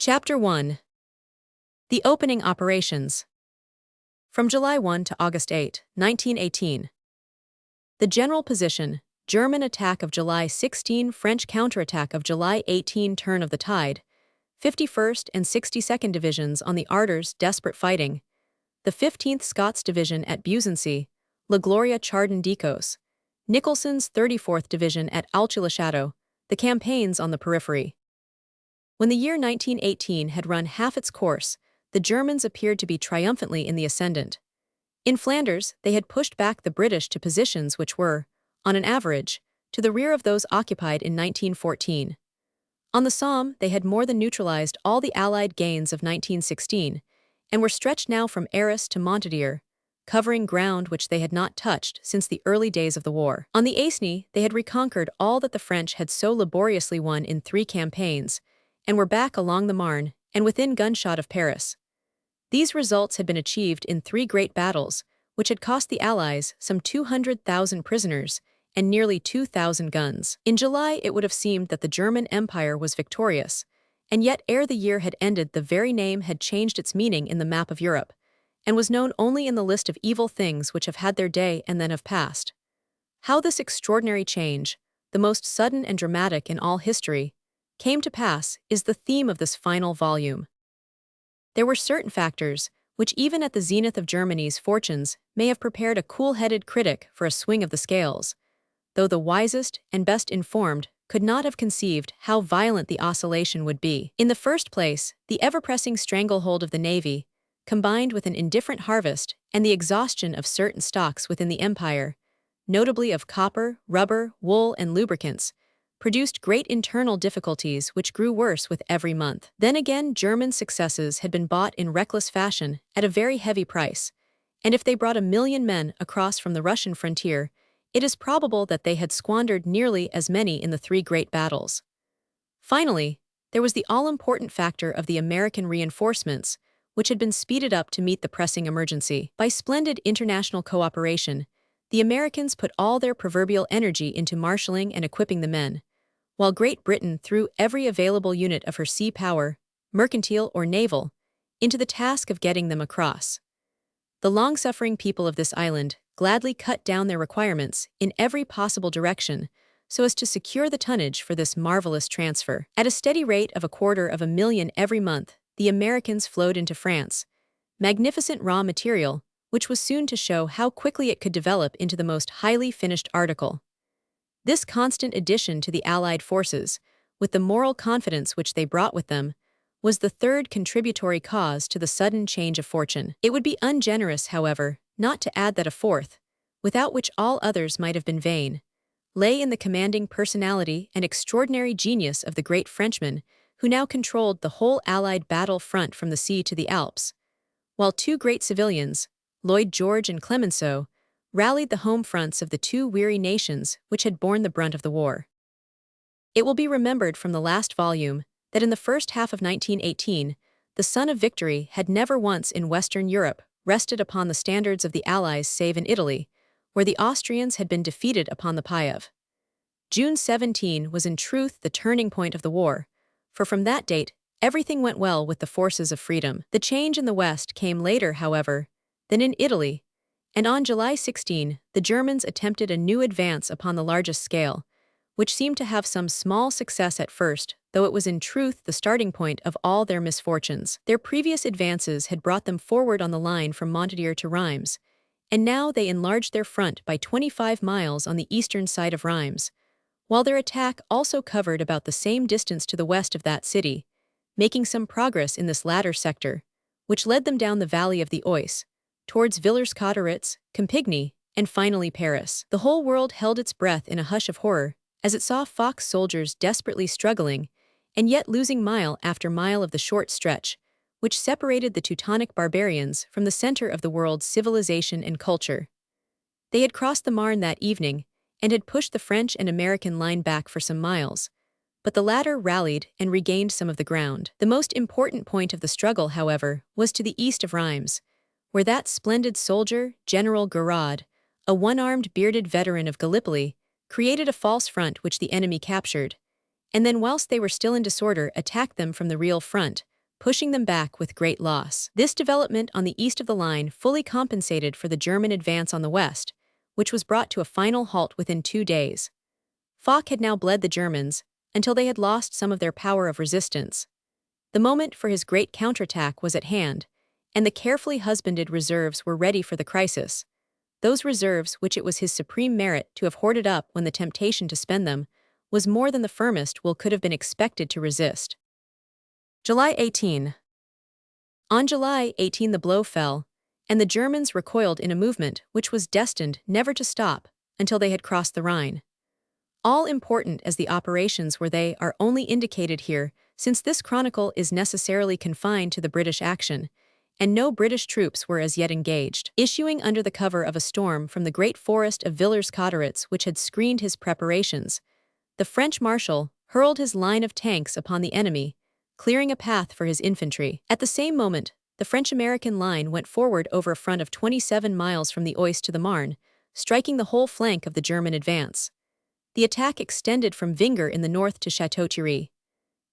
Chapter 1. The Opening Operations. From July 1 to August 8, 1918. The general position: German attack of July 16, French counterattack of July 18, turn of the tide, 51st and 62nd Divisions on the Arders, desperate fighting, the 15th Scots Division at Buzency, La Gloria Chardon-Decos, Nicholson's 34th Division at Alchy-le-Château, the campaigns on the periphery. When the year 1918 had run half its course, the Germans appeared to be triumphantly in the ascendant. In Flanders, they had pushed back the British to positions which were, on an average, to the rear of those occupied in 1914. On the Somme, they had more than neutralized all the Allied gains of 1916, and were stretched now from Arras to Montdidier, covering ground which they had not touched since the early days of the war. On the Aisne, they had reconquered all that the French had so laboriously won in 3 campaigns, and were back along the Marne and within gunshot of Paris. These results had been achieved in 3 great battles, which had cost the Allies some 200,000 prisoners and nearly 2,000 guns. In July, it would have seemed that the German Empire was victorious, and yet ere the year had ended, the very name had changed its meaning in the map of Europe, and was known only in the list of evil things which have had their day and then have passed. How this extraordinary change, the most sudden and dramatic in all history, came to pass is the theme of this final volume. There were certain factors which, even at the zenith of Germany's fortunes, may have prepared a cool-headed critic for a swing of the scales, though the wisest and best informed could not have conceived how violent the oscillation would be. In the first place, the ever-pressing stranglehold of the navy, combined with an indifferent harvest and the exhaustion of certain stocks within the empire, notably of copper, rubber, wool, and lubricants, produced great internal difficulties which grew worse with every month. Then again, German successes had been bought in reckless fashion at a very heavy price, and if they brought 1,000,000 men across from the Russian frontier, it is probable that they had squandered nearly as many in the 3 great battles. Finally, there was the all-important factor of the American reinforcements, which had been speeded up to meet the pressing emergency. By splendid international cooperation, the Americans put all their proverbial energy into marshalling and equipping the men, while Great Britain threw every available unit of her sea power, mercantile or naval, into the task of getting them across. The long-suffering people of this island gladly cut down their requirements in every possible direction so as to secure the tonnage for this marvelous transfer. At a steady rate of 250,000 every month, the Americans flowed into France, magnificent raw material, which was soon to show how quickly it could develop into the most highly finished article. This constant addition to the Allied forces, with the moral confidence which they brought with them, was the third contributory cause to the sudden change of fortune. It would be ungenerous, however, not to add that a fourth, without which all others might have been vain, lay in the commanding personality and extraordinary genius of the great Frenchman who now controlled the whole Allied battle front from the sea to the Alps, while 2 great civilians, Lloyd George and Clemenceau, rallied the home fronts of the 2 weary nations which had borne the brunt of the war. It will be remembered from the last volume that in the first half of 1918, the sun of victory had never once in Western Europe rested upon the standards of the Allies save in Italy, where the Austrians had been defeated upon the Piave. June 17 was in truth the turning point of the war, for from that date, everything went well with the forces of freedom. The change in the West came later, however, than in Italy, and on July 16, the Germans attempted a new advance upon the largest scale, which seemed to have some small success at first, though it was in truth the starting point of all their misfortunes. Their previous advances had brought them forward on the line from Montdidier to Reims, and now they enlarged their front by 25 miles on the eastern side of Reims, while their attack also covered about the same distance to the west of that city, making some progress in this latter sector, which led them down the valley of the Oise, towards Villers-Cotterêts, Compiègne, and finally Paris. The whole world held its breath in a hush of horror as it saw Foch's soldiers desperately struggling and yet losing mile after mile of the short stretch, which separated the Teutonic barbarians from the center of the world's civilization and culture. They had crossed the Marne that evening and had pushed the French and American line back for some miles, but the latter rallied and regained some of the ground. The most important point of the struggle, however, was to the east of Reims, where that splendid soldier, General Gouraud, a one-armed bearded veteran of Gallipoli, created a false front which the enemy captured, and then whilst they were still in disorder attacked them from the real front, pushing them back with great loss. This development on the east of the line fully compensated for the German advance on the west, which was brought to a final halt within 2 days. Foch had now bled the Germans until they had lost some of their power of resistance. The moment for his great counterattack was at hand, and the carefully husbanded reserves were ready for the crisis. Those reserves which it was his supreme merit to have hoarded up when the temptation to spend them was more than the firmest will could have been expected to resist. July 18. On July 18 the blow fell, and the Germans recoiled in a movement which was destined never to stop until they had crossed the Rhine. All important as the operations were, they are only indicated here, since this chronicle is necessarily confined to the British action, and no British troops were as yet engaged. Issuing under the cover of a storm from the great forest of Villers-Cotterets which had screened his preparations, the French marshal hurled his line of tanks upon the enemy, clearing a path for his infantry. At the same moment, the French-American line went forward over a front of 27 miles from the Oise to the Marne, striking the whole flank of the German advance. The attack extended from Vinger in the north to Château-Thierry.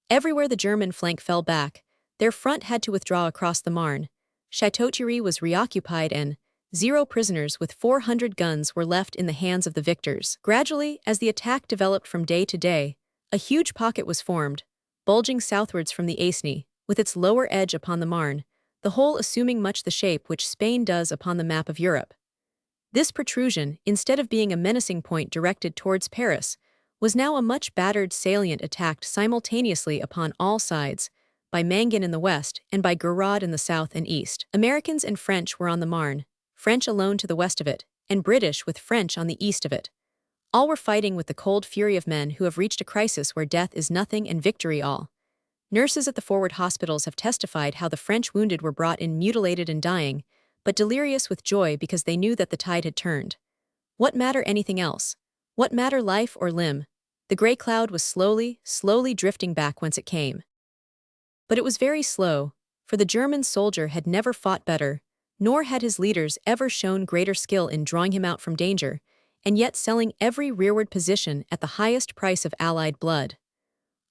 Everywhere the German flank fell back, their front had to withdraw across the Marne. Château-Thierry was reoccupied and 0 prisoners with 400 guns were left in the hands of the victors. Gradually, as the attack developed from day to day, a huge pocket was formed, bulging southwards from the Aisne, with its lower edge upon the Marne, the whole assuming much the shape which Spain does upon the map of Europe. This protrusion, instead of being a menacing point directed towards Paris, was now a much battered salient attacked simultaneously upon all sides, by Mangin in the west and by Gouraud in the south and east. Americans and French were on the Marne, French alone to the west of it, and British with French on the east of it. All were fighting with the cold fury of men who have reached a crisis where death is nothing and victory all. Nurses at the forward hospitals have testified how the French wounded were brought in mutilated and dying, but delirious with joy because they knew that the tide had turned. What matter anything else? What matter life or limb? The grey cloud was slowly drifting back whence it came. But it was very slow, for the German soldier had never fought better, nor had his leaders ever shown greater skill in drawing him out from danger, and yet selling every rearward position at the highest price of Allied blood.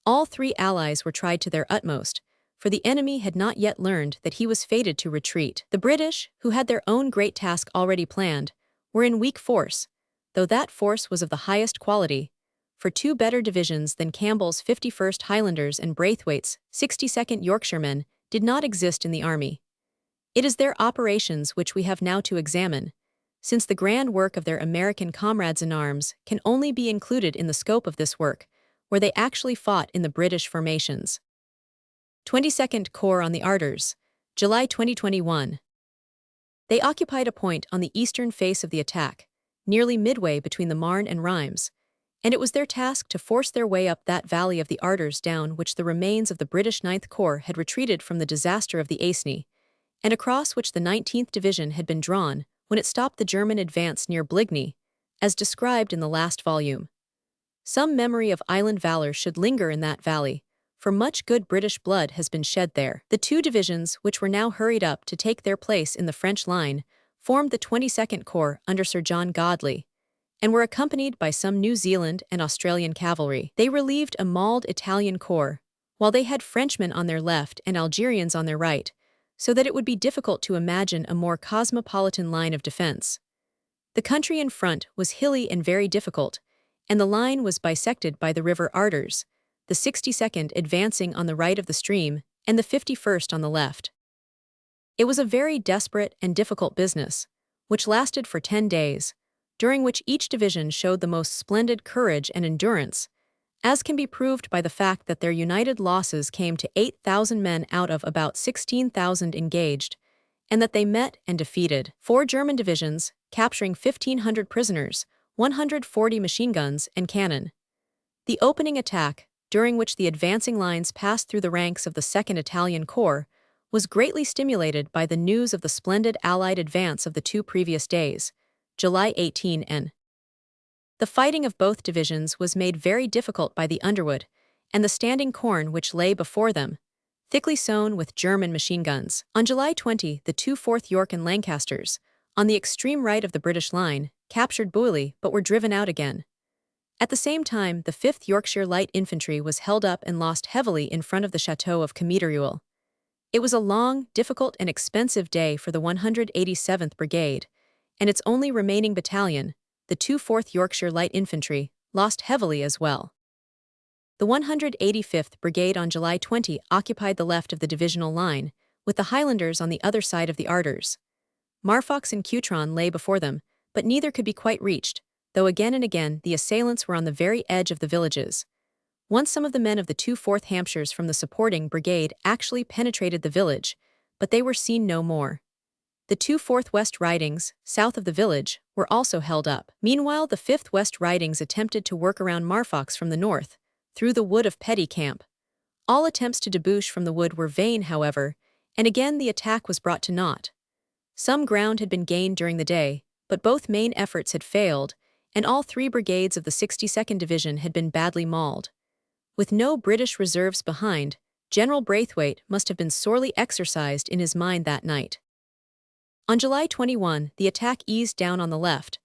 All 3 allies were tried to their utmost, for the enemy had not yet learned that he was fated to retreat. The British, who had their own great task already planned, were in weak force, though that force was of the highest quality, for 2 better divisions than Campbell's 51st Highlanders and Braithwaite's 62nd Yorkshiremen did not exist in the army. It is their operations which we have now to examine, since the grand work of their American comrades-in-arms can only be included in the scope of this work, where they actually fought in the British formations. 22nd Corps on the Arders, July 2021. They occupied a point on the eastern face of the attack, nearly midway between the Marne and Reims, and it was their task to force their way up that valley of the Arders down which the remains of the British 9th Corps had retreated from the disaster of the Aisne, and across which the 19th Division had been drawn when it stopped the German advance near Bligny, as described in the last volume. Some memory of island valor should linger in that valley, for much good British blood has been shed there. The 2 divisions which were now hurried up to take their place in the French line formed the 22nd Corps under Sir John Godley, and were accompanied by some New Zealand and Australian cavalry. They relieved a mauled Italian corps, while they had Frenchmen on their left and Algerians on their right, so that it would be difficult to imagine a more cosmopolitan line of defense. The country in front was hilly and very difficult, and the line was bisected by the river Arders, the 62nd advancing on the right of the stream and the 51st on the left. It was a very desperate and difficult business, which lasted for 10 days, during which each division showed the most splendid courage and endurance, as can be proved by the fact that their united losses came to 8,000 men out of about 16,000 engaged, and that they met and defeated 4 German divisions, capturing 1,500 prisoners, 140 machine guns and cannon. The opening attack, during which the advancing lines passed through the ranks of the 2nd Italian Corps, was greatly stimulated by the news of the splendid Allied advance of the 2 previous days, July 18 and. The fighting of both divisions was made very difficult by the underwood, and the standing corn which lay before them, thickly sown with German machine guns. On July 20, the 2 4th York and Lancasters, on the extreme right of the British line, captured Doyle but were driven out again. At the same time, the 5th Yorkshire Light Infantry was held up and lost heavily in front of the chateau of Comitereuil. It was a long, difficult, and expensive day for the 187th Brigade, and its only remaining battalion, the 2 Yorkshire Light Infantry, lost heavily as well. The 185th Brigade on July 20 occupied the left of the divisional line, with the Highlanders on the other side of the Arders. Marfox and Coutron lay before them, but neither could be quite reached, though again and again the assailants were on the very edge of the villages. Once some of the men of the 2 Hampshires from the supporting brigade actually penetrated the village, but they were seen no more. The 2 West Ridings, south of the village, were also held up. Meanwhile, the 5th West Ridings attempted to work around Marfox from the north, through the wood of Petty Camp. All attempts to debouch from the wood were vain, however, and again the attack was brought to naught. Some ground had been gained during the day, but both main efforts had failed, and all 3 brigades of the 62nd Division had been badly mauled. With no British reserves behind, General Braithwaite must have been sorely exercised in his mind that night. On July 21, the attack eased down on the left,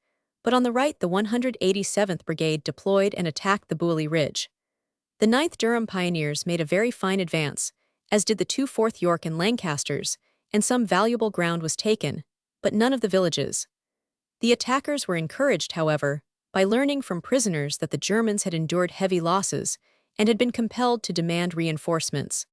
but on the right the 187th Brigade deployed and attacked the Booley Ridge. The 9th Durham Pioneers made a very fine advance, as did the 2 York and Lancasters, and some valuable ground was taken, but none of the villages. The attackers were encouraged, however, by learning from prisoners that the Germans had endured heavy losses and had been compelled to demand reinforcements.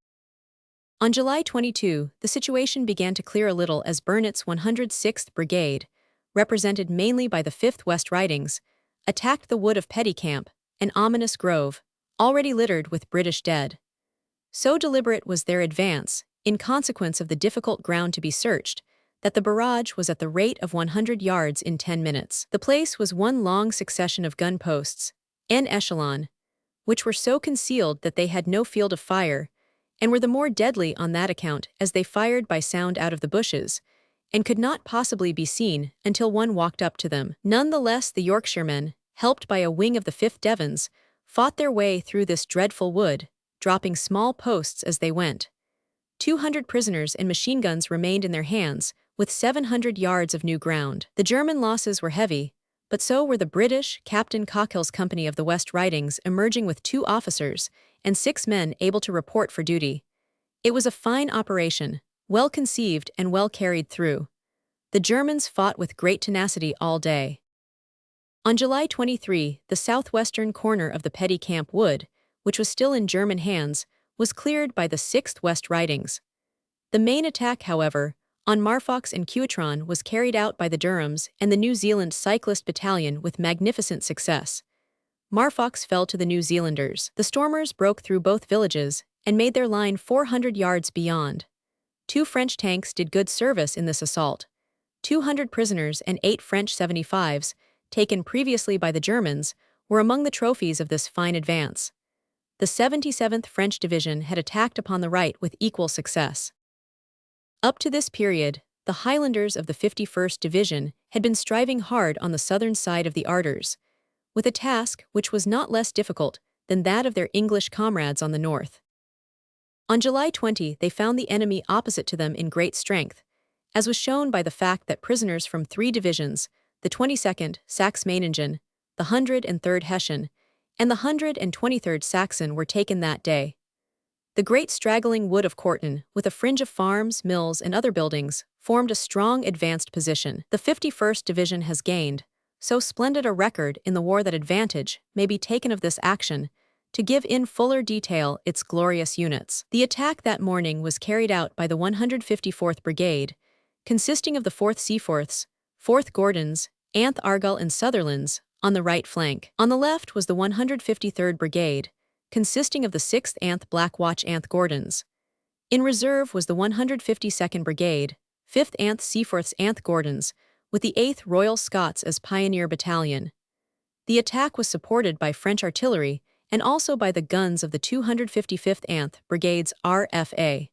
On July 22, the situation began to clear a little as Burnett's 106th Brigade, represented mainly by the 5th West Ridings, attacked the wood of Petty Camp, an ominous grove, already littered with British dead. So deliberate was their advance, in consequence of the difficult ground to be searched, that the barrage was at the rate of 100 yards in 10 minutes. The place was one long succession of gun posts, en echelon, which were so concealed that they had no field of fire, and were the more deadly on that account as they fired by sound out of the bushes, and could not possibly be seen until one walked up to them. None the less the Yorkshiremen, helped by a wing of the 5th Devons, fought their way through this dreadful wood, dropping small posts as they went. 200 prisoners and machine guns remained in their hands, with 700 yards of new ground. The German losses were heavy, but so were the British Captain Cockhill's company of the West Ridings emerging with 2 officers and 6 men able to report for duty. It was a fine operation, well conceived and well carried through. The Germans fought with great tenacity all day. On July 23, the southwestern corner of the Petty Camp Wood, which was still in German hands, was cleared by the 6th West Ridings. The main attack, however, on Marfox and Coutron was carried out by the Durhams and the New Zealand Cyclist Battalion with magnificent success. Marfox fell to the New Zealanders. The stormers broke through both villages and made their line 400 yards beyond. 2 French tanks did good service in this assault. 200 prisoners and 8 French 75s, taken previously by the Germans, were among the trophies of this fine advance. The 77th French Division had attacked upon the right with equal success. Up to this period, the Highlanders of the 51st Division had been striving hard on the southern side of the Arders, with a task which was not less difficult than that of their English comrades on the north. On July 20, they found the enemy opposite to them in great strength, as was shown by the fact that prisoners from 3 divisions, the 22nd Saxe-Meiningen, the 103rd Hessian, and the 123rd Saxon were taken that day. The great straggling wood of Courton, with a fringe of farms, mills, and other buildings, formed a strong advanced position. The 51st Division has gained so splendid a record in the war that advantage may be taken of this action to give in fuller detail its glorious units. The attack that morning was carried out by the 154th Brigade, consisting of the 4th Seaforths, 4th Gordons, Anth Argyll and Sutherlands, on the right flank. On the left was the 153rd Brigade, consisting of the 6th Anth Black Watch Anth Gordons. In reserve was the 152nd Brigade, 5th Anth Seaforths Anth Gordons, with the 8th Royal Scots as Pioneer Battalion. The attack was supported by French artillery and also by the guns of the 255th Anth Brigade's RFA.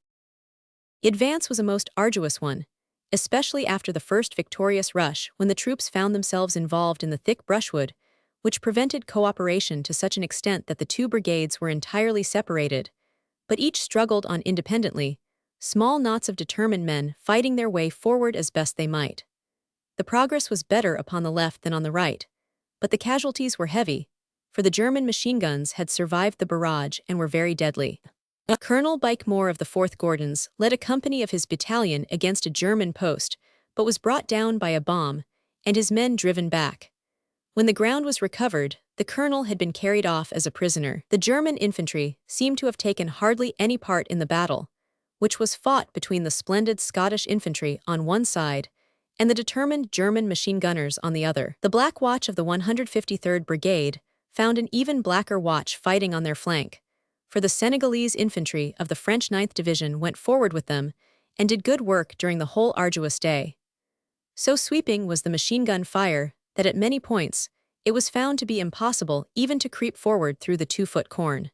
The advance was a most arduous one, especially after the first victorious rush when the troops found themselves involved in the thick brushwood, which prevented cooperation to such an extent that the 2 brigades were entirely separated, but each struggled on independently, small knots of determined men fighting their way forward as best they might. The progress was better upon the left than on the right, but the casualties were heavy, for the German machine guns had survived the barrage and were very deadly. Colonel Moore of the 4th Gordons led a company of his battalion against a German post, but was brought down by a bomb, and his men driven back. When the ground was recovered, the colonel had been carried off as a prisoner. The German infantry seemed to have taken hardly any part in the battle, which was fought between the splendid Scottish infantry on one side and the determined German machine gunners on the other. The Black Watch of the 153rd Brigade found an even blacker watch fighting on their flank, for the Senegalese infantry of the French 9th Division went forward with them and did good work during the whole arduous day. So sweeping was the machine gun fire that at many points it was found to be impossible even to creep forward through the 2-foot corn.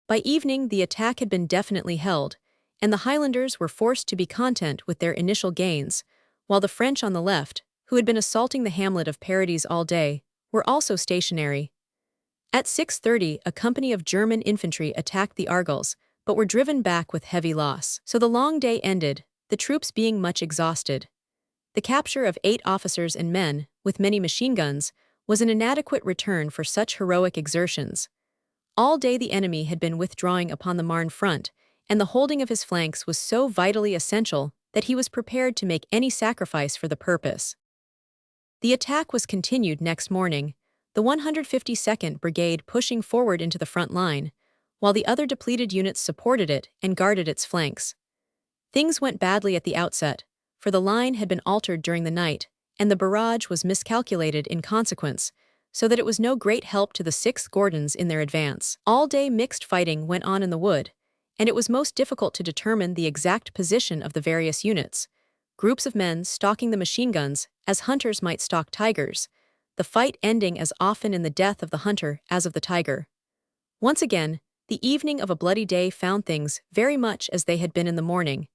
By evening the attack had been definitely held, and the Highlanders were forced to be content with their initial gains, while the French on the left, who had been assaulting the hamlet of Paradis all day, were also stationary. At 6:30 a company of German infantry attacked the Argylls, but were driven back with heavy loss. So the long day ended, the troops being much exhausted. The capture of 8 officers and men, with many machine guns, was an inadequate return for such heroic exertions. All day the enemy had been withdrawing upon the Marne front, and the holding of his flanks was so vitally essential that he was prepared to make any sacrifice for the purpose. The attack was continued next morning, the 152nd Brigade pushing forward into the front line, while the other depleted units supported it and guarded its flanks. Things went badly at the outset, for the line had been altered during the night, and the barrage was miscalculated in consequence, so that it was no great help to the 6th Gordons in their advance. All-day mixed fighting went on in the wood, and it was most difficult to determine the exact position of the various units. Groups of men stalking the machine guns, as hunters might stalk tigers, the fight ending as often in the death of the hunter as of the tiger. Once again, the evening of a bloody day found things very much as they had been in the morning.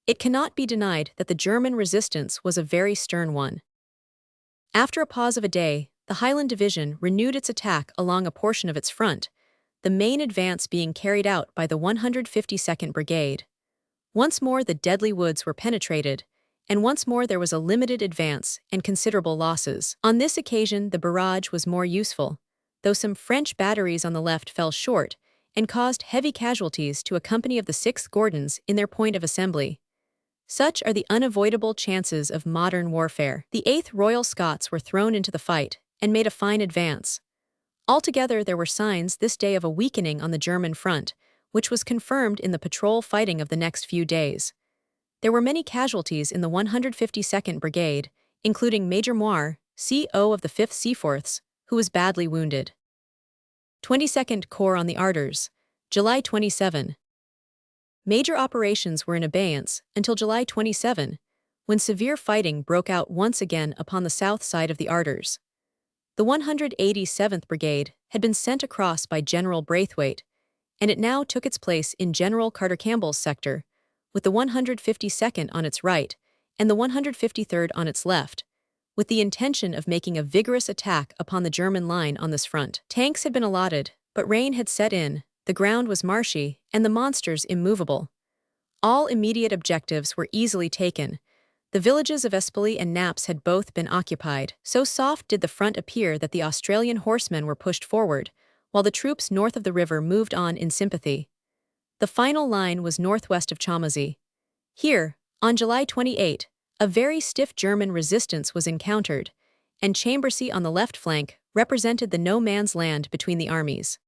It cannot be denied that the German resistance was a very stern one. After a pause of a day, the Highland Division renewed its attack along a portion of its front, the main advance being carried out by the 152nd Brigade. Once more the deadly woods were penetrated, and once more there was a limited advance and considerable losses. On this occasion the barrage was more useful, though some French batteries on the left fell short and caused heavy casualties to a company of the 6th Gordons in their point of assembly. Such are the unavoidable chances of modern warfare. The 8th Royal Scots were thrown into the fight and made a fine advance. Altogether there were signs this day of a weakening on the German front, which was confirmed in the patrol fighting of the next few days. There were many casualties in the 152nd Brigade, including Major Moir, CO of the 5th Seaforths, who was badly wounded. 22nd Corps on the Arders, July 27. Major operations were in abeyance until July 27, when severe fighting broke out once again upon the south side of the Arders. The 187th Brigade had been sent across by General Braithwaite, and it now took its place in General Carter Campbell's sector, with the 152nd on its right and the 153rd on its left, with the intention of making a vigorous attack upon the German line on this front. Tanks had been allotted, but rain had set in, the ground was marshy, and the monsters immovable. All immediate objectives were easily taken. The villages of Espily and Naps had both been occupied. So soft did the front appear that the Australian horsemen were pushed forward, while the troops north of the river moved on in sympathy. The final line was northwest of Chamazi. Here, on July 28, a very stiff German resistance was encountered, and Chambersy on the left flank represented the no-man's land between the armies.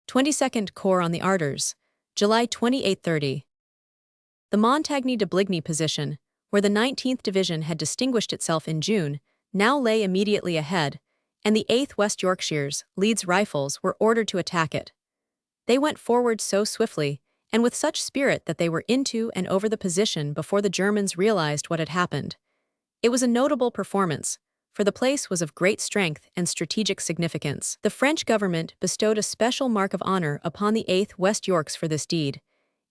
22nd Corps on the Arders, July 28-30. The Montagne de Bligny position, where the 19th Division had distinguished itself in June, now lay immediately ahead, and the 8th West Yorkshire's, Leeds Rifles, were ordered to attack it. They went forward so swiftly, and with such spirit that they were into and over the position before the Germans realized what had happened. It was a notable performance, for the place was of great strength and strategic significance. The French government bestowed a special mark of honor upon the 8th West Yorks for this deed,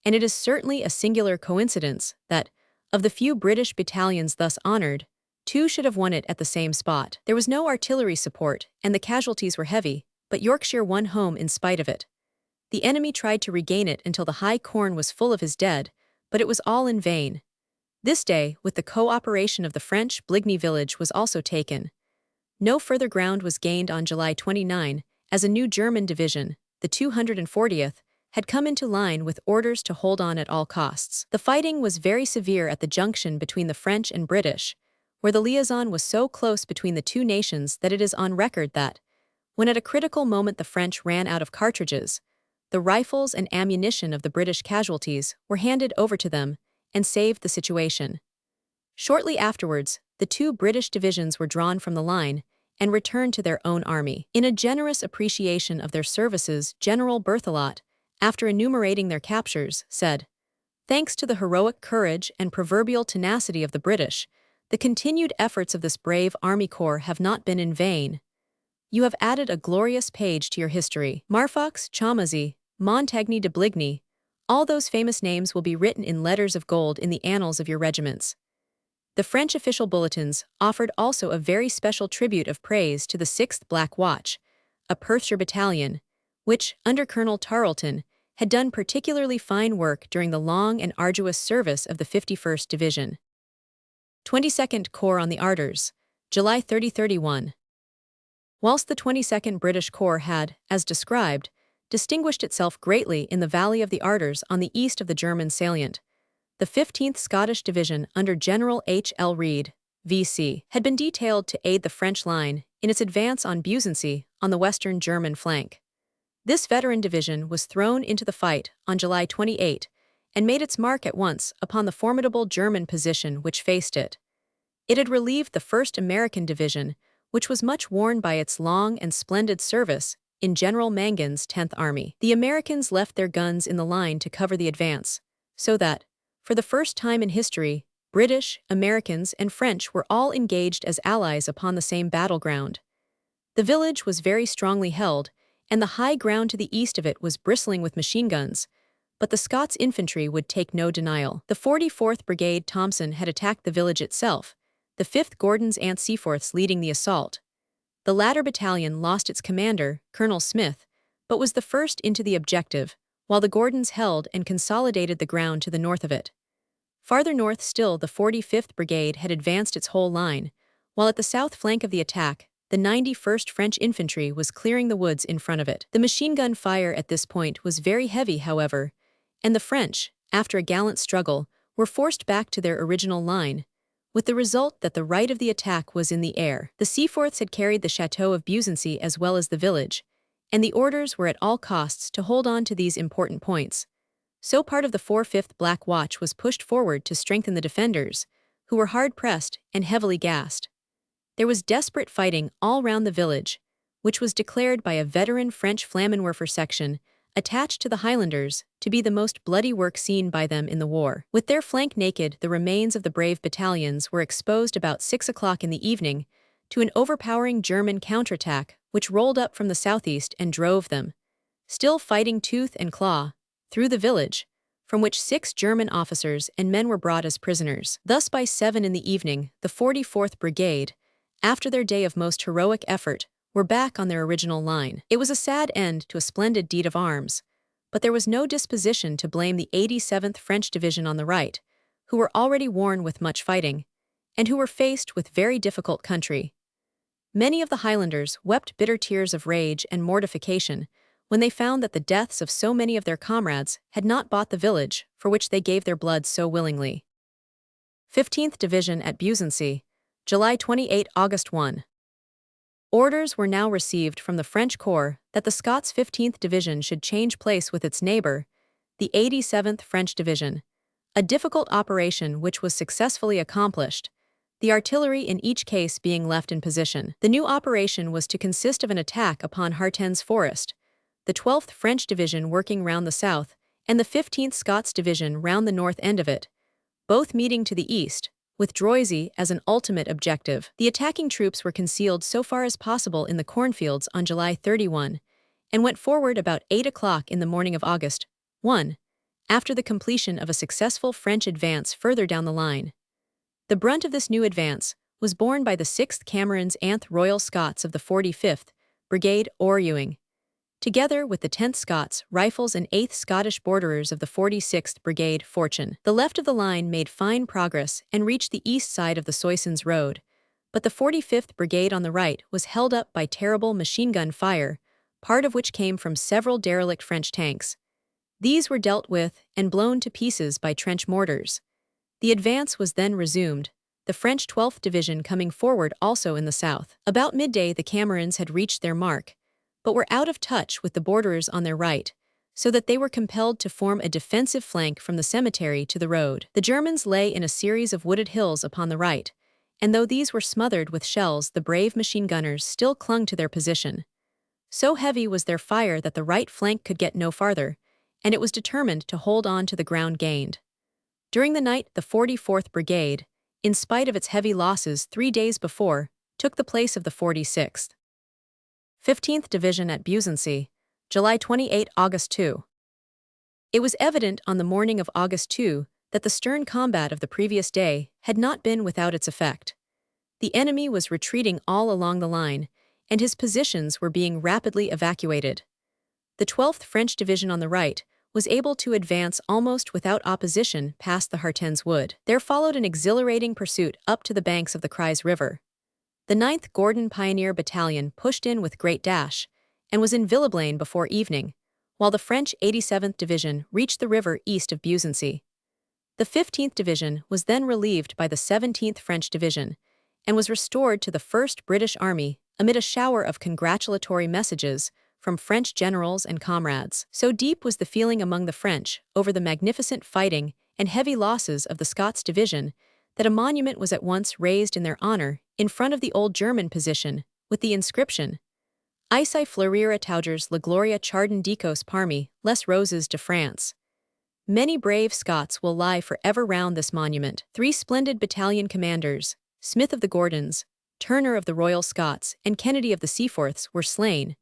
and it is certainly a singular coincidence that, of the few British battalions thus honored, 2 should have won it at the same spot. There was no artillery support, and the casualties were heavy, but Yorkshire won home in spite of it. The enemy tried to regain it until the high corn was full of his dead, but it was all in vain. This day, with the co-operation of the French, Bligny village was also taken. No further ground was gained on July 29, as a new German division, the 240th, had come into line with orders to hold on at all costs. The fighting was very severe at the junction between the French and British, where the liaison was so close between the two nations that it is on record that, when at a critical moment the French ran out of cartridges, the rifles and ammunition of the British casualties were handed over to them and saved the situation. Shortly afterwards, the two British divisions were drawn from the line and returned to their own army. In a generous appreciation of their services, General Berthelot, after enumerating their captures, said, "Thanks to the heroic courage and proverbial tenacity of the British, the continued efforts of this brave Army Corps have not been in vain. You have added a glorious page to your history. Marfox, Chamazy, Montagny de Bligny, all those famous names will be written in letters of gold in the annals of your regiments." The French official bulletins offered also a very special tribute of praise to the 6th Black Watch, a Perthshire battalion, which, under Colonel Tarleton, had done particularly fine work during the long and arduous service of the 51st Division. 22nd Corps on the Ardors, July 30–31. Whilst the 22nd British Corps had, as described, distinguished itself greatly in the valley of the Ardors on the east of the German salient, the 15th Scottish Division under General H. L. Reid, V.C., had been detailed to aid the French line in its advance on Buzency on the western German flank. This veteran division was thrown into the fight on July 28 and made its mark at once upon the formidable German position which faced it. It had relieved the 1st American Division, which was much worn by its long and splendid service in General Mangan's 10th Army. The Americans left their guns in the line to cover the advance, so that, for the first time in history, British, Americans, and French were all engaged as allies upon the same battleground. The village was very strongly held, and the high ground to the east of it was bristling with machine guns, but the Scots infantry would take no denial. The 44th Brigade Thompson had attacked the village itself, the 5th Gordon's and Seaforths leading the assault. The latter battalion lost its commander, Colonel Smith, but was the first into the objective, while the Gordons held and consolidated the ground to the north of it. Farther north still, the 45th Brigade had advanced its whole line, while at the south flank of the attack, the 91st French Infantry was clearing the woods in front of it. The machine gun fire at this point was very heavy, however, and the French, after a gallant struggle, were forced back to their original line, with the result that the right of the attack was in the air. The Seaforths had carried the chateau of Buzency as well as the village, and the orders were at all costs to hold on to these important points. So part of the 4/5th Black Watch was pushed forward to strengthen the defenders, who were hard-pressed and heavily gassed. There was desperate fighting all round the village, which was declared by a veteran French Flammenwerfer section attached to the Highlanders to be the most bloody work seen by them in the war. With their flank naked, the remains of the brave battalions were exposed about 6 o'clock in the evening to an overpowering German counterattack which rolled up from the southeast and drove them, still fighting tooth and claw, through the village, from which 6 German officers and men were brought as prisoners. Thus by 7 in the evening, the 44th Brigade, after their day of most heroic effort, were back on their original line. It was a sad end to a splendid deed of arms, but there was no disposition to blame the 87th French Division on the right, who were already worn with much fighting, and who were faced with very difficult country. Many of the Highlanders wept bitter tears of rage and mortification when they found that the deaths of so many of their comrades had not bought the village for which they gave their blood so willingly. 15th Division at Buzency, July 28–August 1. Orders were now received from the French Corps that the Scots 15th Division should change place with its neighbour, the 87th French Division, a difficult operation which was successfully accomplished, the artillery in each case being left in position. The new operation was to consist of an attack upon Hartennes Forest, the 12th French Division working round the south, and the 15th Scots Division round the north end of it, both meeting to the east, with Droisy as an ultimate objective. The attacking troops were concealed so far as possible in the cornfields on July 31, and went forward about 8 o'clock in the morning of August 1, after the completion of a successful French advance further down the line. The brunt of this new advance was borne by the 6th Camerons and Royal Scots of the 45th Brigade Orewing, together with the 10th Scots Rifles and 8th Scottish Borderers of the 46th Brigade Fortune. The left of the line made fine progress and reached the east side of the Soissons Road, but the 45th Brigade on the right was held up by terrible machine gun fire, part of which came from several derelict French tanks. These were dealt with and blown to pieces by trench mortars. The advance was then resumed, the French 12th Division coming forward also in the south. About midday the Camerons had reached their mark, but were out of touch with the borderers on their right, so that they were compelled to form a defensive flank from the cemetery to the road. The Germans lay in a series of wooded hills upon the right, and though these were smothered with shells, the brave machine gunners still clung to their position. So heavy was their fire that the right flank could get no farther, and it was determined to hold on to the ground gained. During the night, the 44th Brigade, in spite of its heavy losses 3 days before, took the place of the 46th. 15th Division at Buzency, July 28, August 2. It was evident on the morning of August 2 that the stern combat of the previous day had not been without its effect. The enemy was retreating all along the line, and his positions were being rapidly evacuated. The 12th French Division on the right was able to advance almost without opposition past the Hartens Wood. There followed an exhilarating pursuit up to the banks of the Kreis River. The 9th Gordon Pioneer Battalion pushed in with great dash, and was in Villeblain before evening, while the French 87th Division reached the river east of Buzency. The 15th Division was then relieved by the 17th French Division, and was restored to the 1st British Army amid a shower of congratulatory messages from French generals and comrades. So deep was the feeling among the French over the magnificent fighting and heavy losses of the Scots Division that a monument was at once raised in their honor in front of the old German position, with the inscription, Ici fleurir taugers la gloria chardon d'Ecos parmi les roses de France. Many brave Scots will lie forever round this monument. 3 splendid battalion commanders, Smith of the Gordons, Turner of the Royal Scots, and Kennedy of the Seaforths were slain,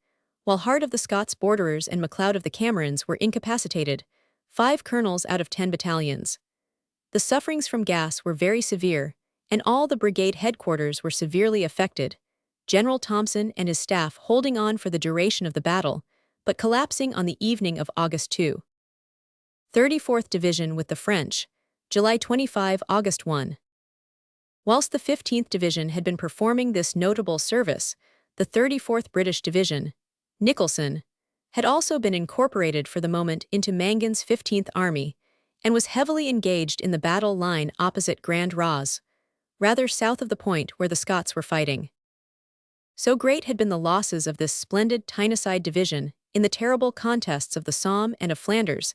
while Hart of the Scots Borderers and MacLeod of the Camerons were incapacitated, 5 colonels out of 10 battalions. The sufferings from gas were very severe, and all the brigade headquarters were severely affected, General Thompson and his staff holding on for the duration of the battle, but collapsing on the evening of August 2. 34th Division with the French, July 25, August 1. Whilst the 15th Division had been performing this notable service, the 34th British Division, Nicholson, had also been incorporated for the moment into Mangan's 15th Army, and was heavily engaged in the battle line opposite Grand Raz, rather south of the point where the Scots were fighting. So great had been the losses of this splendid Tyneside division in the terrible contests of the Somme and of Flanders,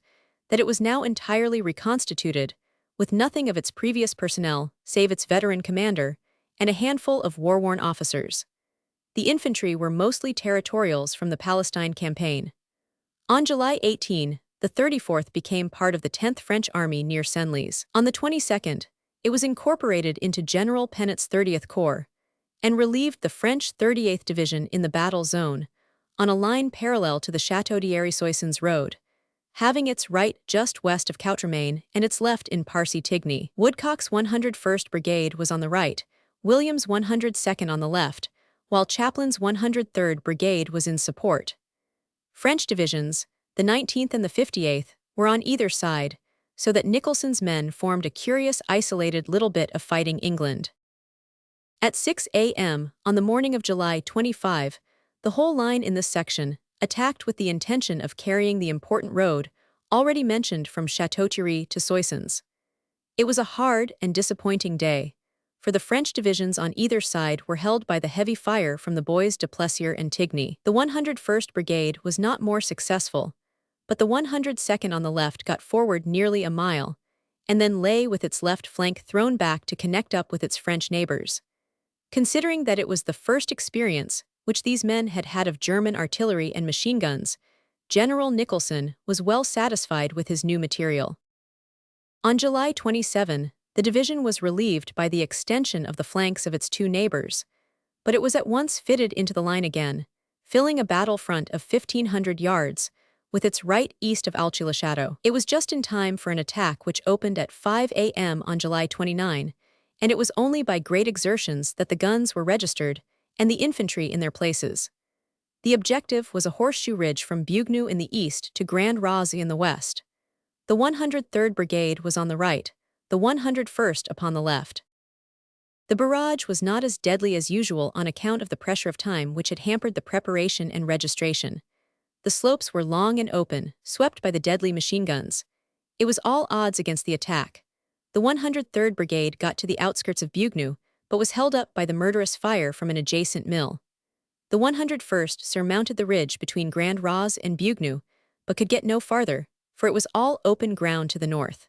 that it was now entirely reconstituted, with nothing of its previous personnel save its veteran commander and a handful of war-worn officers. The infantry were mostly territorials from the Palestine campaign. On July 18, the 34th became part of the 10th French Army near Senlis. On the 22nd, it was incorporated into General Pennant's 30th Corps, and relieved the French 38th Division in the battle zone, on a line parallel to the Château d'Héry-Soissons road, having its right just west of Coutremain and its left in Parcy-Tigny. Woodcock's 101st Brigade was on the right, Williams' 102nd on the left, while Chaplin's 103rd Brigade was in support. French divisions, the 19th and the 58th, were on either side, so that Nicholson's men formed a curious isolated little bit of fighting England. At 6 a.m. on the morning of July 25, the whole line in this section attacked with the intention of carrying the important road already mentioned from Château-Thierry to Soissons. It was a hard and disappointing day, for the French divisions on either side were held by the heavy fire from the Bois de Plessier and Tigny. The 101st Brigade was not more successful, but the 102nd on the left got forward nearly a mile, and then lay with its left flank thrown back to connect up with its French neighbors. Considering that it was the first experience which these men had had of German artillery and machine guns, General Nicholson was well satisfied with his new material. On July 27, the division was relieved by the extension of the flanks of its 2 neighbors, but it was at once fitted into the line again, filling a battle front of 1,500 yards, with its right east of Alchy-le-Château. It was just in time for an attack which opened at 5 a.m. on July 29, and it was only by great exertions that the guns were registered and the infantry in their places. The objective was a horseshoe ridge from Bugnou in the east to Grand Razy in the west. The 103rd Brigade was on the right, the 101st upon the left. The barrage was not as deadly as usual on account of the pressure of time which had hampered the preparation and registration. The slopes were long and open, swept by the deadly machine guns. It was all odds against the attack. The 103rd Brigade got to the outskirts of Bugno, but was held up by the murderous fire from an adjacent mill. The 101st surmounted the ridge between Grand Raz and Bugno, but could get no farther, for it was all open ground to the north.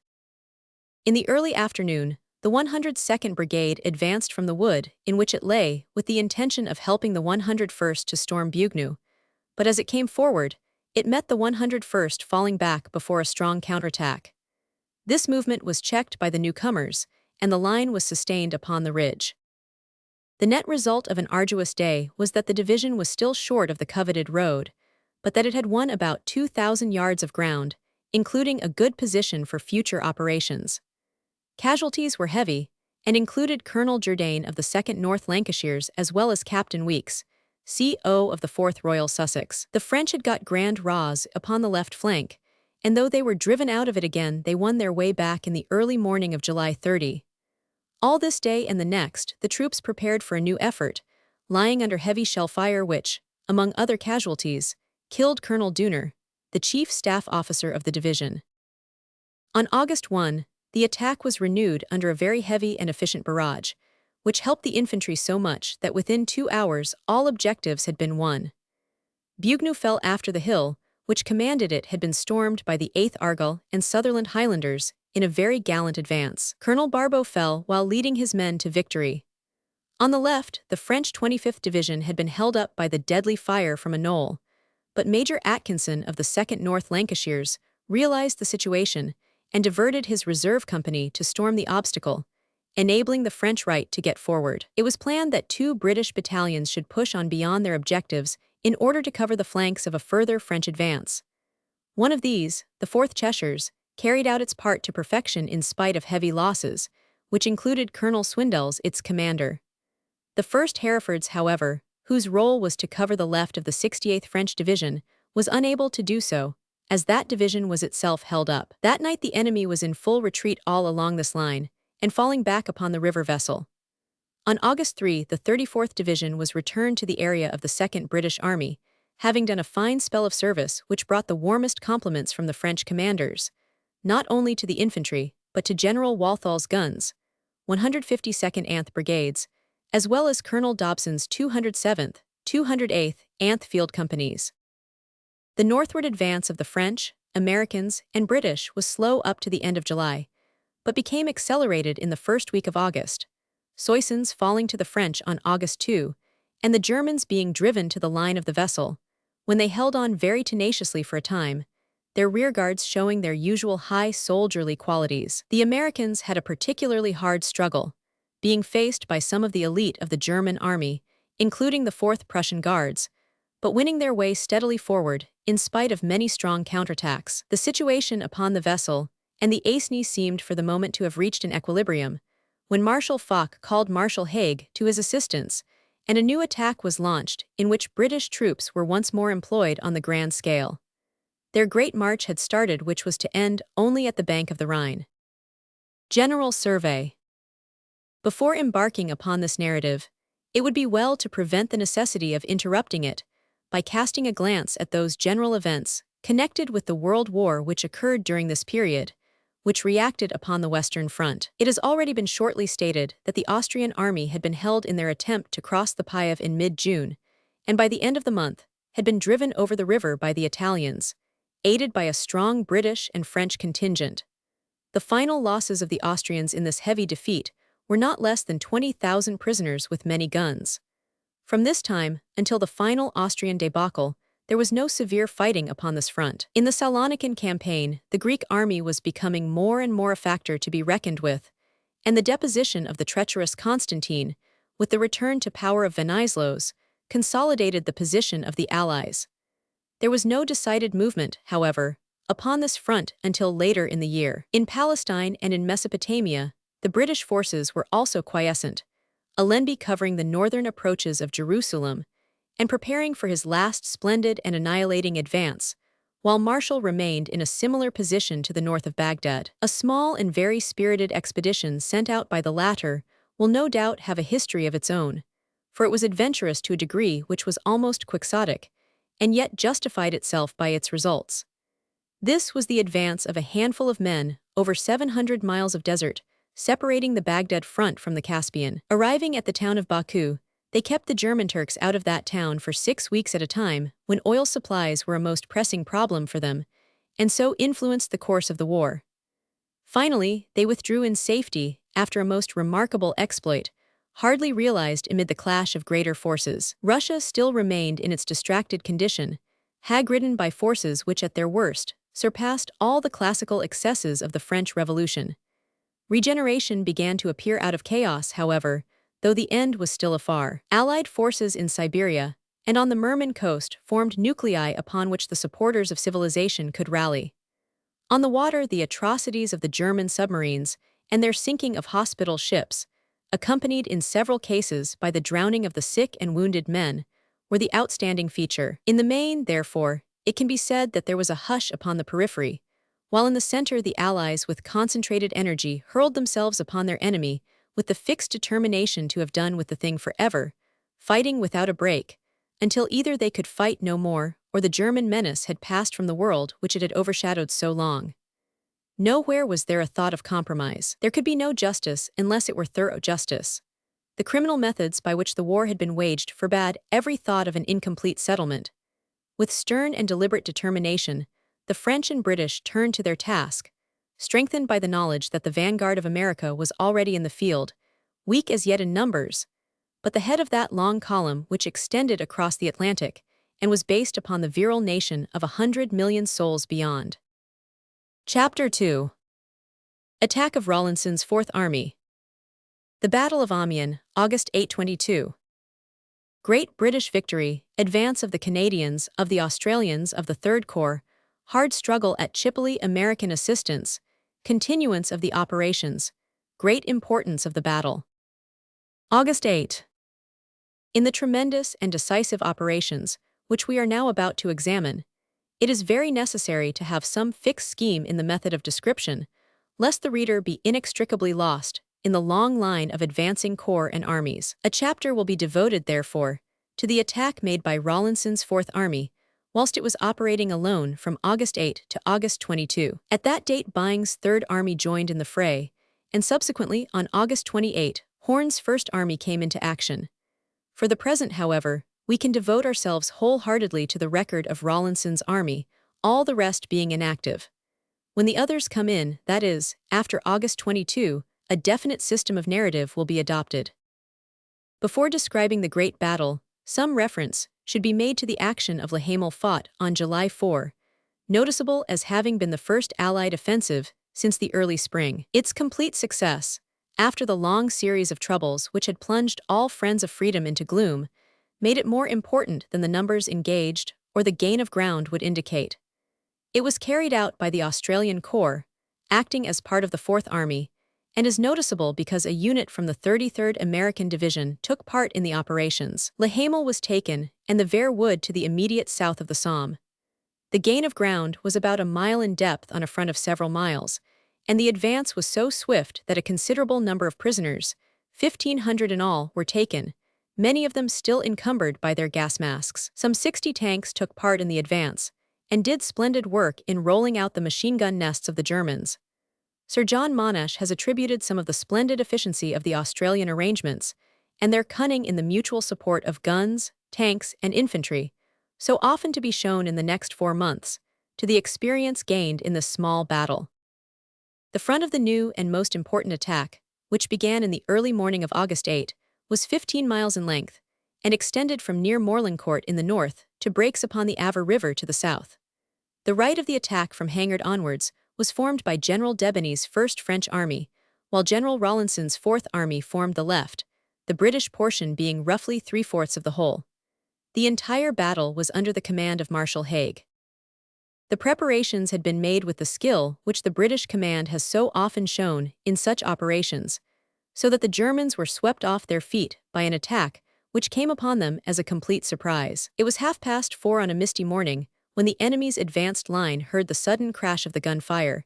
In the early afternoon, the 102nd Brigade advanced from the wood in which it lay with the intention of helping the 101st to storm Bugno, but as it came forward, it met the 101st falling back before a strong counterattack. This movement was checked by the newcomers, and the line was sustained upon the ridge. The net result of an arduous day was that the division was still short of the coveted road, but that it had won about 2,000 yards of ground, including a good position for future operations. Casualties were heavy, and included Colonel Jourdain of the 2nd North Lancashires as well as Captain Weeks, CO of the 4th Royal Sussex. The French had got Grand Raz upon the left flank, and though they were driven out of it again, they won their way back in the early morning of July 30. All this day and the next, the troops prepared for a new effort, lying under heavy shell fire which, among other casualties, killed Colonel Dooner, the chief staff officer of the division. On August 1, the attack was renewed under a very heavy and efficient barrage, which helped the infantry so much that within 2 hours all objectives had been won. Bugno fell after the hill, which commanded it had been stormed by the 8th Argyll and Sutherland Highlanders in a very gallant advance. Colonel Barbeau fell while leading his men to victory. On the left, the French 25th Division had been held up by the deadly fire from a knoll, but Major Atkinson of the 2nd North Lancashires realized the situation and diverted his reserve company to storm the obstacle, enabling the French right to get forward. It was planned that 2 British battalions should push on beyond their objectives in order to cover the flanks of a further French advance. One of these, the 4th Cheshires, carried out its part to perfection in spite of heavy losses, which included Colonel Swindells, its commander. The 1st Herefords, however, whose role was to cover the left of the 68th French Division, was unable to do so, as that division was itself held up. That night the enemy was in full retreat all along this line, and falling back upon the river vessel. On August 3, the 34th Division was returned to the area of the 2nd British Army, having done a fine spell of service which brought the warmest compliments from the French commanders, not only to the infantry, but to General Walthal's guns, 152nd Anth Brigades, as well as Colonel Dobson's 207th, 208th Anth Field Companies. The northward advance of the French, Americans, and British was slow up to the end of July, but became accelerated in the first week of August, Soissons falling to the French on August 2, and the Germans being driven to the line of the vessel, when they held on very tenaciously for a time, their rearguards showing their usual high soldierly qualities. The Americans had a particularly hard struggle, being faced by some of the elite of the German army, including the 4th Prussian Guards, but winning their way steadily forward in spite of many strong counterattacks. The situation upon the vessel and the Aisne seemed for the moment to have reached an equilibrium, when Marshal Foch called Marshal Haig to his assistance, and a new attack was launched in which British troops were once more employed on the grand scale. Their great march had started, which was to end only at the bank of the Rhine. General Survey. Before embarking upon this narrative, it would be well to prevent the necessity of interrupting it by casting a glance at those general events connected with the World War which occurred during this period, which reacted upon the Western Front. It has already been shortly stated that the Austrian army had been held in their attempt to cross the Piave in mid-June, and by the end of the month had been driven over the river by the Italians, aided by a strong British and French contingent. The final losses of the Austrians in this heavy defeat were not less than 20,000 prisoners with many guns. From this time until the final Austrian debacle, there was no severe fighting upon this front. In the Salonican campaign, the Greek army was becoming more and more a factor to be reckoned with, and the deposition of the treacherous Constantine, with the return to power of Venizelos, consolidated the position of the Allies. There was no decided movement, however, upon this front until later in the year. In Palestine and in Mesopotamia, the British forces were also quiescent, Allenby covering the northern approaches of Jerusalem and preparing for his last splendid and annihilating advance, while Marshall remained in a similar position to the north of Baghdad. A small and very spirited expedition sent out by the latter will no doubt have a history of its own, for it was adventurous to a degree which was almost quixotic, and yet justified itself by its results. This was the advance of a handful of men over 700 miles of desert, separating the Baghdad front from the Caspian. Arriving at the town of Baku, they kept the German Turks out of that town for 6 weeks at a time when oil supplies were a most pressing problem for them, and so influenced the course of the war. Finally, they withdrew in safety after a most remarkable exploit, hardly realized amid the clash of greater forces. Russia still remained in its distracted condition, hag-ridden by forces which at their worst surpassed all the classical excesses of the French Revolution. Regeneration began to appear out of chaos, however, though the end was still afar. Allied forces in Siberia and on the Murman coast formed nuclei upon which the supporters of civilization could rally. On the water, the atrocities of the German submarines and their sinking of hospital ships, accompanied in several cases by the drowning of the sick and wounded men, were the outstanding feature. In the main, therefore, it can be said that there was a hush upon the periphery, while in the center the Allies with concentrated energy hurled themselves upon their enemy with the fixed determination to have done with the thing forever, fighting without a break, until either they could fight no more or the German menace had passed from the world which it had overshadowed so long. Nowhere was there a thought of compromise. There could be no justice unless it were thorough justice. The criminal methods by which the war had been waged forbade every thought of an incomplete settlement. With stern and deliberate determination, the French and British turned to their task, strengthened by the knowledge that the vanguard of America was already in the field, weak as yet in numbers, but the head of that long column which extended across the Atlantic and was based upon the virile nation of 100 million souls beyond. Chapter 2. Attack of Rawlinson's Fourth Army. The Battle of Amiens, August 822. Great British victory, advance of the Canadians, of the Australians, of the Third Corps, hard struggle at Gallipoli, American assistance, continuance of the operations, great importance of the battle. August 8. In the tremendous and decisive operations, which we are now about to examine, it is very necessary to have some fixed scheme in the method of description, lest the reader be inextricably lost in the long line of advancing corps and armies. A chapter will be devoted, therefore, to the attack made by Rawlinson's Fourth Army, whilst it was operating alone from August 8 to August 22. At that date Byng's Third Army joined in the fray, and subsequently, on August 28, Horne's First Army came into action. For the present, however, we can devote ourselves wholeheartedly to the record of Rawlinson's army, all the rest being inactive. When the others come in, that is, after August 22, a definite system of narrative will be adopted. Before describing the great battle, some reference should be made to the action of Le Hamel fought on July 4, noticeable as having been the first Allied offensive since the early spring. Its complete success, after the long series of troubles which had plunged all friends of freedom into gloom, made it more important than the numbers engaged or the gain of ground would indicate. It was carried out by the Australian Corps, acting as part of the Fourth Army, and is noticeable because a unit from the 33rd American Division took part in the operations. Le Hamel was taken, and the Vere Wood to the immediate south of the Somme. The gain of ground was about a mile in depth on a front of several miles, and the advance was so swift that a considerable number of prisoners, 1,500 in all, were taken, many of them still encumbered by their gas masks. Some 60 tanks took part in the advance, and did splendid work in rolling out the machine gun nests of the Germans. Sir John Monash has attributed some of the splendid efficiency of the Australian arrangements, and their cunning in the mutual support of guns, tanks, and infantry, so often to be shown in the next 4 months, to the experience gained in this small battle. The front of the new and most important attack, which began in the early morning of August 8, was 15 miles in length, and extended from near Morlancourt in the north to breaks upon the Avre River to the south. The right of the attack from Hangard onwards was formed by General Debeney's First French Army, while General Rawlinson's Fourth Army formed the left, the British portion being roughly 3/4 of the whole. The entire battle was under the command of Marshal Haig. The preparations had been made with the skill which the British command has so often shown in such operations, so that the Germans were swept off their feet by an attack which came upon them as a complete surprise. It was 4:30 on a misty morning when the enemy's advanced line heard the sudden crash of the gunfire,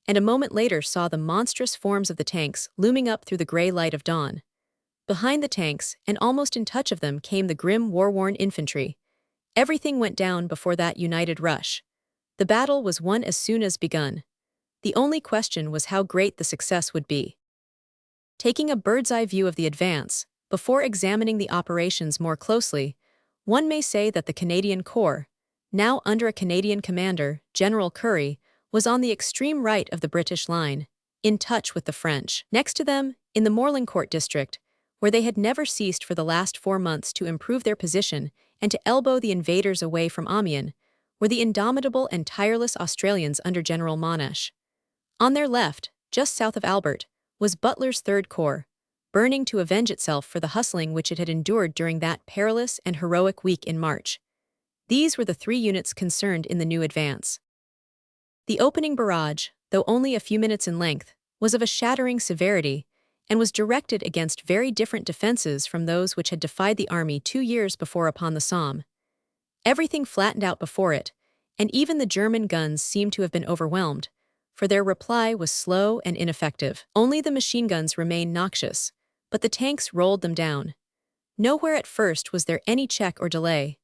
and a moment later saw the monstrous forms of the tanks looming up through the gray light of dawn. Behind the tanks, and almost in touch of them, came the grim war-worn infantry. Everything went down before that united rush. The battle was won as soon as begun. The only question was how great the success would be. Taking a bird's-eye view of the advance, before examining the operations more closely, one may say that the Canadian Corps, now under a Canadian commander, General Currie, was on the extreme right of the British line, in touch with the French. Next to them, in the Morlancourt district, where they had never ceased for the last 4 months to improve their position and to elbow the invaders away from Amiens, were the indomitable and tireless Australians under General Marne. On their left, just south of Albert, was Butler's Third Corps, burning to avenge itself for the hustling which it had endured during that perilous and heroic week in March. These were the 3 units concerned in the new advance. The opening barrage, though only a few minutes in length, was of a shattering severity and was directed against very different defenses from those which had defied the army 2 years before upon the Somme. Everything flattened out before it, and even the German guns seemed to have been overwhelmed, for their reply was slow and ineffective. Only the machine guns remained noxious, but the tanks rolled them down. Nowhere at first was there any check or delay.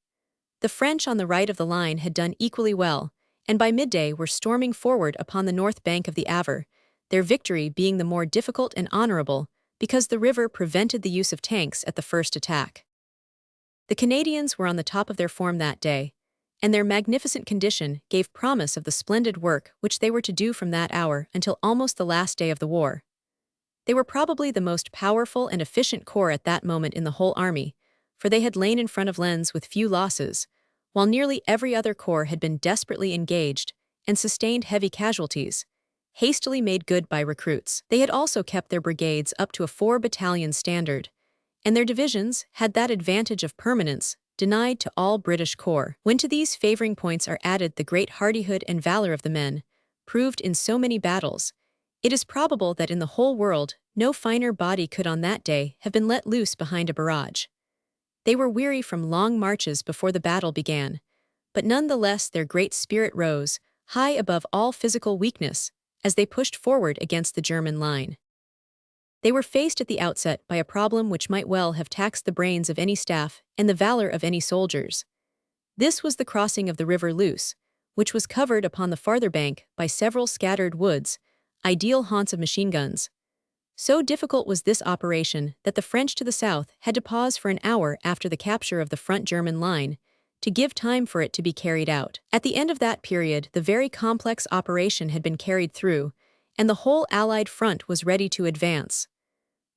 The French on the right of the line had done equally well, and by midday were storming forward upon the north bank of the Aver, their victory being the more difficult and honorable because the river prevented the use of tanks at the first attack. The Canadians were on the top of their form that day, and their magnificent condition gave promise of the splendid work which they were to do from that hour until almost the last day of the war. They were probably the most powerful and efficient corps at that moment in the whole army, for they had lain in front of Lens with few losses, while nearly every other corps had been desperately engaged and sustained heavy casualties, hastily made good by recruits. They had also kept their brigades up to a 4-battalion standard, and their divisions had that advantage of permanence denied to all British corps. When to these favoring points are added the great hardihood and valor of the men, proved in so many battles, it is probable that in the whole world no finer body could on that day have been let loose behind a barrage. They were weary from long marches before the battle began, but none the less their great spirit rose, high above all physical weakness, as they pushed forward against the German line. They were faced at the outset by a problem which might well have taxed the brains of any staff and the valor of any soldiers. This was the crossing of the river Luce, which was covered upon the farther bank by several scattered woods, ideal haunts of machine guns. So difficult was this operation that the French to the south had to pause for an hour after the capture of the front German line, to give time for it to be carried out. At the end of that period, the very complex operation had been carried through, and the whole Allied front was ready to advance.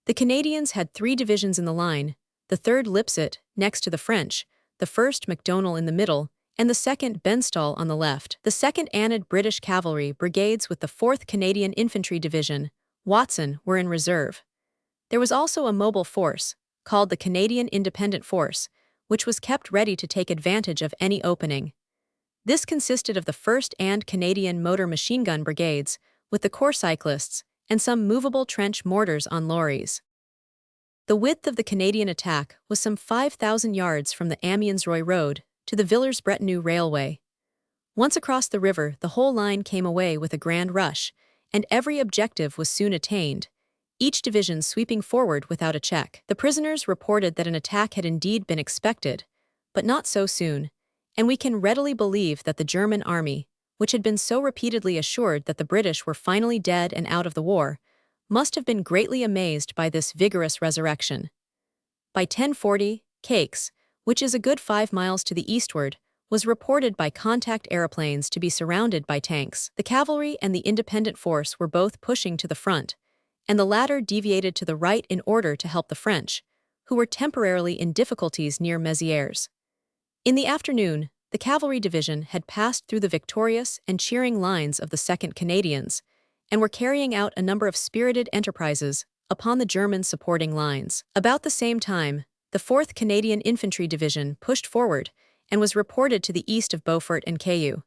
The Canadians had 3 divisions in the line, the 3rd Lipset, next to the French, the 1st Macdonell in the middle, and the 2nd Benstall on the left. The 2nd Annid British Cavalry Brigades with the 4th Canadian Infantry Division, Watson, were in reserve. There was also a mobile force, called the Canadian Independent Force, which was kept ready to take advantage of any opening. This consisted of the 1st and Canadian Motor Machine Gun Brigades, with the Corps Cyclists, and some movable trench mortars on lorries. The width of the Canadian attack was some 5,000 yards from the Amiens-Roye Road to the Villers-Bretonneux Railway. Once across the river, the whole line came away with a grand rush, and every objective was soon attained, each division sweeping forward without a check. The prisoners reported that an attack had indeed been expected, but not so soon, and we can readily believe that the German army, which had been so repeatedly assured that the British were finally dead and out of the war, must have been greatly amazed by this vigorous resurrection. By 10:40, Caix, which is a good 5 miles to the eastward, was reported by contact aeroplanes to be surrounded by tanks. The cavalry and the independent force were both pushing to the front, and the latter deviated to the right in order to help the French, who were temporarily in difficulties near Mézières. In the afternoon, the cavalry division had passed through the victorious and cheering lines of the 2nd Canadians, and were carrying out a number of spirited enterprises upon the German supporting lines. About the same time, the 4th Canadian Infantry Division pushed forward and was reported to the east of Beaufort and Cailloux.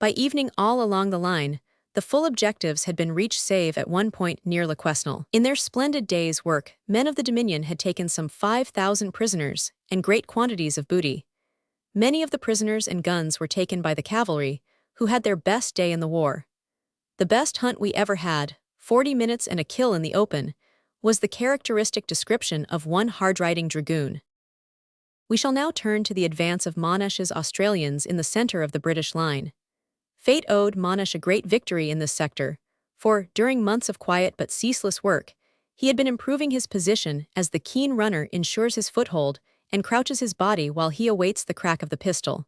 By evening all along the line, the full objectives had been reached save at one point near Le Quesnel. In their splendid day's work, men of the Dominion had taken some 5,000 prisoners and great quantities of booty. Many of the prisoners and guns were taken by the cavalry, who had their best day in the war. The best hunt we ever had, 40 minutes and a kill in the open, was the characteristic description of one hard-riding dragoon. We shall now turn to the advance of Monesh's Australians in the center of the British line. Fate owed Monesh a great victory in this sector, for, during months of quiet but ceaseless work, he had been improving his position as the keen runner ensures his foothold and crouches his body while he awaits the crack of the pistol.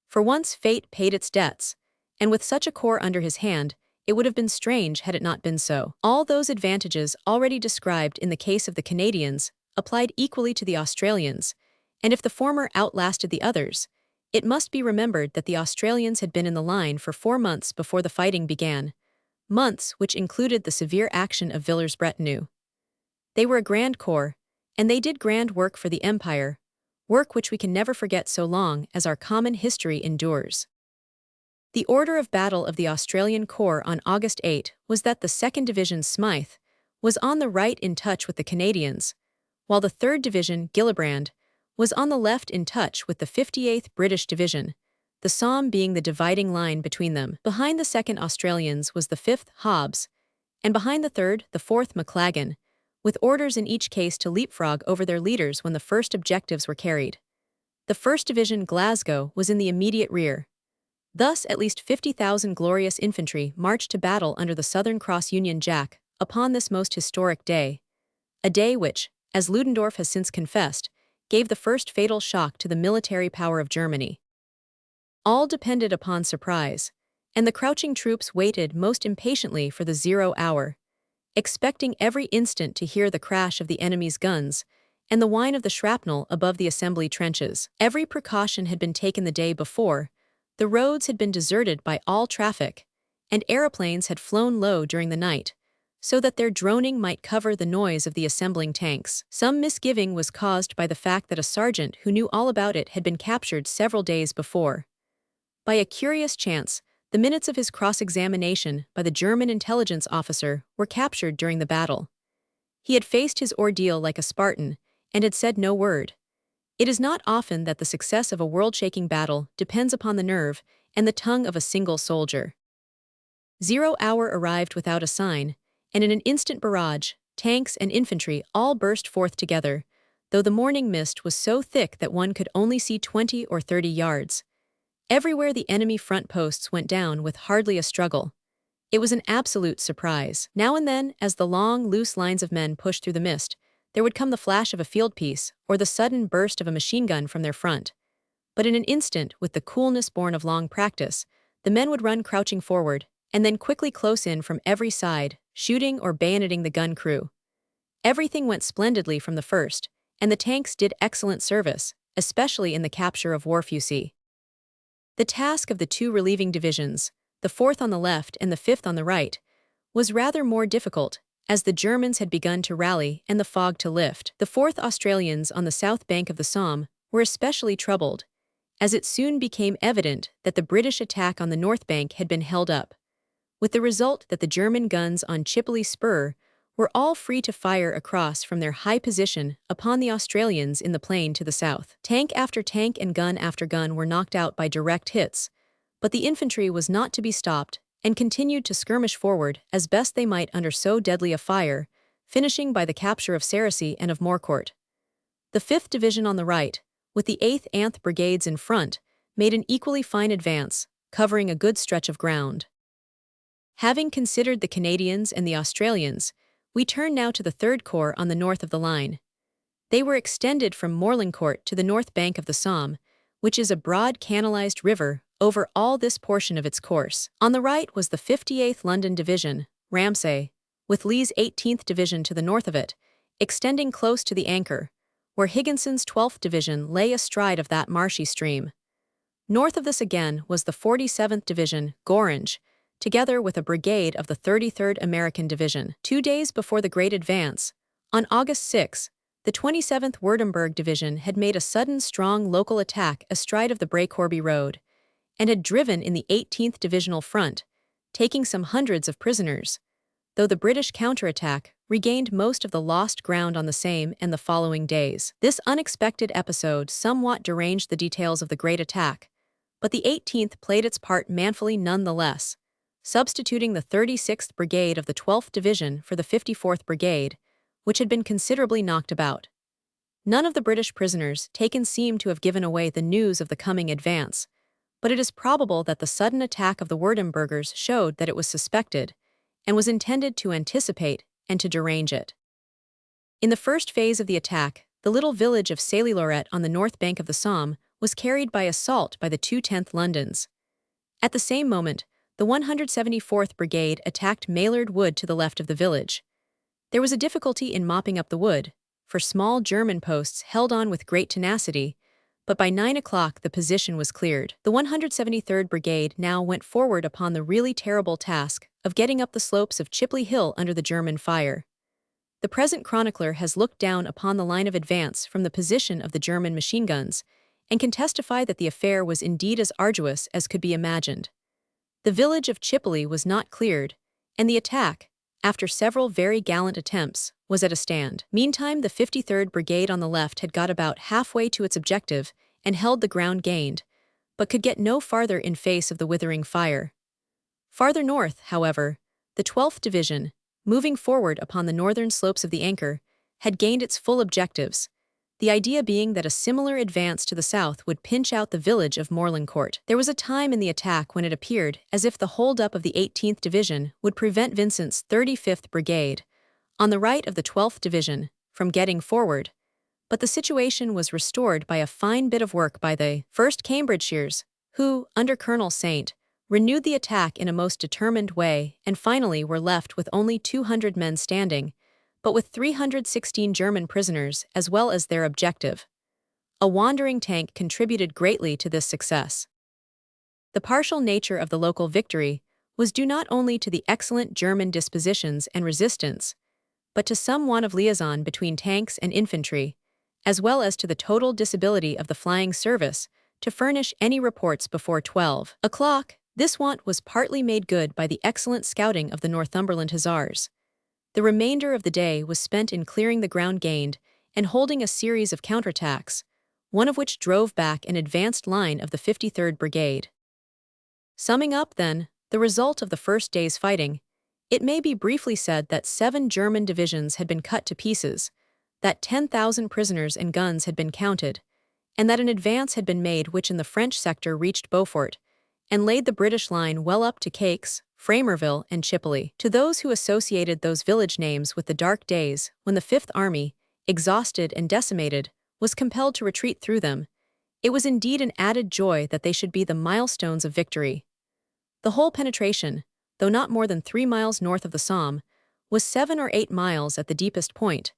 For once fate paid its debts, and with such a corps under his hand, it would have been strange had it not been so. All those advantages already described in the case of the Canadians applied equally to the Australians, and if the former outlasted the others, it must be remembered that the Australians had been in the line for 4 months before the fighting began, months which included the severe action of Villers-Bretonneux. They were a grand corps, and they did grand work for the Empire, work which we can never forget so long as our common history endures. The order of battle of the Australian Corps on August 8 was that the 2nd Division Smythe was on the right in touch with the Canadians, while the 3rd Division Gillibrand was on the left in touch with the 58th British Division, the Somme being the dividing line between them. Behind the 2nd Australians was the 5th Hobbs, and behind the 3rd, the 4th Maclagan, with orders in each case to leapfrog over their leaders when the first objectives were carried. The 1st Division Glasgow was in the immediate rear. Thus, at least 50,000 glorious infantry marched to battle under the Southern Cross Union Jack upon this most historic day, a day which, as Ludendorff has since confessed, gave the first fatal shock to the military power of Germany. All depended upon surprise, and the crouching troops waited most impatiently for the 0 hour, expecting every instant to hear the crash of the enemy's guns and the whine of the shrapnel above the assembly trenches. Every precaution had been taken the day before, the roads had been deserted by all traffic, and aeroplanes had flown low during the night, so that their droning might cover the noise of the assembling tanks. Some misgiving was caused by the fact that a sergeant who knew all about it had been captured several days before. By a curious chance, the minutes of his cross-examination by the German intelligence officer were captured during the battle. He had faced his ordeal like a Spartan, and had said no word. It is not often that the success of a world-shaking battle depends upon the nerve and the tongue of a single soldier. 0 hour arrived without a sign, and in an instant barrage, tanks and infantry all burst forth together, though the morning mist was so thick that one could only see 20 or 30 yards. Everywhere the enemy front posts went down with hardly a struggle. It was an absolute surprise. Now and then, as the long, loose lines of men pushed through the mist, there would come the flash of a field piece or the sudden burst of a machine gun from their front. But in an instant, with the coolness born of long practice, the men would run crouching forward, and then quickly close in from every side, shooting or bayoneting the gun crew. Everything went splendidly from the first, and the tanks did excellent service, especially in the capture of Wharf-UC. The task of the 2 relieving divisions, the 4th on the left and the 5th on the right, was rather more difficult, as the Germans had begun to rally and the fog to lift. The 4th Australians on the south bank of the Somme were especially troubled, as it soon became evident that the British attack on the north bank had been held up, with the result that the German guns on Chipoley Spur were all free to fire across from their high position upon the Australians in the plain to the south. Tank after tank and gun after gun were knocked out by direct hits, but the infantry was not to be stopped and continued to skirmish forward as best they might under so deadly a fire, finishing by the capture of Cerisy and of Morcourt. The 5th Division on the right, with the 8th Anth Brigades in front, made an equally fine advance, covering a good stretch of ground. Having considered the Canadians and the Australians, we turn now to the 3rd Corps on the north of the line. They were extended from Morlancourt to the north bank of the Somme, which is a broad canalized river over all this portion of its course. On the right was the 58th London Division, Ramsay, with Lee's 18th Division to the north of it, extending close to the anchor, where Higginson's 12th Division lay astride of that marshy stream. North of this again was the 47th Division, Gorringe, together with a brigade of the 33rd American Division. 2 days before the great advance, on August 6, the 27th Württemberg Division had made a sudden strong local attack astride of the Bray-Corby Road, and had driven in the 18th Divisional front, taking some hundreds of prisoners, though the British counterattack regained most of the lost ground on the same and the following days. This unexpected episode somewhat deranged the details of the great attack, but the 18th played its part manfully nonetheless, substituting the 36th Brigade of the 12th Division for the 54th Brigade, which had been considerably knocked about. None of the British prisoners taken seem to have given away the news of the coming advance, but it is probable that the sudden attack of the Württembergers showed that it was suspected and was intended to anticipate and to derange it. In the first phase of the attack, the little village of Sailly-Lorette on the north bank of the Somme was carried by assault by the 210th Londons. At the same moment, the 174th Brigade attacked Maillard Wood to the left of the village. There was a difficulty in mopping up the wood, for small German posts held on with great tenacity, but by 9 o'clock the position was cleared. The 173rd Brigade now went forward upon the really terrible task of getting up the slopes of Chipley Hill under the German fire. The present chronicler has looked down upon the line of advance from the position of the German machine guns, and can testify that the affair was indeed as arduous as could be imagined. The village of Chipley was not cleared, and the attack, after several very gallant attempts, was at a stand. Meantime, the 53rd Brigade on the left had got about halfway to its objective and held the ground gained, but could get no farther in face of the withering fire. Farther north, however, the 12th Division, moving forward upon the northern slopes of the Anchor, had gained its full objectives, the idea being that a similar advance to the south would pinch out the village of Morlancourt. There was a time in the attack when it appeared as if the hold-up of the 18th Division would prevent Vincent's 35th Brigade, on the right of the 12th Division, from getting forward, but the situation was restored by a fine bit of work by the 1st Cambridgeshires, who, under Colonel Saint, renewed the attack in a most determined way and finally were left with only 200 men standing, but with 316 German prisoners as well as their objective. A wandering tank contributed greatly to this success. The partial nature of the local victory was due not only to the excellent German dispositions and resistance, but to some want of liaison between tanks and infantry, as well as to the total disability of the flying service to furnish any reports before 12 o'clock. This want was partly made good by the excellent scouting of the Northumberland Hussars. The remainder of the day was spent in clearing the ground gained and holding a series of counterattacks, one of which drove back an advanced line of the 53rd Brigade. Summing up, then, the result of the first day's fighting, it may be briefly said that 7 German divisions had been cut to pieces, that 10,000 prisoners and guns had been counted, and that an advance had been made which in the French sector reached Beaufort, and laid the British line well up to Caix, Framerville, and Chipley. To those who associated those village names with the dark days when the Fifth Army, exhausted and decimated, was compelled to retreat through them, it was indeed an added joy that they should be the milestones of victory. The whole penetration, though not more than 3 miles north of the Somme, was 7 or 8 miles at the deepest point,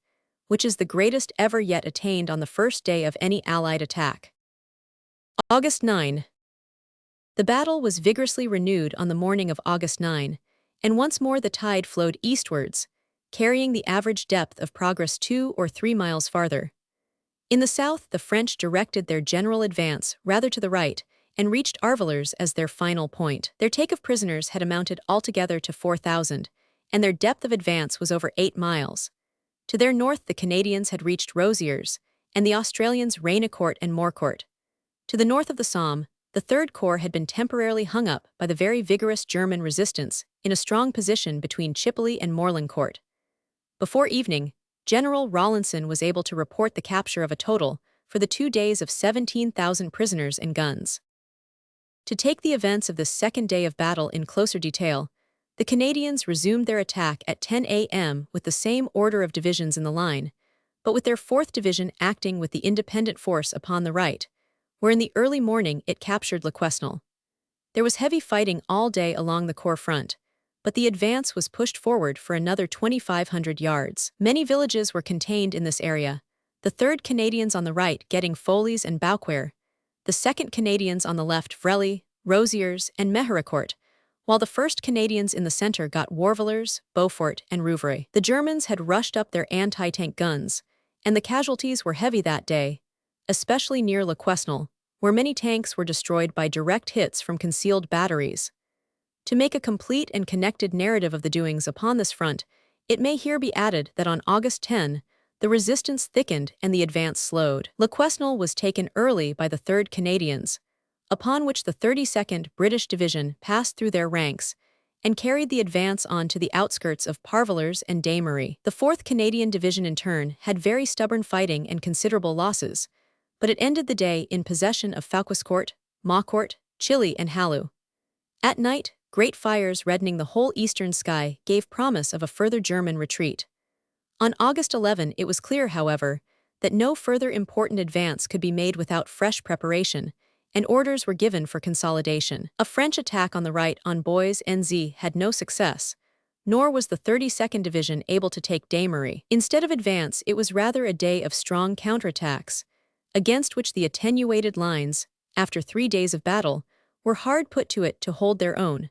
which is the greatest ever yet attained on the first day of any Allied attack. August 9. The battle was vigorously renewed on the morning of August 9, and once more the tide flowed eastwards, carrying the average depth of progress 2 or 3 miles farther. In the south, the French directed their general advance rather to the right and reached Arvillers as their final point. Their take of prisoners had amounted altogether to 4,000, and their depth of advance was over 8 miles. To their north, the Canadians had reached Rosiers, and the Australians Raincourt and Morcourt. To the north of the Somme, the Third Corps had been temporarily hung up by the very vigorous German resistance in a strong position between Chipley and Morlancourt. Before evening, General Rawlinson was able to report the capture of a total, for the 2 days, of 17,000 prisoners and guns. To take the events of this second day of battle in closer detail, the Canadians resumed their attack at 10 a.m. with the same order of divisions in the line, but with their 4th Division acting with the independent force upon the right, where in the early morning it captured Le Quesnel. There was heavy fighting all day along the Corps front, but the advance was pushed forward for another 2,500 yards. Many villages were contained in this area, the 3rd Canadians on the right getting Folies and Beauquer, the 2nd Canadians on the left Vrely, Rosiers, and Meharicourt, while the 1st Canadians in the center got Warvillers, Beaufort, and Rouvray. The Germans had rushed up their anti-tank guns, and the casualties were heavy that day, especially near Le Quesnel, where many tanks were destroyed by direct hits from concealed batteries. To make a complete and connected narrative of the doings upon this front, it may here be added that on August 10, the resistance thickened and the advance slowed. Le Quesnel was taken early by the 3rd Canadians, upon which the 32nd British Division passed through their ranks and carried the advance on to the outskirts of Parvillers and Damery. The 4th Canadian Division in turn had very stubborn fighting and considerable losses, but it ended the day in possession of Fauquescourt, Maucourt, Chilly, and Halleu. At night, great fires reddening the whole eastern sky gave promise of a further German retreat. On August 11 it was clear, however, that no further important advance could be made without fresh preparation, and orders were given for consolidation. A French attack on the right on Bois-NZ had no success, nor was the 32nd Division able to take Damery. Instead of advance, it was rather a day of strong counterattacks, against which the attenuated lines, after 3 days of battle, were hard put to it to hold their own.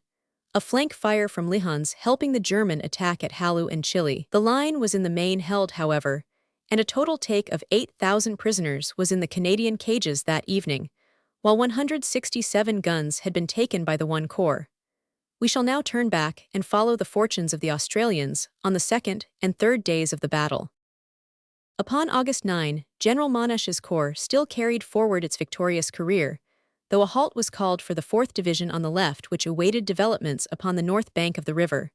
A flank fire from Lihans helping the German attack at Halleu and Chilly. The line was in the main held, however, and a total take of 8,000 prisoners was in the Canadian cages that evening, while 167 guns had been taken by the 1 Corps. We shall now turn back and follow the fortunes of the Australians on the 2nd and 3rd days of the battle. Upon August 9, General Monesh's corps still carried forward its victorious career, though a halt was called for the 4th Division on the left, which awaited developments upon the north bank of the river.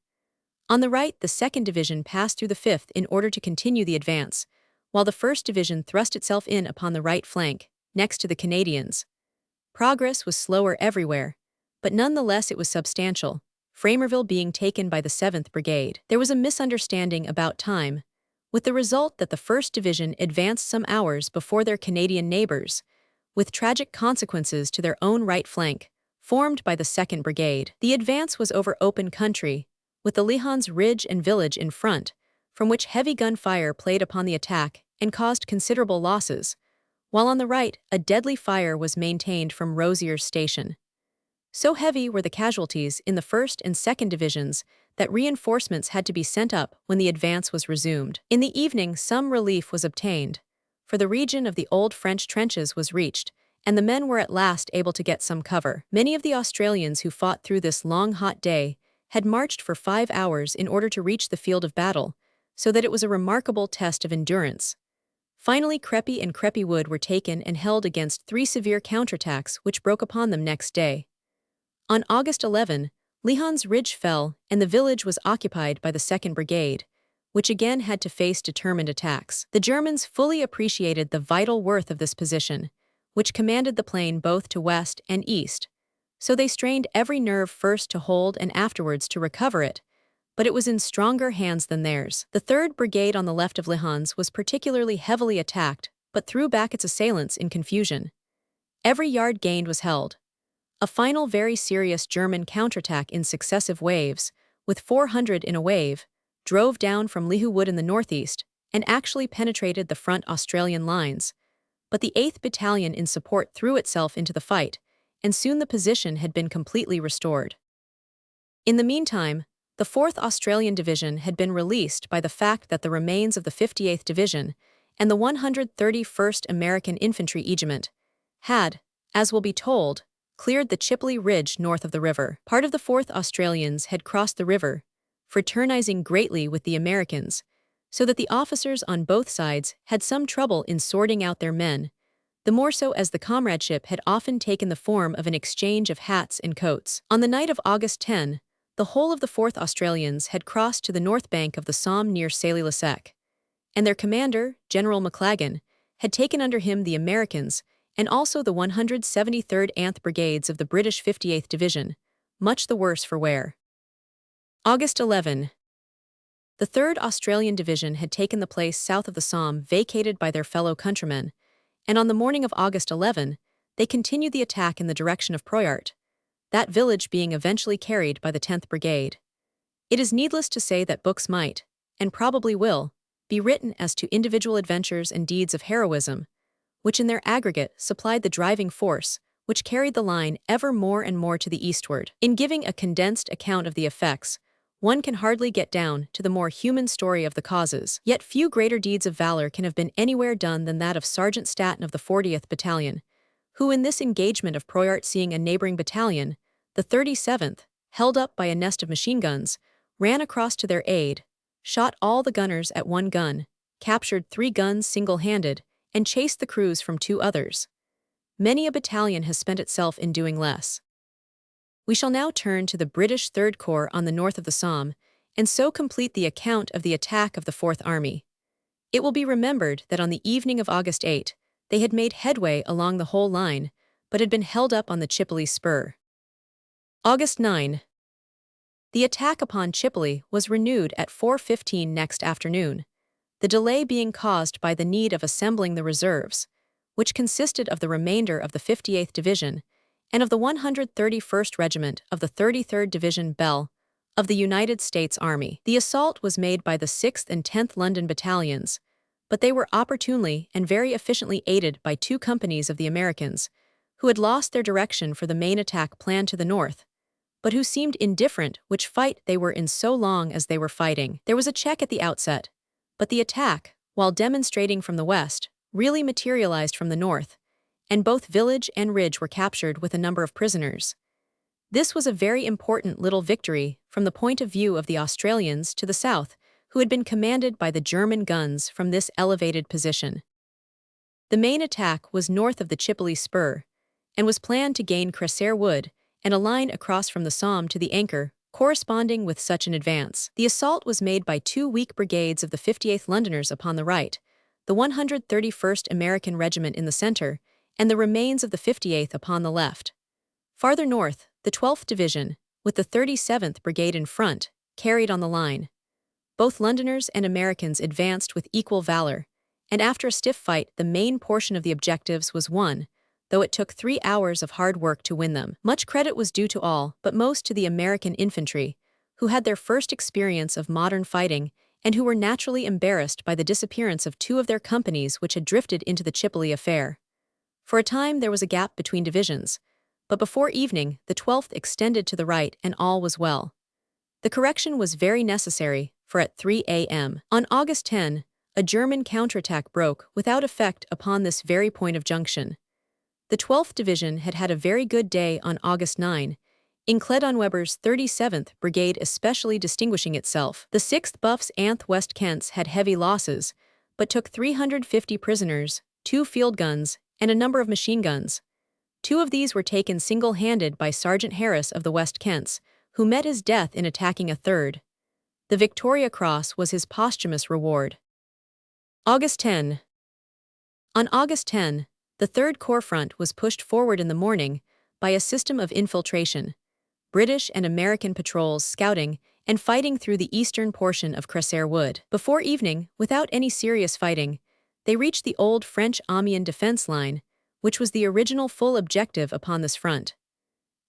On the right, the 2nd Division passed through the 5th in order to continue the advance, while the 1st Division thrust itself in upon the right flank, next to the Canadians. Progress was slower everywhere, but nonetheless it was substantial, Framerville being taken by the 7th Brigade. There was a misunderstanding about time, with the result that the 1st Division advanced some hours before their Canadian neighbors, with tragic consequences to their own right flank, formed by the 2nd Brigade. The advance was over open country, with the Lihans Ridge and village in front, from which heavy gunfire played upon the attack and caused considerable losses, while on the right a deadly fire was maintained from Rosier's station. So heavy were the casualties in the 1st and 2nd Divisions that reinforcements had to be sent up when the advance was resumed. In the evening some relief was obtained, for the region of the old French trenches was reached, and the men were at last able to get some cover. Many of the Australians who fought through this long hot day had marched for 5 hours in order to reach the field of battle, so that it was a remarkable test of endurance. Finally, Crepy and Crepy Wood were taken and held against 3 severe counterattacks which broke upon them next day. On August 11, Lihans Ridge fell and the village was occupied by the 2nd Brigade, which again had to face determined attacks. The Germans fully appreciated the vital worth of this position, which commanded the plain both to west and east, so they strained every nerve first to hold and afterwards to recover it, but it was in stronger hands than theirs. The 3rd Brigade on the left of Lihans was particularly heavily attacked, but threw back its assailants in confusion. Every yard gained was held. A final very serious German counterattack in successive waves, with 400 in a wave, drove down from Lihue Wood in the northeast and actually penetrated the front Australian lines, but the 8th Battalion in support threw itself into the fight, and soon the position had been completely restored. In the meantime, the 4th Australian Division had been released by the fact that the remains of the 58th Division and the 131st American Infantry Regiment had, as will be told, cleared the Chipley Ridge north of the river. Part of the 4th Australians had crossed the river, fraternizing greatly with the Americans, so that the officers on both sides had some trouble in sorting out their men, the more so as the comradeship had often taken the form of an exchange of hats and coats. On the night of August 10, the whole of the 4th Australians had crossed to the north bank of the Somme near Sailly-le-Sec, and their commander, General McLagan, had taken under him the Americans and also the 173rd Anth Brigades of the British 58th Division, much the worse for wear. August 11. The 3rd Australian Division had taken the place south of the Somme vacated by their fellow countrymen, and on the morning of August 11, they continued the attack in the direction of Proyart, that village being eventually carried by the 10th Brigade. It is needless to say that books might, and probably will, be written as to individual adventures and deeds of heroism, which in their aggregate supplied the driving force which carried the line ever more and more to the eastward. In giving a condensed account of the effects, one can hardly get down to the more human story of the causes. Yet few greater deeds of valor can have been anywhere done than that of Sergeant Staton of the 40th Battalion, who in this engagement of Proyart, seeing a neighboring battalion, the 37th, held up by a nest of machine guns, ran across to their aid, shot all the gunners at one gun, captured 3 guns single-handed, and chased the crews from 2 others. Many a battalion has spent itself in doing less. We shall now turn to the British Third Corps on the north of the Somme, and so complete the account of the attack of the Fourth Army. It will be remembered that on the evening of August 8, they had made headway along the whole line, but had been held up on the Chipoli spur. August 9. The attack upon Chipoli was renewed at 4:15 next afternoon, the delay being caused by the need of assembling the reserves, which consisted of the remainder of the 58th Division and of the 131st Regiment of the 33rd Division Bell of the United States Army. The assault was made by the 6th and 10th London Battalions, but they were opportunely and very efficiently aided by 2 companies of the Americans, who had lost their direction for the main attack planned to the north, but who seemed indifferent which fight they were in so long as they were fighting. There was a check at the outset, but the attack, while demonstrating from the west, really materialized from the north, and both village and ridge were captured with a number of prisoners. This was a very important little victory from the point of view of the Australians to the south, who had been commanded by the German guns from this elevated position. The main attack was north of the Chipoli spur, and was planned to gain Cressair Wood and a line across from the Somme to the Anchor, corresponding with such an advance. The assault was made by 2 weak brigades of the 58th Londoners upon the right, the 131st American Regiment in the center, and the remains of the 58th upon the left. Farther north, the 12th Division, with the 37th Brigade in front, carried on the line. Both Londoners and Americans advanced with equal valor, and after a stiff fight the main portion of the objectives was won, though it took 3 hours of hard work to win them. Much credit was due to all, but most to the American infantry, who had their first experience of modern fighting and who were naturally embarrassed by the disappearance of 2 of their companies which had drifted into the Chipoli affair. For a time there was a gap between divisions, but before evening the 12th extended to the right and all was well. The correction was very necessary, for at 3 a.m. on August 10, a German counterattack broke without effect upon this very point of junction. The 12th Division had had a very good day on August 9, in Cledon-Weber's 37th Brigade especially distinguishing itself. The 6th Buffs Anth West Kents had heavy losses, but took 350 prisoners, 2 field guns, and a number of machine guns. 2 of these were taken single-handed by Sergeant Harris of the West Kents, who met his death in attacking a third. The Victoria Cross was his posthumous reward. August 10. On August 10, the Third Corps front was pushed forward in the morning by a system of infiltration, British and American patrols scouting and fighting through the eastern portion of Cressair Wood. Before evening, without any serious fighting, they reached the old French Amiens defense line, which was the original full objective upon this front.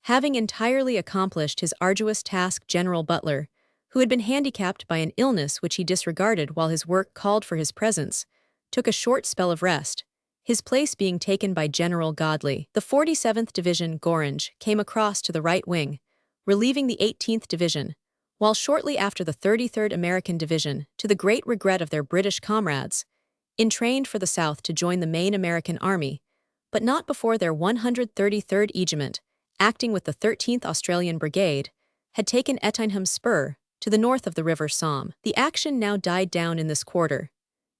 Having entirely accomplished his arduous task, General Butler, who had been handicapped by an illness which he disregarded while his work called for his presence, took a short spell of rest, his place being taken by General Godley. The 47th Division Gorange came across to the right wing, relieving the 18th Division, while shortly after the 33rd American Division, to the great regret of their British comrades, entrained for the south to join the main American army, but not before their 133rd Regiment, acting with the 13th Australian Brigade, had taken Ettingham Spur, to the north of the River Somme. The action now died down in this quarter.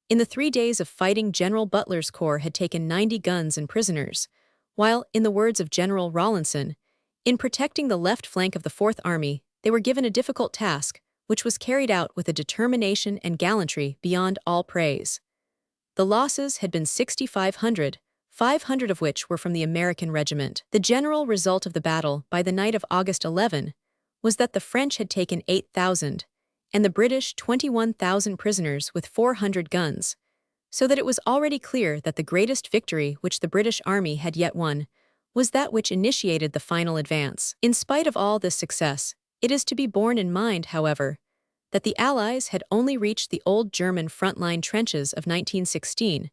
In the 3 days of fighting, General Butler's corps had taken 90 guns and prisoners, while, in the words of General Rawlinson, in protecting the left flank of the Fourth Army, they were given a difficult task, which was carried out with a determination and gallantry beyond all praise. The losses had been 6,500, 500 of which were from the American regiment. The general result of the battle by the night of August 11 was that the French had taken 8,000, and the British 21,000 prisoners with 400 guns, so that it was already clear that the greatest victory which the British Army had yet won was that which initiated the final advance. In spite of all this success, it is to be borne in mind, however, that the Allies had only reached the old German front-line trenches of 1916,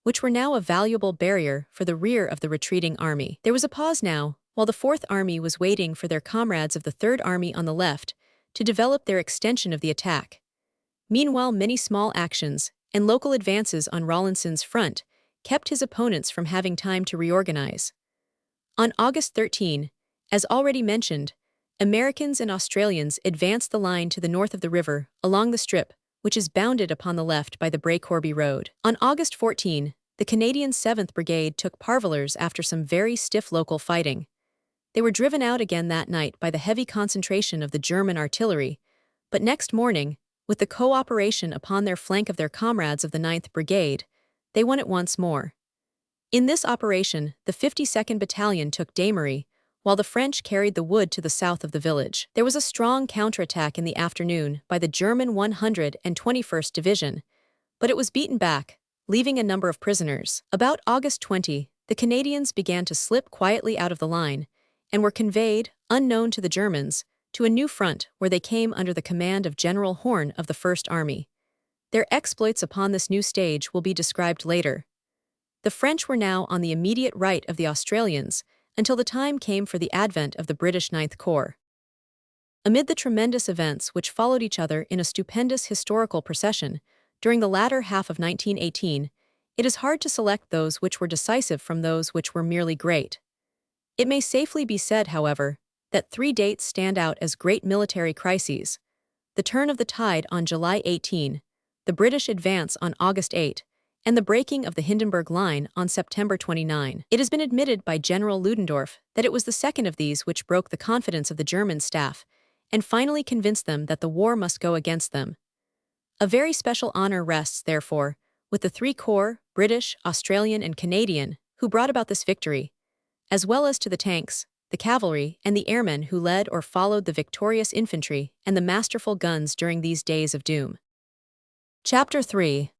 which were now a valuable barrier for the rear of the retreating army. There was a pause now, while the Fourth Army was waiting for their comrades of the Third Army on the left to develop their extension of the attack. Meanwhile, many small actions and local advances on Rawlinson's front kept his opponents from having time to reorganize. On August 13, as already mentioned, Americans and Australians advanced the line to the north of the river, along the strip, which is bounded upon the left by the Bray-Corby Road. On August 14, the Canadian 7th Brigade took Parvillers after some very stiff local fighting. They were driven out again that night by the heavy concentration of the German artillery, but next morning, with the cooperation upon their flank of their comrades of the 9th Brigade, they won it once more. In this operation, the 52nd Battalion took Damery, while the French carried the wood to the south of the village. There was a strong counterattack in the afternoon by the German 121st Division, but it was beaten back, leaving a number of prisoners. About August 20, the Canadians began to slip quietly out of the line and were conveyed, unknown to the Germans, to a new front where they came under the command of General Horn of the First Army. Their exploits upon this new stage will be described later. The French were now on the immediate right of the Australians until the time came for the advent of the British 9th Corps. Amid the tremendous events which followed each other in a stupendous historical procession during the latter half of 1918, it is hard to select those which were decisive from those which were merely great. It may safely be said, however, that 3 dates stand out as great military crises: the turn of the tide on July 18, the British advance on August 8, and the breaking of the Hindenburg Line on September 29. It has been admitted by General Ludendorff that it was the second of these which broke the confidence of the German staff and finally convinced them that the war must go against them. A very special honor rests, therefore, with the 3 corps, British, Australian, and Canadian, who brought about this victory, as well as to the tanks, the cavalry, and the airmen who led or followed the victorious infantry and the masterful guns during these days of doom. Chapter 3.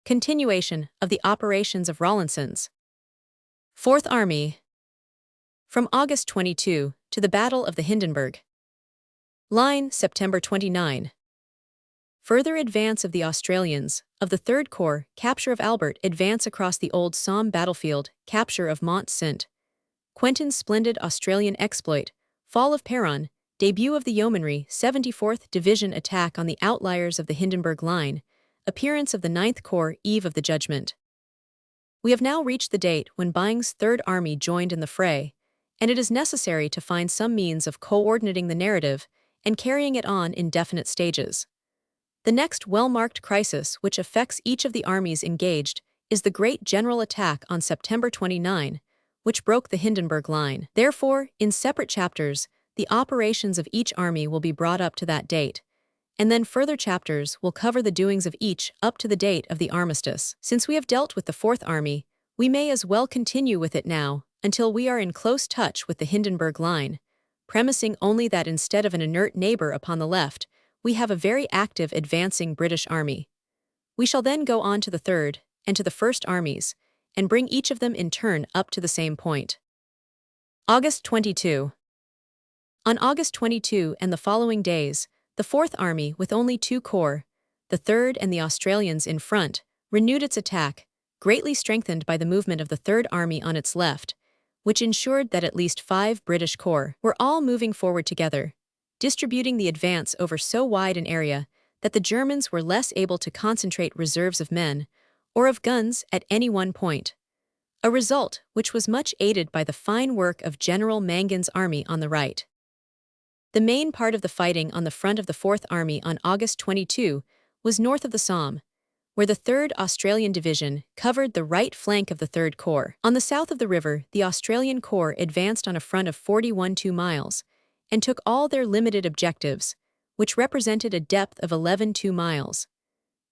Continuation of the operations of Rawlinson's 4th Army. From August 22 to the Battle of the Hindenburg Line, September 29. Further advance of the Australians, of the 3rd Corps, capture of Albert, advance across the Old Somme battlefield, capture of Mont Saint Quentin's splendid Australian exploit, fall of Peronne, debut of the Yeomanry 74th Division attack on the outliers of the Hindenburg Line, appearance of the 9th Corps eve of the judgment. We have now reached the date when Byng's 3rd Army joined in the fray, and it is necessary to find some means of coordinating the narrative and carrying it on in definite stages. The next well-marked crisis which affects each of the armies engaged is the great general attack on September 29, which broke the Hindenburg Line. Therefore, in separate chapters, the operations of each army will be brought up to that date, and then further chapters will cover the doings of each up to the date of the armistice. Since we have dealt with the 4th Army, we may as well continue with it now until we are in close touch with the Hindenburg Line, premising only that instead of an inert neighbor upon the left, we have a very active advancing British Army. We shall then go on to the 3rd and to the 1st Armies, and bring each of them in turn up to the same point. August 22. On August 22 and the following days, the 4th Army, with only 2 corps, the 3rd and the Australians in front, renewed its attack, greatly strengthened by the movement of the 3rd Army on its left, which ensured that at least 5 British corps were all moving forward together, distributing the advance over so wide an area that the Germans were less able to concentrate reserves of men or of guns at any one point, a result which was much aided by the fine work of General Mangan's army on the right. The main part of the fighting on the front of the 4th Army on August 22 was north of the Somme, where the 3rd Australian Division covered the right flank of the 3rd Corps. On the south of the river, the Australian Corps advanced on a front of 41.2 miles and took all their limited objectives, which represented a depth of 11.2 miles.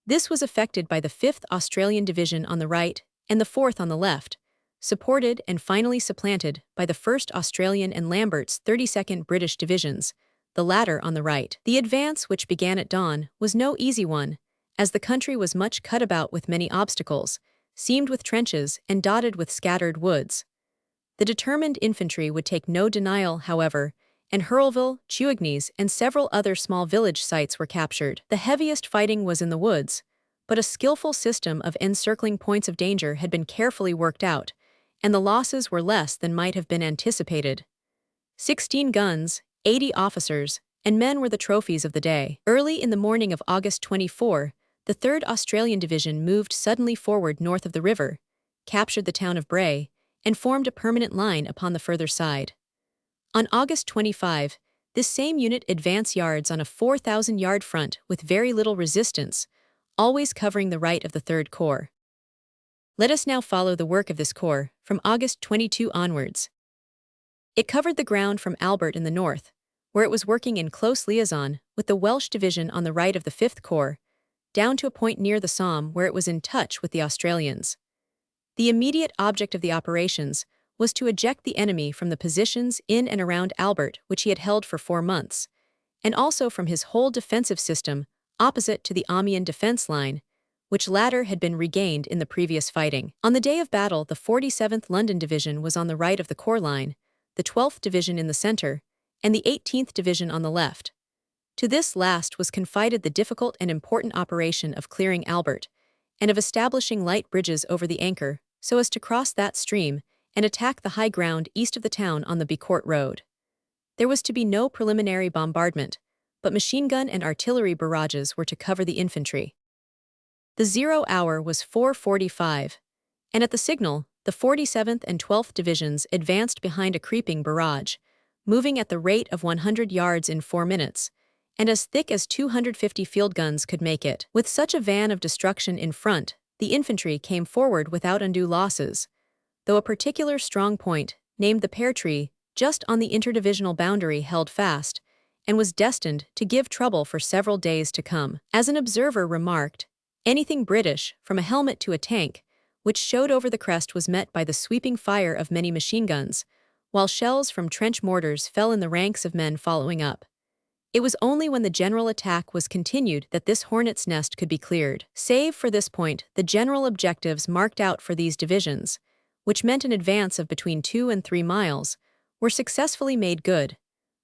This was effected by the 5th Australian Division on the right and the 4th on the left, supported and finally supplanted by the 1st Australian and Lambert's 32nd British Divisions, the latter on the right. The advance, which began at dawn, was no easy one, as the country was much cut about with many obstacles, seamed with trenches and dotted with scattered woods. The determined infantry would take no denial, however, and Hurlville, Chewignes, and several other small village sites were captured. The heaviest fighting was in the woods, but a skillful system of encircling points of danger had been carefully worked out, and the losses were less than might have been anticipated. 16 guns, 80 officers, and men were the trophies of the day. Early in the morning of August 24, the 3rd Australian Division moved suddenly forward north of the river, captured the town of Bray, and formed a permanent line upon the further side. On August 25, this same unit advanced yards on a 4,000-yard front with very little resistance, always covering the right of the 3rd Corps. Let us now follow the work of this corps from August 22 onwards. It covered the ground from Albert in the north, where it was working in close liaison with the Welsh division on the right of the 5th Corps, down to a point near the Somme where it was in touch with the Australians. The immediate object of the operations was to eject the enemy from the positions in and around Albert which he had held for 4 months, and also from his whole defensive system opposite to the Amiens defense line, which latter had been regained in the previous fighting. On the day of battle, the 47th London Division was on the right of the Corps line, the 12th Division in the center, and the 18th Division on the left. To this last was confided the difficult and important operation of clearing Albert, and of establishing light bridges over the Anker, so as to cross that stream and attack the high ground east of the town on the Becourt Road. There was to be no preliminary bombardment, but machine gun and artillery barrages were to cover the infantry. The 0 hour was 4:45, and at the signal, the 47th and 12th Divisions advanced behind a creeping barrage, moving at the rate of 100 yards in 4 minutes, and as thick as 250 field guns could make it. With such a van of destruction in front, the infantry came forward without undue losses, though a particular strong point, named the Pear Tree, just on the interdivisional boundary held fast, and was destined to give trouble for several days to come. As an observer remarked, anything British, from a helmet to a tank, which showed over the crest was met by the sweeping fire of many machine guns, while shells from trench mortars fell in the ranks of men following up. It was only when the general attack was continued that this hornet's nest could be cleared. Save for this point, the general objectives marked out for these divisions, which meant an advance of between 2 and 3 miles, were successfully made good,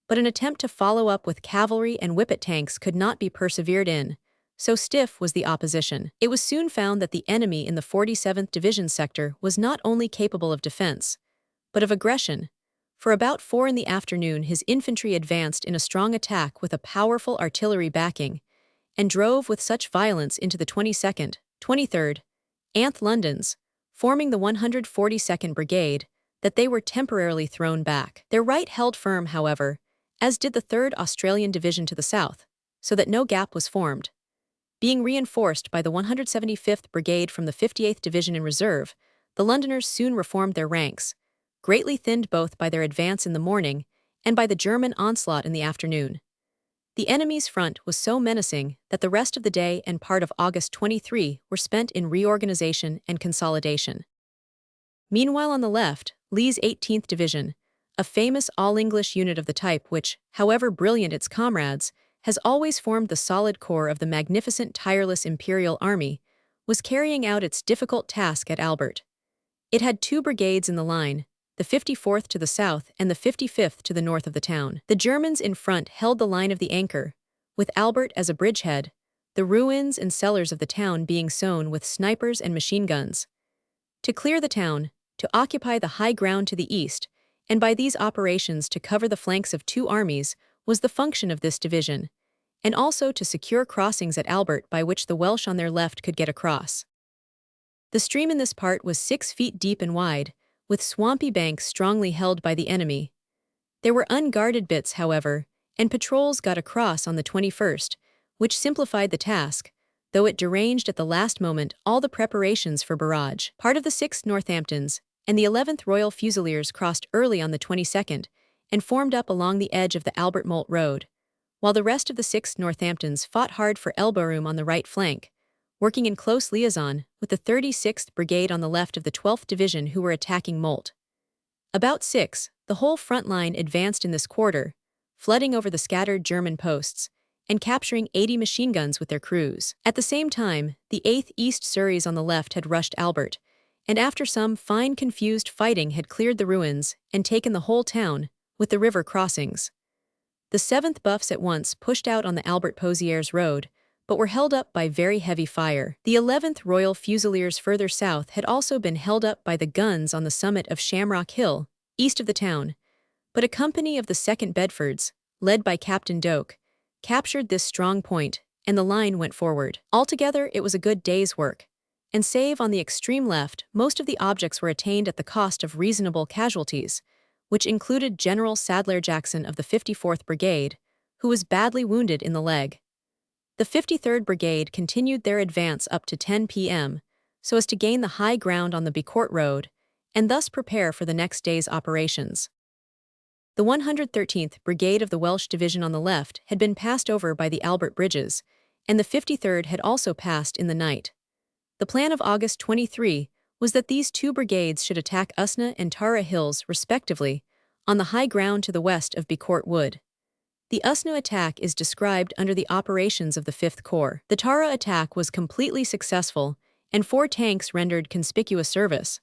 but an attempt to follow up with cavalry and whippet tanks could not be persevered in, so stiff was the opposition. It was soon found that the enemy in the 47th Division sector was not only capable of defense, but of aggression. For about 4 in the afternoon his infantry advanced in a strong attack with a powerful artillery backing, and drove with such violence into the 22nd, 23rd, th Londons, forming the 142nd Brigade, that they were temporarily thrown back. Their right held firm, however, as did the 3rd Australian Division to the south, so that no gap was formed. Being reinforced by the 175th Brigade from the 58th Division in reserve, the Londoners soon reformed their ranks, greatly thinned both by their advance in the morning and by the German onslaught in the afternoon. The enemy's front was so menacing that the rest of the day and part of August 23 were spent in reorganization and consolidation. Meanwhile on the left, Lee's 18th Division, a famous all-English unit of the type which, however brilliant its comrades, has always formed the solid core of the magnificent tireless Imperial Army, was carrying out its difficult task at Albert. It had 2 brigades in the line, the 54th to the south and the 55th to the north of the town. The Germans in front held the line of the Anker, with Albert as a bridgehead, the ruins and cellars of the town being sown with snipers and machine guns. To clear the town, to occupy the high ground to the east, and by these operations to cover the flanks of 2 armies, was the function of this division, and also to secure crossings at Albert by which the Welsh on their left could get across. The stream in this part was 6 feet deep and wide, with swampy banks strongly held by the enemy. There were unguarded bits, however, and patrols got across on the 21st, which simplified the task, though it deranged at the last moment all the preparations for barrage. Part of the 6th Northamptons and the 11th Royal Fusiliers crossed early on the 22nd and formed up along the edge of the Albert Moult Road, while the rest of the 6th Northamptons fought hard for elbow room on the right flank, working in close liaison with the 36th Brigade on the left of the 12th Division who were attacking Moult. About 6, the whole front line advanced in this quarter, flooding over the scattered German posts, and capturing 80 machine guns with their crews. At the same time, the 8th East Surreys on the left had rushed Albert, and after some fine confused fighting had cleared the ruins and taken the whole town, with the river crossings. The 7th Buffs at once pushed out on the Albert-Pozières road, but were held up by very heavy fire. The 11th Royal Fusiliers further south had also been held up by the guns on the summit of Shamrock Hill, east of the town, but a company of the 2nd Bedfords, led by Captain Doak, captured this strong point, and the line went forward. Altogether, it was a good day's work, and save on the extreme left, most of the objects were attained at the cost of reasonable casualties, which included General Sadler Jackson of the 54th Brigade, who was badly wounded in the leg. The 53rd Brigade continued their advance up to 10 p.m., so as to gain the high ground on the Becourt Road, and thus prepare for the next day's operations. The 113th Brigade of the Welsh Division on the left had been passed over by the Albert Bridges, and the 53rd had also passed in the night. The plan of August 23 was that these two brigades should attack Usna and Tara Hills, respectively, on the high ground to the west of Becourt Wood. The Usna attack is described under the operations of the 5th Corps. The Tara attack was completely successful, and 4 tanks rendered conspicuous service.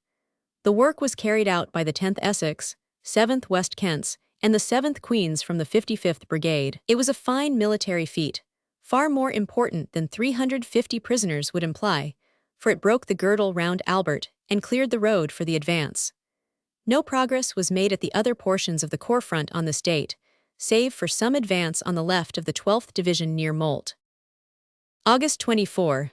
The work was carried out by the 10th Essex, 7th West Kents, and the 7th Queens from the 55th Brigade. It was a fine military feat, far more important than 350 prisoners would imply, for it broke the girdle round Albert and cleared the road for the advance. No progress was made at the other portions of the Corps front on this date, save for some advance on the left of the 12th Division near Molt. August 24.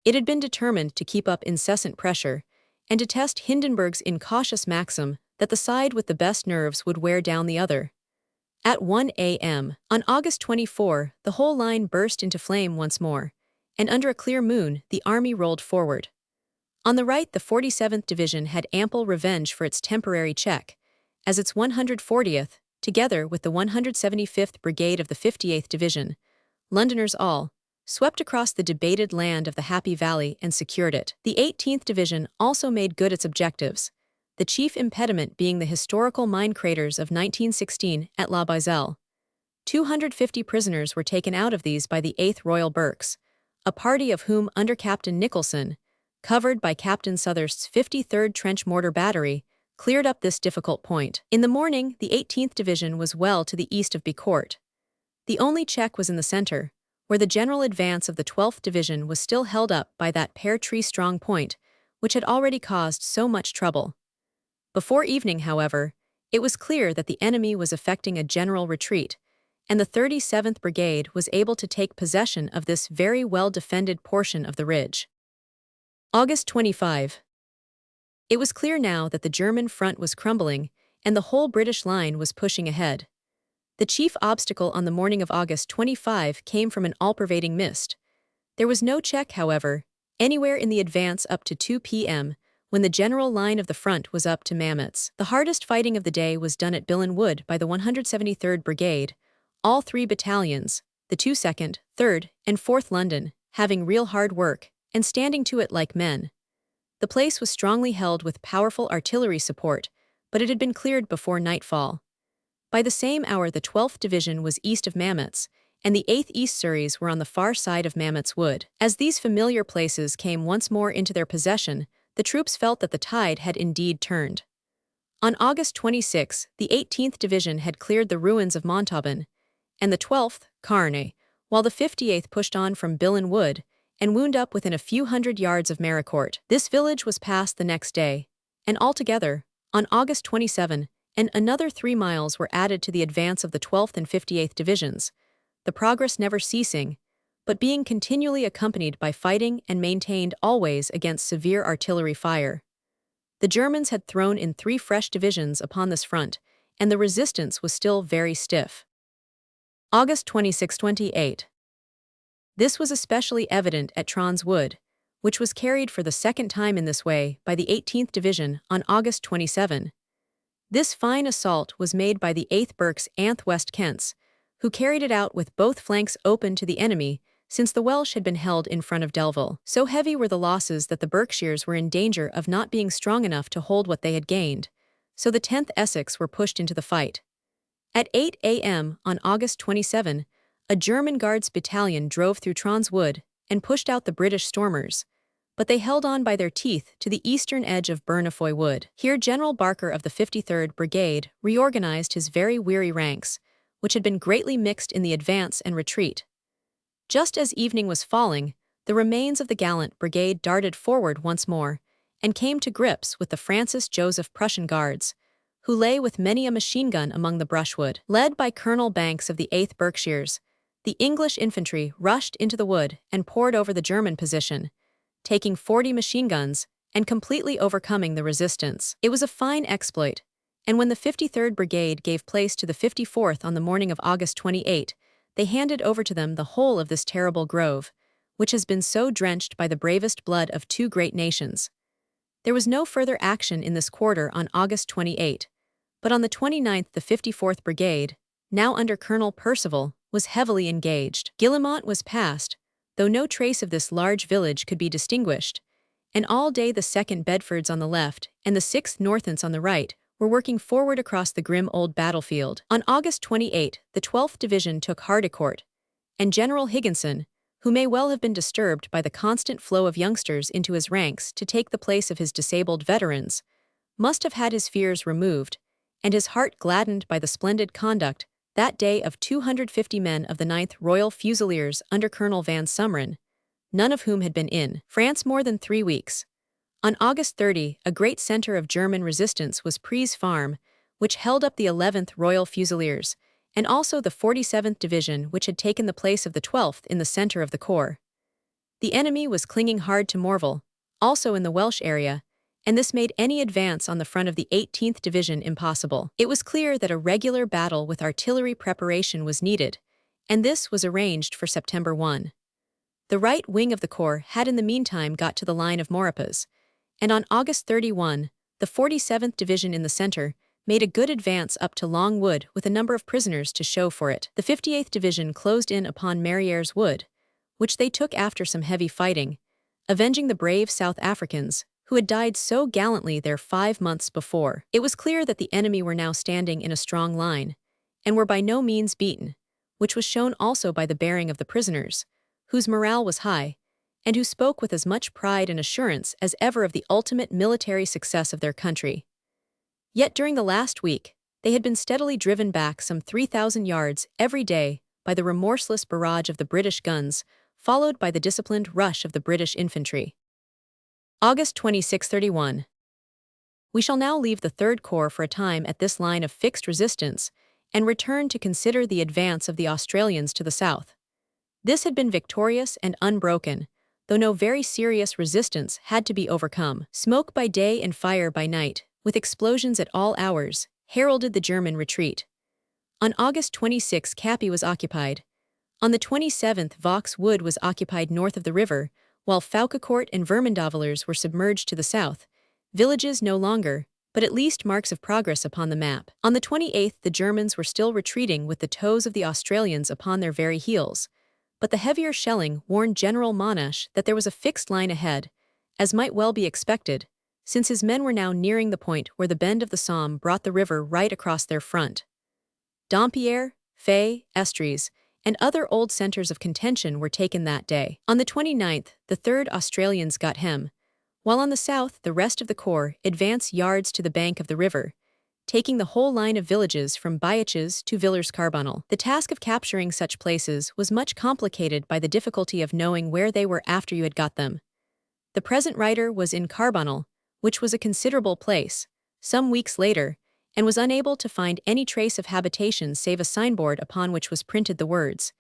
It had been determined to keep up incessant pressure and to test Hindenburg's incautious maxim that the side with the best nerves would wear down the other. At 1 a.m. on August 24, the whole line burst into flame once more, and under a clear moon, the army rolled forward. On the right, the 47th Division had ample revenge for its temporary check, as its 140th, together with the 175th Brigade of the 58th Division, Londoners all, swept across the debated land of the Happy Valley and secured it. The 18th Division also made good its objectives, the chief impediment being the historical mine craters of 1916 at La Baiselle. 250 prisoners were taken out of these by the 8th Royal Berks, a party of whom under Captain Nicholson, covered by Captain Sutherst's 53rd Trench Mortar Battery, cleared up this difficult point. In the morning, the 18th Division was well to the east of Becourt. The only check was in the center, where the general advance of the 12th Division was still held up by that pear-tree-strong point, which had already caused so much trouble. Before evening, however, it was clear that the enemy was effecting a general retreat, and the 37th Brigade was able to take possession of this very well-defended portion of the ridge. August 25. It was clear now that the German front was crumbling, and the whole British line was pushing ahead. The chief obstacle on the morning of August 25 came from an all-pervading mist. There was no check, however, anywhere in the advance up to 2 p.m., when the general line of the front was up to Mametz. The hardest fighting of the day was done at Billen Wood by the 173rd Brigade, all 3 battalions, the 2nd, 3rd, and 4th London, having real hard work, and standing to it like men. The place was strongly held with powerful artillery support, but it had been cleared before nightfall. By the same hour the 12th Division was east of Mametz, and the 8th East Surreys were on the far side of Mametz Wood. As these familiar places came once more into their possession, the troops felt that the tide had indeed turned. On August 26, the 18th Division had cleared the ruins of Montauban, and the 12th, Marne, while the 58th pushed on from Billen Wood and wound up within a few hundred yards of Maricourt. This village was passed the next day, and altogether, on August 27, and another 3 miles were added to the advance of the 12th and 58th Divisions, the progress never ceasing, but being continually accompanied by fighting and maintained always against severe artillery fire. The Germans had thrown in 3 fresh divisions upon this front, and the resistance was still very stiff. August 26-28. This was especially evident at Trans Wood, which was carried for the second time in this way by the 18th Division on August 27. This fine assault was made by the 8th Berks and West Kents, who carried it out with both flanks open to the enemy, since the Welsh had been held in front of Delville. So heavy were the losses that the Berkshires were in danger of not being strong enough to hold what they had gained, so the 10th Essex were pushed into the fight. At 8 a.m. on August 27, a German Guards battalion drove through Trans Wood and pushed out the British stormers, but they held on by their teeth to the eastern edge of Bernefoy Wood. Here General Barker of the 53rd Brigade reorganized his very weary ranks, which had been greatly mixed in the advance and retreat. Just as evening was falling, the remains of the gallant brigade darted forward once more and came to grips with the Francis Joseph Prussian Guards, who lay with many a machine gun among the brushwood. Led by Colonel Banks of the 8th Berkshires, the English infantry rushed into the wood and poured over the German position, taking 40 machine guns and completely overcoming the resistance. It was a fine exploit, and when the 53rd Brigade gave place to the 54th on the morning of August 28, they handed over to them the whole of this terrible grove, which has been so drenched by the bravest blood of 2 great nations. There was no further action in this quarter on August 28, But on the 29th, the 54th Brigade, now under Colonel Percival, was heavily engaged. Guillemot was passed, though no trace of this large village could be distinguished, and all day the 2nd Bedfords on the left and the 6th Northants on the right were working forward across the grim old battlefield. On August 28, the 12th Division took Hardecourt, and General Higginson, who may well have been disturbed by the constant flow of youngsters into his ranks to take the place of his disabled veterans, must have had his fears removed, and his heart gladdened by the splendid conduct that day of 250 men of the 9th Royal Fusiliers under Colonel Van Sumeren, none of whom had been in France more than 3 weeks. On August 30, a great center of German resistance was Pries Farm, which held up the 11th Royal Fusiliers, and also the 47th Division, which had taken the place of the 12th in the center of the corps. The enemy was clinging hard to Morville, also in the Welsh area, and this made any advance on the front of the 18th Division impossible. It was clear that a regular battle with artillery preparation was needed, and this was arranged for September 1. The right wing of the corps had in the meantime got to the line of Maurepas, and on August 31, the 47th Division in the center made a good advance up to Long Wood with a number of prisoners to show for it. The 58th Division closed in upon Marieres Wood, which they took after some heavy fighting, avenging the brave South Africans, who had died so gallantly there 5 months before. It was clear that the enemy were now standing in a strong line, and were by no means beaten, which was shown also by the bearing of the prisoners, whose morale was high, and who spoke with as much pride and assurance as ever of the ultimate military success of their country. Yet during the last week, they had been steadily driven back some 3,000 yards every day by the remorseless barrage of the British guns, followed by the disciplined rush of the British infantry. August 26-31. We shall now leave the 3rd Corps for a time at this line of fixed resistance and return to consider the advance of the Australians to the south. This had been victorious and unbroken, though no very serious resistance had to be overcome. Smoke by day and fire by night, with explosions at all hours, heralded the German retreat. On August 26, Cappy was occupied. On the 27th, Vaux Wood was occupied north of the river, while Foucacourt and Vermandovelers were submerged to the south, villages no longer, but at least marks of progress upon the map. On the 28th, the Germans were still retreating with the toes of the Australians upon their very heels, but the heavier shelling warned General Monash that there was a fixed line ahead, as might well be expected, since his men were now nearing the point where the bend of the Somme brought the river right across their front. Dampierre, Fay, Estrees, and other old centers of contention were taken that day. On the 29th, the 3rd Australians got Hem, while on the south the rest of the corps advanced yards to the bank of the river, taking the whole line of villages from Bayaches to Villers-Carbonel. The task of capturing such places was much complicated by the difficulty of knowing where they were after you had got them. The present writer was in Carbonel, which was a considerable place, some weeks later, and was unable to find any trace of habitation save a signboard upon which was printed the words,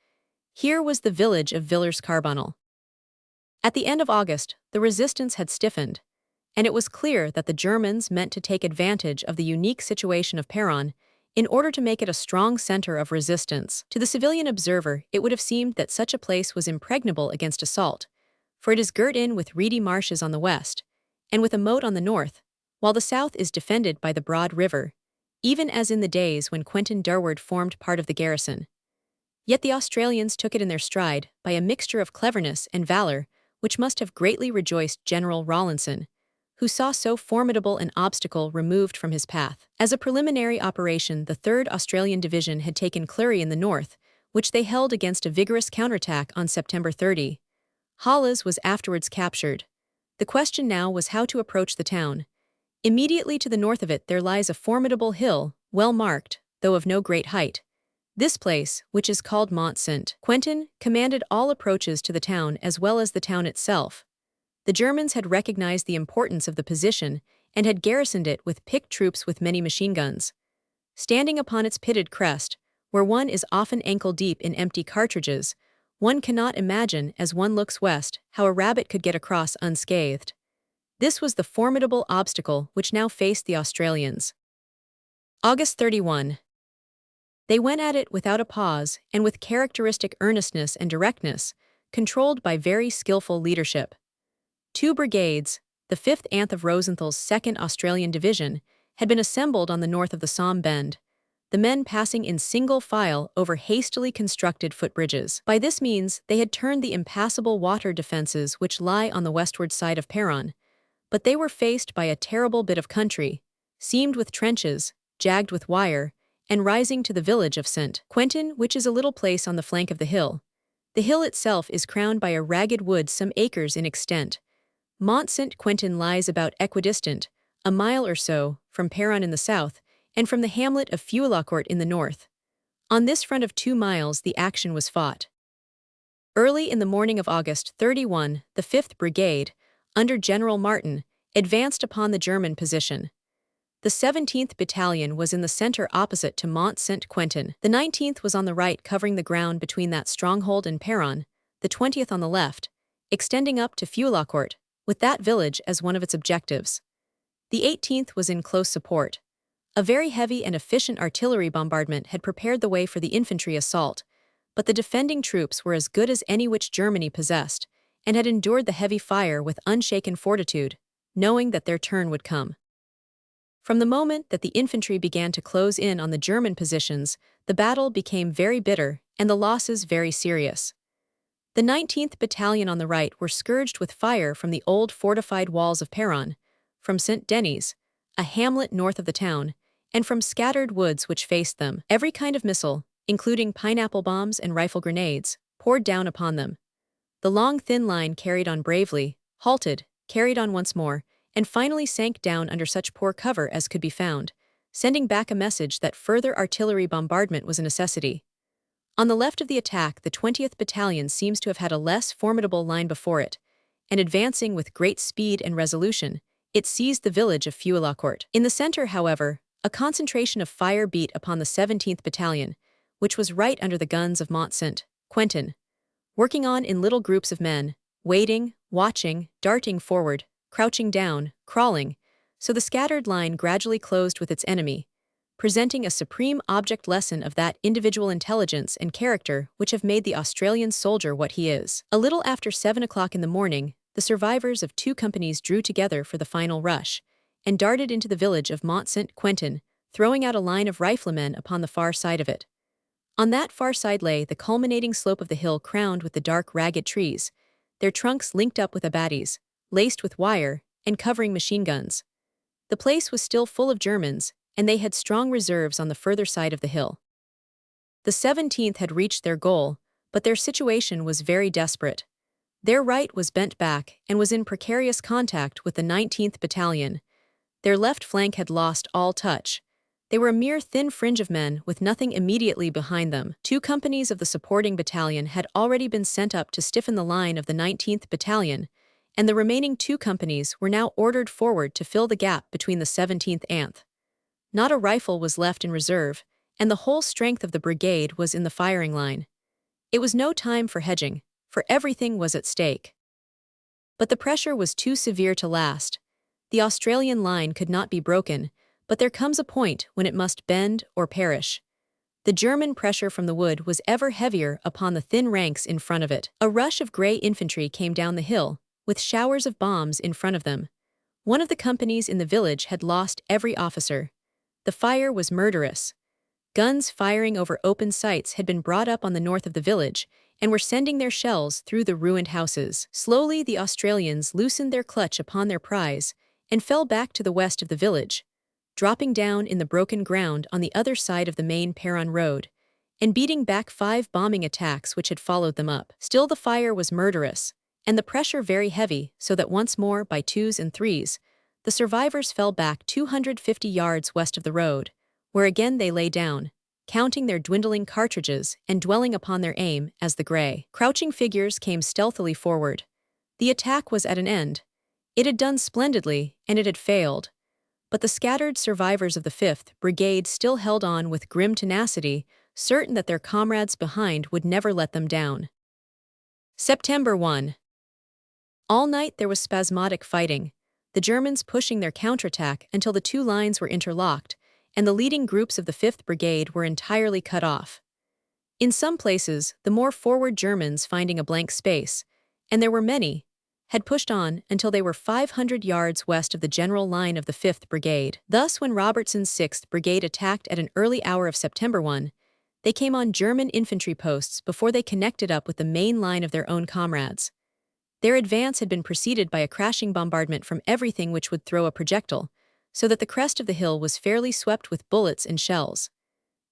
"Here was the village of Villers-Carbonel." At the end of August, the resistance had stiffened, and it was clear that the Germans meant to take advantage of the unique situation of Péronne in order to make it a strong center of resistance. To the civilian observer, it would have seemed that such a place was impregnable against assault, for it is girt in with reedy marshes on the west, and with a moat on the north, while the south is defended by the broad river, even as in the days when Quentin Durward formed part of the garrison. Yet the Australians took it in their stride by a mixture of cleverness and valor which must have greatly rejoiced General Rawlinson, who saw so formidable an obstacle removed from his path. As a preliminary operation, the 3rd Australian Division had taken Clury in the north, which they held against a vigorous counterattack on September 30. Holles was afterwards captured. The question now was how to approach the town. Immediately to the north of it there lies a formidable hill, well marked, though of no great height. This place, which is called Mont Saint-Quentin, commanded all approaches to the town as well as the town itself. The Germans had recognized the importance of the position and had garrisoned it with picked troops with many machine guns. Standing upon its pitted crest, where one is often ankle-deep in empty cartridges, one cannot imagine, as one looks west, how a rabbit could get across unscathed. This was the formidable obstacle which now faced the Australians. August 31. They went at it without a pause and with characteristic earnestness and directness, controlled by very skillful leadership. 2 brigades, the 5th Anth of Rosenthal's 2nd Australian Division, had been assembled on the north of the Somme bend, the men passing in single file over hastily constructed footbridges. By this means, they had turned the impassable water defenses which lie on the westward side of Peronne, but they were faced by a terrible bit of country, seamed with trenches, jagged with wire, and rising to the village of Saint-Quentin, which is a little place on the flank of the hill. The hill itself is crowned by a ragged wood some acres in extent. Mont Saint-Quentin lies about equidistant, a mile or so, from Peronne in the south, and from the hamlet of Feuillancourt in the north. On this front of 2 miles the action was fought. Early in the morning of August 31, the 5th Brigade, under General Martin, advanced upon the German position. The 17th Battalion was in the center opposite to Mont Saint-Quentin. The 19th was on the right covering the ground between that stronghold and Peronne, the 20th on the left, extending up to Feuillancourt, with that village as one of its objectives. The 18th was in close support. A very heavy and efficient artillery bombardment had prepared the way for the infantry assault, but the defending troops were as good as any which Germany possessed, and had endured the heavy fire with unshaken fortitude, knowing that their turn would come. From the moment that the infantry began to close in on the German positions, the battle became very bitter and the losses very serious. The 19th Battalion on the right were scourged with fire from the old fortified walls of Peronne, from Saint-Denis, a hamlet north of the town, and from scattered woods which faced them. Every kind of missile, including pineapple bombs and rifle grenades, poured down upon them. The long thin line carried on bravely, halted, carried on once more, and finally sank down under such poor cover as could be found, sending back a message that further artillery bombardment was a necessity. On the left of the attack, the 20th Battalion seems to have had a less formidable line before it, and advancing with great speed and resolution, it seized the village of Feuillancourt. In the center, however, a concentration of fire beat upon the 17th Battalion, which was right under the guns of Mont Saint-Quentin, working on in little groups of men, waiting, watching, darting forward, crouching down, crawling, so the scattered line gradually closed with its enemy, presenting a supreme object lesson of that individual intelligence and character which have made the Australian soldier what he is. A little after 7 o'clock in the morning, the survivors of 2 companies drew together for the final rush, and darted into the village of Mont Saint-Quentin, throwing out a line of riflemen upon the far side of it. On that far side lay the culminating slope of the hill crowned with the dark ragged trees, their trunks linked up with abatis, laced with wire, and covering machine guns. The place was still full of Germans, and they had strong reserves on the further side of the hill. The 17th had reached their goal, but their situation was very desperate. Their right was bent back and was in precarious contact with the 19th Battalion. Their left flank had lost all touch. They were a mere thin fringe of men with nothing immediately behind them. 2 companies of the supporting battalion had already been sent up to stiffen the line of the 19th Battalion, and the remaining 2 companies were now ordered forward to fill the gap between the 17th and 19th. Not a rifle was left in reserve, and the whole strength of the brigade was in the firing line. It was no time for hedging, for everything was at stake. But the pressure was too severe to last. The Australian line could not be broken, but there comes a point when it must bend or perish. The German pressure from the wood was ever heavier upon the thin ranks in front of it. A rush of grey infantry came down the hill, with showers of bombs in front of them. One of the companies in the village had lost every officer. The fire was murderous. Guns firing over open sights had been brought up on the north of the village, and were sending their shells through the ruined houses. Slowly the Australians loosened their clutch upon their prize, and fell back to the west of the village, dropping down in the broken ground on the other side of the main Peronne road, and beating back 5 bombing attacks which had followed them up. Still the fire was murderous, and the pressure very heavy, so that once more, by 2s and 3s, the survivors fell back 250 yards west of the road, where again they lay down, counting their dwindling cartridges and dwelling upon their aim as the grey, crouching figures came stealthily forward. The attack was at an end. It had done splendidly, and it had failed. But the scattered survivors of the 5th Brigade still held on with grim tenacity, certain that their comrades behind would never let them down. September 1. All night there was spasmodic fighting, the Germans pushing their counterattack until the 2 lines were interlocked, and the leading groups of the 5th Brigade were entirely cut off. In some places, the more forward Germans finding a blank space, and there were many, had pushed on until they were 500 yards west of the general line of the 5th Brigade. Thus, when Robertson's 6th Brigade attacked at an early hour of September 1, they came on German infantry posts before they connected up with the main line of their own comrades. Their advance had been preceded by a crashing bombardment from everything which would throw a projectile, so that the crest of the hill was fairly swept with bullets and shells.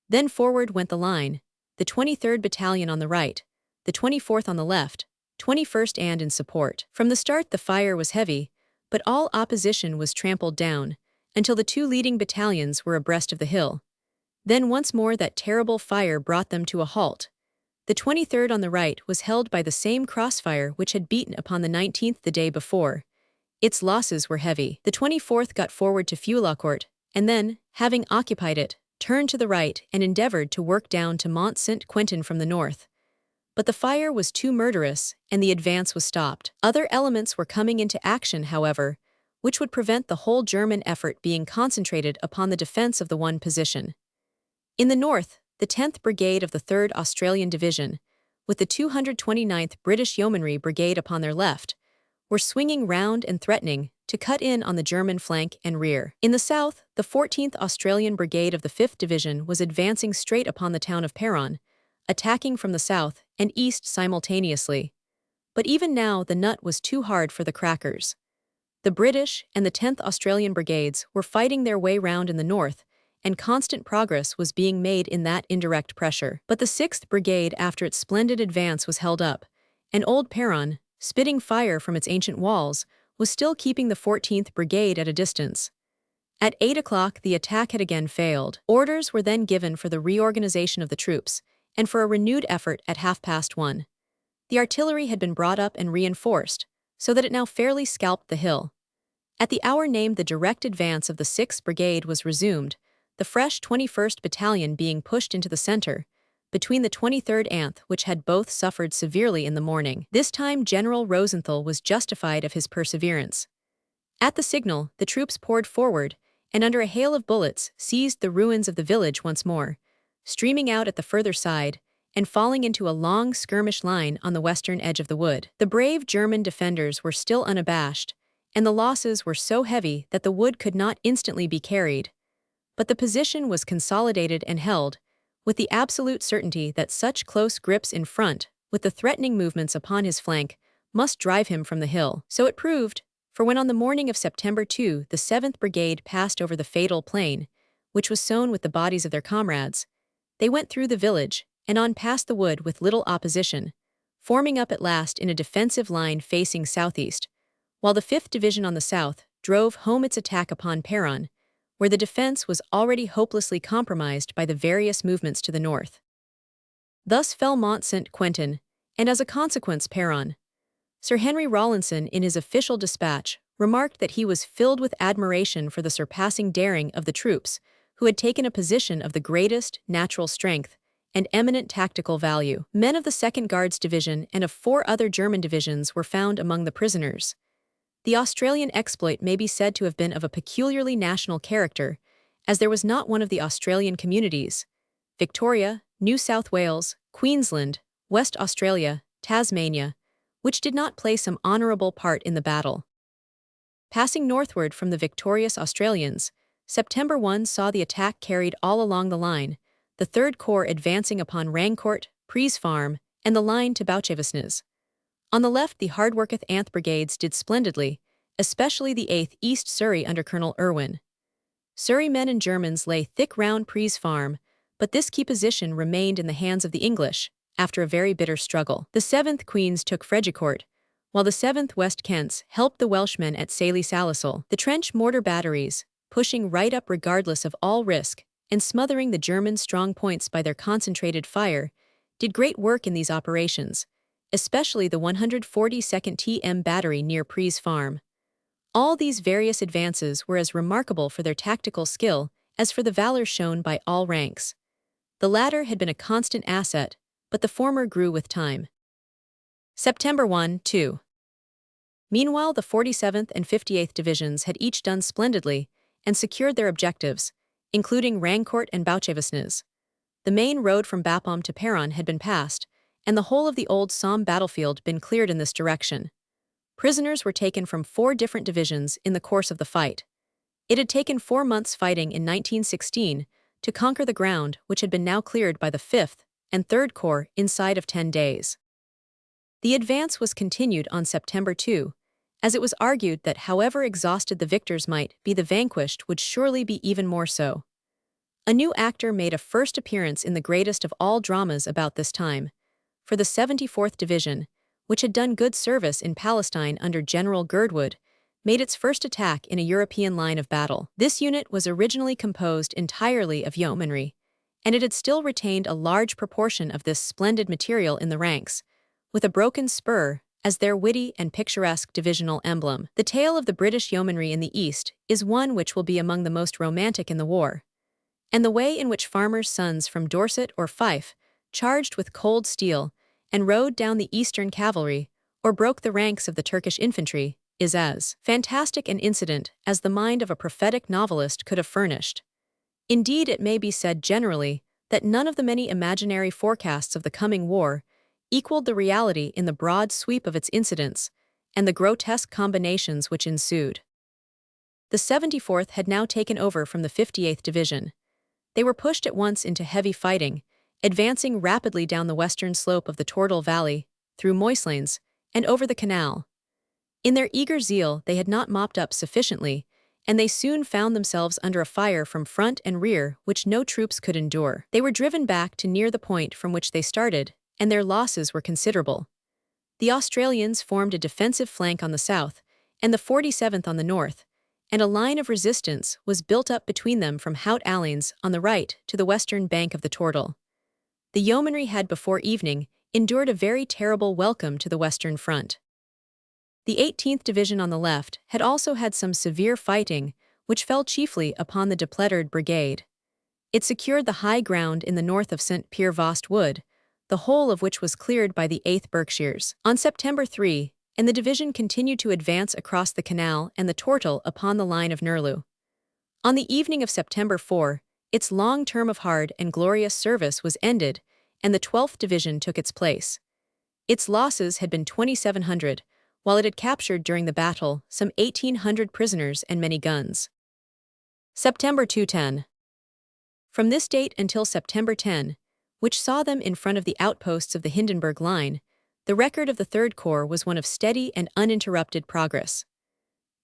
Then forward went the line, the 23rd Battalion on the right, the 24th on the left, 21st and in support. From the start the fire was heavy, but all opposition was trampled down, until the two leading battalions were abreast of the hill. Then once more that terrible fire brought them to a halt. The 23rd on the right was held by the same crossfire which had beaten upon the 19th the day before. Its losses were heavy. The 24th got forward to Feuillancourt, and then, having occupied it, turned to the right and endeavored to work down to Mont-Saint-Quentin from the north. But the fire was too murderous, and the advance was stopped. Other elements were coming into action, however, which would prevent the whole German effort being concentrated upon the defense of the one position. In the north, the 10th Brigade of the 3rd Australian Division, with the 229th British Yeomanry Brigade upon their left, were swinging round and threatening to cut in on the German flank and rear. In the south, the 14th Australian Brigade of the 5th Division was advancing straight upon the town of Peronne, attacking from the south and east simultaneously. But even now the nut was too hard for the crackers. The British and the 10th Australian Brigades were fighting their way round in the north, and constant progress was being made in that indirect pressure. But the 6th Brigade, after its splendid advance was held up, and Old Peronne, spitting fire from its ancient walls, was still keeping the 14th Brigade at a distance. At 8 o'clock the attack had again failed. Orders were then given for the reorganization of the troops, and for a renewed effort at 1:30. The artillery had been brought up and reinforced, so that it now fairly scalped the hill. At the hour named the direct advance of the 6th Brigade was resumed, the fresh 21st Battalion being pushed into the center, between the 23rd Anth, which had both suffered severely in the morning. This time General Rosenthal was justified of his perseverance. At the signal, the troops poured forward, and under a hail of bullets seized the ruins of the village once more, streaming out at the further side, and falling into a long skirmish line on the western edge of the wood. The brave German defenders were still unabashed, and the losses were so heavy that the wood could not instantly be carried. But the position was consolidated and held, with the absolute certainty that such close grips in front, with the threatening movements upon his flank, must drive him from the hill. So it proved, for when on the morning of September 2 the 7th Brigade passed over the fatal plain, which was sown with the bodies of their comrades, they went through the village, and on past the wood with little opposition, forming up at last in a defensive line facing southeast, while the 5th Division on the south drove home its attack upon Peronne, where the defense was already hopelessly compromised by the various movements to the north. Thus fell Mont-Saint-Quentin, and as a consequence Peronne. Sir Henry Rawlinson, in his official dispatch, remarked that he was filled with admiration for the surpassing daring of the troops, who had taken a position of the greatest natural strength and eminent tactical value. Men of the 2nd Guards Division and of 4 other German divisions were found among the prisoners. The Australian exploit may be said to have been of a peculiarly national character, as there was not one of the Australian communities, Victoria, New South Wales, Queensland, West Australia, Tasmania, which did not play some honourable part in the battle. Passing northward from the victorious Australians, September 1 saw the attack carried all along the line, the 3rd Corps advancing upon Rancourt, Pries Farm, and the line to Bouchevesnes. On the left the hard-worketh Anth Brigades did splendidly, especially the 8th East Surrey under Colonel Irwin. Surrey men and Germans lay thick round Pries Farm, but this key position remained in the hands of the English, after a very bitter struggle. The 7th Queens took Fregicourt, while the 7th West Kents helped the Welshmen at Sailly-Salisol. The trench mortar batteries, pushing right up regardless of all risk, and smothering the German strong points by their concentrated fire, did great work in these operations, especially the 142nd TM battery near Pries Farm. All these various advances were as remarkable for their tactical skill as for the valor shown by all ranks. The latter had been a constant asset, but the former grew with time. September 1, 2. Meanwhile the 47th and 58th Divisions had each done splendidly and secured their objectives, including Rancourt and Bouchevesnes. The main road from Bapaume to Peronne had been passed, and the whole of the old Somme battlefield been cleared in this direction. Prisoners were taken from 4 different divisions in the course of the fight. It had taken 4 months fighting in 1916 to conquer the ground which had been now cleared by the 5th and 3rd Corps inside of 10 days. The advance was continued on September 2, as it was argued that however exhausted the victors might be, the vanquished would surely be even more so. A new actor made a first appearance in the greatest of all dramas about this time, for the 74th Division, which had done good service in Palestine under General Girdwood, made its first attack in a European line of battle. This unit was originally composed entirely of yeomanry, and it had still retained a large proportion of this splendid material in the ranks, with a broken spur as their witty and picturesque divisional emblem. The tale of the British yeomanry in the East is one which will be among the most romantic in the war, and the way in which farmers' sons from Dorset or Fife charged with cold steel and rode down the Eastern cavalry or broke the ranks of the Turkish infantry is as fantastic an incident as the mind of a prophetic novelist could have furnished. Indeed, it may be said generally that none of the many imaginary forecasts of the coming war equaled the reality in the broad sweep of its incidents and the grotesque combinations which ensued. The 74th had now taken over from the 58th Division. They were pushed at once into heavy fighting, advancing rapidly down the western slope of the Tortel Valley, through Moislanes, and over the canal. In their eager zeal they had not mopped up sufficiently, and they soon found themselves under a fire from front and rear which no troops could endure. They were driven back to near the point from which they started, and their losses were considerable. The Australians formed a defensive flank on the south, and the 47th on the north, and a line of resistance was built up between them from Hout Allings on the right to the western bank of the Tortel. The yeomanry had before evening endured a very terrible welcome to the western front. The 18th Division on the left had also had some severe fighting, which fell chiefly upon the depicted brigade. It secured the high ground in the north of St. Pierre Vast Wood, the whole of which was cleared by the 8th Berkshires. On September 3, and the division continued to advance across the canal and the Tortel upon the line of Nerlu. On the evening of September 4, its long term of hard and glorious service was ended, and the 12th Division took its place. Its losses had been 2,700, while it had captured during the battle some 1,800 prisoners and many guns. September 2-10. From this date until September 10, which saw them in front of the outposts of the Hindenburg Line, the record of the 3rd Corps was one of steady and uninterrupted progress.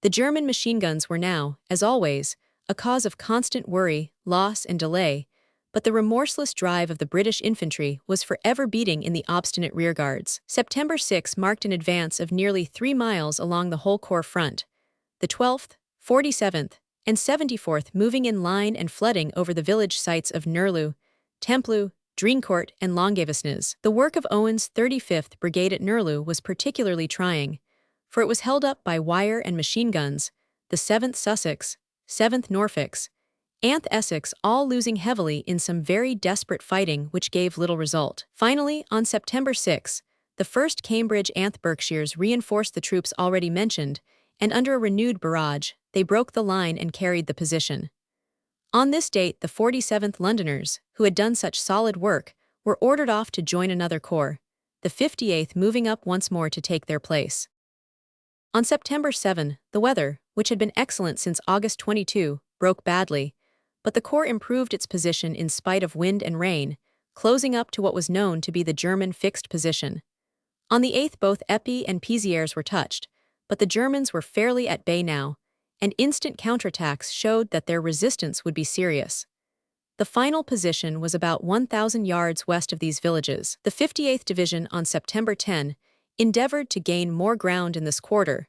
The German machine guns were now, as always, a cause of constant worry, loss, and delay, but the remorseless drive of the British infantry was forever beating in the obstinate rearguards. September 6 marked an advance of nearly 3 miles along the whole Corps front, the 12th, 47th, and 74th moving in line and flooding over the village sites of Nerlu, Templu, Dreencourt, and Longavesnes. The work of Owen's 35th Brigade at Nerlu was particularly trying, for it was held up by wire and machine guns, the 7th Sussex, 7th Norfolks, and Essex all losing heavily in some very desperate fighting which gave little result. Finally, on September 6, the 1st Cambridge and Berkshires reinforced the troops already mentioned, and under a renewed barrage, they broke the line and carried the position. On this date, the 47th Londoners, who had done such solid work, were ordered off to join another corps, the 58th moving up once more to take their place. On September 7, the weather, which had been excellent since August 22, broke badly, but the corps improved its position in spite of wind and rain, closing up to what was known to be the German fixed position. On the 8th both Epie and Pézières were touched, but the Germans were fairly at bay now, and instant counterattacks showed that their resistance would be serious. The final position was about 1,000 yards west of these villages. The 58th Division on September 10 endeavored to gain more ground in this quarter,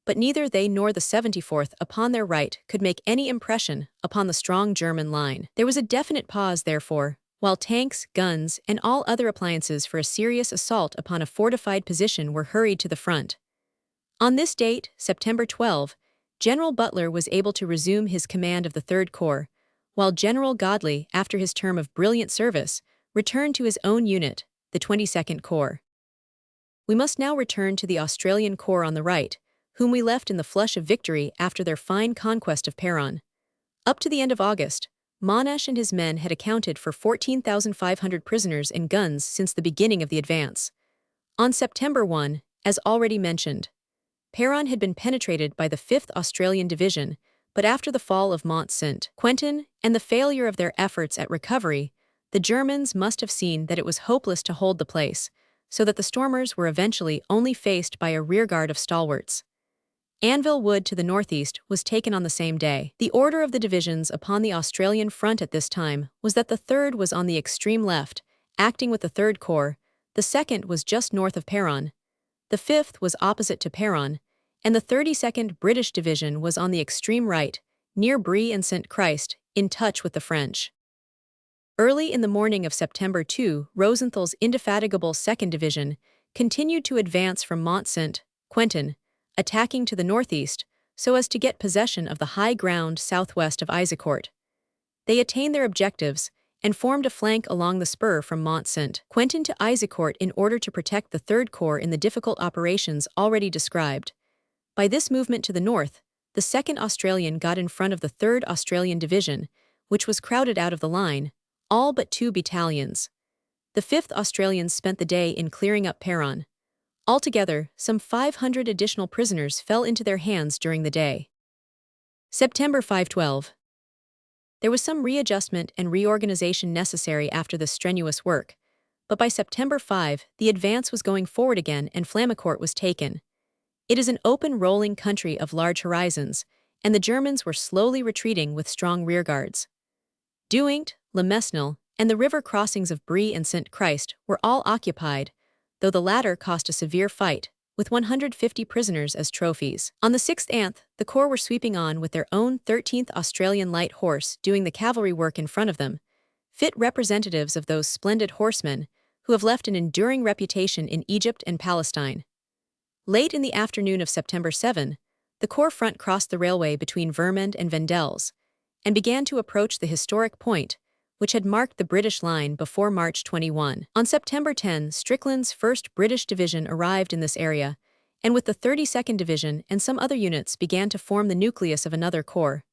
but neither they nor the 74th upon their right could make any impression upon the strong German line. There was a definite pause, therefore, while tanks, guns, and all other appliances for a serious assault upon a fortified position were hurried to the front. On this date, September 12, General Butler was able to resume his command of the 3rd Corps, while General Godley, after his term of brilliant service, returned to his own unit, the 22nd Corps. We must now return to the Australian Corps on the right, whom we left in the flush of victory after their fine conquest of Peronne. Up to the end of August, Monash and his men had accounted for 14,500 prisoners and guns since the beginning of the advance. On September 1, as already mentioned, Peronne had been penetrated by the 5th Australian Division, but after the fall of Mont Saint-Quentin and the failure of their efforts at recovery, the Germans must have seen that it was hopeless to hold the place, so that the stormers were eventually only faced by a rearguard of stalwarts. Anvil Wood to the northeast was taken on the same day. The order of the divisions upon the Australian front at this time was that the 3rd was on the extreme left, acting with the 3rd Corps, the 2nd was just north of Peronne, the 5th was opposite to Peronne, and the 32nd British Division was on the extreme right, near Brie and St. Christ, in touch with the French. Early in the morning of September 2, Rosenthal's indefatigable 2nd Division continued to advance from Mont Saint-Quentin, attacking to the northeast so as to get possession of the high ground southwest of Isacourt. They attained their objectives and formed a flank along the spur from Mont Saint-Quentin to Isacourt in order to protect the 3rd Corps in the difficult operations already described. By this movement to the north, the 2nd Australian got in front of the 3rd Australian Division, which was crowded out of the line, all but 2 battalions. The 5th Australians spent the day in clearing up Peronne. Altogether, some 500 additional prisoners fell into their hands during the day. September 5-12. There was some readjustment and reorganization necessary after this strenuous work, but by September 5, the advance was going forward again and Flamicourt was taken. It is an open rolling country of large horizons, and the Germans were slowly retreating with strong rearguards. Duingt, Le Mesnil, and the river crossings of Brie and St. Christ were all occupied, though the latter cost a severe fight, with 150 prisoners as trophies. On the 6th Anth, the Corps were sweeping on with their own 13th Australian Light Horse doing the cavalry work in front of them, fit representatives of those splendid horsemen who have left an enduring reputation in Egypt and Palestine. Late in the afternoon of September 7, the Corps front crossed the railway between Vermand and Vendels, and began to approach the historic point, which had marked the British line before March 21. On September 10, Strickland's 1st British Division arrived in this area, and with the 32nd Division and some other units began to form the nucleus of another corps,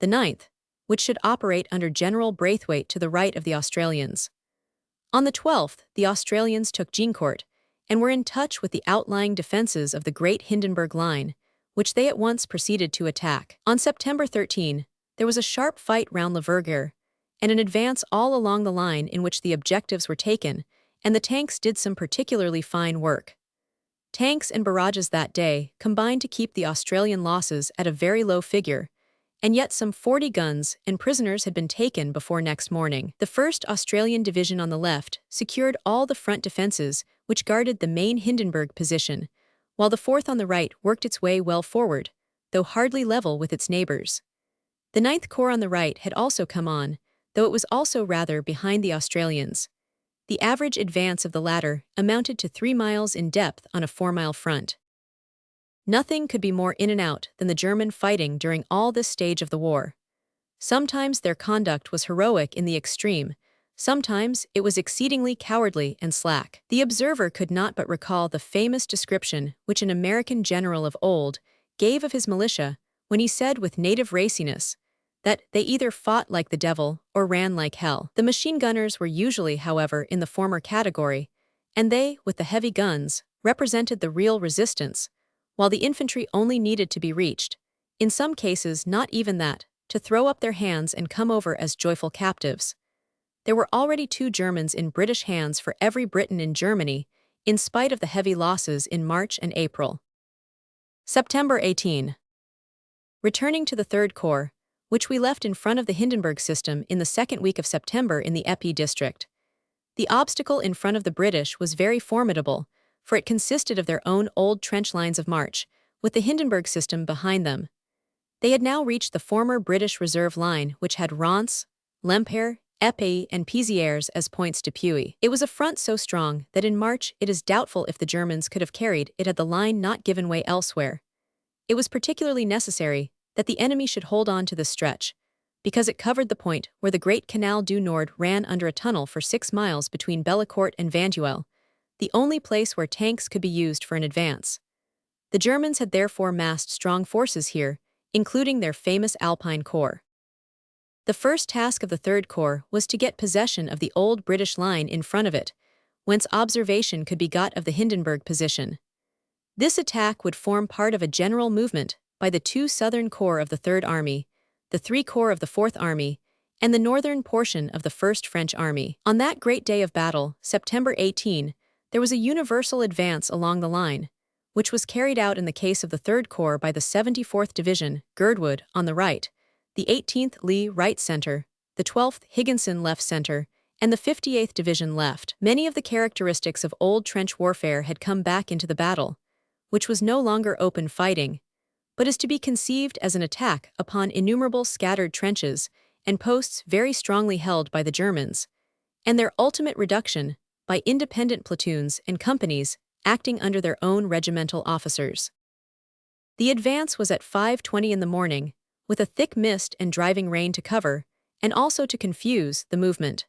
the 9th, which should operate under General Braithwaite to the right of the Australians. On the 12th, the Australians took Giencourt, and were in touch with the outlying defences of the Great Hindenburg Line, which they at once proceeded to attack. On September 13, there was a sharp fight round Le Verger, and an advance all along the line in which the objectives were taken, and the tanks did some particularly fine work. Tanks and barrages that day combined to keep the Australian losses at a very low figure, and yet some 40 guns and prisoners had been taken before next morning. The 1st Australian Division on the left secured all the front defences which guarded the main Hindenburg position, while the 4th on the right worked its way well forward, though hardly level with its neighbours. The 9th Corps on the right had also come on, though it was also rather behind the Australians. The average advance of the latter amounted to 3 miles in depth on a 4-mile front. Nothing could be more in and out than the German fighting during all this stage of the war. Sometimes their conduct was heroic in the extreme, sometimes it was exceedingly cowardly and slack. The observer could not but recall the famous description which an American general of old gave of his militia when he said with native raciness that they either fought like the devil or ran like hell. The machine gunners were usually, however, in the former category, and they, with the heavy guns, represented the real resistance, while the infantry only needed to be reached, in some cases not even that, to throw up their hands and come over as joyful captives. There were already 2 Germans in British hands for every Briton in Germany, in spite of the heavy losses in March and April. September 18. Returning to the 3rd Corps, which we left in front of the Hindenburg system in the 2nd week of September in the Épée district. The obstacle in front of the British was very formidable, for it consisted of their own old trench lines of march, with the Hindenburg system behind them. They had now reached the former British reserve line, which had Reims, Lempereur, Épée, and Pézières as points d'appui. It was a front so strong that in March it is doubtful if the Germans could have carried it had the line not given way elsewhere. It was particularly necessary that the enemy should hold on to this stretch, because it covered the point where the Great Canal du Nord ran under a tunnel for 6 miles between Bellecourt and Vanduel, the only place where tanks could be used for an advance. The Germans had therefore massed strong forces here, including their famous Alpine Corps. The first task of the 3rd Corps was to get possession of the old British line in front of it, whence observation could be got of the Hindenburg position. This attack would form part of a general movement by the two southern corps of the Third Army, the three corps of the Fourth Army, and the northern portion of the First French Army. On that great day of battle, September 18, there was a universal advance along the line, which was carried out in the case of the Third Corps by the 74th Division, Girdwood, on the right, the 18th Lee right center, the 12th Higginson left center, and the 58th Division left. Many of the characteristics of old trench warfare had come back into the battle, which was no longer open fighting, but is to be conceived as an attack upon innumerable scattered trenches and posts very strongly held by the Germans, and their ultimate reduction by independent platoons and companies acting under their own regimental officers. The advance was at 5:20 in the morning, with a thick mist and driving rain to cover, and also to confuse the movement.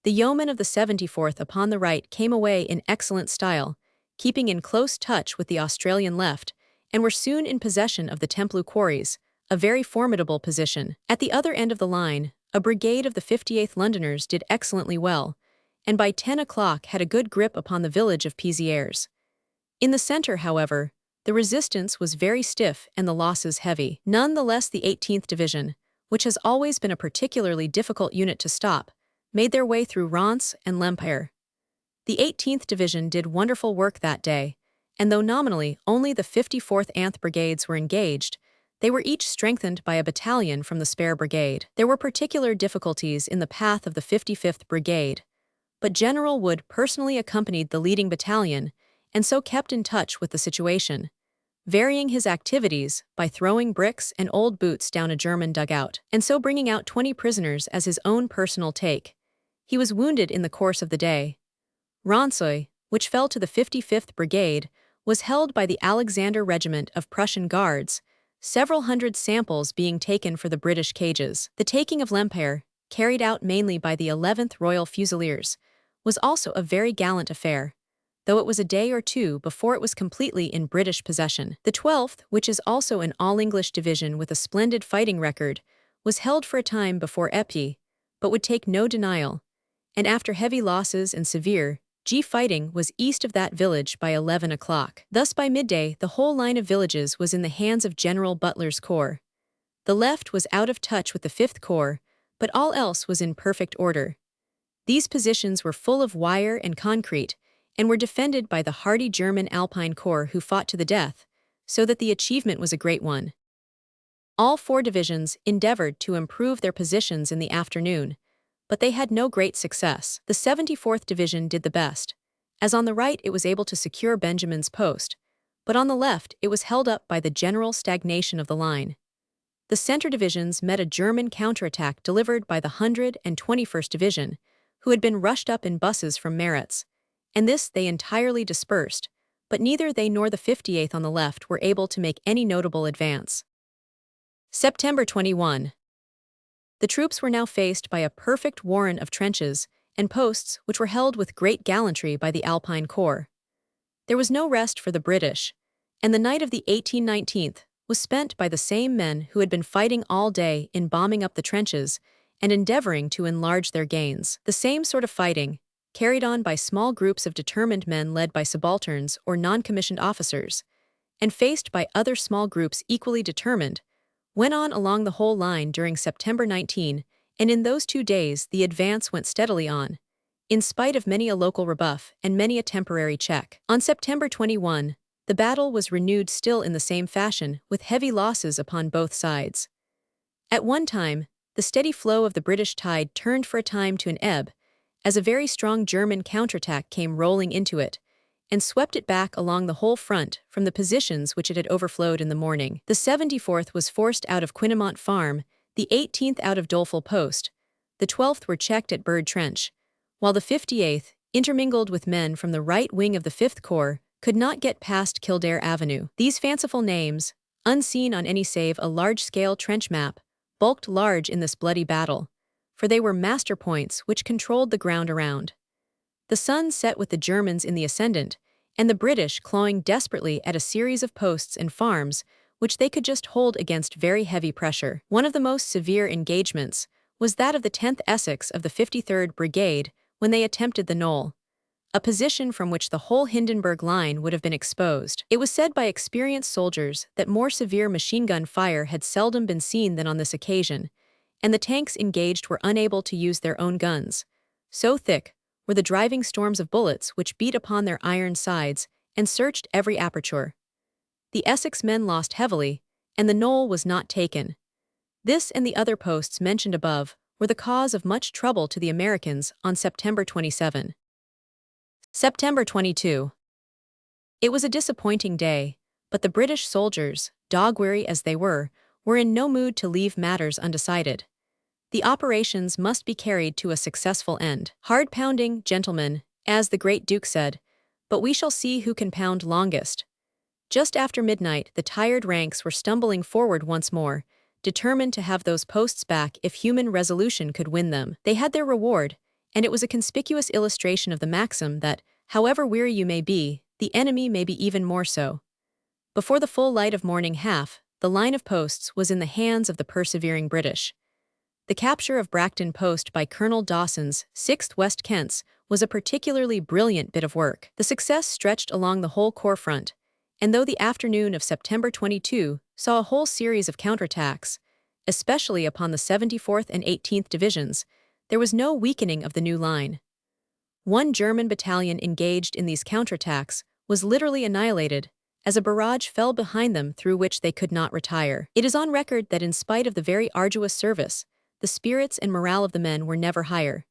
The yeomen of the 74th upon the right came away in excellent style, keeping in close touch with the Australian left, and were soon in possession of the Templu quarries, a very formidable position. At the other end of the line, a brigade of the 58th Londoners did excellently well, and by 10 o'clock had a good grip upon the village of Pézières. In the center, however, the resistance was very stiff and the losses heavy. None the less the 18th Division, which has always been a particularly difficult unit to stop, made their way through Reims and Lempire. The 18th Division did wonderful work that day, and though nominally only the 54th Anth Brigades were engaged, they were each strengthened by a battalion from the spare brigade. There were particular difficulties in the path of the 55th Brigade, but General Wood personally accompanied the leading battalion and so kept in touch with the situation, varying his activities by throwing bricks and old boots down a German dugout, and so bringing out 20 prisoners as his own personal take. He was wounded in the course of the day. Ronseuil, which fell to the 55th Brigade, was held by the Alexander Regiment of Prussian Guards, several hundred samples being taken for the British cages. The taking of Lempire, carried out mainly by the 11th Royal Fusiliers, was also a very gallant affair, though it was a day or two before it was completely in British possession. The 12th, which is also an all-English division with a splendid fighting record, was held for a time before Épée, but would take no denial, and after heavy losses and severe fighting was east of that village by 11 o'clock. Thus by midday the whole line of villages was in the hands of General Butler's corps. The left was out of touch with the 5th Corps, but all else was in perfect order. These positions were full of wire and concrete, and were defended by the hardy German Alpine Corps who fought to the death, so that the achievement was a great one. All four divisions endeavored to improve their positions in the afternoon, but they had no great success. The 74th Division did the best, as on the right it was able to secure Benjamin's post, but on the left it was held up by the general stagnation of the line. The center divisions met a German counterattack delivered by the 121st Division, who had been rushed up in buses from Meretz, and this they entirely dispersed, but neither they nor the 58th on the left were able to make any notable advance. September 21. The troops were now faced by a perfect warren of trenches and posts which were held with great gallantry by the Alpine Corps. There was no rest for the British, and the night of the 18/19th was spent by the same men who had been fighting all day in bombing up the trenches and endeavoring to enlarge their gains. The same sort of fighting, carried on by small groups of determined men led by subalterns or non-commissioned officers, and faced by other small groups equally determined, went on along the whole line during September 19, and in those 2 days the advance went steadily on, in spite of many a local rebuff and many a temporary check. On September 21, the battle was renewed still in the same fashion, with heavy losses upon both sides. At one time, the steady flow of the British tide turned for a time to an ebb, as a very strong German counterattack came rolling into it, and swept it back along the whole front from the positions which it had overflowed in the morning. The 74th was forced out of Quinemont Farm, the 18th out of Doleful Post, the 12th were checked at Bird Trench, while the 58th, intermingled with men from the right wing of the 5th Corps, could not get past Kildare Avenue. These fanciful names, unseen on any save a large-scale trench map, bulked large in this bloody battle, for they were master points which controlled the ground around. The sun set with the Germans in the ascendant, and the British clawing desperately at a series of posts and farms which they could just hold against very heavy pressure. One of the most severe engagements was that of the 10th Essex of the 53rd Brigade when they attempted the knoll, a position from which the whole Hindenburg Line would have been exposed. It was said by experienced soldiers that more severe machine gun fire had seldom been seen than on this occasion, and the tanks engaged were unable to use their own guns. So thick were the driving storms of bullets which beat upon their iron sides and searched every aperture. The Essex men lost heavily, and the knoll was not taken. This and the other posts mentioned above were the cause of much trouble to the Americans on September 27. September 22. It was a disappointing day, but the British soldiers, dog-weary as they were in no mood to leave matters undecided. The operations must be carried to a successful end. Hard pounding, gentlemen, as the great Duke said, but we shall see who can pound longest. Just after midnight, the tired ranks were stumbling forward once more, determined to have those posts back if human resolution could win them. They had their reward, and it was a conspicuous illustration of the maxim that, however weary you may be, the enemy may be even more so. Before the full light of morning the line of posts was in the hands of the persevering British. The capture of Bracton Post by Colonel Dawson's 6th West Kents was a particularly brilliant bit of work. The success stretched along the whole corps front, and though the afternoon of September 22 saw a whole series of counterattacks, especially upon the 74th and 18th Divisions, there was no weakening of the new line. One German battalion engaged in these counterattacks was literally annihilated, as a barrage fell behind them through which they could not retire. It is on record that in spite of the very arduous service, the spirits and morale of the men were never higher.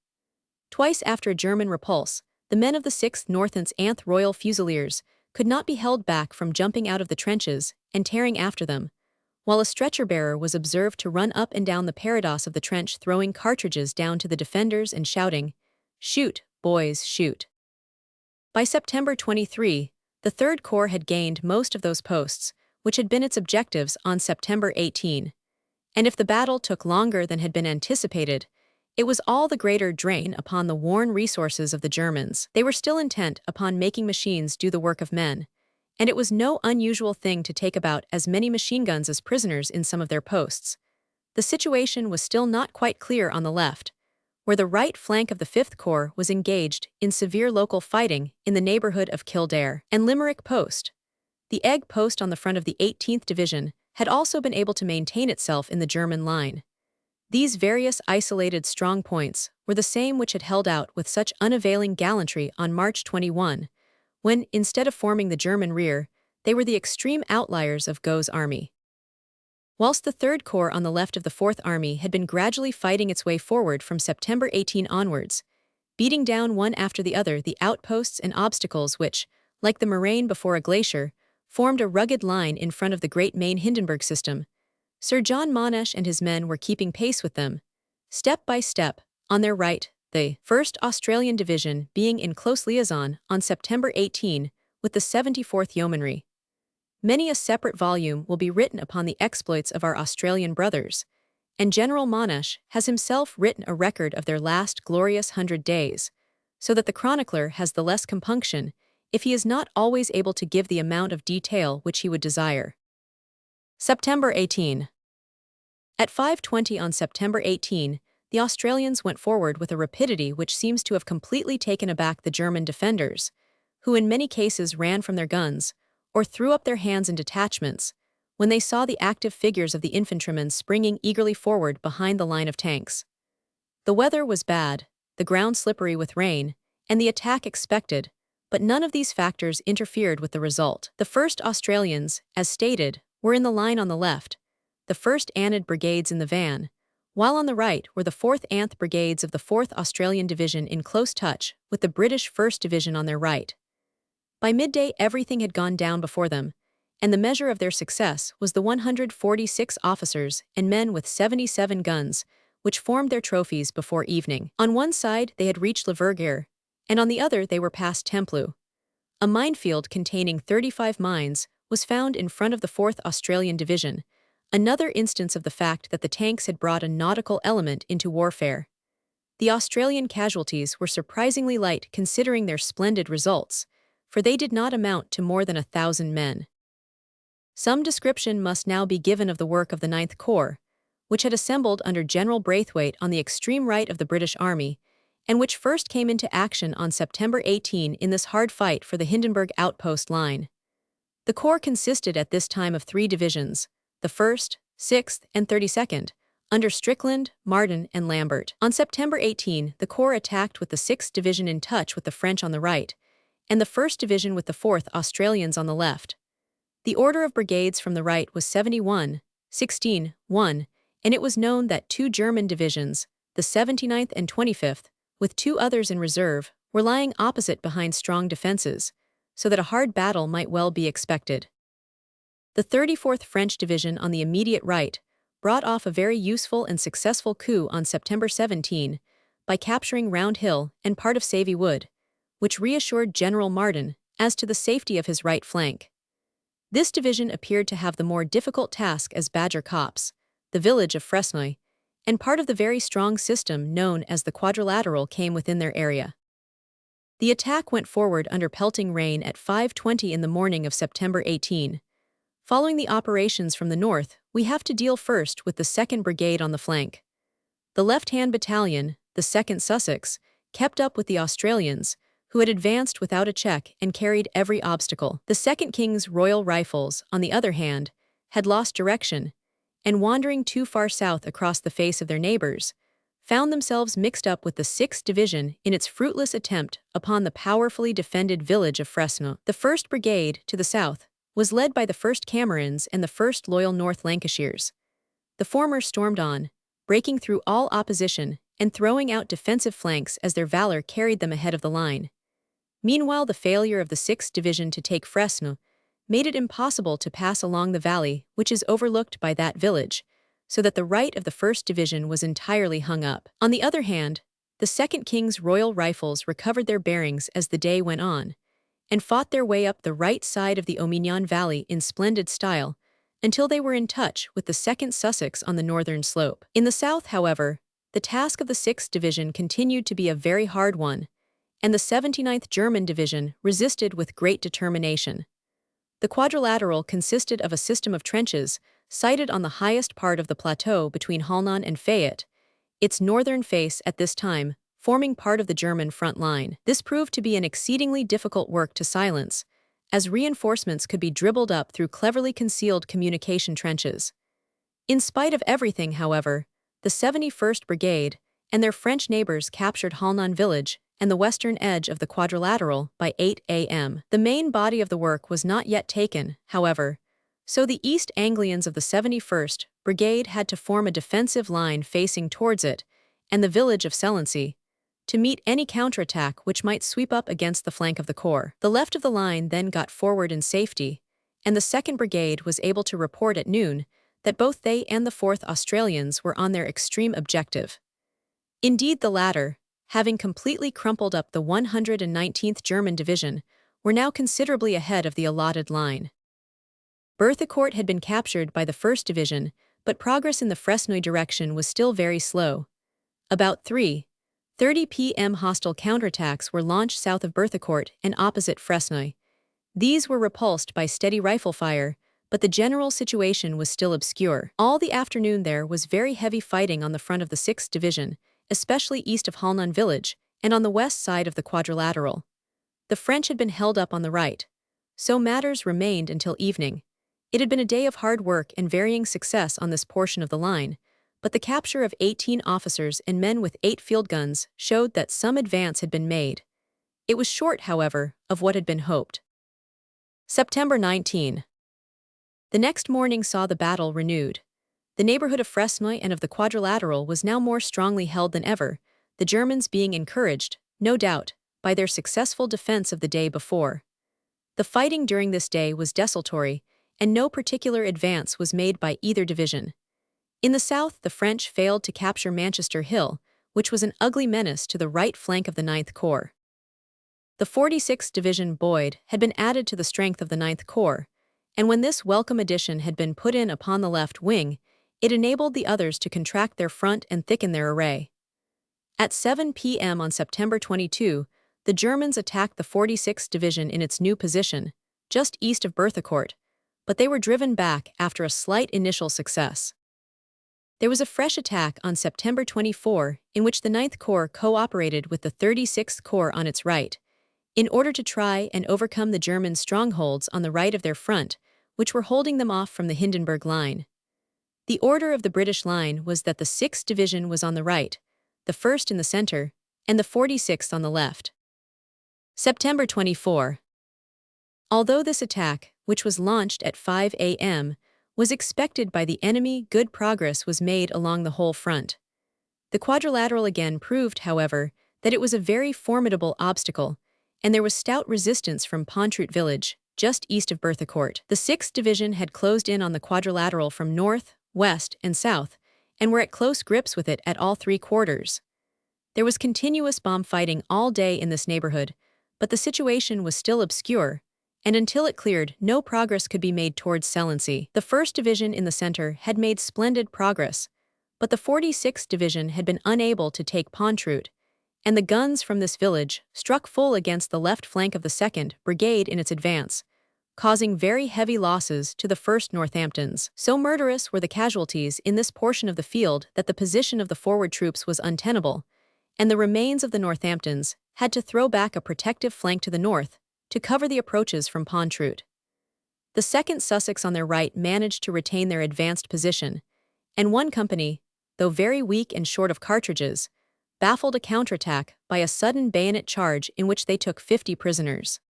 Twice after a German repulse, the men of the 6th Northants Royal Fusiliers could not be held back from jumping out of the trenches and tearing after them, while a stretcher-bearer was observed to run up and down the parados of the trench throwing cartridges down to the defenders and shouting, "Shoot, boys, shoot." By September 23, the 3rd Corps had gained most of those posts, which had been its objectives on September 18. And if the battle took longer than had been anticipated, it was all the greater drain upon the worn resources of the Germans. They were still intent upon making machines do the work of men, and it was no unusual thing to take about as many machine guns as prisoners in some of their posts. The situation was still not quite clear on the left, where the right flank of the 5th Corps was engaged in severe local fighting in the neighborhood of Kildare and Limerick Post. The Egg Post on the front of the 18th Division had also been able to maintain itself in the German line. These various isolated strong points were the same which had held out with such unavailing gallantry on March 21, when, instead of forming the German rear, they were the extreme outliers of Gough's army. Whilst the 3rd Corps on the left of the 4th Army had been gradually fighting its way forward from September 18 onwards, beating down one after the other the outposts and obstacles which, like the moraine before a glacier, formed a rugged line in front of the great main Hindenburg system, Sir John Monash and his men were keeping pace with them, step by step, on their right, the 1st Australian Division being in close liaison on September 18 with the 74th Yeomanry. Many a separate volume will be written upon the exploits of our Australian brothers, and General Monash has himself written a record of their last glorious 100 days, so that the chronicler has the less compunction if he is not always able to give the amount of detail which he would desire. September 18. At 5:20 on September 18, the Australians went forward with a rapidity which seems to have completely taken aback the German defenders, who in many cases ran from their guns, or threw up their hands in detachments, when they saw the active figures of the infantrymen springing eagerly forward behind the line of tanks. The weather was bad, the ground slippery with rain, and the attack expected, but none of these factors interfered with the result. The 1st Australians, as stated, were in the line on the left, the 1st Anid Brigades in the van, while on the right were the 4th Anth Brigades of the 4th Australian Division in close touch with the British 1st Division on their right. By midday everything had gone down before them, and the measure of their success was the 146 officers and men with 77 guns, which formed their trophies before evening. On one side they had reached Le Verger, and on the other they were past Templu. A minefield containing 35 mines was found in front of the 4th Australian Division, another instance of the fact that the tanks had brought a nautical element into warfare. The Australian casualties were surprisingly light considering their splendid results, for they did not amount to more than 1,000 men. Some description must now be given of the work of the 9th Corps, which had assembled under General Braithwaite on the extreme right of the British Army, and which first came into action on September 18 in this hard fight for the Hindenburg outpost line. The corps consisted at this time of 3 divisions, the 1st, 6th, and 32nd, under Strickland, Martin, and Lambert. On September 18, the corps attacked with the 6th Division in touch with the French on the right, and the 1st Division with the 4th Australians on the left. The order of brigades from the right was 71, 16, 1, and it was known that 2 German divisions, the 79th and 25th, with 2 others in reserve, were lying opposite behind strong defenses, so that a hard battle might well be expected. The 34th French Division on the immediate right brought off a very useful and successful coup on September 17 by capturing Round Hill and part of Savy Wood, which reassured General Martin as to the safety of his right flank. This division appeared to have the more difficult task as Badger Copse, the village of Fresnoy, and part of the very strong system known as the Quadrilateral came within their area. The attack went forward under pelting rain at 5:20 in the morning of September 18. Following the operations from the north, we have to deal first with the 2nd Brigade on the flank. The left-hand battalion, the 2nd Sussex, kept up with the Australians, who had advanced without a check and carried every obstacle. The 2nd King's Royal Rifles, on the other hand, had lost direction, and wandering too far south across the face of their neighbors, found themselves mixed up with the 6th Division in its fruitless attempt upon the powerfully defended village of Fresno. The 1st Brigade, to the south, was led by the 1st Camerons and the 1st Loyal North Lancashires. The former stormed on, breaking through all opposition and throwing out defensive flanks as their valor carried them ahead of the line. Meanwhile, the failure of the 6th Division to take Fresno made it impossible to pass along the valley which is overlooked by that village, so that the right of the 1st Division was entirely hung up. On the other hand, the 2nd King's Royal Rifles recovered their bearings as the day went on, and fought their way up the right side of the Omignon Valley in splendid style, until they were in touch with the 2nd Sussex on the northern slope. In the south, however, the task of the 6th Division continued to be a very hard one, and the 79th German Division resisted with great determination. The Quadrilateral consisted of a system of trenches sited on the highest part of the plateau between Halnon and Fayette, its northern face at this time forming part of the German front line. This proved to be an exceedingly difficult work to silence, as reinforcements could be dribbled up through cleverly concealed communication trenches. In spite of everything, however, the 71st Brigade and their French neighbors captured Halnon village and the western edge of the Quadrilateral by 8 a.m. The main body of the work was not yet taken, however, so the East Anglians of the 71st Brigade had to form a defensive line facing towards it and the village of Selency to meet any counterattack which might sweep up against the flank of the corps. The left of the line then got forward in safety, and the 2nd Brigade was able to report at noon that both they and the 4th Australians were on their extreme objective. Indeed, the latter, having completely crumpled up the 119th German Division, were now considerably ahead of the allotted line. Berthicourt had been captured by the 1st Division, but progress in the Fresnoy direction was still very slow. About 3:30 p.m. hostile counterattacks were launched south of Berthicourt and opposite Fresnoy. These were repulsed by steady rifle fire, but the general situation was still obscure. All the afternoon there was very heavy fighting on the front of the 6th Division, especially east of Halnon village and on the west side of the Quadrilateral. The French had been held up on the right, so matters remained until evening. It had been a day of hard work and varying success on this portion of the line, but the capture of 18 officers and men with 8 field guns showed that some advance had been made. It was short, however, of what had been hoped. September 19. The next morning saw the battle renewed. The neighborhood of Fresnoy and of the Quadrilateral was now more strongly held than ever, the Germans being encouraged, no doubt, by their successful defense of the day before. The fighting during this day was desultory, and no particular advance was made by either division. In the south, the French failed to capture Manchester Hill, which was an ugly menace to the right flank of the 9th Corps. The 46th Division Boyd had been added to the strength of the 9th Corps, and when this welcome addition had been put in upon the left wing, it enabled the others to contract their front and thicken their array. At 7 p.m. on September 22, the Germans attacked the 46th Division in its new position, just east of Berthicourt, but they were driven back after a slight initial success. There was a fresh attack on September 24 in which the 9th Corps cooperated with the 36th Corps on its right, in order to try and overcome the German strongholds on the right of their front, which were holding them off from the Hindenburg Line. The order of the British line was that the 6th Division was on the right, the 1st in the center, and the 46th on the left. September 24. Although this attack, which was launched at 5 a.m., was expected by the enemy, good progress was made along the whole front. The quadrilateral again proved, however, that it was a very formidable obstacle, and there was stout resistance from Pontrut village, just east of Berthacourt. The 6th Division had closed in on the quadrilateral from north, west, and south, and were at close grips with it at all three quarters. There was continuous bomb fighting all day in this neighborhood, but the situation was still obscure, and until it cleared, no progress could be made towards Selency. The 1st Division in the center had made splendid progress, but the 46th Division had been unable to take Pontrut, and the guns from this village struck full against the left flank of the 2nd Brigade in its advance, causing very heavy losses to the 1st Northamptons. So murderous were the casualties in this portion of the field that the position of the forward troops was untenable, and the remains of the Northamptons had to throw back a protective flank to the north to cover the approaches from Pontrut. The 2nd Sussex on their right managed to retain their advanced position, and one company, though very weak and short of cartridges, baffled a counterattack by a sudden bayonet charge in which they took 50 prisoners.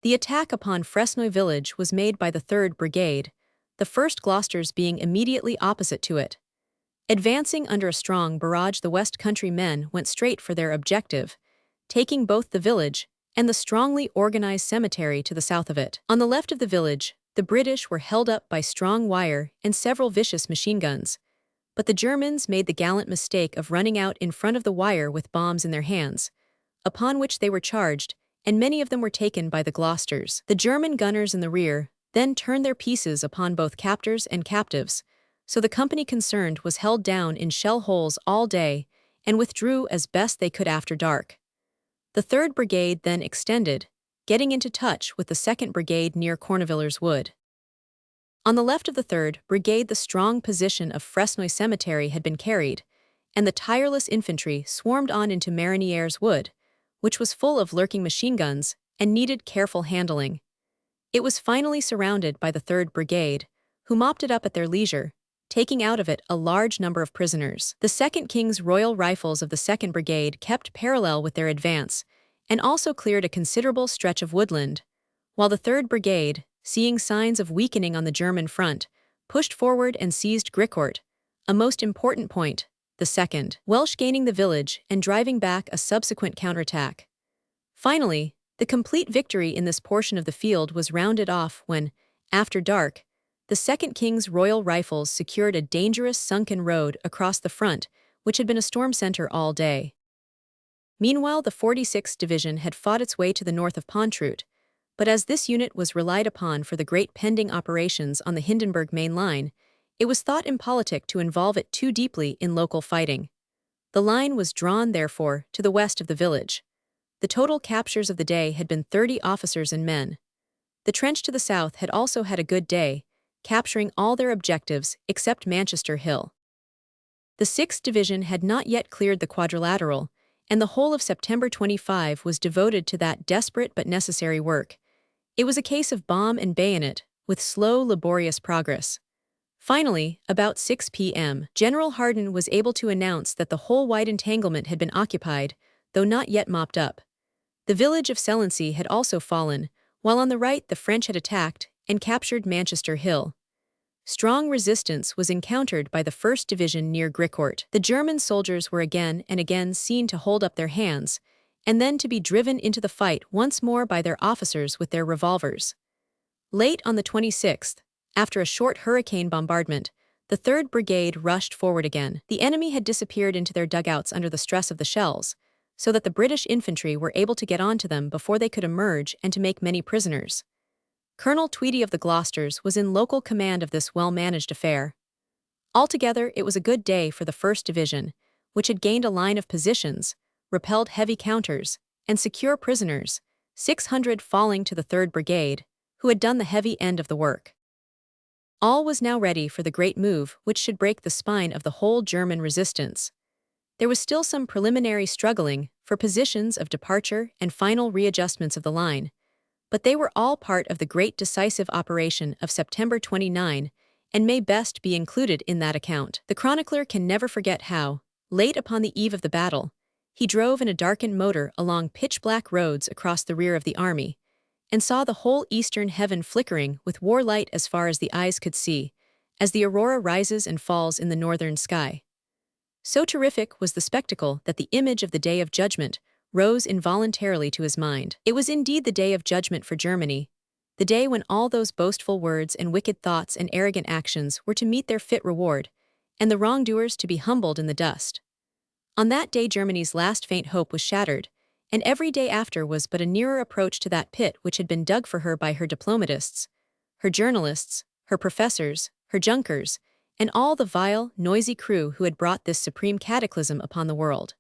The attack upon Fresnoy village was made by the 3rd Brigade, the 1st Gloucesters being immediately opposite to it. Advancing under a strong barrage, the West Country men went straight for their objective, taking both the village and the strongly organized cemetery to the south of it. On the left of the village, the British were held up by strong wire and several vicious machine guns, but the Germans made the gallant mistake of running out in front of the wire with bombs in their hands, upon which they were charged, and many of them were taken by the Gloucesters. The German gunners in the rear then turned their pieces upon both captors and captives, so the company concerned was held down in shell holes all day and withdrew as best they could after dark. The 3rd Brigade then extended, getting into touch with the 2nd Brigade near Cornevillers Wood. On the left of the 3rd Brigade, the strong position of Fresnoy Cemetery had been carried, and the tireless infantry swarmed on into Marinières Wood, which was full of lurking machine guns and needed careful handling. It was finally surrounded by the 3rd Brigade, who mopped it up at their leisure, taking out of it a large number of prisoners. The 2nd King's Royal Rifles of the 2nd Brigade kept parallel with their advance and also cleared a considerable stretch of woodland, while the 3rd Brigade, seeing signs of weakening on the German front, pushed forward and seized Gricourt, a most important point, the 2nd Welsh gaining the village and driving back a subsequent counterattack. Finally, the complete victory in this portion of the field was rounded off when, after dark, the 2nd King's Royal Rifles secured a dangerous sunken road across the front, which had been a storm center all day. Meanwhile, the 46th Division had fought its way to the north of Pontrut, but as this unit was relied upon for the great pending operations on the Hindenburg main line, it was thought impolitic to involve it too deeply in local fighting. The line was drawn, therefore, to the west of the village. The total captures of the day had been 30 officers and men. The trench to the south had also had a good day, capturing all their objectives except Manchester Hill. The 6th Division had not yet cleared the quadrilateral, and the whole of September 25 was devoted to that desperate but necessary work. It was a case of bomb and bayonet, with slow, laborious progress. Finally, about 6 p.m., General Hardin was able to announce that the whole wide entanglement had been occupied, though not yet mopped up. The village of Selency had also fallen, while on the right the French had attacked and captured Manchester Hill. Strong resistance was encountered by the 1st Division near Gricourt. The German soldiers were again and again seen to hold up their hands, and then to be driven into the fight once more by their officers with their revolvers. Late on the 26th, after a short hurricane bombardment, the 3rd Brigade rushed forward again. The enemy had disappeared into their dugouts under the stress of the shells, so that the British infantry were able to get onto them before they could emerge and to make many prisoners. Colonel Tweedy of the Gloucesters was in local command of this well-managed affair. Altogether, it was a good day for the 1st Division, which had gained a line of positions, repelled heavy counters, and secure prisoners, 600 falling to the 3rd Brigade, who had done the heavy end of the work. All was now ready for the great move which should break the spine of the whole German resistance. There was still some preliminary struggling for positions of departure and final readjustments of the line, but they were all part of the great decisive operation of September 29 and may best be included in that account. The chronicler can never forget how, late upon the eve of the battle, he drove in a darkened motor along pitch-black roads across the rear of the army, and saw the whole eastern heaven flickering with war light as far as the eyes could see, as the aurora rises and falls in the northern sky. So terrific was the spectacle that the image of the Day of Judgment rose involuntarily to his mind. It was indeed the Day of Judgment for Germany, the day when all those boastful words and wicked thoughts and arrogant actions were to meet their fit reward, and the wrongdoers to be humbled in the dust. On that day Germany's last faint hope was shattered, and every day after was but a nearer approach to that pit which had been dug for her by her diplomatists, her journalists, her professors, her junkers, and all the vile, noisy crew who had brought this supreme cataclysm upon the world.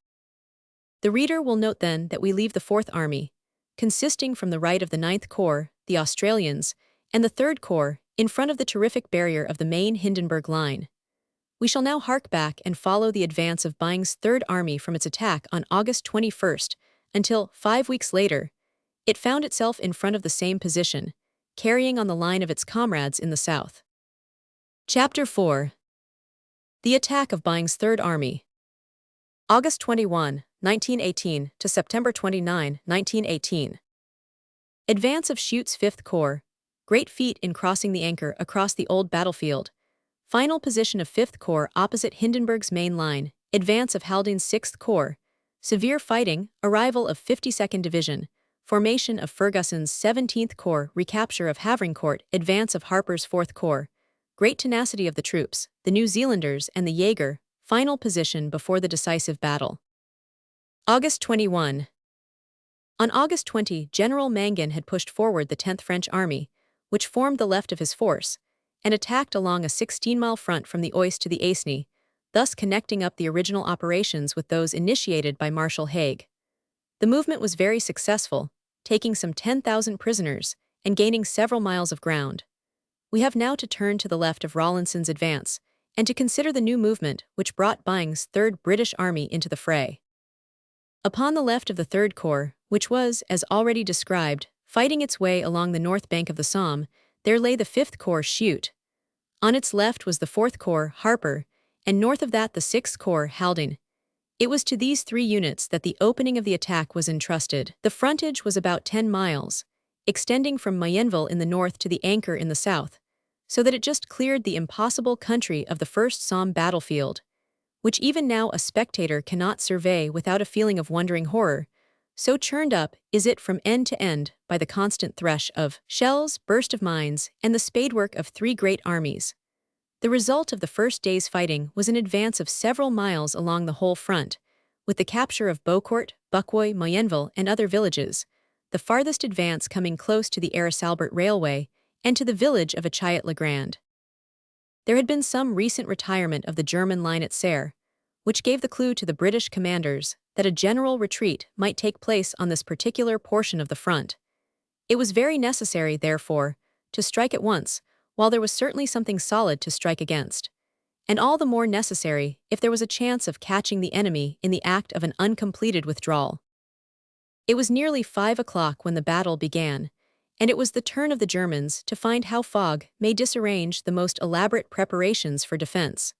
The reader will note then that we leave the Fourth Army, consisting from the right of the Ninth Corps, the Australians, and the Third Corps, in front of the terrific barrier of the main Hindenburg Line. We shall now hark back and follow the advance of Byng's Third Army from its attack on August 21st until, 5 weeks later, it found itself in front of the same position, carrying on the line of its comrades in the south. Chapter 4. The Attack of Byng's Third Army. August 21, 1918 to September 29, 1918. Advance of Schuet's Fifth Corps. Great feat in crossing the Anker across the old battlefield. Final position of Fifth Corps opposite Hindenburg's main line. Advance of Halding's Sixth Corps. Severe fighting. Arrival of 52nd Division. Formation of Ferguson's 17th Corps. Recapture of Havrincourt. Advance of Harper's Fourth Corps. Great tenacity of the troops, the New Zealanders and the Jaeger. Final position before the decisive battle. August 21. On August 20, General Mangin had pushed forward the 10th French Army, which formed the left of his force, and attacked along a 16-mile front from the Oise to the Aisne, thus connecting up the original operations with those initiated by Marshal Haig. The movement was very successful, taking some 10,000 prisoners and gaining several miles of ground. We have now to turn to the left of Rawlinson's advance, and to consider the new movement which brought Byng's Third British Army into the fray. Upon the left of the Third Corps, which was, as already described, fighting its way along the north bank of the Somme, there lay the Fifth Corps Schuet. On its left was the Fourth Corps Harper, and north of that the Sixth Corps Halding. It was to these three units that the opening of the attack was entrusted. The frontage was about 10 miles, extending from Mayenville in the north to the Anker in the south, so that it just cleared the impossible country of the First Somme battlefield, which even now a spectator cannot survey without a feeling of wondering horror, so churned up is it from end to end by the constant thresh of shells, burst of mines, and the spadework of three great armies. The result of the first day's fighting was an advance of several miles along the whole front, with the capture of Beaucourt, Bucquoy, Mayenville, and other villages, the farthest advance coming close to the Arras-Albert Railway and to the village of Echayat-le-Grand. There had been some recent retirement of the German line at Serre, which gave the clue to the British commanders that a general retreat might take place on this particular portion of the front. It was very necessary, therefore, to strike at once, while there was certainly something solid to strike against, and all the more necessary if there was a chance of catching the enemy in the act of an uncompleted withdrawal. It was nearly 5 o'clock when the battle began, and it was the turn of the Germans to find how fog may disarrange the most elaborate preparations for defense.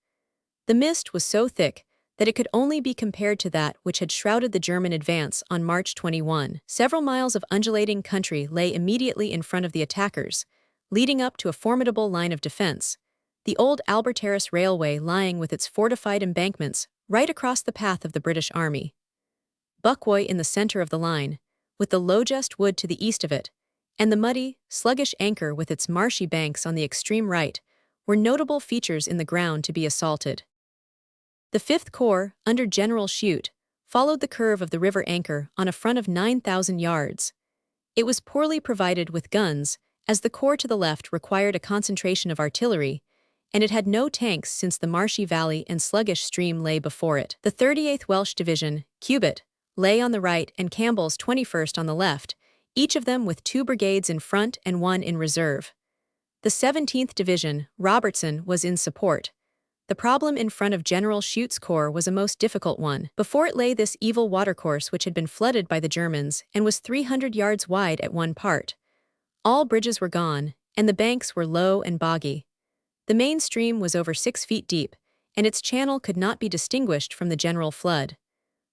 The mist was so thick that it could only be compared to that which had shrouded the German advance on March 21. Several miles of undulating country lay immediately in front of the attackers, leading up to a formidable line of defense, the old Albertaris Railway lying with its fortified embankments right across the path of the British Army. Bucquoy in the center of the line, with the Logest Wood to the east of it, and the muddy, sluggish Anker with its marshy banks on the extreme right, were notable features in the ground to be assaulted. The Fifth Corps, under General Schuet, followed the curve of the river Anker on a front of 9,000 yards. It was poorly provided with guns, as the corps to the left required a concentration of artillery, and it had no tanks since the marshy valley and sluggish stream lay before it. The 38th Welsh Division, Cubitt, lay on the right and Campbell's 21st on the left, each of them with 2 brigades in front and 1 in reserve. The 17th Division, Robertson, was in support. The problem in front of General Schutz's corps was a most difficult one. Before it lay this evil watercourse which had been flooded by the Germans and was 300 yards wide at one part. All bridges were gone, and the banks were low and boggy. The main stream was over 6 feet deep, and its channel could not be distinguished from the general flood.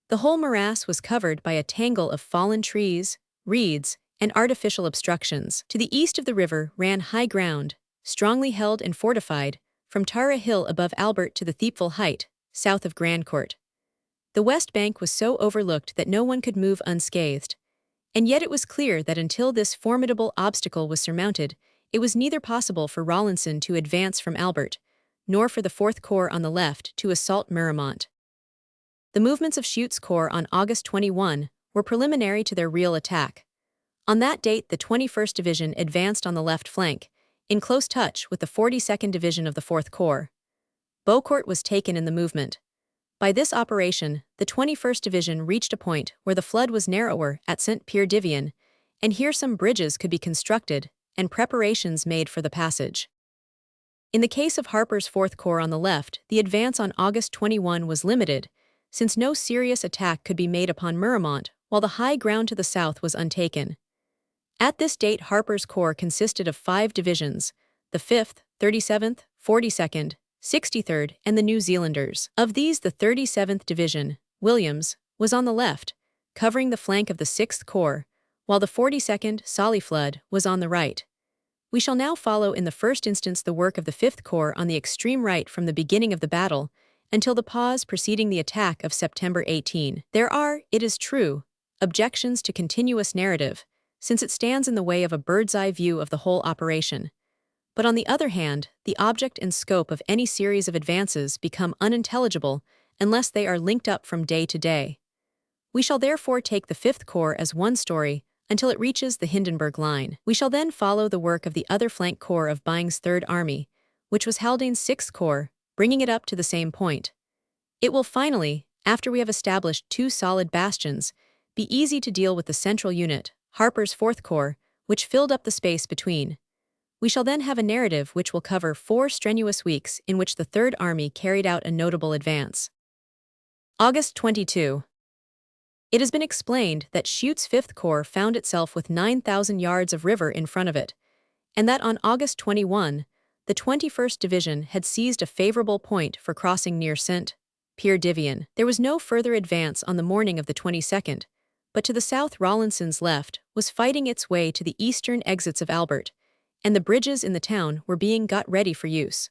The whole morass was covered by a tangle of fallen trees, reeds, and artificial obstructions. To the east of the river ran high ground, strongly held and fortified, from Tara Hill above Albert to the Thiepval Height, south of Grandcourt. The west bank was so overlooked that no one could move unscathed. And yet it was clear that until this formidable obstacle was surmounted, it was neither possible for Rawlinson to advance from Albert, nor for the Fourth Corps on the left to assault Miramont. The movements of Schutz's corps on August 21 were preliminary to their real attack. On that date, the 21st Division advanced on the left flank, in close touch with the 42nd Division of the Fourth Corps. Beaucourt was taken in the movement. By this operation, the 21st Division reached a point where the flood was narrower at Saint-Pierre-d'Ivian, and here some bridges could be constructed and preparations made for the passage. In the case of Harper's Fourth Corps on the left, the advance on August 21 was limited, since no serious attack could be made upon Miramont while the high ground to the south was untaken. At this date, Harper's Corps consisted of 5 divisions: the 5th, 37th, 42nd, 63rd, and the New Zealanders. Of these, the 37th Division, Williams, was on the left, covering the flank of the 6th Corps, while the 42nd, Solly-Flood, was on the right. We shall now follow in the first instance the work of the 5th Corps on the extreme right from the beginning of the battle until the pause preceding the attack of September 18. There are, it is true, objections to continuous narrative, since it stands in the way of a bird's-eye view of the whole operation. But on the other hand, the object and scope of any series of advances become unintelligible unless they are linked up from day to day. We shall therefore take the 5th Corps as one story until it reaches the Hindenburg Line. We shall then follow the work of the other flank corps of Byng's Third Army, which was Haldane's 6th Corps, bringing it up to the same point. It will finally, after we have established 2 solid bastions, be easy to deal with the central unit, Harper's 4th Corps, which filled up the space between. We shall then have a narrative which will cover 4 strenuous weeks in which the Third Army carried out a notable advance. August 22. It has been explained that Schutz's 5th Corps found itself with 9,000 yards of river in front of it, and that on August 21, the 21st Division had seized a favorable point for crossing near Saint-Pierre-d'Ivian. There was no further advance on the morning of the 22nd, but to the south Rawlinson's left was fighting its way to the eastern exits of Albert, and the bridges in the town were being got ready for use.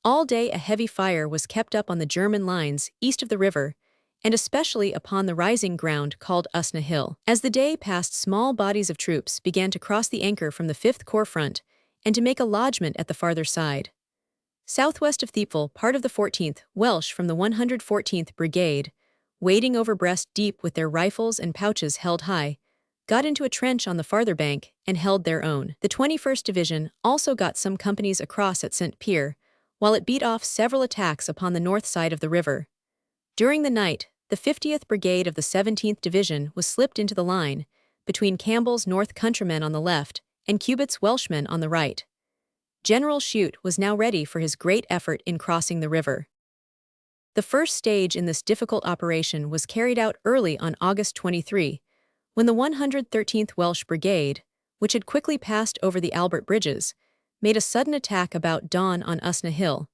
All day a heavy fire was kept up on the German lines east of the river, and especially upon the rising ground called Usna Hill. As the day passed, small bodies of troops began to cross the anchor from the 5th Corps front and to make a lodgment at the farther side. Southwest of Thiepval, part of the 14th Welsh from the 114th Brigade, wading over breast deep with their rifles and pouches held high, got into a trench on the farther bank and held their own. The 21st Division also got some companies across at Saint-Pierre, while it beat off several attacks upon the north side of the river. During the night, the 50th Brigade of the 17th Division was slipped into the line, between Campbell's North Countrymen on the left and Cubit's Welshmen on the right. General Schutz was now ready for his great effort in crossing the river. The first stage in this difficult operation was carried out early on August 23, when the 113th Welsh Brigade, which had quickly passed over the Albert bridges, made a sudden attack about dawn on Usna Hill,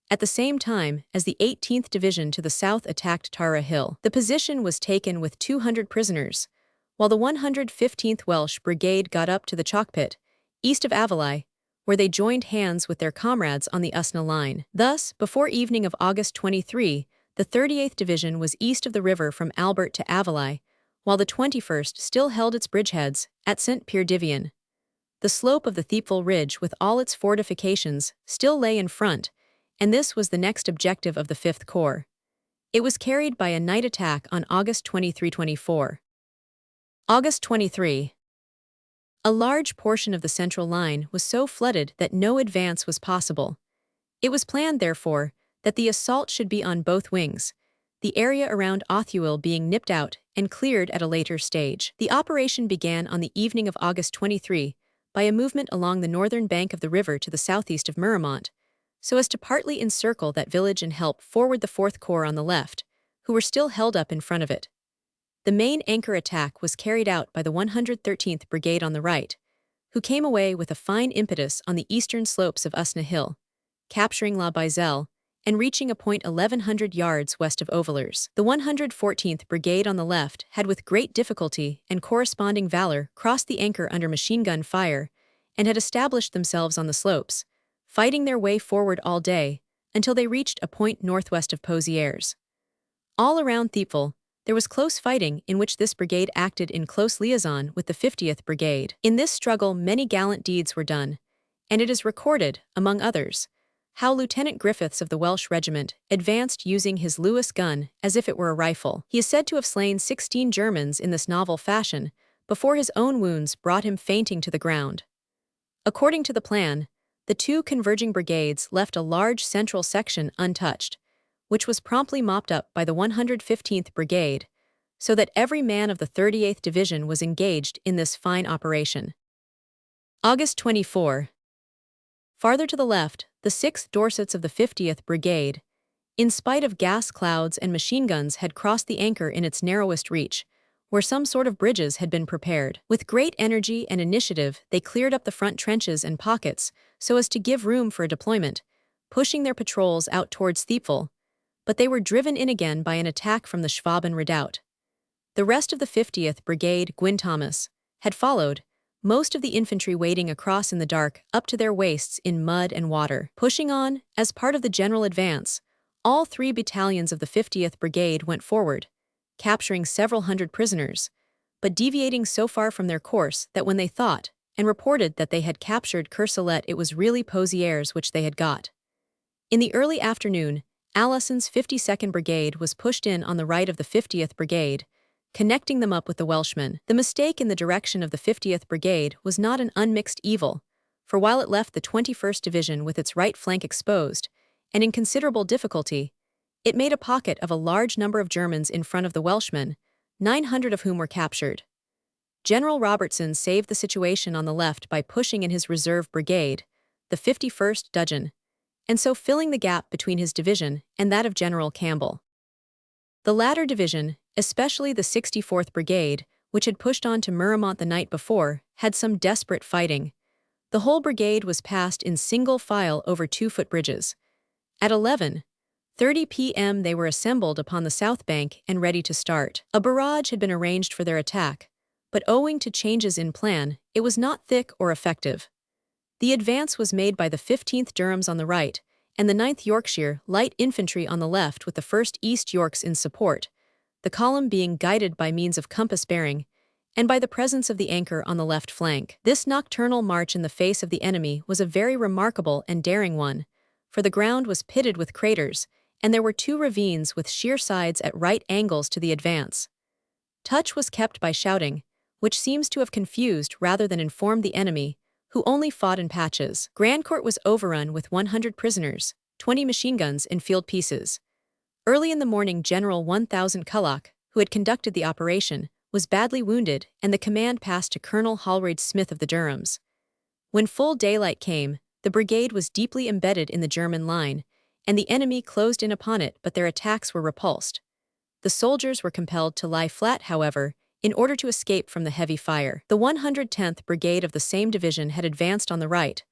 at the same time as the 18th Division to the south attacked Tara Hill. The position was taken with 200 prisoners, while the 115th Welsh Brigade got up to the chalk pit, east of Avalai, where they joined hands with their comrades on the Usna line. Thus, before evening of August 23, the 38th Division was east of the river from Albert to Avalai, while the 21st still held its bridgeheads at Saint-Pierre-d'Ivian. The slope of the Thiepval Ridge with all its fortifications still lay in front, and this was the next objective of the 5th Corps. It was carried by a night attack on August 23-24. August 23. A large portion of the central line was so flooded that no advance was possible. It was planned, therefore, that the assault should be on both wings, the area around Authuil being nipped out and cleared at a later stage. The operation began on the evening of August 23, by a movement along the northern bank of the river to the southeast of Marne, so as to partly encircle that village and help forward the 4th Corps on the left, who were still held up in front of it. The main anchor attack was carried out by the 113th Brigade on the right, who came away with a fine impetus on the eastern slopes of Usna Hill, capturing La Bizelle and reaching a point 1,100 yards west of Ovelers. The 114th Brigade on the left had with great difficulty and corresponding valor crossed the anchor under machine gun fire and had established themselves on the slopes, fighting their way forward all day until they reached a point northwest of Pozières. All around Thiepval, there was close fighting in which this brigade acted in close liaison with the 50th Brigade. In this struggle many gallant deeds were done, and it is recorded, among others, how Lieutenant Griffiths of the Welsh Regiment advanced using his Lewis gun as if it were a rifle. He is said to have slain 16 Germans in this novel fashion before his own wounds brought him fainting to the ground. According to the plan, the two converging brigades left a large central section untouched, which was promptly mopped up by the 115th Brigade, so that every man of the 38th Division was engaged in this fine operation. August 24. Farther to the left, the 6th Dorsets of the 50th Brigade, in spite of gas clouds and machine guns, had crossed the anchor in its narrowest reach, where some sort of bridges had been prepared. With great energy and initiative, they cleared up the front trenches and pockets so as to give room for a deployment, pushing their patrols out towards Thiepval, but they were driven in again by an attack from the Schwaben redoubt. The rest of the 50th Brigade, Gwyn Thomas, had followed, most of the infantry wading across in the dark up to their waists in mud and water. Pushing on, as part of the general advance, all 3 battalions of the 50th Brigade went forward, capturing several hundred prisoners, but deviating so far from their course that when they thought and reported that they had captured Courcelette, it was really Pozières which they had got. In the early afternoon, Allison's 52nd Brigade was pushed in on the right of the 50th Brigade, connecting them up with the Welshmen. The mistake in the direction of the 50th Brigade was not an unmixed evil, for while it left the 21st Division with its right flank exposed, and in considerable difficulty, it made a pocket of a large number of Germans in front of the Welshmen, 900 of whom were captured. General Robertson saved the situation on the left by pushing in his reserve brigade, the 51st Dudgeon, and so filling the gap between his division and that of General Campbell. The latter division, especially the 64th Brigade, which had pushed on to Murremont the night before, had some desperate fighting. The whole brigade was passed in single file over 2 footbridges. At 11:30 p.m. they were assembled upon the south bank and ready to start. A barrage had been arranged for their attack, but owing to changes in plan, it was not thick or effective. The advance was made by the 15th Durhams on the right, and the 9th Yorkshire Light Infantry on the left with the 1st East Yorks in support, the column being guided by means of compass bearing, and by the presence of the anchor on the left flank. This nocturnal march in the face of the enemy was a very remarkable and daring one, for the ground was pitted with craters, and there were 2 ravines with sheer sides at right angles to the advance. Touch was kept by shouting, which seems to have confused rather than informed the enemy, who only fought in patches. Grandcourt was overrun with 100 prisoners, 20 machine guns and field pieces. Early in the morning, General 1000 Culloch, who had conducted the operation, was badly wounded, and the command passed to Colonel Halraid Smith of the Durhams. When full daylight came, the brigade was deeply embedded in the German line, and the enemy closed in upon it, but their attacks were repulsed. The soldiers were compelled to lie flat, however, in order to escape from the heavy fire. The 110th Brigade of the same division had advanced on the right,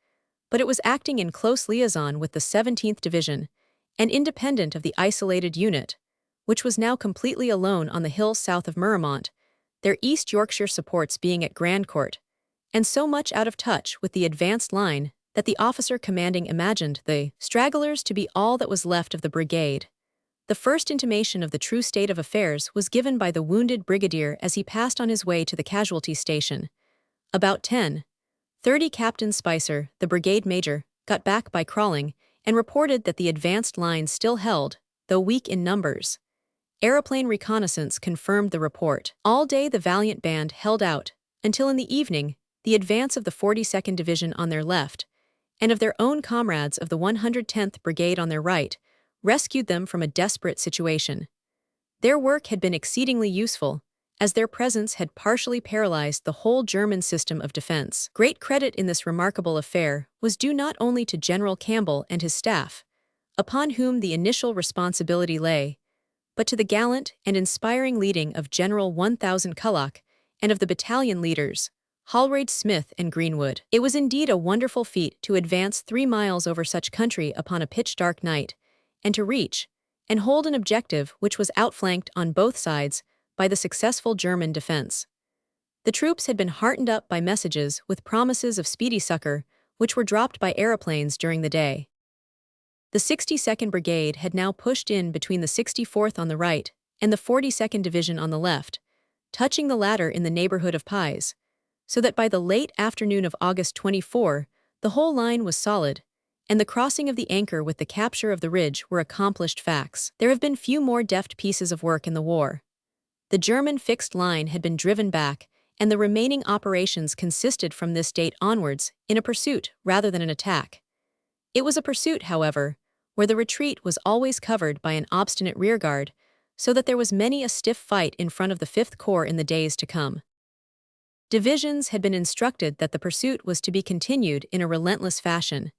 but it was acting in close liaison with the 17th Division, and independent of the isolated unit, which was now completely alone on the hills south of Murremont, their East Yorkshire supports being at Grandcourt, and so much out of touch with the advanced line that the officer commanding imagined the stragglers to be all that was left of the brigade. The first intimation of the true state of affairs was given by the wounded brigadier as he passed on his way to the casualty station. About 10:30 Captain Spicer, the brigade major, got back by crawling and reported that the advanced line still held, though weak in numbers. Aeroplane reconnaissance confirmed the report. All day the valiant band held out, until in the evening, the advance of the 42nd Division on their left, and of their own comrades of the 110th Brigade on their right, rescued them from a desperate situation. Their work had been exceedingly useful, as their presence had partially paralyzed the whole German system of defense. Great credit in this remarkable affair was due not only to General Campbell and his staff, upon whom the initial responsibility lay, but to the gallant and inspiring leading of General 1000 Kullak and of the battalion leaders, Halraid Smith and Greenwood. It was indeed a wonderful feat to advance 3 miles over such country upon a pitch-dark night, and to reach and hold an objective which was outflanked on both sides by the successful German defense. The troops had been heartened up by messages with promises of speedy succor, which were dropped by aeroplanes during the day. The 62nd Brigade had now pushed in between the 64th on the right and the 42nd Division on the left, touching the latter in the neighborhood of Pies, so that by the late afternoon of August 24, the whole line was solid, and the crossing of the anchor with the capture of the ridge were accomplished facts. There have been few more deft pieces of work in the war. The German fixed line had been driven back, and the remaining operations consisted from this date onwards in a pursuit rather than an attack. It was a pursuit, however, where the retreat was always covered by an obstinate rearguard, so that there was many a stiff fight in front of the 5th Corps in the days to come. Divisions had been instructed that the pursuit was to be continued in a relentless fashion,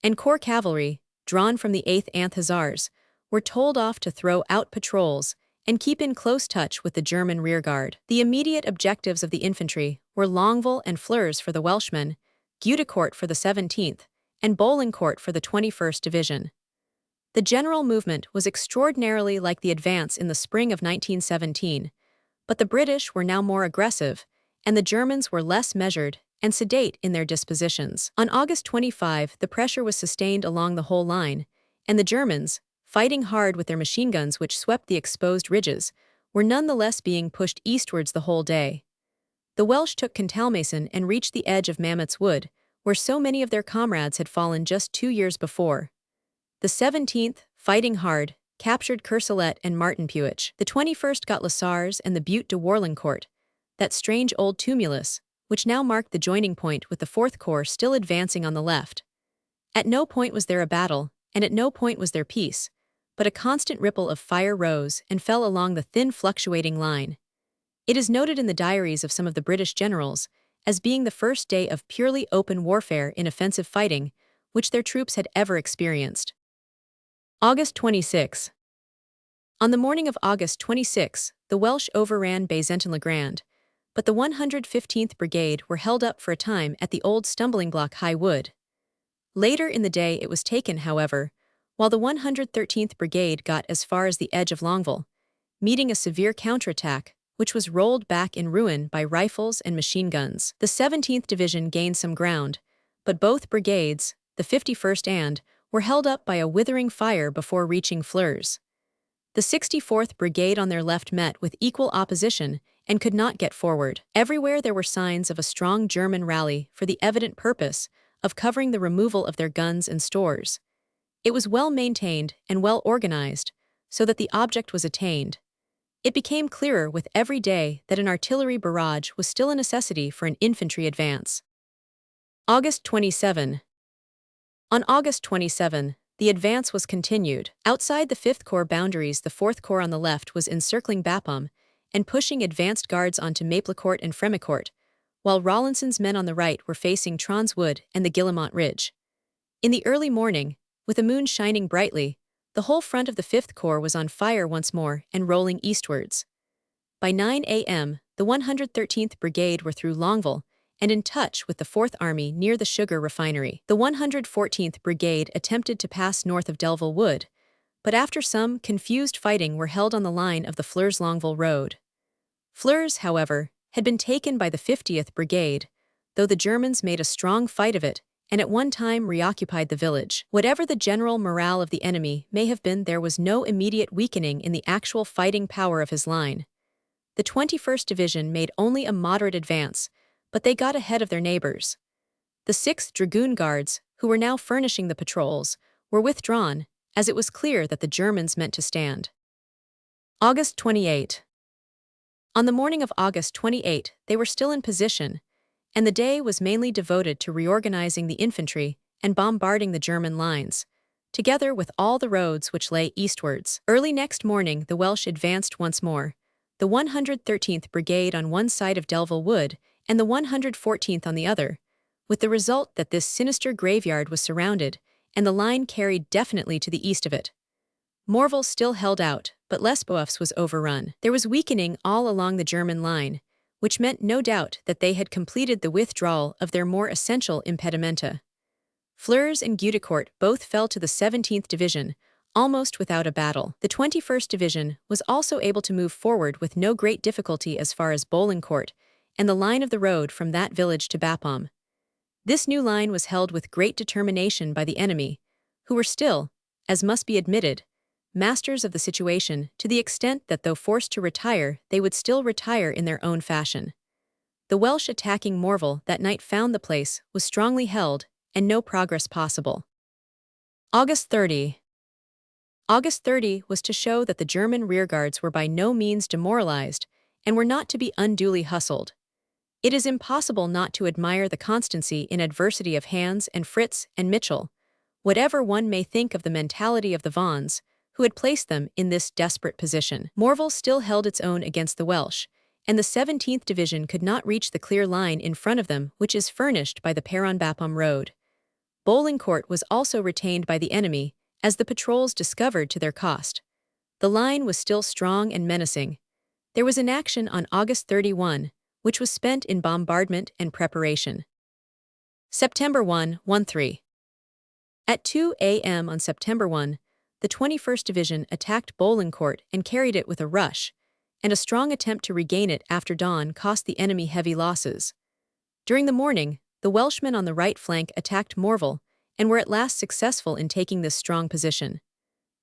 and corps cavalry, drawn from the 8th Anth Hussars, were told off to throw out patrols and keep in close touch with the German rearguard. The immediate objectives of the infantry were Longueville and Flers for the Welshmen, Gueudecourt for the 17th, and Bolincourt for the 21st Division. The general movement was extraordinarily like the advance in the spring of 1917, but the British were now more aggressive, and the Germans were less measured and sedate in their dispositions. On August 25, the pressure was sustained along the whole line, and the Germans, fighting hard with their machine guns which swept the exposed ridges, were nonetheless being pushed eastwards the whole day. The Welsh took Contalmaison and reached the edge of Mammoth's Wood, where so many of their comrades had fallen just 2 years before. The 17th, fighting hard, captured Courcelette and Martinpuich. The 21st got Lassars and the Butte de Warlencourt, that strange old tumulus, which now marked the joining point with the 4th Corps still advancing on the left. At no point was there a battle, and at no point was there peace, but a constant ripple of fire rose and fell along the thin fluctuating line. It is noted in the diaries of some of the British generals as being the first day of purely open warfare in offensive fighting which their troops had ever experienced. August 26. On the morning of August 26, the Welsh overran Bazentin-le-Grand, but the 115th Brigade were held up for a time at the old stumbling block High Wood. Later in the day it was taken, however, while the 113th Brigade got as far as the edge of Longueville, meeting a severe counterattack, which was rolled back in ruin by rifles and machine guns. The 17th Division gained some ground, but both brigades, the 51st and, were held up by a withering fire before reaching Flers. The 64th Brigade on their left met with equal opposition and could not get forward. Everywhere there were signs of a strong German rally for the evident purpose of covering the removal of their guns and stores. It was well maintained and well organized, so that the object was attained. It became clearer with every day that an artillery barrage was still a necessity for an infantry advance. August 27. On August 27, the advance was continued. Outside the 5th Corps boundaries, the 4th Corps on the left was encircling Bapaume and pushing advanced guards onto Maplecourt and Fremicourt, while Rawlinson's men on the right were facing Trons Wood and the Guillemont Ridge. In the early morning, with the moon shining brightly, the whole front of the 5th Corps was on fire once more and rolling eastwards. By 9 a.m., the 113th Brigade were through Longueville and in touch with the 4th Army near the sugar refinery. The 114th Brigade attempted to pass north of Delville Wood, but after some confused fighting were held on the line of the Flers-Longueville road. Flers, however, had been taken by the 50th Brigade, though the Germans made a strong fight of it and at one time reoccupied the village. Whatever the general morale of the enemy may have been, there was no immediate weakening in the actual fighting power of his line. The 21st Division made only a moderate advance, but they got ahead of their neighbors. The 6th Dragoon Guards, who were now furnishing the patrols, were withdrawn, as it was clear that the Germans meant to stand. August 28. On the morning of August 28, they were still in position, and the day was mainly devoted to reorganizing the infantry and bombarding the German lines, together with all the roads which lay eastwards. Early next morning the Welsh advanced once more, the 113th Brigade on one side of Delville Wood and the 114th on the other, with the result that this sinister graveyard was surrounded and the line carried definitely to the east of it. Morville still held out, but Lesboeuf's was overrun. There was weakening all along the German line, which meant no doubt that they had completed the withdrawal of their more essential impedimenta. Flers and Gueudecourt both fell to the 17th Division, almost without a battle. The 21st Division was also able to move forward with no great difficulty as far as Bolincourt and the line of the road from that village to Bapaume. This new line was held with great determination by the enemy, who were still, as must be admitted, masters of the situation to the extent that though forced to retire, they would still retire in their own fashion. The Welsh attacking Morville that night found the place was strongly held and no progress possible. August 30. August 30 was to show that the German rearguards were by no means demoralized and were not to be unduly hustled. It is impossible not to admire the constancy in adversity of Hans and Fritz and Mitchell, whatever one may think of the mentality of the Vons, who had placed them in this desperate position. Morville still held its own against the Welsh, and the 17th Division could not reach the clear line in front of them which is furnished by the Peronne-Bapaume road. Bolincourt was also retained by the enemy, as the patrols discovered to their cost. The line was still strong and menacing. There was inaction on August 31, which was spent in bombardment and preparation. September 1-13. At 2 a.m. on September 1, the 21st Division attacked Bolincourt and carried it with a rush, and a strong attempt to regain it after dawn cost the enemy heavy losses. During the morning, the Welshmen on the right flank attacked Morville and were at last successful in taking this strong position.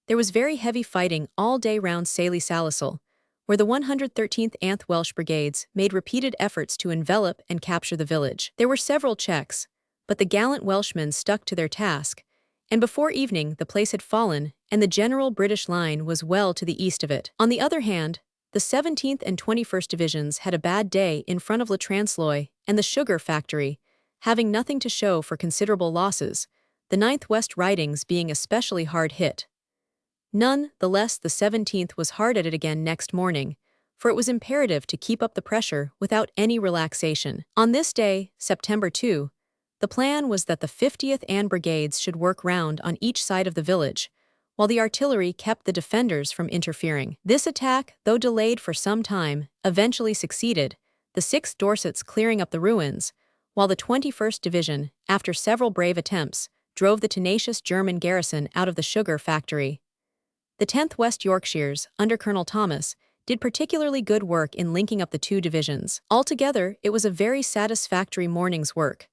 There was very heavy fighting all day round Sailly-Salisal, where the 113th Anth Welsh Brigades made repeated efforts to envelop and capture the village. There were several checks, but the gallant Welshmen stuck to their task, and before evening the place had fallen and the general British line was well to the east of it. On the other hand, the 17th and 21st Divisions had a bad day in front of Le Transloy and the sugar factory, having nothing to show for considerable losses, the 9th West Ridings being especially hard hit. None the less the 17th was hard at it again next morning, for it was imperative to keep up the pressure without any relaxation. On this day, September 2, the plan was that the 50th and Brigades should work round on each side of the village, while the artillery kept the defenders from interfering. This attack, though delayed for some time, eventually succeeded, the 6th Dorsets clearing up the ruins, while the 21st Division, after several brave attempts, drove the tenacious German garrison out of the sugar factory. The 10th West Yorkshires, under Colonel Thomas, did particularly good work in linking up the two divisions. Altogether, it was a very satisfactory morning's work,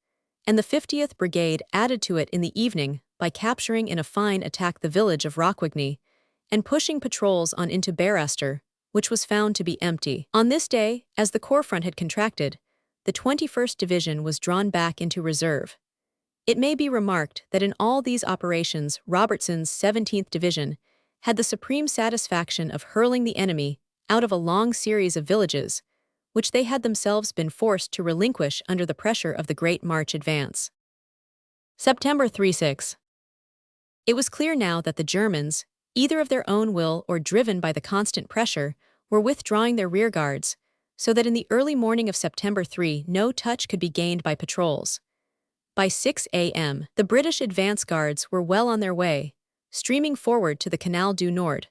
and the 50th Brigade added to it in the evening by capturing in a fine attack the village of Rocquigny and pushing patrols on into Barester, which was found to be empty. On this day, as the corps front had contracted, the 21st Division was drawn back into reserve. It may be remarked that in all these operations Robertson's 17th Division had the supreme satisfaction of hurling the enemy out of a long series of villages, which they had themselves been forced to relinquish under the pressure of the Great March advance. September 3-6. It was clear now that the Germans, either of their own will or driven by the constant pressure, were withdrawing their rearguards, so that in the early morning of September 3 no touch could be gained by patrols. By 6 a.m., the British advance guards were well on their way, streaming forward to the Canal du Nord,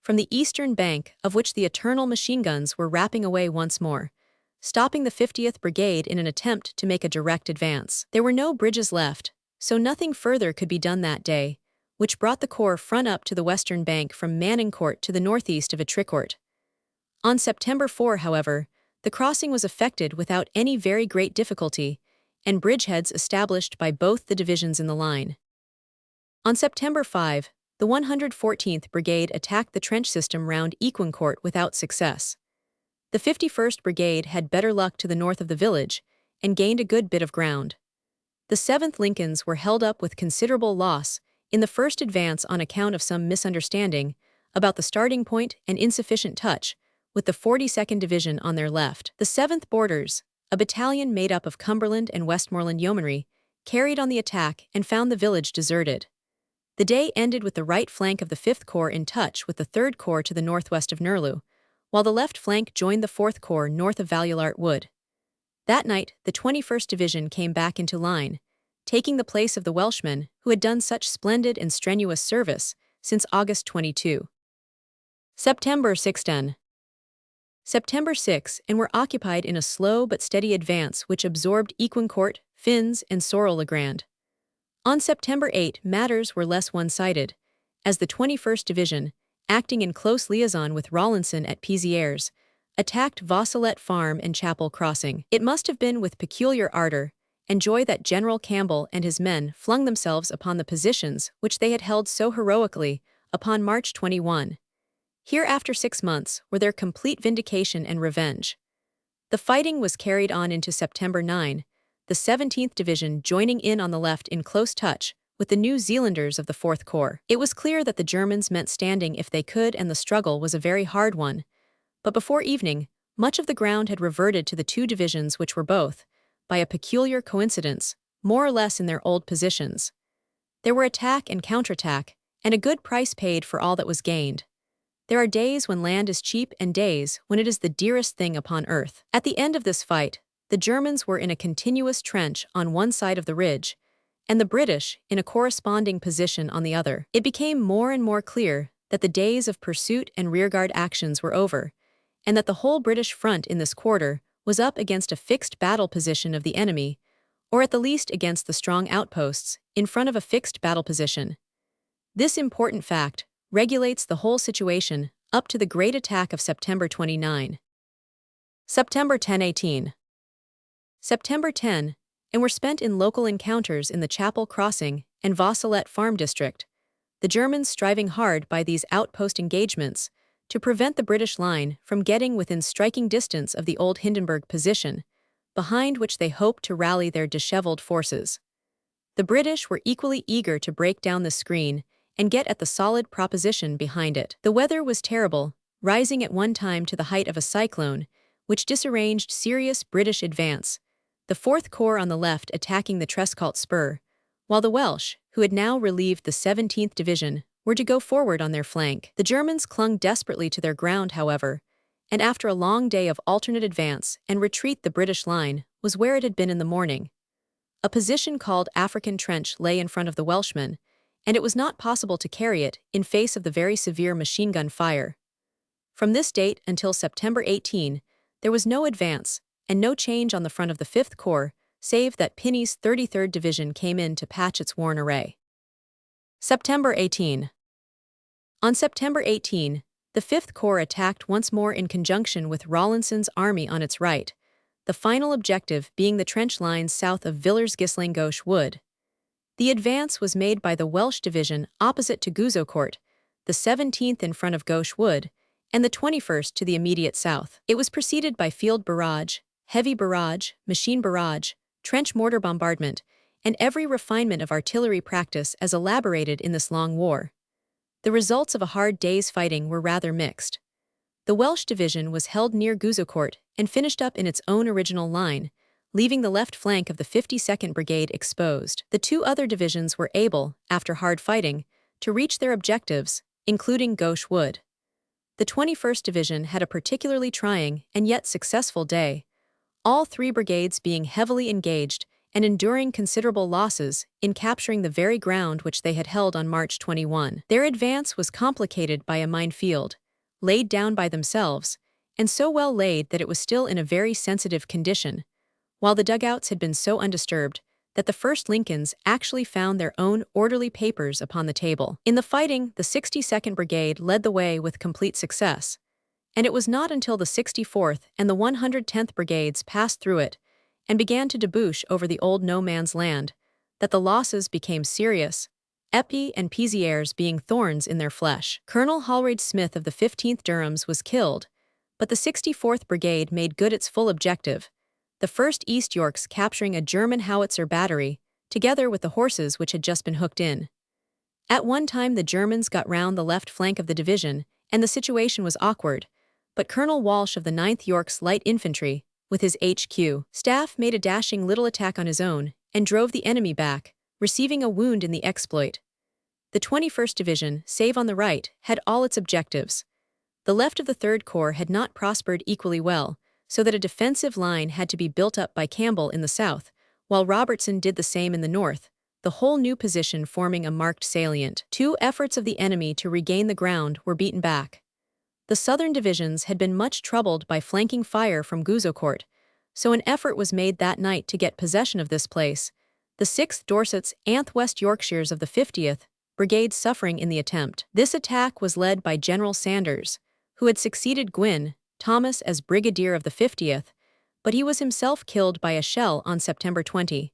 from the eastern bank of which the eternal machine guns were rapping away once more, stopping the 50th Brigade in an attempt to make a direct advance. There were no bridges left, so nothing further could be done that day, which brought the corps front up to the western bank from Manincourt to the northeast of Etricourt. On September 4, however, the crossing was effected without any very great difficulty, and bridgeheads established by both the divisions in the line. On September 5, the 114th Brigade attacked the trench system round Equincourt without success. The 51st Brigade had better luck to the north of the village and gained a good bit of ground. The 7th Lincolns were held up with considerable loss in the first advance on account of some misunderstanding about the starting point and insufficient touch with the 42nd Division on their left. The 7th Borders, a battalion made up of Cumberland and Westmoreland yeomanry, carried on the attack and found the village deserted. The day ended with the right flank of the 5th Corps in touch with the 3rd Corps to the northwest of Nerlou, while the left flank joined the 4th Corps north of Valulart Wood. That night, the 21st Division came back into line, taking the place of the Welshmen who had done such splendid and strenuous service since August 22. September 6. September 6 and were occupied in a slow but steady advance which absorbed Equincourt, Fins, and Sorel-le-Grand. On September 8 matters were less one-sided, as the 21st Division, acting in close liaison with Rawlinson at Pézières, attacked Vosselet Farm and Chapel Crossing. It must have been with peculiar ardor and joy that General Campbell and his men flung themselves upon the positions which they had held so heroically upon March 21. Here after 6 months were their complete vindication and revenge. The fighting was carried on into September 9, the 17th Division joining in on the left in close touch with the New Zealanders of the 4th Corps. It was clear that the Germans meant standing if they could, and the struggle was a very hard one. But before evening, much of the ground had reverted to the two divisions which were both, by a peculiar coincidence, more or less in their old positions. There were attack and counterattack, and a good price paid for all that was gained. There are days when land is cheap and days when it is the dearest thing upon earth. At the end of this fight, the Germans were in a continuous trench on one side of the ridge, and the British in a corresponding position on the other. It became more and more clear that the days of pursuit and rearguard actions were over, and that the whole British front in this quarter was up against a fixed battle position of the enemy, or at the least against the strong outposts in front of a fixed battle position. This important fact regulates the whole situation up to the great attack of September 29. September 10-18. September 10, and were spent in local encounters in the Chapel Crossing and Vosselet Farm district, the Germans striving hard by these outpost engagements to prevent the British line from getting within striking distance of the old Hindenburg position, behind which they hoped to rally their disheveled forces. The British were equally eager to break down the screen and get at the solid proposition behind it. The weather was terrible, rising at one time to the height of a cyclone, which disarranged serious British advance, the 4th Corps on the left attacking the Trescaut Spur, while the Welsh, who had now relieved the 17th Division, were to go forward on their flank. The Germans clung desperately to their ground, however, and after a long day of alternate advance and retreat, the British line was where it had been in the morning. A position called African Trench lay in front of the Welshmen, and it was not possible to carry it in face of the very severe machine gun fire. From this date until September 18, there was no advance and no change on the front of the 5th Corps, save that Pinney's 33rd Division came in to patch its worn array. September 18. On September 18, the 5th Corps attacked once more in conjunction with Rawlinson's army on its right, the final objective being the trench lines south of Villers-Ghislain-Gauche Wood. The advance was made by the Welsh Division opposite to Gouzeaucourt, the 17th in front of Gauche Wood, and the 21st to the immediate south. It was preceded by field barrage, heavy barrage, machine barrage, trench mortar bombardment, and every refinement of artillery practice as elaborated in this long war. The results of a hard day's fighting were rather mixed. The Welsh Division was held near Gouzeaucourt and finished up in its own original line, leaving the left flank of the 52nd Brigade exposed. The two other divisions were able, after hard fighting, to reach their objectives, including Gauche Wood. The 21st Division had a particularly trying and yet successful day, all three brigades being heavily engaged and enduring considerable losses in capturing the very ground which they had held on March 21. Their advance was complicated by a minefield, laid down by themselves, and so well laid that it was still in a very sensitive condition, while the dugouts had been so undisturbed that the 1st Lincolns actually found their own orderly papers upon the table. In the fighting, the 62nd Brigade led the way with complete success, and it was not until the 64th and the 110th Brigades passed through it and began to debouch over the old no-man's land that the losses became serious, Epie and Pézières being thorns in their flesh. Colonel Halraid Smith of the 15th Durhams was killed, but the 64th Brigade made good its full objective, the 1st East Yorks capturing a German howitzer battery, together with the horses which had just been hooked in. At one time the Germans got round the left flank of the division, and the situation was awkward, but Colonel Walsh of the 9th York's Light Infantry, with his HQ staff, made a dashing little attack on his own and drove the enemy back, receiving a wound in the exploit. The 21st Division, save on the right, had all its objectives. The left of the 3rd Corps had not prospered equally well, so that a defensive line had to be built up by Campbell in the south, while Robertson did the same in the north, the whole new position forming a marked salient. 2 efforts of the enemy to regain the ground were beaten back. The southern divisions had been much troubled by flanking fire from Gouzeaucourt, so an effort was made that night to get possession of this place, the 6th Dorsets and West Yorkshires of the 50th Brigade suffering in the attempt. This attack was led by General Sanders, who had succeeded Gwynne Thomas as brigadier of the 50th, but he was himself killed by a shell on September 20.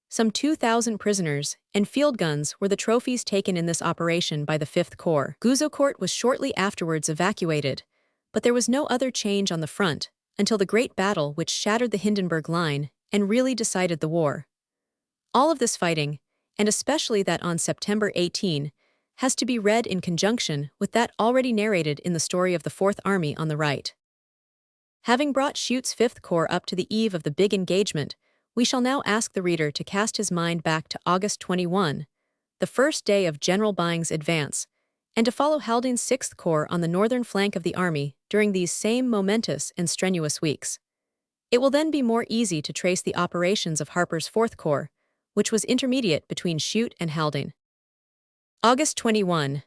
Some 2,000 prisoners and field guns were the trophies taken in this operation by the 5th Corps. Gouzeaucourt was shortly afterwards evacuated, but there was no other change on the front until the great battle which shattered the Hindenburg Line and really decided the war. All of this fighting, and especially that on September 18, has to be read in conjunction with that already narrated in the story of the Fourth Army on the right. Having brought Schutz's 5th Corps up to the eve of the big engagement, we shall now ask the reader to cast his mind back to August 21, the first day of General Byng's advance, and to follow Haldane's 6th Corps on the northern flank of the army during these same momentous and strenuous weeks. It will then be more easy to trace the operations of Harper's 4th Corps, which was intermediate between Schutt and Haldane. August 21.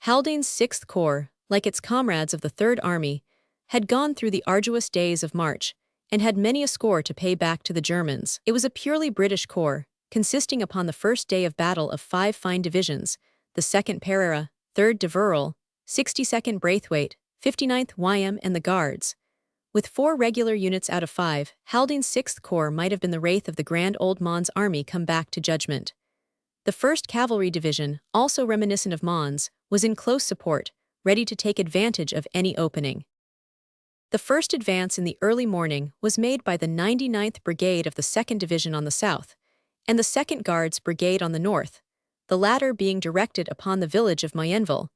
Haldane's 6th Corps, like its comrades of the Third Army, had gone through the arduous days of March and had many a score to pay back to the Germans. It was a purely British corps, consisting upon the first day of battle of 5 fine divisions, the 2nd Pereira, 3rd de Verel, 62nd Braithwaite, 59th YM and the Guards. With 4 regular units out of 5, Haldane's 6th Corps might have been the wraith of the grand old Mons army come back to judgment. The 1st Cavalry Division, also reminiscent of Mons, was in close support, ready to take advantage of any opening. The first advance in the early morning was made by the 99th Brigade of the 2nd Division on the south, and the 2nd Guards Brigade on the north, the latter being directed upon the village of Moyenville,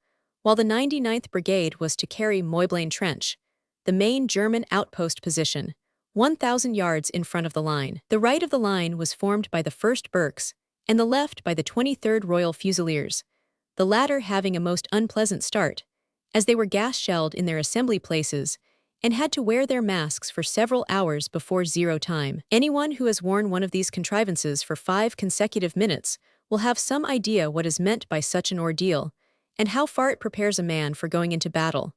while the 99th Brigade was to carry Moyblaine Trench, the main German outpost position, 1,000 yards in front of the line. The right of the line was formed by the 1st Berks, and the left by the 23rd Royal Fusiliers, the latter having a most unpleasant start, as they were gas-shelled in their assembly places and had to wear their masks for several hours before zero time. Anyone who has worn one of these contrivances for 5 consecutive minutes will have some idea what is meant by such an ordeal, and how far it prepares a man for going into battle.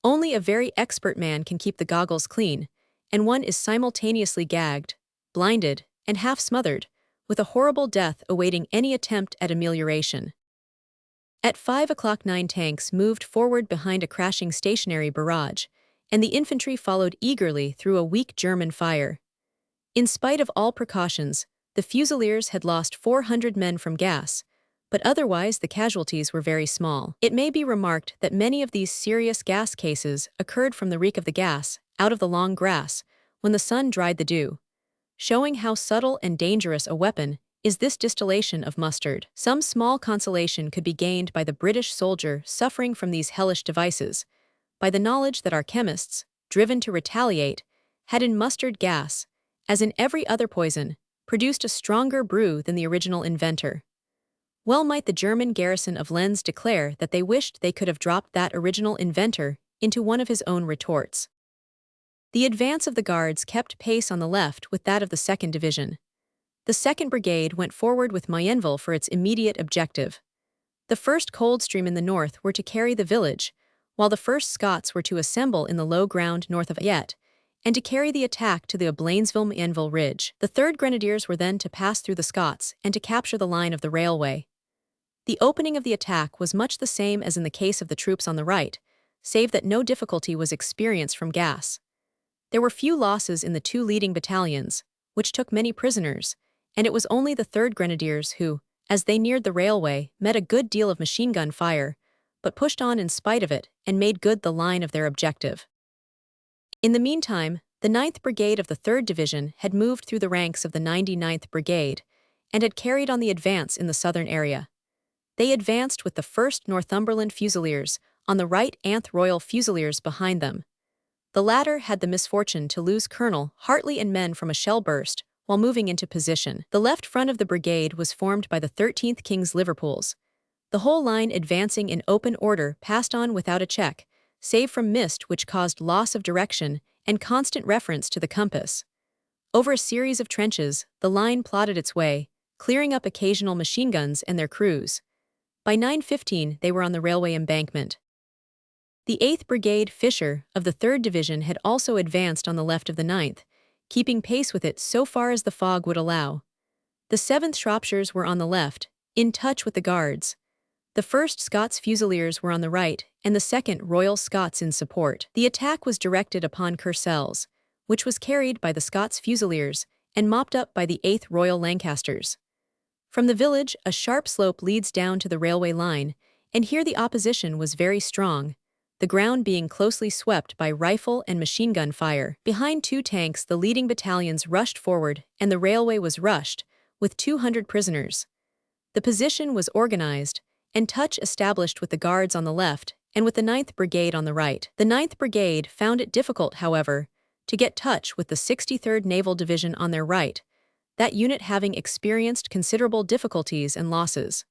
Only a very expert man can keep the goggles clean, and one is simultaneously gagged, blinded, and half smothered, with a horrible death awaiting any attempt at amelioration. At 5 o'clock 9 tanks moved forward behind a crashing stationary barrage, and the infantry followed eagerly through a weak German fire. In spite of all precautions, the Fusiliers had lost 400 men from gas, but otherwise the casualties were very small. It may be remarked that many of these serious gas cases occurred from the reek of the gas, out of the long grass, when the sun dried the dew, showing how subtle and dangerous a weapon is this distillation of mustard. Some small consolation could be gained by the British soldier suffering from these hellish devices, by the knowledge that our chemists, driven to retaliate, had in mustard gas, as in every other poison, produced a stronger brew than the original inventor. Well might the German garrison of Lens declare that they wished they could have dropped that original inventor into one of his own retorts. The advance of the Guards kept pace on the left with that of the 2nd Division. The 2nd Brigade went forward with Moyenville for its immediate objective. The 1st Coldstream in the north were to carry the village, while the 1st Scots were to assemble in the low ground north of Yet, and to carry the attack to the Blanesville-Moyenville ridge. The 3rd Grenadiers were then to pass through the Scots and to capture the line of the railway. The opening of the attack was much the same as in the case of the troops on the right, save that no difficulty was experienced from gas. There were few losses in the 2 leading battalions, which took many prisoners, and it was only the 3rd Grenadiers who, as they neared the railway, met a good deal of machine gun fire, but pushed on in spite of it and made good the line of their objective. In the meantime, the 9th Brigade of the 3rd Division had moved through the ranks of the 99th Brigade and had carried on the advance in the southern area. They advanced with the 1st Northumberland Fusiliers on the right and Royal Fusiliers behind them. The latter had the misfortune to lose Colonel Hartley and men from a shell burst while moving into position. The left front of the brigade was formed by the 13th King's Liverpools, the whole line advancing in open order passed on without a check, save from mist which caused loss of direction and constant reference to the compass. Over a series of trenches, the line plodded its way, clearing up occasional machine guns and their crews. By 9:15 they were on the railway embankment. The 8th Brigade Fisher of the 3rd Division had also advanced on the left of the 9th, keeping pace with it so far as the fog would allow. The 7th Shropshires were on the left, in touch with the Guards. The 1st Scots Fusiliers were on the right, and the 2nd Royal Scots in support. The attack was directed upon Kersales, which was carried by the Scots Fusiliers and mopped up by the 8th Royal Lancasters. From the village, a sharp slope leads down to the railway line, and here the opposition was very strong, the ground being closely swept by rifle and machine gun fire. Behind 2 tanks, the leading battalions rushed forward, and the railway was rushed, with 200 prisoners. The position was organized, and touch established with the Guards on the left and with the 9th Brigade on the right. The 9th Brigade found it difficult, however, to get touch with the 63rd Naval Division on their right, that unit having experienced considerable difficulties and losses.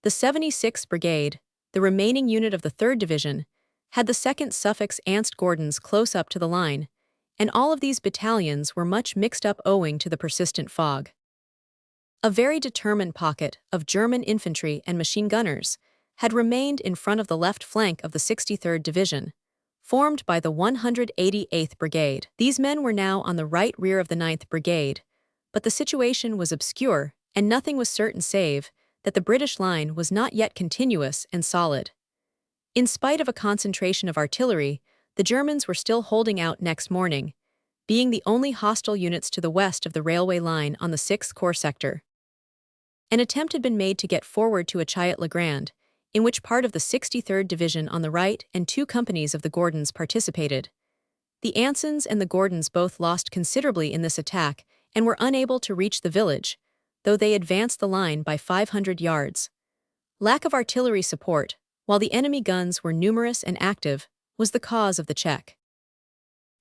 The 76th Brigade, the remaining unit of the 3rd Division, had the 2nd Suffolk Anst Gordons close up to the line, and all of these battalions were much mixed up owing to the persistent fog. A very determined pocket of German infantry and machine gunners had remained in front of the left flank of the 63rd Division, formed by the 188th Brigade. These men were now on the right rear of the 9th Brigade, but the situation was obscure and nothing was certain save that the British line was not yet continuous and solid. In spite of a concentration of artillery, the Germans were still holding out next morning, being the only hostile units to the west of the railway line on the 6th Corps sector. An attempt had been made to get forward to Achyot-le-Grand, in which part of the 63rd Division on the right and 2 companies of the Gordons participated. The Ansons and the Gordons both lost considerably in this attack and were unable to reach the village, though they advanced the line by 500 yards. Lack of artillery support, while the enemy guns were numerous and active, was the cause of the check.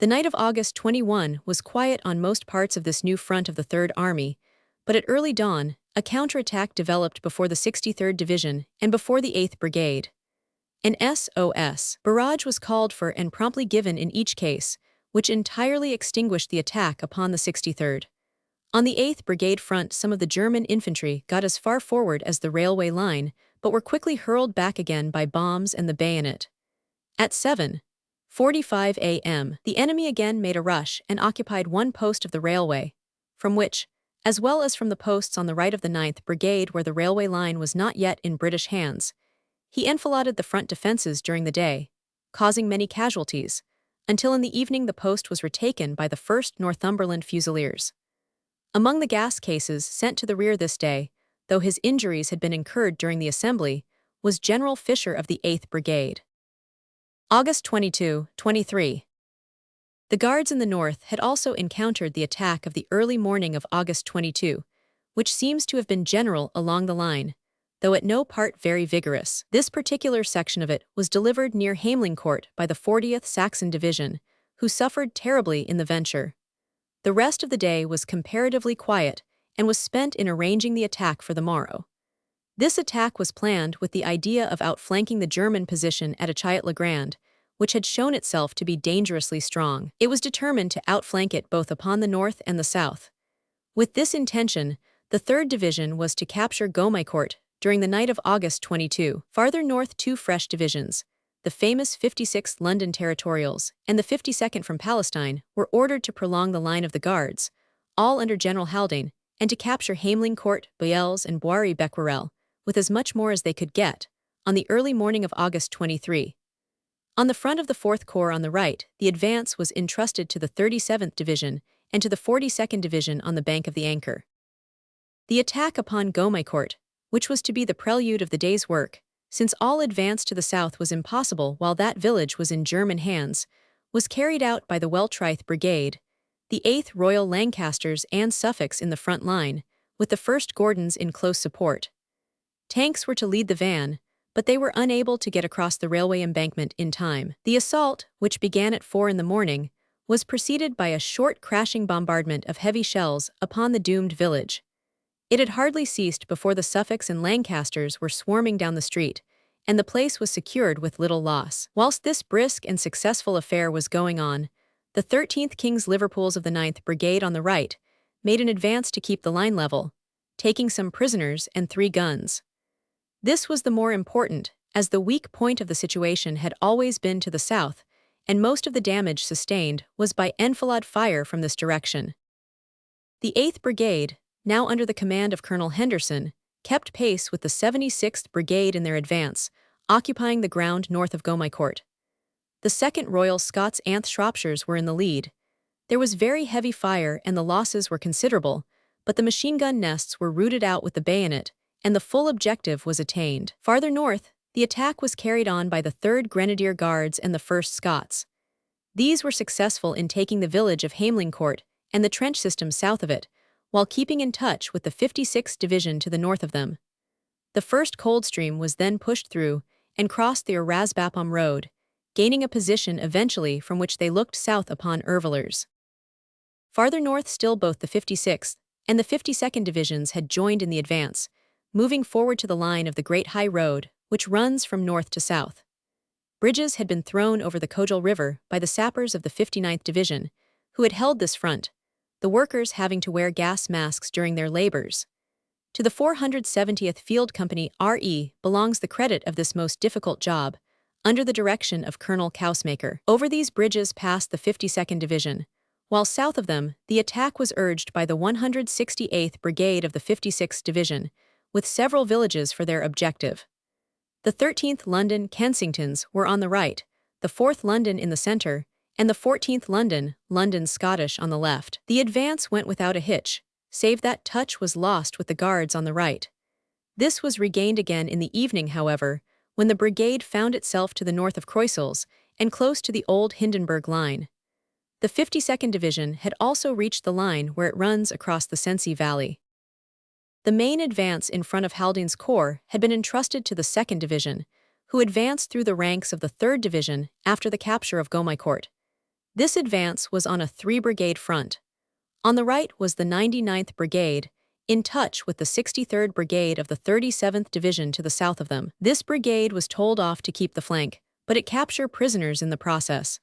The night of August 21 was quiet on most parts of this new front of the Third Army, but at early dawn, a counterattack developed before the 63rd Division and before the 8th Brigade. An SOS barrage was called for and promptly given in each case, which entirely extinguished the attack upon the 63rd. On the 8th Brigade front, some of the German infantry got as far forward as the railway line, but were quickly hurled back again by bombs and the bayonet. At 7:45 a.m., the enemy again made a rush and occupied one post of the railway, from which, as well as from the posts on the right of the 9th Brigade where the railway line was not yet in British hands, he enfiladed the front defences during the day, causing many casualties, until in the evening the post was retaken by the 1st Northumberland Fusiliers. Among the gas cases sent to the rear this day, though his injuries had been incurred during the assembly, was General Fisher of the 8th Brigade. August 22, 23. The Guards in the north had also encountered the attack of the early morning of August 22, which seems to have been general along the line, though at no part very vigorous. This particular section of it was delivered near Hamelingcourt by the 40th Saxon Division, who suffered terribly in the venture. The rest of the day was comparatively quiet and was spent in arranging the attack for the morrow. This attack was planned with the idea of outflanking the German position at Achyot-le-Grand, which had shown itself to be dangerously strong. It was determined to outflank it both upon the north and the south. With this intention, the 3rd Division was to capture Gommecourt during the night of August 22. Farther north, 2 fresh divisions, the famous 56th London Territorials and the 52nd from Palestine, were ordered to prolong the line of the Guards, all under General Haldane, and to capture Hamelingcourt, Boyelles, and Boiry-Becquerel, with as much more as they could get, on the early morning of August 23. On the front of the 4th Corps on the right, the advance was entrusted to the 37th Division and to the 42nd Division on the bank of the Anchor. The attack upon Gommecourt, which was to be the prelude of the day's work, since all advance to the south was impossible while that village was in German hands, was carried out by the Weltreith Brigade, the 8th Royal Lancasters and Suffolks in the front line, with the 1st Gordons in close support. Tanks were to lead the van, but they were unable to get across the railway embankment in time. The assault, which began at 4 in the morning, was preceded by a short crashing bombardment of heavy shells upon the doomed village. It had hardly ceased before the Suffolks and Lancasters were swarming down the street, and the place was secured with little loss. Whilst this brisk and successful affair was going on, the 13th King's Liverpools of the 9th Brigade on the right made an advance to keep the line level, taking some prisoners and 3 guns. This was the more important, as the weak point of the situation had always been to the south, and most of the damage sustained was by enfilade fire from this direction. The 8th Brigade, now under the command of Colonel Henderson, kept pace with the 76th Brigade in their advance, occupying the ground north of Gomeycourt. The 2nd Royal Scots and Shropshires were in the lead. There was very heavy fire and the losses were considerable, but the machine gun nests were rooted out with the bayonet, and the full objective was attained. Farther north, the attack was carried on by the 3rd Grenadier Guards and the 1st Scots. These were successful in taking the village of Hamlincourt and the trench system south of it, while keeping in touch with the 56th Division to the north of them. The 1st Coldstream was then pushed through and crossed the Erasbapom Road, gaining a position eventually from which they looked south upon Ervillers. Farther north still both the 56th and the 52nd Divisions had joined in the advance, moving forward to the line of the Great High Road, which runs from north to south. Bridges had been thrown over the Cojal River by the sappers of the 59th Division, who had held this front, the workers having to wear gas masks during their labors. To the 470th Field Company RE belongs the credit of this most difficult job, under the direction of Colonel Kausmaker. Over these bridges passed the 52nd Division, while south of them the attack was urged by the 168th Brigade of the 56th Division, with several villages for their objective. The 13th London Kensingtons were on the right, the 4th London in the centre, and the 14th London Scottish on the left. The advance went without a hitch, save that touch was lost with the guards on the right. This was regained again in the evening, however, when the brigade found itself to the north of Croissels and close to the old Hindenburg line. The 52nd Division had also reached the line where it runs across the Sensee Valley. The main advance in front of Haldane's corps had been entrusted to the 2nd Division, who advanced through the ranks of the 3rd Division after the capture of Gomeycourt. This advance was on a 3-brigade front. On the right was the 99th Brigade, in touch with the 63rd Brigade of the 37th Division to the south of them. This brigade was told off to keep the flank, but it captured prisoners in the process.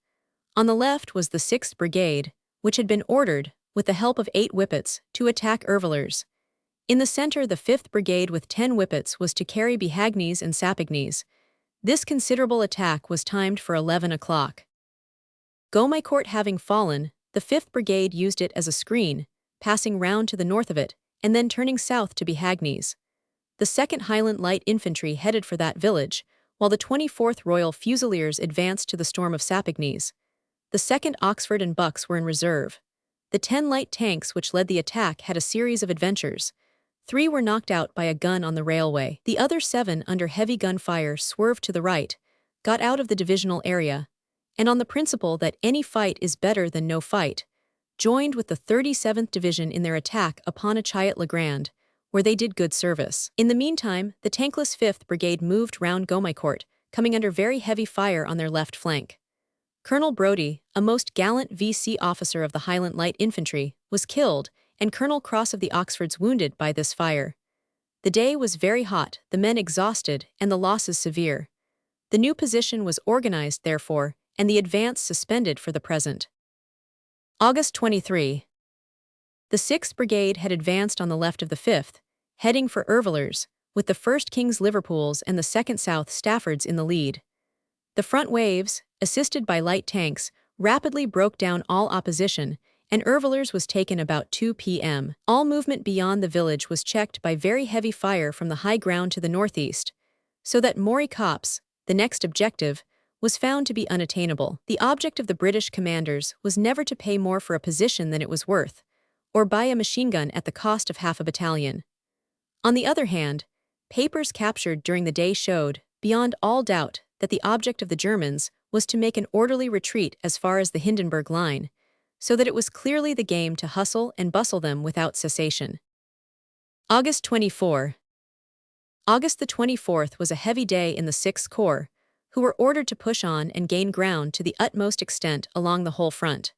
On the left was the 6th Brigade, which had been ordered, with the help of 8 whippets, to attack Ervillers. In the center, the 5th Brigade with 10 whippets was to carry Behagnes and Sapignes. This considerable attack was timed for 11 o'clock. Gomeycourt having fallen, the 5th Brigade used it as a screen, passing round to the north of it, and then turning south to Behagnes. The 2nd Highland Light Infantry headed for that village, while the 24th Royal Fusiliers advanced to the storm of Sapignes. The 2nd Oxford and Bucks were in reserve. The 10 light tanks which led the attack had a series of adventures. 3 were knocked out by a gun on the railway. The other 7, under heavy gunfire, swerved to the right, got out of the divisional area, and on the principle that any fight is better than no fight, joined with the 37th Division in their attack upon Achayat-le-Grand, where they did good service. In the meantime, the tankless 5th Brigade moved round Gomeycourt, coming under very heavy fire on their left flank. Colonel Brodie, a most gallant V.C. officer of the Highland Light Infantry, was killed, and Colonel Cross of the Oxfords wounded by this fire. The day was very hot, the men exhausted, and the losses severe. The new position was organized, therefore, and the advance suspended for the present. August 23. The 6th Brigade had advanced on the left of the 5th, heading for Ervillers, with the 1st King's Liverpools and the 2nd South Staffords in the lead. The front waves, assisted by light tanks, rapidly broke down all opposition, and Ervillers was taken about 2 p.m. All movement beyond the village was checked by very heavy fire from the high ground to the northeast, so that Morey Copse, the next objective, was found to be unattainable. The object of the British commanders was never to pay more for a position than it was worth, or buy a machine gun at the cost of half a battalion. On the other hand, papers captured during the day showed, beyond all doubt, that the object of the Germans was to make an orderly retreat as far as the Hindenburg line, so that it was clearly the game to hustle and bustle them without cessation. August 24. August the 24th was a heavy day in the 6th Corps, who were ordered to push on and gain ground to the utmost extent along the whole front.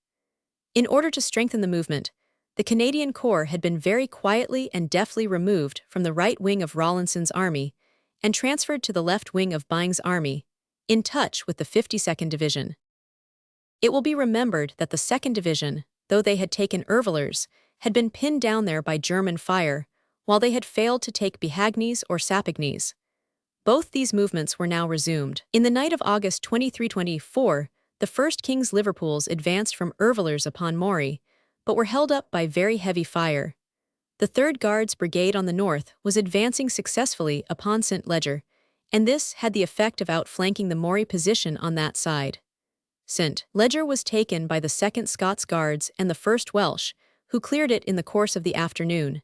In order to strengthen the movement, the Canadian Corps had been very quietly and deftly removed from the right wing of Rawlinson's army and transferred to the left wing of Byng's army, in touch with the 52nd Division. It will be remembered that the 2nd Division, though they had taken Ervelers, had been pinned down there by German fire, while they had failed to take Behagnes or Sapignes. Both these movements were now resumed. In the night of August 23-24, the 1st King's Liverpools advanced from Ervelers upon Moree, but were held up by very heavy fire. The 3rd Guards Brigade on the north was advancing successfully upon St. Leger, and this had the effect of outflanking the Moree position on that side. St. Leger was taken by the 2nd Scots Guards and the 1st Welsh, who cleared it in the course of the afternoon.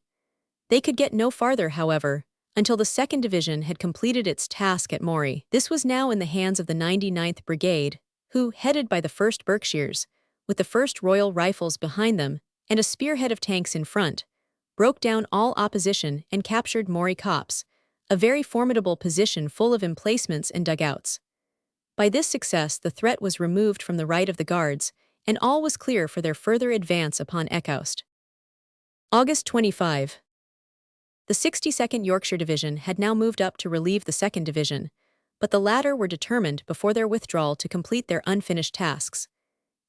They could get no farther, however, until the 2nd Division had completed its task at Moree. This was now in the hands of the 99th Brigade, who, headed by the 1st Berkshires, with the 1st Royal Rifles behind them and a spearhead of tanks in front, broke down all opposition and captured Moree Copse, a very formidable position full of emplacements and dugouts. By this success the threat was removed from the right of the Guards, and all was clear for their further advance upon Eckhoust. August 25. The 62nd Yorkshire Division had now moved up to relieve the 2nd Division, but the latter were determined before their withdrawal to complete their unfinished tasks.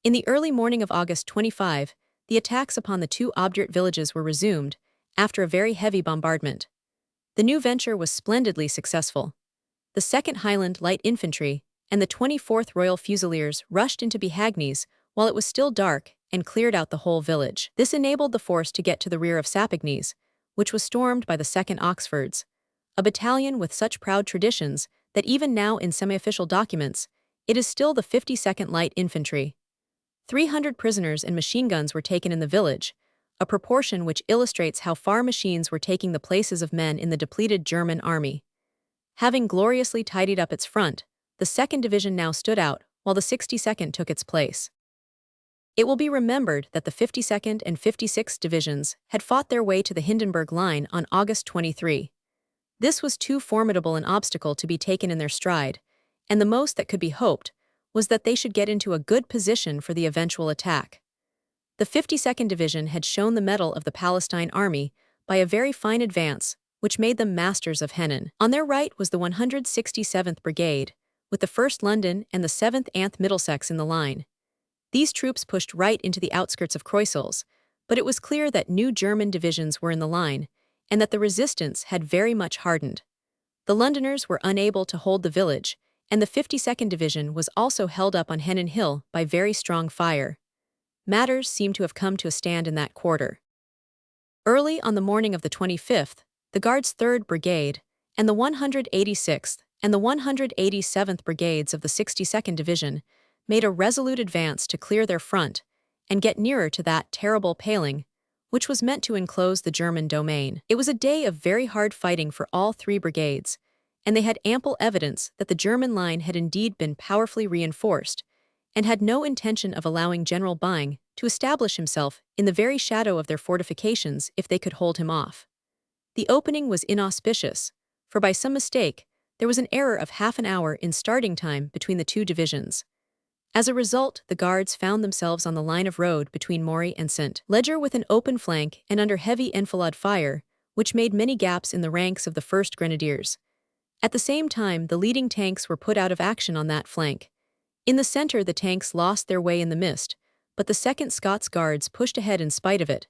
In the early morning of August 25, the attacks upon the 2 obdurate villages were resumed, after a very heavy bombardment. The new venture was splendidly successful. The 2nd Highland Light Infantry and the 24th Royal Fusiliers rushed into Behagnes while it was still dark and cleared out the whole village. This enabled the force to get to the rear of Sapignes, which was stormed by the 2nd Oxfords, a battalion with such proud traditions that even now in semi-official documents, it is still the 52nd Light Infantry. 300 prisoners and machine guns were taken in the village, a proportion which illustrates how far machines were taking the places of men in the depleted German army. Having gloriously tidied up its front, the 2nd Division now stood out, while the 62nd took its place. It will be remembered that the 52nd and 56th Divisions had fought their way to the Hindenburg Line on August 23. This was too formidable an obstacle to be taken in their stride, and the most that could be hoped was that they should get into a good position for the eventual attack. The 52nd Division had shown the mettle of the Palestine Army by a very fine advance, which made them masters of Henan. On their right was the 167th Brigade, with the 1st London and the 7th Anth Middlesex in the line. These troops pushed right into the outskirts of Croissels, but it was clear that new German divisions were in the line, and that the resistance had very much hardened. The Londoners were unable to hold the village, and the 52nd Division was also held up on Henan Hill by very strong fire. Matters seemed to have come to a stand in that quarter. Early on the morning of the 25th, the Guards' 3rd Brigade, and the 186th and the 187th Brigades of the 62nd Division made a resolute advance to clear their front and get nearer to that terrible paling, which was meant to enclose the German domain. It was a day of very hard fighting for all 3 brigades, and they had ample evidence that the German line had indeed been powerfully reinforced and had no intention of allowing General Byng to establish himself in the very shadow of their fortifications if they could hold him off. The opening was inauspicious, for by some mistake, there was an error of half an hour in starting time between the 2 divisions. As a result, the Guards found themselves on the line of road between Moree and St. Leger with an open flank and under heavy enfilade fire, which made many gaps in the ranks of the 1st Grenadiers. At the same time, the leading tanks were put out of action on that flank. In the center, the tanks lost their way in the mist, but the 2nd Scots Guards pushed ahead in spite of it.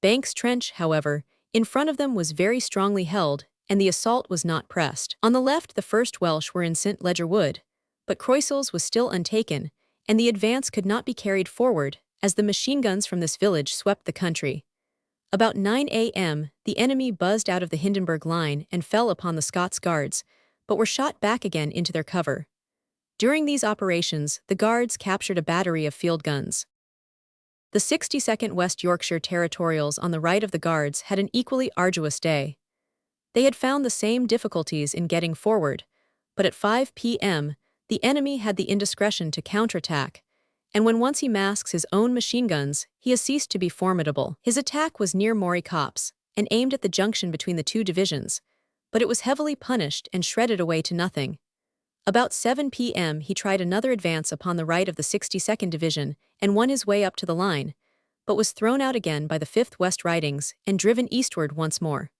Banks Trench, however, in front of them was very strongly held, and the assault was not pressed. On the left, the 1st Welsh were in St. Leger Wood, but Croissels was still untaken, and the advance could not be carried forward, as the machine guns from this village swept the country. About 9 a.m., the enemy buzzed out of the Hindenburg Line and fell upon the Scots Guards, but were shot back again into their cover. During these operations, the Guards captured a battery of field guns. The 62nd West Yorkshire Territorials on the right of the Guards had an equally arduous day. They had found the same difficulties in getting forward, but at 5 p.m., the enemy had the indiscretion to counterattack, and when once he masks his own machine guns, he has ceased to be formidable. His attack was near Moree Copse, and aimed at the junction between the 2 divisions, but it was heavily punished and shredded away to nothing. About 7 p.m. he tried another advance upon the right of the 62nd Division and won his way up to the line, but was thrown out again by the 5th West Ridings and driven eastward once more.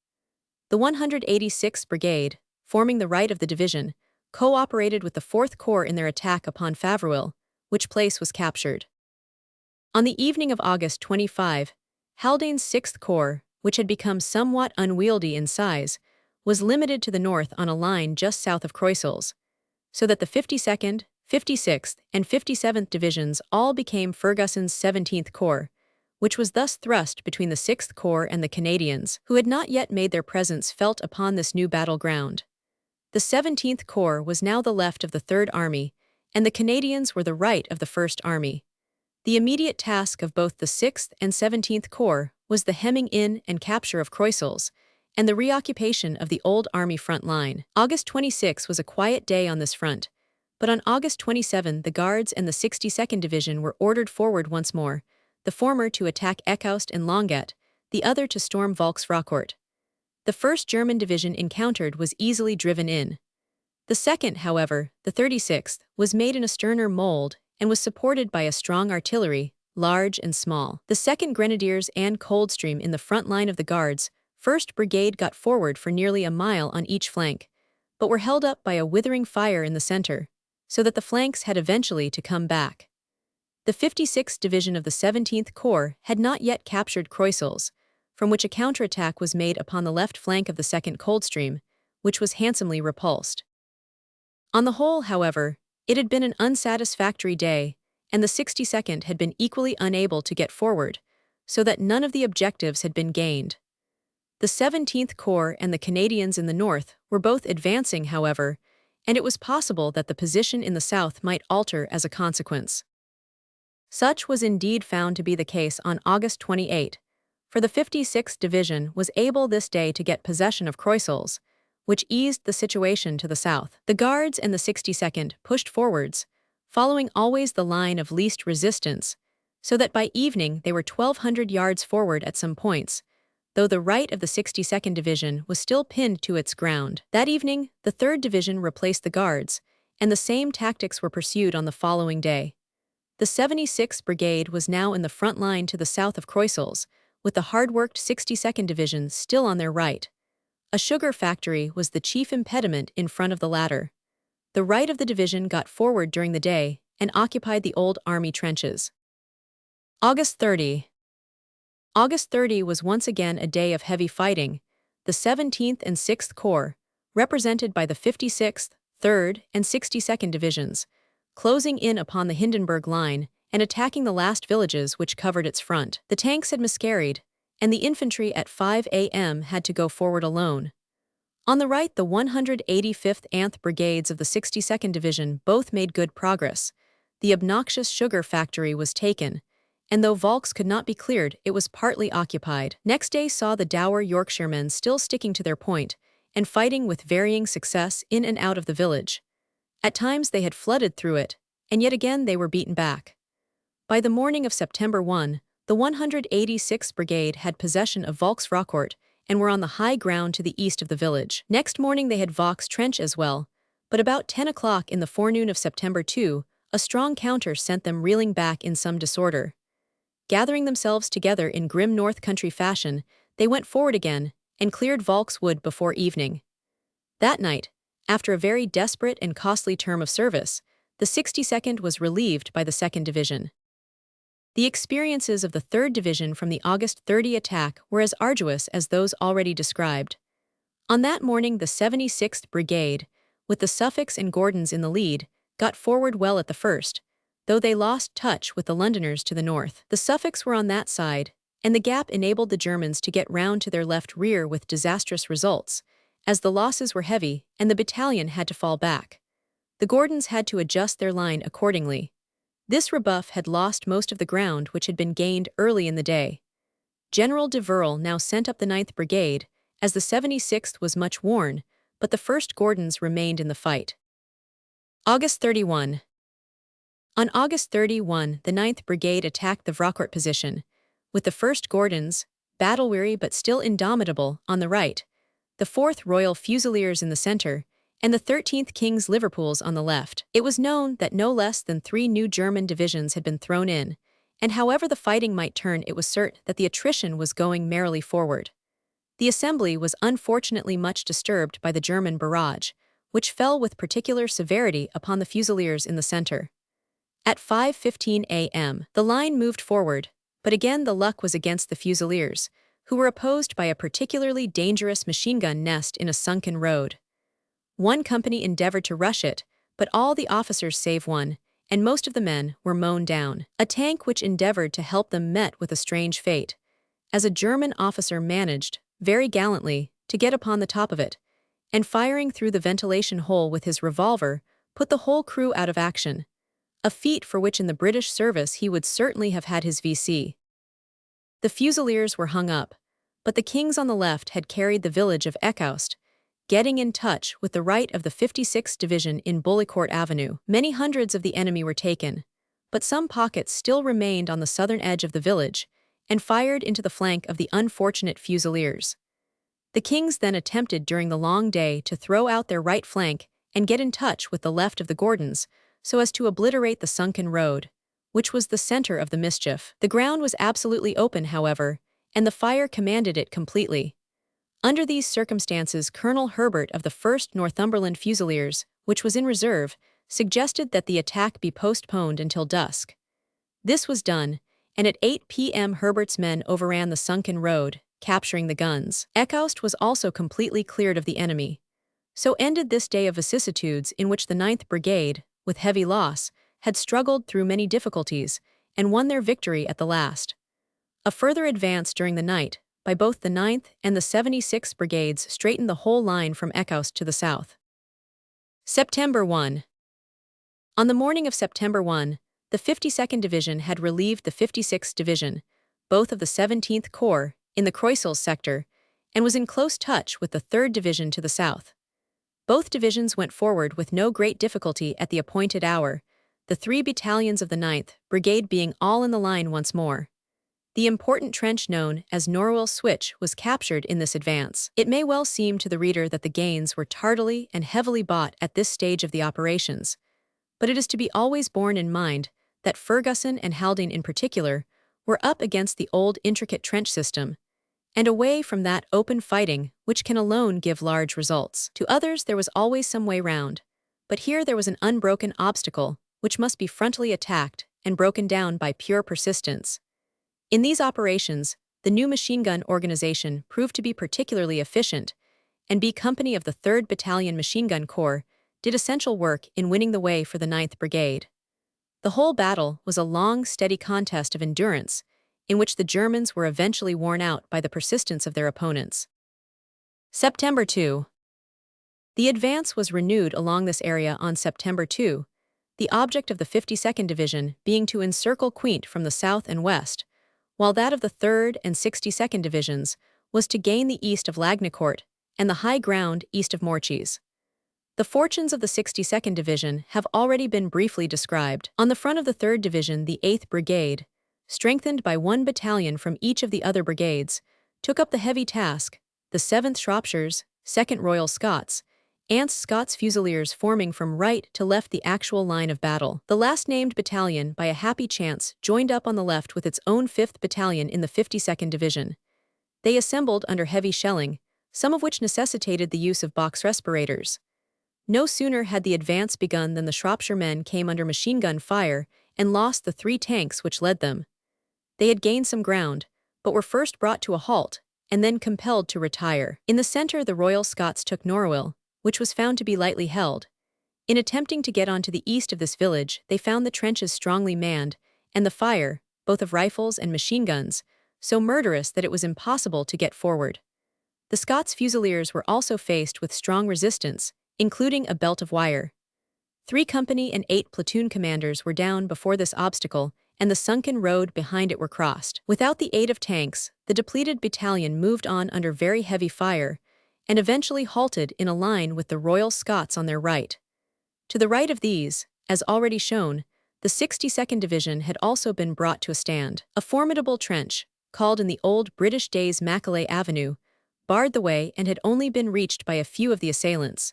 The 186th Brigade, forming the right of the division, cooperated with the 4th Corps in their attack upon Faverolles, which place was captured. On the evening of August 25, Haldane's 6th Corps, which had become somewhat unwieldy in size, was limited to the north on a line just south of Croisilles, so that the 52nd, 56th, and 57th Divisions all became Ferguson's 17th Corps, which was thus thrust between the 6th Corps and the Canadians, who had not yet made their presence felt upon this new battleground. The 17th Corps was now the left of the 3rd Army, and the Canadians were the right of the 1st Army. The immediate task of both the 6th and 17th Corps was the hemming in and capture of Croisilles, and the reoccupation of the old Army front line. August 26 was a quiet day on this front, but on August 27 the Guards and the 62nd Division were ordered forward once more, the former to attack Eckhaust and Longuet, the other to storm Volks-Raucourt. The 1st German Division encountered was easily driven in. The 2nd, however, the 36th, was made in a sterner mold and was supported by a strong artillery, large and small. The 2nd Grenadiers and Coldstream in the front line of the Guards, 1st Brigade got forward for nearly a mile on each flank, but were held up by a withering fire in the center, so that the flanks had eventually to come back. The 56th Division of the 17th Corps had not yet captured Croisilles, from which a counterattack was made upon the left flank of the 2nd Coldstream, which was handsomely repulsed. On the whole, however, it had been an unsatisfactory day, and the 62nd had been equally unable to get forward, so that none of the objectives had been gained. The 17th Corps and the Canadians in the north were both advancing, however, and it was possible that the position in the south might alter as a consequence. Such was indeed found to be the case on August 28, for the 56th Division was able this day to get possession of Croisilles, which eased the situation to the south. The Guards and the 62nd pushed forwards, following always the line of least resistance, so that by evening they were 1,200 yards forward at some points, though the right of the 62nd Division was still pinned to its ground. That evening, the 3rd Division replaced the Guards, and the same tactics were pursued on the following day. The 76th Brigade was now in the front line to the south of Croisilles, with the hard-worked 62nd Division still on their right. A sugar factory was the chief impediment in front of the latter. The right of the division got forward during the day and occupied the old Army trenches. August 30. August 30 was once again a day of heavy fighting. The 17th and 6th Corps, represented by the 56th, 3rd, and 62nd Divisions, closing in upon the Hindenburg Line and attacking the last villages which covered its front. The tanks had miscarried, and the infantry at 5 a.m. had to go forward alone. On the right, the 185th Anth Brigades of the 62nd Division both made good progress. The obnoxious sugar factory was taken, and though Volks could not be cleared, it was partly occupied. Next day saw the dour Yorkshiremen still sticking to their point and fighting with varying success in and out of the village. At times they had flooded through it, and yet again they were beaten back. By the morning of September 1, the 186th Brigade had possession of Volks-Raucourt and were on the high ground to the east of the village. Next morning they had Vaux Trench as well, but about 10 o'clock in the forenoon of September 2, a strong counter sent them reeling back in some disorder. Gathering themselves together in grim North Country fashion, they went forward again and cleared Volks Wood before evening. That night, after a very desperate and costly term of service, the 62nd was relieved by the 2nd Division. The experiences of the 3rd Division from the August 30 attack were as arduous as those already described. On that morning the 76th Brigade, with the Suffolks and Gordons in the lead, got forward well at the first, though they lost touch with the Londoners to the north. The Suffolks were on that side, and the gap enabled the Germans to get round to their left rear with disastrous results, as the losses were heavy and the battalion had to fall back. The Gordons had to adjust their line accordingly. This rebuff had lost most of the ground which had been gained early in the day. General de Verl now sent up the 9th Brigade, as the 76th was much worn, but the 1st Gordons remained in the fight. August 31. On August 31, the 9th Brigade attacked the Vraucourt position, with the 1st Gordons, battle-weary but still indomitable, on the right, the 4th Royal Fusiliers in the center, and the 13th King's Liverpools on the left. It was known that no less than 3 new German divisions had been thrown in, and however the fighting might turn, it was certain that the attrition was going merrily forward. The assembly was unfortunately much disturbed by the German barrage, which fell with particular severity upon the Fusiliers in the center. At 5:15 a.m., the line moved forward, but again the luck was against the Fusiliers, who were opposed by a particularly dangerous machine gun nest in a sunken road. One company endeavored to rush it, but all the officers save one, and most of the men were mown down. A tank which endeavored to help them met with a strange fate, as a German officer managed, very gallantly, to get upon the top of it, and firing through the ventilation hole with his revolver, put the whole crew out of action, a feat for which in the British service he would certainly have had his VC. The Fusiliers were hung up, but the Kings on the left had carried the village of Eckhaust, getting in touch with the right of the 56th Division in Bullecourt Avenue. Many hundreds of the enemy were taken, but some pockets still remained on the southern edge of the village and fired into the flank of the unfortunate Fusiliers. The Kings then attempted during the long day to throw out their right flank and get in touch with the left of the Gordons so as to obliterate the sunken road, which was the center of the mischief. The ground was absolutely open, however, and the fire commanded it completely. Under these circumstances, Colonel Herbert of the 1st Northumberland Fusiliers, which was in reserve, suggested that the attack be postponed until dusk. This was done, and at 8 p.m. Herbert's men overran the sunken road, capturing the guns. Eckhaust was also completely cleared of the enemy. So ended this day of vicissitudes in which the 9th Brigade, with heavy loss, had struggled through many difficulties and won their victory at the last. A further advance during the night by both the 9th and the 76th Brigades straightened the whole line from Eckhaust to the south. September 1. On the morning of September 1, the 52nd Division had relieved the 56th Division, both of the 17th Corps, in the Croissels sector, and was in close touch with the 3rd Division to the south. Both divisions went forward with no great difficulty at the appointed hour, the 3 battalions of the 9th Brigade being all in the line once more. The important trench known as Norwell Switch was captured in this advance. It may well seem to the reader that the gains were tardily and heavily bought at this stage of the operations, but it is to be always borne in mind that Ferguson and Haldane in particular were up against the old intricate trench system, and away from that open fighting which can alone give large results. To others there was always some way round, but here there was an unbroken obstacle which must be frontally attacked and broken down by pure persistence. In these operations, the new machine gun organization proved to be particularly efficient, and B Company of the 3rd Battalion Machine Gun Corps did essential work in winning the way for the 9th Brigade. The whole battle was a long, steady contest of endurance, in which the Germans were eventually worn out by the persistence of their opponents. September 2. The advance was renewed along this area on September 2, the object of the 52nd Division being to encircle Quinte from the south and west, while that of the 3rd and 62nd Divisions was to gain the east of Lagnicourt and the high ground east of Morchies. The fortunes of the 62nd Division have already been briefly described. On the front of the 3rd Division, the 8th Brigade, strengthened by 1 battalion from each of the other brigades, took up the heavy task, the 7th Shropshires, 2nd Royal Scots, and Scots Fusiliers forming from right to left the actual line of battle. The last-named battalion, by a happy chance, joined up on the left with its own 5th Battalion in the 52nd Division. They assembled under heavy shelling, some of which necessitated the use of box respirators. No sooner had the advance begun than the Shropshire men came under machine gun fire and lost the 3 tanks which led them. They had gained some ground, but were first brought to a halt, and then compelled to retire. In the center, the Royal Scots took Norwell, which was found to be lightly held. In attempting to get on to the east of this village, they found the trenches strongly manned, and the fire, both of rifles and machine guns, so murderous that it was impossible to get forward. The Scots Fusiliers were also faced with strong resistance, including a belt of wire. 3 company and 8 platoon commanders were down before this obstacle, and the sunken road behind it were crossed. Without the aid of tanks, the depleted battalion moved on under very heavy fire, and eventually halted in a line with the Royal Scots on their right. To the right of these, as already shown, the 62nd Division had also been brought to a stand. A formidable trench, called in the old British days Macaulay Avenue, barred the way and had only been reached by a few of the assailants.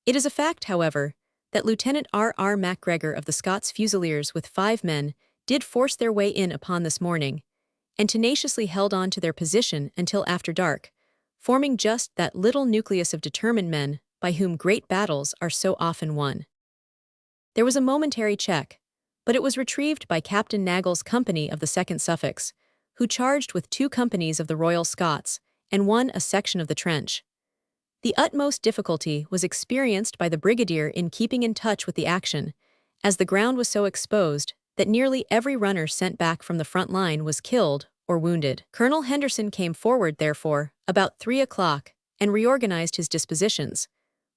It is a fact, however, that Lieutenant R. R. MacGregor of the Scots Fusiliers with 5 men did force their way in upon this morning, and tenaciously held on to their position until after dark, forming just that little nucleus of determined men by whom great battles are so often won. There was a momentary check, but it was retrieved by Captain Nagel's company of the 2nd Suffolks, who charged with 2 companies of the Royal Scots and won a section of the trench. The utmost difficulty was experienced by the brigadier in keeping in touch with the action, as the ground was so exposed that nearly every runner sent back from the front line was killed or wounded. Colonel Henderson came forward, therefore, about 3 o'clock and reorganized his dispositions,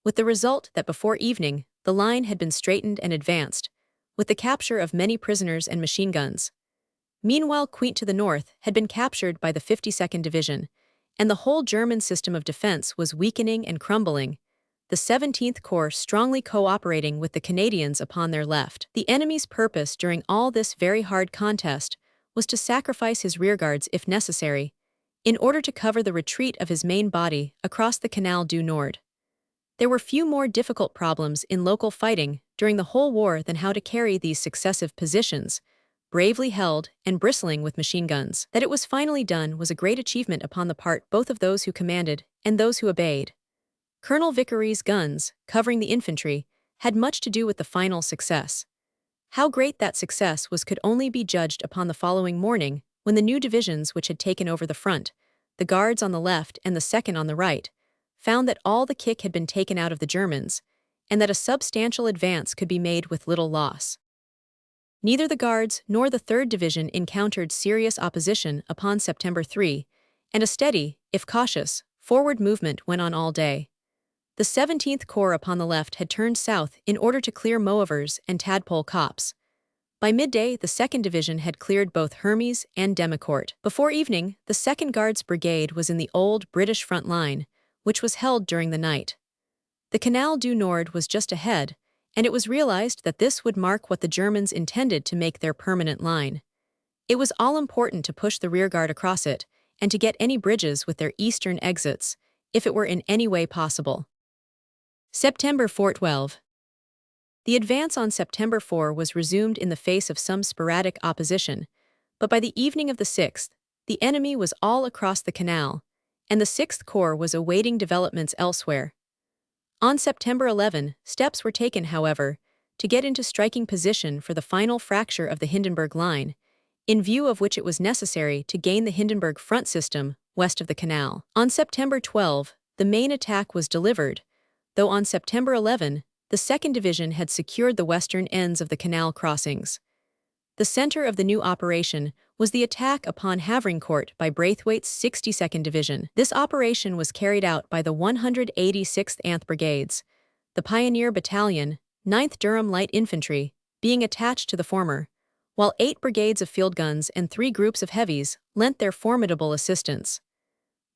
with the result that before evening the line had been straightened and advanced, with the capture of many prisoners and machine guns. Meanwhile, Queant to the north had been captured by the 52nd Division, and the whole German system of defense was weakening and crumbling, the 17th Corps strongly cooperating with the Canadians upon their left. The enemy's purpose during all this very hard contest was to sacrifice his rearguards if necessary, in order to cover the retreat of his main body across the Canal du Nord. There were few more difficult problems in local fighting during the whole war than how to carry these successive positions, bravely held and bristling with machine guns. That it was finally done was a great achievement upon the part both of those who commanded and those who obeyed. Colonel Vickery's guns, covering the infantry, had much to do with the final success. How great that success was could only be judged upon the following morning, when the new divisions which had taken over the front, the Guards on the left and the 2nd on the right, found that all the kick had been taken out of the Germans, and that a substantial advance could be made with little loss. Neither the Guards nor the 3rd Division encountered serious opposition upon September 3, and a steady, if cautious, forward movement went on all day. The 17th Corps upon the left had turned south in order to clear Moevers and Tadpole Copse. By midday, the 2nd Division had cleared both Hermes and Demicourt. Before evening, the 2nd Guards Brigade was in the old British front line, which was held during the night. The Canal du Nord was just ahead, and it was realized that this would mark what the Germans intended to make their permanent line. It was all important to push the rearguard across it, and to get any bridges with their eastern exits, if it were in any way possible. September 4-12. The advance on September 4 was resumed in the face of some sporadic opposition, but by the evening of the 6th, the enemy was all across the canal, and the 6th Corps was awaiting developments elsewhere. On September 11, steps were taken, however, to get into striking position for the final fracture of the Hindenburg Line, in view of which it was necessary to gain the Hindenburg front system west of the canal. On September 12, the main attack was delivered, though on September 11, the 2nd Division had secured the western ends of the canal crossings. The center of the new operation was the attack upon Havrincourt by Braithwaite's 62nd Division. This operation was carried out by the 186th Anth Brigades, the Pioneer Battalion, 9th Durham Light Infantry, being attached to the former, while 8 brigades of field guns and 3 groups of heavies lent their formidable assistance.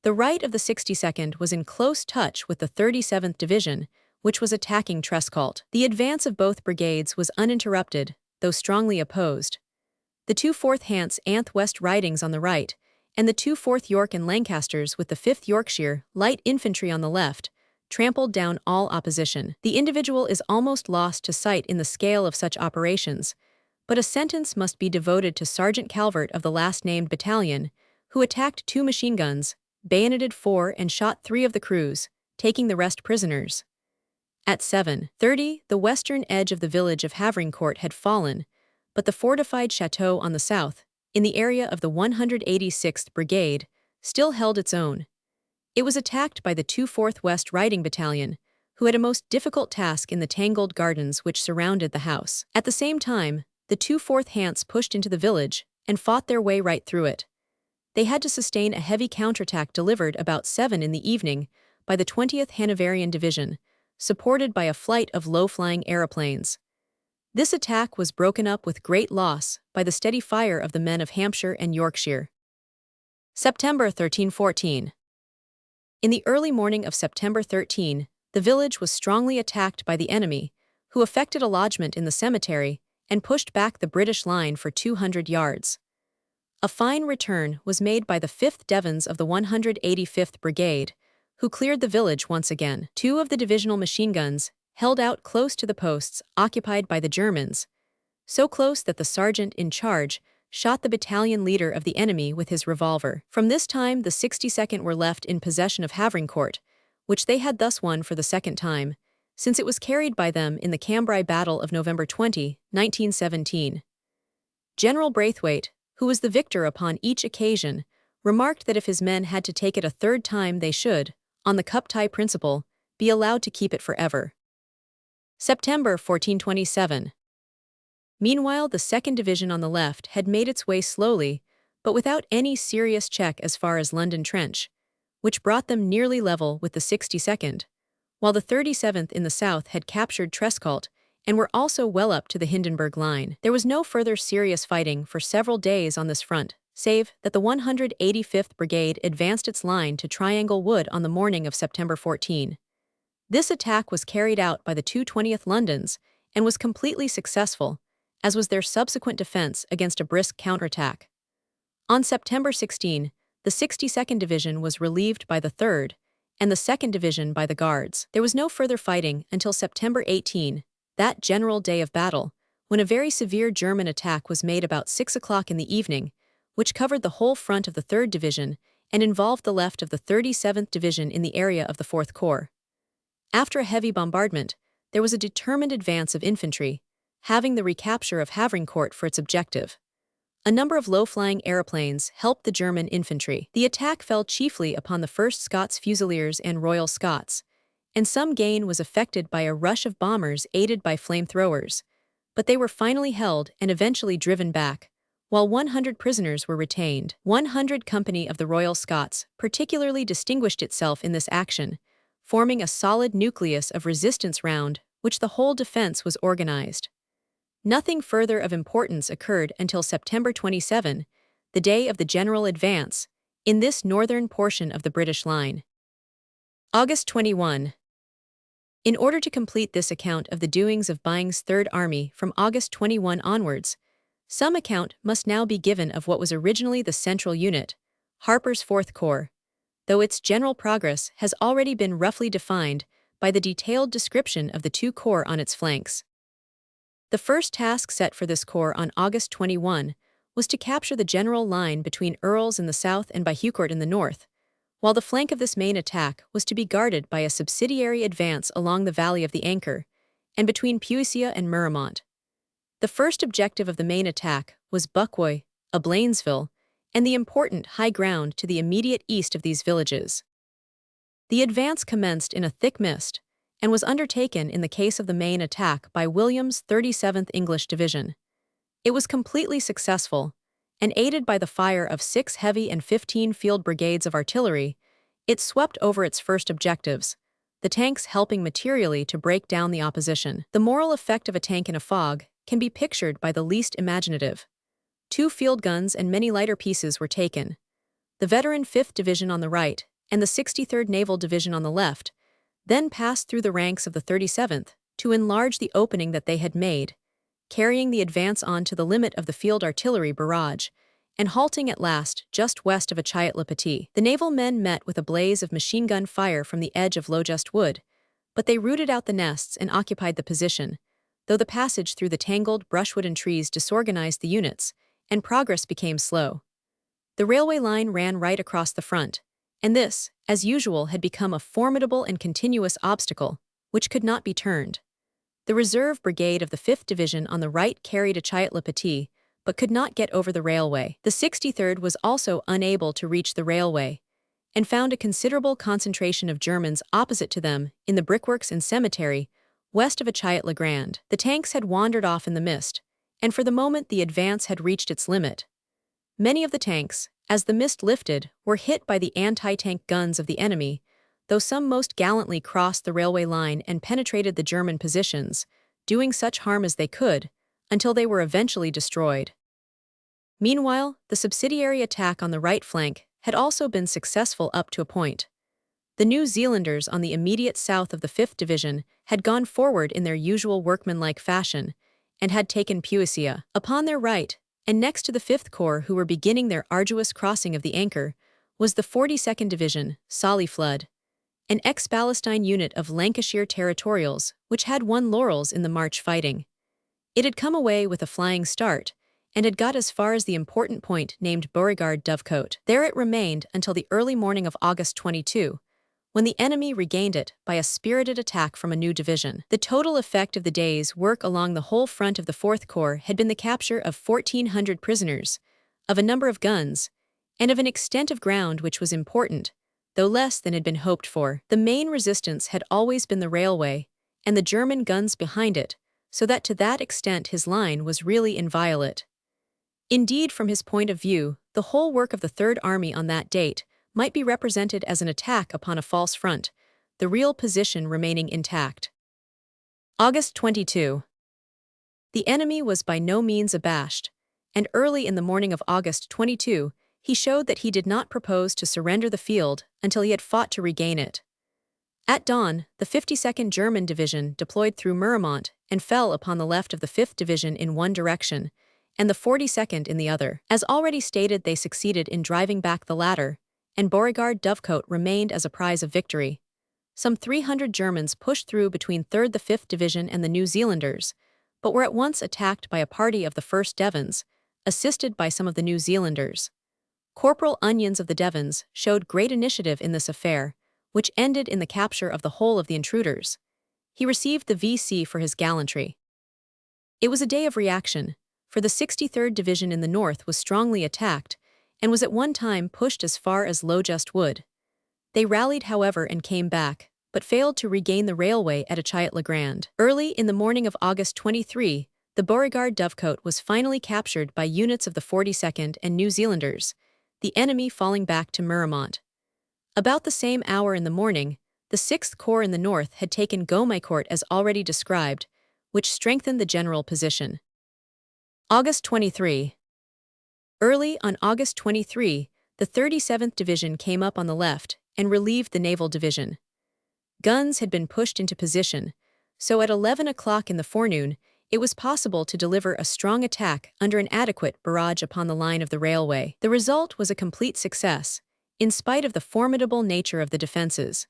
The right of the 62nd was in close touch with the 37th Division, which was attacking Trescault. The advance of both brigades was uninterrupted, though strongly opposed. The 2 4th Hants Anth West Ridings on the right, and the 2 4th York and Lancasters with the 5th Yorkshire Light Infantry on the left, trampled down all opposition. The individual is almost lost to sight in the scale of such operations, but a sentence must be devoted to Sergeant Calvert of the last-named battalion, who attacked 2 machine guns, bayoneted 4 and shot 3 of the crews, taking the rest prisoners. At 7:30, the western edge of the village of Havrincourt had fallen, but the fortified chateau on the south, in the area of the 186th Brigade, still held its own. It was attacked by the 2 4th West Riding Battalion, who had a most difficult task in the tangled gardens which surrounded the house. At the same time, the 2 4th Hants pushed into the village and fought their way right through it. They had to sustain a heavy counterattack delivered about 7 in the evening by the 20th Hanoverian Division, supported by a flight of low-flying aeroplanes. This attack was broken up with great loss by the steady fire of the men of Hampshire and Yorkshire. September 13-14. In the early morning of September 13, the village was strongly attacked by the enemy, who effected a lodgment in the cemetery and pushed back the British line for 200 yards. A fine return was made by the 5th Devons of the 185th Brigade, who cleared the village once again. 2 of the divisional machine guns held out close to the posts occupied by the Germans, so close that the sergeant in charge shot the battalion leader of the enemy with his revolver. From this time, the 62nd were left in possession of Havrincourt, which they had thus won for the second time, since it was carried by them in the Cambrai Battle of November 20, 1917. General Braithwaite, who was the victor upon each occasion, remarked that if his men had to take it a third time they should, on the cup tie principle, be allowed to keep it forever. September 1427. Meanwhile, the 2nd Division on the left had made its way slowly, but without any serious check as far as London Trench, which brought them nearly level with the 62nd, while the 37th in the south had captured Trescault and were also well up to the Hindenburg Line. There was no further serious fighting for several days on this front, save that the 185th Brigade advanced its line to Triangle Wood on the morning of September 14. This attack was carried out by the 220th Londons and was completely successful, as was their subsequent defense against a brisk counterattack. On September 16, the 62nd Division was relieved by the 3rd, and the 2nd Division by the Guards. There was no further fighting until September 18, that general day of battle, when a very severe German attack was made about 6 o'clock in the evening, which covered the whole front of the 3rd Division and involved the left of the 37th Division in the area of the 4th Corps. After a heavy bombardment, there was a determined advance of infantry, having the recapture of Havrincourt for its objective. A number of low-flying aeroplanes helped the German infantry. The attack fell chiefly upon the 1st Scots Fusiliers and Royal Scots, and some gain was effected by a rush of bombers aided by flamethrowers, but they were finally held and eventually driven back, while 100 prisoners were retained. 100 Company of the Royal Scots particularly distinguished itself in this action, forming a solid nucleus of resistance round which the whole defense was organized. Nothing further of importance occurred until September 27, the day of the general advance, in this northern portion of the British line. August 21. In order to complete this account of the doings of Byng's Third Army from August 21 onwards, some account must now be given of what was originally the central unit, Harper's Fourth Corps, though its general progress has already been roughly defined by the detailed description of the two corps on its flanks. The first task set for this corps on August 21 was to capture the general line between Earls in the south and Bahucourt in the north, while the flank of this main attack was to be guarded by a subsidiary advance along the valley of the Anchor, and between Puisia and Muramont. The first objective of the main attack was Bucquoy, a Blainesville, and the important high ground to the immediate east of these villages. The advance commenced in a thick mist, and was undertaken in the case of the main attack by William's 37th English Division. It was completely successful, and aided by the fire of 6 heavy and 15 field brigades of artillery, it swept over its first objectives, the tanks helping materially to break down the opposition. The moral effect of a tank in a fog can be pictured by the least imaginative. 2 field guns and many lighter pieces were taken. The veteran 5th Division on the right and the 63rd Naval Division on the left then passed through the ranks of the 37th to enlarge the opening that they had made, carrying the advance on to the limit of the field artillery barrage, and halting at last just west of Achayat-le-Petit. The naval men met with a blaze of machine gun fire from the edge of Logest Wood, but they rooted out the nests and occupied the position, though the passage through the tangled brushwood and trees disorganized the units, and progress became slow. The railway line ran right across the front, and this, as usual, had become a formidable and continuous obstacle, which could not be turned. The reserve brigade of the 5th Division on the right carried Achayat-le-Petit, but could not get over the railway. The 63rd was also unable to reach the railway, and found a considerable concentration of Germans opposite to them in the brickworks and cemetery, west of Achayat-le-Grand. The tanks had wandered off in the mist, and for the moment the advance had reached its limit. Many of the tanks, as the mist lifted, were hit by the anti-tank guns of the enemy, though some most gallantly crossed the railway line and penetrated the German positions, doing such harm as they could, until they were eventually destroyed. Meanwhile, the subsidiary attack on the right flank had also been successful up to a point. The New Zealanders on the immediate south of the 5th Division had gone forward in their usual workmanlike fashion, and had taken Puisia. Upon their right, and next to the 5th Corps who were beginning their arduous crossing of the Anchor, was the 42nd Division, Solly Flood, an ex-Palestine unit of Lancashire Territorials which had won laurels in the March fighting. It had come away with a flying start, and had got as far as the important point named Beauregard Dovecote. There it remained until the early morning of August 22, when the enemy regained it by a spirited attack from a new division. The total effect of the day's work along the whole front of the 4th Corps had been the capture of 1,400 prisoners, of a number of guns, and of an extent of ground which was important, though less than had been hoped for. The main resistance had always been the railway, and the German guns behind it, so that to that extent his line was really inviolate. Indeed, from his point of view, the whole work of the Third Army on that date might be represented as an attack upon a false front, the real position remaining intact. August 22. The enemy was by no means abashed, and early in the morning of August 22, he showed that he did not propose to surrender the field until he had fought to regain it. At dawn, the 52nd German Division deployed through Marne and fell upon the left of the 5th Division in one direction, and the 42nd in the other. As already stated, they succeeded in driving back the latter, and Beauregard Dovecote remained as a prize of victory. Some 300 Germans pushed through between 3rd the 5th Division and the New Zealanders, but were at once attacked by a party of the 1st Devons, assisted by some of the New Zealanders. Corporal Onions of the Devons showed great initiative in this affair, which ended in the capture of the whole of the intruders. He received the V.C. for his gallantry. It was a day of reaction, for the 63rd Division in the north was strongly attacked, and was at one time pushed as far as Logest Wood. They rallied, however, and came back, but failed to regain the railway at Achayat-le-Grand. Early in the morning of August 23, the Beauregard Dovecote was finally captured by units of the 42nd and New Zealanders, the enemy falling back to Marne. About the same hour in the morning, the 6th Corps in the north had taken Gommecourt as already described, which strengthened the general position. August 23. Early on August 23, the 37th Division came up on the left and relieved the Naval Division. Guns had been pushed into position, so at 11 o'clock in the forenoon, it was possible to deliver a strong attack under an adequate barrage upon the line of the railway. The result was a complete success, in spite of the formidable nature of the defenses.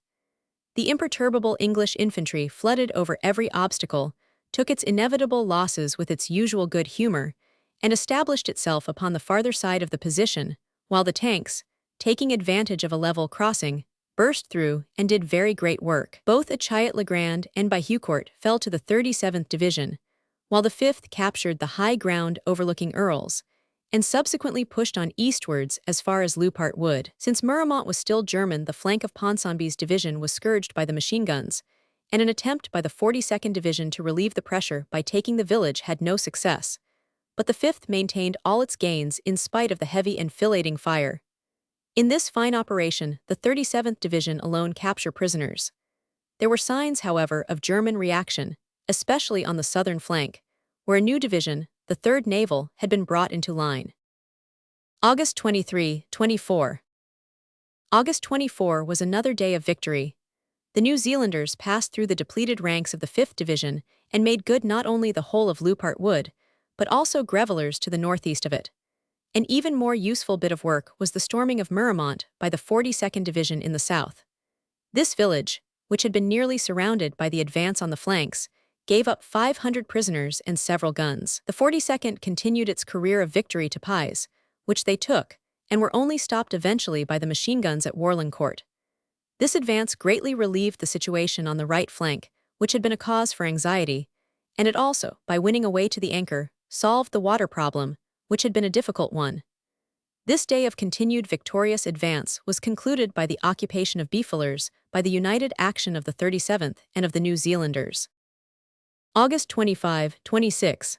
The imperturbable English infantry flooded over every obstacle, took its inevitable losses with its usual good humor, and established itself upon the farther side of the position, while the tanks, taking advantage of a level crossing, burst through and did very great work. Both at Achayat-le-Grand and by Heucourt fell to the 37th Division, while the 5th captured the high ground overlooking Earls, and subsequently pushed on eastwards as far as Loupart Wood. Since Marne was still German, the flank of Ponsonby's division was scourged by the machine guns, and an attempt by the 42nd Division to relieve the pressure by taking the village had no success, but the 5th maintained all its gains in spite of the heavy enfilading fire. In this fine operation, the 37th Division alone captured prisoners. There were signs, however, of German reaction, especially on the southern flank, where a new division, the 3rd Naval, had been brought into line. August 23-24. August 24 was another day of victory. The New Zealanders passed through the depleted ranks of the 5th Division and made good not only the whole of Loupart Wood, but also Grevillers to the northeast of it. An even more useful bit of work was the storming of Marne by the 42nd Division in the south. This village, which had been nearly surrounded by the advance on the flanks, gave up 500 prisoners and several guns. The 42nd continued its career of victory to Pies, which they took, and were only stopped eventually by the machine guns at Warlencourt. This advance greatly relieved the situation on the right flank, which had been a cause for anxiety, and it also, by winning a way to the anchor, solved the water problem, which had been a difficult one. This day of continued victorious advance was concluded by the occupation of Beefilers by the united action of the 37th and of the New Zealanders. August 25-26.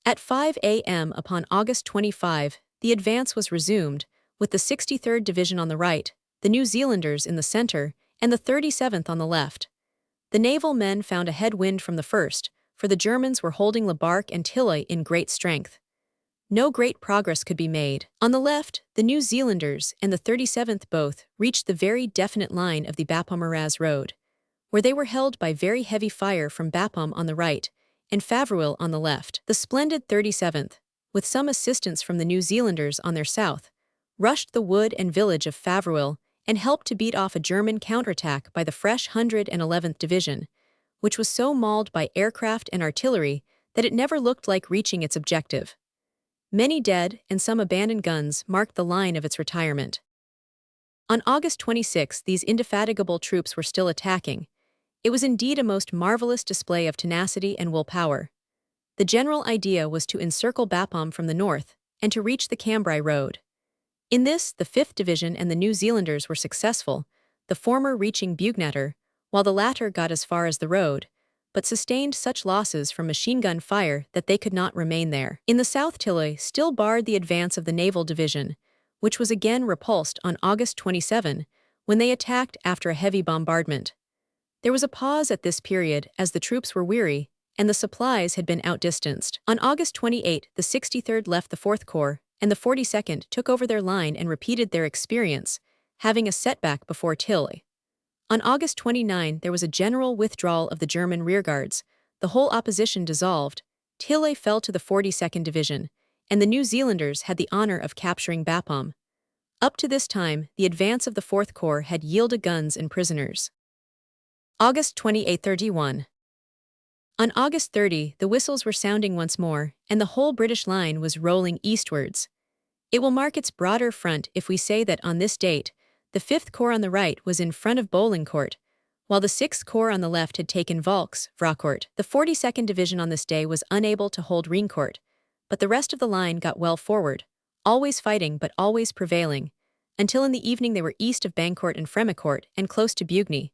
At 5 a.m. upon August 25, the advance was resumed, with the 63rd Division on the right, the New Zealanders in the center, and the 37th on the left. The naval men found a headwind from the first, for the Germans were holding Le Barque and Tilley in great strength. No great progress could be made. On the left, the New Zealanders and the 37th both reached the very definite line of the Bapaume-Arras road, where they were held by very heavy fire from Bapaume on the right and Faverolles on the left. The splendid 37th, with some assistance from the New Zealanders on their south, rushed the wood and village of Faverolles and helped to beat off a German counterattack by the fresh 111th Division, which was so mauled by aircraft and artillery that it never looked like reaching its objective. Many dead and some abandoned guns marked the line of its retirement. On August 26, these indefatigable troops were still attacking. It was indeed a most marvelous display of tenacity and willpower. The general idea was to encircle Bapaume from the north and to reach the Cambrai road. In this, the 5th Division and the New Zealanders were successful, the former reaching Bugnatter, while the latter got as far as the road, but sustained such losses from machine gun fire that they could not remain there. In the south, Tilly still barred the advance of the Naval Division, which was again repulsed on August 27 when they attacked after a heavy bombardment. There was a pause at this period as the troops were weary and the supplies had been outdistanced. On August 28, the 63rd left the 4th Corps, and the 42nd took over their line and repeated their experience, having a setback before Tilly. On August 29, there was a general withdrawal of the German rearguards, the whole opposition dissolved, Tilly fell to the 42nd Division, and the New Zealanders had the honor of capturing Bapaume. Up to this time, the advance of the 4th Corps had yielded guns and prisoners. August 28-31. On August 30, the whistles were sounding once more, and the whole British line was rolling eastwards. It will mark its broader front if we say that on this date, the 5th Corps on the right was in front of Bolincourt, while the 6th Corps on the left had taken Valks, Vraucourt. The 42nd Division on this day was unable to hold Reincourt, but the rest of the line got well forward, always fighting but always prevailing, until in the evening they were east of Bancourt and Fremicourt and close to Bugny.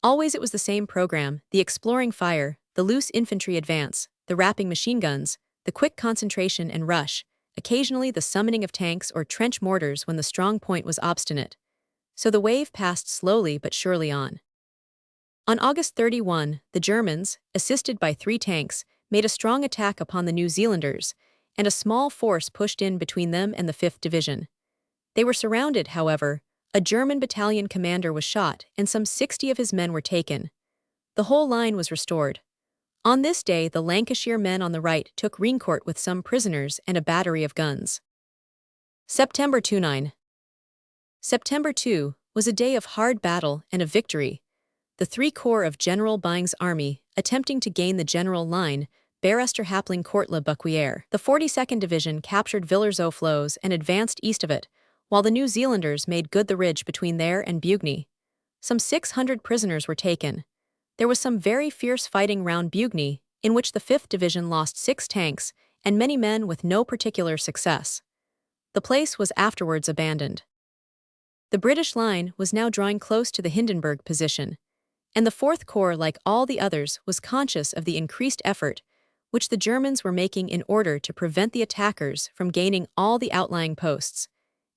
Always it was the same program: the exploring fire, the loose infantry advance, the rapping machine guns, the quick concentration and rush, occasionally the summoning of tanks or trench mortars when the strong point was obstinate. So the wave passed slowly but surely on. On August 31, the Germans, assisted by 3 tanks, made a strong attack upon the New Zealanders, and a small force pushed in between them and the 5th Division. They were surrounded, however. A German battalion commander was shot and some 60 of his men were taken. The whole line was restored. On this day, the Lancashire men on the right took Reincourt with some prisoners and a battery of guns. September 29. September 2 was a day of hard battle and of victory. The 3 Corps of General Byng's army, attempting to gain the general line, Barester-Hapling Court-le-Bouquier. The 42nd Division captured Villers-aux-Flots and advanced east of it, while the New Zealanders made good the ridge between there and Bugny. Some 600 prisoners were taken. There was some very fierce fighting round Bugny, in which the 5th Division lost 6 tanks and many men with no particular success. The place was afterwards abandoned. The British line was now drawing close to the Hindenburg position, and the 4th Corps, like all the others, was conscious of the increased effort which the Germans were making in order to prevent the attackers from gaining all the outlying posts,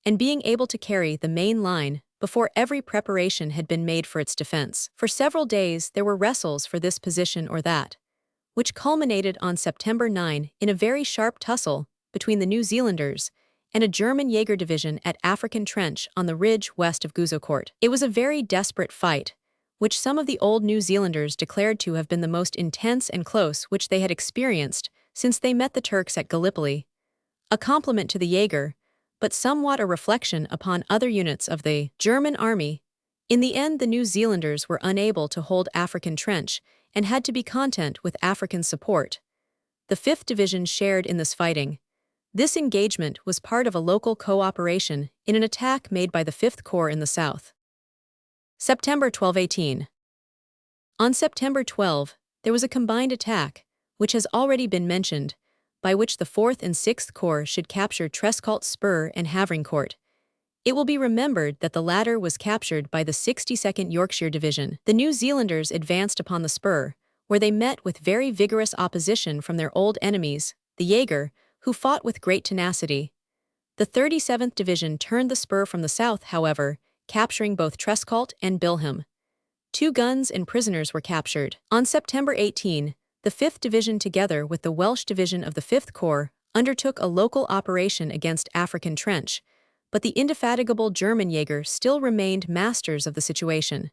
and being able to carry the main line before every preparation had been made for its defense. For several days there were wrestles for this position or that, which culminated on September 9 in a very sharp tussle between the New Zealanders and a German Jaeger division at African Trench on the ridge west of Gouzeaucourt. It was a very desperate fight, which some of the old New Zealanders declared to have been the most intense and close which they had experienced since they met the Turks at Gallipoli. A compliment to the Jaeger, but somewhat a reflection upon other units of the German army. In the end, the New Zealanders were unable to hold African Trench and had to be content with African support. The 5th Division shared in this fighting. This engagement was part of a local cooperation in an attack made by the 5th Corps in the south. September 12-18. On September 12, there was a combined attack, which has already been mentioned, by which the 4th and 6th Corps should capture Trescaut Spur and Havrincourt. It will be remembered that the latter was captured by the 62nd Yorkshire Division. The New Zealanders advanced upon the Spur, where they met with very vigorous opposition from their old enemies, the Jaeger, who fought with great tenacity. The 37th Division turned the Spur from the south, however, capturing both Trescaut and Bilhem. 2 guns and prisoners were captured. On September 18, the 5th Division together with the Welsh Division of the 5th Corps undertook a local operation against African Trench, but the indefatigable German Jaeger still remained masters of the situation.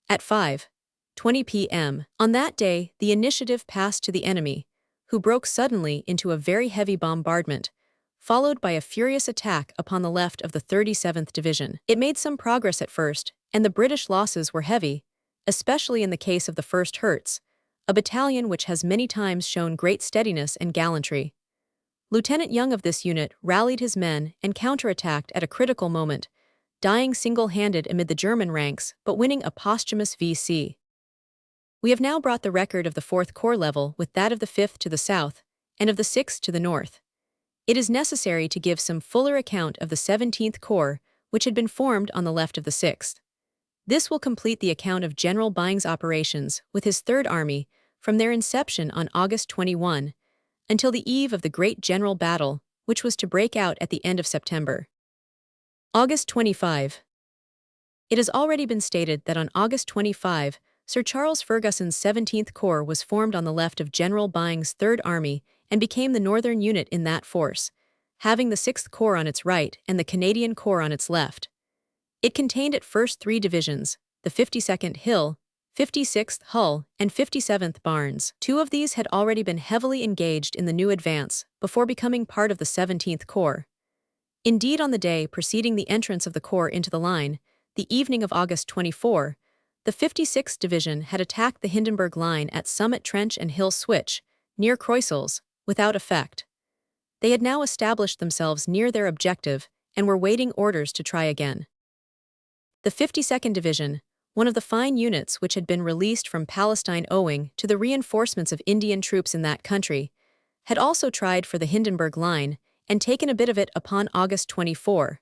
At 5:20 p.m. on that day, the initiative passed to the enemy, who broke suddenly into a very heavy bombardment, followed by a furious attack upon the left of the 37th Division. It made some progress at first, and the British losses were heavy, especially in the case of the 1st Hertz, a battalion which has many times shown great steadiness and gallantry. Lieutenant Young of this unit rallied his men and counterattacked at a critical moment, dying single-handed amid the German ranks but winning a posthumous VC. We have now brought the record of the 4th Corps level with that of the 5th to the south and of the 6th to the north. It is necessary to give some fuller account of the 17th Corps, which had been formed on the left of the 6th. This will complete the account of General Byng's operations with his Third Army from their inception on August 21 until the eve of the great general battle, which was to break out at the end of September. August 25. It has already been stated that on August 25, Sir Charles Ferguson's 17th Corps was formed on the left of General Byng's Third Army and became the northern unit in that force, having the 6th Corps on its right and the Canadian Corps on its left. It contained at first 3 divisions, the 52nd Hill, 56th Hull, and 57th Barnes. 2 of these had already been heavily engaged in the new advance before becoming part of the 17th Corps. Indeed, on the day preceding the entrance of the Corps into the line, the evening of August 24, the 56th Division had attacked the Hindenburg Line at Summit Trench and Hill Switch, near Croissels, without effect. They had now established themselves near their objective and were waiting orders to try again. The 52nd Division, one of the fine units which had been released from Palestine owing to the reinforcements of Indian troops in that country, had also tried for the Hindenburg Line and taken a bit of it upon August 24,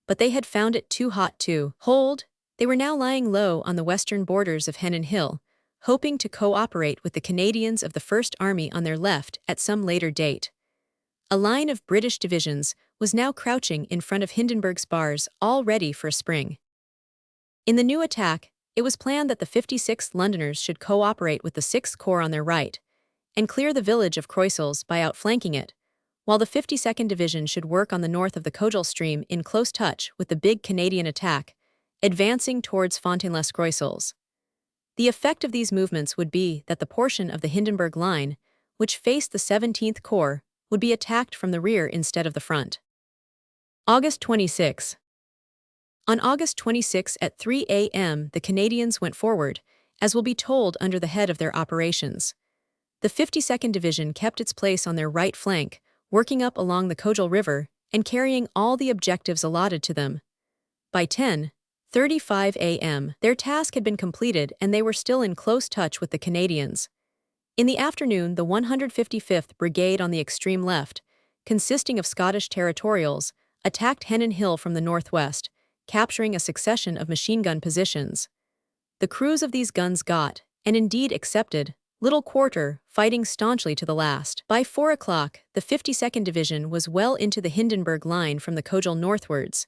but they had found it too hot to hold. They were now lying low on the western borders of Henin Hill, hoping to cooperate with the Canadians of the First Army on their left at some later date. A line of British divisions was now crouching in front of Hindenburg's bars, all ready for a spring. In the new attack, it was planned that the 56th Londoners should cooperate with the 6th Corps on their right and clear the village of Croissels by outflanking it, while the 52nd Division should work on the north of the Cogel stream in close touch with the big Canadian attack, advancing towards Fontaine-les-Croissels. The effect of these movements would be that the portion of the Hindenburg Line, which faced the 17th Corps, would be attacked from the rear instead of the front. August 26. On August 26 at 3 a.m. the Canadians went forward, as will be told under the head of their operations. The 52nd Division kept its place on their right flank, working up along the Cogel River and carrying all the objectives allotted to them. By 10:35 a.m., their task had been completed and they were still in close touch with the Canadians. In the afternoon, the 155th Brigade on the extreme left, consisting of Scottish Territorials, attacked Henin Hill from the northwest, capturing a succession of machine gun positions. The crews of these guns got, and indeed accepted, little quarter, fighting staunchly to the last. By 4 o'clock, the 52nd Division was well into the Hindenburg Line from the Cogel northwards,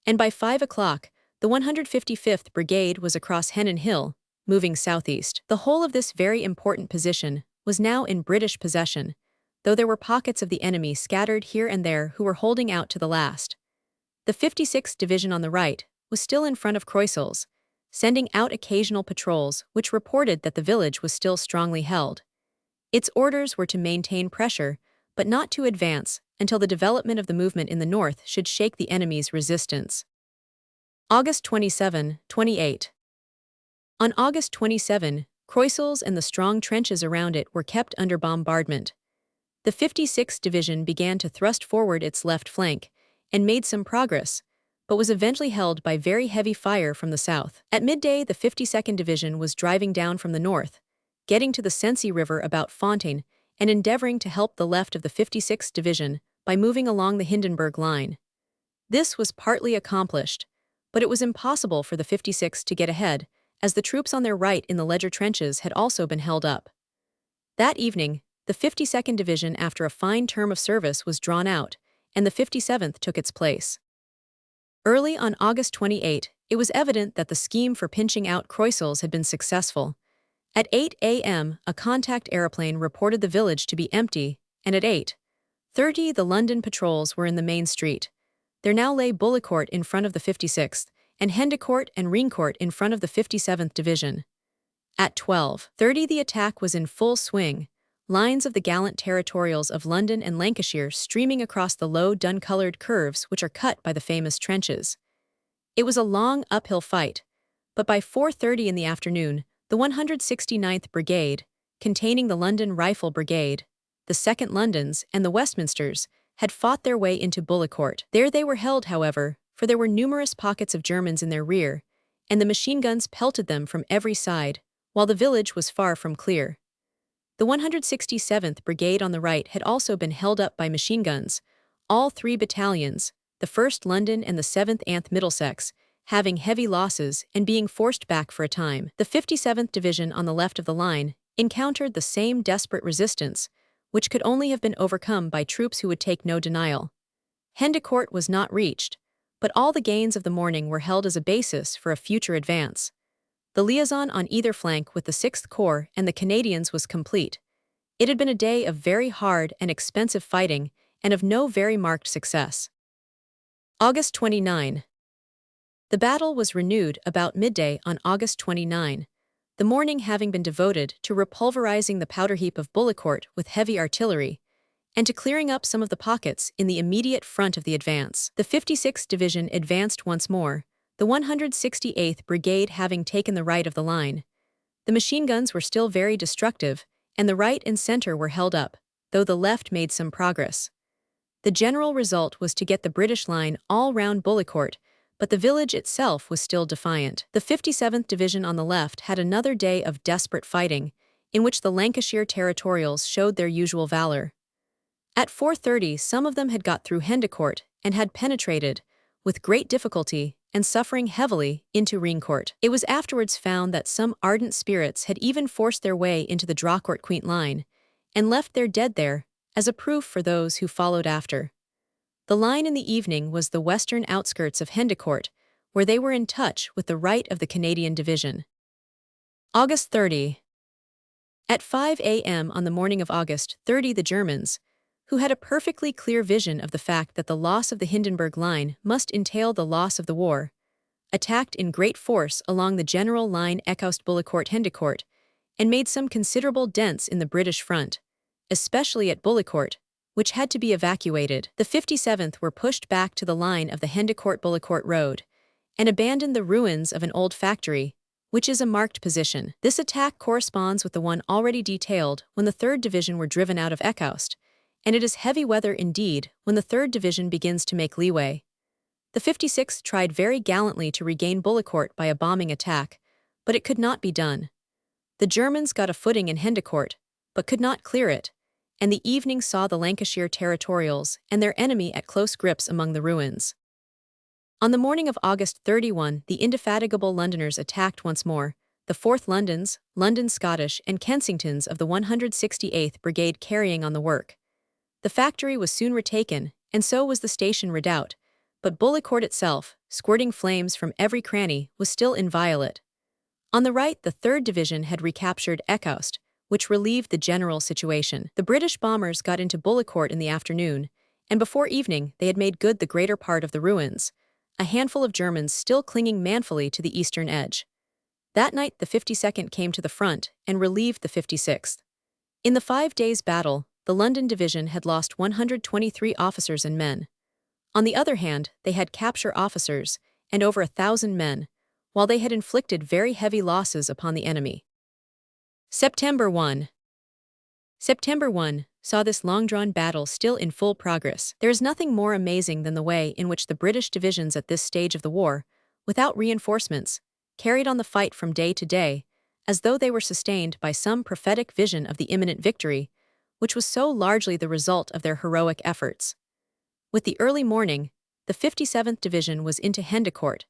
and by 5 o'clock, the 155th Brigade was across Henin Hill, moving southeast. The whole of this very important position was now in British possession, though there were pockets of the enemy scattered here and there who were holding out to the last. The 56th Division on the right was still in front of Croissels, sending out occasional patrols which reported that the village was still strongly held. Its orders were to maintain pressure, but not to advance until the development of the movement in the north should shake the enemy's resistance. August 27-28. On August 27, Croissels and the strong trenches around it were kept under bombardment. The 56th Division began to thrust forward its left flank and made some progress, but was eventually held by very heavy fire from the south. At midday, the 52nd Division was driving down from the north, getting to the Sensee River about Fontaine and endeavoring to help the left of the 56th Division by moving along the Hindenburg Line. This was partly accomplished, but it was impossible for the 56th to get ahead, as the troops on their right in the Ledger trenches had also been held up. That evening, the 52nd Division, after a fine term of service, was drawn out, and the 57th took its place. Early on August 28, it was evident that the scheme for pinching out Croissels had been successful. At 8 a.m., a contact aeroplane reported the village to be empty, and at 8:30 the London patrols were in the main street. There now lay Bullecourt in front of the 56th, and Hendecourt and Reincourt in front of the 57th Division. At 12:30 the attack was in full swing, lines of the gallant territorials of London and Lancashire streaming across the low dun-colored curves which are cut by the famous trenches. It was a long uphill fight, but by 4:30 in the afternoon, the 169th Brigade, containing the London Rifle Brigade, the 2nd Londons, and the Westminsters, had fought their way into Bullecourt. There they were held, however, for there were numerous pockets of Germans in their rear, and the machine guns pelted them from every side, while the village was far from clear. The 167th Brigade on the right had also been held up by machine guns, all 3 battalions, the 1st London and the 7th Anth Middlesex, having heavy losses and being forced back for a time. The 57th Division on the left of the line encountered the same desperate resistance, which could only have been overcome by troops who would take no denial. Hendecourt was not reached, but all the gains of the morning were held as a basis for a future advance. The liaison on either flank with the 6th Corps and the Canadians was complete. It had been a day of very hard and expensive fighting and of no very marked success. August 29. The battle was renewed about midday on August 29, the morning having been devoted to repulverizing the powder heap of Bullecourt with heavy artillery, and to clearing up some of the pockets in the immediate front of the advance. The 56th Division advanced once more, the 168th Brigade having taken the right of the line. The machine guns were still very destructive, and the right and center were held up, though the left made some progress. The general result was to get the British line all round Bullecourt, but the village itself was still defiant. The 57th Division on the left had another day of desperate fighting, in which the Lancashire Territorials showed their usual valor. At 4:30 some of them had got through Hendecourt and had penetrated, with great difficulty and suffering heavily, into Reincourt. It was afterwards found that some ardent spirits had even forced their way into the Drocourt-Queant line, and left their dead there, as a proof for those who followed after. The line in the evening was the western outskirts of Hendecourt, where they were in touch with the right of the Canadian Division. August 30. At 5 a.m. on the morning of August 30, the Germans, who had a perfectly clear vision of the fact that the loss of the Hindenburg Line must entail the loss of the war, attacked in great force along the general line Ecoust-Bullecourt-Hendecourt, and made some considerable dents in the British front, especially at Bullecourt, which had to be evacuated. The 57th were pushed back to the line of the Hendecourt-Bullecourt road, and abandoned the ruins of an old factory, which is a marked position. This attack corresponds with the one already detailed when the 3rd Division were driven out of Ecoust, and it is heavy weather indeed when the 3rd Division begins to make leeway. The 56th tried very gallantly to regain Bullecourt by a bombing attack, but it could not be done. The Germans got a footing in Hendecourt, but could not clear it, and the evening saw the Lancashire Territorials and their enemy at close grips among the ruins. On the morning of August 31, the indefatigable Londoners attacked once more, the 4th Londons, London Scottish, and Kensingtons of the 168th Brigade carrying on the work. The factory was soon retaken, and so was the station redoubt, but Bullecourt itself, squirting flames from every cranny, was still inviolate. On the right, the 3rd Division had recaptured Ecoust, which relieved the general situation. The British bombers got into Bullecourt in the afternoon, and before evening they had made good the greater part of the ruins, a handful of Germans still clinging manfully to the eastern edge. That night the 52nd came to the front and relieved the 56th. In the 5 days' battle, the London Division had lost 123 officers and men. On the other hand, they had captured officers and over 1,000 men, while they had inflicted very heavy losses upon the enemy. September 1. September 1 saw this long-drawn battle still in full progress. There is nothing more amazing than the way in which the British divisions at this stage of the war, without reinforcements, carried on the fight from day to day, as though they were sustained by some prophetic vision of the imminent victory, which was so largely the result of their heroic efforts. With the early morning, the 57th Division was into Hendecourt,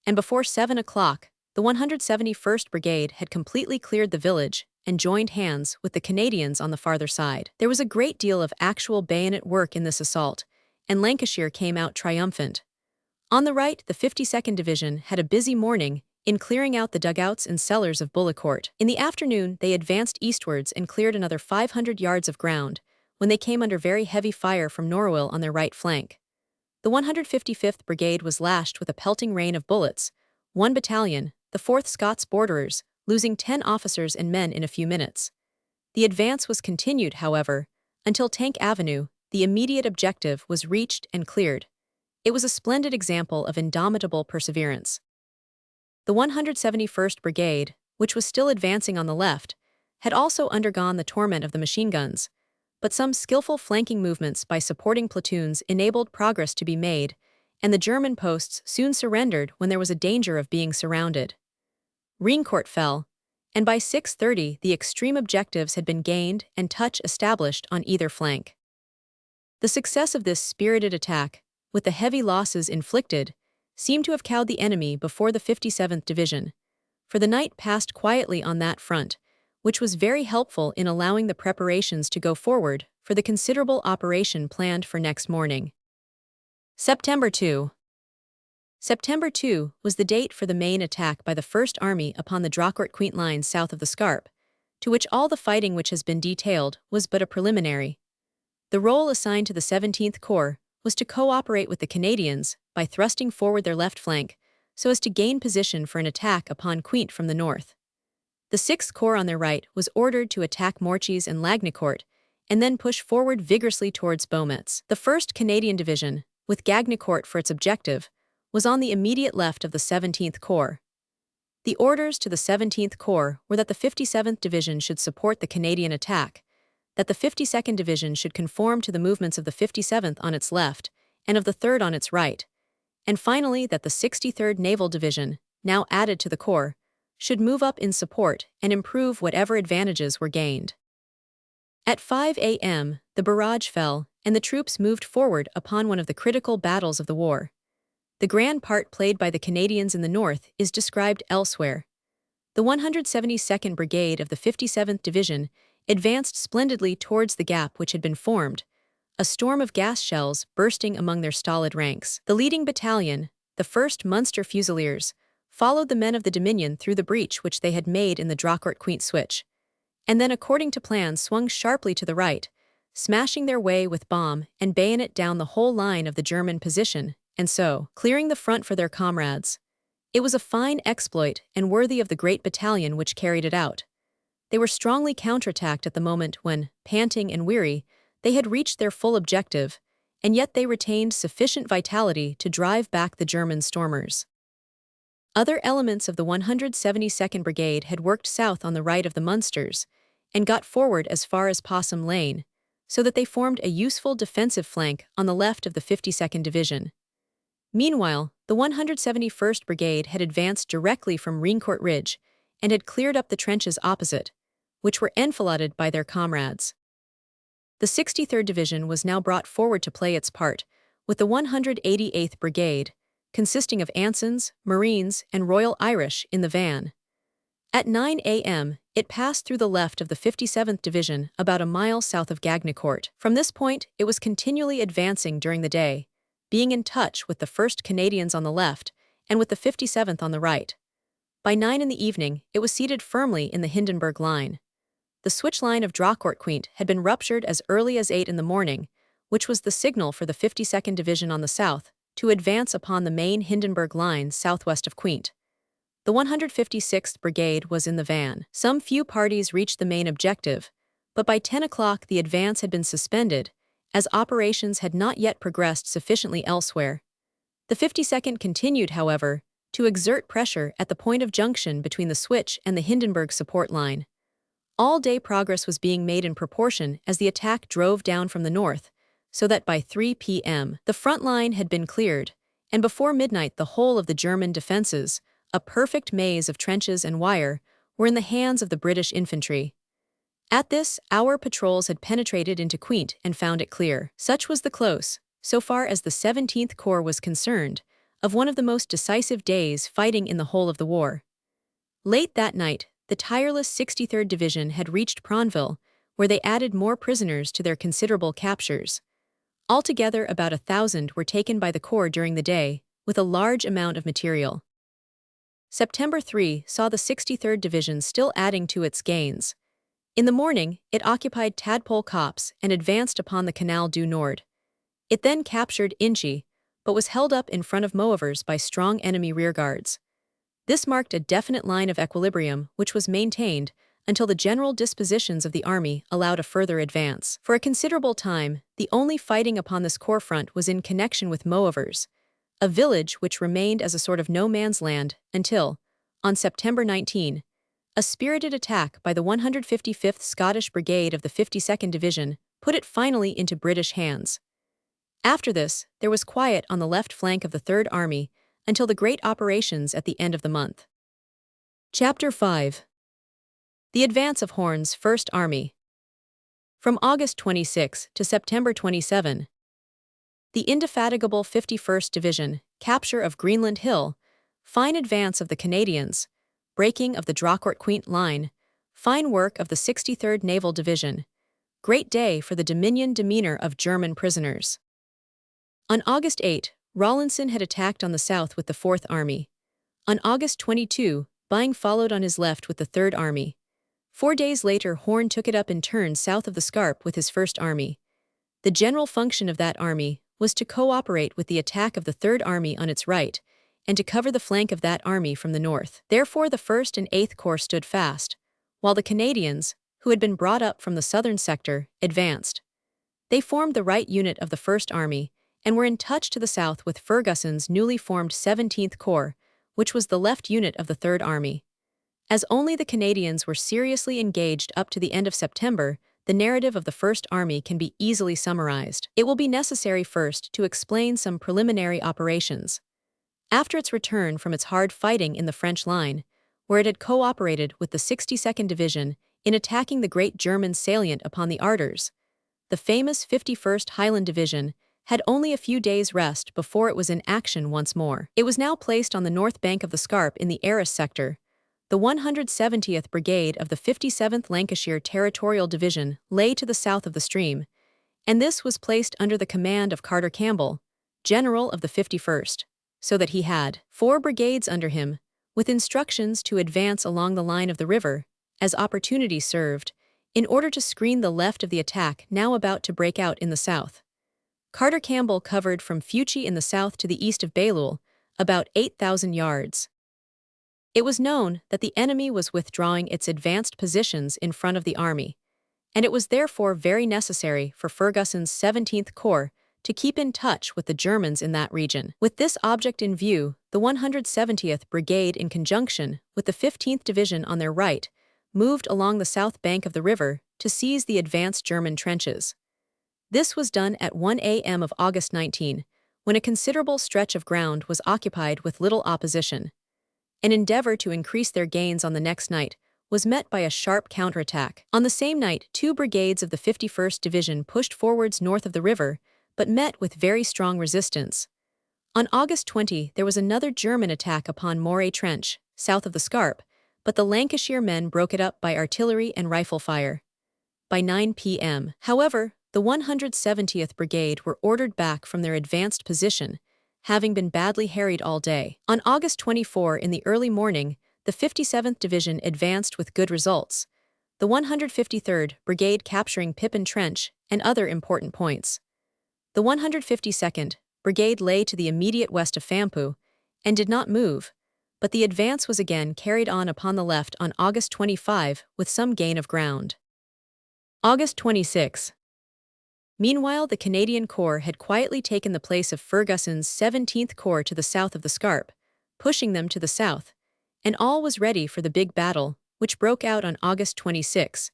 and before 7 o'clock, the 171st Brigade had completely cleared the village and joined hands with the Canadians on the farther side. There was a great deal of actual bayonet work in this assault, and Lancashire came out triumphant. On the right, the 52nd Division had a busy morning in clearing out the dugouts and cellars of Bullecourt. In the afternoon, they advanced eastwards and cleared another 500 yards of ground, when they came under very heavy fire from Norwell on their right flank. The 155th Brigade was lashed with a pelting rain of bullets, 1 battalion, the 4th Scots Borderers, losing 10 officers and men in a few minutes. The advance was continued, however, until Tank Avenue, the immediate objective, was reached and cleared. It was a splendid example of indomitable perseverance. The 171st Brigade, which was still advancing on the left, had also undergone the torment of the machine guns, but some skillful flanking movements by supporting platoons enabled progress to be made, and the German posts soon surrendered when there was a danger of being surrounded. Reincourt fell, and by 6:30 the extreme objectives had been gained and touch established on either flank. The success of this spirited attack, with the heavy losses inflicted, seemed to have cowed the enemy before the 57th Division, for the night passed quietly on that front, which was very helpful in allowing the preparations to go forward for the considerable operation planned for next morning. September 2. September 2 was the date for the main attack by the First Army upon the Drocourt-Queant line south of the Scarpe, to which all the fighting which has been detailed was but a preliminary. The role assigned to the 17th Corps was to cooperate with the Canadians by thrusting forward their left flank so as to gain position for an attack upon Queant from the north. The 6th Corps on their right was ordered to attack Morchies and Lagnicourt and then push forward vigorously towards Beaumetz. The 1st Canadian Division, with Gagnicourt for its objective, was on the immediate left of the 17th Corps. The orders to the 17th Corps were that the 57th Division should support the Canadian attack, that the 52nd Division should conform to the movements of the 57th on its left and of the 3rd on its right, and finally that the 63rd Naval Division, now added to the Corps, should move up in support and improve whatever advantages were gained. At 5 a.m., the barrage fell, and the troops moved forward upon one of the critical battles of the war. The grand part played by the Canadians in the north is described elsewhere. The 172nd Brigade of the 57th Division advanced splendidly towards the gap which had been formed, a storm of gas shells bursting among their stolid ranks. The leading battalion, the 1st Munster Fusiliers, followed the men of the Dominion through the breach which they had made in the Drocourt-Queant switch, and then according to plan swung sharply to the right, smashing their way with bomb and bayonet down the whole line of the German position, and so clearing the front for their comrades. It was a fine exploit and worthy of the great battalion which carried it out. They were strongly counterattacked at the moment when, panting and weary, they had reached their full objective, and yet they retained sufficient vitality to drive back the German stormers. Other elements of the 172nd Brigade had worked south on the right of the Munsters and got forward as far as Possum Lane, so that they formed a useful defensive flank on the left of the 52nd Division. Meanwhile, the 171st Brigade had advanced directly from Reincourt Ridge and had cleared up the trenches opposite, which were enfiladed by their comrades. The 63rd Division was now brought forward to play its part, with the 188th Brigade, consisting of Ansons, Marines, and Royal Irish, in the van. At 9 a.m., it passed through the left of the 57th Division about a mile south of Gagnicourt. From this point, it was continually advancing during the day, being in touch with the 1st Canadians on the left and with the 57th on the right. By 9 in the evening, it was seated firmly in the Hindenburg Line. The switch line of Drocourt-Queant had been ruptured as early as 8 in the morning, which was the signal for the 52nd Division on the south to advance upon the main Hindenburg Line southwest of Queant. The 156th Brigade was in the van. Some few parties reached the main objective, but by 10 o'clock the advance had been suspended, as operations had not yet progressed sufficiently elsewhere. The 52nd continued, however, to exert pressure at the point of junction between the switch and the Hindenburg support line. All-day progress was being made in proportion as the attack drove down from the north, so that by 3 p.m. the front line had been cleared, and before midnight the whole of the German defenses, a perfect maze of trenches and wire, were in the hands of the British infantry. At this, our patrols had penetrated into Queant and found it clear. Such was the close, so far as the 17th Corps was concerned, of one of the most decisive days fighting in the whole of the war. Late that night, the tireless 63rd Division had reached Pronville, where they added more prisoners to their considerable captures. Altogether, about 1,000 were taken by the Corps during the day, with a large amount of material. September 3 saw the 63rd Division still adding to its gains. In the morning, it occupied Tadpole Copse and advanced upon the Canal du Nord. It then captured Inchy, but was held up in front of Moevers by strong enemy rearguards. This marked a definite line of equilibrium which was maintained until the general dispositions of the army allowed a further advance. For a considerable time, the only fighting upon this corps front was in connection with Moevers, a village which remained as a sort of no-man's land until, on September 19, A spirited attack by the 155th Scottish Brigade of the 52nd Division put it finally into British hands. After this, there was quiet on the left flank of the Third Army until the great operations at the end of the month. Chapter 5. The Advance of Horne's First Army. From August 26 to September 27, the indefatigable 51st Division, capture of Greenland Hill, fine advance of the Canadians, breaking of the Drocourt-Queant line, fine work of the 63rd Naval Division, great day for the Dominion demeanor of German prisoners. On August 8, Rawlinson had attacked on the south with the 4th Army. On August 22, Byng followed on his left with the 3rd Army. 4 days later, Horne took it up in turn south of the Scarpe with his 1st Army. The general function of that army was to cooperate with the attack of the 3rd Army on its right, and to cover the flank of that army from the north. Therefore the 1st and 8th Corps stood fast, while the Canadians, who had been brought up from the southern sector, advanced. They formed the right unit of the 1st Army, and were in touch to the south with Ferguson's newly formed 17th Corps, which was the left unit of the 3rd Army. As only the Canadians were seriously engaged up to the end of September, the narrative of the 1st Army can be easily summarized. It will be necessary first to explain some preliminary operations. After its return from its hard fighting in the French line, where it had cooperated with the 62nd Division in attacking the great German salient upon the Arders, the famous 51st Highland Division had only a few days' rest before it was in action once more. It was now placed on the north bank of the Scarpe in the Arras sector. The 170th Brigade of the 57th Lancashire Territorial Division lay to the south of the stream, and this was placed under the command of Carter Campbell, general of the 51st, so that he had 4 brigades under him, with instructions to advance along the line of the river, as opportunity served, in order to screen the left of the attack now about to break out in the south. Carter Campbell covered from Fuchie in the south to the east of Bailleul, about 8,000 yards. It was known that the enemy was withdrawing its advanced positions in front of the army, and it was therefore very necessary for Ferguson's 17th Corps to keep in touch with the Germans in that region. With this object in view, the 170th Brigade, in conjunction with the 15th Division on their right, moved along the south bank of the river to seize the advanced German trenches. This was done at 1 a.m. of August 19, when a considerable stretch of ground was occupied with little opposition. An endeavor to increase their gains on the next night was met by a sharp counterattack. On the same night, 2 brigades of the 51st Division pushed forwards north of the river, but met with very strong resistance. On August 20, there was another German attack upon Moray Trench, south of the Scarpe, but the Lancashire men broke it up by artillery and rifle fire. By 9 p.m., however, the 170th Brigade were ordered back from their advanced position, having been badly harried all day. On August 24 in the early morning, the 57th Division advanced with good results, the 153rd Brigade capturing Pippin Trench and other important points. The 152nd Brigade lay to the immediate west of Fampoux and did not move, but the advance was again carried on upon the left on August 25 with some gain of ground. August 26. Meanwhile, the Canadian Corps had quietly taken the place of Ferguson's 17th Corps to the south of the Scarpe, pushing them to the south, and all was ready for the big battle, which broke out on August 26,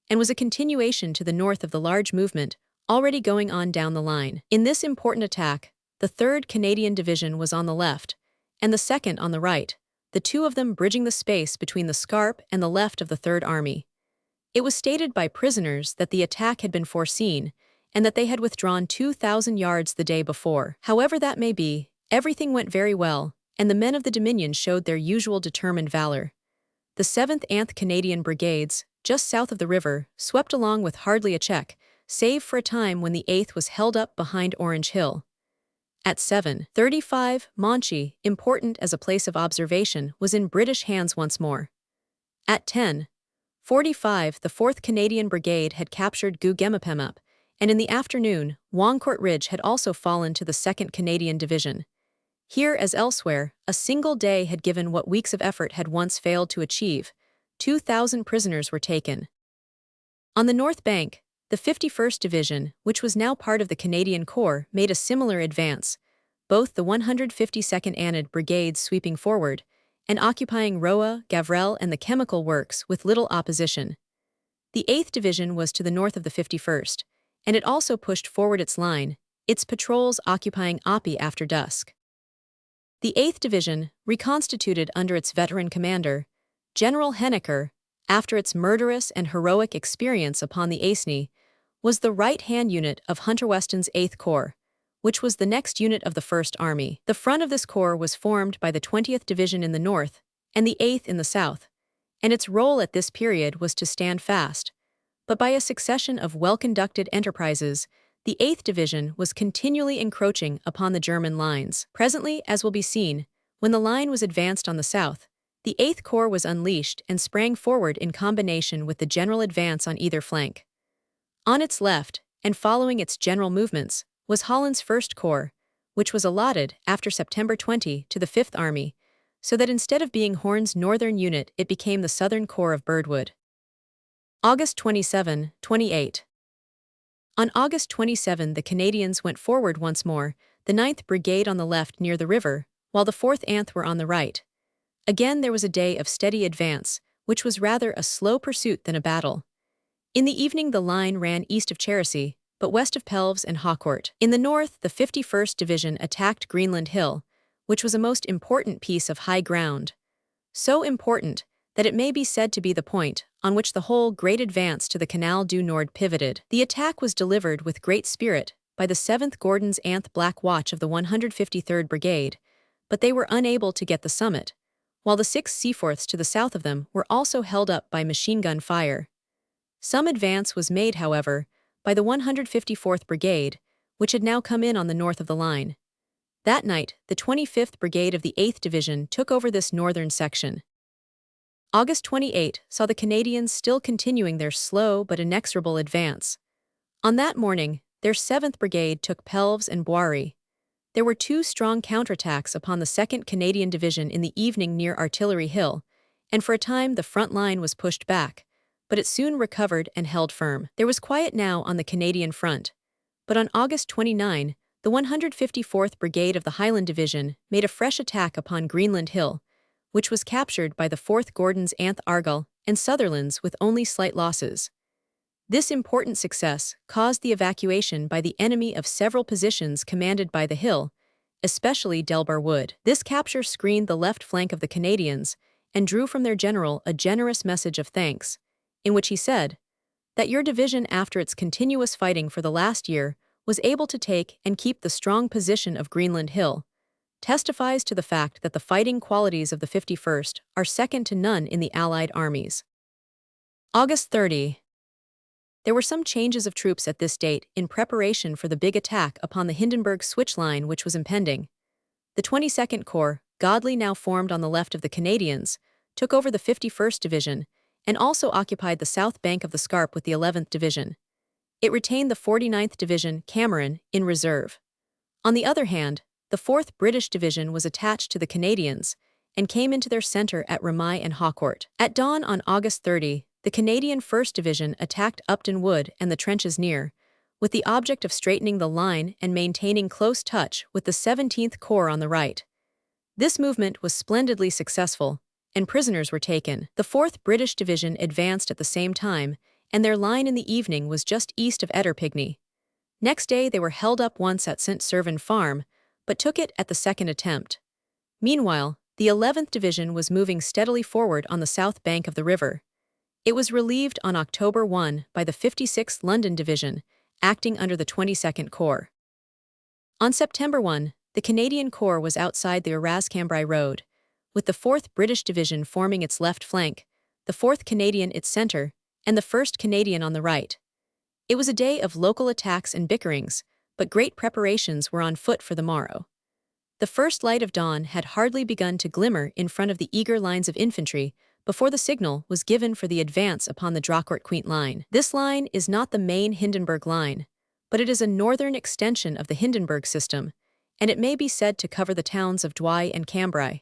and was a continuation to the north of the large movement already going on down the line. In this important attack, the 3rd Canadian Division was on the left, and the 2nd on the right, the two of them bridging the space between the Scarpe and the left of the 3rd Army. It was stated by prisoners that the attack had been foreseen, and that they had withdrawn 2,000 yards the day before. However that may be, everything went very well, and the men of the Dominion showed their usual determined valor. The 7th and 8th Canadian Brigades, just south of the river, swept along with hardly a check, save for a time when the 8th was held up behind Orange Hill. At 7:35, Monchy, important as a place of observation, was in British hands once more. At 10:45, the 4th Canadian Brigade had captured Gugemapemap, and in the afternoon, Wancourt Ridge had also fallen to the 2nd Canadian Division. Here, as elsewhere, a single day had given what weeks of effort had once failed to achieve. 2,000 prisoners were taken. On the north bank, the 51st Division, which was now part of the Canadian Corps, made a similar advance, both the 152nd Anid Brigades sweeping forward, and occupying Roa, Gavrelle, and the chemical works with little opposition. The 8th Division was to the north of the 51st, and it also pushed forward its line, its patrols occupying Oppie after dusk. The 8th Division, reconstituted under its veteran commander, General Hennecker, after its murderous and heroic experience upon the Aisne, was the right-hand unit of Hunter Weston's 8th Corps, which was the next unit of the 1st Army. The front of this corps was formed by the 20th Division in the north and the 8th in the south, and its role at this period was to stand fast. But by a succession of well-conducted enterprises, the 8th Division was continually encroaching upon the German lines. Presently, as will be seen, when the line was advanced on the south, the 8th Corps was unleashed and sprang forward in combination with the general advance on either flank. On its left, and following its general movements, was Holland's 1st Corps, which was allotted, after September 20, to the 5th Army, so that instead of being Horn's northern unit it became the Southern Corps of Birdwood. August 27, 28. On August 27 the Canadians went forward once more, the 9th Brigade on the left near the river, while the 4th Anth were on the right. Again there was a day of steady advance, which was rather a slow pursuit than a battle. In the evening the line ran east of Cherisy, but west of Pelves and Haucourt. In the north, the 51st Division attacked Greenland Hill, which was a most important piece of high ground. So important that it may be said to be the point on which the whole great advance to the Canal du Nord pivoted. The attack was delivered with great spirit by the 7th Gordon's Anth Black Watch of the 153rd Brigade, but they were unable to get the summit, while the 6th Seaforths to the south of them were also held up by machine gun fire. Some advance was made, however, by the 154th Brigade, which had now come in on the north of the line. That night, the 25th Brigade of the 8th Division took over this northern section. August 28 saw the Canadians still continuing their slow but inexorable advance. On that morning, their 7th Brigade took Pelves and Boiry. There were 2 strong counterattacks upon the 2nd Canadian Division in the evening near Artillery Hill, and for a time the front line was pushed back, but it soon recovered and held firm. There was quiet now on the Canadian front, but on August 29, the 154th Brigade of the Highland Division made a fresh attack upon Greenland Hill, which was captured by the 4th Gordon's Anth Argyll and Sutherland's with only slight losses. This important success caused the evacuation by the enemy of several positions commanded by the hill, especially Delbar Wood. This capture screened the left flank of the Canadians and drew from their general a generous message of thanks, in which he said that your division, after its continuous fighting for the last year, was able to take and keep the strong position of Greenland Hill, testifies to the fact that the fighting qualities of the 51st are second to none in the Allied armies. August 30. There were some changes of troops at this date in preparation for the big attack upon the Hindenburg switch line which was impending. The 22nd Corps, Godley now formed on the left of the Canadians, took over the 51st Division, and also occupied the south bank of the Scarpe with the 11th Division. It retained the 49th Division, Cameron, in reserve. On the other hand, the 4th British Division was attached to the Canadians and came into their centre at Ramai and Haucourt. At dawn on August 30, the Canadian 1st Division attacked Upton Wood and the trenches near, with the object of straightening the line and maintaining close touch with the 17th Corps on the right. This movement was splendidly successful, and prisoners were taken. The 4th British Division advanced at the same time, and their line in the evening was just east of Etterpigny. Next day they were held up once at St. Servan Farm, but took it at the second attempt. Meanwhile, the 11th Division was moving steadily forward on the south bank of the river. It was relieved on October 1 by the 56th London Division, acting under the 22nd Corps. On September 1, the Canadian Corps was outside the Arras-Cambrai Road, with the 4th British Division forming its left flank, the 4th Canadian its centre, and the 1st Canadian on the right. It was a day of local attacks and bickerings, but great preparations were on foot for the morrow. The first light of dawn had hardly begun to glimmer in front of the eager lines of infantry before the signal was given for the advance upon the Drocourt-Queant line. This line is not the main Hindenburg line, but it is a northern extension of the Hindenburg system, and it may be said to cover the towns of Douai and Cambrai.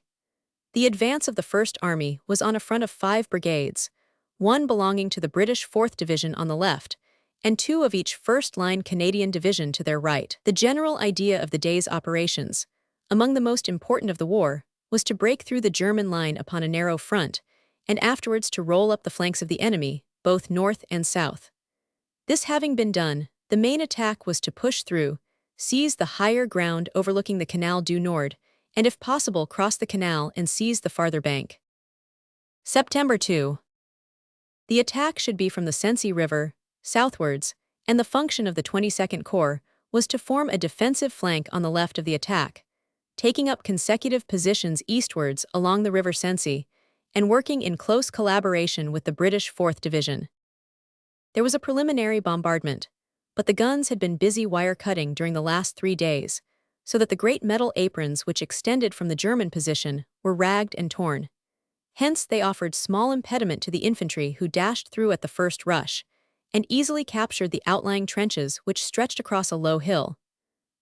The advance of the First Army was on a front of 5 brigades, one belonging to the British 4th Division on the left, and 2 of each first-line Canadian division to their right. The general idea of the day's operations, among the most important of the war, was to break through the German line upon a narrow front, and afterwards to roll up the flanks of the enemy, both north and south. This having been done, the main attack was to push through, seize the higher ground overlooking the Canal du Nord, and if possible cross the canal and seize the farther bank. September 2. The attack should be from the Sensee River, southwards, and the function of the 22nd Corps was to form a defensive flank on the left of the attack, taking up consecutive positions eastwards along the River Sensee, and working in close collaboration with the British 4th Division. There was a preliminary bombardment, but the guns had been busy wire-cutting during the last 3 days, so that the great metal aprons which extended from the German position were ragged and torn. Hence they offered small impediment to the infantry who dashed through at the first rush, and easily captured the outlying trenches which stretched across a low hill.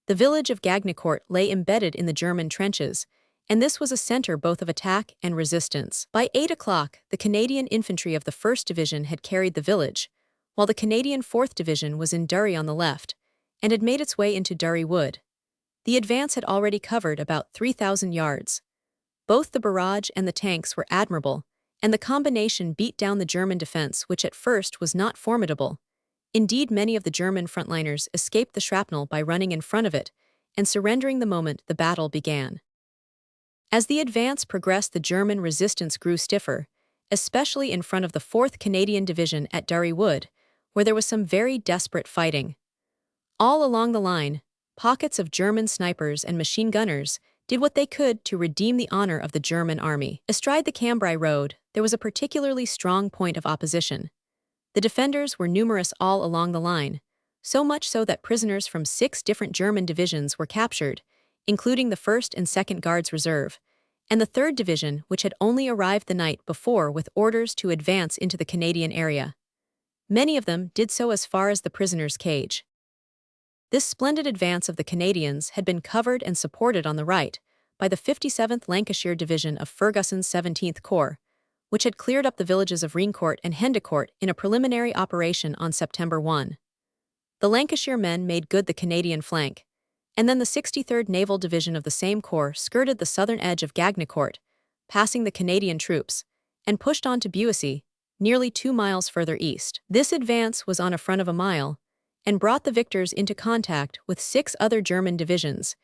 The village of Gagnicourt lay embedded in the German trenches, and this was a center both of attack and resistance. By 8 o'clock, the Canadian infantry of the 1st Division had carried the village, while the Canadian 4th Division was in Dury on the left, and had made its way into Dury Wood. The advance had already covered about 3,000 yards. Both the barrage and the tanks were admirable, and the combination beat down the German defense, which at first was not formidable. Indeed, many of the German frontliners escaped the shrapnel by running in front of it and surrendering the moment the battle began. As the advance progressed, the German resistance grew stiffer, especially in front of the 4th Canadian Division at Dury Wood, where there was some very desperate fighting. All along the line, pockets of German snipers and machine gunners did what they could to redeem the honor of the German army. Astride the Cambrai Road, there was a particularly strong point of opposition. The defenders were numerous all along the line, so much so that prisoners from 6 different German divisions were captured, including the 1st and 2nd Guards Reserve, and the 3rd Division, which had only arrived the night before with orders to advance into the Canadian area. Many of them did so as far as the prisoners' cage. This splendid advance of the Canadians had been covered and supported on the right by the 57th Lancashire Division of Ferguson's 17th Corps, which had cleared up the villages of Reincourt and Hendecourt in a preliminary operation on September 1. The Lancashire men made good the Canadian flank, and then the 63rd Naval Division of the same corps skirted the southern edge of Gagnicourt, passing the Canadian troops, and pushed on to Buissy, nearly 2 miles further east. This advance was on a front of a mile, and brought the victors into contact with 6 other German divisions,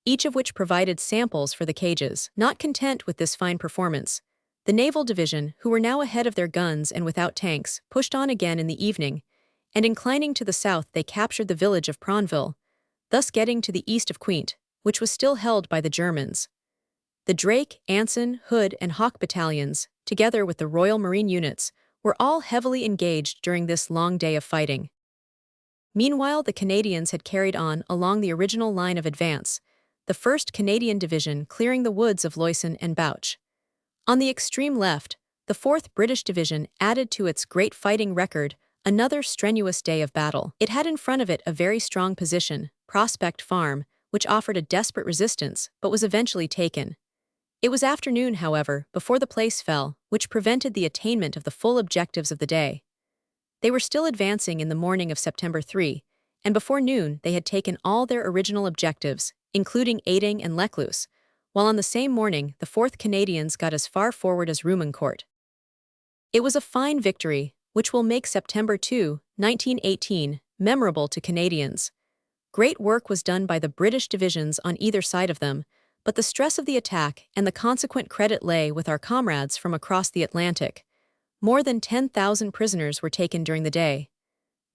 each of which provided samples for the cages. Not content with this fine performance, the Naval Division, who were now ahead of their guns and without tanks, pushed on again in the evening, and inclining to the south they captured the village of Pronville, thus getting to the east of Quinte, which was still held by the Germans. The Drake, Anson, Hood, and Hawk battalions, together with the Royal Marine units, were all heavily engaged during this long day of fighting. Meanwhile, the Canadians had carried on along the original line of advance, the 1st Canadian Division clearing the woods of Loyson and Bouch. On the extreme left, the 4th British Division added to its great fighting record another strenuous day of battle. It had in front of it a very strong position, Prospect Farm, which offered a desperate resistance, but was eventually taken. It was afternoon, however, before the place fell, which prevented the attainment of the full objectives of the day. They were still advancing in the morning of September 3, and before noon they had taken all their original objectives, including Aiding and Lecluse, while on the same morning the 4th Canadians got as far forward as Rumencourt. It was a fine victory, which will make September 2, 1918, memorable to Canadians. Great work was done by the British divisions on either side of them, but the stress of the attack and the consequent credit lay with our comrades from across the Atlantic. More than 10,000 prisoners were taken during the day.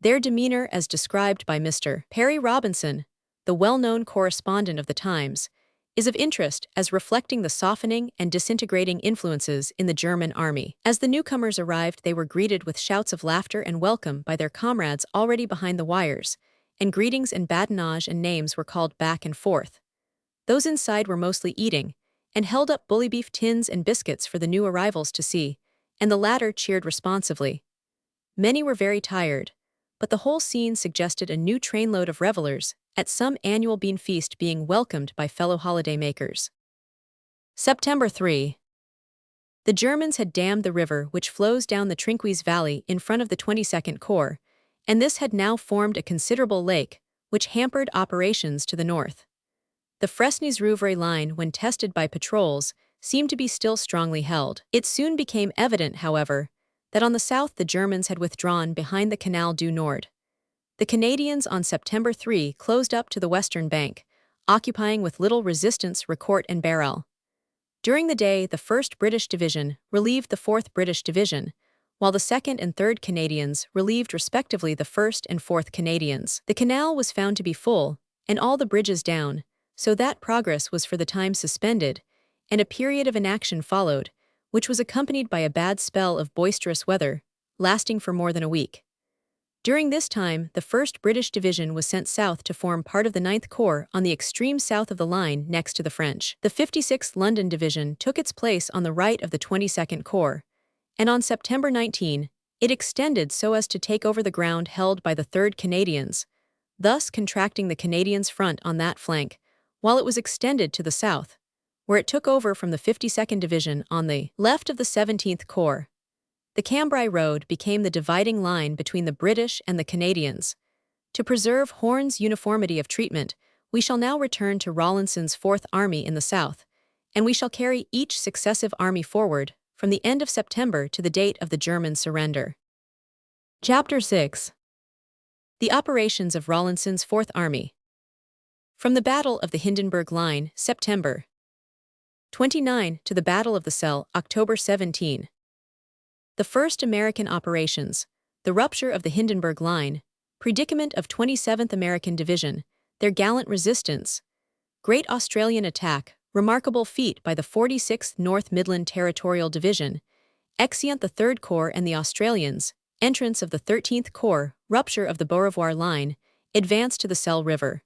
Their demeanor, as described by Mr. Perry Robinson, the well-known correspondent of the Times, is of interest as reflecting the softening and disintegrating influences in the German army. As the newcomers arrived, they were greeted with shouts of laughter and welcome by their comrades already behind the wires, and greetings and badinage and names were called back and forth. Those inside were mostly eating, and held up bully beef tins and biscuits for the new arrivals to see, and the latter cheered responsively. Many were very tired, but the whole scene suggested a new trainload of revelers at some annual bean feast being welcomed by fellow holiday-makers. September 3. The Germans had dammed the river which flows down the Trinquis Valley in front of the 22nd Corps, and this had now formed a considerable lake, which hampered operations to the north. The Fresnes-Rouvray line, when tested by patrols, seemed to be still strongly held. It soon became evident, however, that on the south the Germans had withdrawn behind the Canal du Nord. The Canadians on September 3 closed up to the western bank, occupying with little resistance Ricourt and Barrel. During the day, the 1st British Division relieved the 4th British Division, while the 2nd and 3rd Canadians relieved respectively the 1st and 4th Canadians. The canal was found to be full, and all the bridges down, so that progress was for the time suspended, and a period of inaction followed, which was accompanied by a bad spell of boisterous weather, lasting for more than a week. During this time, the 1st British Division was sent south to form part of the 9th Corps on the extreme south of the line next to the French. The 56th London Division took its place on the right of the 22nd Corps, and on September 19, it extended so as to take over the ground held by the 3rd Canadians, thus contracting the Canadians' front on that flank, while it was extended to the south, where it took over from the 52nd Division on the left of the 17th Corps. The Cambrai Road became the dividing line between the British and the Canadians. To preserve Horne's uniformity of treatment, we shall now return to Rawlinson's 4th Army in the south, and we shall carry each successive army forward from the end of September to the date of the German surrender. Chapter 6. The operations of Rawlinson's 4th Army. From the Battle of the Hindenburg Line, September 29, to the Battle of the Selle, October 17. The first American operations, the rupture of the Hindenburg Line, predicament of 27th American Division, their gallant resistance, great Australian attack, remarkable feat by the 46th North Midland Territorial Division, exeunt the 3rd Corps and the Australians, entrance of the 13th Corps, rupture of the Beaurevoir Line, advance to the Selle River.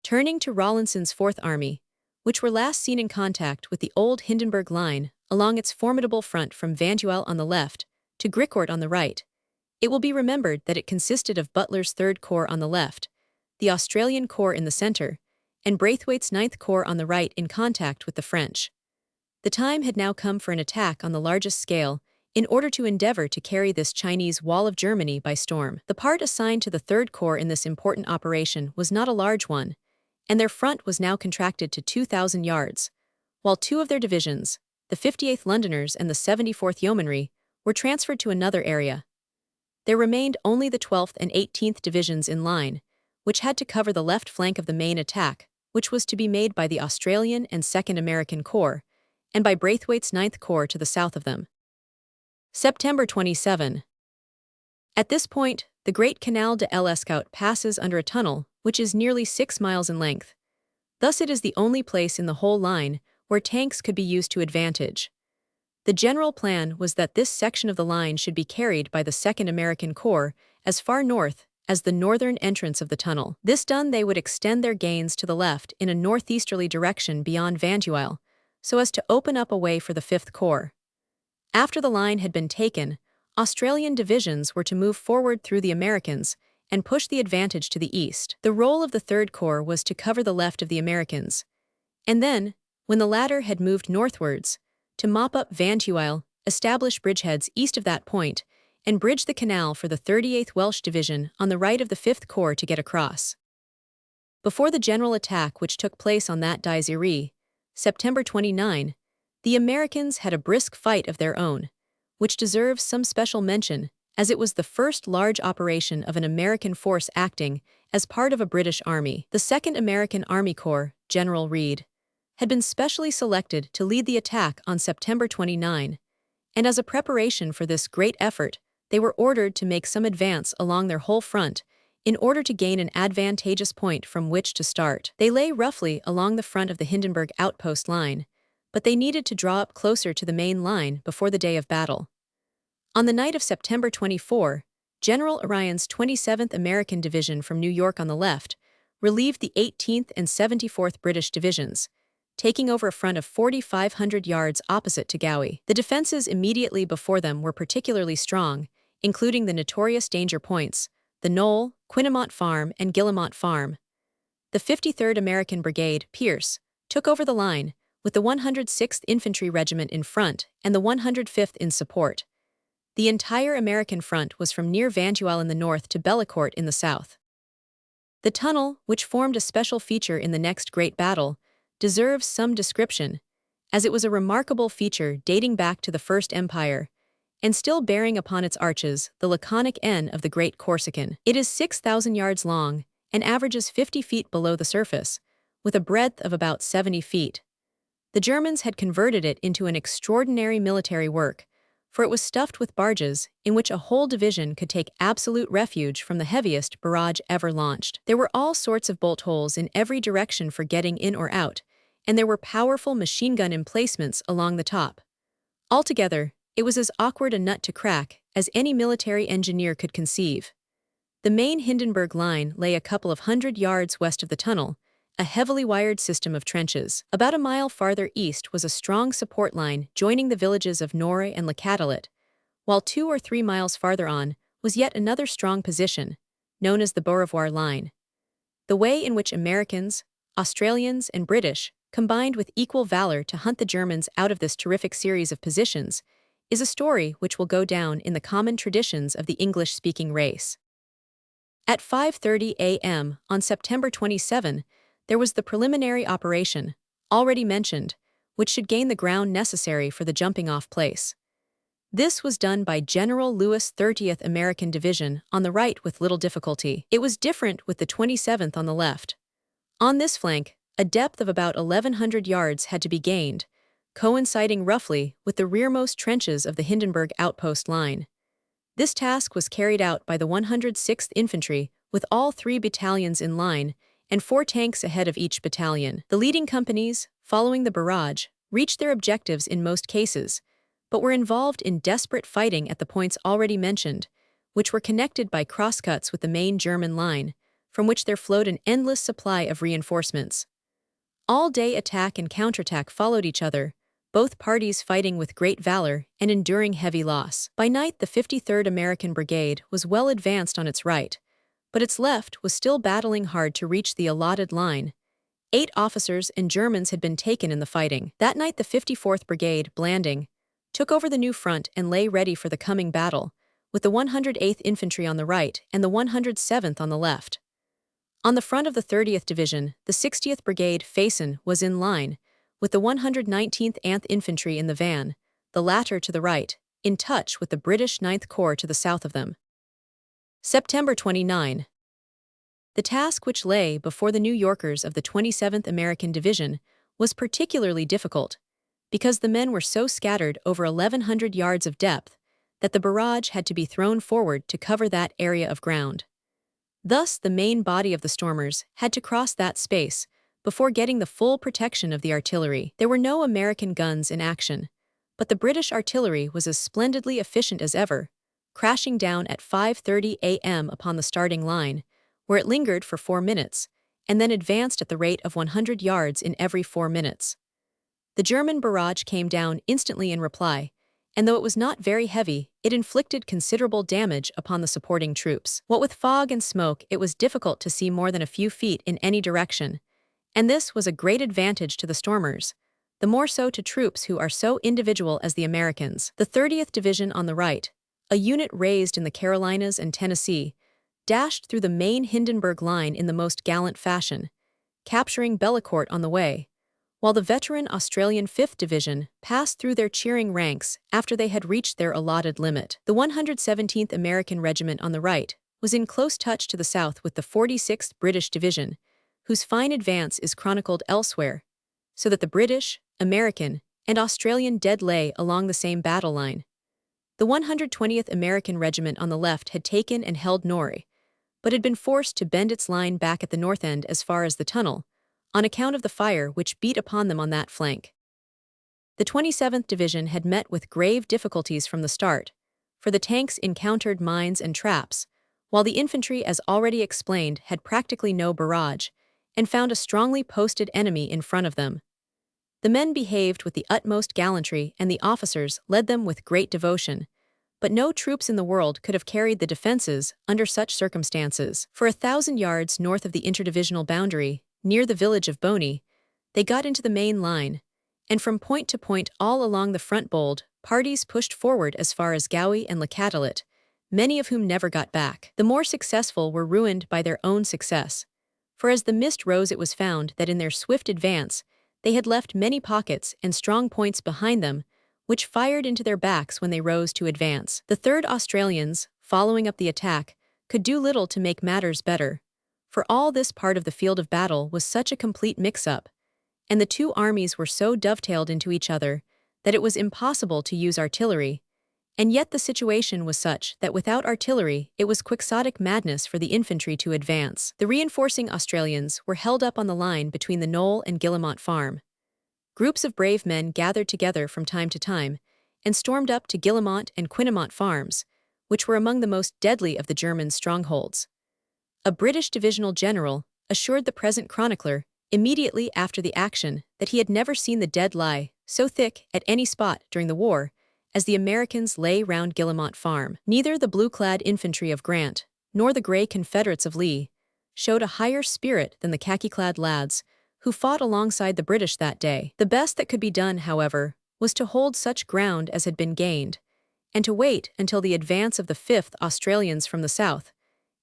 Turning to Rawlinson's 4th Army, which were last seen in contact with the old Hindenburg Line along its formidable front from Vantuel on the left to Gricourt on the right, it will be remembered that it consisted of Butler's 3rd Corps on the left, the Australian Corps in the center, and Braithwaite's 9th Corps on the right in contact with the French. The time had now come for an attack on the largest scale in order to endeavor to carry this Chinese wall of Germany by storm. The part assigned to the 3rd Corps in this important operation was not a large one, and their front was now contracted to 2,000 yards, while two of their divisions, the 58th Londoners and the 74th Yeomanry, were transferred to another area. There remained only the 12th and 18th Divisions in line, which had to cover the left flank of the main attack, which was to be made by the Australian and 2nd American Corps, and by Braithwaite's 9th Corps to the south of them. September 27. At this point, the Great Canal de l'Escaut passes under a tunnel which is nearly 6 miles in length. Thus it is the only place in the whole line where tanks could be used to advantage. The general plan was that this section of the line should be carried by the 2nd American Corps as far north as the northern entrance of the tunnel. This done, they would extend their gains to the left in a northeasterly direction beyond Vantuel, so as to open up a way for the 5th Corps. After the line had been taken, Australian divisions were to move forward through the Americans and push the advantage to the east. The role of the 3rd Corps was to cover the left of the Americans, and then, when the latter had moved northwards, to mop up Vantuel, establish bridgeheads east of that point, and bridge the canal for the 38th Welsh Division on the right of the 5th Corps to get across. Before the general attack which took place on that Die Serie, September 29, the Americans had a brisk fight of their own, which deserves some special mention, as it was the first large operation of an American force acting as part of a British army. The 2nd American Army Corps, General Reed, had been specially selected to lead the attack on September 29, and as a preparation for this great effort, they were ordered to make some advance along their whole front in order to gain an advantageous point from which to start. They lay roughly along the front of the Hindenburg outpost line, but they needed to draw up closer to the main line before the day of battle. On the night of September 24, General Orion's 27th American Division from New York on the left relieved the 18th and 74th British Divisions, taking over a front of 4,500 yards opposite to Gowie. The defenses immediately before them were particularly strong, including the notorious danger points, the Knoll, Quinnamont Farm, and Guillemont Farm. The 53rd American Brigade, Pierce, took over the line, with the 106th Infantry Regiment in front and the 105th in support. The entire American front was from near Vantuel in the north to Bellecourt in the south. The tunnel, which formed a special feature in the next great battle, deserves some description, as it was a remarkable feature dating back to the First Empire, and still bearing upon its arches the laconic N of the Great Corsican. It is 6,000 yards long and averages 50 feet below the surface, with a breadth of about 70 feet. The Germans had converted it into an extraordinary military work, for it was stuffed with barges in which a whole division could take absolute refuge from the heaviest barrage ever launched. There were all sorts of bolt holes in every direction for getting in or out, and there were powerful machine gun emplacements along the top. Altogether, it was as awkward a nut to crack as any military engineer could conceive. The main Hindenburg line lay a couple of 100 yards west of the tunnel, a heavily wired system of trenches. About a mile farther east was a strong support line joining the villages of Norre and Le Catelet, while 2 or 3 miles farther on was yet another strong position, known as the Beaurevoir line. The way in which Americans, Australians, and British combined with equal valor to hunt the Germans out of this terrific series of positions is a story which will go down in the common traditions of the English-speaking race. At 5:30 a.m. on September 27, there was the preliminary operation, already mentioned, which should gain the ground necessary for the jumping-off place. This was done by General Lewis' 30th American Division on the right with little difficulty. It was different with the 27th on the left. On this flank, a depth of about 1,100 yards had to be gained, coinciding roughly with the rearmost trenches of the Hindenburg outpost line. This task was carried out by the 106th Infantry with all 3 battalions in line and 4 tanks ahead of each battalion. The leading companies, following the barrage, reached their objectives in most cases, but were involved in desperate fighting at the points already mentioned, which were connected by crosscuts with the main German line, from which there flowed an endless supply of reinforcements. All-day attack and counterattack followed each other, both parties fighting with great valor and enduring heavy loss. By night, the 53rd American Brigade was well advanced on its right, but its left was still battling hard to reach the allotted line. 8 officers and Germans had been taken in the fighting. That night, the 54th Brigade, Blanding, took over the new front and lay ready for the coming battle, with the 108th Infantry on the right and the 107th on the left. On the front of the 30th Division, the 60th Brigade, Faison, was in line, with the 119th Anth Infantry in the van, the latter to the right, in touch with the British 9th Corps to the south of them. September 29. The task which lay before the New Yorkers of the 27th American Division was particularly difficult, because the men were so scattered over 1,100 yards of depth that the barrage had to be thrown forward to cover that area of ground. Thus, the main body of the stormers had to cross that space before getting the full protection of the artillery. There were no American guns in action, but the British artillery was as splendidly efficient as ever, crashing down at 5:30 a.m. upon the starting line, where it lingered for 4 minutes, and then advanced at the rate of 100 yards in every 4 minutes. The German barrage came down instantly in reply, and though it was not very heavy, it inflicted considerable damage upon the supporting troops. What with fog and smoke, it was difficult to see more than a few feet in any direction, and this was a great advantage to the stormers, the more so to troops who are so individual as the Americans. The 30th Division on the right, a unit raised in the Carolinas and Tennessee, dashed through the main Hindenburg line in the most gallant fashion, capturing Bellecourt on the way, while the veteran Australian 5th Division passed through their cheering ranks after they had reached their allotted limit. The 117th American Regiment on the right was in close touch to the south with the 46th British Division, whose fine advance is chronicled elsewhere, so that the British, American, and Australian dead lay along the same battle line. The 120th American Regiment on the left had taken and held Norre, but had been forced to bend its line back at the north end as far as the tunnel, on account of the fire which beat upon them on that flank. The 27th Division had met with grave difficulties from the start, for the tanks encountered mines and traps, while the infantry, as already explained, had practically no barrage, and found a strongly posted enemy in front of them. The men behaved with the utmost gallantry and the officers led them with great devotion, but no troops in the world could have carried the defenses under such circumstances. For 1,000 yards north of the interdivisional boundary, near the village of Boney, they got into the main line, and from point to point all along the front bold, parties pushed forward as far as Gowie and Le Catelet, many of whom never got back. The more successful were ruined by their own success, for as the mist rose it was found that in their swift advance they had left many pockets and strong points behind them, which fired into their backs when they rose to advance. The 3rd Australians, following up the attack, could do little to make matters better, for all this part of the field of battle was such a complete mix-up, and the two armies were so dovetailed into each other that it was impossible to use artillery, and yet the situation was such that without artillery it was quixotic madness for the infantry to advance. The reinforcing Australians were held up on the line between the Knoll and Guillemont Farm. Groups of brave men gathered together from time to time and stormed up to Guillemont and Quinemont farms, which were among the most deadly of the German strongholds. A British divisional general assured the present chronicler immediately after the action that he had never seen the dead lie so thick at any spot during the war as the Americans lay round Guillemont Farm. Neither the blue-clad infantry of Grant nor the grey Confederates of Lee showed a higher spirit than the khaki-clad lads who fought alongside the British that day. The best that could be done, however, was to hold such ground as had been gained, and to wait until the advance of the 5th Australians from the south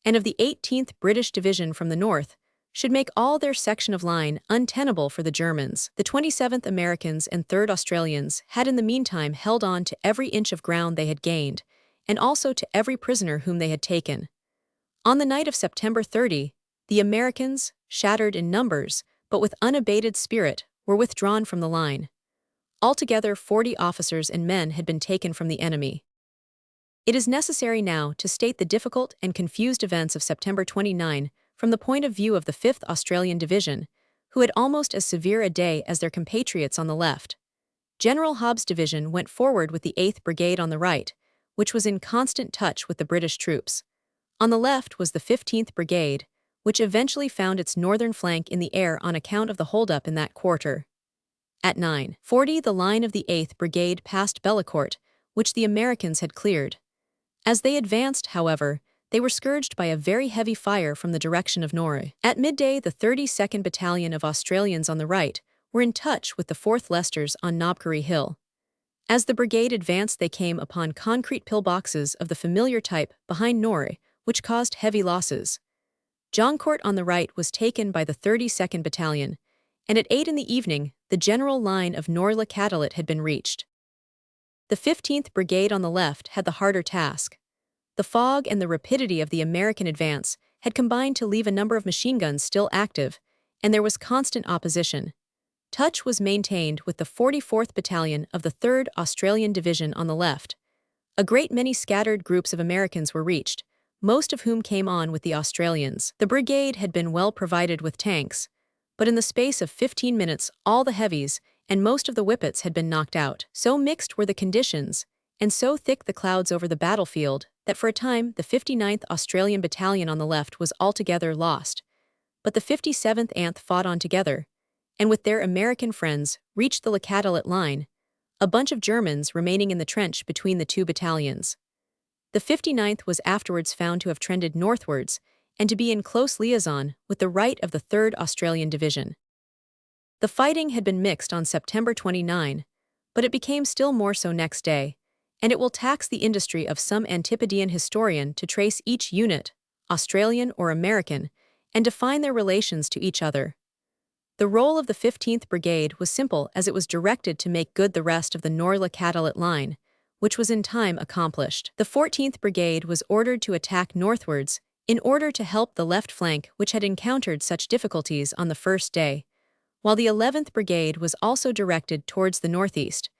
and of the 18th British Division from the north should make all their section of line untenable for the Germans. The 27th Americans and 3rd Australians had in the meantime held on to every inch of ground they had gained, and also to every prisoner whom they had taken. On the night of September 30, the Americans, shattered in numbers, but with unabated spirit, were withdrawn from the line. Altogether 40 officers and men had been taken from the enemy. It is necessary now to state the difficult and confused events of September 29 from the point of view of the 5th Australian Division, who had almost as severe a day as their compatriots on the left. General Hobbs' division went forward with the 8th Brigade on the right, which was in constant touch with the British troops. On the left was the 15th Brigade, which eventually found its northern flank in the air on account of the holdup in that quarter. At 9:40 the line of the 8th Brigade passed Bellecourt, which the Americans had cleared. As they advanced, however, they were scourged by a very heavy fire from the direction of Norre. At midday the 32nd Battalion of Australians on the right were in touch with the 4th Leicesters on Knobkerry Hill. As the brigade advanced they came upon concrete pillboxes of the familiar type behind Norre, which caused heavy losses. Joncourt on the right was taken by the 32nd Battalion, and at 8 in the evening the general line of Norle-Catalet had been reached. The 15th Brigade on the left had the harder task. The fog and the rapidity of the American advance had combined to leave a number of machine guns still active, and there was constant opposition. Touch was maintained with the 44th Battalion of the 3rd Australian Division on the left. A great many scattered groups of Americans were reached, most of whom came on with the Australians. The brigade had been well provided with tanks, but in the space of 15 minutes all the heavies and most of the whippets had been knocked out. So mixed were the conditions, and so thick the clouds over the battlefield, that for a time the 59th Australian Battalion on the left was altogether lost. But the 57th ANTH fought on together, and with their American friends reached the Lacatalet line, a bunch of Germans remaining in the trench between the two battalions. The 59th was afterwards found to have trended northwards and to be in close liaison with the right of the 3rd Australian Division. The fighting had been mixed on September 29, but it became still more so next day, and it will tax the industry of some Antipodean historian to trace each unit, Australian or American, and define their relations to each other. The role of the 15th Brigade was simple as it was directed to make good the rest of the Norle-Catalet line, which was in time accomplished. The 14th Brigade was ordered to attack northwards in order to help the left flank which had encountered such difficulties on the first day, while the 11th Brigade was also directed towards the northeast,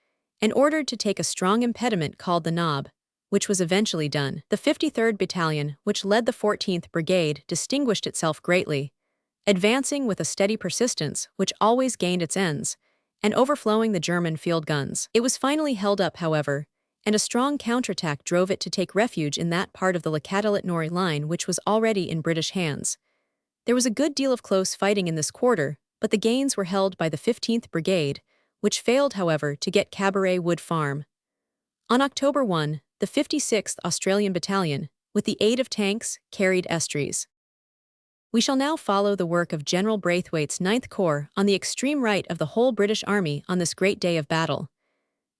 and ordered to take a strong impediment called the Knob, which was eventually done. The 53rd Battalion, which led the 14th Brigade, distinguished itself greatly, advancing with a steady persistence which always gained its ends, and overflowing the German field guns. It was finally held up, however, and a strong counterattack drove it to take refuge in that part of the Lacatalet-Norre line which was already in British hands. There was a good deal of close fighting in this quarter, but the gains were held by the 15th Brigade, which failed, however, to get Cabaret Wood Farm. On October 1, the 56th Australian Battalion, with the aid of tanks, carried Estrees. We shall now follow the work of General Braithwaite's 9th Corps on the extreme right of the whole British Army on this great day of battle.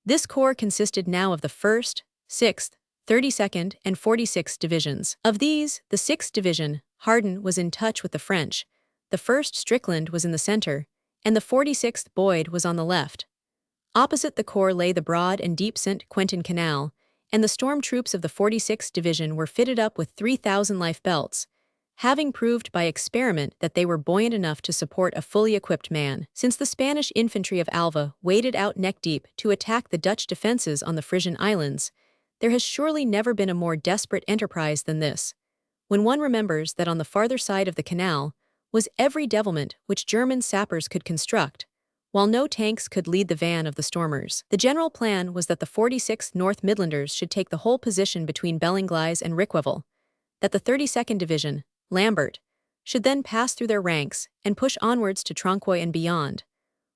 This corps consisted now of the 1st, 6th, 32nd, and 46th Divisions. Of these, the 6th Division, Hardin, was in touch with the French, the 1st Strickland was in the center, and the 46th Boyd was on the left. Opposite the corps lay the broad and deep St. Quentin Canal, and the storm troops of the 46th Division were fitted up with 3,000 life belts, having proved by experiment that they were buoyant enough to support a fully equipped man. Since the Spanish infantry of Alva waded out neck-deep to attack the Dutch defenses on the Frisian Islands, there has surely never been a more desperate enterprise than this, when one remembers that on the farther side of the canal was every devilment which German sappers could construct, while no tanks could lead the van of the stormers. The general plan was that the 46th North Midlanders should take the whole position between Bellenglise and Rickweville, that the 32nd Division, Lambert, should then pass through their ranks and push onwards to Tronquoy and beyond,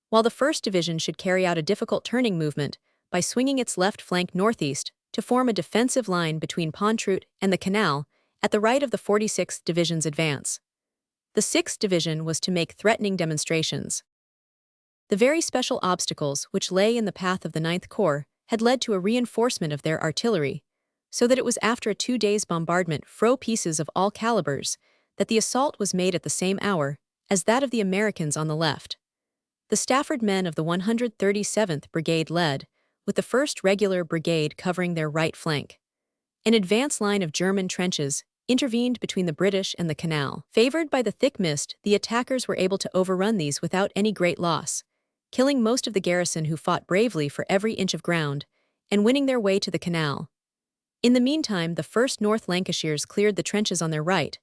while the 1st Division should carry out a difficult turning movement by swinging its left flank northeast to form a defensive line between Pontroot and the canal at the right of the 46th Division's advance. The 6th Division was to make threatening demonstrations. The very special obstacles which lay in the path of the 9th Corps had led to a reinforcement of their artillery, so that it was after a 2 days' bombardment fro pieces of all calibers that the assault was made at the same hour as that of the Americans on the left. The Stafford men of the 137th Brigade led, with the 1st Regular Brigade covering their right flank. An advance line of German trenches intervened between the British and the canal. Favored by the thick mist, the attackers were able to overrun these without any great loss, killing most of the garrison who fought bravely for every inch of ground, and winning their way to the canal. In the meantime, the 1st North Lancashires cleared the trenches on their right,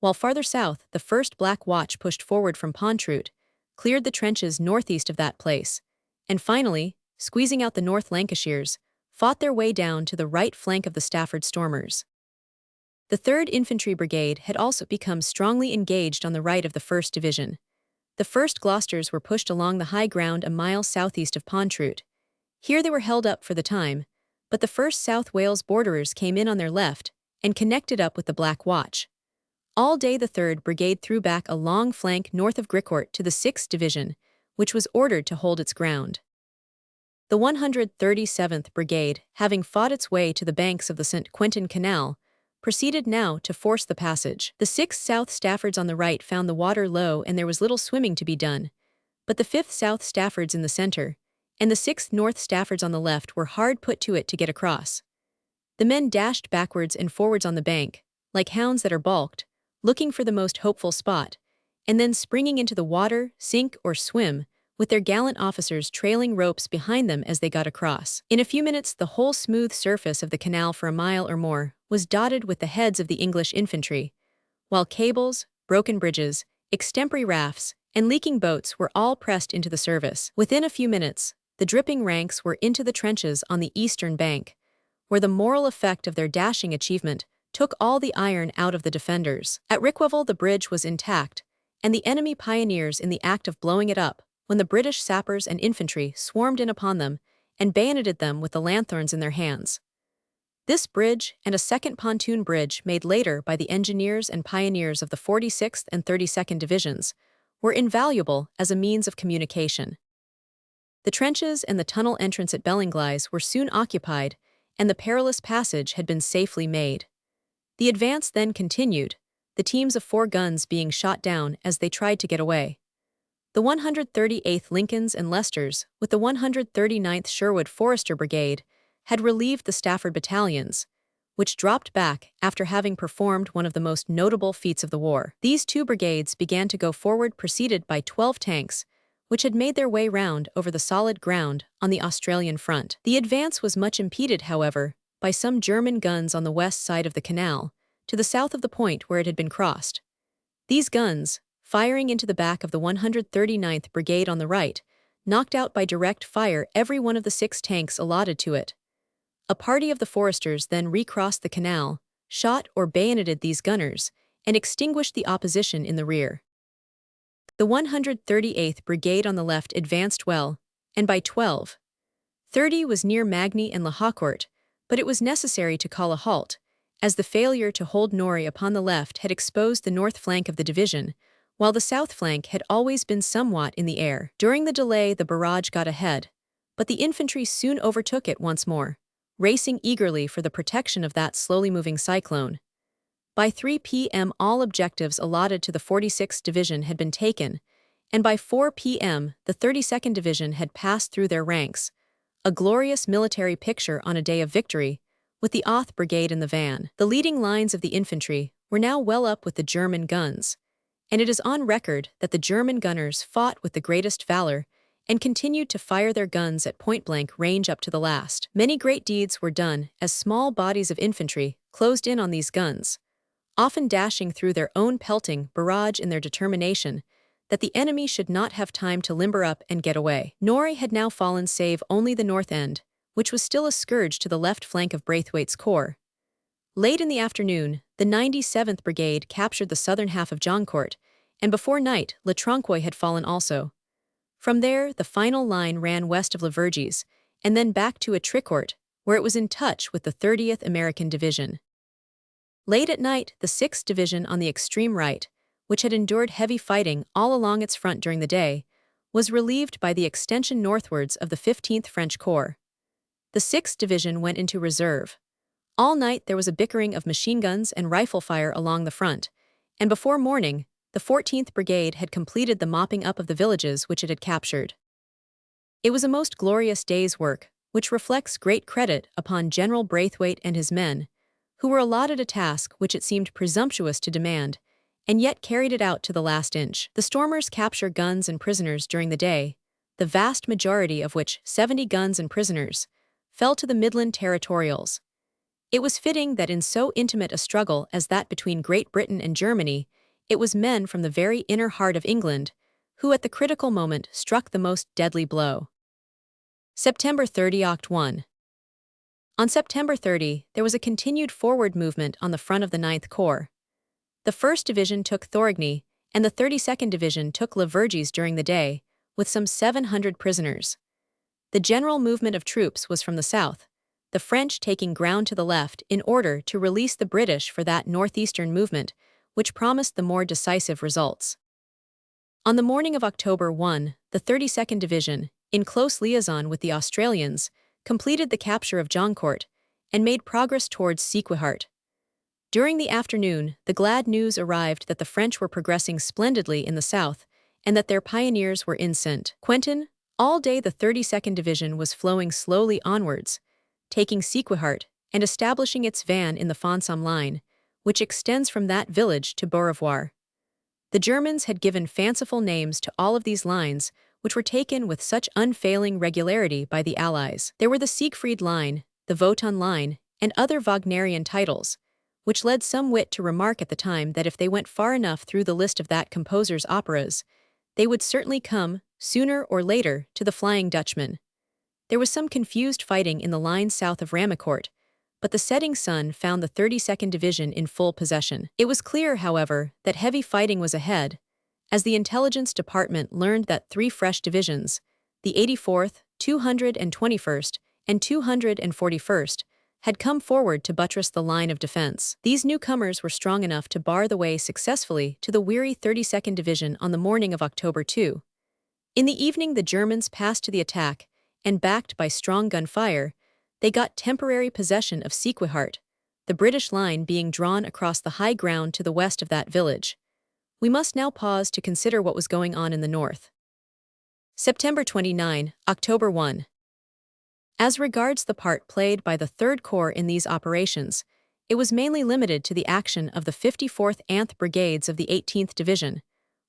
while farther south, the 1st Black Watch pushed forward from Pontroot, cleared the trenches northeast of that place, and finally, squeezing out the North Lancashires, fought their way down to the right flank of the Stafford stormers. The 3rd Infantry Brigade had also become strongly engaged on the right of the 1st Division. The 1st Gloucesters were pushed along the high ground a mile southeast of Pontroot. Here they were held up for the time, but the 1st South Wales Borderers came in on their left and connected up with the Black Watch. All day the 3rd Brigade threw back a long flank north of Gricourt to the 6th Division, which was ordered to hold its ground. The 137th Brigade, having fought its way to the banks of the St. Quentin Canal, proceeded now to force the passage. The 6th South Staffords on the right found the water low and there was little swimming to be done, but the 5th South Staffords in the center and the 6th North Staffords on the left were hard put to it to get across. The men dashed backwards and forwards on the bank, like hounds that are balked, looking for the most hopeful spot, and then springing into the water, sink or swim, with their gallant officers trailing ropes behind them as they got across. In a few minutes the whole smooth surface of the canal for a mile or more was dotted with the heads of the English infantry, while cables, broken bridges, extempore rafts, and leaking boats were all pressed into the service. Within a few minutes, the dripping ranks were into the trenches on the eastern bank, where the moral effect of their dashing achievement took all the iron out of the defenders. At Rickweville the bridge was intact, and the enemy pioneers in the act of blowing it up, when the British sappers and infantry swarmed in upon them and bayoneted them with the lanthorns in their hands. This bridge and a second pontoon bridge made later by the engineers and pioneers of the 46th and 32nd Divisions were invaluable as a means of communication. The trenches and the tunnel entrance at Bellenglise were soon occupied, and the perilous passage had been safely made. The advance then continued, the teams of 4 guns being shot down as they tried to get away. The 138th Lincolns and Leicesters, with the 139th Sherwood Forester Brigade, had relieved the Stafford battalions, which dropped back after having performed one of the most notable feats of the war. These 2 brigades began to go forward preceded by 12 tanks, which had made their way round over the solid ground on the Australian front. The advance was much impeded, however, by some German guns on the west side of the canal, to the south of the point where it had been crossed. These guns, firing into the back of the 139th Brigade on the right, knocked out by direct fire every one of the 6 tanks allotted to it. A party of the Foresters then recrossed the canal, shot or bayoneted these gunners, and extinguished the opposition in the rear. The 138th Brigade on the left advanced well, and by 12:30 was near Magny and La Haucourt, but it was necessary to call a halt, as the failure to hold Norrie upon the left had exposed the north flank of the division, while the south flank had always been somewhat in the air. During the delay the barrage got ahead, but the infantry soon overtook it once more, racing eagerly for the protection of that slowly moving cyclone. By 3 p.m. all objectives allotted to the 46th Division had been taken, and by 4 p.m. the 32nd Division had passed through their ranks, a glorious military picture on a day of victory, with the Auth Brigade in the van. The leading lines of the infantry were now well up with the German guns, and it is on record that the German gunners fought with the greatest valor and continued to fire their guns at point-blank range up to the last. Many great deeds were done as small bodies of infantry closed in on these guns, often dashing through their own pelting barrage in their determination that the enemy should not have time to limber up and get away. Norrie had now fallen save only the north end, which was still a scourge to the left flank of Braithwaite's corps. Late in the afternoon, the 97th Brigade captured the southern half of Joncourt, and before night, Le Tronquoy had fallen also. From there, the final line ran west of Le Vergis, and then back to Etricourt, where it was in touch with the 30th American Division. Late at night, the 6th Division on the extreme right, which had endured heavy fighting all along its front during the day, was relieved by the extension northwards of the 15th French Corps. The 6th Division went into reserve. All night there was a bickering of machine guns and rifle fire along the front, and before morning, the 14th Brigade had completed the mopping up of the villages which it had captured. It was a most glorious day's work, which reflects great credit upon General Braithwaite and his men, who were allotted a task which it seemed presumptuous to demand, and yet carried it out to the last inch. The stormers captured guns and prisoners during the day, the vast majority of which, 70 guns and prisoners, fell to the Midland Territorials. It was fitting that in so intimate a struggle as that between Great Britain and Germany, it was men from the very inner heart of England who at the critical moment struck the most deadly blow. September 30 Oct. 1. On September 30, there was a continued forward movement on the front of the 9th Corps. The 1st Division took Thorigny, and the 32nd Division took Le Vergis during the day, with some 700 prisoners. The general movement of troops was from the south, the French taking ground to the left in order to release the British for that northeastern movement, which promised the more decisive results. On the morning of October 1, the 32nd Division, in close liaison with the Australians, completed the capture of Joncourt and made progress towards Séquihart. During the afternoon, the glad news arrived that the French were progressing splendidly in the south and that their pioneers were in Saint-Quentin. All day the 32nd Division was flowing slowly onwards, taking Séquihart and establishing its van in the Fonsomme line, which extends from that village to Beaurevoir. The Germans had given fanciful names to all of these lines, which were taken with such unfailing regularity by the Allies. There were the Siegfried Line, the Wotan Line, and other Wagnerian titles, which led some wit to remark at the time that if they went far enough through the list of that composer's operas, they would certainly come, sooner or later, to the Flying Dutchman. There was some confused fighting in the line south of Ramicourt, but the setting sun found the 32nd Division in full possession. It was clear, however, that heavy fighting was ahead, as the Intelligence Department learned that 3 fresh divisions, the 84th, 221st, and 241st, had come forward to buttress the line of defense. These newcomers were strong enough to bar the way successfully to the weary 32nd Division on the morning of October 2. In the evening the Germans passed to the attack, and backed by strong gunfire, they got temporary possession of Séquihart, the British line being drawn across the high ground to the west of that village. We must now pause to consider what was going on in the north. September 29, October 1. As regards the part played by the 3rd Corps in these operations, it was mainly limited to the action of the 54th Anth Brigades of the 18th Division,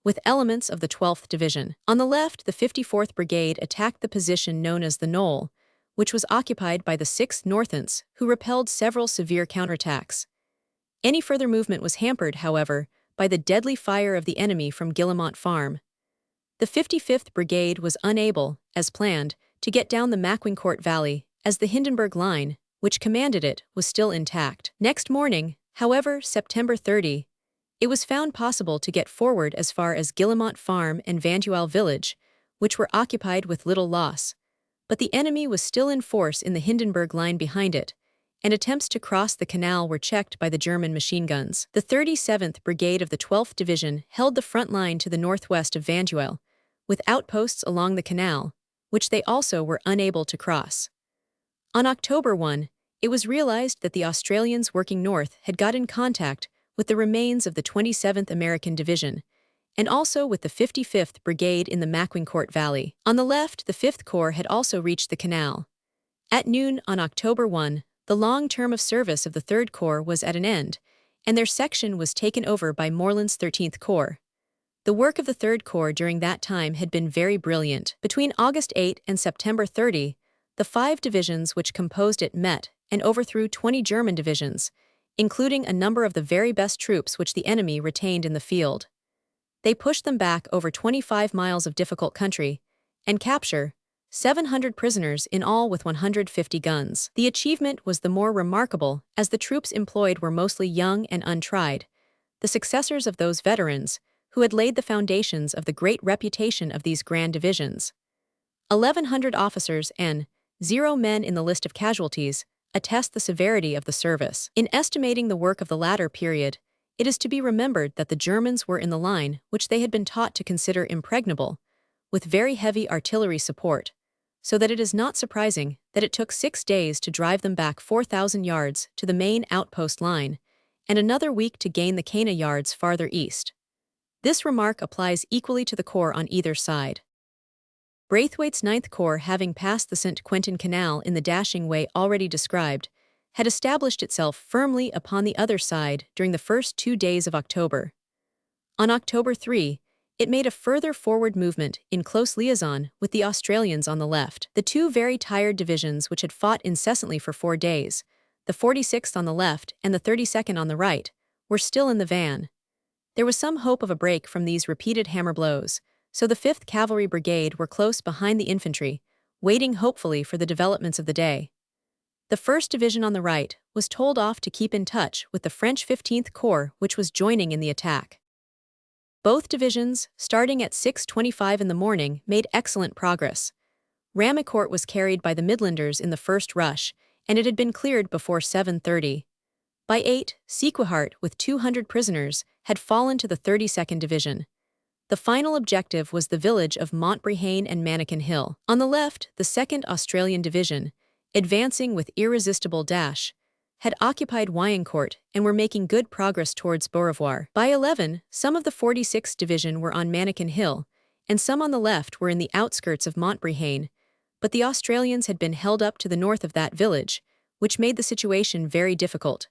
with elements of the 12th Division. On the left, the 54th Brigade attacked the position known as the Knoll, which was occupied by the 6th Northants, who repelled several severe counterattacks. Any further movement was hampered, however, by the deadly fire of the enemy from Guillemont Farm. The 55th Brigade was unable, as planned, to get down the Macquincourt Valley, as the Hindenburg Line, which commanded it, was still intact. Next morning, however, September 30, it was found possible to get forward as far as Guillemont Farm and Vanduel Village, which were occupied with little loss, but the enemy was still in force in the Hindenburg Line behind it, and attempts to cross the canal were checked by the German machine guns. The 37th Brigade of the 12th Division held the front line to the northwest of Vanduel, with outposts along the canal, which they also were unable to cross. On October 1, it was realized that the Australians working north had got in contact with the remains of the 27th American Division, and also with the 55th Brigade in the Macquincourt Valley. On the left, the 5th Corps had also reached the canal. At noon on October 1, the long term of service of the 3rd Corps was at an end, and their section was taken over by Morland's 13th Corps. The work of the 3rd Corps during that time had been very brilliant. Between August 8 and September 30, the 5 divisions which composed it met and overthrew 20 German divisions, including a number of the very best troops which the enemy retained in the field. They pushed them back over 25 miles of difficult country and capture 700 prisoners in all with 150 guns. The achievement was the more remarkable as the troops employed were mostly young and untried, the successors of those veterans who had laid the foundations of the great reputation of these grand divisions. 1,100 officers and 0 men in the list of casualties attest the severity of the service. In estimating the work of the latter period, it is to be remembered that the Germans were in the line which they had been taught to consider impregnable, with very heavy artillery support, so that it is not surprising that it took 6 days to drive them back 4,000 yards to the main outpost line, and another week to gain the Cana yards farther east. This remark applies equally to the corps on either side. Braithwaite's 9th Corps, having passed the St. Quentin Canal in the dashing way already described, had established itself firmly upon the other side during the first 2 days of October. On October 3, it made a further forward movement in close liaison with the Australians on the left. The 2 very tired divisions which had fought incessantly for 4 days, the 46th on the left and the 32nd on the right, were still in the van. There was some hope of a break from these repeated hammer blows, so the 5th Cavalry Brigade were close behind the infantry, waiting hopefully for the developments of the day. The 1st Division on the right was told off to keep in touch with the French 15th Corps, which was joining in the attack. Both divisions, starting at 6:25 in the morning, made excellent progress. Ramicourt was carried by the Midlanders in the first rush, and it had been cleared before 7:30. By 8, Sequihart, with 200 prisoners, had fallen to the 32nd Division. The final objective was the village of Montbrehane and Mannequin Hill. On the left, the 2nd Australian Division, advancing with irresistible dash, had occupied Wyancourt and were making good progress towards Beaurevoir. By 11, some of the 46th Division were on Mannequin Hill, and some on the left were in the outskirts of Montbrehane, but the Australians had been held up to the north of that village, which made the situation very difficult.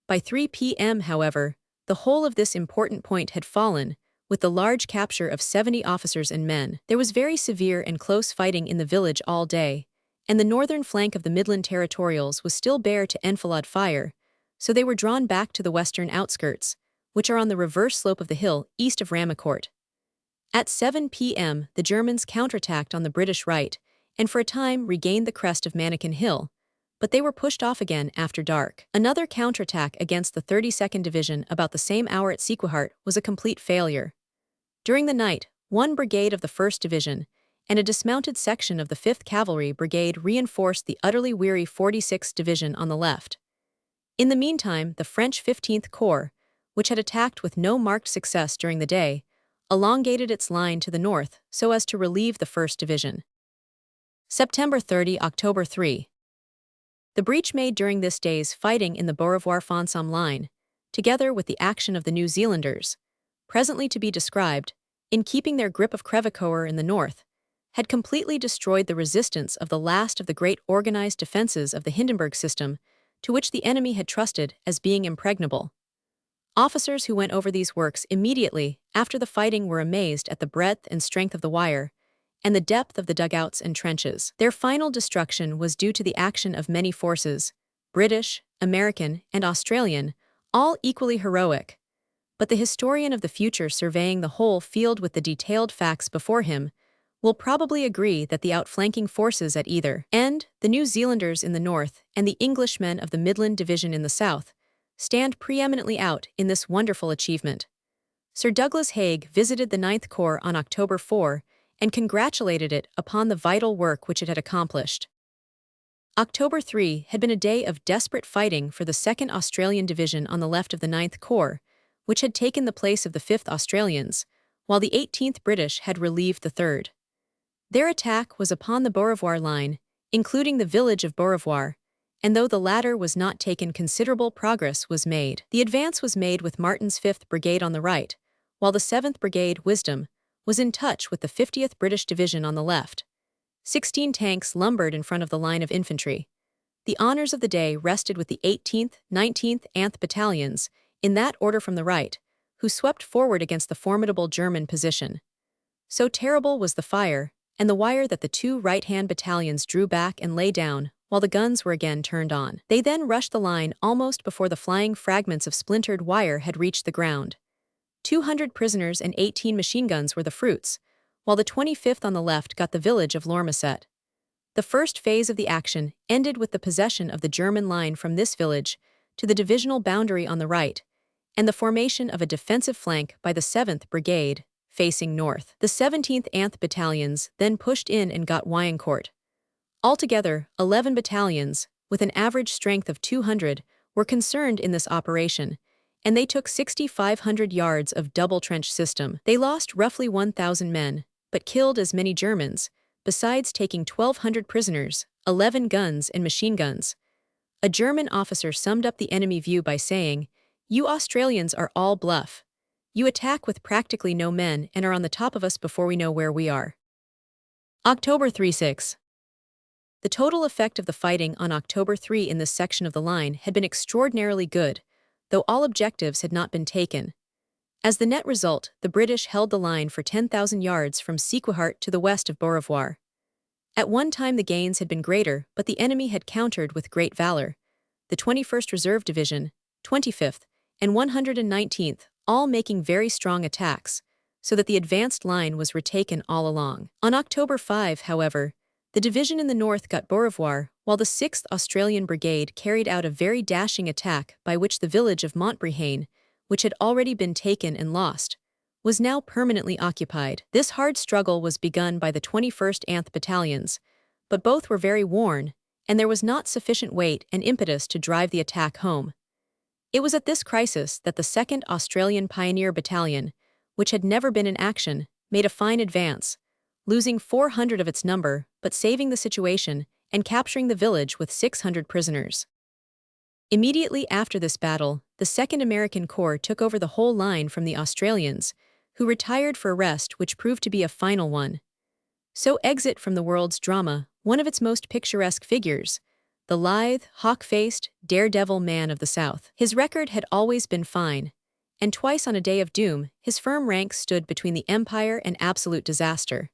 By 3 p.m., however, the whole of this important point had fallen, with the large capture of 70 officers and men. There was very severe and close fighting in the village all day, and the northern flank of the Midland Territorials was still bare to enfilade fire, so they were drawn back to the western outskirts, which are on the reverse slope of the hill east of Ramicourt. At 7 p.m., the Germans counterattacked on the British right, and for a time regained the crest of Mannequin Hill, but they were pushed off again after dark. Another counterattack against the 32nd Division about the same hour at Sequihart was a complete failure. During the night, 1 brigade of the 1st Division and a dismounted section of the 5th Cavalry Brigade reinforced the utterly weary 46th Division on the left. In the meantime, the French 15th Corps, which had attacked with no marked success during the day, elongated its line to the north so as to relieve the 1st Division. September 30, October 3. The breach made during this day's fighting in the Beaurevoir-Fonsomme line, together with the action of the New Zealanders, presently to be described, in keeping their grip of Crevecoeur in the north, had completely destroyed the resistance of the last of the great organized defenses of the Hindenburg system, to which the enemy had trusted as being impregnable. Officers who went over these works immediately after the fighting were amazed at the breadth and strength of the wire, and the depth of the dugouts and trenches. Their final destruction was due to the action of many forces, British, American, and Australian, all equally heroic. But the historian of the future, surveying the whole field with the detailed facts before him, will probably agree that the outflanking forces at either end, the New Zealanders in the north and the Englishmen of the Midland Division in the south, stand preeminently out in this wonderful achievement. Sir Douglas Haig visited the 9th Corps on October 4 and congratulated it upon the vital work which it had accomplished. October 3 had been a day of desperate fighting for the 2nd Australian Division on the left of the 9th Corps, which had taken the place of the 5th Australians, while the 18th British had relieved the 3rd. Their attack was upon the Beaurevoir line, including the village of Beaurevoir, and though the latter was not taken, considerable progress was made. The advance was made with Martin's 5th Brigade on the right, while the 7th Brigade, Wisdom, was in touch with the 50th British Division on the left. 16 tanks lumbered in front of the line of infantry. The honors of the day rested with the 18th, 19th, and 10th Battalions, in that order from the right, who swept forward against the formidable German position. So terrible was the fire and the wire that the two right-hand battalions drew back and lay down, while the guns were again turned on. They then rushed the line almost before the flying fragments of splintered wire had reached the ground. 200 prisoners and 18 machine guns were the fruits, while the 25th on the left got the village of Lormacet. The first phase of the action ended with the possession of the German line from this village to the divisional boundary on the right, and the formation of a defensive flank by the 7th Brigade, facing north. The 17th and 10th Battalions then pushed in and got Wyancourt. Altogether, 11 battalions, with an average strength of 200, were concerned in this operation, and they took 6,500 yards of double-trench system. They lost roughly 1,000 men, but killed as many Germans, besides taking 1,200 prisoners, 11 guns and machine guns. A German officer summed up the enemy view by saying, "You Australians are all bluff. You attack with practically no men and are on the top of us before we know where we are." October 3-6. The total effect of the fighting on October 3 in this section of the line had been extraordinarily good, though all objectives had not been taken. As the net result, the British held the line for 10,000 yards from Séquihart to the west of Beaurevoir. At one time the gains had been greater, but the enemy had countered with great valor. The 21st Reserve Division, 25th, and 119th, all making very strong attacks, so that the advanced line was retaken all along. On October 5, however, the division in the north got Beaurevoir, while the 6th Australian Brigade carried out a very dashing attack by which the village of Montbretagne, which had already been taken and lost, was now permanently occupied. This hard struggle was begun by the 21st and 10th Battalions, but both were very worn, and there was not sufficient weight and impetus to drive the attack home. It was at this crisis that the 2nd Australian Pioneer Battalion, which had never been in action, made a fine advance, losing 400 of its number but saving the situation and capturing the village with 600 prisoners. Immediately after this battle, the 2nd American Corps took over the whole line from the Australians, who retired for a rest which proved to be a final one. So exit from the world's drama one of its most picturesque figures, the lithe, hawk-faced, daredevil man of the South. His record had always been fine, and twice on a day of doom, his firm ranks stood between the Empire and absolute disaster.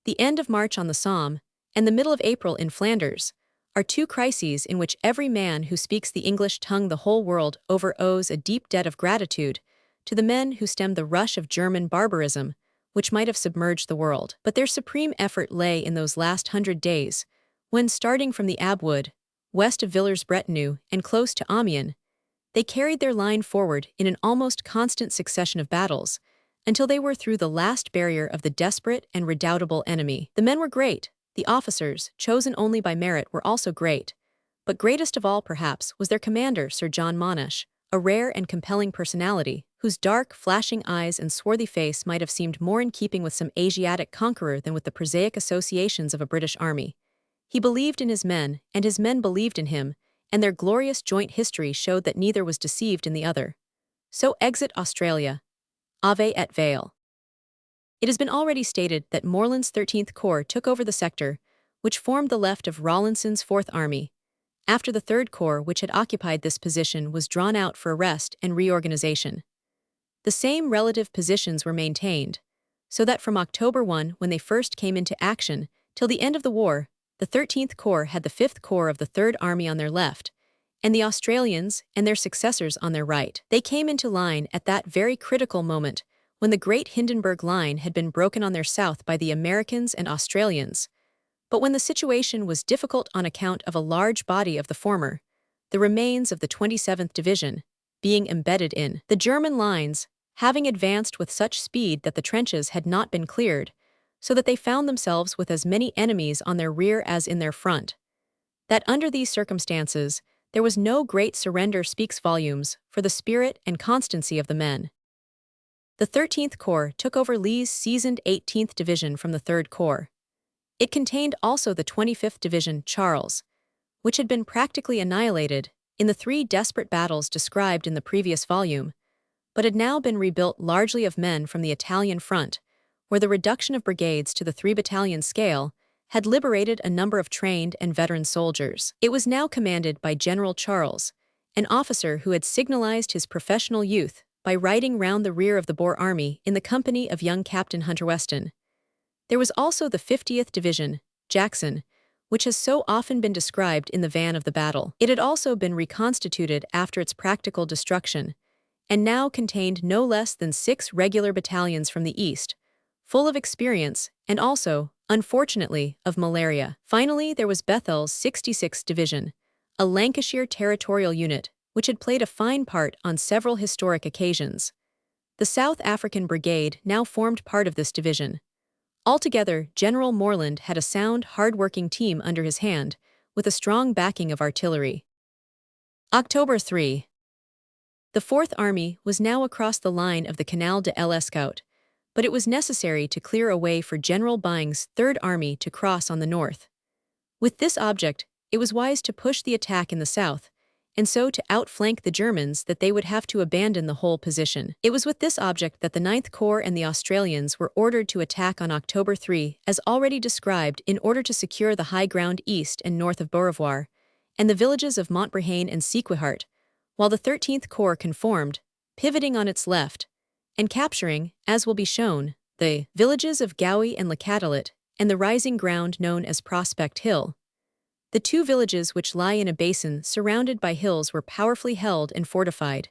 The end of March on the Somme, and the middle of April in Flanders, are two crises in which every man who speaks the English tongue the whole world over owes a deep debt of gratitude to the men who stemmed the rush of German barbarism, which might have submerged the world. But their supreme effort lay in those last 100 days, when, starting from the Abwood, west of Villers-Bretonneux and close to Amiens, they carried their line forward in an almost constant succession of battles, until they were through the last barrier of the desperate and redoubtable enemy. The men were great, the officers, chosen only by merit, were also great, but greatest of all, perhaps, was their commander, Sir John Monash, a rare and compelling personality, whose dark, flashing eyes and swarthy face might have seemed more in keeping with some Asiatic conqueror than with the prosaic associations of a British army. He believed in his men, and his men believed in him, and their glorious joint history showed that neither was deceived in the other. So exit Australia. Ave et Vale. It has been already stated that Morland's 13th Corps took over the sector, which formed the left of Rawlinson's 4th Army, after the 3rd Corps, which had occupied this position, was drawn out for a rest and reorganization. The same relative positions were maintained, so that from October 1, when they first came into action, till the end of the war, the 13th Corps had the 5th Corps of the 3rd Army on their left, and the Australians and their successors on their right. They came into line at that very critical moment, when the great Hindenburg Line had been broken on their south by the Americans and Australians, but when the situation was difficult on account of a large body of the former, the remains of the 27th Division, being embedded in the German lines, having advanced with such speed that the trenches had not been cleared, so that they found themselves with as many enemies on their rear as in their front. That under these circumstances, there was no great surrender speaks volumes for the spirit and constancy of the men. The 13th Corps took over Lee's seasoned 18th Division from the 3rd Corps. It contained also the 25th Division, Charles, which had been practically annihilated in the 3 desperate battles described in the previous volume, but had now been rebuilt largely of men from the Italian front, where the reduction of brigades to the 3-battalion scale had liberated a number of trained and veteran soldiers. It was now commanded by General Charles, an officer who had signalized his professional youth by riding round the rear of the Boer army in the company of young Captain Hunter Weston. There was also the 50th Division, Jackson, which has so often been described in the van of the battle. It had also been reconstituted after its practical destruction, and now contained no less than 6 regular battalions from the east, full of experience and also, unfortunately, of malaria. Finally, there was Bethel's 66th Division, a Lancashire territorial unit which had played a fine part on several historic occasions. The South African Brigade now formed part of this division. Altogether, General Morland had a sound, hard-working team under his hand, with a strong backing of artillery. October 3. The Fourth Army was now across the line of the Canal de l'Escaut, but it was necessary to clear a way for General Byng's Third Army to cross on the north. With this object, it was wise to push the attack in the south, and so to outflank the Germans that they would have to abandon the whole position. It was with this object that the 9th Corps and the Australians were ordered to attack on October 3, as already described, in order to secure the high ground east and north of Beaurevoir, and the villages of Montbrehane and Sequihart, while the 13th Corps conformed, pivoting on its left, and capturing, as will be shown, the villages of Gowie and Le Catelet and the rising ground known as Prospect Hill. The 2 villages which lie in a basin surrounded by hills were powerfully held and fortified.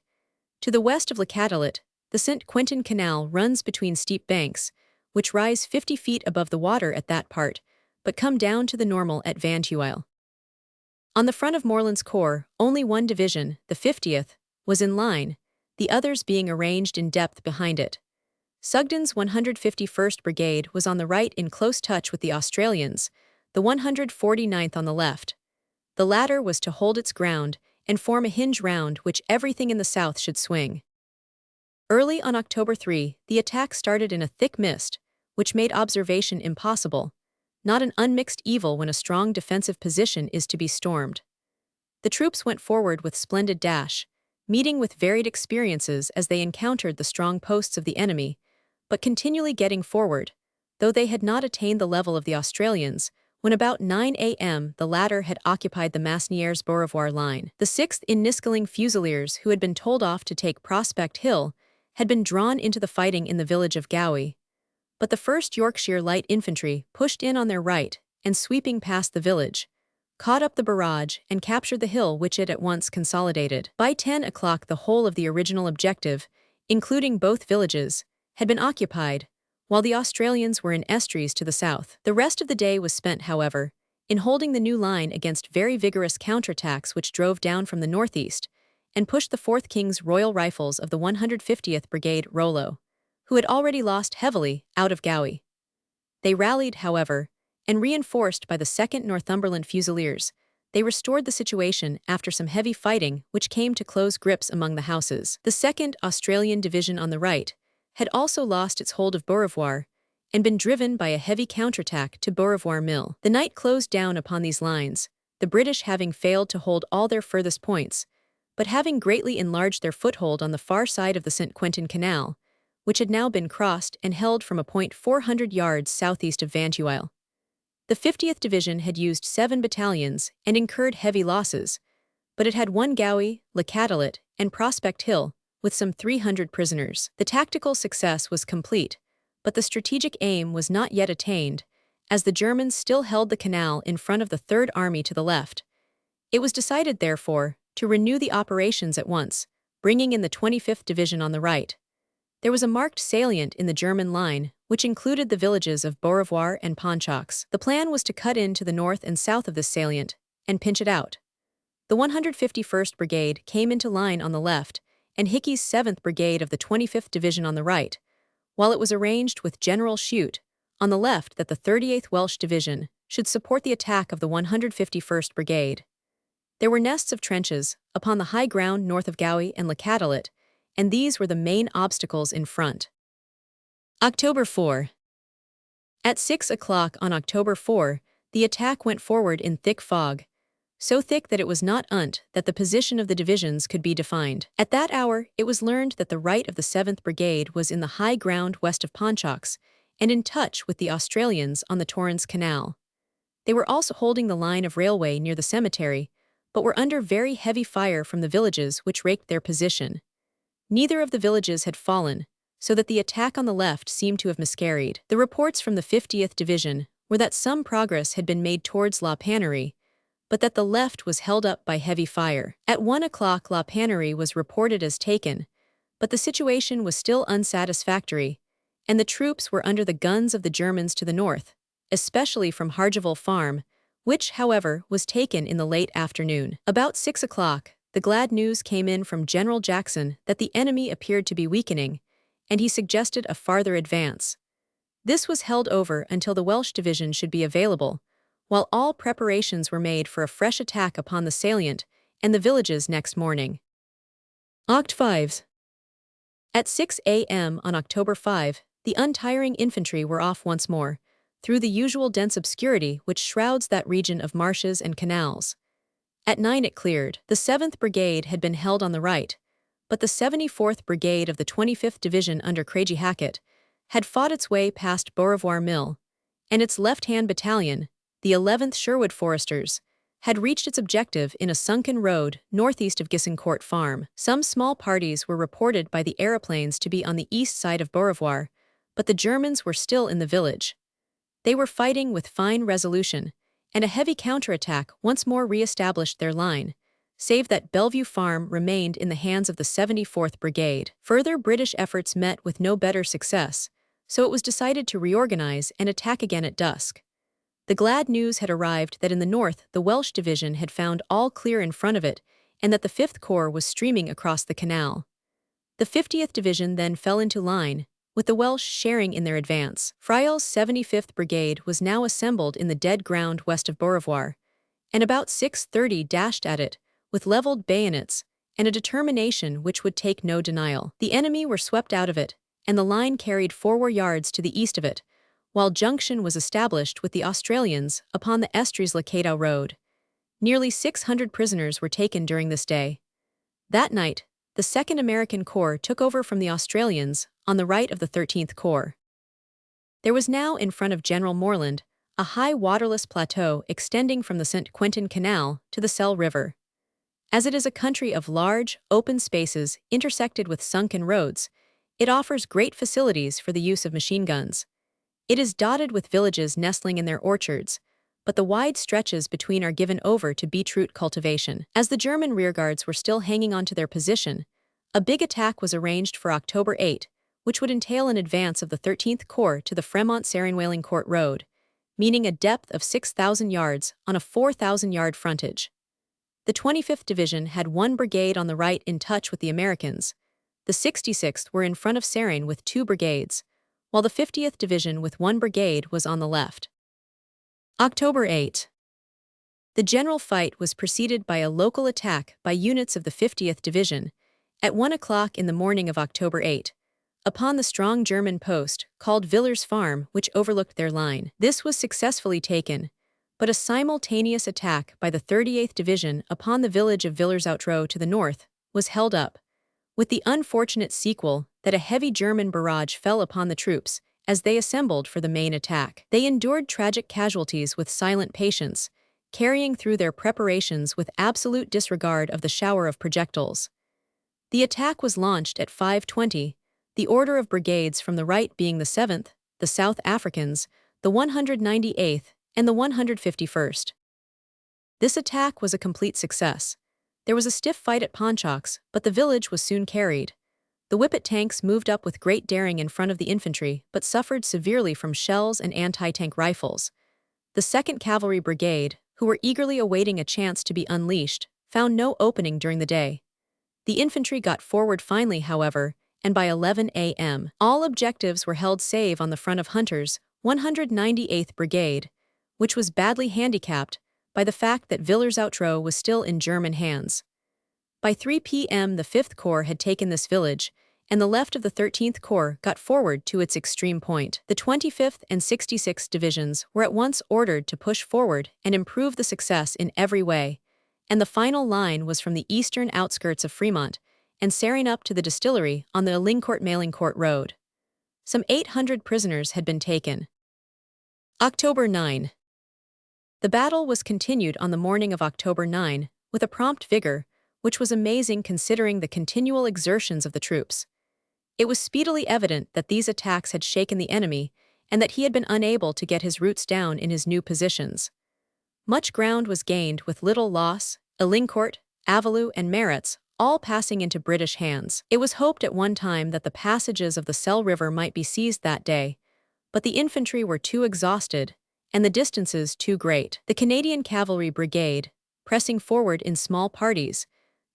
To the west of Le Catelet, the St. Quentin Canal runs between steep banks, which rise 50 feet above the water at that part, but come down to the normal at Van Tuile. On the front of Morland's corps, only one division, the 50th, was in line, the others being arranged in depth behind it. Sugden's 151st Brigade was on the right in close touch with the Australians, the 149th on the left. The latter was to hold its ground and form a hinge round which everything in the south should swing. Early on October 3, the attack started in a thick mist, which made observation impossible, not an unmixed evil when a strong defensive position is to be stormed. The troops went forward with splendid dash, meeting with varied experiences as they encountered the strong posts of the enemy, but continually getting forward, though they had not attained the level of the Australians, when about 9 a.m. the latter had occupied the Masnieres-Beaurevoir line. The 6th Inniskilling Fusiliers, who had been told off to take Prospect Hill, had been drawn into the fighting in the village of Gowie. But the 1st Yorkshire Light Infantry pushed in on their right and, sweeping past the village, caught up the barrage and captured the hill, which it at once consolidated. By 10 o'clock the whole of the original objective, including both villages, had been occupied, while the Australians were in estuaries to the south. The rest of the day was spent, however, in holding the new line against very vigorous counterattacks which drove down from the northeast and pushed the 4th King's Royal Rifles of the 150th Brigade Rollo, who had already lost heavily, out of Gowie. They rallied, however, and reinforced by the 2nd Northumberland Fusiliers, they restored the situation after some heavy fighting which came to close grips among the houses. The 2nd Australian Division on the right had also lost its hold of Beaurevoir and been driven by a heavy counterattack to Beaurevoir Mill. The night closed down upon these lines, the British having failed to hold all their furthest points, but having greatly enlarged their foothold on the far side of the St. Quentin Canal, which had now been crossed and held from a point 400 yards southeast of Van Tuile. The 50th Division had used 7 battalions and incurred heavy losses, but it had won Gowie, Le Catelet, and Prospect Hill, with some 300 prisoners. The tactical success was complete, but the strategic aim was not yet attained, as the Germans still held the canal in front of the Third Army to the left. It was decided, therefore, to renew the operations at once, bringing in the 25th Division on the right. There was a marked salient in the German line, which included the villages of Beaurevoir and Ponchox. The plan was to cut in to the north and south of this salient and pinch it out. The 151st Brigade came into line on the left, and Hickey's 7th Brigade of the 25th Division on the right, while it was arranged with General Shute on the left that the 38th Welsh Division should support the attack of the 151st Brigade. There were nests of trenches upon the high ground north of Gowie and Le Catelet, and these were the main obstacles in front. October 4. At 6 o'clock on October 4, the attack went forward in thick fog, so thick that it was not that the position of the divisions could be defined. At that hour, it was learned that the right of the 7th Brigade was in the high ground west of Ponchaux and in touch with the Australians on the Torrens Canal. They were also holding the line of railway near the cemetery, but were under very heavy fire from the villages which raked their position. Neither of the villages had fallen, so that the attack on the left seemed to have miscarried. The reports from the 50th Division were that some progress had been made towards La Pannerie, but that the left was held up by heavy fire. At 1 o'clock La Pannerie was reported as taken, but the situation was still unsatisfactory, and the troops were under the guns of the Germans to the north, especially from Hargeville Farm, which, however, was taken in the late afternoon. About 6 o'clock, the glad news came in from General Jackson that the enemy appeared to be weakening, and he suggested a farther advance. This was held over until the Welsh division should be available, while all preparations were made for a fresh attack upon the salient and the villages next morning. Oct. 5. At 6 a.m. on October 5, the untiring infantry were off once more, through the usual dense obscurity which shrouds that region of marshes and canals. At 9 it cleared. The 7th Brigade had been held on the right, but the 74th Brigade of the 25th Division under Craigie Hackett had fought its way past Beaurevoir Mill, and its left-hand battalion, the 11th Sherwood Foresters, had reached its objective in a sunken road northeast of Gissincourt Farm. Some small parties were reported by the aeroplanes to be on the east side of Beaurevoir, but the Germans were still in the village. They were fighting with fine resolution, and a heavy counterattack once more re-established their line, save that Bellevue Farm remained in the hands of the 74th Brigade. Further British efforts met with no better success, so it was decided to reorganize and attack again at dusk. The glad news had arrived that in the north the Welsh division had found all clear in front of it and that the 5th Corps was streaming across the canal. The 50th Division then fell into line, with the Welsh sharing in their advance. Friel's 75th Brigade was now assembled in the dead ground west of Beaurevoir, and about 6:30 dashed at it, with leveled bayonets, and a determination which would take no denial. The enemy were swept out of it, and the line carried 4 yards to the east of it, while junction was established with the Australians upon the Estrees-Lacadau road. Nearly 600 prisoners were taken during this day. That night, the 2nd American Corps took over from the Australians on the right of the 13th Corps. There was now in front of General Morland a high waterless plateau extending from the St. Quentin Canal to the Selle River. As it is a country of large, open spaces intersected with sunken roads, it offers great facilities for the use of machine guns. It is dotted with villages nestling in their orchards, but the wide stretches between are given over to beetroot cultivation. As the German rearguards were still hanging on to their position, a big attack was arranged for October 8, which would entail an advance of the 13th Corps to the Fremont-Sarin-Wailing-Court Road, meaning a depth of 6,000 yards on a 4,000-yard frontage. The 25th Division had 1 brigade on the right in touch with the Americans. The 66th were in front of Sarin with 2 brigades, while the 50th Division with 1 brigade was on the left. October 8. The general fight was preceded by a local attack by units of the 50th Division at 1 o'clock in the morning of October 8, upon the strong German post called Villers Farm which overlooked their line. This was successfully taken, but a simultaneous attack by the 38th Division upon the village of Villers-Outreau to the north was held up, with the unfortunate sequel that a heavy German barrage fell upon the troops as they assembled for the main attack. They endured tragic casualties with silent patience, carrying through their preparations with absolute disregard of the shower of projectiles. The attack was launched at 5:20, the order of brigades from the right being the 7th, the South Africans, the 198th, and the 151st. This attack was a complete success. There was a stiff fight at Ponchaux, but the village was soon carried. The Whippet tanks moved up with great daring in front of the infantry, but suffered severely from shells and anti-tank rifles. The 2nd Cavalry Brigade, who were eagerly awaiting a chance to be unleashed, found no opening during the day. The infantry got forward finally, however, and by 11 a.m., all objectives were held save on the front of Hunter's 198th Brigade, which was badly handicapped by the fact that Villers-Outreau was still in German hands. By 3 p.m. the 5th Corps had taken this village, and the left of the 13th Corps got forward to its extreme point. The 25th and 66th Divisions were at once ordered to push forward and improve the success in every way, and the final line was from the eastern outskirts of Fremont and Sarin up to the distillery on the Alincourt-Malincourt Road. Some 800 prisoners had been taken. October 9. The battle was continued on the morning of October 9 with a prompt vigor, which was amazing considering the continual exertions of the troops. It was speedily evident that these attacks had shaken the enemy and that he had been unable to get his roots down in his new positions. Much ground was gained with little loss, Alincourt, Avalou, and Maretz all passing into British hands. It was hoped at one time that the passages of the Selle River might be seized that day, but the infantry were too exhausted, and the distances too great. The Canadian Cavalry Brigade, pressing forward in small parties,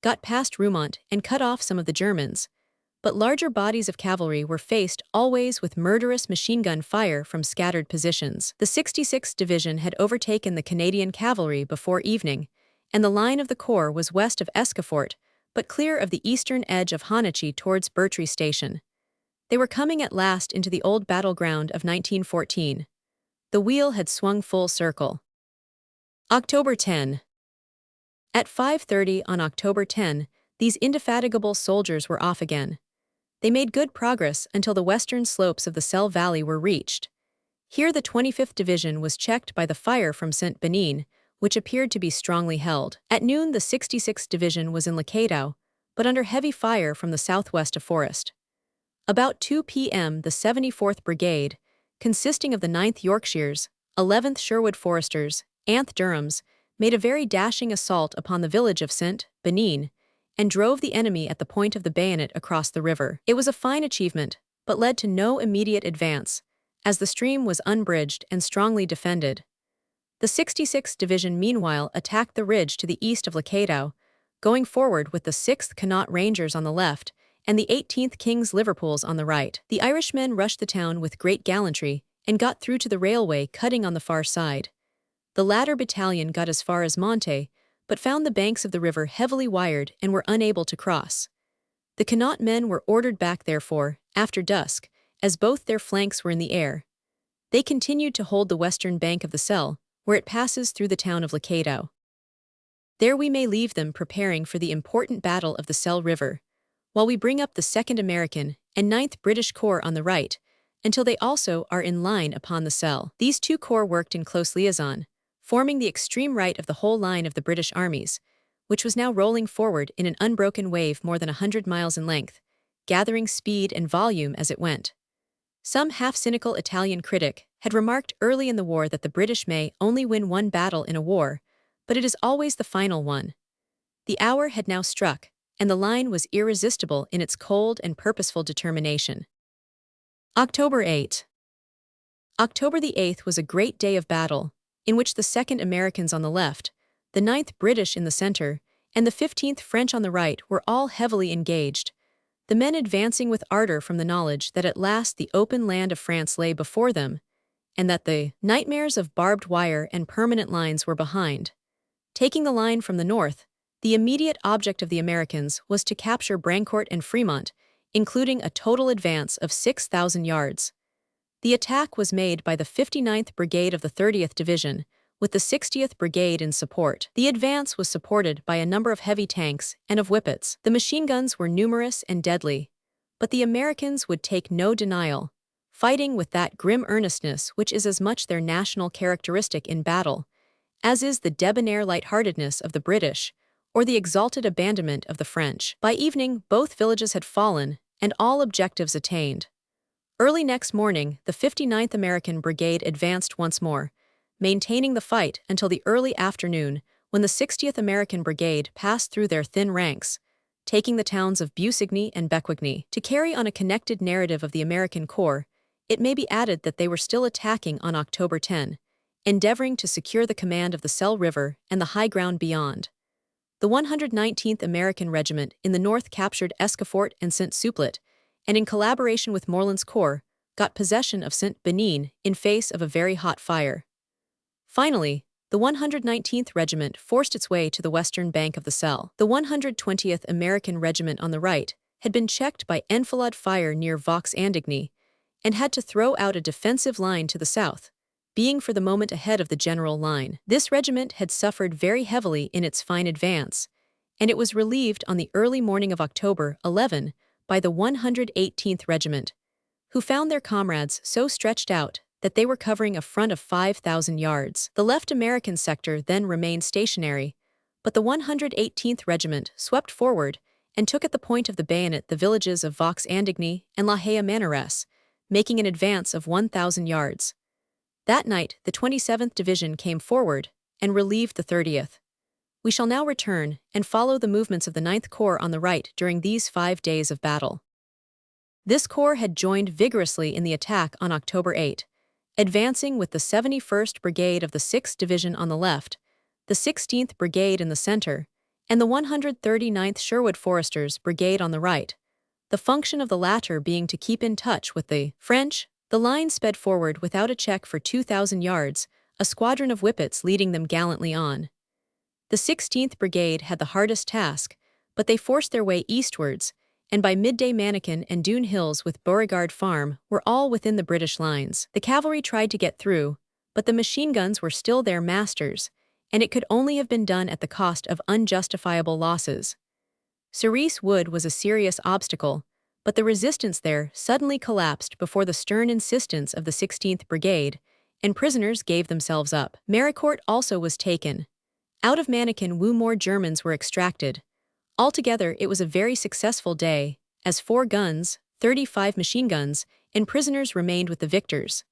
got past Roumont and cut off some of the Germans, but larger bodies of cavalry were faced always with murderous machine gun fire from scattered positions. The 66th Division had overtaken the Canadian Cavalry before evening, and the line of the corps was west of Escafort, but clear of the eastern edge of Honachie towards Bertry Station. They were coming at last into the old battleground of 1914. The wheel had swung full circle. October 10. At 5:30 on October 10, these indefatigable soldiers were off again. They made good progress until the western slopes of the Selle Valley were reached. Here the 25th Division was checked by the fire from Saint-Benin, which appeared to be strongly held. At noon the 66th Division was in Lacadou, but under heavy fire from the southwest of Forest. About 2 p.m. the 74th Brigade, consisting of the 9th Yorkshires, 11th Sherwood Foresters, 8th Durhams, made a very dashing assault upon the village of Saint-Benin and drove the enemy at the point of the bayonet across the river. It was a fine achievement, but led to no immediate advance, as the stream was unbridged and strongly defended. The 66th Division meanwhile attacked the ridge to the east of Lacadou, going forward with the 6th Connaught Rangers on the left and the 18th King's Liverpools on the right. The Irishmen rushed the town with great gallantry and got through to the railway cutting on the far side. The latter battalion got as far as Monte, but found the banks of the river heavily wired and were unable to cross. The Connaught men were ordered back therefore, after dusk, as both their flanks were in the air. They continued to hold the western bank of the Selle, where it passes through the town of Lacadou. There we may leave them preparing for the important battle of the Selle River, while we bring up the 2nd American and 9th British Corps on the right, until they also are in line upon the Selle. These two corps worked in close liaison, forming the extreme right of the whole line of the British armies, which was now rolling forward in an unbroken wave more than 100 miles in length, gathering speed and volume as it went. Some half-cynical Italian critic had remarked early in the war that the British may only win one battle in a war, but it is always the final one. The hour had now struck, and the line was irresistible in its cold and purposeful determination. October 8. October the 8th was a great day of battle, in which the 2nd Americans on the left, the 9th British in the center, and the 15th French on the right were all heavily engaged, the men advancing with ardor from the knowledge that at last the open land of France lay before them, and that the nightmares of barbed wire and permanent lines were behind. Taking the line from the north, the immediate object of the Americans was to capture Brancourt and Fremont, including a total advance of 6,000 yards. The attack was made by the 59th Brigade of the 30th Division, with the 60th Brigade in support. The advance was supported by a number of heavy tanks and of whippets. The machine guns were numerous and deadly, but the Americans would take no denial, fighting with that grim earnestness which is as much their national characteristic in battle, as is the debonair lightheartedness of the British, or the exalted abandonment of the French. By evening, both villages had fallen, and all objectives attained. Early next morning, the 59th American Brigade advanced once more, maintaining the fight until the early afternoon, when the 60th American Brigade passed through their thin ranks, taking the towns of Busigny and Béquigny. To carry on a connected narrative of the American Corps, it may be added that they were still attacking on October 10, endeavoring to secure the command of the Selle River and the high ground beyond. The 119th American Regiment in the north captured Escafort and Saint-Suplet, and in collaboration with Morland's Corps, got possession of Saint-Benin in face of a very hot fire. Finally, the 119th Regiment forced its way to the western bank of the Selle. The 120th American Regiment on the right had been checked by enfilade fire near Vaux-Andigny, and had to throw out a defensive line to the south, being for the moment ahead of the general line. This regiment had suffered very heavily in its fine advance, and it was relieved on the early morning of October 11 by the 118th Regiment, who found their comrades so stretched out that they were covering a front of 5,000 yards. The left American sector then remained stationary, but the 118th Regiment swept forward and took at the point of the bayonet the villages of Vaux-Andigny and La Haye-Manares, making an advance of 1,000 yards. That night, the 27th Division came forward and relieved the 30th. We shall now return and follow the movements of the 9th Corps on the right during these 5 days of battle. This corps had joined vigorously in the attack on October 8, advancing with the 71st Brigade of the 6th Division on the left, the 16th Brigade in the center, and the 139th Sherwood Foresters Brigade on the right, the function of the latter being to keep in touch with the French. The line sped forward without a check for 2,000 yards, a squadron of whippets leading them gallantly on. The 16th Brigade had the hardest task, but they forced their way eastwards, and by midday Mannequin and Doon Hills with Beauregard Farm were all within the British lines. The cavalry tried to get through, but the machine guns were still their masters, and it could only have been done at the cost of unjustifiable losses. Cerise Wood was a serious obstacle, but the resistance there suddenly collapsed before the stern insistence of the 16th Brigade, and prisoners gave themselves up. Maricourt also was taken. Out of Mannequin more Germans were extracted. Altogether, it was a very successful day, as 4 guns, 35 machine guns, and prisoners remained with the victors.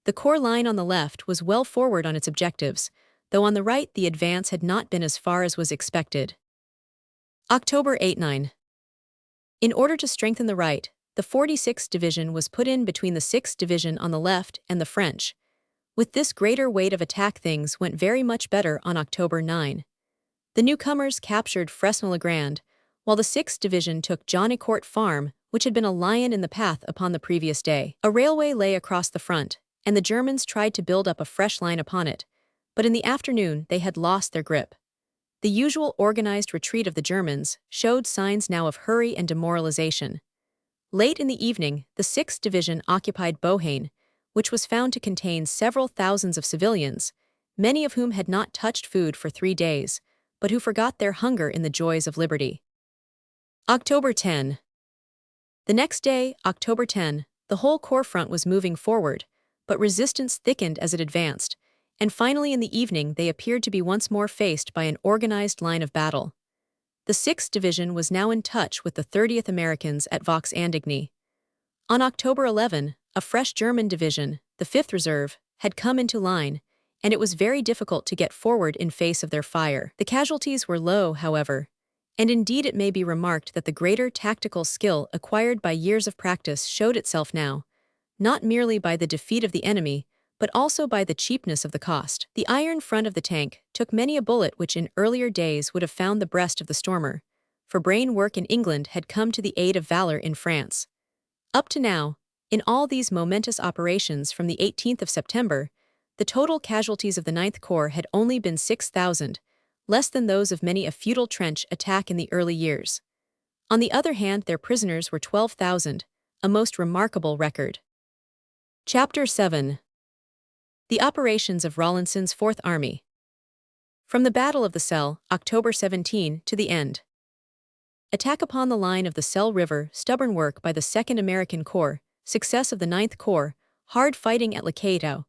The corps line on the left was well forward on its objectives, though on the right the advance had not been as far as was expected. October 8-9. In order to strengthen the right, the 46th Division was put in between the 6th Division on the left and the French. With this greater weight of attack, things went very much better on October 9. The newcomers captured Fresnes-le-Grand, while the 6th Division took Jonicourt Farm, which had been a lion in the path upon the previous day. A railway lay across the front, and the Germans tried to build up a fresh line upon it, but in the afternoon they had lost their grip. The usual organized retreat of the Germans showed signs now of hurry and demoralization. Late in the evening, the 6th Division occupied Beauhain, which was found to contain several thousands of civilians, many of whom had not touched food for 3 days, but who forgot their hunger in the joys of liberty. October 10. The next day, October 10, the whole corps front was moving forward, but resistance thickened as it advanced, and finally in the evening they appeared to be once more faced by an organized line of battle. The 6th Division was now in touch with the 30th Americans at Vaux-Andigny. On October 11, a fresh German division, the 5th Reserve, had come into line, and it was very difficult to get forward in face of their fire. The casualties were low, however, and indeed it may be remarked that the greater tactical skill acquired by years of practice showed itself now, not merely by the defeat of the enemy, but also by the cheapness of the cost. The iron front of the tank took many a bullet which in earlier days would have found the breast of the stormer, for brain work in England had come to the aid of valor in France. Up to now, in all these momentous operations from the 18th of September, the total casualties of the 9th Corps had only been 6,000, less than those of many a futile trench attack in the early years. On the other hand, their prisoners were 12,000, a most remarkable record. Chapter 7. The operations of Rawlinson's Fourth Army. From the Battle of the Selle, October 17, to the end. Attack upon the line of the Selle River, stubborn work by the 2nd American Corps, success of the 9th Corps, hard fighting at Le Cateau,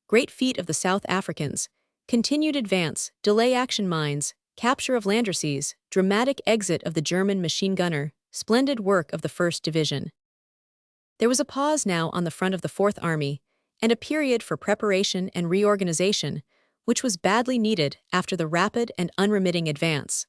great feat of the South Africans, continued advance, delay action mines, capture of Landrecies, dramatic exit of the German machine gunner, splendid work of the 1st Division. There was a pause now on the front of the Fourth Army, and a period for preparation and reorganization, which was badly needed after the rapid and unremitting advance.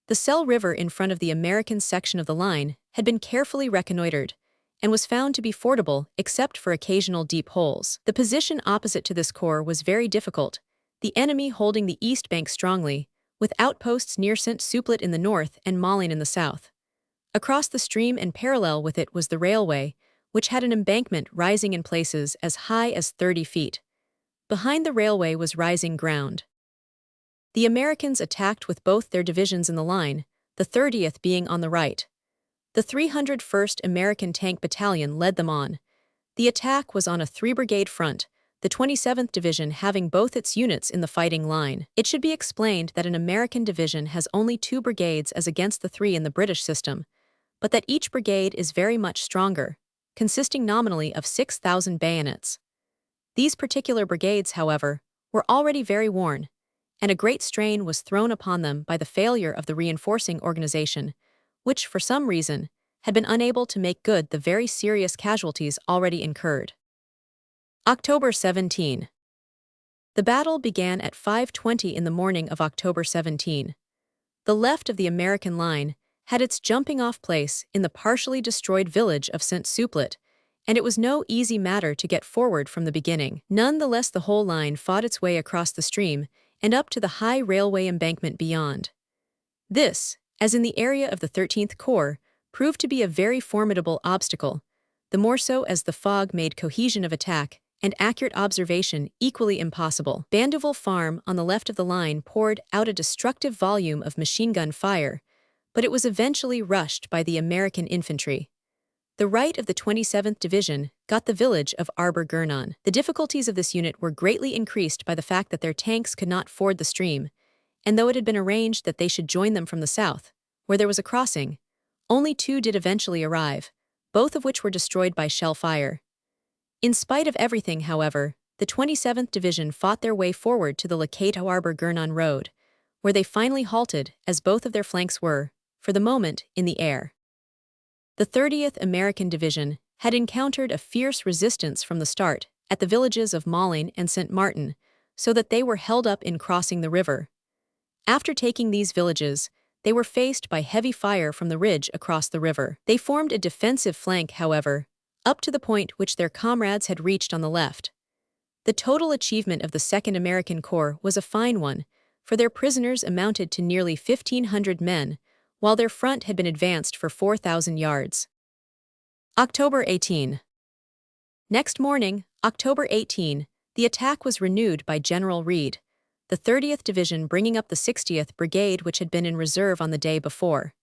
The Selle River in front of the American section of the line had been carefully reconnoitered, and was found to be fordable except for occasional deep holes. The position opposite to this corps was very difficult, the enemy holding the east bank strongly, with outposts near Saint-Suplet in the north and Malines in the south. Across the stream and parallel with it was the railway, which had an embankment rising in places as high as 30 feet. Behind the railway was rising ground. The Americans attacked with both their divisions in the line, the 30th being on the right. The 301st American Tank Battalion led them on. The attack was on a 3-brigade front, the 27th Division having both its units in the fighting line. It should be explained that an American division has only 2 brigades as against the 3 in the British system, but that each brigade is very much stronger, consisting nominally of 6,000 bayonets. These particular brigades, however, were already very worn, and a great strain was thrown upon them by the failure of the reinforcing organization, which, for some reason, had been unable to make good the very serious casualties already incurred. October 17. The battle began at 5:20 in the morning of October 17. The left of the American line had its jumping-off place in the partially destroyed village of St. Suplet, and it was no easy matter to get forward from the beginning. Nonetheless, the whole line fought its way across the stream and up to the high railway embankment beyond. This, as in the area of the 13th Corps, proved to be a very formidable obstacle, the more so as the fog made cohesion of attack and accurate observation equally impossible. Bandeville Farm on the left of the line poured out a destructive volume of machine gun fire, but it was eventually rushed by the American infantry. The right of the 27th Division got the village of Arbor-Gurnon. The difficulties of this unit were greatly increased by the fact that their tanks could not ford the stream, and though it had been arranged that they should join them from the south, where there was a crossing, only 2 did eventually arrive, both of which were destroyed by shell fire. In spite of everything, however, the 27th Division fought their way forward to the Lakato-Arbor-Gurnon road, where they finally halted as both of their flanks were, for the moment, in the air. The 30th American Division had encountered a fierce resistance from the start at the villages of Marne and St. Martin, so that they were held up in crossing the river. After taking these villages, they were faced by heavy fire from the ridge across the river. They formed a defensive flank, however, up to the point which their comrades had reached on the left. The total achievement of the 2nd American Corps was a fine one, for their prisoners amounted to nearly 1,500 men, while their front had been advanced for 4,000 yards. October 18. Next morning, October 18, the attack was renewed by General Reed, the 30th Division bringing up the 60th Brigade which had been in reserve on the day before.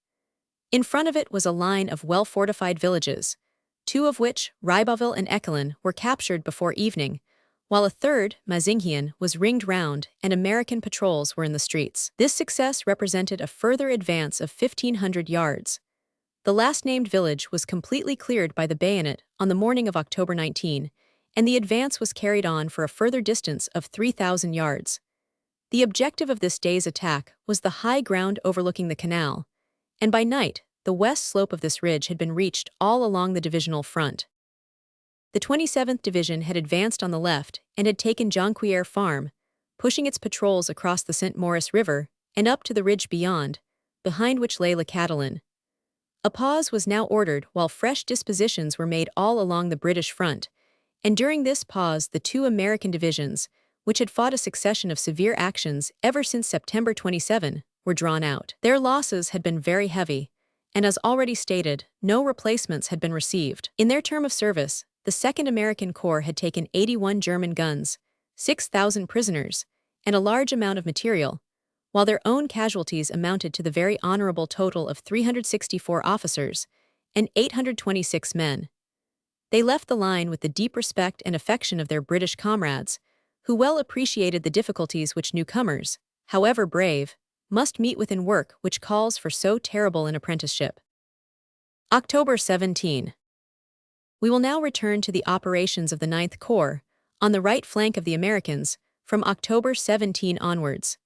In front of it was a line of well-fortified villages, 2 of which, Ribauville and Echelon, were captured before evening, while a third, Mazingian, was ringed round and American patrols were in the streets. This success represented a further advance of 1,500 yards. The last-named village was completely cleared by the bayonet on the morning of October 19, and the advance was carried on for a further distance of 3,000 yards. The objective of this day's attack was the high ground overlooking the canal, and by night, the west slope of this ridge had been reached all along the divisional front. The 27th Division had advanced on the left and had taken Jonquière Farm, pushing its patrols across the St. Maurice River and up to the ridge beyond, behind which lay Le Catalan. A pause was now ordered while fresh dispositions were made all along the British front, and during this pause the 2 American divisions, which had fought a succession of severe actions ever since September 27, were drawn out. Their losses had been very heavy, and as already stated, no replacements had been received. In their term of service, the 2nd American Corps had taken 81 German guns, 6,000 prisoners, and a large amount of material, while their own casualties amounted to the very honorable total of 364 officers and 826 men. They left the line with the deep respect and affection of their British comrades, who well appreciated the difficulties which newcomers, however brave, must meet with in work which calls for so terrible an apprenticeship. October 17. We will now return to the operations of the 9th Corps, on the right flank of the Americans, from October 17 onwards.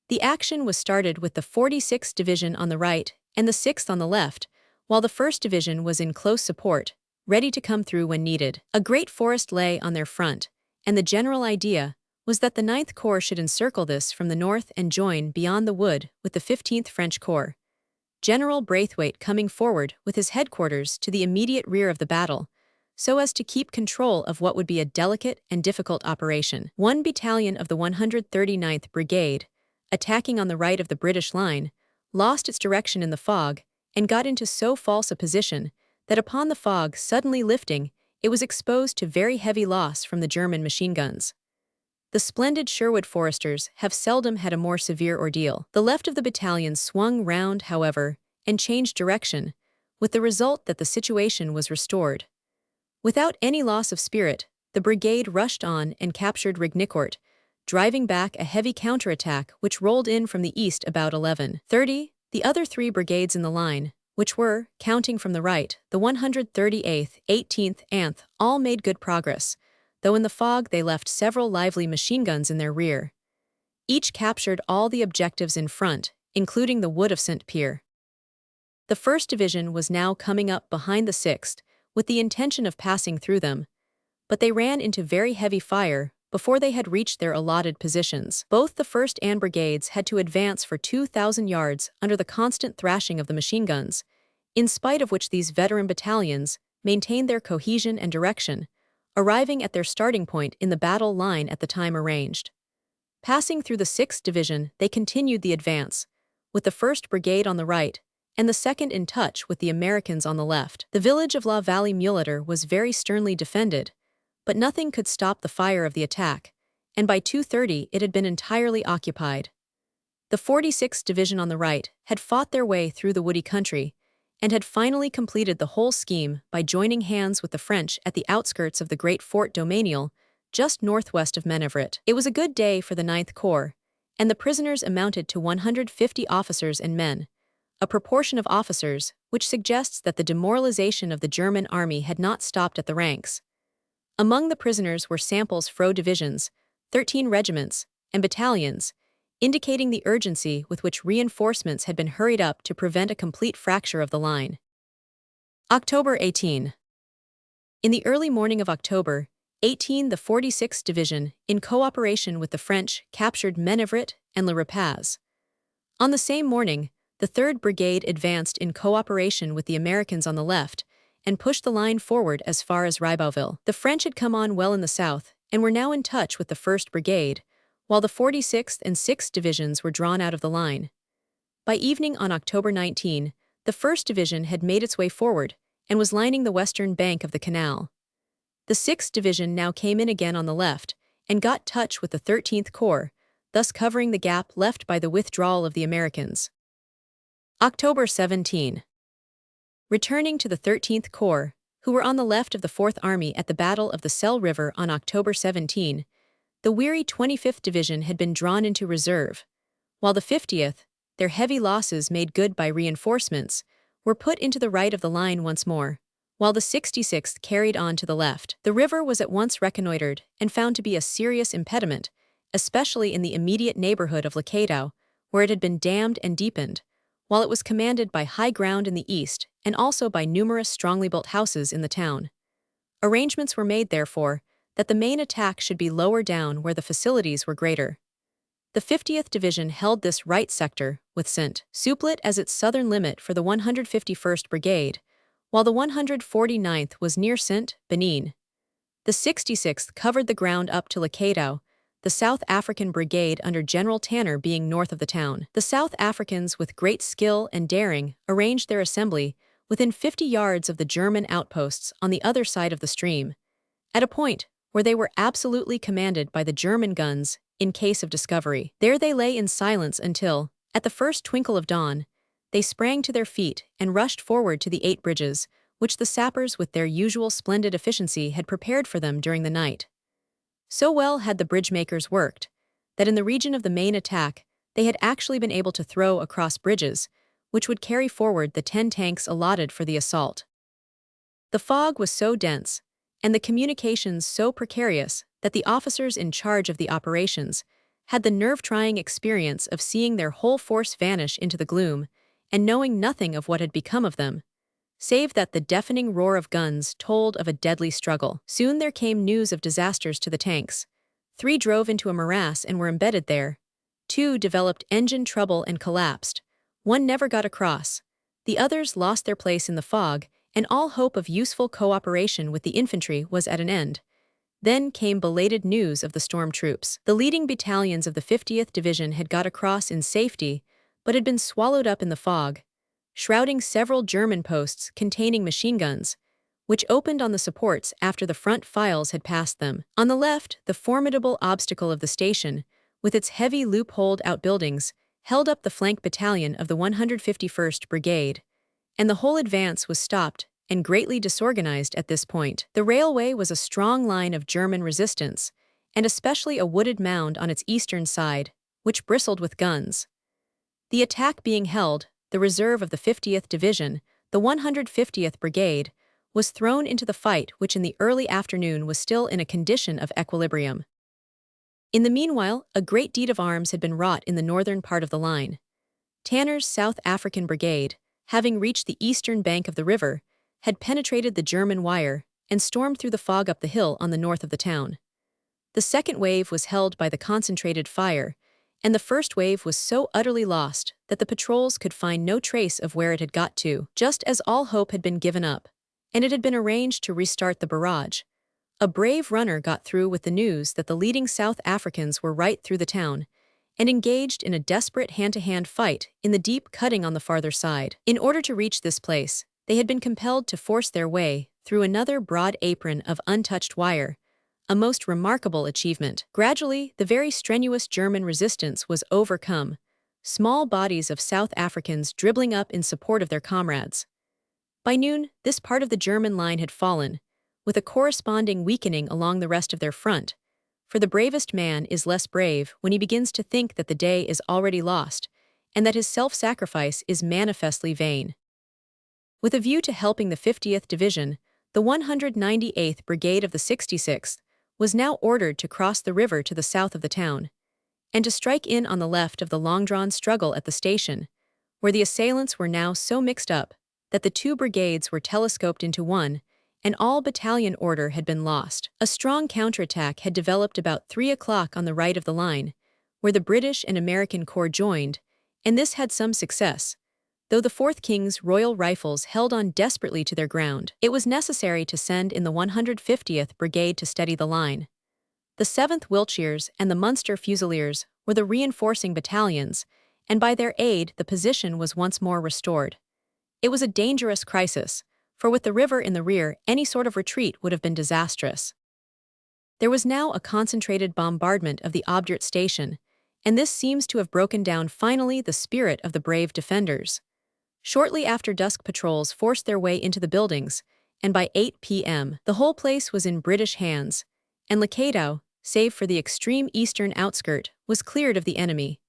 The action was started with the 46th Division on the right and the 6th on the left, while the 1st Division was in close support, ready to come through when needed. A great forest lay on their front, and the general idea was that the 9th Corps should encircle this from the north and join beyond the wood with the 15th French Corps. General Braithwaite coming forward with his headquarters to the immediate rear of the battle, so as to keep control of what would be a delicate and difficult operation. One battalion of the 139th Brigade, attacking on the right of the British line, lost its direction in the fog and got into so false a position that upon the fog suddenly lifting, it was exposed to very heavy loss from the German machine guns. The splendid Sherwood Foresters have seldom had a more severe ordeal. The left of the battalion swung round, however, and changed direction, with the result that the situation was restored. Without any loss of spirit, the brigade rushed on and captured Rignicourt, driving back a heavy counterattack which rolled in from the east about 11:30. The other three brigades in the line, which were, counting from the right, the 138th, 18th, and all made good progress, though in the fog they left several lively machine guns in their rear. Each captured all the objectives in front, including the wood of Saint-Pierre. The 1st Division was now coming up behind the 6th, with the intention of passing through them, but they ran into very heavy fire before they had reached their allotted positions. Both the 1st and brigades had to advance for 2,000 yards under the constant thrashing of the machine guns, in spite of which these veteran battalions maintained their cohesion and direction, arriving at their starting point in the battle line at the time arranged. Passing through the 6th Division, they continued the advance, with the 1st Brigade on the right, and the 2nd in touch with the Americans on the left. The village of La Vallée-Muletter was very sternly defended, but nothing could stop the fire of the attack, and by 2:30 it had been entirely occupied. The 46th Division on the right had fought their way through the woody country, and had finally completed the whole scheme by joining hands with the French at the outskirts of the great Fort Domanial, just northwest of Menevret. It was a good day for the 9th Corps, and the prisoners amounted to 150 officers and men, a proportion of officers which suggests that the demoralization of the German army had not stopped at the ranks. Among the prisoners were samples fro divisions, 13 regiments, and battalions, indicating the urgency with which reinforcements had been hurried up to prevent a complete fracture of the line. October 18. In the early morning of October 18, the 46th Division, in cooperation with the French, captured Menevret and Le Rapaz. On the same morning, the 3rd Brigade advanced in cooperation with the Americans on the left and pushed the line forward as far as Ribeauville. The French had come on well in the south and were now in touch with the 1st Brigade, while the 46th and 6th Divisions were drawn out of the line. By evening on October 19, the 1st Division had made its way forward and was lining the western bank of the canal. The 6th Division now came in again on the left and got touch with the 13th Corps, thus covering the gap left by the withdrawal of the Americans. October 17. Returning to the 13th Corps, who were on the left of the 4th Army at the Battle of the Selle River on October 17, the weary 25th Division had been drawn into reserve, while the 50th, their heavy losses made good by reinforcements, were put into the right of the line once more, while the 66th carried on to the left. The river was at once reconnoitered and found to be a serious impediment, especially in the immediate neighborhood of Lacadou, where it had been dammed and deepened, while it was commanded by high ground in the east and also by numerous strongly built houses in the town. Arrangements were made, therefore, that the main attack should be lower down where the facilities were greater. The 50th Division held this right sector, with Saint-Suplet as its southern limit for the 151st Brigade, while the 149th was near Saint-Benin. The 66th covered the ground up to Lacadou, the South African Brigade under General Tanner being north of the town. The South Africans, with great skill and daring, arranged their assembly within 50 yards of the German outposts on the other side of the stream, at a point where they were absolutely commanded by the German guns in case of discovery. There they lay in silence until, at the first twinkle of dawn, they sprang to their feet and rushed forward to the 8 bridges, which the sappers with their usual splendid efficiency had prepared for them during the night. So well had the bridge-makers worked, that in the region of the main attack, they had actually been able to throw across bridges, which would carry forward the 10 tanks allotted for the assault. The fog was so dense, and the communications so precarious, that the officers in charge of the operations had the nerve-trying experience of seeing their whole force vanish into the gloom, and knowing nothing of what had become of them, save that the deafening roar of guns told of a deadly struggle. Soon there came news of disasters to the tanks. 3 drove into a morass and were embedded there. 2 developed engine trouble and collapsed. 1 never got across. The others lost their place in the fog, and all hope of useful cooperation with the infantry was at an end. Then came belated news of the storm troops. The leading battalions of the 50th Division had got across in safety, but had been swallowed up in the fog, shrouding several German posts containing machine guns, which opened on the supports after the front files had passed them. On the left, the formidable obstacle of the station, with its heavy loopholed outbuildings, held up the flank battalion of the 151st Brigade, and the whole advance was stopped and greatly disorganized at this point. The railway was a strong line of German resistance, and especially a wooded mound on its eastern side, which bristled with guns. The attack being held, the reserve of the 50th Division, the 150th Brigade, was thrown into the fight, which in the early afternoon was still in a condition of equilibrium. In the meanwhile, a great deed of arms had been wrought in the northern part of the line. Tanner's South African Brigade, having reached the eastern bank of the river, had penetrated the German wire and stormed through the fog up the hill on the north of the town. The second wave was held by the concentrated fire, and the first wave was so utterly lost that the patrols could find no trace of where it had got to. Just as all hope had been given up, and it had been arranged to restart the barrage, a brave runner got through with the news that the leading South Africans were right through the town and engaged in a desperate hand-to-hand fight in the deep cutting on the farther side. In order to reach this place, they had been compelled to force their way through another broad apron of untouched wire, a most remarkable achievement. Gradually, the very strenuous German resistance was overcome, small bodies of South Africans dribbling up in support of their comrades. By noon, this part of the German line had fallen, with a corresponding weakening along the rest of their front, for the bravest man is less brave when he begins to think that the day is already lost, and that his self-sacrifice is manifestly vain. With a view to helping the 50th Division, the 198th Brigade of the 66th was now ordered to cross the river to the south of the town, and to strike in on the left of the long-drawn struggle at the station, where the assailants were now so mixed up that the two brigades were telescoped into one, and all battalion order had been lost. A strong counterattack had developed about 3 o'clock on the right of the line, where the British and American corps joined, and this had some success. Though the 4th King's Royal Rifles held on desperately to their ground, it was necessary to send in the 150th Brigade to steady the line. The 7th Wiltshires and the Munster Fusiliers were the reinforcing battalions, and by their aid the position was once more restored. It was a dangerous crisis, for with the river in the rear, any sort of retreat would have been disastrous. There was now a concentrated bombardment of the obdurate station, and this seems to have broken down finally the spirit of the brave defenders. Shortly after dusk, patrols forced their way into the buildings, and by 8 p.m., the whole place was in British hands, and Logistical, save for the extreme eastern outskirt, was cleared of the enemy.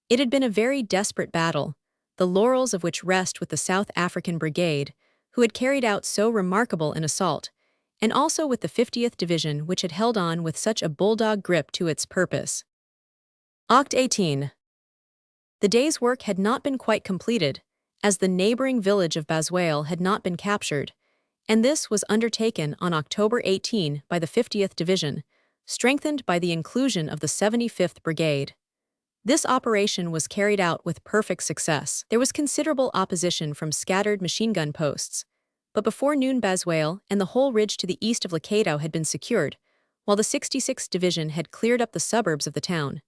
It had been a very desperate battle, the laurels of which rest with the South African Brigade, who had carried out so remarkable an assault, and also with the 50th Division, which had held on with such a bulldog grip to its purpose. Oct. 18. The day's work had not been quite completed, as the neighboring village of Baswale had not been captured, and this was undertaken on October 18 by the 50th Division, strengthened by the inclusion of the 75th Brigade. This operation was carried out with perfect success. There was considerable opposition from scattered machine gun posts, but before noon Baswale and the whole ridge to the east of Logistical had been secured, while the 66th Division had cleared up the suburbs of the town.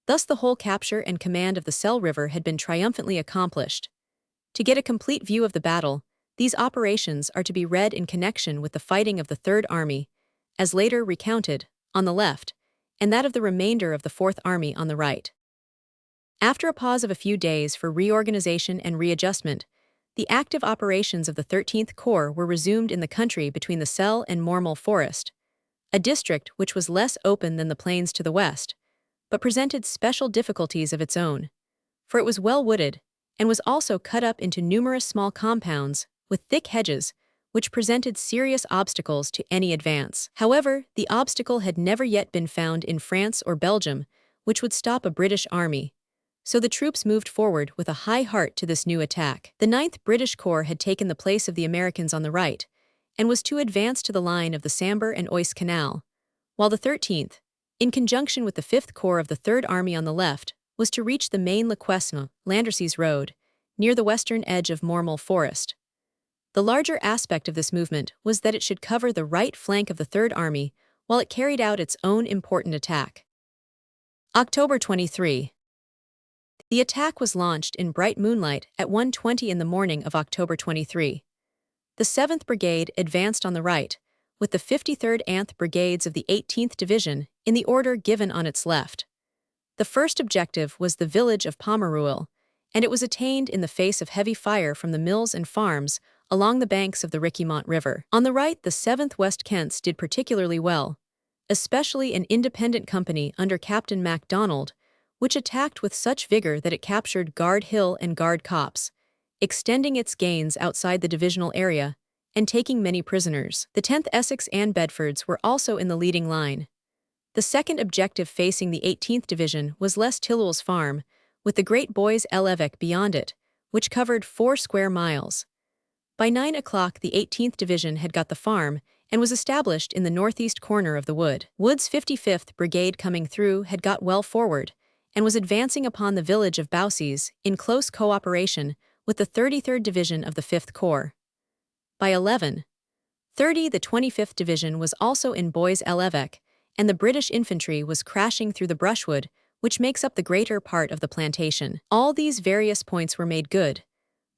Thus the whole capture and command of the Selle River had been triumphantly accomplished. To get a complete view of the battle, these operations are to be read in connection with the fighting of the Third Army, as later recounted, on the left, and that of the remainder of the Fourth Army on the right. After a pause of a few days for reorganization and readjustment, the active operations of the 13th Corps were resumed in the country between the Selle and Mormel Forest, a district which was less open than the plains to the west, but presented special difficulties of its own, for it was well wooded, and was also cut up into numerous small compounds with thick hedges, which presented serious obstacles to any advance. However, the obstacle had never yet been found in France or Belgium, which would stop a British army, so the troops moved forward with a high heart to this new attack. The 9th British Corps had taken the place of the Americans on the right, and was to advance to the line of the Sambre and Oise Canal, while the 13th, in conjunction with the 5th Corps of the Third Army on the left, was to reach the main Le Quesne, Landersies Road, near the western edge of Mormel Forest. The larger aspect of this movement was that it should cover the right flank of the Third Army while it carried out its own important attack. October 23. The attack was launched in bright moonlight at 1:20 in the morning of October 23. The 7th Brigade advanced on the right, with the 53rd Anth Brigades of the 18th Division in the order given on its left. The first objective was the village of Pomeruel, and it was attained in the face of heavy fire from the mills and farms along the banks of the Richemont River. On the right, the 7th West Kents did particularly well, especially an independent company under Captain MacDonald, which attacked with such vigor that it captured Guard Hill and Guard Copse, extending its gains outside the divisional area and taking many prisoners. The 10th Essex and Bedfords were also in the leading line. The second objective facing the 18th Division was Les Tillwell's farm, with the Great Bois l'Evêque beyond it, which covered 4 square miles. By 9 o'clock the 18th Division had got the farm and was established in the northeast corner of the wood. Wood's 55th Brigade coming through had got well forward and was advancing upon the village of Boussies in close cooperation with the 33rd Division of the 5th Corps. By 11:30 the 25th Division was also in Bois l'Evêque, and the British infantry was crashing through the brushwood, which makes up the greater part of the plantation. All these various points were made good,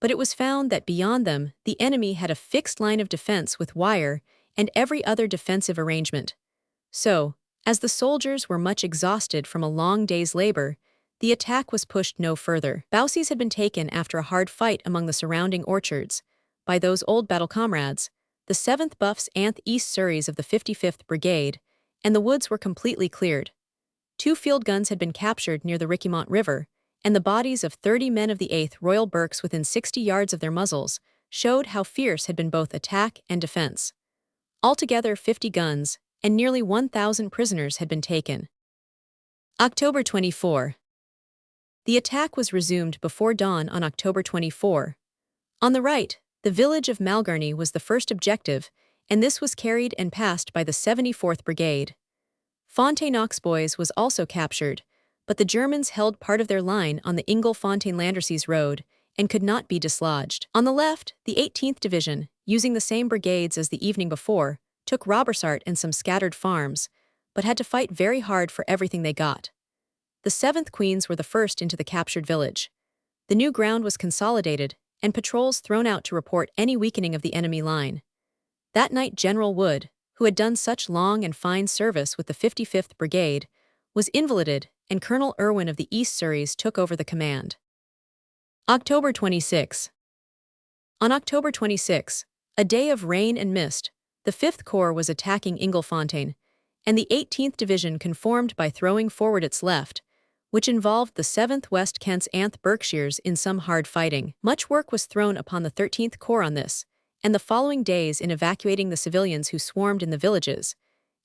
but it was found that beyond them the enemy had a fixed line of defense with wire and every other defensive arrangement. So, as the soldiers were much exhausted from a long day's labor, the attack was pushed no further. Boussies had been taken after a hard fight among the surrounding orchards by those old battle comrades, the 7th Buffs and East Surreys of the 55th Brigade, and the woods were completely cleared. 2 field guns had been captured near the Richemont River, and the bodies of 30 men of the 8th Royal Berks within 60 yards of their muzzles showed how fierce had been both attack and defense. Altogether 50 guns and nearly 1,000 prisoners had been taken. October 24. The attack was resumed before dawn on October 24. On the right, the village of Malgarny was the first objective, and this was carried and passed by the 74th Brigade. Fontaine-aux-Bois was also captured, but the Germans held part of their line on the Ingle-Fontaine-Landrecies road and could not be dislodged. On the left, the 18th Division, using the same brigades as the evening before, took Robersart and some scattered farms, but had to fight very hard for everything they got. The 7th Queens were the first into the captured village. The new ground was consolidated, and patrols thrown out to report any weakening of the enemy line. That night General Wood, who had done such long and fine service with the 55th Brigade, was invalided, and Colonel Irwin of the East Surreys took over the command. October 26. On October 26, a day of rain and mist, the 5th Corps was attacking Inglefontaine, and the 18th Division conformed by throwing forward its left, which involved the 7th West Kents and Berkshires in some hard fighting. Much work was thrown upon the 13th Corps on this, and the following days in evacuating the civilians who swarmed in the villages,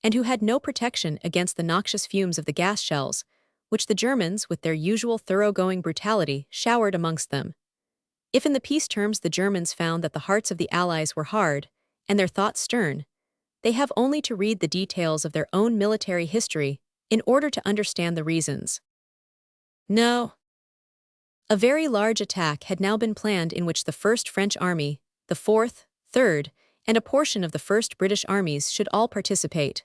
and who had no protection against the noxious fumes of the gas shells, which the Germans, with their usual thoroughgoing brutality, showered amongst them. If in the peace terms the Germans found that the hearts of the Allies were hard, and their thoughts stern, they have only to read the details of their own military history in order to understand the reasons. No. A very large attack had now been planned in which the 1st French Army, the 4th, 3rd, and a portion of the 1st British armies should all participate.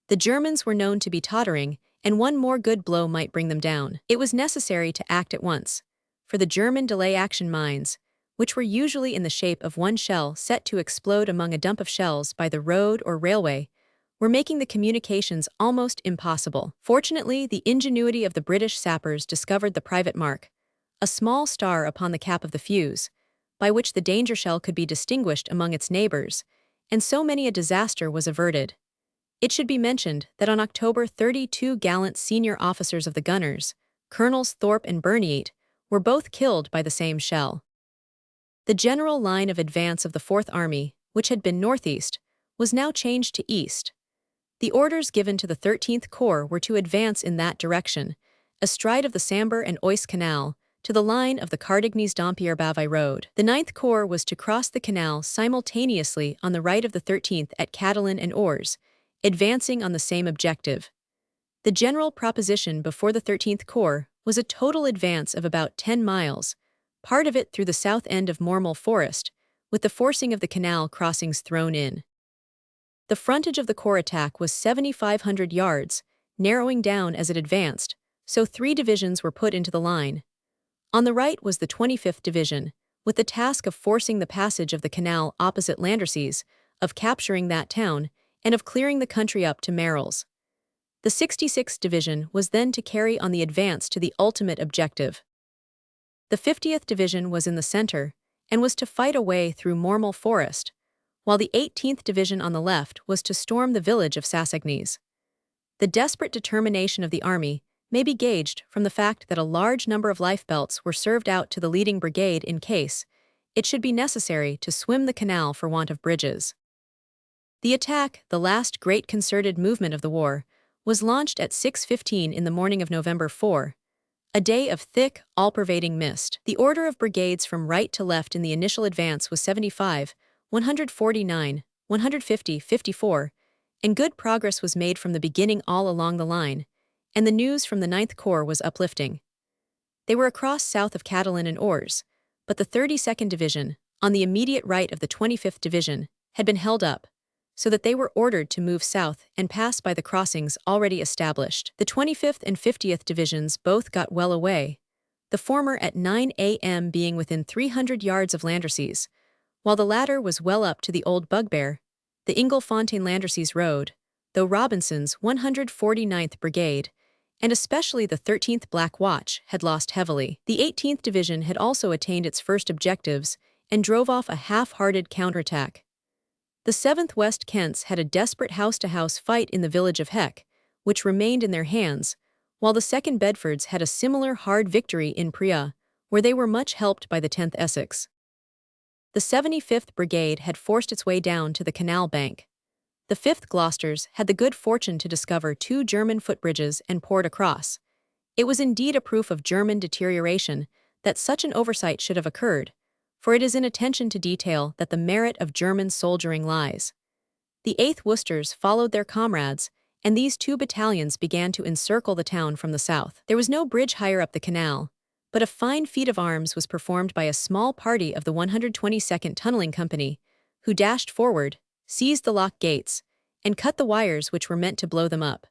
The Germans were known to be tottering, and one more good blow might bring them down. It was necessary to act at once, for the German delay-action mines, which were usually in the shape of one shell set to explode among a dump of shells by the road or railway, were making the communications almost impossible. Fortunately, the ingenuity of the British sappers discovered the private mark, a small star upon the cap of the fuse, by which the danger shell could be distinguished among its neighbors, and so many a disaster was averted. It should be mentioned that on October 32 gallant senior officers of the gunners, Colonels Thorpe and Berniet, were both killed by the same shell. The general line of advance of the 4th Army, which had been northeast, was now changed to east. The orders given to the 13th Corps were to advance in that direction, astride of the Sambre and Oise Canal, to the line of the Cardigny-Dampierre-Bavay road. The 9th Corps was to cross the canal simultaneously on the right of the 13th at Catalan and Ors, advancing on the same objective. The general proposition before the 13th Corps was a total advance of about 10 miles, part of it through the south end of Mormel Forest, with the forcing of the canal crossings thrown in. The frontage of the corps attack was 7,500 yards, narrowing down as it advanced, so 3 divisions were put into the line. On the right was the 25th Division, with the task of forcing the passage of the canal opposite Landrecies, of capturing that town, and of clearing the country up to Merles. The 66th Division was then to carry on the advance to the ultimate objective. The 50th Division was in the center, and was to fight a way through Mormel Forest, while the 18th Division on the left was to storm the village of Sassagnes. The desperate determination of the army may be gauged from the fact that a large number of lifebelts were served out to the leading brigade in case it should be necessary to swim the canal for want of bridges. The attack, the last great concerted movement of the war, was launched at 6:15 in the morning of November 4, a day of thick, all-pervading mist. The order of brigades from right to left in the initial advance was 75, 149, 150, 54, and good progress was made from the beginning all along the line, and the news from the 9th Corps was uplifting. They were across south of Catalan and Ors, but the 32nd Division, on the immediate right of the 25th Division, had been held up, so that they were ordered to move south and pass by the crossings already established. The 25th and 50th Divisions both got well away, the former at 9 a.m. being within 300 yards of Landrecies, while the latter was well up to the old bugbear, the Inglefontaine-Landrecies Road, though Robinson's 149th Brigade, and especially the 13th Black Watch, had lost heavily. The 18th Division had also attained its first objectives and drove off a half-hearted counterattack. The 7th West Kents had a desperate house-to-house fight in the village of Heck, which remained in their hands, while the 2nd Bedfords had a similar hard victory in Prea, where they were much helped by the 10th Essex. The 75th Brigade had forced its way down to the canal bank. The 5th Gloucesters had the good fortune to discover 2 German footbridges and poured across. It was indeed a proof of German deterioration that such an oversight should have occurred, for it is in attention to detail that the merit of German soldiering lies. The 8th Worcesters followed their comrades, and these 2 battalions began to encircle the town from the south. There was no bridge higher up the canal, but a fine feat of arms was performed by a small party of the 122nd Tunneling Company, who dashed forward, seized the lock gates, and cut the wires which were meant to blow them up.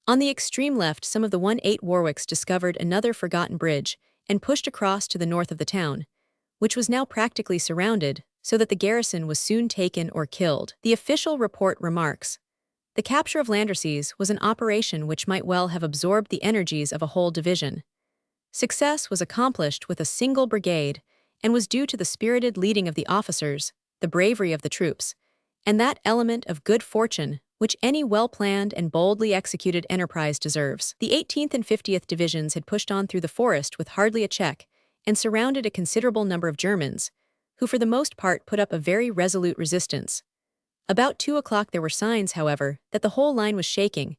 On the extreme left, some of the 1/8 Warwicks discovered another forgotten bridge and pushed across to the north of the town, which was now practically surrounded, so that the garrison was soon taken or killed. The official report remarks, "The capture of Landrecies was an operation which might well have absorbed the energies of a whole division. Success was accomplished with a single brigade, and was due to the spirited leading of the officers, the bravery of the troops, and that element of good fortune which any well-planned and boldly executed enterprise deserves." The 18th and 50th Divisions had pushed on through the forest with hardly a check, and surrounded a considerable number of Germans, who for the most part put up a very resolute resistance. About 2 o'clock there were signs, however, that the whole line was shaking,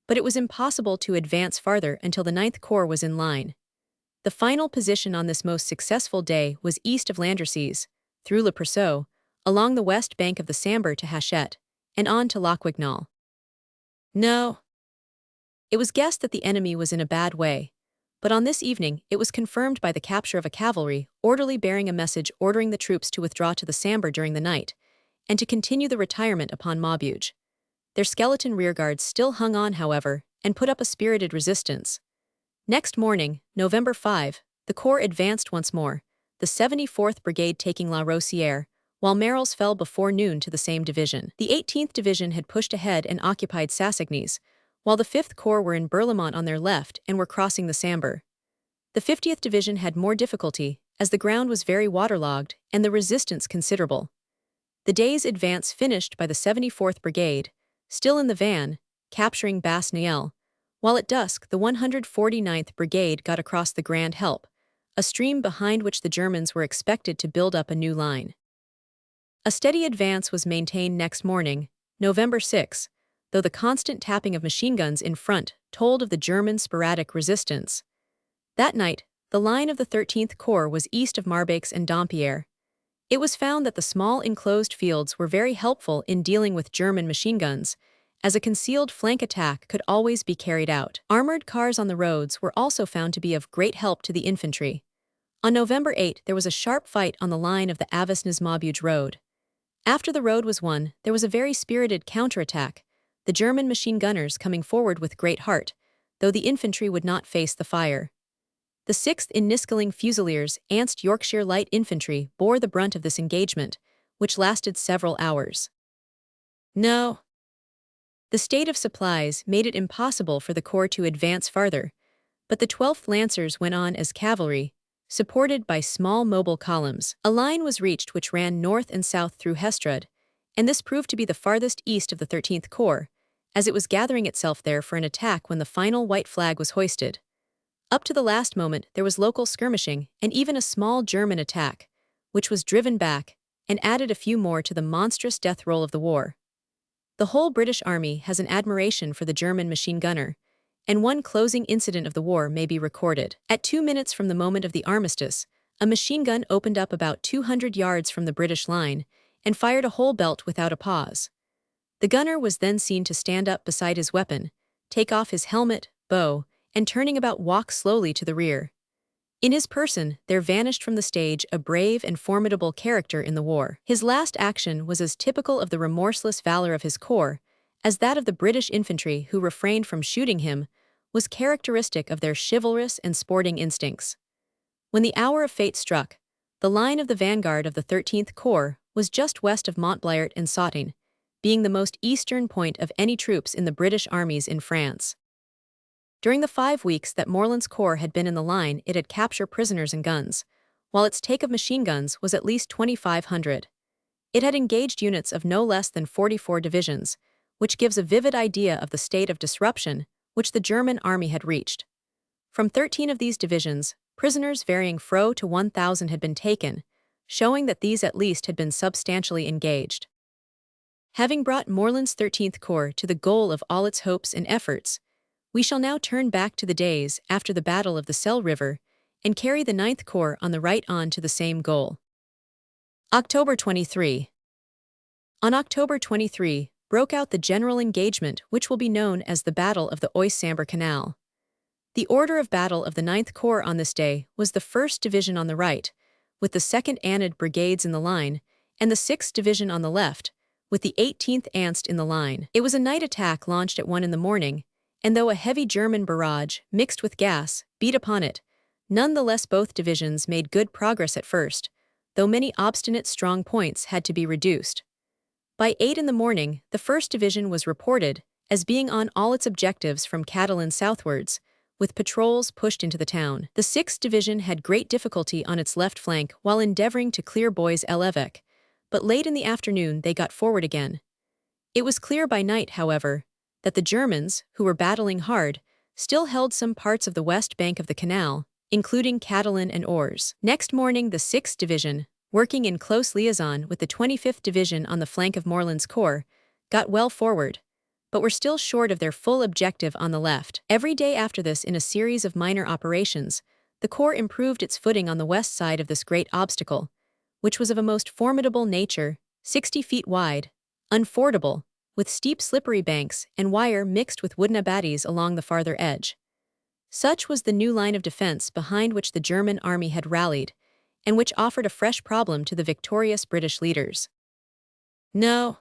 but it was impossible to advance farther until the 9th Corps was in line. The final position on this most successful day was east of Landrecies, through Le Perceau, along the west bank of the Sambre to Hachette, and on to Locquignol. No. It was guessed that the enemy was in a bad way, but on this evening it was confirmed by the capture of a cavalry orderly bearing a message ordering the troops to withdraw to the Sambre during the night, and to continue the retirement upon Maubeuge. Their skeleton rearguards still hung on, however, and put up a spirited resistance. Next morning, November 5, the Corps advanced once more, the 74th Brigade taking La Rosière, while Merles fell before noon to the same division. The 18th Division had pushed ahead and occupied Sassagnes, while the 5th Corps were in Berlaymont on their left and were crossing the Sambre. The 50th Division had more difficulty, as the ground was very waterlogged and the resistance considerable. The day's advance finished by the 74th Brigade, still in the van, capturing Basse-Niel, while at dusk the 149th Brigade got across the Grand Help, a stream behind which the Germans were expected to build up a new line. A steady advance was maintained next morning, November 6, though the constant tapping of machine guns in front told of the German sporadic resistance. That night, the line of the 13th Corps was east of Marbach and Dampierre. It was found that the small enclosed fields were very helpful in dealing with German machine guns, as a concealed flank attack could always be carried out. Armored cars on the roads were also found to be of great help to the infantry. On November 8 there was a sharp fight on the line of the Avesnes-Maubeuge road. After the road was won, there was a very spirited counterattack, the German machine gunners coming forward with great heart, though the infantry would not face the fire. The 6th Inniskilling Fusiliers, Anst Yorkshire Light Infantry, bore the brunt of this engagement, which lasted several hours. No. The state of supplies made it impossible for the Corps to advance farther, but the 12th Lancers went on as cavalry, supported by small mobile columns. A line was reached which ran north and south through Hestrad, and this proved to be the farthest east of the 13th Corps, as it was gathering itself there for an attack when the final white flag was hoisted. Up to the last moment there was local skirmishing and even a small German attack, which was driven back and added a few more to the monstrous death roll of the war. The whole British Army has an admiration for the German machine gunner, and one closing incident of the war may be recorded. At 2 minutes from the moment of the armistice, a machine gun opened up about 200 yards from the British line and fired a whole belt without a pause. The gunner was then seen to stand up beside his weapon, take off his helmet, bow, and turning about walk slowly to the rear. In his person, there vanished from the stage a brave and formidable character in the war. His last action was as typical of the remorseless valor of his corps as that of the British infantry who refrained from shooting him was characteristic of their chivalrous and sporting instincts. When the hour of fate struck, the line of the vanguard of the 13th Corps was just west of Montbliart and Sauternes, being the most eastern point of any troops in the British armies in France. During the 5 weeks that Morland's corps had been in the line, it had captured prisoners and guns, while its take of machine guns was at least 2,500. It had engaged units of no less than 44 divisions, which gives a vivid idea of the state of disruption which the German army had reached. From 13 of these divisions, prisoners varying to 1,000 had been taken, showing that these at least had been substantially engaged. Having brought Morland's 13th Corps to the goal of all its hopes and efforts, we shall now turn back to the days after the Battle of the Selle River and carry the 9th Corps on the right on to the same goal. October 23. On October 23, broke out the general engagement which will be known as the Battle of the Oise-Sambre Canal. The order of battle of the 9th Corps on this day was the 1st Division on the right, with the 2nd Anid Brigades in the line, and the 6th Division on the left, with the 18th Anst in the line. It was a night attack launched at 1 in the morning, and though a heavy German barrage, mixed with gas, beat upon it, nonetheless both divisions made good progress at first, though many obstinate strong points had to be reduced. By 8 in the morning, the 1st Division was reported as being on all its objectives from Catalan southwards, with patrols pushed into the town. The 6th Division had great difficulty on its left flank while endeavoring to clear Bois-l'Évêque, but late in the afternoon they got forward again. It was clear by night, however, that the Germans, who were battling hard, still held some parts of the west bank of the canal, including Catalan and Ors. Next morning the 6th Division, working in close liaison with the 25th Division on the flank of Morland's corps, got well forward, but were still short of their full objective on the left. Every day after this, in a series of minor operations, the corps improved its footing on the west side of this great obstacle, which was of a most formidable nature, 60 feet wide, unfordable, with steep slippery banks and wire mixed with wooden abattis along the farther edge. Such was the new line of defense behind which the German army had rallied, and which offered a fresh problem to the victorious British leaders. No.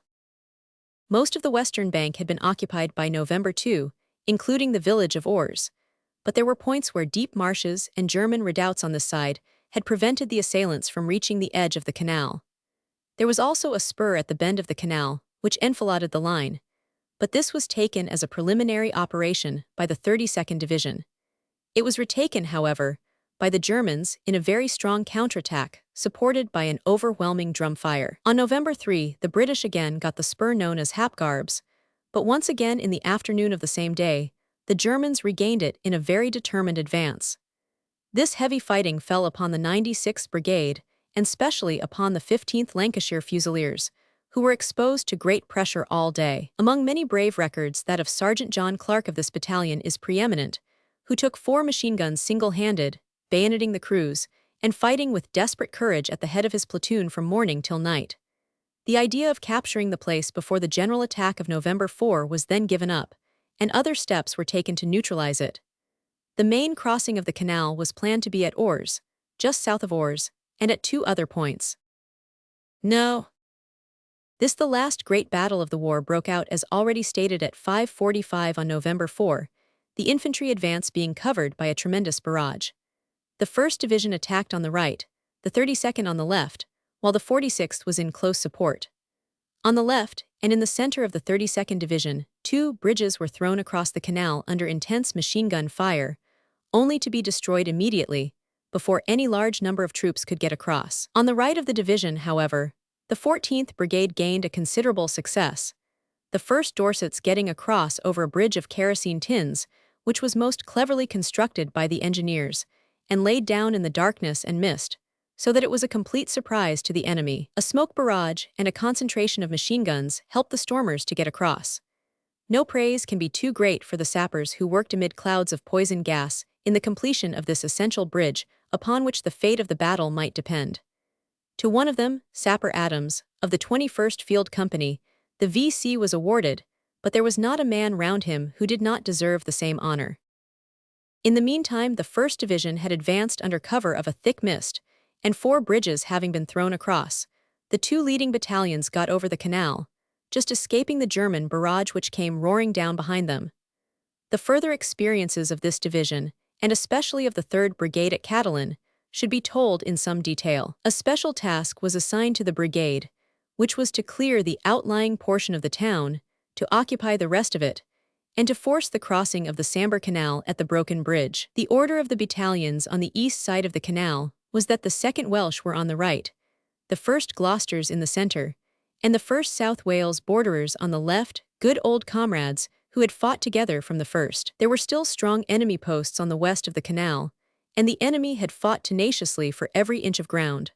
Most of the western bank had been occupied by November 2, including the village of Ors, but there were points where deep marshes and German redoubts on this side had prevented the assailants from reaching the edge of the canal. There was also a spur at the bend of the canal, which enfiladed the line, but this was taken as a preliminary operation by the 32nd Division. It was retaken, however, by the Germans in a very strong counterattack, supported by an overwhelming drum fire. On November 3, the British again got the spur known as Hapgarbs, but once again in the afternoon of the same day, the Germans regained it in a very determined advance. This heavy fighting fell upon the 96th Brigade, and specially upon the 15th Lancashire Fusiliers, who were exposed to great pressure all day. Among many brave records, that of Sergeant John Clark of this battalion is preeminent, who took 4 machine guns single-handed, bayoneting the crews, and fighting with desperate courage at the head of his platoon from morning till night. The idea of capturing the place before the general attack of November 4 was then given up, and other steps were taken to neutralize it. The main crossing of the canal was planned to be at Ors, just south of Ors, and at 2 other points. No. The last great battle of the war broke out as already stated at 5:45 on November 4, the infantry advance being covered by a tremendous barrage. The 1st Division attacked on the right, the 32nd on the left, while the 46th was in close support. On the left, and in the center of the 32nd Division, 2 bridges were thrown across the canal under intense machine gun fire, only to be destroyed immediately, before any large number of troops could get across. On the right of the division, however, the 14th Brigade gained a considerable success, the 1st Dorsets getting across over a bridge of kerosene tins, which was most cleverly constructed by the engineers, and laid down in the darkness and mist, so that it was a complete surprise to the enemy. A smoke barrage and a concentration of machine guns helped the stormers to get across. No praise can be too great for the sappers who worked amid clouds of poison gas in the completion of this essential bridge upon which the fate of the battle might depend. To one of them, Sapper Adams, of the 21st Field Company, the VC was awarded, but there was not a man round him who did not deserve the same honor. In the meantime, the 1st Division had advanced under cover of a thick mist, and 4 bridges having been thrown across, the 2 leading battalions got over the canal, just escaping the German barrage which came roaring down behind them. The further experiences of this division, and especially of the 3rd Brigade at Catalan, should be told in some detail. A special task was assigned to the brigade, which was to clear the outlying portion of the town, to occupy the rest of it, and to force the crossing of the Sambre Canal at the broken bridge. The order of the battalions on the east side of the canal was that the 2nd Welsh were on the right, the 1st Gloucesters in the centre, and the 1st South Wales Borderers on the left, good old comrades who had fought together from the first. There were still strong enemy posts on the west of the canal, and the enemy had fought tenaciously for every inch of ground.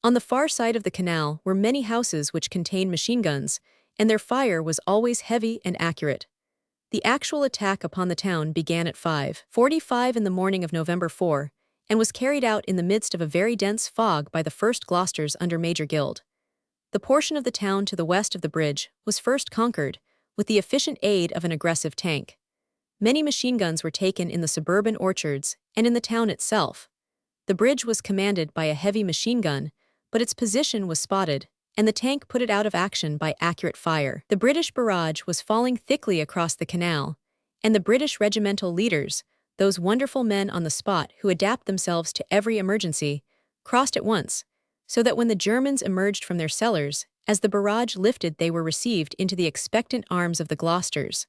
On the far side of the canal were many houses which contained machine guns, and their fire was always heavy and accurate. The actual attack upon the town began at 5:45 in the morning of November 4, and was carried out in the midst of a very dense fog by the 1st Gloucesters under Major Guild. The portion of the town to the west of the bridge was first conquered, with the efficient aid of an aggressive tank. Many machine guns were taken in the suburban orchards and in the town itself. The bridge was commanded by a heavy machine gun, but its position was spotted, and the tank put it out of action by accurate fire. The British barrage was falling thickly across the canal, and the British regimental leaders, those wonderful men on the spot who adapt themselves to every emergency, crossed at once, so that when the Germans emerged from their cellars, as the barrage lifted they were received into the expectant arms of the Gloucesters.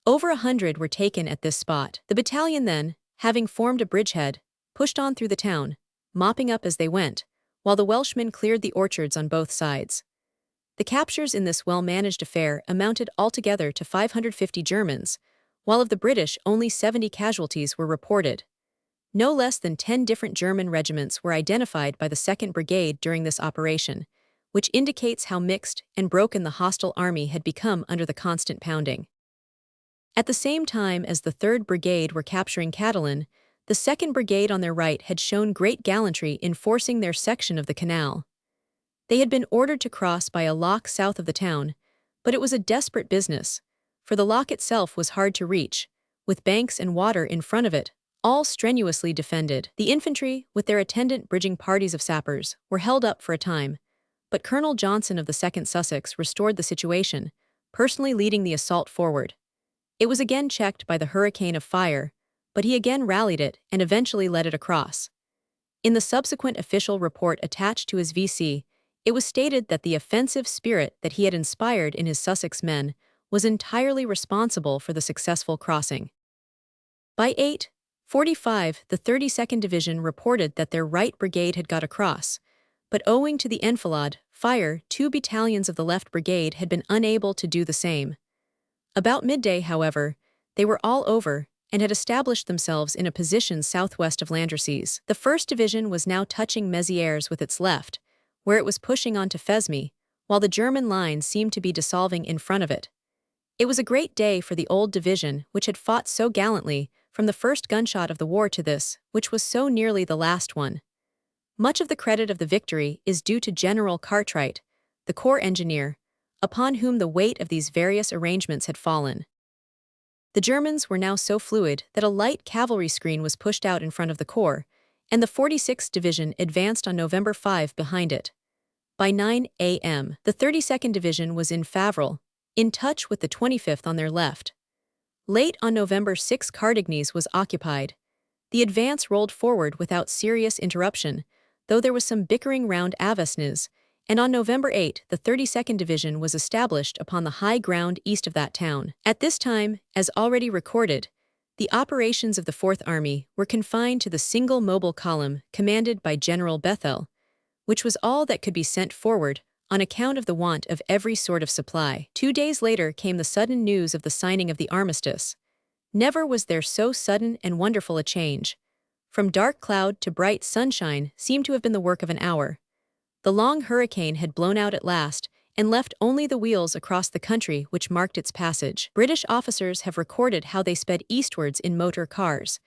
Over 100 were taken at this spot. The battalion then, having formed a bridgehead, pushed on through the town, mopping up as they went, while the Welshmen cleared the orchards on both sides. The captures in this well-managed affair amounted altogether to 550 Germans, while of the British only 70 casualties were reported. No less than 10 different German regiments were identified by the 2nd Brigade during this operation, which indicates how mixed and broken the hostile army had become under the constant pounding. At the same time as the 3rd Brigade were capturing Catalan, the 2nd Brigade on their right had shown great gallantry in forcing their section of the canal. They had been ordered to cross by a lock south of the town, but it was a desperate business, for the lock itself was hard to reach, with banks and water in front of it, all strenuously defended. The infantry, with their attendant bridging parties of sappers, were held up for a time, but Colonel Johnson of the 2nd Sussex restored the situation, personally leading the assault forward. It was again checked by the hurricane of fire, but he again rallied it and eventually led it across. In the subsequent official report attached to his VC, it was stated that the offensive spirit that he had inspired in his Sussex men was entirely responsible for the successful crossing. By 8:45, the 32nd Division reported that their right brigade had got across, but owing to the enfilade fire, 2 battalions of the left brigade had been unable to do the same. About midday, however, they were all over and had established themselves in a position southwest of Landrecies. The 1st Division was now touching Mézières with its left, where it was pushing on to Fesme, while the German line seemed to be dissolving in front of it. It was a great day for the old division, which had fought so gallantly from the first gunshot of the war to this, which was so nearly the last one. Much of the credit of the victory is due to General Cartwright, the corps engineer, upon whom the weight of these various arrangements had fallen. The Germans were now so fluid that a light cavalry screen was pushed out in front of the corps, and the 46th Division advanced on November 5 behind it. By 9 a.m., the 32nd Division was in Favrel, in touch with the 25th on their left. Late on November 6, Cardignes was occupied. The advance rolled forward without serious interruption, though there was some bickering round Avesnes, and on November 8 the 32nd Division was established upon the high ground east of that town. At this time, as already recorded, The operations of the Fourth Army were confined to the single mobile column commanded by General Bethel, which was all that could be sent forward on account of the want of every sort of supply. 2 days later came the sudden news of the signing of the armistice. Never was there so sudden and wonderful a change. From dark cloud to bright sunshine seemed to have been the work of an hour. The long hurricane had blown out at last, and left only the wheels across the country which marked its passage. British officers have recorded how they sped eastwards in motor cars,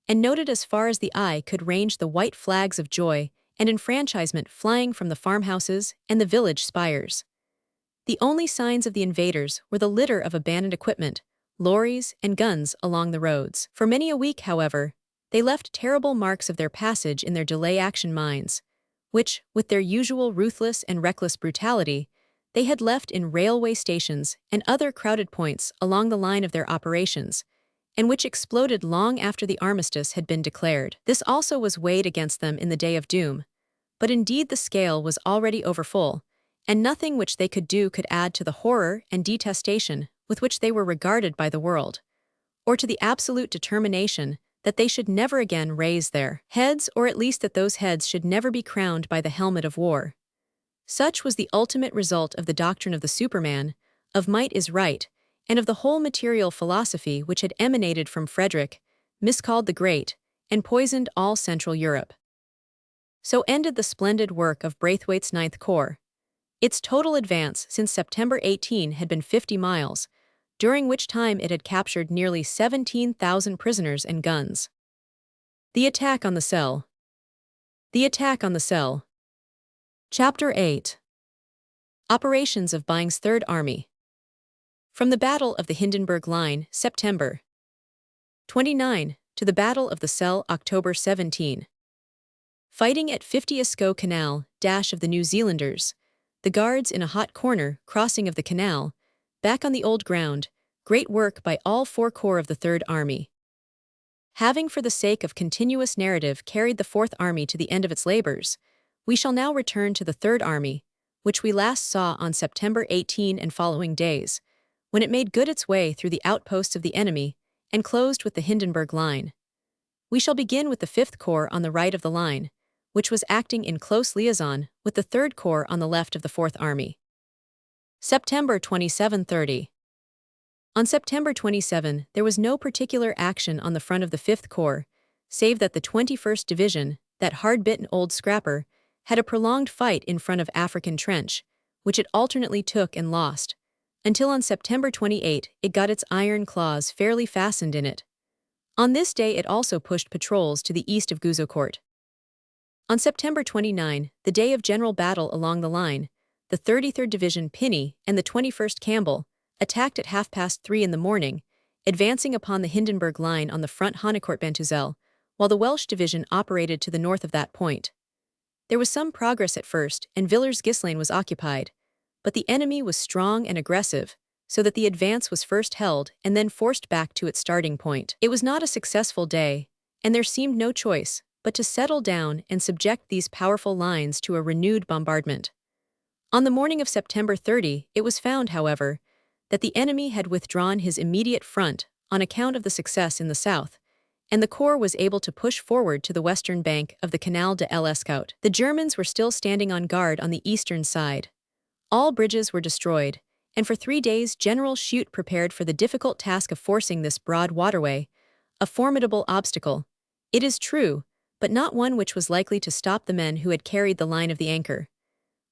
and noted as far as the eye could range the white flags of joy and enfranchisement flying from the farmhouses and the village spires. The only signs of the invaders were the litter of abandoned equipment, lorries and guns along the roads. For many a week, however, they left terrible marks of their passage in their delay-action mines, which, with their usual ruthless and reckless brutality, they had left in railway stations and other crowded points along the line of their operations, and which exploded long after the armistice had been declared. This also was weighed against them in the day of doom, but indeed the scale was already overfull, and nothing which they could do could add to the horror and detestation with which they were regarded by the world, or to the absolute determination that they should never again raise their heads, or at least that those heads should never be crowned by the helmet of war. Such was the ultimate result of the doctrine of the Superman, of might is right, and of the whole material philosophy which had emanated from Frederick, miscalled the Great, and poisoned all Central Europe. So ended the splendid work of Braithwaite's Ninth Corps. Its total advance since September 18 had been 50 miles, during which time it had captured nearly 17,000 prisoners and guns. The attack on the cell. The attack on the cell. Chapter 8. Operations of Byng's Third Army. From the Battle of the Hindenburg Line, September 29, to the Battle of the Cell, October 17. Fighting at 50 Escaut Canal, dash of the New Zealanders, the Guards in a hot corner, crossing of the canal, back on the old ground, great work by all 4 corps of the Third Army. Having for the sake of continuous narrative carried the Fourth Army to the end of its labors, we shall now return to the Third Army, which we last saw on September 18 and following days, when it made good its way through the outposts of the enemy and closed with the Hindenburg Line. We shall begin with the 5th Corps on the right of the line, which was acting in close liaison with the 3rd Corps on the left of the Fourth Army. September 27-30. On September 27, there was no particular action on the front of the 5th Corps, save that the 21st Division, that hard-bitten old scrapper, had a prolonged fight in front of African Trench, which it alternately took and lost, until on September 28 it got its iron claws fairly fastened in it. On this day it also pushed patrols to the east of Gouzeaucourt. On September 29, the day of general battle along the line, the 33rd Division Pinney and the 21st Campbell attacked at 3:30 in the morning, advancing upon the Hindenburg Line on the front Honicourt-Bentuzel, while the Welsh Division operated to the north of that point. There was some progress at first, and Villers-Gislane was occupied, but the enemy was strong and aggressive, so that the advance was first held and then forced back to its starting point. It was not a successful day, and there seemed no choice but to settle down and subject these powerful lines to a renewed bombardment. On the morning of September 30, it was found, however, that the enemy had withdrawn his immediate front on account of the success in the south, and the Corps was able to push forward to the western bank of the Canal de l'Escaut. The Germans were still standing on guard on the eastern side. All bridges were destroyed, and for 3 days General Schute prepared for the difficult task of forcing this broad waterway, a formidable obstacle, it is true, but not one which was likely to stop the men who had carried the line of the anchor.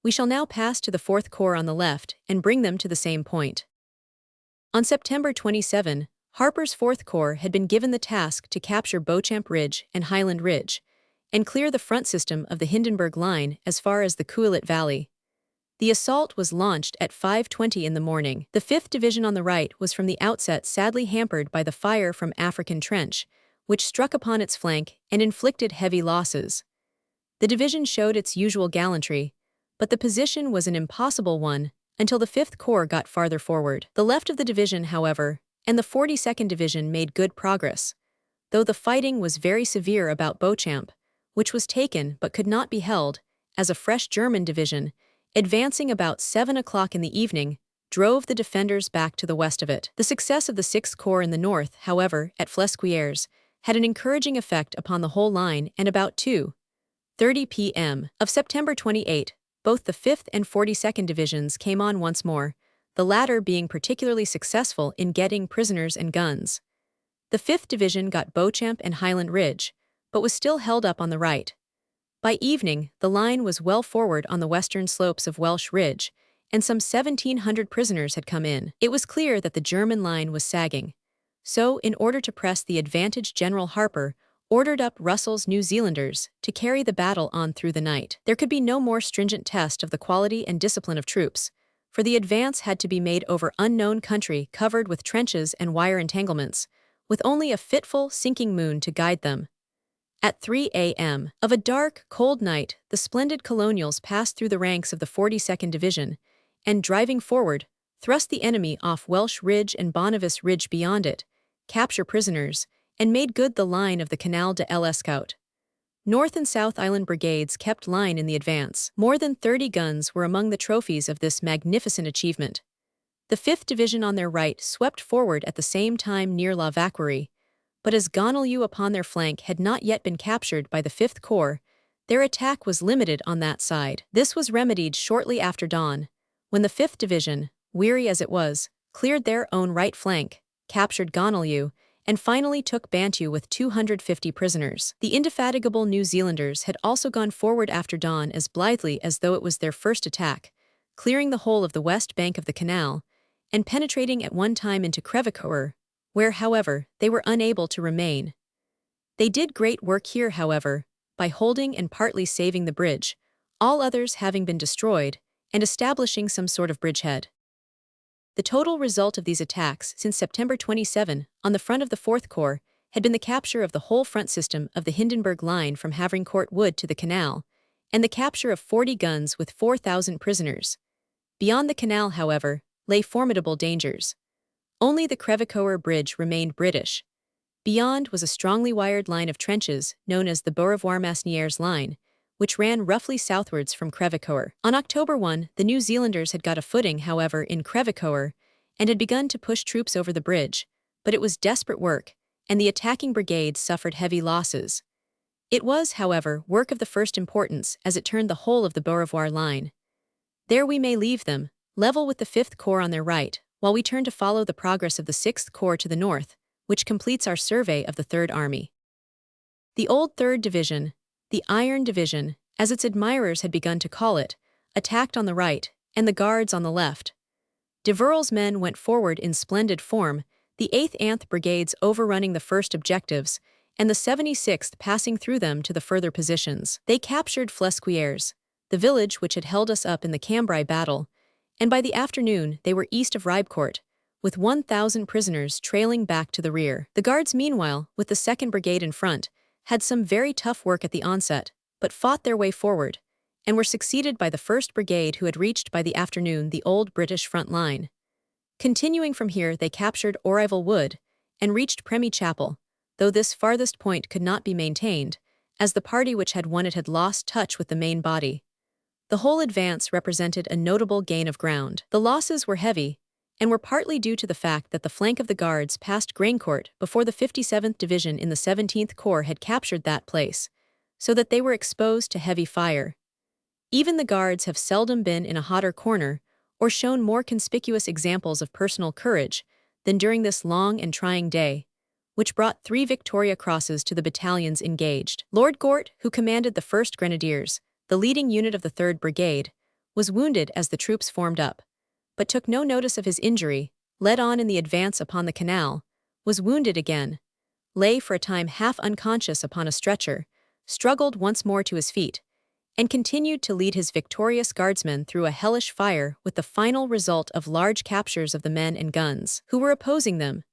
We shall now pass to the 4th Corps on the left and bring them to the same point. On September 27, Harper's 4th Corps had been given the task to capture Beauchamp Ridge and Highland Ridge, and clear the front system of the Hindenburg Line as far as the Couillet Valley. The assault was launched at 5:20 in the morning. The 5th Division on the right was from the outset sadly hampered by the fire from African Trench, which struck upon its flank and inflicted heavy losses. The division showed its usual gallantry, but the position was an impossible one until the 5th Corps got farther forward. The left of the division, however, and the 42nd Division made good progress, though the fighting was very severe about Beauchamp, which was taken but could not be held, as a fresh German division, advancing about 7 o'clock in the evening, drove the defenders back to the west of it. The success of the 6th Corps in the north, however, at Flesquières, had an encouraging effect upon the whole line, and about 2:30 p.m. of September 28, both the 5th and 42nd Divisions came on once more, the latter being particularly successful in getting prisoners and guns. The 5th Division got Beauchamp and Highland Ridge, but was still held up on the right. By evening, the line was well forward on the western slopes of Welsh Ridge, and some 1,700 prisoners had come in. It was clear that the German line was sagging. So, in order to press the advantage, General Harper ordered up Russell's New Zealanders to carry the battle on through the night. There could be no more stringent test of the quality and discipline of troops, for the advance had to be made over unknown country covered with trenches and wire entanglements, with only a fitful, sinking moon to guide them. At 3 a.m. of a dark, cold night, the splendid colonials passed through the ranks of the 42nd Division, and driving forward, thrust the enemy off Welsh Ridge and Boniface Ridge beyond it, capture prisoners, and made good the line of the Canal de l'Escaut. North and South Island brigades kept line in the advance. More than 30 guns were among the trophies of this magnificent achievement. The 5th Division on their right swept forward at the same time near La Vacquerie, but as Gonoliu upon their flank had not yet been captured by the 5th Corps, their attack was limited on that side. This was remedied shortly after dawn, when the 5th Division, weary as it was, cleared their own right flank, captured Gonoliu, and finally took Bantu with 250 prisoners. The indefatigable New Zealanders had also gone forward after dawn as blithely as though it was their first attack, clearing the whole of the west bank of the canal, and penetrating at one time into Crèvecoeur, where, however, they were unable to remain. They did great work here, however, by holding and partly saving the bridge, all others having been destroyed, and establishing some sort of bridgehead. The total result of these attacks since September 27 on the front of the 4th Corps had been the capture of the whole front system of the Hindenburg Line from Havrincourt Wood to the canal, and the capture of 40 guns with 4,000 prisoners. Beyond the canal, however, lay formidable dangers. Only the Crèvecoeur Bridge remained British. Beyond was a strongly wired line of trenches known as the Beaurevoir-Masnieres Line, which ran roughly southwards from Crèvecoeur. On October 1, the New Zealanders had got a footing, however, in Crèvecoeur, and had begun to push troops over the bridge, but it was desperate work, and the attacking brigades suffered heavy losses. It was, however, work of the first importance, as it turned the whole of the Beaurevoir line. There we may leave them, level with the 5th Corps on their right, while we turn to follow the progress of the 6th Corps to the north, which completes our survey of the 3rd Army. The old 3rd Division, the Iron Division, as its admirers had begun to call it, attacked on the right, and the Guards on the left. Deverell's men went forward in splendid form, the 8th Anth Brigades overrunning the first objectives, and the 76th passing through them to the further positions. They captured Flesquières, the village which had held us up in the Cambrai battle, and by the afternoon they were east of Ribecourt, with 1,000 prisoners trailing back to the rear. The Guards, meanwhile, with the 2nd Brigade in front, had some very tough work at the onset, but fought their way forward, and were succeeded by the 1st Brigade, who had reached by the afternoon the old British front line. Continuing from here, they captured Orival Wood, and reached Premy Chapel, though this farthest point could not be maintained, as the party which had won it had lost touch with the main body. The whole advance represented a notable gain of ground. The losses were heavy, and were partly due to the fact that the flank of the Guards passed Graincourt before the 57th Division in the 17th Corps had captured that place, so that they were exposed to heavy fire. Even the Guards have seldom been in a hotter corner, or shown more conspicuous examples of personal courage, than during this long and trying day, which brought 3 Victoria Crosses to the battalions engaged. Lord Gort, who commanded the 1st Grenadiers, the leading unit of the 3rd Brigade, was wounded as the troops formed up, but took no notice of his injury, led on in the advance upon the canal, was wounded again, lay for a time half unconscious upon a stretcher, struggled once more to his feet, and continued to lead his victorious guardsmen through a hellish fire, with the final result of large captures of the men and guns who were opposing them.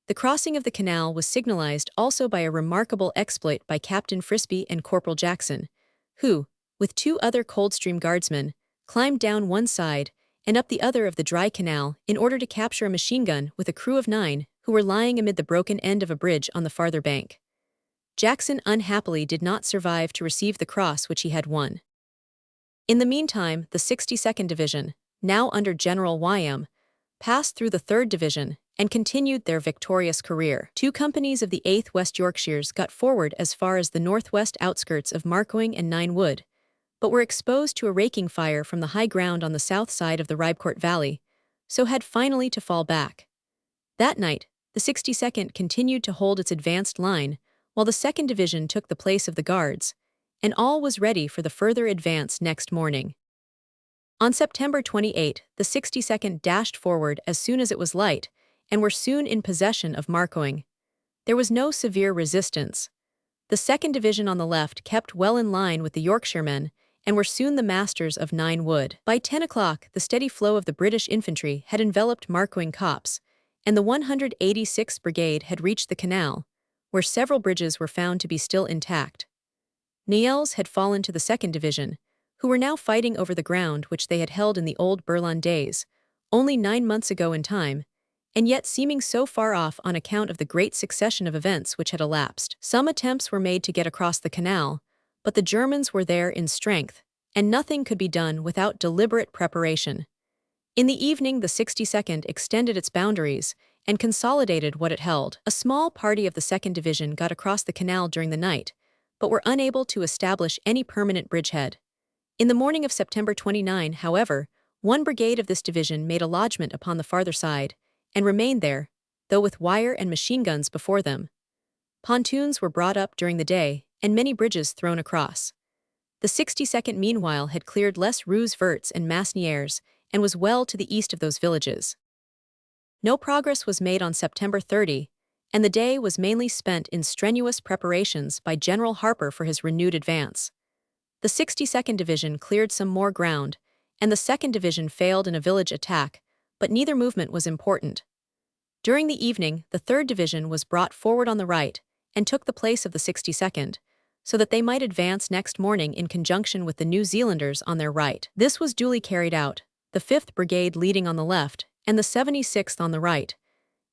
The crossing of the canal was signalized also by a remarkable exploit by Captain Frisby and Corporal Jackson, who, with 2 other Coldstream Guardsmen, climbed down one side and up the other of the dry canal in order to capture a machine gun with a crew of 9 who were lying amid the broken end of a bridge on the farther bank. Jackson unhappily did not survive to receive the cross which he had won. In the meantime, the 62nd Division, now under General Wyam, passed through the 3rd Division and continued their victorious career. 2 companies of the 8th West Yorkshires got forward as far as the northwest outskirts of Marcoing and Nine Wood, but were exposed to a raking fire from the high ground on the south side of the Ribecourt Valley, so had finally to fall back. That night, the 62nd continued to hold its advanced line, while the 2nd Division took the place of the Guards, and all was ready for the further advance next morning. On September 28, the 62nd dashed forward as soon as it was light, and were soon in possession of Marcoing. There was no severe resistance. The 2nd Division on the left kept well in line with the Yorkshiremen, and were soon the masters of Nine Wood. By 10 o'clock, the steady flow of the British infantry had enveloped Marcoing Copse, and the 186th Brigade had reached the canal, where several bridges were found to be still intact. Niels had fallen to the 2nd Division, who were now fighting over the ground which they had held in the old Burland days, only 9 months ago in time, and yet seeming so far off on account of the great succession of events which had elapsed. Some attempts were made to get across the canal, but the Germans were there in strength, and nothing could be done without deliberate preparation. In the evening, the 62nd extended its boundaries and consolidated what it held. A small party of the 2nd Division got across the canal during the night, but were unable to establish any permanent bridgehead. In the morning of September 29, however, one brigade of this division made a lodgment upon the farther side, and remained there, though with wire and machine guns before them. Pontoons were brought up during the day, and many bridges thrown across. The 62nd meanwhile had cleared Les Roues Verts and Masnieres, and was well to the east of those villages. No progress was made on September 30, and the day was mainly spent in strenuous preparations by General Harper for his renewed advance. The 62nd Division cleared some more ground, and the 2nd Division failed in a village attack, but neither movement was important. During the evening, the 3rd Division was brought forward on the right and took the place of the 62nd, so that they might advance next morning in conjunction with the New Zealanders on their right. This was duly carried out, the 5th Brigade leading on the left and the 76th on the right.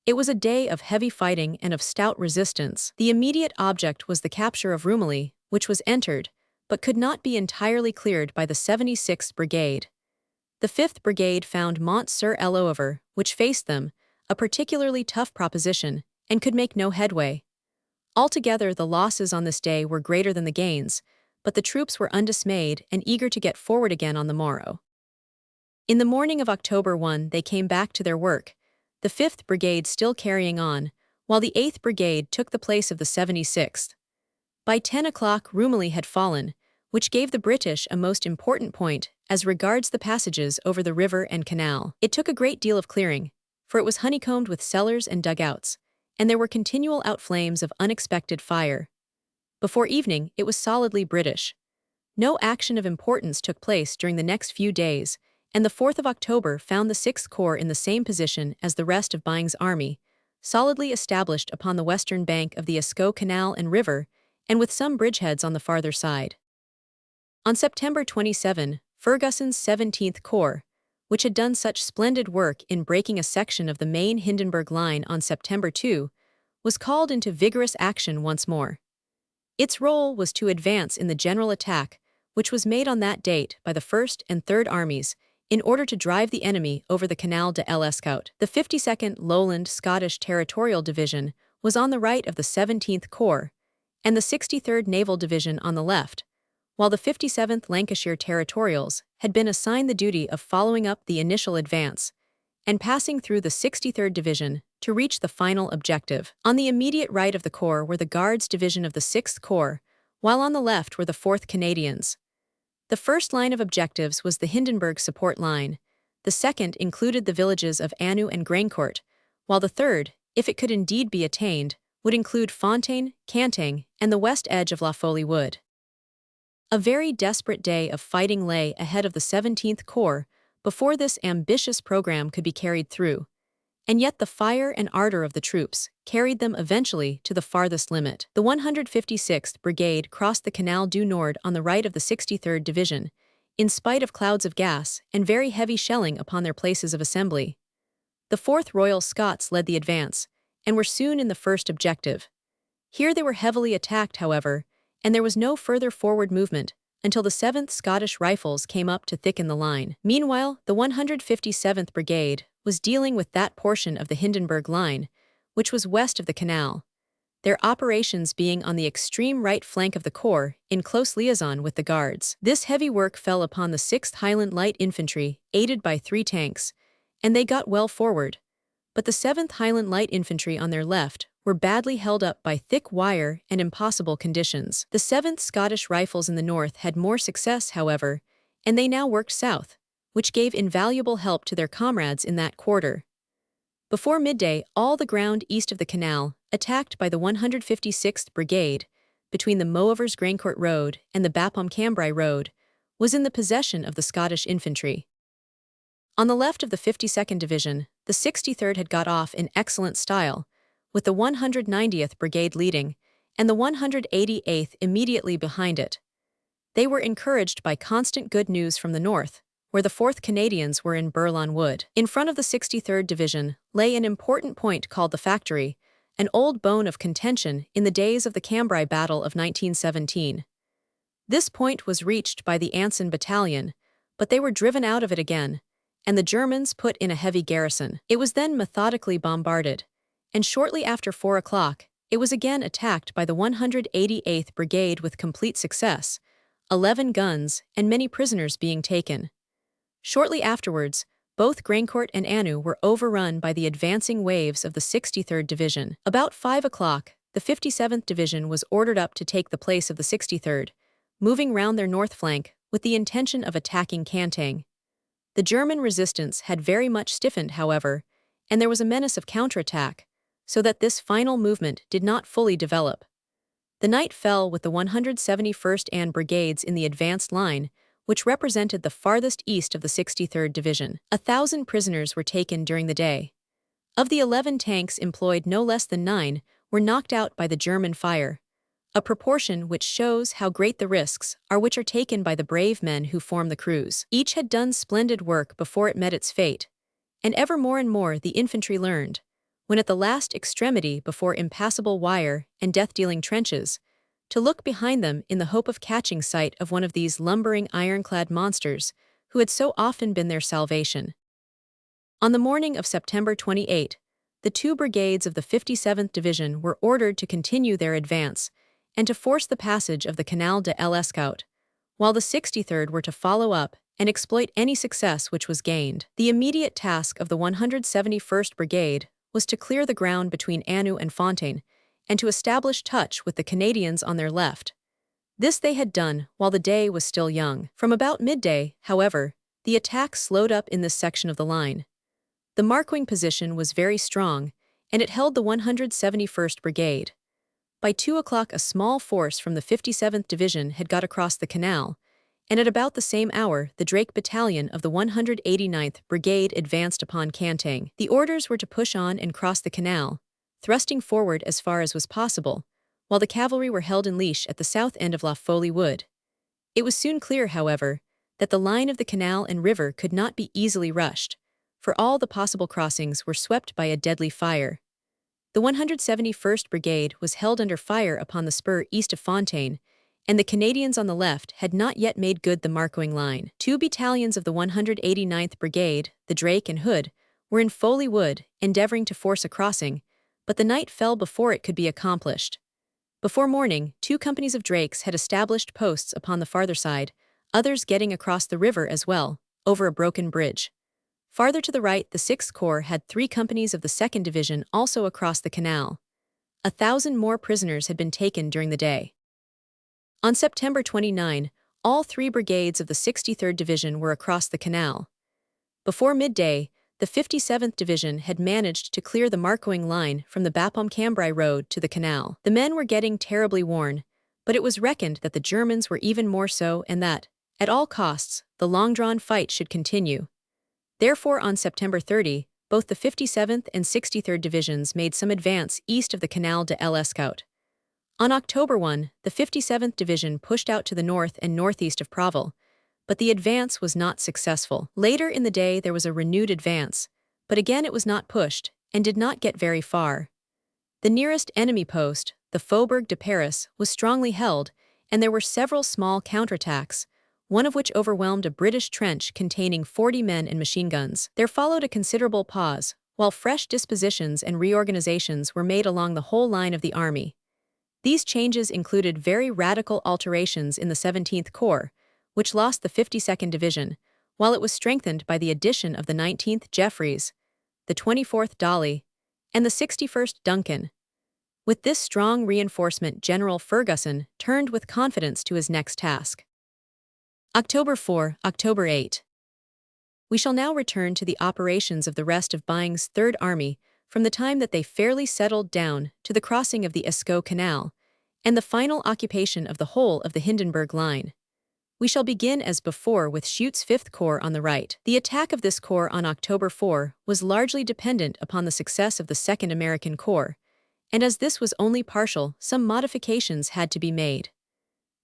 It was a day of heavy fighting and of stout resistance. The immediate object was the capture of Rumilly, which was entered, but could not be entirely cleared by the 76th Brigade. The 5th Brigade found Mont-sur-Eloeuvre, which faced them, a particularly tough proposition, and could make no headway. Altogether, the losses on this day were greater than the gains, but the troops were undismayed and eager to get forward again on the morrow. In the morning of October 1, they came back to their work, the 5th Brigade still carrying on, while the 8th Brigade took the place of the 76th. By 10 o'clock, Rumilly had fallen, which gave the British a most important point as regards the passages over the river and canal. It took a great deal of clearing, for it was honeycombed with cellars and dugouts, and there were continual outflames of unexpected fire. Before evening, it was solidly British. No action of importance took place during the next few days, and the 4th of October found the 6th Corps in the same position as the rest of Byng's army, solidly established upon the western bank of the Escaut Canal and river, and with some bridgeheads on the farther side. On September 27, Ferguson's 17th Corps, which had done such splendid work in breaking a section of the main Hindenburg line on September 2, was called into vigorous action once more. Its role was to advance in the general attack, which was made on that date by the 1st and 3rd Armies, in order to drive the enemy over the Canal de l'Escaut. The 52nd Lowland Scottish Territorial Division was on the right of the 17th Corps, and the 63rd Naval Division on the left, while the 57th Lancashire Territorials had been assigned the duty of following up the initial advance and passing through the 63rd Division to reach the final objective. On the immediate right of the Corps were the Guards Division of the 6th Corps, while on the left were the 4th Canadians. The first line of objectives was the Hindenburg support line, the second included the villages of Annou and Graincourt, while the third, if it could indeed be attained, would include Fontaine, Canting, and the west edge of La Folie Wood. A very desperate day of fighting lay ahead of the 17th Corps before this ambitious program could be carried through, and yet the fire and ardor of the troops carried them eventually to the farthest limit. The 156th Brigade crossed the Canal du Nord on the right of the 63rd Division, in spite of clouds of gas and very heavy shelling upon their places of assembly. The 4th Royal Scots led the advance, and were soon in the first objective. Here they were heavily attacked, however, and there was no further forward movement until the 7th Scottish Rifles came up to thicken the line. Meanwhile, the 157th Brigade was dealing with that portion of the Hindenburg Line, which was west of the canal, their operations being on the extreme right flank of the corps in close liaison with the Guards. This heavy work fell upon the 6th Highland Light Infantry, aided by 3 tanks, and they got well forward. But the 7th Highland Light Infantry on their left were badly held up by thick wire and impossible conditions. The 7th Scottish Rifles in the north had more success, however, and they now worked south, which gave invaluable help to their comrades in that quarter. Before midday, all the ground east of the canal, attacked by the 156th Brigade, between the Moevers Graincourt Road and the Bapaume-Cambrai Road, was in the possession of the Scottish infantry. On the left of the 52nd Division, the 63rd had got off in excellent style, with the 190th Brigade leading, and the 188th immediately behind it. They were encouraged by constant good news from the north, where the 4th Canadians were in Bourlon Wood. In front of the 63rd Division lay an important point called the Factory, an old bone of contention in the days of the Cambrai Battle of 1917. This point was reached by the Anson Battalion, but they were driven out of it again, and the Germans put in a heavy garrison. It was then methodically bombarded, and shortly after 4 o'clock, it was again attacked by the 188th Brigade with complete success, 11 guns and many prisoners being taken. Shortly afterwards, both Graincourt and Anu were overrun by the advancing waves of the 63rd Division. About 5 o'clock, the 57th Division was ordered up to take the place of the 63rd, moving round their north flank with the intention of attacking Cantaing. The German resistance had very much stiffened, however, and there was a menace of counterattack, so that this final movement did not fully develop. The night fell with the 171st and Brigades in the advanced line, which represented the farthest east of the 63rd Division. 1,000 prisoners were taken during the day. Of the 11 tanks employed, no less than 9 were knocked out by the German fire, a proportion which shows how great the risks are which are taken by the brave men who form the crews. Each had done splendid work before it met its fate, and more the infantry learned, when at the last extremity before impassable wire and death-dealing trenches, to look behind them in the hope of catching sight of one of these lumbering ironclad monsters who had so often been their salvation. On the morning of September 28, the 2 brigades of the 57th Division were ordered to continue their advance and to force the passage of the Canal de l'Escaut, while the 63rd were to follow up and exploit any success which was gained. The immediate task of the 171st Brigade was to clear the ground between Anu and Fontaine, and to establish touch with the Canadians on their left. This they had done while the day was still young. From about midday, however, the attack slowed up in this section of the line. The Marcoing position was very strong, and it held the 171st Brigade. By 2 o'clock a small force from the 57th Division had got across the canal, and at about the same hour the Drake Battalion of the 189th Brigade advanced upon Cantaing. The orders were to push on and cross the canal, thrusting forward as far as was possible, while the cavalry were held in leash at the south end of La Folie Wood. It was soon clear, however, that the line of the canal and river could not be easily rushed, for all the possible crossings were swept by a deadly fire. The 171st Brigade was held under fire upon the spur east of Fontaine, and the Canadians on the left had not yet made good the Marcoing line. 2 battalions of the 189th Brigade, the Drake and Hood, were in Folie Wood, endeavoring to force a crossing, but the night fell before it could be accomplished. Before morning, 2 companies of Drakes had established posts upon the farther side, others getting across the river as well, over a broken bridge. Farther to the right, the 6th Corps had 3 companies of the 2nd Division also across the canal. 1,000 more prisoners had been taken during the day. On September 29, all 3 brigades of the 63rd Division were across the canal. Before midday, the 57th Division had managed to clear the Marcoing line from the Bapaume-Cambrai Road to the canal. The men were getting terribly worn, but it was reckoned that the Germans were even more so and that, at all costs, the long-drawn fight should continue. Therefore, on September 30, both the 57th and 63rd Divisions made some advance east of the Canal de l'Escaut. On October 1, the 57th Division pushed out to the north and northeast of Provel, but the advance was not successful. Later in the day there was a renewed advance, but again it was not pushed, and did not get very far. The nearest enemy post, the Faubourg de Paris, was strongly held, and there were several small counterattacks, one of which overwhelmed a British trench containing 40 men and machine guns. There followed a considerable pause, while fresh dispositions and reorganizations were made along the whole line of the army. These changes included very radical alterations in the 17th Corps, which lost the 52nd Division, while it was strengthened by the addition of the 19th Jeffreys, the 24th Doyle, and the 61st Duncan. With this strong reinforcement, General Ferguson turned with confidence to his next task. October 4, October 8. We shall now return to the operations of the rest of Byng's Third Army from the time that they fairly settled down to the crossing of the Escaut Canal and the final occupation of the whole of the Hindenburg Line. We shall begin as before with Schutz's 5th Corps on the right. The attack of this corps on October 4 was largely dependent upon the success of the 2nd American Corps, and as this was only partial, some modifications had to be made.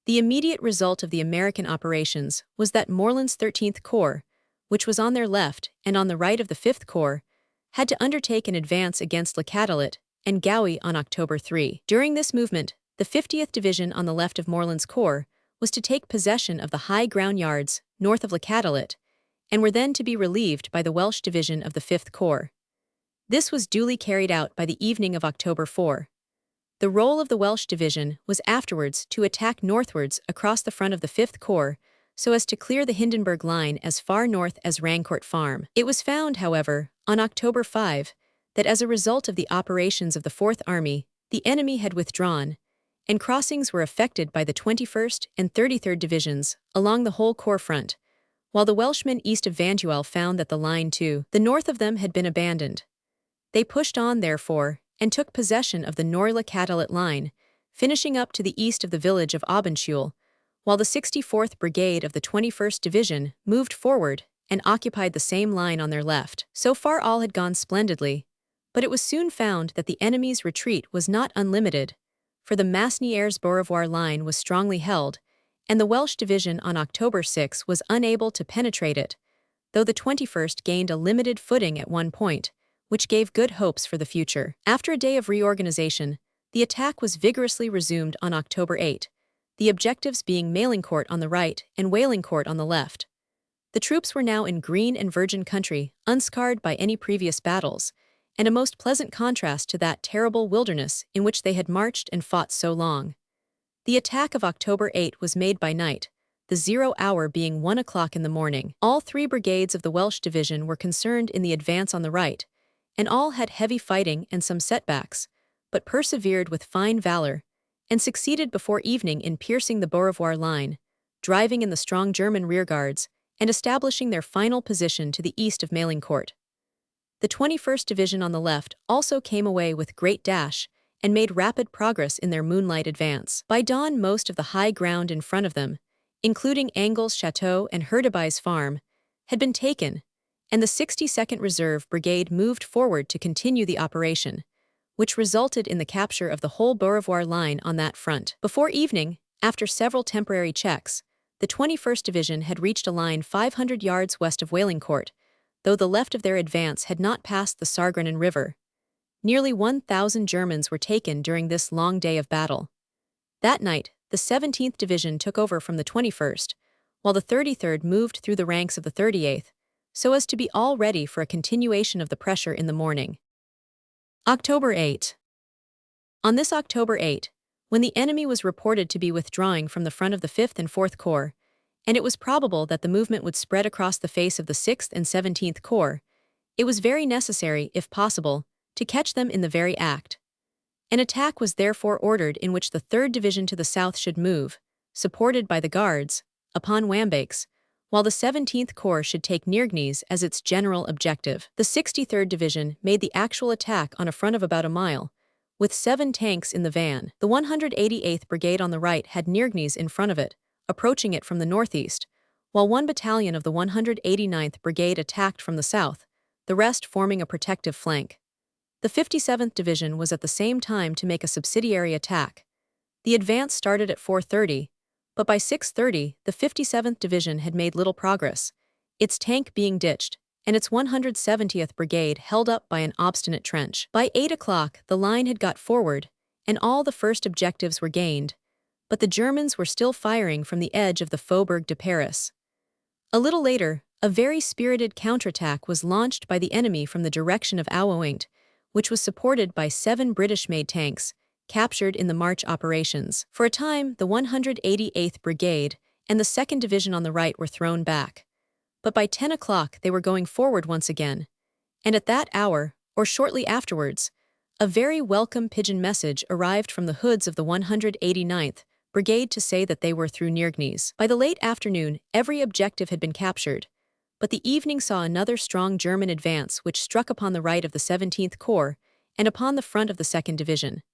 The immediate result of the American operations was that Morland's 13th Corps, which was on their left and on the right of the 5th Corps, had to undertake an advance against Le Catelet and Gouy on October 3. During this movement, the 50th Division on the left of Morland's Corps was to take possession of the high ground yards north of Le Catelet, and were then to be relieved by the Welsh Division of the 5th Corps. This was duly carried out by the evening of October 4. The role of the Welsh Division was afterwards to attack northwards across the front of the 5th Corps so as to clear the Hindenburg Line as far north as Rancourt Farm. It was found, however, on October 5, that as a result of the operations of the 4th Army, the enemy had withdrawn, and crossings were effected by the 21st and 33rd Divisions along the whole corps front, while the Welshmen east of Eventual found that the line to the north of them had been abandoned. They pushed on, therefore, and took possession of the Norle Catelet line, finishing up to the east of the village of Eventual, while the 64th Brigade of the 21st Division moved forward and occupied the same line on their left. So far all had gone splendidly, but it was soon found that the enemy's retreat was not unlimited, for the Masnieres-Beaurevoir line was strongly held, and the Welsh Division on October 6 was unable to penetrate it, though the 21st gained a limited footing at one point, which gave good hopes for the future. After a day of reorganization, the attack was vigorously resumed on October 8, the objectives being Maillincourt on the right and Wailincourt on the left. The troops were now in green and virgin country, unscarred by any previous battles, and a most pleasant contrast to that terrible wilderness in which they had marched and fought so long. The attack of October 8 was made by night, the 0 hour being 1 o'clock in the morning. All 3 brigades of the Welsh Division were concerned in the advance on the right, and all had heavy fighting and some setbacks, but persevered with fine valor, and succeeded before evening in piercing the Beaurevoir line, driving in the strong German rearguards, and establishing their final position to the east of Maillincourt. The 21st Division on the left also came away with great dash and made rapid progress in their moonlight advance. By dawn most of the high ground in front of them, including Angles Chateau and Herdeby's farm, had been taken, and the 62nd Reserve Brigade moved forward to continue the operation, which resulted in the capture of the whole Beaurevoir line on that front. Before evening, after several temporary checks, the 21st Division had reached a line 500 yards west of Wailincourt, though the left of their advance had not passed the Sargrennen River. Nearly 1,000 Germans were taken during this long day of battle. That night, the 17th Division took over from the 21st, while the 33rd moved through the ranks of the 38th, so as to be all ready for a continuation of the pressure in the morning. October 8. On this October 8, when the enemy was reported to be withdrawing from the front of the 5th and 4th Corps, and it was probable that the movement would spread across the face of the 6th and 17th Corps, it was very necessary, if possible, to catch them in the very act. An attack was therefore ordered in which the 3rd Division to the south should move, supported by the Guards, upon Wambakes, while the 17th Corps should take Niergnes as its general objective. The 63rd Division made the actual attack on a front of about a mile, with 7 tanks in the van. The 188th Brigade on the right had Niergnes in front of it, approaching it from the northeast, while 1 battalion of the 189th Brigade attacked from the south, the rest forming a protective flank. The 57th Division was at the same time to make a subsidiary attack. The advance started at 4:30, but by 6:30 the 57th Division had made little progress, its tank being ditched, and its 170th Brigade held up by an obstinate trench. By 8 o'clock the line had got forward, and all the first objectives were gained, but the Germans were still firing from the edge of the Faubourg de Paris. A little later, a very spirited counterattack was launched by the enemy from the direction of Ouoingt, which was supported by 7 British-made tanks, captured in the march operations. For a time, the 188th Brigade and the 2nd Division on the right were thrown back. But by 10 o'clock they were going forward once again. And at that hour, or shortly afterwards, a very welcome pigeon message arrived from the hoods of the 189th Brigade to say that they were through Niergnes. By the late afternoon, every objective had been captured, but the evening saw another strong German advance which struck upon the right of the 17th Corps and upon the front of the 2nd Division.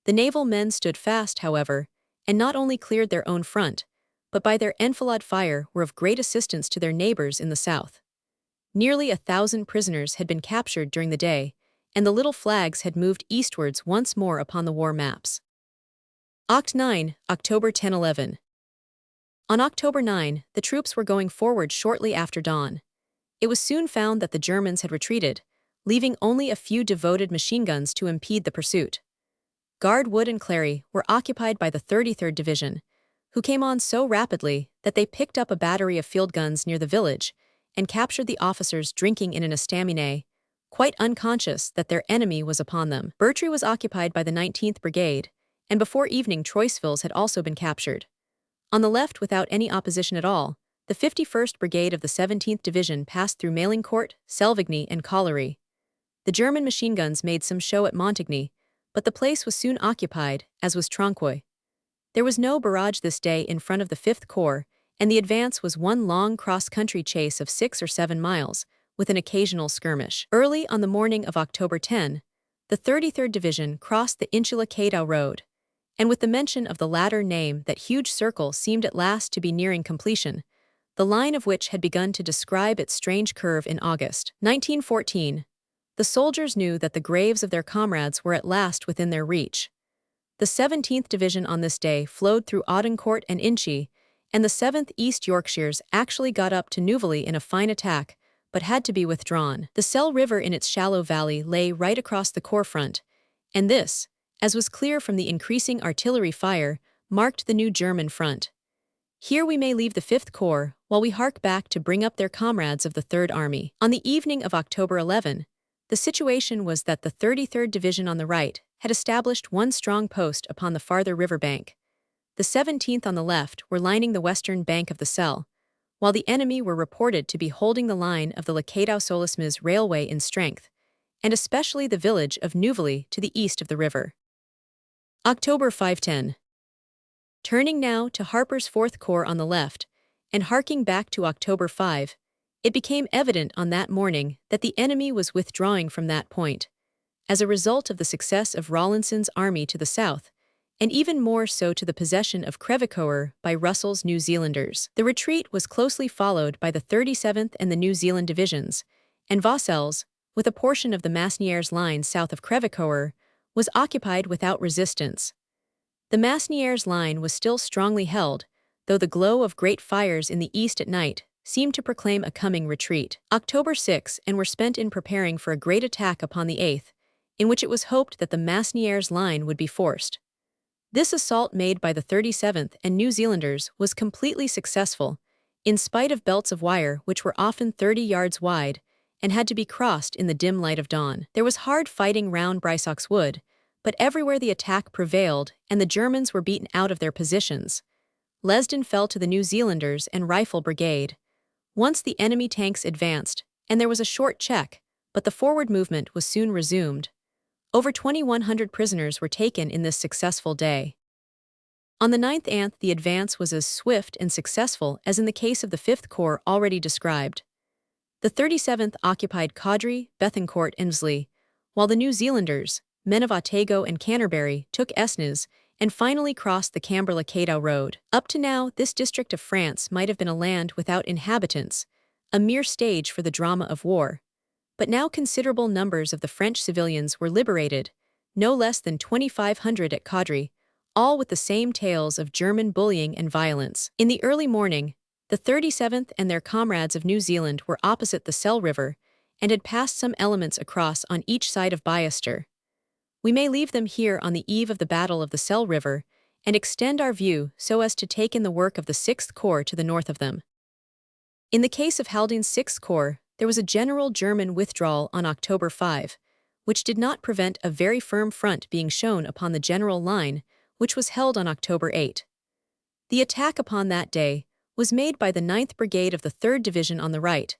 The naval men stood fast, however, and not only cleared their own front, but by their enfilade fire were of great assistance to their neighbors in the south. Nearly 1,000 prisoners had been captured during the day, and the little flags had moved eastwards once more upon the war maps. Oct. 9, October 10-11. On October 9, the troops were going forward shortly after dawn. It was soon found that the Germans had retreated, leaving only a few devoted machine guns to impede the pursuit. Guard Wood and Clary were occupied by the 33rd Division, who came on so rapidly that they picked up a battery of field guns near the village and captured the officers drinking in an estaminet, quite unconscious that their enemy was upon them. Bertry was occupied by the 19th Brigade, and before evening Troisville's had also been captured. On the left, without any opposition at all, the 51st Brigade of the 17th Division passed through Malincourt, Selvigny, and Colliery. The German machine guns made some show at Montigny, but the place was soon occupied, as was Tronquoy. There was no barrage this day in front of the 5th Corps, and the advance was one long cross-country chase of 6 or 7 miles, with an occasional skirmish. Early on the morning of October 10, the 33rd Division crossed the Inchula-Cadow Road, and with the mention of the latter name that huge circle seemed at last to be nearing completion, the line of which had begun to describe its strange curve in August 1914, the soldiers knew that the graves of their comrades were at last within their reach. The 17th Division on this day flowed through Audincourt and Inchy, and the 7th East Yorkshires actually got up to Neuville in a fine attack, but had to be withdrawn. The Selle River in its shallow valley lay right across the corps front, and this, as was clear from the increasing artillery fire, marked the new German front. Here we may leave the 5th Corps while we hark back to bring up their comrades of the 3rd Army. On the evening of October 11, the situation was that the 33rd Division on the right had established one strong post upon the farther river bank. The 17th on the left were lining the western bank of the Selle, while the enemy were reported to be holding the line of the Le Cadow-Solismes railway in strength, and especially the village of Neuville to the east of the river. October 5-10. Turning now to Harper's 4th Corps on the left, and harking back to October 5, it became evident on that morning that the enemy was withdrawing from that point, as a result of the success of Rawlinson's army to the south, and even more so to the possession of Crevecoeur by Russell's New Zealanders. The retreat was closely followed by the 37th and the New Zealand divisions, and Vaucelles, with a portion of the Masnieres line south of Crevecoeur, was occupied without resistance. The Masnieres line was still strongly held, though the glow of great fires in the east at night seemed to proclaim a coming retreat. October 6 and were spent in preparing for a great attack upon the 8th, in which it was hoped that the Masnieres line would be forced. This assault made by the 37th and New Zealanders was completely successful, in spite of belts of wire which were often 30 yards wide and had to be crossed in the dim light of dawn. There was hard fighting round Brysox Wood, but everywhere the attack prevailed and the Germans were beaten out of their positions. Lesdon fell to the New Zealanders and Rifle Brigade. Once the enemy tanks advanced, and there was a short check, but the forward movement was soon resumed. Over 2,100 prisoners were taken in this successful day. On the 9th Anth, the advance was as swift and successful as in the case of the 5th Corps already described. The 37th occupied Caudry, Bethencourt, and Vsley, while the New Zealanders, men of Otago and Canterbury, took Esnes and finally crossed the Camberley-Cadow Road. Up to now, this district of France might have been a land without inhabitants, a mere stage for the drama of war. But now considerable numbers of the French civilians were liberated, no less than 2,500 at Caudry, all with the same tales of German bullying and violence. In the early morning, the 37th and their comrades of New Zealand were opposite the Selle River and had passed some elements across on each side of Biester. We may leave them here on the eve of the Battle of the Selle River and extend our view so as to take in the work of the 6th Corps to the north of them. In the case of Halding's 6th Corps, there was a general German withdrawal on October 5, which did not prevent a very firm front being shown upon the general line, which was held on October 8. The attack upon that day was made by the 9th Brigade of the 3rd Division on the right,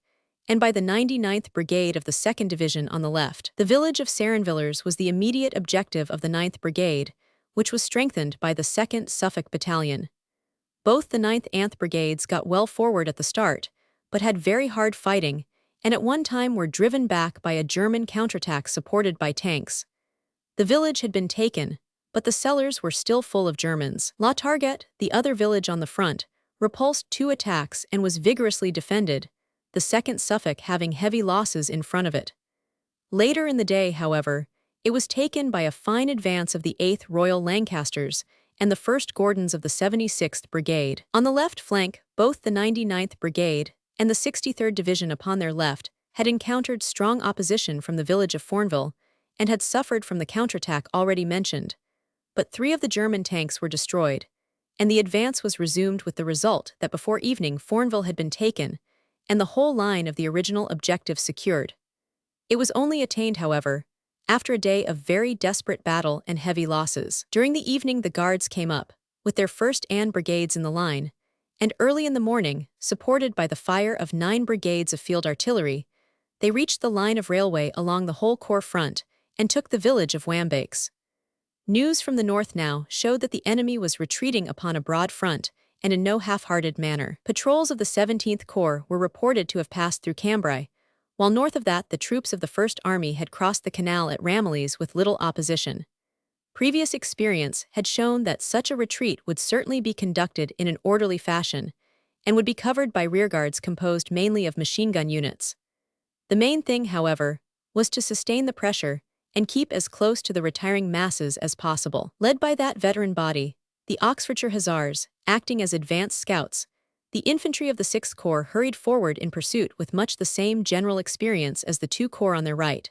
and by the 99th Brigade of the 2nd Division on the left. The village of Sarenvillers was the immediate objective of the 9th Brigade, which was strengthened by the 2nd Suffolk Battalion. Both the 9th and 9th Brigades got well forward at the start, but had very hard fighting, and at one time were driven back by a German counterattack supported by tanks. The village had been taken, but the cellars were still full of Germans. La Targette, the other village on the front, repulsed 2 attacks and was vigorously defended, the 2nd Suffolk having heavy losses in front of it. Later in the day, however, it was taken by a fine advance of the 8th Royal Lancasters and the 1st Gordons of the 76th Brigade. On the left flank, both the 99th Brigade and the 63rd Division upon their left had encountered strong opposition from the village of Fornville and had suffered from the counterattack already mentioned. But 3 of the German tanks were destroyed, and the advance was resumed with the result that before evening Fornville had been taken and the whole line of the original objective secured. It was only attained, however, after a day of very desperate battle and heavy losses. During the evening the Guards came up, with their 1st and brigades in the line, and early in the morning, supported by the fire of 9 brigades of field artillery, they reached the line of railway along the whole corps front and took the village of Wambakes. News from the north now showed that the enemy was retreating upon a broad front and in no half-hearted manner. Patrols of the 17th Corps were reported to have passed through Cambrai, while north of that the troops of the 1st Army had crossed the canal at Ramillies with little opposition. Previous experience had shown that such a retreat would certainly be conducted in an orderly fashion and would be covered by rearguards composed mainly of machine gun units. The main thing, however, was to sustain the pressure and keep as close to the retiring masses as possible. Led by that veteran body, the Oxfordshire Hussars, acting as advance scouts, the infantry of the 6th Corps hurried forward in pursuit with much the same general experience as the 2 corps on their right.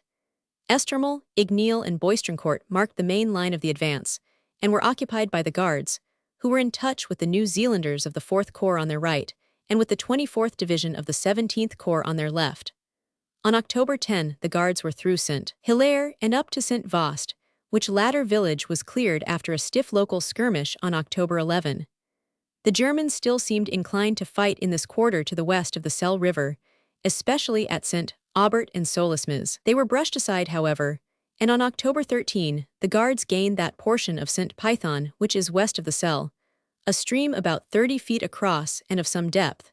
Estermel, Igneel, and Boistrancourt marked the main line of the advance, and were occupied by the Guards, who were in touch with the New Zealanders of the 4th Corps on their right, and with the 24th Division of the 17th Corps on their left. On October 10, the Guards were through St. Hilaire and up to St. Vaast, which latter village was cleared after a stiff local skirmish on October 11. The Germans still seemed inclined to fight in this quarter to the west of the Selle River, especially at St. Aubert and Solismes. They were brushed aside, however, and on October 13, the Guards gained that portion of St. Python which is west of the Selle, a stream about 30 feet across and of some depth.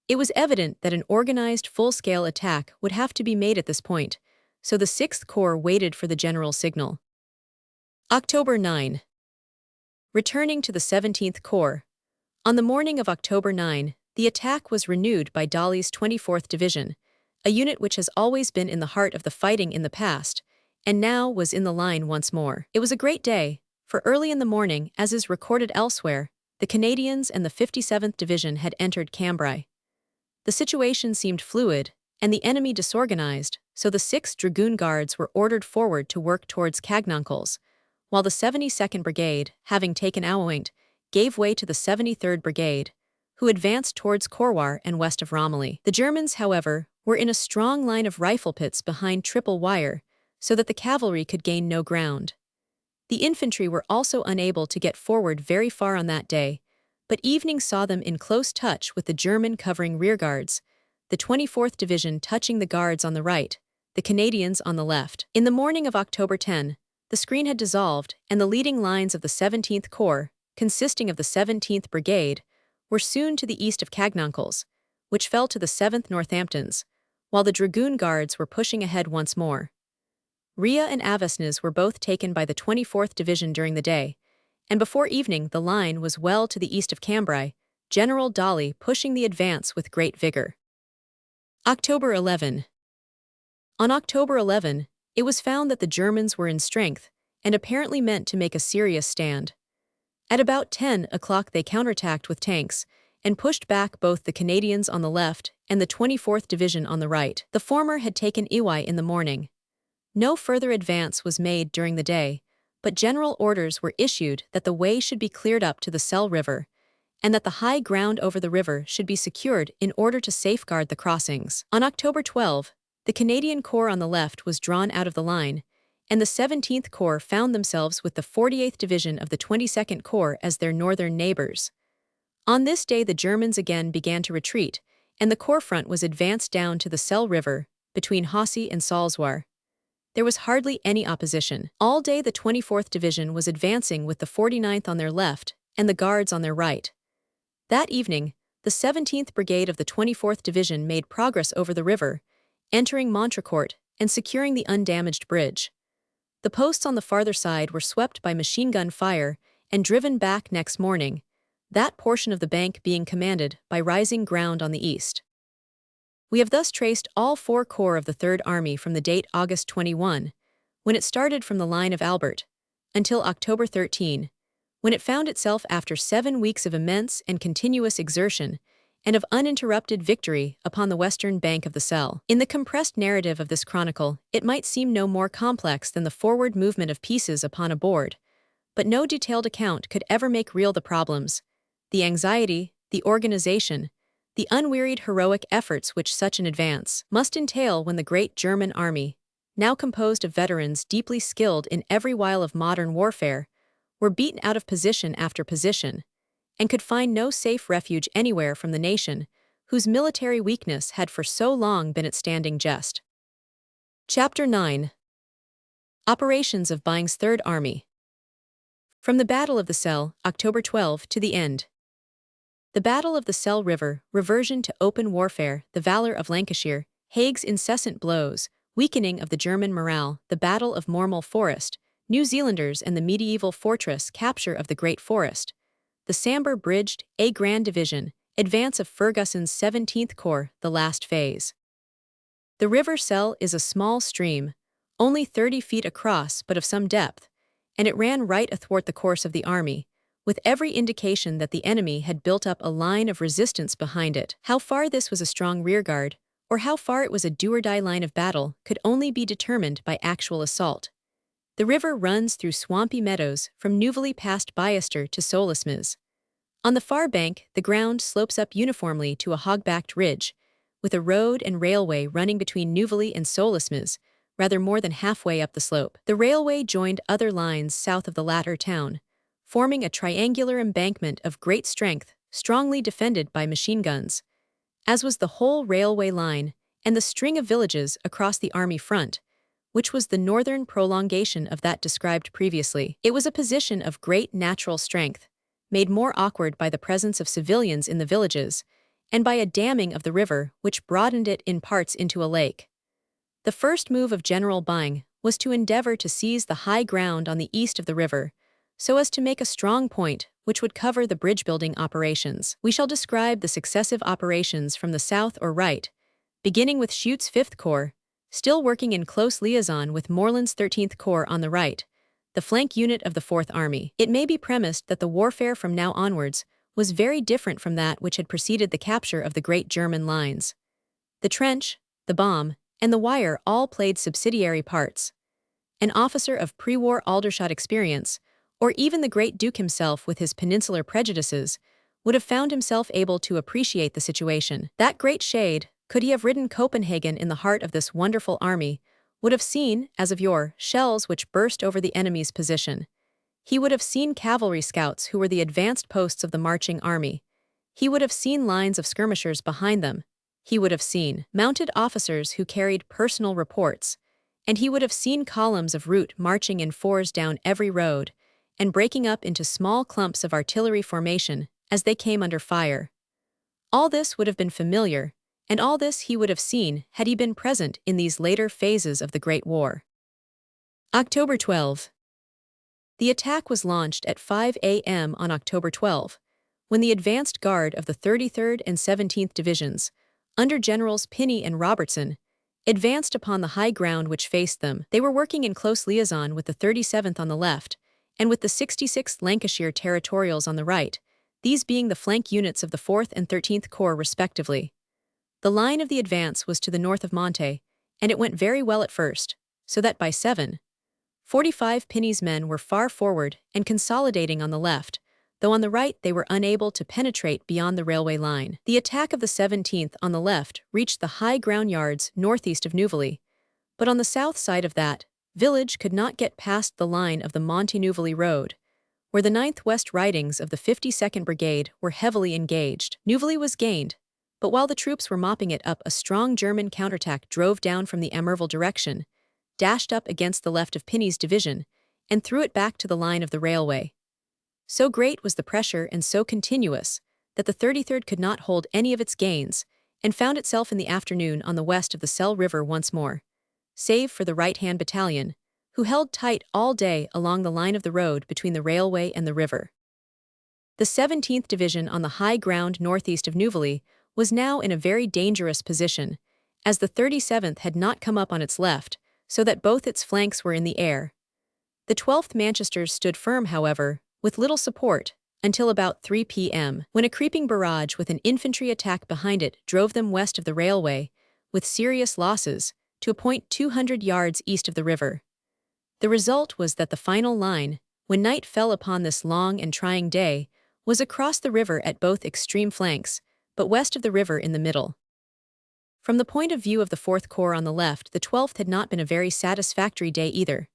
It was evident that an organized full-scale attack would have to be made at this point, so the 6th Corps waited for the general signal. October 9. Returning to the 17th Corps. On the morning of October 9, the attack was renewed by Doyle's 24th Division, a unit which has always been in the heart of the fighting in the past, and now was in the line once more. It was a great day, for early in the morning, as is recorded elsewhere, the Canadians and the 57th Division had entered Cambrai. The situation seemed fluid, and the enemy disorganized, so the 6th Dragoon Guards were ordered forward to work towards Cagnoncles, while the 72nd Brigade, having taken Ouoint, gave way to the 73rd Brigade, who advanced towards Corwar and west of Romilly. The Germans, however, were in a strong line of rifle pits behind triple wire, so that the cavalry could gain no ground. The infantry were also unable to get forward very far on that day, but evening saw them in close touch with the German covering rearguards, the 24th Division touching the Guards on the right, the Canadians on the left. In the morning of October 10, the screen had dissolved, and the leading lines of the 17th Corps, consisting of the 17th Brigade, were soon to the east of Cagnoncles, which fell to the 7th Northamptons, while the Dragoon Guards were pushing ahead once more. Ria and Avesnes were both taken by the 24th Division during the day, and before evening the line was well to the east of Cambrai, General Doyle pushing the advance with great vigor. October 11. On October 11, it was found that the Germans were in strength and apparently meant to make a serious stand. At about 10 o'clock they counterattacked with tanks and pushed back both the Canadians on the left and the 24th Division on the right. The former had taken Iwai in the morning. No further advance was made during the day, but general orders were issued that the way should be cleared up to the Selle River, and that the high ground over the river should be secured in order to safeguard the crossings. On October 12, the Canadian Corps on the left was drawn out of the line, and the 17th Corps found themselves with the 48th Division of the 22nd Corps as their northern neighbors. On this day the Germans again began to retreat, and the corps front was advanced down to the Selle River, between Hossy and Salzoir. There was hardly any opposition. All day the 24th Division was advancing with the 49th on their left and the Guards on their right. That evening, the 17th Brigade of the 24th Division made progress over the river, entering Montrecourt and securing the undamaged bridge. The posts on the farther side were swept by machine gun fire and driven back next morning, that portion of the bank being commanded by rising ground on the east. We have thus traced all 4 corps of the Third Army from the date August 21, when it started from the line of Albert, until October 13, when it found itself after 7 weeks of immense and continuous exertion and of uninterrupted victory upon the western bank of the Selle. In the compressed narrative of this chronicle, it might seem no more complex than the forward movement of pieces upon a board, but no detailed account could ever make real the problems, the anxiety, the organization, the unwearied heroic efforts which such an advance must entail when the great German army, now composed of veterans deeply skilled in every wile of modern warfare, were beaten out of position after position, and could find no safe refuge anywhere from the nation, whose military weakness had for so long been its standing jest. Chapter 9. Operations of Byng's Third Army. From the Battle of the Selle, October 12, to the end. The Battle of the Selle River, reversion to open warfare, the valor of Lancashire, Haig's incessant blows, weakening of the German morale, the Battle of Mormal Forest, New Zealanders and the medieval fortress capture of the Great Forest, the Sambre-bridged A Grand Division, advance of Ferguson's 17th Corps, the last phase. The River Selle is a small stream, only 30 feet across but of some depth, and it ran right athwart the course of the army, with every indication that the enemy had built up a line of resistance behind it. How far this was a strong rearguard, or how far it was a do-or-die line of battle, could only be determined by actual assault. The river runs through swampy meadows from Neuville past Biester to Solismes. On the far bank, the ground slopes up uniformly to a hog-backed ridge, with a road and railway running between Neuville and Solismes, rather more than halfway up the slope. The railway joined other lines south of the latter town, forming a triangular embankment of great strength, strongly defended by machine guns, as was the whole railway line and the string of villages across the army front, which was the northern prolongation of that described previously. It was a position of great natural strength, made more awkward by the presence of civilians in the villages, and by a damming of the river which broadened it in parts into a lake. The first move of General Byng was to endeavor to seize the high ground on the east of the river, so as to make a strong point which would cover the bridge-building operations. We shall describe the successive operations from the south or right, beginning with Schutz's 5th Corps, still working in close liaison with Morland's 13th Corps on the right, the flank unit of the 4th Army. It may be premised that the warfare from now onwards was very different from that which had preceded the capture of the great German lines. The trench, the bomb, and the wire all played subsidiary parts. An officer of pre-war Aldershot experience, or even the great Duke himself with his peninsular prejudices, would have found himself able to appreciate the situation. That great shade, could he have ridden Copenhagen in the heart of this wonderful army, would have seen, as of yore, shells which burst over the enemy's position. He would have seen cavalry scouts who were the advanced posts of the marching army. He would have seen lines of skirmishers behind them. He would have seen mounted officers who carried personal reports, and he would have seen columns of route marching in fours down every road, and breaking up into small clumps of artillery formation as they came under fire. All this would have been familiar, and all this he would have seen had he been present in these later phases of the Great War. October 12. The attack was launched at 5 a.m. on October 12, when the advanced guard of the 33rd and 17th Divisions, under Generals Pinney and Robertson, advanced upon the high ground which faced them. They were working in close liaison with the 37th on the left, and with the 66th Lancashire Territorials on the right, these being the flank units of the 4th and 13th Corps respectively. The line of the advance was to the north of Monte, and it went very well at first, so that by 7, 45 Pinney's men were far forward and consolidating on the left, though on the right they were unable to penetrate beyond the railway line. The attack of the 17th on the left reached the high ground yards northeast of Neuville, but on the south side of that village could not get past the line of the Montigny-Neuville road, where the 9th West Ridings of the 52nd Brigade were heavily engaged. Neuville was gained, but while the troops were mopping it up, a strong German counterattack drove down from the Emerville direction, dashed up against the left of Pinney's division, and threw it back to the line of the railway. So great was the pressure and so continuous that the 33rd could not hold any of its gains and found itself in the afternoon on the west of the Selle River once more, save for the right-hand battalion, who held tight all day along the line of the road between the railway and the river. The 17th Division on the high ground northeast of Neuville was now in a very dangerous position, as the 37th had not come up on its left, so that both its flanks were in the air. The 12th Manchesters stood firm, however, with little support, until about 3 p.m., when a creeping barrage with an infantry attack behind it drove them west of the railway, with serious losses, to a point 200 yards east of the river. The result was that the final line, when night fell upon this long and trying day, was across the river at both extreme flanks, but west of the river in the middle. From the point of view of the 4th Corps on the left, the 12th had not been a very satisfactory day either.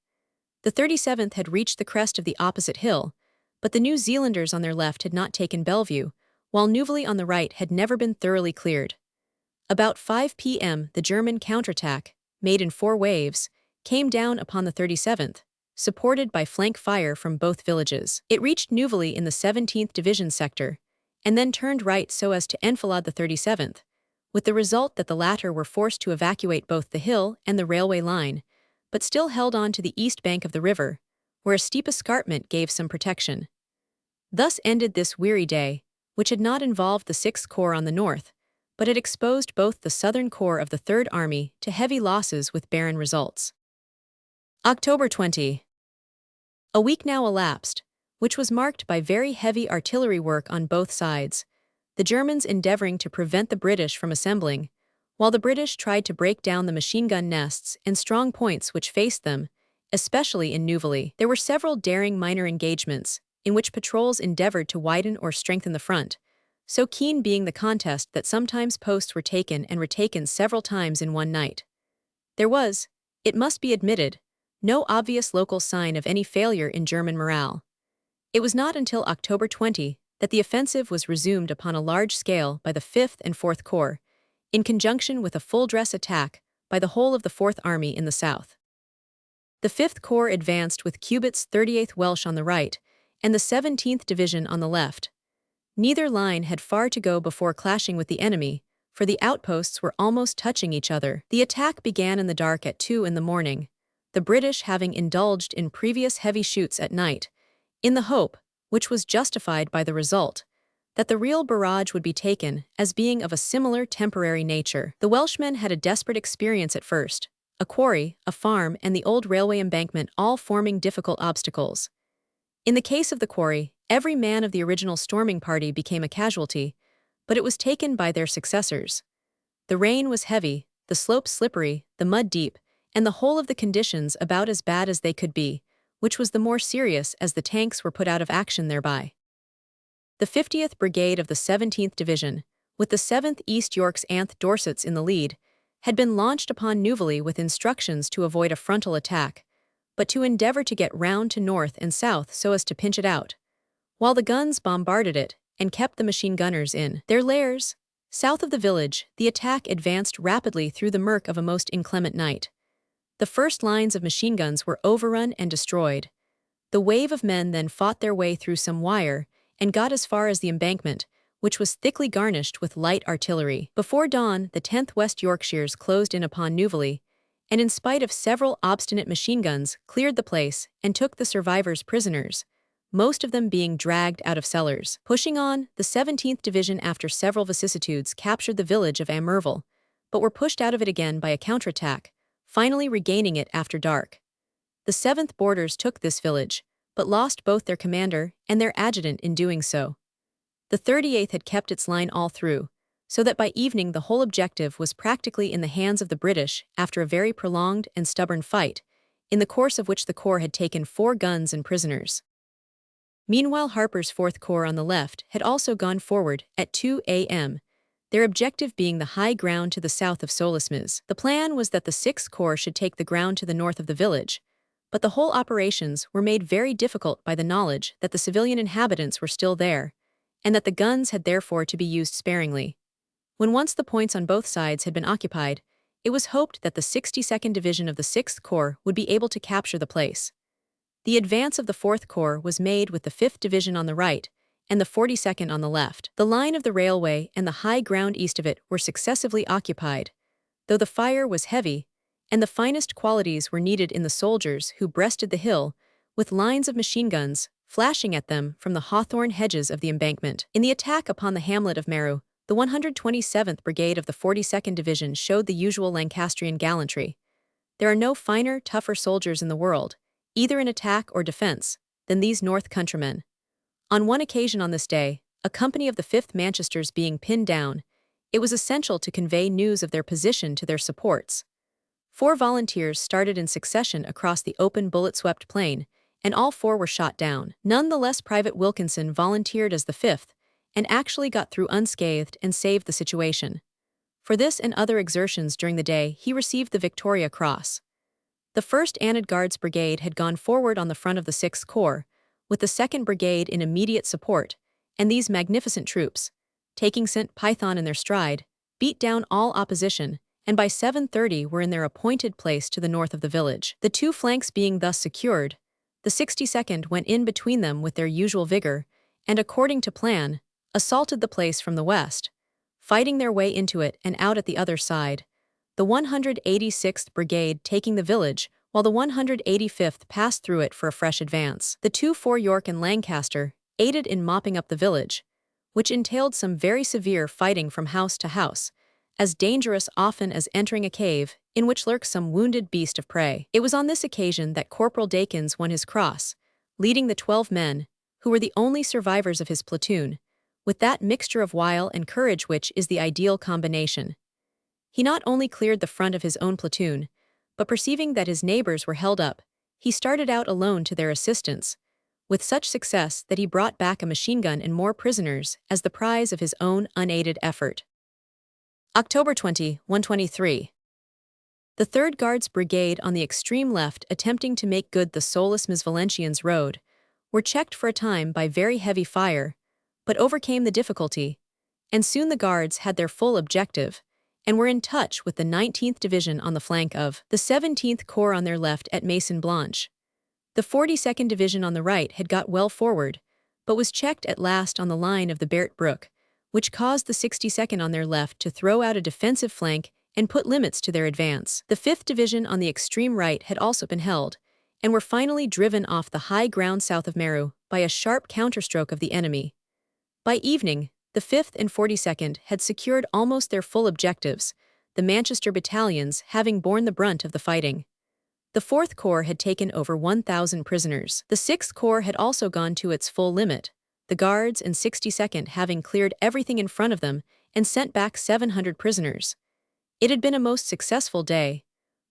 The 37th had reached the crest of the opposite hill, but the New Zealanders on their left had not taken Bellevue, while Neuville on the right had never been thoroughly cleared. About 5 p.m., the German counterattack, made in 4 waves, came down upon the 37th, supported by flank fire from both villages. It reached Neuville in the 17th Division sector, and then turned right so as to enfilade the 37th, with the result that the latter were forced to evacuate both the hill and the railway line, but still held on to the east bank of the river, where a steep escarpment gave some protection. Thus ended this weary day, which had not involved the 6th Corps on the north, but had exposed both the Southern Corps of the Third Army to heavy losses with barren results. October 20. A week now elapsed, which was marked by very heavy artillery work on both sides, the Germans endeavoring to prevent the British from assembling, while the British tried to break down the machine gun nests and strong points which faced them, especially in Neuville. There were several daring minor engagements, in which patrols endeavored to widen or strengthen the front, so keen being the contest that sometimes posts were taken and retaken several times in one night. There was, it must be admitted, no obvious local sign of any failure in German morale. It was not until October 20 that the offensive was resumed upon a large scale by the 5th and 4th Corps, in conjunction with a full-dress attack by the whole of the 4th Army in the south. The 5th Corps advanced with Cubitt's 38th Welsh on the right and the 17th Division on the left. Neither line had far to go before clashing with the enemy, for the outposts were almost touching each other. The attack began in the dark at 2 in the morning, the British having indulged in previous heavy shoots at night, in the hope, which was justified by the result, that the real barrage would be taken as being of a similar temporary nature. The Welshmen had a desperate experience at first, a quarry, a farm, and the old railway embankment all forming difficult obstacles. In the case of the quarry, every man of the original storming party became a casualty, but it was taken by their successors. The rain was heavy, the slopes slippery, the mud deep, and the whole of the conditions about as bad as they could be, which was the more serious as the tanks were put out of action thereby. The 50th Brigade of the 17th Division, with the 7th East York's Anth Dorsets in the lead, had been launched upon Neuville with instructions to avoid a frontal attack, but to endeavor to get round to north and south so as to pinch it out, while the guns bombarded it and kept the machine gunners in their lairs. South of the village, the attack advanced rapidly through the murk of a most inclement night. The first lines of machine guns were overrun and destroyed. The wave of men then fought their way through some wire and got as far as the embankment, which was thickly garnished with light artillery. Before dawn, the 10th West Yorkshires closed in upon Neuville, and in spite of several obstinate machine guns, cleared the place and took the survivors prisoners, most of them being dragged out of cellars. Pushing on, the 17th Division after several vicissitudes captured the village of Emerville, but were pushed out of it again by a counterattack, finally regaining it after dark. The 7th Borders took this village, but lost both their commander and their adjutant in doing so. The 38th had kept its line all through, so that by evening the whole objective was practically in the hands of the British after a very prolonged and stubborn fight, in the course of which the Corps had taken 4 guns and prisoners. Meanwhile, Harper's 4th Corps on the left had also gone forward at 2 a.m., their objective being the high ground to the south of Solismes. The plan was that the 6th Corps should take the ground to the north of the village, but the whole operations were made very difficult by the knowledge that the civilian inhabitants were still there, and that the guns had therefore to be used sparingly. When once the points on both sides had been occupied, it was hoped that the 62nd Division of the 6th Corps would be able to capture the place. The advance of the 4th Corps was made with the 5th Division on the right and the 42nd on the left. The line of the railway and the high ground east of it were successively occupied, though the fire was heavy, and the finest qualities were needed in the soldiers who breasted the hill, with lines of machine guns flashing at them from the hawthorn hedges of the embankment. In the attack upon the hamlet of Meru, the 127th Brigade of the 42nd Division showed the usual Lancastrian gallantry. There are no finer, tougher soldiers in the world, either in attack or defense, than these North countrymen. On one occasion on this day, a company of the 5th Manchesters being pinned down, it was essential to convey news of their position to their supports. 4 volunteers started in succession across the open bullet-swept plain, and all 4 were shot down. Nonetheless, Private Wilkinson volunteered as the 5th, and actually got through unscathed and saved the situation. For this and other exertions during the day, he received the Victoria Cross. The 1st Anid Guards Brigade had gone forward on the front of the 6th Corps, with the 2nd Brigade in immediate support, and these magnificent troops, taking St. Python in their stride, beat down all opposition, and by 7:30 were in their appointed place to the north of the village. The 2 flanks being thus secured, the 62nd went in between them with their usual vigor, and according to plan, assaulted the place from the west, fighting their way into it and out at the other side, the 186th Brigade taking the village, while the 185th passed through it for a fresh advance. The 2 for York and Lancaster aided in mopping up the village, which entailed some very severe fighting from house to house, as dangerous often as entering a cave in which lurks some wounded beast of prey. It was on this occasion that Corporal Dakins won his cross, leading the 12 men, who were the only survivors of his platoon, with that mixture of wile and courage which is the ideal combination. He not only cleared the front of his own platoon, but perceiving that his neighbors were held up, he started out alone to their assistance, with such success that he brought back a machine gun and more prisoners as the prize of his own unaided effort. October 20, 123. The 3rd Guards Brigade on the extreme left, attempting to make good the Solismes-Valenciennes road, were checked for a time by very heavy fire, but overcame the difficulty, and soon the Guards had their full objective, and were in touch with the 19th Division on the flank of the 17th Corps on their left at Maison Blanche. The 42nd Division on the right had got well forward, but was checked at last on the line of the Bert Brook, which caused the 62nd on their left to throw out a defensive flank and put limits to their advance. The 5th Division on the extreme right had also been held, and were finally driven off the high ground south of Meru by a sharp counterstroke of the enemy. By evening, the 5th and 42nd had secured almost their full objectives, the Manchester battalions having borne the brunt of the fighting. The 4th Corps had taken over 1,000 prisoners. The 6th Corps had also gone to its full limit, the Guards and 62nd having cleared everything in front of them and sent back 700 prisoners. It had been a most successful day,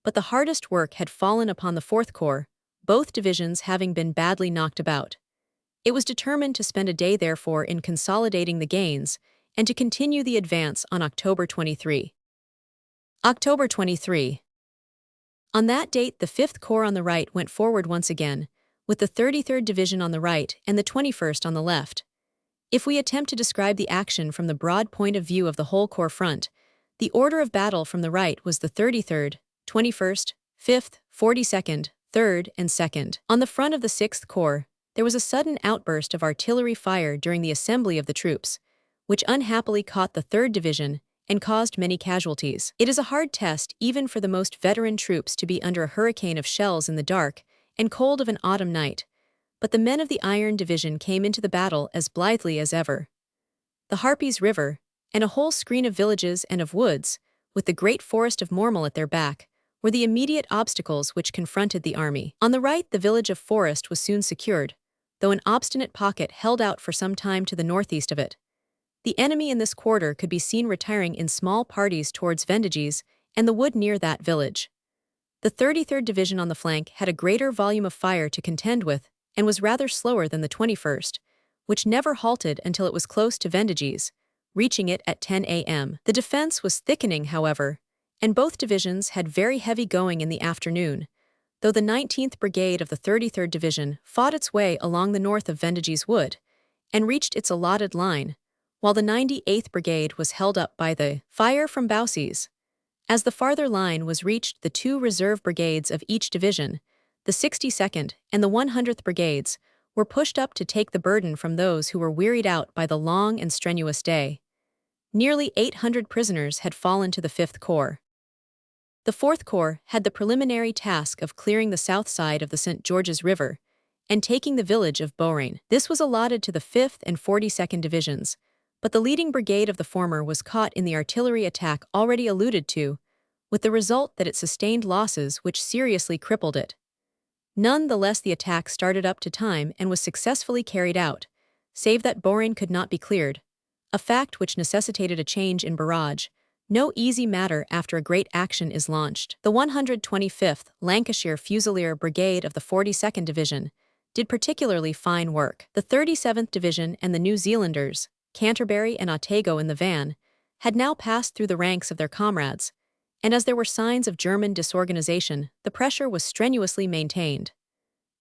but the hardest work had fallen upon the 4th Corps, both divisions having been badly knocked about. It was determined to spend a day therefore in consolidating the gains and to continue the advance on October 23. October 23. On that date, the 5th Corps on the right went forward once again, with the 33rd Division on the right and the 21st on the left. If we attempt to describe the action from the broad point of view of the whole Corps front, the order of battle from the right was the 33rd, 21st, 5th, 42nd, 3rd, and 2nd. On the front of the 6th Corps, there was a sudden outburst of artillery fire during the assembly of the troops, which unhappily caught the 3rd Division and caused many casualties. It is a hard test even for the most veteran troops to be under a hurricane of shells in the dark and cold of an autumn night, but the men of the Iron Division came into the battle as blithely as ever. The Harpies River, and a whole screen of villages and of woods, with the great forest of Mormal at their back, were the immediate obstacles which confronted the army. On the right, the village of Forest was soon secured, though an obstinate pocket held out for some time to the northeast of it. The enemy in this quarter could be seen retiring in small parties towards Vendages and the wood near that village. The 33rd Division on the flank had a greater volume of fire to contend with and was rather slower than the 21st, which never halted until it was close to Vendages, reaching it at 10 a.m. The defense was thickening, however, and both divisions had very heavy going in the afternoon, though the 19th Brigade of the 33rd Division fought its way along the north of Vendages Wood and reached its allotted line, while the 98th Brigade was held up by the fire from Baucis. As the farther line was reached, the two reserve brigades of each division, the 62nd and the 100th Brigades, were pushed up to take the burden from those who were wearied out by the long and strenuous day. Nearly 800 prisoners had fallen to the 5th Corps. The 4th Corps had the preliminary task of clearing the south side of the St. George's River and taking the village of Beaurain. This was allotted to the 5th and 42nd Divisions, but the leading brigade of the former was caught in the artillery attack already alluded to, with the result that it sustained losses which seriously crippled it. Nonetheless, the attack started up to time and was successfully carried out, save that Beaurain could not be cleared, a fact which necessitated a change in barrage, no easy matter after a great action is launched. The 125th Lancashire Fusilier Brigade of the 42nd Division did particularly fine work. The 37th Division and the New Zealanders, Canterbury and Otago in the van, had now passed through the ranks of their comrades, and as there were signs of German disorganization, the pressure was strenuously maintained.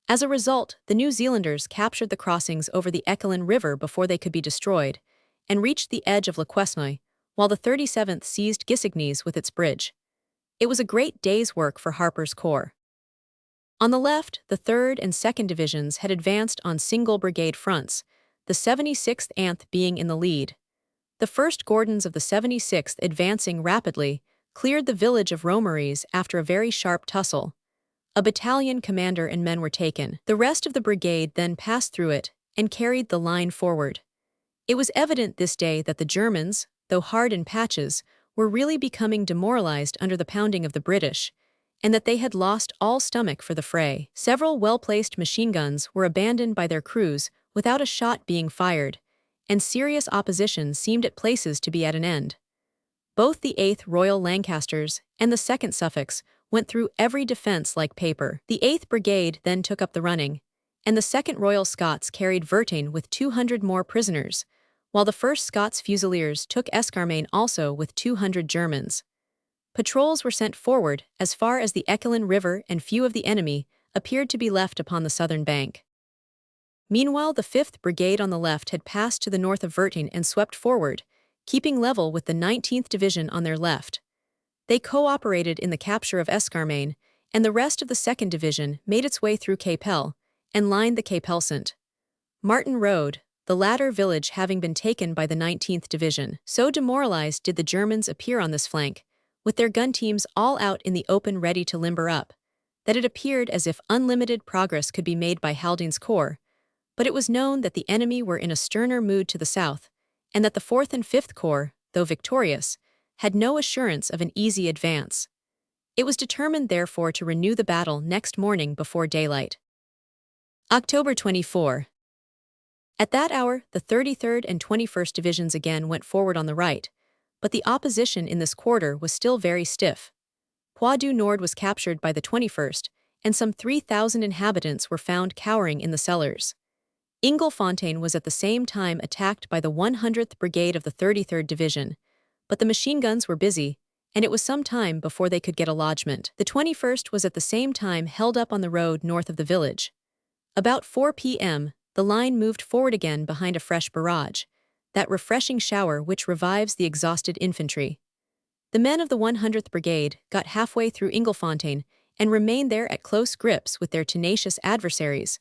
As a result, the New Zealanders captured the crossings over the Ekelin River before they could be destroyed, and reached the edge of Le Quesnoy, while the 37th seized Gisignes with its bridge. It was a great day's work for Harper's Corps. On the left, the 3rd and 2nd Divisions had advanced on single brigade fronts, the 76th Anth being in the lead. The 1st Gordons of the 76th, advancing rapidly, cleared the village of Romeries after a very sharp tussle. A battalion commander and men were taken. The rest of the brigade then passed through it and carried the line forward. It was evident this day that the Germans, though hard in patches, were really becoming demoralized under the pounding of the British, and that they had lost all stomach for the fray. Several well-placed machine guns were abandoned by their crews without a shot being fired, and serious opposition seemed at places to be at an end. Both the 8th Royal Lancasters and the 2nd Suffolks went through every defence like paper. The 8th Brigade then took up the running, and the 2nd Royal Scots carried Vertain with 200 more prisoners, while the 1st Scots Fusiliers took Escarmain also with 200 Germans. Patrols were sent forward as far as the Ekelin River, and few of the enemy appeared to be left upon the southern bank. Meanwhile, the 5th Brigade on the left had passed to the north of Vertain and swept forward, keeping level with the 19th Division on their left. They cooperated in the capture of Escarmain, and the rest of the 2nd Division made its way through Capel and lined the Capel-St. Martin Road, the latter village having been taken by the 19th Division. So demoralized did the Germans appear on this flank, with their gun teams all out in the open ready to limber up, that it appeared as if unlimited progress could be made by Haldane's corps, but it was known that the enemy were in a sterner mood to the south, and that the 4th and 5th Corps, though victorious, had no assurance of an easy advance. It was determined therefore to renew the battle next morning before daylight. October 24. At that hour, the 33rd and 21st Divisions again went forward on the right, but the opposition in this quarter was still very stiff. Poix du Nord was captured by the 21st, and some 3,000 inhabitants were found cowering in the cellars. Inglefontaine was at the same time attacked by the 100th Brigade of the 33rd Division, but the machine guns were busy, and it was some time before they could get a lodgment. The 21st was at the same time held up on the road north of the village. About 4 p.m., the line moved forward again behind a fresh barrage, that refreshing shower which revives the exhausted infantry. The men of the 100th Brigade got halfway through Inglefontaine and remained there at close grips with their tenacious adversaries,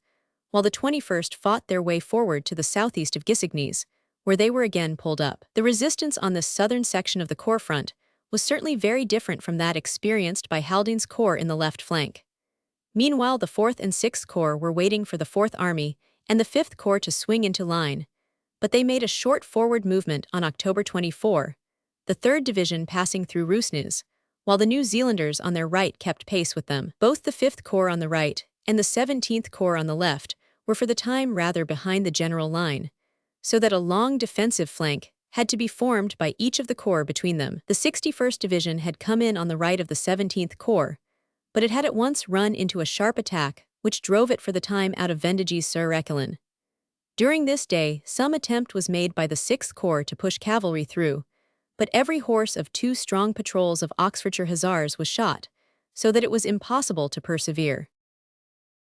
while the 21st fought their way forward to the southeast of Gisignes, where they were again pulled up. The resistance on this southern section of the corps front was certainly very different from that experienced by Haldane's corps in the left flank. Meanwhile, the 4th and 6th Corps were waiting for the 4th Army and the 5th Corps to swing into line, but they made a short forward movement on October 24, the 3rd Division passing through Roosnes, while the New Zealanders on their right kept pace with them. Both the 5th Corps on the right and the 17th Corps on the left were for the time rather behind the general line, so that a long defensive flank had to be formed by each of the corps between them. The 61st Division had come in on the right of the 17th Corps, but it had at once run into a sharp attack, which drove it for the time out of Vendiges-sur-Requelin. During this day, some attempt was made by the 6th Corps to push cavalry through, but every horse of 2 strong patrols of Oxfordshire hussars was shot, so that it was impossible to persevere.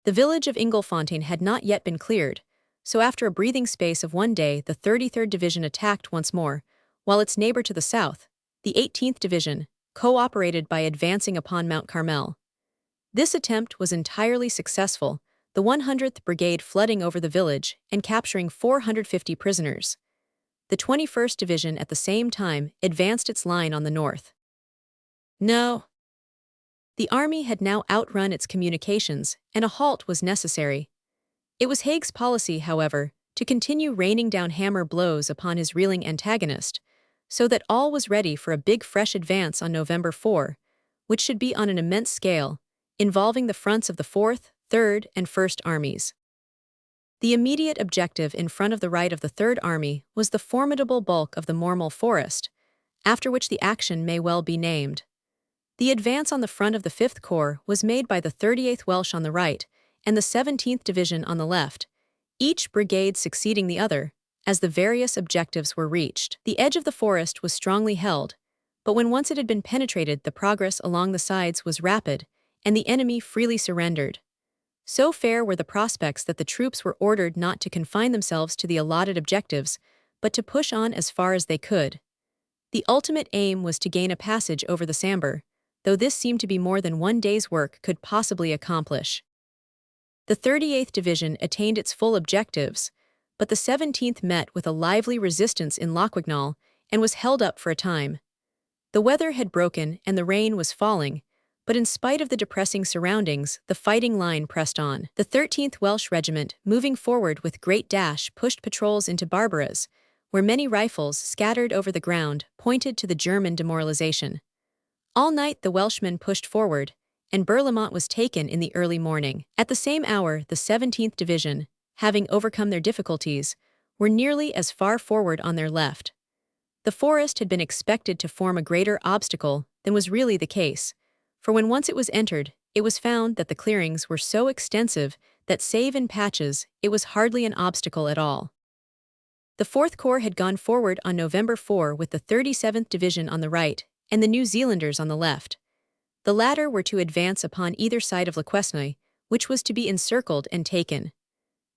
The village of Inglefontaine had not yet been cleared, so after a breathing space of 1 day the 33rd Division attacked once more, while its neighbor to the south, the 18th Division, co-operated by advancing upon Mount Carmel. This attempt was entirely successful, the 100th Brigade flooding over the village and capturing 450 prisoners. The 21st Division at the same time advanced its line on the north. No. The army had now outrun its communications, and a halt was necessary. It was Haig's policy, however, to continue raining down hammer blows upon his reeling antagonist, so that all was ready for a big fresh advance on November 4, which should be on an immense scale, involving the fronts of the 4th, 3rd, and 1st Armies. The immediate objective in front of the right of the 3rd Army was the formidable bulk of the Marne forest, after which the action may well be named. The advance on the front of the 5th Corps was made by the 38th Welsh on the right and the 17th Division on the left, each brigade succeeding the other, as the various objectives were reached. The edge of the forest was strongly held, but when once it had been penetrated, the progress along the sides was rapid, and the enemy freely surrendered. So fair were the prospects that the troops were ordered not to confine themselves to the allotted objectives, but to push on as far as they could. The ultimate aim was to gain a passage over the Sambre, though this seemed to be more than 1 day's work could possibly accomplish. The 38th Division attained its full objectives, but the 17th met with a lively resistance in Locquignol and was held up for a time. The weather had broken and the rain was falling, but in spite of the depressing surroundings, the fighting line pressed on. The 13th Welsh Regiment, moving forward with great dash, pushed patrols into Barbaras, where many rifles, scattered over the ground, pointed to the German demoralization. All night the Welshmen pushed forward, and Berlaymont was taken in the early morning. At the same hour, the 17th Division, having overcome their difficulties, were nearly as far forward on their left. The forest had been expected to form a greater obstacle than was really the case, for when once it was entered, it was found that the clearings were so extensive that, save in patches, it was hardly an obstacle at all. The 4th Corps had gone forward on November 4 with the 37th Division on the right and the New Zealanders on the left. The latter were to advance upon either side of Le Quesnoy, which was to be encircled and taken.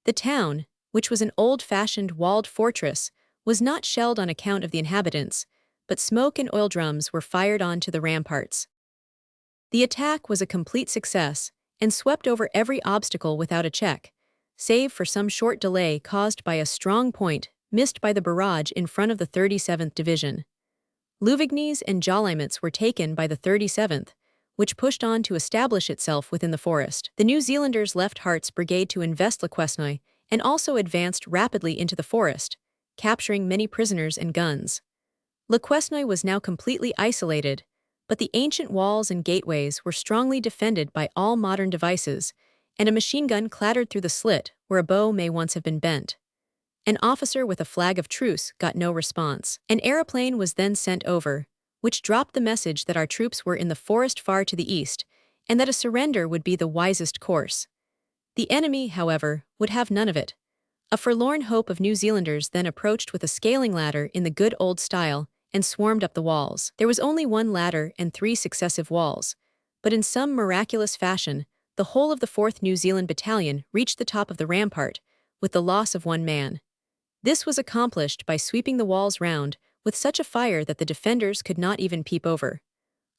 The town, which was an old-fashioned walled fortress, was not shelled on account of the inhabitants, but smoke and oil drums were fired on to the ramparts. The attack was a complete success and swept over every obstacle without a check, save for some short delay caused by a strong point missed by the barrage in front of the 37th Division. Louvigny's and Jolimet's were taken by the 37th, which pushed on to establish itself within the forest. The New Zealanders left Hart's brigade to invest Le Quesnoy and also advanced rapidly into the forest, capturing many prisoners and guns. Le Quesnoy was now completely isolated, but the ancient walls and gateways were strongly defended by all modern devices, and a machine gun clattered through the slit where a bow may once have been bent. An officer with a flag of truce got no response. An aeroplane was then sent over, which dropped the message that our troops were in the forest far to the east, and that a surrender would be the wisest course. The enemy, however, would have none of it. A forlorn hope of New Zealanders then approached with a scaling ladder in the good old style and swarmed up the walls. There was only 1 ladder and 3 successive walls, but in some miraculous fashion, the whole of the 4th New Zealand Battalion reached the top of the rampart, with the loss of 1 man. This was accomplished by sweeping the walls round with such a fire that the defenders could not even peep over.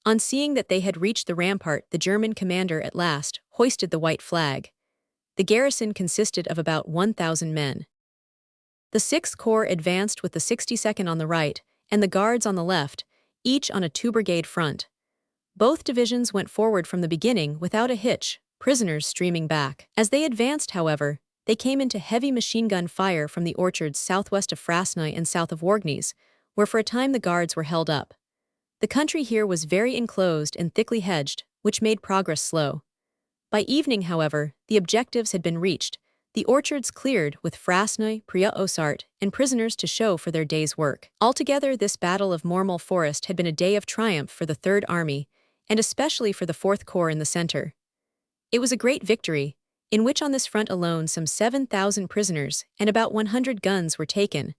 On seeing that they had reached the rampart, the German commander at last hoisted the white flag. The garrison consisted of about 1,000 men. The 6th Corps advanced with the 62nd on the right and the Guards on the left, each on a 2-brigade front. Both divisions went forward from the beginning without a hitch, prisoners streaming back. As they advanced, however, they came into heavy machine gun fire from the orchards southwest of Frasnoy and south of Wargnies, where for a time the Guards were held up. The country here was very enclosed and thickly hedged, which made progress slow. By evening, however, the objectives had been reached, the orchards cleared with Frasnoy, Pria-Osart, and prisoners to show for their day's work. Altogether, this Battle of Marne Forest had been a day of triumph for the Third Army, and especially for the Fourth Corps in the center. It was a great victory, in which on this front alone some 7,000 prisoners and about 100 guns were taken,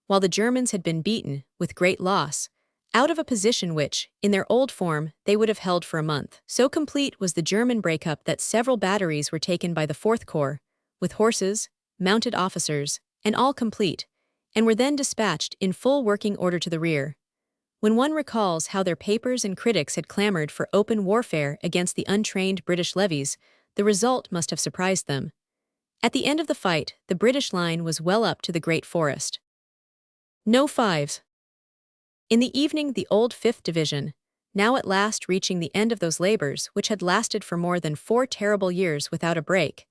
while the Germans had been beaten, with great loss, out of a position which, in their old form, they would have held for a month. So complete was the German breakup that several batteries were taken by the Fourth Corps, with horses, mounted officers, and all complete, and were then dispatched in full working order to the rear. When one recalls how their papers and critics had clamored for open warfare against the untrained British levies, the result must have surprised them. At the end of the fight, the British line was well up to the Great Forest. No fives. In the evening, the old 5th Division, now at last reaching the end of those labors which had lasted for more than 4 terrible years without a break,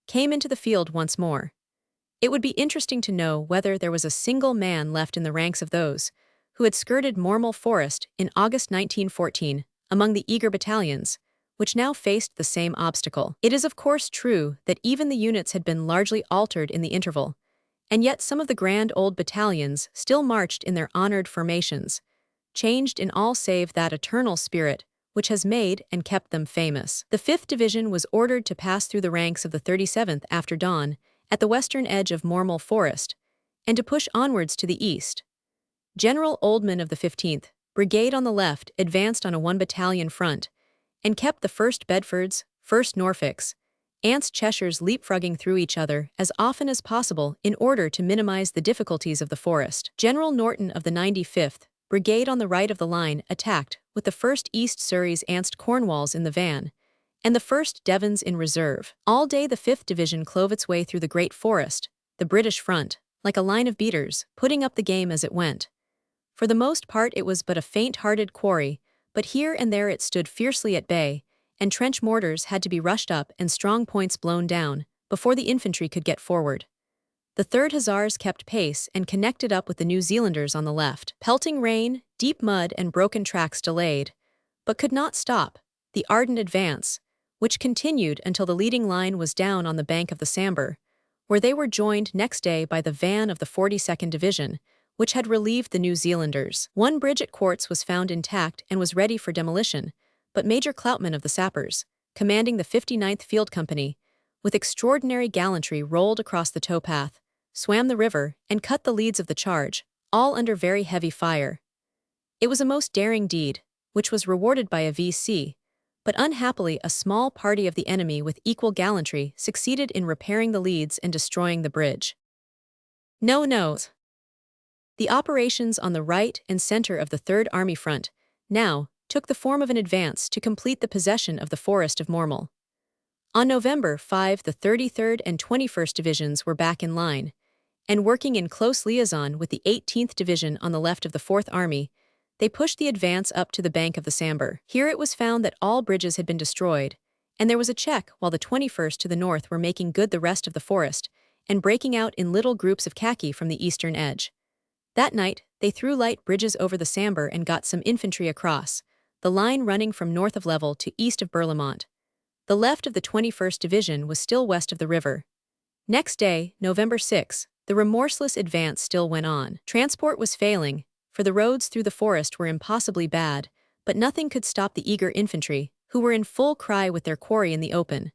came into the field once more. It would be interesting to know whether there was a single man left in the ranks of those who had skirted Marne Forest in August 1914 among the eager battalions, which now faced the same obstacle. It is of course true that even the units had been largely altered in the interval, and yet some of the grand old battalions still marched in their honored formations, changed in all save that eternal spirit which has made and kept them famous. The 5th Division was ordered to pass through the ranks of the 37th after dawn at the western edge of Marne Forest, and to push onwards to the east. General Oldman of the 15th Brigade on the left advanced on a 1-battalion front, and kept the 1st Bedfords, 1st Norfolks, and Cheshires leapfrogging through each other as often as possible in order to minimize the difficulties of the forest. General Norton of the 95th Brigade on the right of the line attacked with the 1st East Surreys and Cornwalls in the van, and the 1st Devons in reserve. All day the 5th Division clove its way through the Great Forest, the British front, like a line of beaters, putting up the game as it went. For the most part it was but a faint-hearted quarry, but here and there it stood fiercely at bay, and trench mortars had to be rushed up and strong points blown down before the infantry could get forward. The 3rd Hussars kept pace and connected up with the New Zealanders on the left. Pelting rain, deep mud, and broken tracks delayed, but could not stop, the ardent advance, which continued until the leading line was down on the bank of the Sambre, where they were joined next day by the van of the 42nd Division, which had relieved the New Zealanders. One bridge at Quartz was found intact and was ready for demolition, but Major Cloutman of the Sappers, commanding the 59th Field Company, with extraordinary gallantry rolled across the towpath, swam the river, and cut the leads of the charge, all under very heavy fire. It was a most daring deed, which was rewarded by a V.C., but unhappily a small party of the enemy with equal gallantry succeeded in repairing the leads and destroying the bridge. No. The operations on the right and center of the Third Army front now took the form of an advance to complete the possession of the forest of Marne. On November 5, the 33rd and 21st Divisions were back in line, and working in close liaison with the 18th Division on the left of the Fourth Army, they pushed the advance up to the bank of the Sambre. Here it was found that all bridges had been destroyed, and there was a check while the 21st to the north were making good the rest of the forest and breaking out in little groups of khaki from the eastern edge. That night, they threw light bridges over the Sambre and got some infantry across, the line running from north of Level to east of Berlaymont. The left of the 21st Division was still west of the river. Next day, November 6, the remorseless advance still went on. Transport was failing, for the roads through the forest were impossibly bad, but nothing could stop the eager infantry, who were in full cry with their quarry in the open.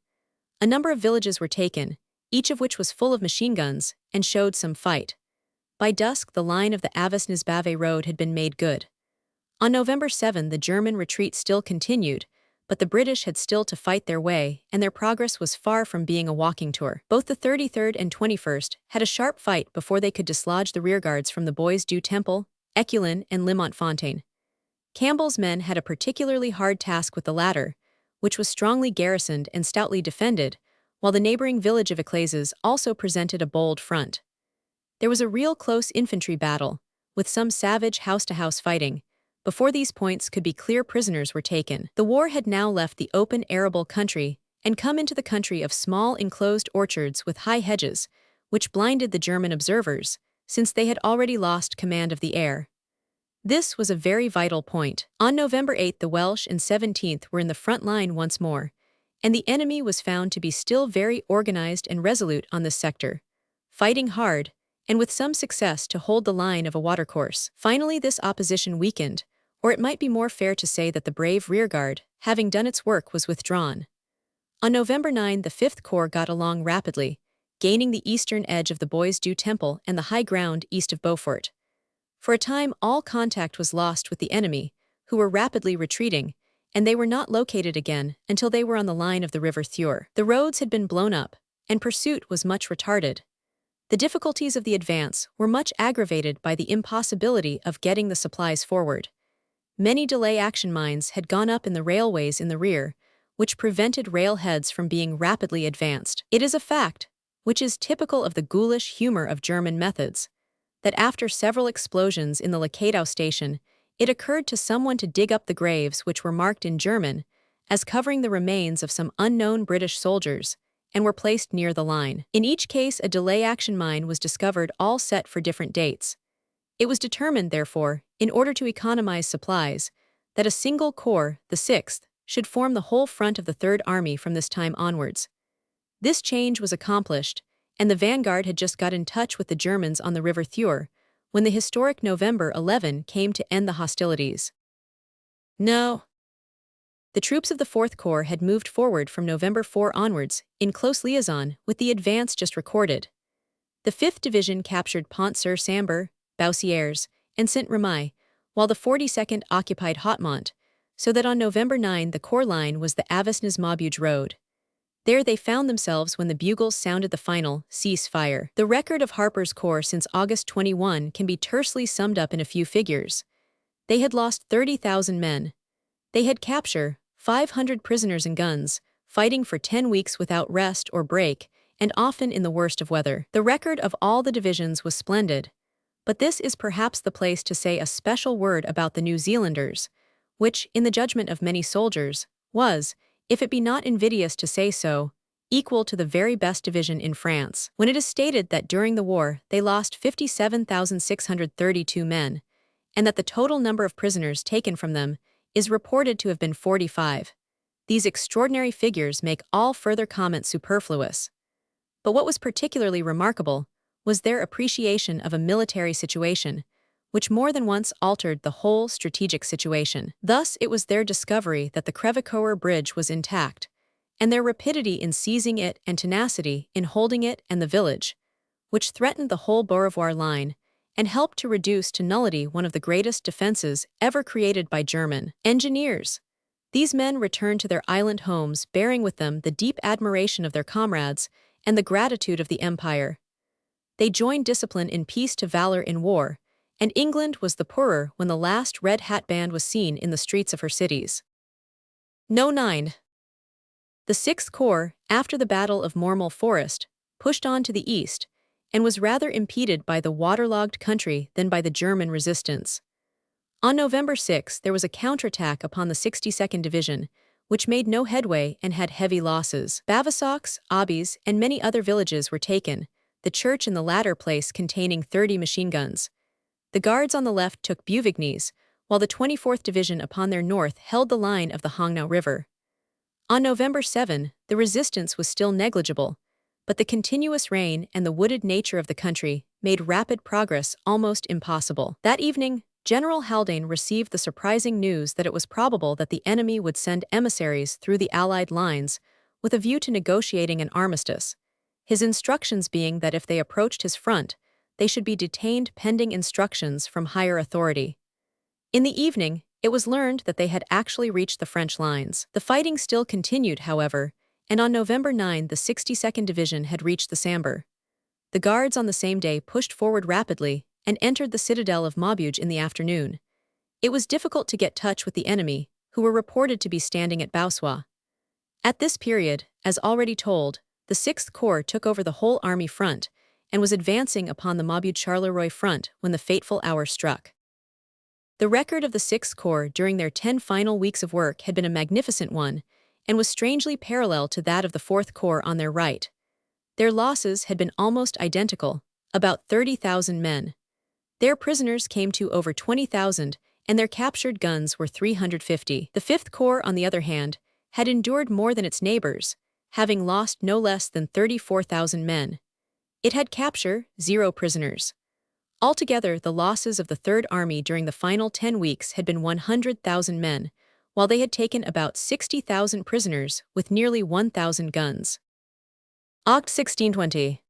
A number of villages were taken, each of which was full of machine guns, and showed some fight. By dusk, the line of the Aves-Nisbave road had been made good. On November 7, the German retreat still continued, but the British had still to fight their way, and their progress was far from being a walking tour. Both the 33rd and 21st had a sharp fight before they could dislodge the rearguards from the Bois du Temple, Éculin, and Le Montfontaine. Campbell's men had a particularly hard task with the latter, which was strongly garrisoned and stoutly defended, while the neighboring village of Eclaises also presented a bold front. There was a real close infantry battle, with some savage house-to-house fighting. Before these points could be clear, prisoners were taken. The war had now left the open arable country and come into the country of small enclosed orchards with high hedges, which blinded the German observers, since they had already lost command of the air. This was a very vital point. On November 8 the Welsh and 17th were in the front line once more, and the enemy was found to be still very organized and resolute on this sector, fighting hard, and with some success to hold the line of a watercourse. Finally this opposition weakened, or it might be more fair to say that the brave rearguard, having done its work, was withdrawn. On November 9, the 5th Corps got along rapidly, gaining the eastern edge of the Bois-du Temple and the high ground east of Beaufort. For a time, all contact was lost with the enemy, who were rapidly retreating, and they were not located again until they were on the line of the River Thur. The roads had been blown up, and pursuit was much retarded. The difficulties of the advance were much aggravated by the impossibility of getting the supplies forward. Many delay action mines had gone up in the railways in the rear, which prevented railheads from being rapidly advanced. It is a fact, which is typical of the ghoulish humor of German methods, that after several explosions in the Lakadow station, it occurred to someone to dig up the graves which were marked in German as covering the remains of some unknown British soldiers, and were placed near the line. In each case, a delay action mine was discovered, all set for different dates. It was determined, therefore, in order to economize supplies, that a single corps, the 6th, should form the whole front of the Third Army from this time onwards. This change was accomplished, and the vanguard had just got in touch with the Germans on the River Thur, when the historic November 11 came to end the hostilities. No. The troops of the 4th Corps had moved forward from November 4 onwards, in close liaison with the advance just recorded. The 5th Division captured Pont-sur-Sambre, Boussières, and Saint-Remy, while the 42nd occupied Hautmont, so that on November 9 the Corps line was the Avesnes-Maubeuge road. There they found themselves when the bugles sounded the final cease fire. The record of Harper's Corps since August 21 can be tersely summed up in a few figures. They had lost 30,000 men. They had captured 500 prisoners and guns, fighting for 10 weeks without rest or break, and often in the worst of weather. The record of all the divisions was splendid, but this is perhaps the place to say a special word about the New Zealanders, which, in the judgment of many soldiers, was, if it be not invidious to say so, equal to the very best division in France. When it is stated that during the war they lost 57,632 men, and that the total number of prisoners taken from them is reported to have been 45. These extraordinary figures make all further comment superfluous. But what was particularly remarkable was their appreciation of a military situation, which more than once altered the whole strategic situation. Thus, it was their discovery that the Crèvecoeur bridge was intact, and their rapidity in seizing it and tenacity in holding it and the village, which threatened the whole Beaurevoir line, and helped to reduce to nullity one of the greatest defenses ever created by German engineers. These men returned to their island homes bearing with them the deep admiration of their comrades and the gratitude of the Empire. They joined discipline in peace to valor in war, and England was the poorer when the last red hat band was seen in the streets of her cities. No. 9. The 6th Corps, after the Battle of Mormel Forest, pushed on to the east, and was rather impeded by the waterlogged country than by the German resistance. On November 6 there was a counterattack upon the 62nd Division, which made no headway and had heavy losses. Bavassac, Aubis, and many other villages were taken, the church in the latter place containing 30 machine guns. The guards on the left took Bouvignies, while the 24th Division upon their north held the line of the Hongnau River. On November 7, the resistance was still negligible, but the continuous rain and the wooded nature of the country made rapid progress almost impossible. That evening, General Haldane received the surprising news that it was probable that the enemy would send emissaries through the Allied lines with a view to negotiating an armistice, his instructions being that if they approached his front, they should be detained pending instructions from higher authority. In the evening, it was learned that they had actually reached the French lines. The fighting still continued, however, and on November 9 the 62nd Division had reached the Sambre. The guards on the same day pushed forward rapidly and entered the citadel of Maubeuge in the afternoon. It was difficult to get touch with the enemy, who were reported to be standing at Bousois. At this period, as already told, the 6th Corps took over the whole army front and was advancing upon the Maubeuge-Charleroi front when the fateful hour struck. The record of the 6th Corps during their 10 final weeks of work had been a magnificent one, and was strangely parallel to that of the 4th Corps on their right. Their losses had been almost identical, about 30,000 men. Their prisoners came to over 20,000, and their captured guns were 350. The 5th Corps, on the other hand, had endured more than its neighbors, having lost no less than 34,000 men. It had captured 0 prisoners. Altogether, the losses of the Third Army during the final 10 weeks had been 100,000 men, while they had taken about 60,000 prisoners with nearly 1,000 guns. Oct. 1620.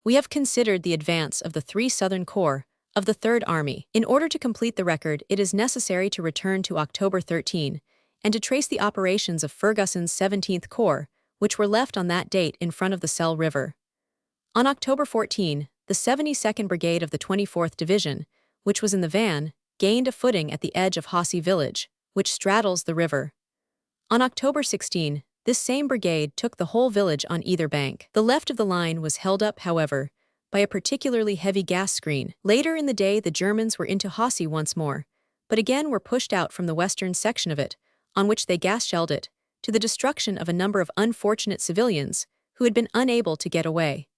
We have considered the advance of the three Southern Corps of the Third Army. In order to complete the record, it is necessary to return to October 13 and to trace the operations of Ferguson's 17th Corps, which were left on that date in front of the Selle River. On October 14, the 72nd Brigade of the 24th Division, which was in the van, gained a footing at the edge of Hossey Village, which straddles the river. On October 16, this same brigade took the whole village on either bank. The left of the line was held up, however, by a particularly heavy gas screen. Later in the day, the Germans were into Hossey once more, but again were pushed out from the western section of it, on which they gas-shelled it, to the destruction of a number of unfortunate civilians who had been unable to get away.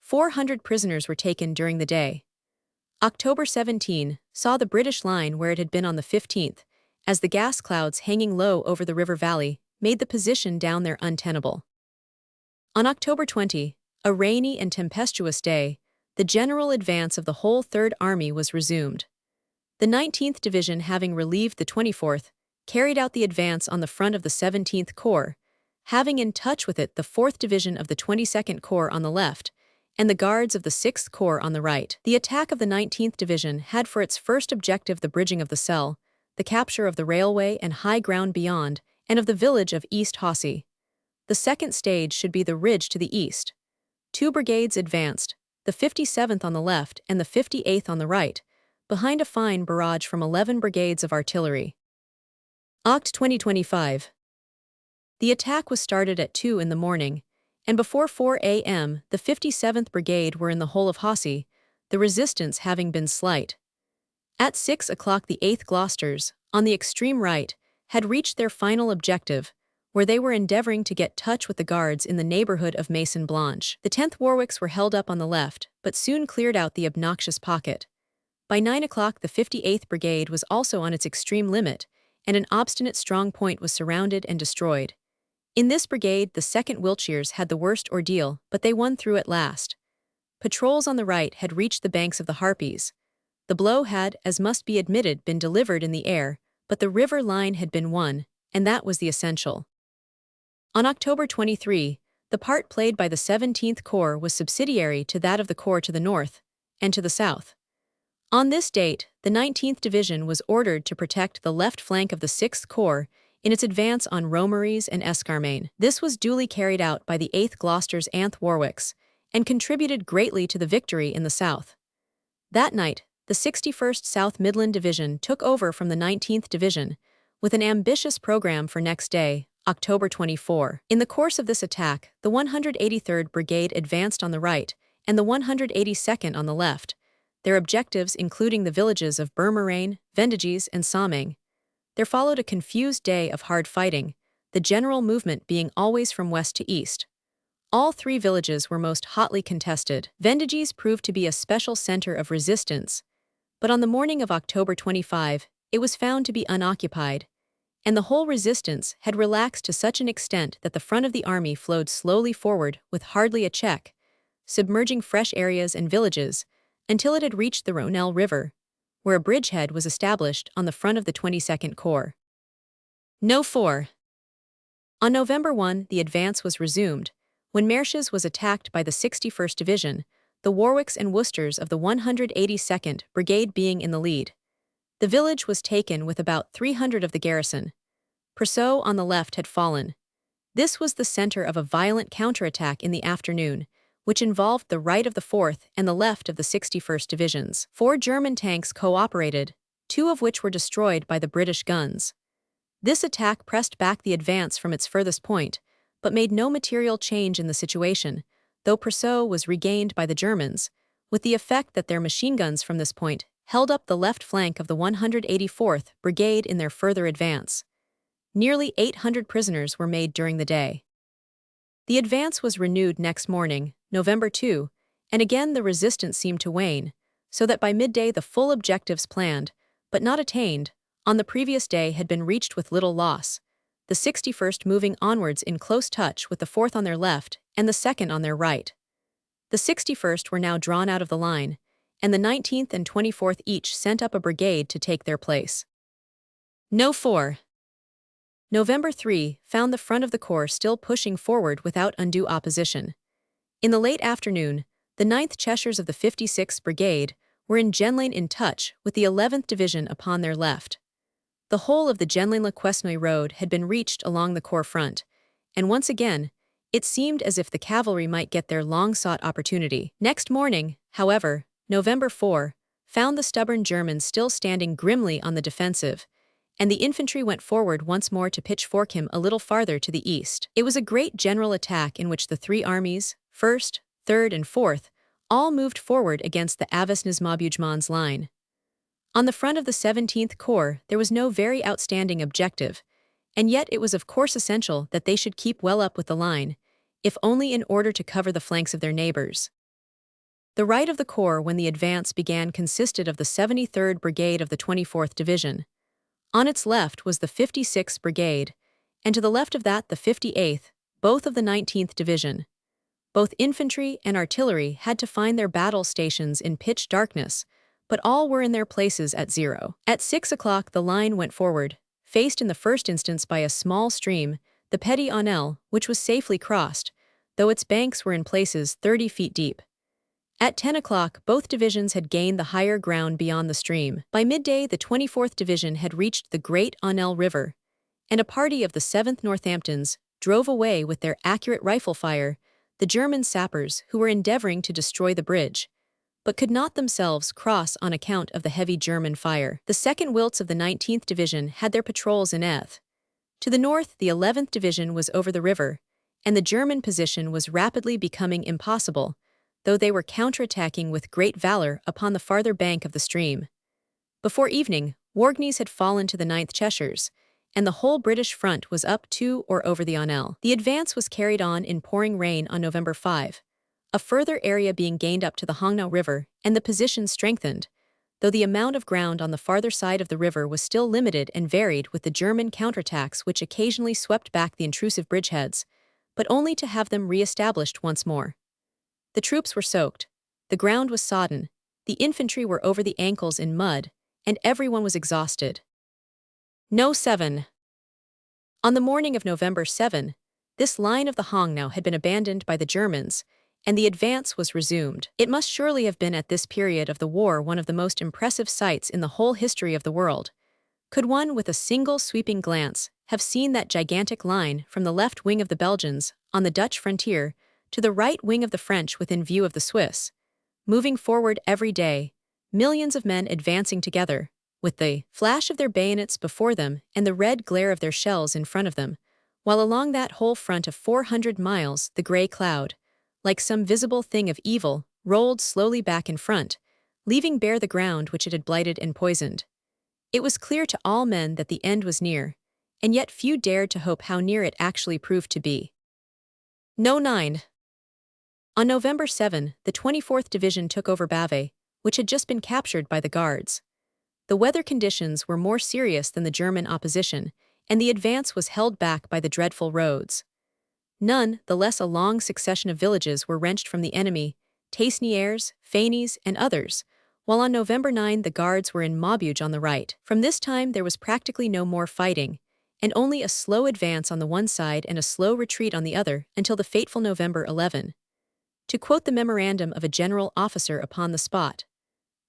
400 prisoners were taken during the day. October 17 saw the British line where it had been on the 15th, as the gas clouds hanging low over the river valley made the position down there untenable. On October 20, a rainy and tempestuous day, the general advance of the whole Third Army was resumed. The 19th Division, having relieved the 24th, carried out the advance on the front of the 17th Corps, having in touch with it the 4th Division of the 22nd Corps on the left, and the Guards of the 6th Corps on the right. The attack of the 19th Division had for its first objective the bridging of the Selle, the capture of the railway and high ground beyond, and of the village of East Hossey. The second stage should be the ridge to the east. Two brigades advanced, the 57th on the left and the 58th on the right, behind a fine barrage from 11 brigades of artillery. Oct. 2025. The attack was started at 2 in the morning, and before 4 a.m. the 57th Brigade were in the whole of Hossey, the resistance having been slight. At 6 o'clock the 8th Gloucesters, on the extreme right, had reached their final objective, where they were endeavoring to get touch with the Guards in the neighborhood of Maison Blanche. The 10th Warwicks were held up on the left, but soon cleared out the obnoxious pocket. By 9 o'clock the 58th Brigade was also on its extreme limit, and an obstinate strong point was surrounded and destroyed. In this brigade, the 2nd Wiltshires had the worst ordeal, but they won through at last. Patrols on the right had reached the banks of the Harpies. The blow had, as must be admitted, been delivered in the air, but the river line had been won, and that was the essential. On October 23, the part played by the 17th Corps was subsidiary to that of the Corps to the north and to the south. On this date, the 19th Division was ordered to protect the left flank of the 6th Corps in its advance on Romeries and Escarmain. This was duly carried out by the 8th Gloucester's Anth Warwicks, and contributed greatly to the victory in the south. That night, the 61st South Midland Division took over from the 19th Division, with an ambitious program for next day, October 24. In the course of this attack, the 183rd Brigade advanced on the right, and the 182nd on the left, their objectives including the villages of Bermerain, Vendages, and Somming. There followed a confused day of hard fighting, the general movement being always from west to east. All three villages were most hotly contested. Vendages proved to be a special center of resistance, but on the morning of October 25, it was found to be unoccupied, and the whole resistance had relaxed to such an extent that the front of the army flowed slowly forward with hardly a check, submerging fresh areas and villages, until it had reached the Rhonelle River, where a bridgehead was established on the front of the 22nd Corps. No. 4. On November 1, the advance was resumed, when Merches was attacked by the 61st Division, the Warwicks and Worcesters of the 182nd Brigade being in the lead. The village was taken with about 300 of the garrison. Perceaux on the left had fallen. This was the center of a violent counterattack in the afternoon, which involved the right of the 4th and the left of the 61st Divisions. 4 German tanks cooperated, 2 of which were destroyed by the British guns. This attack pressed back the advance from its furthest point, but made no material change in the situation, though Perceaux was regained by the Germans, with the effect that their machine guns from this point held up the left flank of the 184th Brigade in their further advance. Nearly 800 prisoners were made during the day. The advance was renewed next morning, November 2, and again the resistance seemed to wane, so that by midday the full objectives planned, but not attained, on the previous day had been reached with little loss, the 61st moving onwards in close touch with the 4th on their left and the 2nd on their right. The 61st were now drawn out of the line, and the 19th and 24th each sent up a brigade to take their place. No. 4. November 3 found the front of the corps still pushing forward without undue opposition. In the late afternoon, the 9th Cheshires of the 56th Brigade were in Genlain in touch with the 11th Division upon their left. The whole of the Genlain-Le Quesnoy road had been reached along the corps front, and once again, it seemed as if the cavalry might get their long-sought opportunity. Next morning, however, November 4, found the stubborn Germans still standing grimly on the defensive, and the infantry went forward once more to pitchfork him a little farther to the east. It was a great general attack in which the three armies, 1st, 3rd, and 4th, all moved forward against the Avesnes-Maubeugemon's line. On the front of the 17th Corps there was no very outstanding objective, and yet it was of course essential that they should keep well up with the line, if only in order to cover the flanks of their neighbors. The right of the corps when the advance began consisted of the 73rd Brigade of the 24th Division. On its left was the 56th Brigade, and to the left of that the 58th, both of the 19th Division. Both infantry and artillery had to find their battle stations in pitch darkness, but all were in their places at 0. At 6 o'clock the line went forward, faced in the first instance by a small stream, the Petit Onel, which was safely crossed, though its banks were in places 30 feet deep. At 10 o'clock both divisions had gained the higher ground beyond the stream. By midday the 24th Division had reached the Great Onel River, and a party of the 7th Northamptons drove away with their accurate rifle fire the German sappers who were endeavoring to destroy the bridge, but could not themselves cross on account of the heavy German fire. The 2nd Wilts of the 19th Division had their patrols in Eth. To the north the 11th Division was over the river, and the German position was rapidly becoming impossible, though they were counterattacking with great valor upon the farther bank of the stream. Before evening, Wargneys had fallen to the 9th Cheshires, and the whole British front was up to or over the Onel. The advance was carried on in pouring rain on November 5, a further area being gained up to the Hongnau River, and the position strengthened, though the amount of ground on the farther side of the river was still limited and varied with the German counterattacks which occasionally swept back the intrusive bridgeheads, but only to have them re-established once more. The troops were soaked, the ground was sodden, the infantry were over the ankles in mud, and everyone was exhausted. No. 7. On the morning of November 7, this line of the Hongnau had been abandoned by the Germans, and the advance was resumed. It must surely have been at this period of the war one of the most impressive sights in the whole history of the world. Could one with a single sweeping glance have seen that gigantic line from the left wing of the Belgians on the Dutch frontier to the right wing of the French within view of the Swiss, moving forward every day, millions of men advancing together, with the flash of their bayonets before them and the red glare of their shells in front of them, while along that whole front of 400 miles the grey cloud, like some visible thing of evil, rolled slowly back in front, leaving bare the ground which it had blighted and poisoned. It was clear to all men that the end was near, and yet few dared to hope how near it actually proved to be. No. 9. On November 7, the 24th Division took over Bavay, which had just been captured by the Guards. The weather conditions were more serious than the German opposition, and the advance was held back by the dreadful roads. None the less a long succession of villages were wrenched from the enemy, Taisnières, Faignies, and others, while on November 9 the Guards were in Maubeuge on the right. From this time there was practically no more fighting, and only a slow advance on the one side and a slow retreat on the other until the fateful November 11. To quote the memorandum of a general officer upon the spot,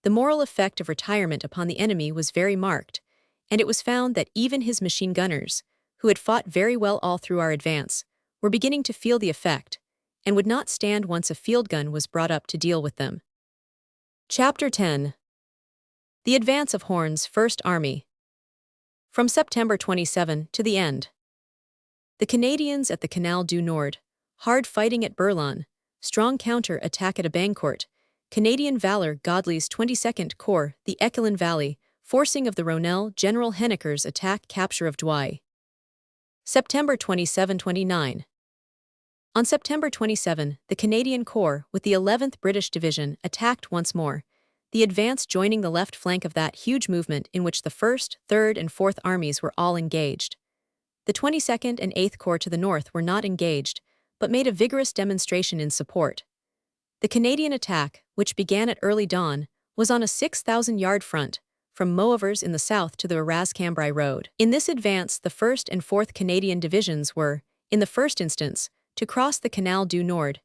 the moral effect of retirement upon the enemy was very marked, and it was found that even his machine gunners, who had fought very well all through our advance, were beginning to feel the effect, and would not stand once a field gun was brought up to deal with them. Chapter 10. The Advance of Horn's First Army. From September 27 to the end. The Canadians at the Canal du Nord, hard fighting at Berlin, strong counter-attack at Abancourt, Canadian valor Godley's 22nd Corps, the Ekelin Valley, forcing of the Ronel General Henneker's attack capture of Douai. September 27-29. On September 27, the Canadian Corps, with the 11th British Division, attacked once more, the advance joining the left flank of that huge movement in which the 1st, 3rd, and 4th Armies were all engaged. The 22nd and 8th Corps to the north were not engaged, but made a vigorous demonstration in support. The Canadian attack, which began at early dawn, was on a 6,000-yard front, from Moevers in the south to the Arras-Cambrai road. In this advance, the 1st and 4th Canadian Divisions were, in the first instance, to cross the Canal du Nord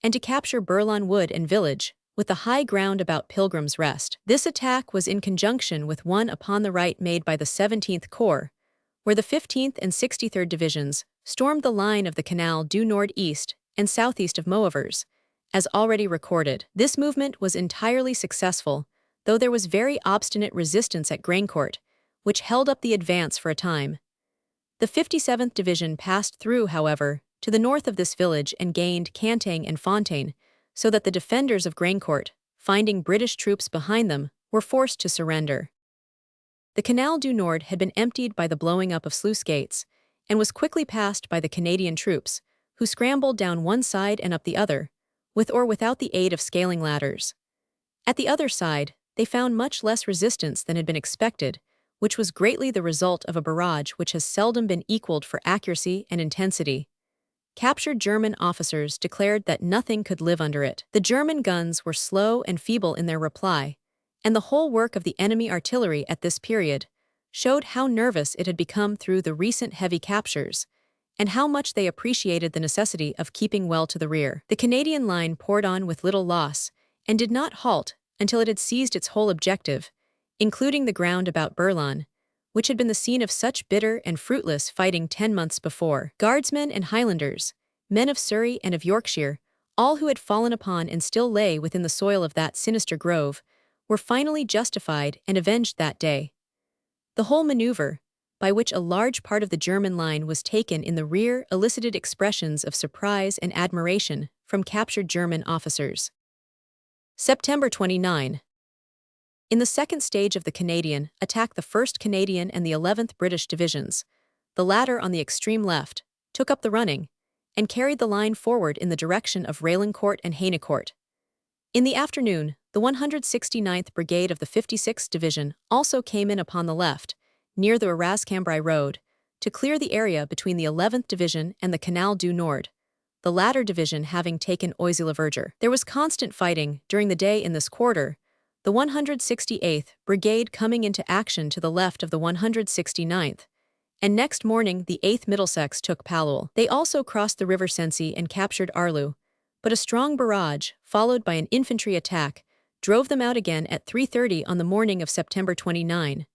and to capture Bourlon Wood and village, with the high ground about Pilgrim's Rest. This attack was in conjunction with one upon the right made by the 17th Corps, where the 15th and 63rd Divisions stormed the line of the Canal du Nord east and southeast of Moevers, as already recorded. This movement was entirely successful, though there was very obstinate resistance at Graincourt, which held up the advance for a time. The 57th Division passed through, however, to the north of this village and gained Cantaing and Fontaine, so that the defenders of Graincourt, finding British troops behind them, were forced to surrender. The Canal du Nord had been emptied by the blowing up of sluice gates, and was quickly passed by the Canadian troops, who scrambled down one side and up the other, with or without the aid of scaling ladders. At the other side, they found much less resistance than had been expected, which was greatly the result of a barrage which has seldom been equaled for accuracy and intensity. Captured German officers declared that nothing could live under it. The German guns were slow and feeble in their reply, and the whole work of the enemy artillery at this period showed how nervous it had become through the recent heavy captures, and how much they appreciated the necessity of keeping well to the rear. The Canadian line poured on with little loss, and did not halt until it had seized its whole objective, including the ground about Bourlon, which had been the scene of such bitter and fruitless fighting 10 months before. Guardsmen and Highlanders, men of Surrey and of Yorkshire, all who had fallen upon and still lay within the soil of that sinister grove, were finally justified and avenged that day. The whole maneuver, by which a large part of the German line was taken in the rear, elicited expressions of surprise and admiration from captured German officers. September 29. In the second stage of the Canadian attack, the 1st Canadian and the 11th British Divisions, the latter on the extreme left, took up the running and carried the line forward in the direction of Raillencourt and Haynecourt. In the afternoon, the 169th Brigade of the 56th Division also came in upon the left, near the Arras-Cambrai road, to clear the area between the 11th Division and the Canal du Nord, the latter division having taken Oisy-le-Verger. There was constant fighting during the day in this quarter, the 168th Brigade coming into action to the left of the 169th, and next morning the 8th Middlesex took Paloul. They also crossed the River Sensee and captured Arleux, but a strong barrage, followed by an infantry attack, drove them out again at 3:30 on the morning of September 29.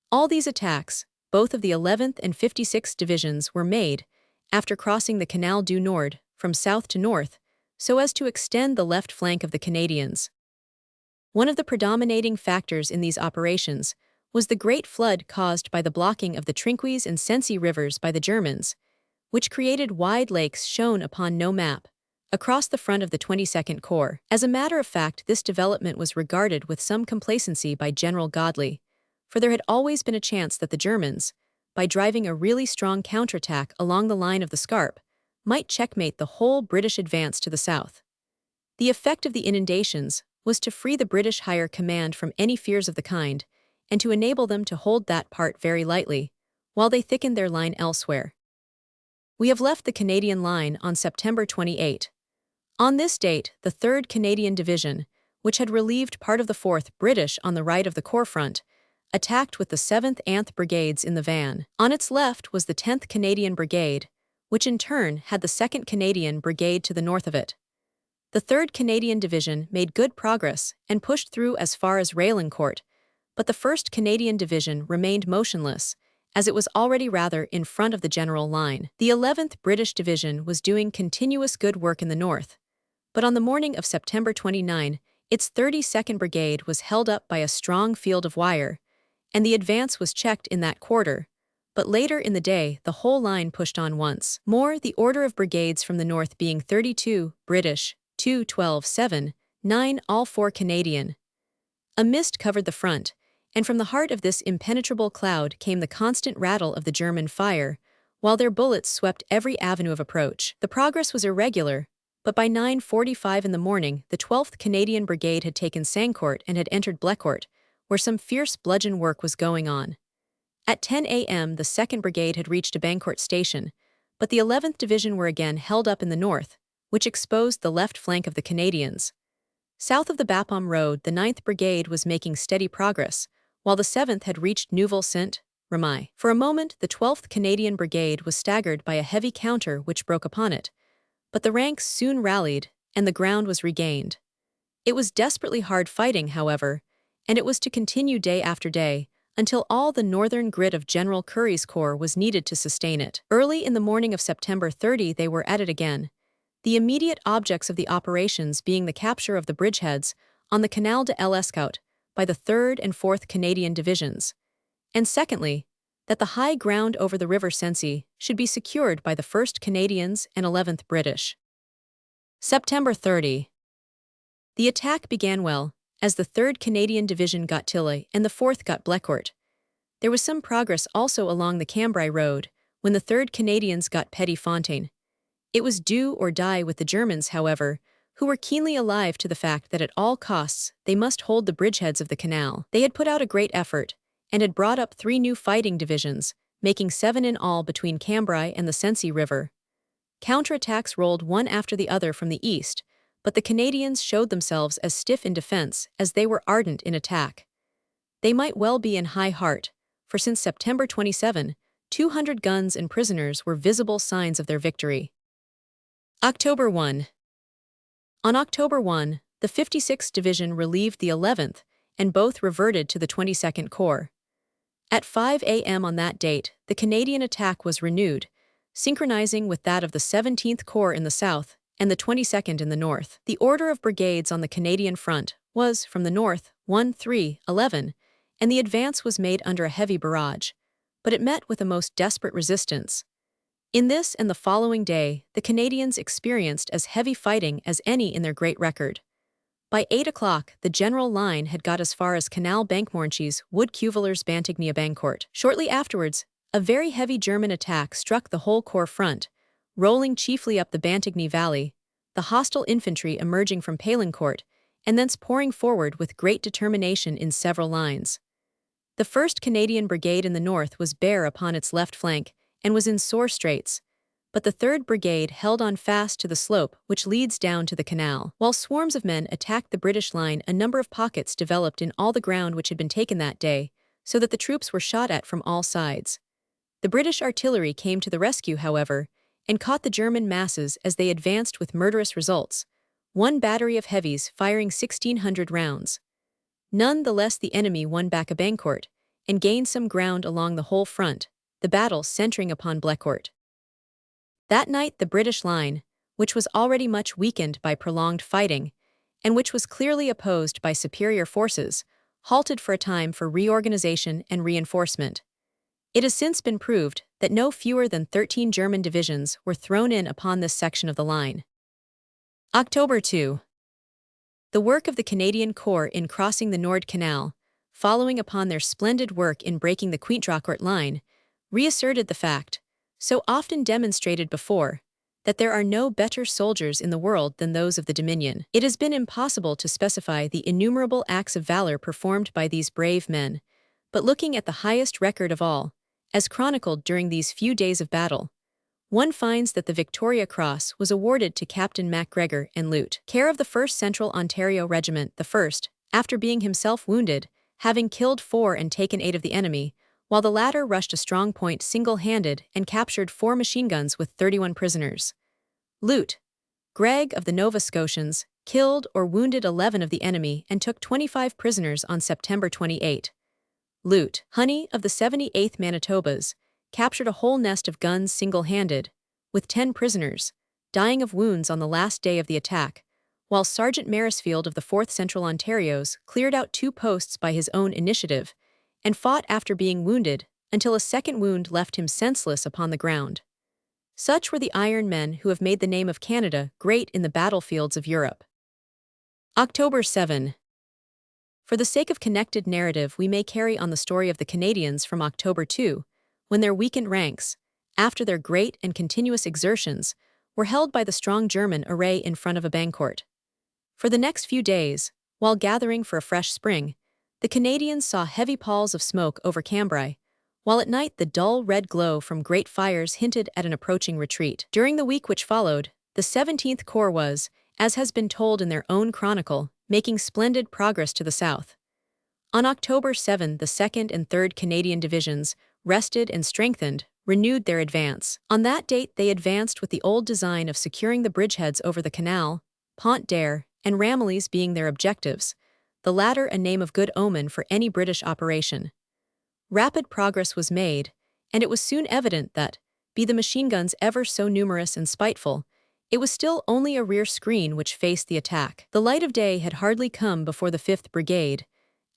All these attacks, both of the 11th and 56th Divisions, were made, after crossing the Canal du Nord, from south to north, so as to extend the left flank of the Canadians. One of the predominating factors in these operations was the great flood caused by the blocking of the Trinquis and Sensee rivers by the Germans, which created wide lakes shown upon no map, across the front of the 22nd Corps. As a matter of fact, this development was regarded with some complacency by General Godley, for there had always been a chance that the Germans, by driving a really strong counterattack along the line of the Scarpe, might checkmate the whole British advance to the south. The effect of the inundations was to free the British higher command from any fears of the kind, and to enable them to hold that part very lightly, while they thickened their line elsewhere. We have left the Canadian line on September 28. On this date, the 3rd Canadian Division, which had relieved part of the 4th British on the right of the Corps front, attacked with the 7th Anth Brigades in the van. On its left was the 10th Canadian Brigade, which in turn had the 2nd Canadian Brigade to the north of it. The 3rd Canadian Division made good progress and pushed through as far as Raillencourt, but the 1st Canadian Division remained motionless, as it was already rather in front of the general line. The 11th British Division was doing continuous good work in the north, but on the morning of September 29, its 32nd Brigade was held up by a strong field of wire, and the advance was checked in that quarter, but later in the day the whole line pushed on once more, the order of brigades from the north being 32 British, 2, 12, 7, 9, all 4 Canadian. A mist covered the front, and from the heart of this impenetrable cloud came the constant rattle of the German fire, while their bullets swept every avenue of approach. The progress was irregular, but by 9:45 in the morning the 12th Canadian Brigade had taken Sancourt and had entered Blecourt, where some fierce bludgeon work was going on. At 10 a.m. the 2nd Brigade had reached a Bancourt station, but the 11th Division were again held up in the north, which exposed the left flank of the Canadians. South of the Bapaume Road, the 9th Brigade was making steady progress, while the 7th had reached Neuville-Saint-Remy. For a moment, the 12th Canadian Brigade was staggered by a heavy counter which broke upon it, but the ranks soon rallied, and the ground was regained. It was desperately hard fighting, however, and it was to continue day after day, until all the northern grit of General Currie's corps was needed to sustain it. Early in the morning of September 30 they were at it again, the immediate objects of the operations being the capture of the bridgeheads on the Canal de l'Escaut by the 3rd and 4th Canadian Divisions, and secondly, that the high ground over the River Sensee should be secured by the 1st Canadians and 11th British. September 30. The attack began well, as the 3rd Canadian Division got Tilley and the 4th got Blecourt. There was some progress also along the Cambrai Road, when the 3rd Canadians got Petit-Fontaine. It was do or die with the Germans, however, who were keenly alive to the fact that at all costs they must hold the bridgeheads of the canal. They had put out a great effort, and had brought up 3 new fighting divisions, making 7 in all between Cambrai and the Sensee River. Counterattacks rolled one after the other from the east, but the Canadians showed themselves as stiff in defense as they were ardent in attack. They might well be in high heart, for since September 27, 200 guns and prisoners were visible signs of their victory. October 1. On October 1, the 56th Division relieved the 11th, and both reverted to the 22nd Corps. At 5 a.m. on that date, the Canadian attack was renewed, synchronizing with that of the 17th Corps in the south and the 22nd in the north. The order of brigades on the Canadian front was, from the north, 1, 3, 11, and the advance was made under a heavy barrage, but it met with a most desperate resistance. In this and the following day, the Canadians experienced as heavy fighting as any in their great record. By 8 o'clock, the general line had got as far as Canal Bankmornchy's Wood Cuvillers Bantigny Bancourt. Shortly afterwards, a very heavy German attack struck the whole corps front, rolling chiefly up the Bantigny Valley, the hostile infantry emerging from Palincourt, and thence pouring forward with great determination in several lines. The 1st Canadian Brigade in the north was bare upon its left flank, and was in sore straits, but the 3rd Brigade held on fast to the slope which leads down to the canal. While swarms of men attacked the British line, a number of pockets developed in all the ground which had been taken that day, so that the troops were shot at from all sides. The British artillery came to the rescue, however, and caught the German masses as they advanced with murderous results, one battery of heavies firing 1,600 rounds. None the less the enemy won back a Bancourt, and gained some ground along the whole front, the battle centering upon Blecourt. That night the British line, which was already much weakened by prolonged fighting, and which was clearly opposed by superior forces, halted for a time for reorganization and reinforcement. It has since been proved that no fewer than 13 German divisions were thrown in upon this section of the line. October 2. The work of the Canadian Corps in crossing the Nord Canal, following upon their splendid work in breaking the Quintrecourt line, reasserted the fact, so often demonstrated before, that there are no better soldiers in the world than those of the Dominion. It has been impossible to specify the innumerable acts of valor performed by these brave men, but looking at the highest record of all, as chronicled during these few days of battle, one finds that the Victoria Cross was awarded to Captain MacGregor and Lute, care of the 1st Central Ontario Regiment, the 1st, after being himself wounded, having killed 4 and taken 8 of the enemy, while the latter rushed a strong point single-handed and captured 4 machine guns with 31 prisoners. Lute, Gregg of the Nova Scotians, killed or wounded 11 of the enemy and took 25 prisoners on September 28. Lute, Honey of the 78th Manitobas, captured a whole nest of guns single-handed, with 10 prisoners, dying of wounds on the last day of the attack, while Sergeant Marisfield of the 4th Central Ontarios cleared out 2 posts by his own initiative, and fought after being wounded until a second wound left him senseless upon the ground. Such were the iron men who have made the name of Canada great in the battlefields of Europe. October 7. For the sake of connected narrative, we may carry on the story of the Canadians from October 2, when their weakened ranks, after their great and continuous exertions, were held by the strong German array in front of a Bancourt. For the next few days, while gathering for a fresh spring, the Canadians saw heavy palls of smoke over Cambrai, while at night the dull red glow from great fires hinted at an approaching retreat. During the week which followed, the 17th Corps was, as has been told in their own chronicle, making splendid progress to the south. On October 7, the 2nd and 3rd Canadian Divisions, rested and strengthened, renewed their advance. On that date they advanced with the old design of securing the bridgeheads over the canal, Pont d'Air, and Ramillies being their objectives, the latter a name of good omen for any British operation. Rapid progress was made, and it was soon evident that, be the machine guns ever so numerous and spiteful, it was still only a rear screen which faced the attack. The light of day had hardly come before the 5th Brigade,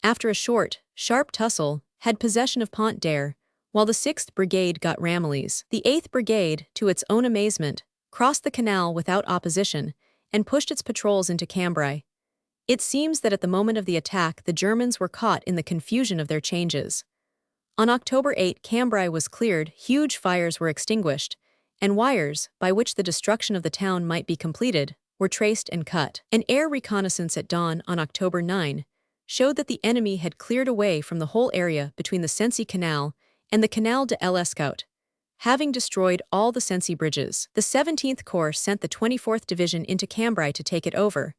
after a short, sharp tussle, had possession of Pont d'Air, while the 6th Brigade got Ramillies. The 8th Brigade, to its own amazement, crossed the canal without opposition and pushed its patrols into Cambrai. It seems that at the moment of the attack the Germans were caught in the confusion of their changes. On October 8, Cambrai was cleared, huge fires were extinguished, and wires, by which the destruction of the town might be completed, were traced and cut. An air reconnaissance at dawn on October 9 showed that the enemy had cleared away from the whole area between the Sency Canal and the Canal de l'Escaut, having destroyed all the Sency bridges. The 17th Corps sent the 24th Division into Cambrai to take it over,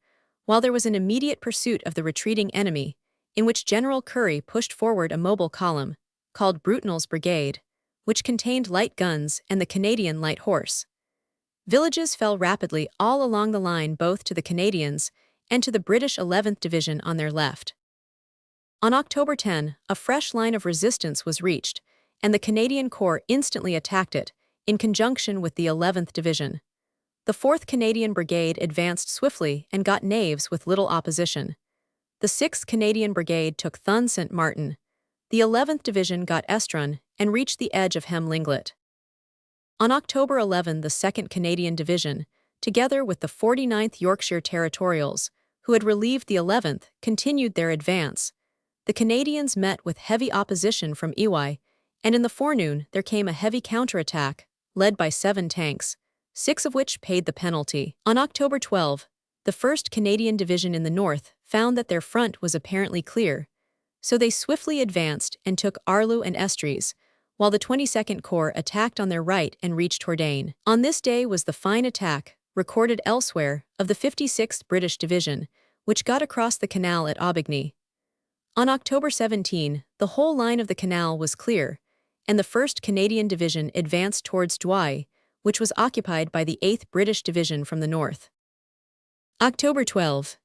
while there was an immediate pursuit of the retreating enemy, in which General Currie pushed forward a mobile column, called Brutinel's Brigade, which contained light guns and the Canadian light horse. Villages fell rapidly all along the line both to the Canadians and to the British 11th Division on their left. On October 10, a fresh line of resistance was reached, and the Canadian Corps instantly attacked it, in conjunction with the 11th Division. The 4th Canadian Brigade advanced swiftly and got Naves with little opposition. The 6th Canadian Brigade took Thun-Saint-Martin. The 11th Division got Estrun and reached the edge of Hem-Linglet. On October 11, the 2nd Canadian Division, together with the 49th Yorkshire Territorials, who had relieved the 11th, continued their advance. The Canadians met with heavy opposition from Ely, and in the forenoon there came a heavy counterattack, led by 7 tanks, 6 of which paid the penalty. On October 12, the 1st Canadian Division in the north found that their front was apparently clear, so they swiftly advanced and took Arleux and Estrees, while the 22nd Corps attacked on their right and reached Hordain. On this day was the fine attack, recorded elsewhere, of the 56th British Division, which got across the canal at Aubigny. On October 17, the whole line of the canal was clear, and the 1st Canadian Division advanced towards Douai, which was occupied by the 8th British Division from the north. October 12.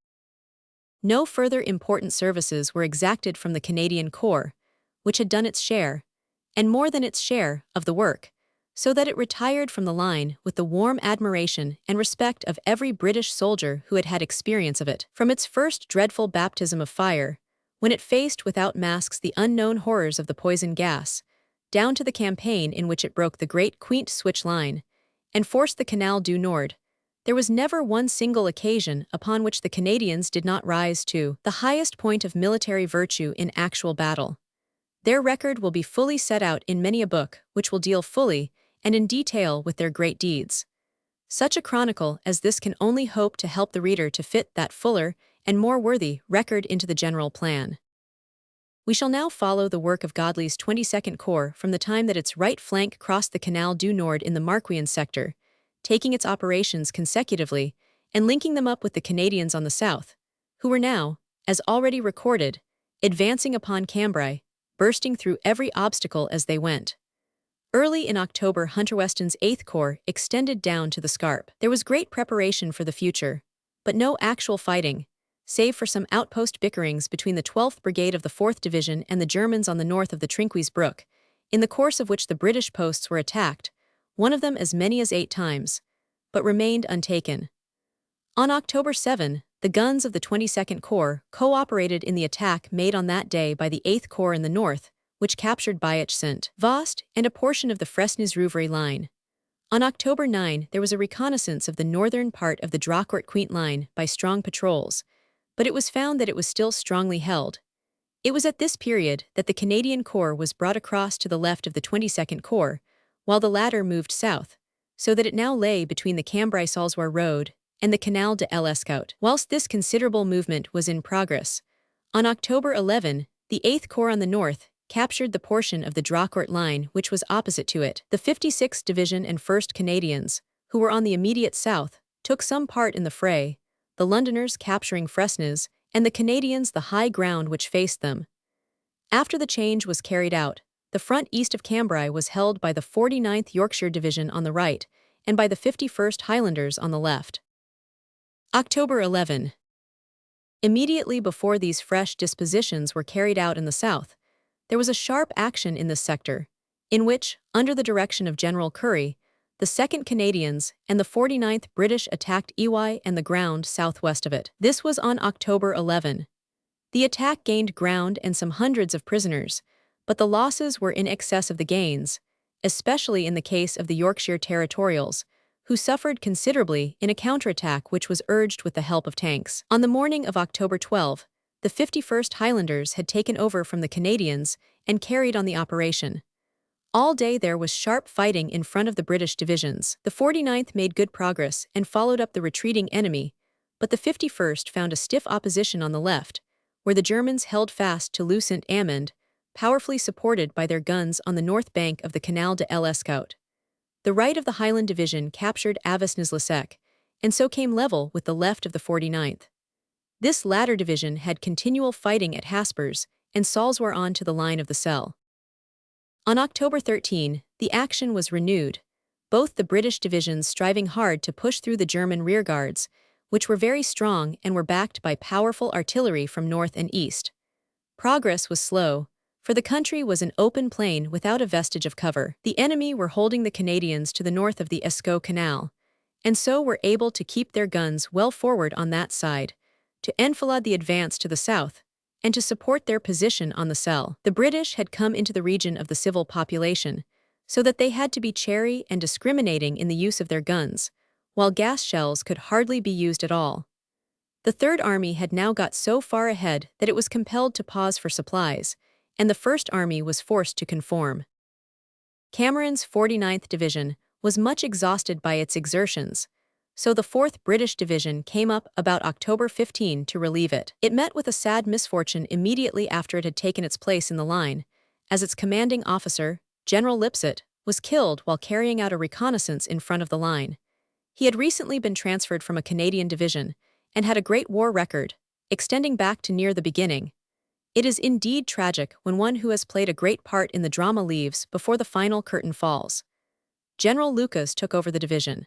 No further important services were exacted from the Canadian Corps, which had done its share, and more than its share, of the work, so that it retired from the line with the warm admiration and respect of every British soldier who had had experience of it. From its first dreadful baptism of fire, when it faced without masks the unknown horrors of the poison gas, down to the campaign in which it broke the Great Queint Switch line and forced the Canal du Nord, there was never one single occasion upon which the Canadians did not rise to the highest point of military virtue in actual battle. Their record will be fully set out in many a book which will deal fully and in detail with their great deeds. Such a chronicle as this can only hope to help the reader to fit that fuller and more worthy record into the general plan. We shall now follow the work of Godley's 22nd Corps from the time that its right flank crossed the Canal du Nord in the Marquion sector, taking its operations consecutively and linking them up with the Canadians on the south, who were now, as already recorded, advancing upon Cambrai, bursting through every obstacle as they went. Early in October, Hunter Weston's 8th Corps extended down to the Scarpe. There was great preparation for the future, but no actual fighting, save for some outpost bickerings between the 12th Brigade of the 4th Division and the Germans on the north of the Trinquis Brook, in the course of which the British posts were attacked, one of them as many as 8 times, but remained untaken. On October 7, the guns of the 22nd Corps cooperated in the attack made on that day by the 8th Corps in the north, which captured Bailly-Saint-Vaast and a portion of the Fresnes-Rouvray line. On October 9, there was a reconnaissance of the northern part of the Drocourt-Queint line by strong patrols, but it was found that it was still strongly held. It was at this period that the Canadian Corps was brought across to the left of the 22nd Corps, while the latter moved south, so that it now lay between the Cambrai-Salzoir Road and the Canal de l'Escaut. Whilst this considerable movement was in progress, on October 11, the 8th Corps on the north captured the portion of the Drocourt line which was opposite to it. The 56th Division and 1st Canadians, who were on the immediate south, took some part in the fray, the Londoners capturing Fresnes and the Canadians the high ground which faced them. After the change was carried out, the front east of Cambrai was held by the 49th Yorkshire Division on the right and by the 51st Highlanders on the left. October 11. Immediately before these fresh dispositions were carried out in the south, there was a sharp action in this sector, in which, under the direction of General Currie, the 2nd Canadians and the 49th British attacked Ely and the ground southwest of it. This was on October 11. The attack gained ground and some hundreds of prisoners, but the losses were in excess of the gains, especially in the case of the Yorkshire Territorials, who suffered considerably in a counterattack which was urged with the help of tanks. On the morning of October 12, the 51st Highlanders had taken over from the Canadians and carried on the operation. All day there was sharp fighting in front of the British divisions. The 49th made good progress and followed up the retreating enemy, but the 51st found a stiff opposition on the left, where the Germans held fast to Leu Saint-Amand, powerfully supported by their guns on the north bank of the Canal de l'Escaut. The right of the Highland Division captured Avesnes-le-Sec, and so came level with the left of the 49th. This latter division had continual fighting at Haspers, and Salles were on to the line of the Selle. On October 13, the action was renewed, both the British divisions striving hard to push through the German rearguards, which were very strong and were backed by powerful artillery from north and east. Progress was slow, for the country was an open plain without a vestige of cover. The enemy were holding the Canadians to the north of the Escaut Canal, and so were able to keep their guns well forward on that side, to enfilade the advance to the south, and to support their position on the Selle. The British had come into the region of the civil population, so that they had to be chary and discriminating in the use of their guns, while gas shells could hardly be used at all. The Third Army had now got so far ahead that it was compelled to pause for supplies, and the First Army was forced to conform. Cameron's 49th Division was much exhausted by its exertions, so the 4th British Division came up about October 15 to relieve it. It met with a sad misfortune immediately after it had taken its place in the line, as its commanding officer, General Lipsett, was killed while carrying out a reconnaissance in front of the line. He had recently been transferred from a Canadian division and had a great war record, extending back to near the beginning. It is indeed tragic when one who has played a great part in the drama leaves before the final curtain falls. General Lucas took over the division.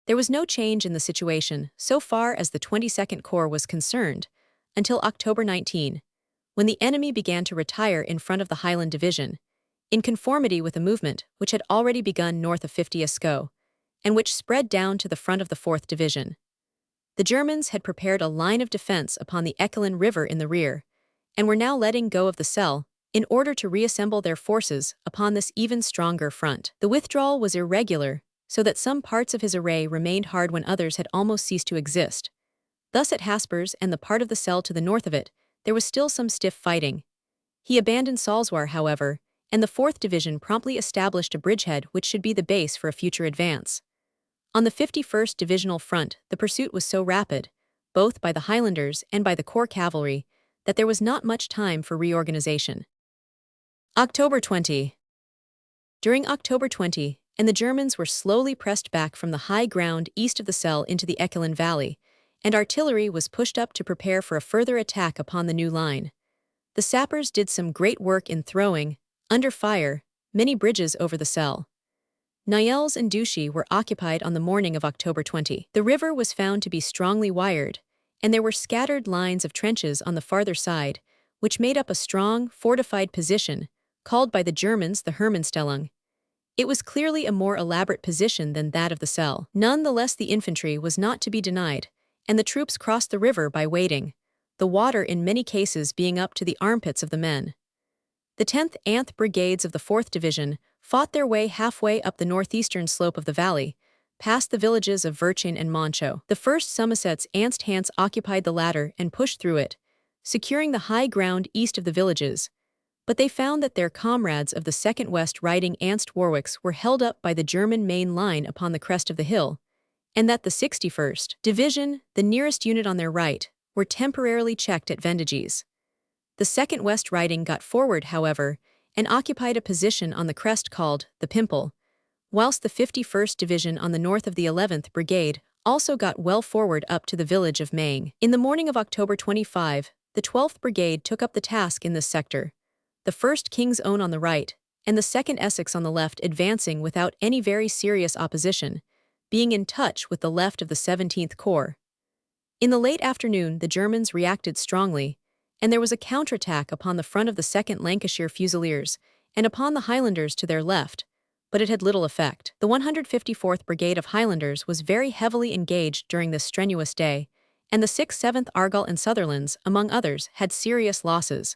There was no change in the situation so far as the 22nd Corps was concerned until October 19, when the enemy began to retire in front of the Highland Division, in conformity with a movement which had already begun north of 50 Escaut, and which spread down to the front of the 4th Division. The Germans had prepared a line of defense upon the Echelon River in the rear, and were now letting go of the Selle in order to reassemble their forces upon this even stronger front. The withdrawal was irregular, so that some parts of his array remained hard when others had almost ceased to exist. Thus at Haspers and the part of the Selle to the north of it, there was still some stiff fighting. He abandoned Salzoir, however, and the 4th Division promptly established a bridgehead which should be the base for a future advance. On the 51st Divisional front, the pursuit was so rapid, both by the Highlanders and by the Corps cavalry, that there was not much time for reorganization. October 20. During October 20, and the Germans were slowly pressed back from the high ground east of the Selle into the Echelon Valley, and artillery was pushed up to prepare for a further attack upon the new line. The sappers did some great work in throwing, under fire, many bridges over the Selle. Nielles and Douchy were occupied on the morning of October 20. The river was found to be strongly wired, and there were scattered lines of trenches on the farther side, which made up a strong, fortified position, called by the Germans the Hermannstellung. It was clearly a more elaborate position than that of the Selle. Nonetheless, the infantry was not to be denied, and the troops crossed the river by wading, the water in many cases being up to the armpits of the men. The 10th Anth Brigades of the 4th Division fought their way halfway up the northeastern slope of the valley, past the villages of Virchin and Monchaux. The 1st Somerset's Ernst Hans occupied the latter and pushed through it, securing the high ground east of the villages, but they found that their comrades of the 2nd West Riding Ernst Warwicks were held up by the German main line upon the crest of the hill, and that the 61st Division, the nearest unit on their right, were temporarily checked at Vendages. The 2nd West Riding got forward, however, and occupied a position on the crest called the Pimple, whilst the 51st Division on the north of the 11th Brigade also got well forward up to the village of Marne. In the morning of October 25, the 12th Brigade took up the task in this sector, the 1st King's Own on the right, and the 2nd Essex on the left advancing without any very serious opposition, being in touch with the left of the 17th Corps. In the late afternoon, the Germans reacted strongly, and there was a counterattack upon the front of the 2nd Lancashire Fusiliers and upon the Highlanders to their left, but it had little effect. The 154th Brigade of Highlanders was very heavily engaged during this strenuous day, and the 6th, 7th Argyll and Sutherlands, among others, had serious losses.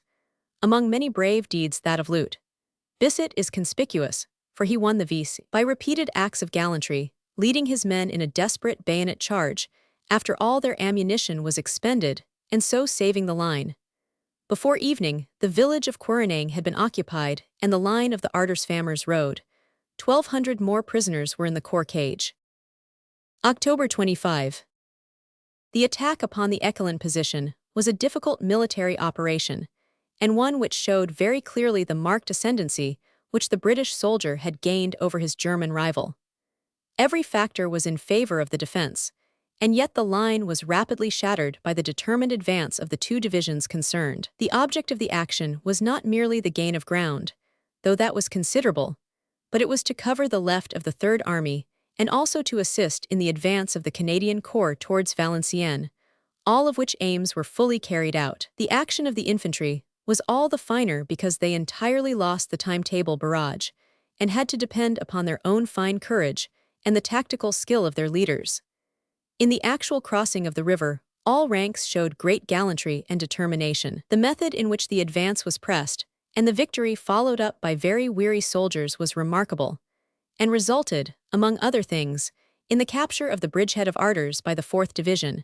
Among many brave deeds that of Lute Bissett is conspicuous, for he won the Vise by repeated acts of gallantry, leading his men in a desperate bayonet charge, after all their ammunition was expended, and so saving the line. Before evening, the village of Quernang had been occupied, and the line of the Arders-Famers Road. 1,200 more prisoners were in the Corps cage. October 25. The attack upon the Echelon position was a difficult military operation, and one which showed very clearly the marked ascendancy which the British soldier had gained over his German rival. Every factor was in favor of the defense, and yet the line was rapidly shattered by the determined advance of the two divisions concerned. The object of the action was not merely the gain of ground, though that was considerable, but it was to cover the left of the Third Army and also to assist in the advance of the Canadian Corps towards Valenciennes, all of which aims were fully carried out. The action of the infantry was all the finer because they entirely lost the timetable barrage and had to depend upon their own fine courage and the tactical skill of their leaders. In the actual crossing of the river, all ranks showed great gallantry and determination. The method in which the advance was pressed, and the victory followed up by very weary soldiers was remarkable, and resulted, among other things, in the capture of the bridgehead of Arders by the 4th Division,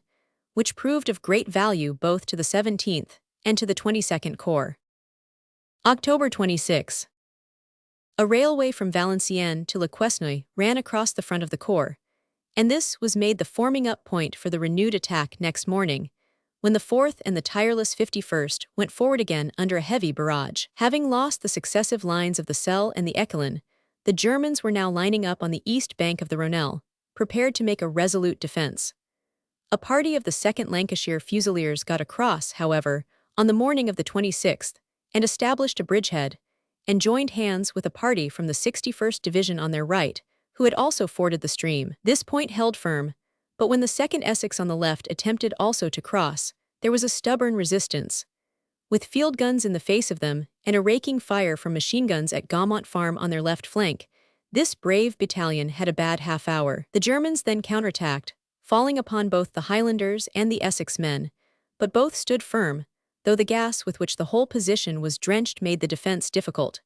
which proved of great value both to the 17th and to the 22nd Corps. October 26. A railway from Valenciennes to Le Quesnoy ran across the front of the Corps, and this was made the forming-up point for the renewed attack next morning, when the 4th and the tireless 51st went forward again under a heavy barrage. Having lost the successive lines of the Selle and the Echelon, the Germans were now lining up on the east bank of the Rhonelle, prepared to make a resolute defense. A party of the 2nd Lancashire Fusiliers got across, however, on the morning of the 26th, and established a bridgehead, and joined hands with a party from the 61st Division on their right, who had also forded the stream. This point held firm, but when the 2nd Essex on the left attempted also to cross, there was a stubborn resistance. With field guns in the face of them and a raking fire from machine guns at Gaumont Farm on their left flank, this brave battalion had a bad half hour. The Germans then counterattacked, falling upon both the Highlanders and the Essex men, but both stood firm, though the gas with which the whole position was drenched made the defense difficult.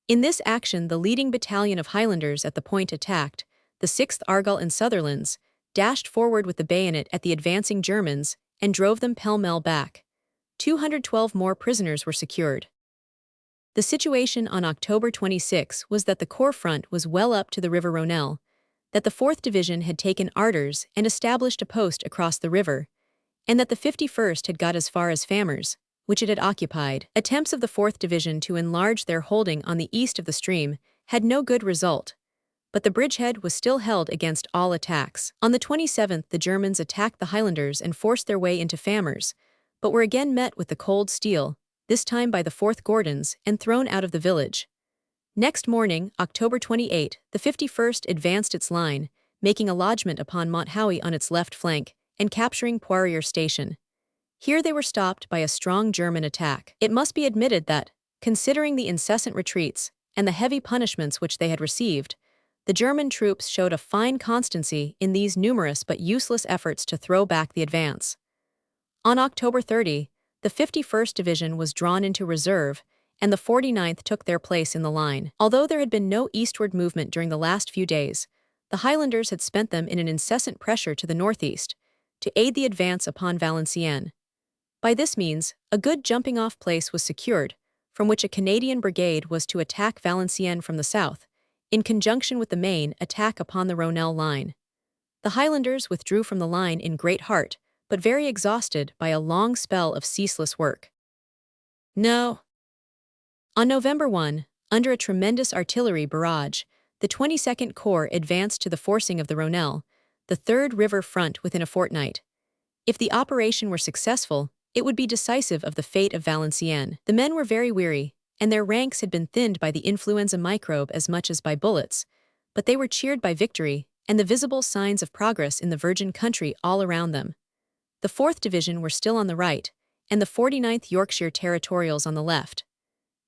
In this action the leading battalion of Highlanders at the point attacked, the 6th Argyll and Sutherlands, dashed forward with the bayonet at the advancing Germans and drove them pell-mell back. 212 more prisoners were secured. The situation on October 26 was that the Corps front was well up to the River Rhonelle, that the 4th Division had taken Arders and established a post across the river, and that the 51st had got as far as Famers, which it had occupied. Attempts of the 4th Division to enlarge their holding on the east of the stream had no good result, but the bridgehead was still held against all attacks. On the 27th the Germans attacked the Highlanders and forced their way into Famers, but were again met with the cold steel, this time by the 4th Gordons, and thrown out of the village. Next morning, October 28, the 51st advanced its line, making a lodgment upon Monthowie on its left flank, and capturing Poirier Station. Here they were stopped by a strong German attack. It must be admitted that, considering the incessant retreats and the heavy punishments which they had received, the German troops showed a fine constancy in these numerous but useless efforts to throw back the advance. On October 30, the 51st Division was drawn into reserve, and the 49th took their place in the line. Although there had been no eastward movement during the last few days, the Highlanders had spent them in an incessant pressure to the northeast, to aid the advance upon Valenciennes. By this means, a good jumping-off place was secured, from which a Canadian brigade was to attack Valenciennes from the south, in conjunction with the main attack upon the Rhonelle line. The Highlanders withdrew from the line in great heart, but very exhausted by a long spell of ceaseless work. No. On November 1, under a tremendous artillery barrage, the 22nd Corps advanced to the forcing of the Rhonelle, the Third River Front within a fortnight. If the operation were successful, it would be decisive of the fate of Valenciennes. The men were very weary, and their ranks had been thinned by the influenza microbe as much as by bullets, but they were cheered by victory and the visible signs of progress in the virgin country all around them. The 4th Division were still on the right, and the 49th Yorkshire Territorials on the left.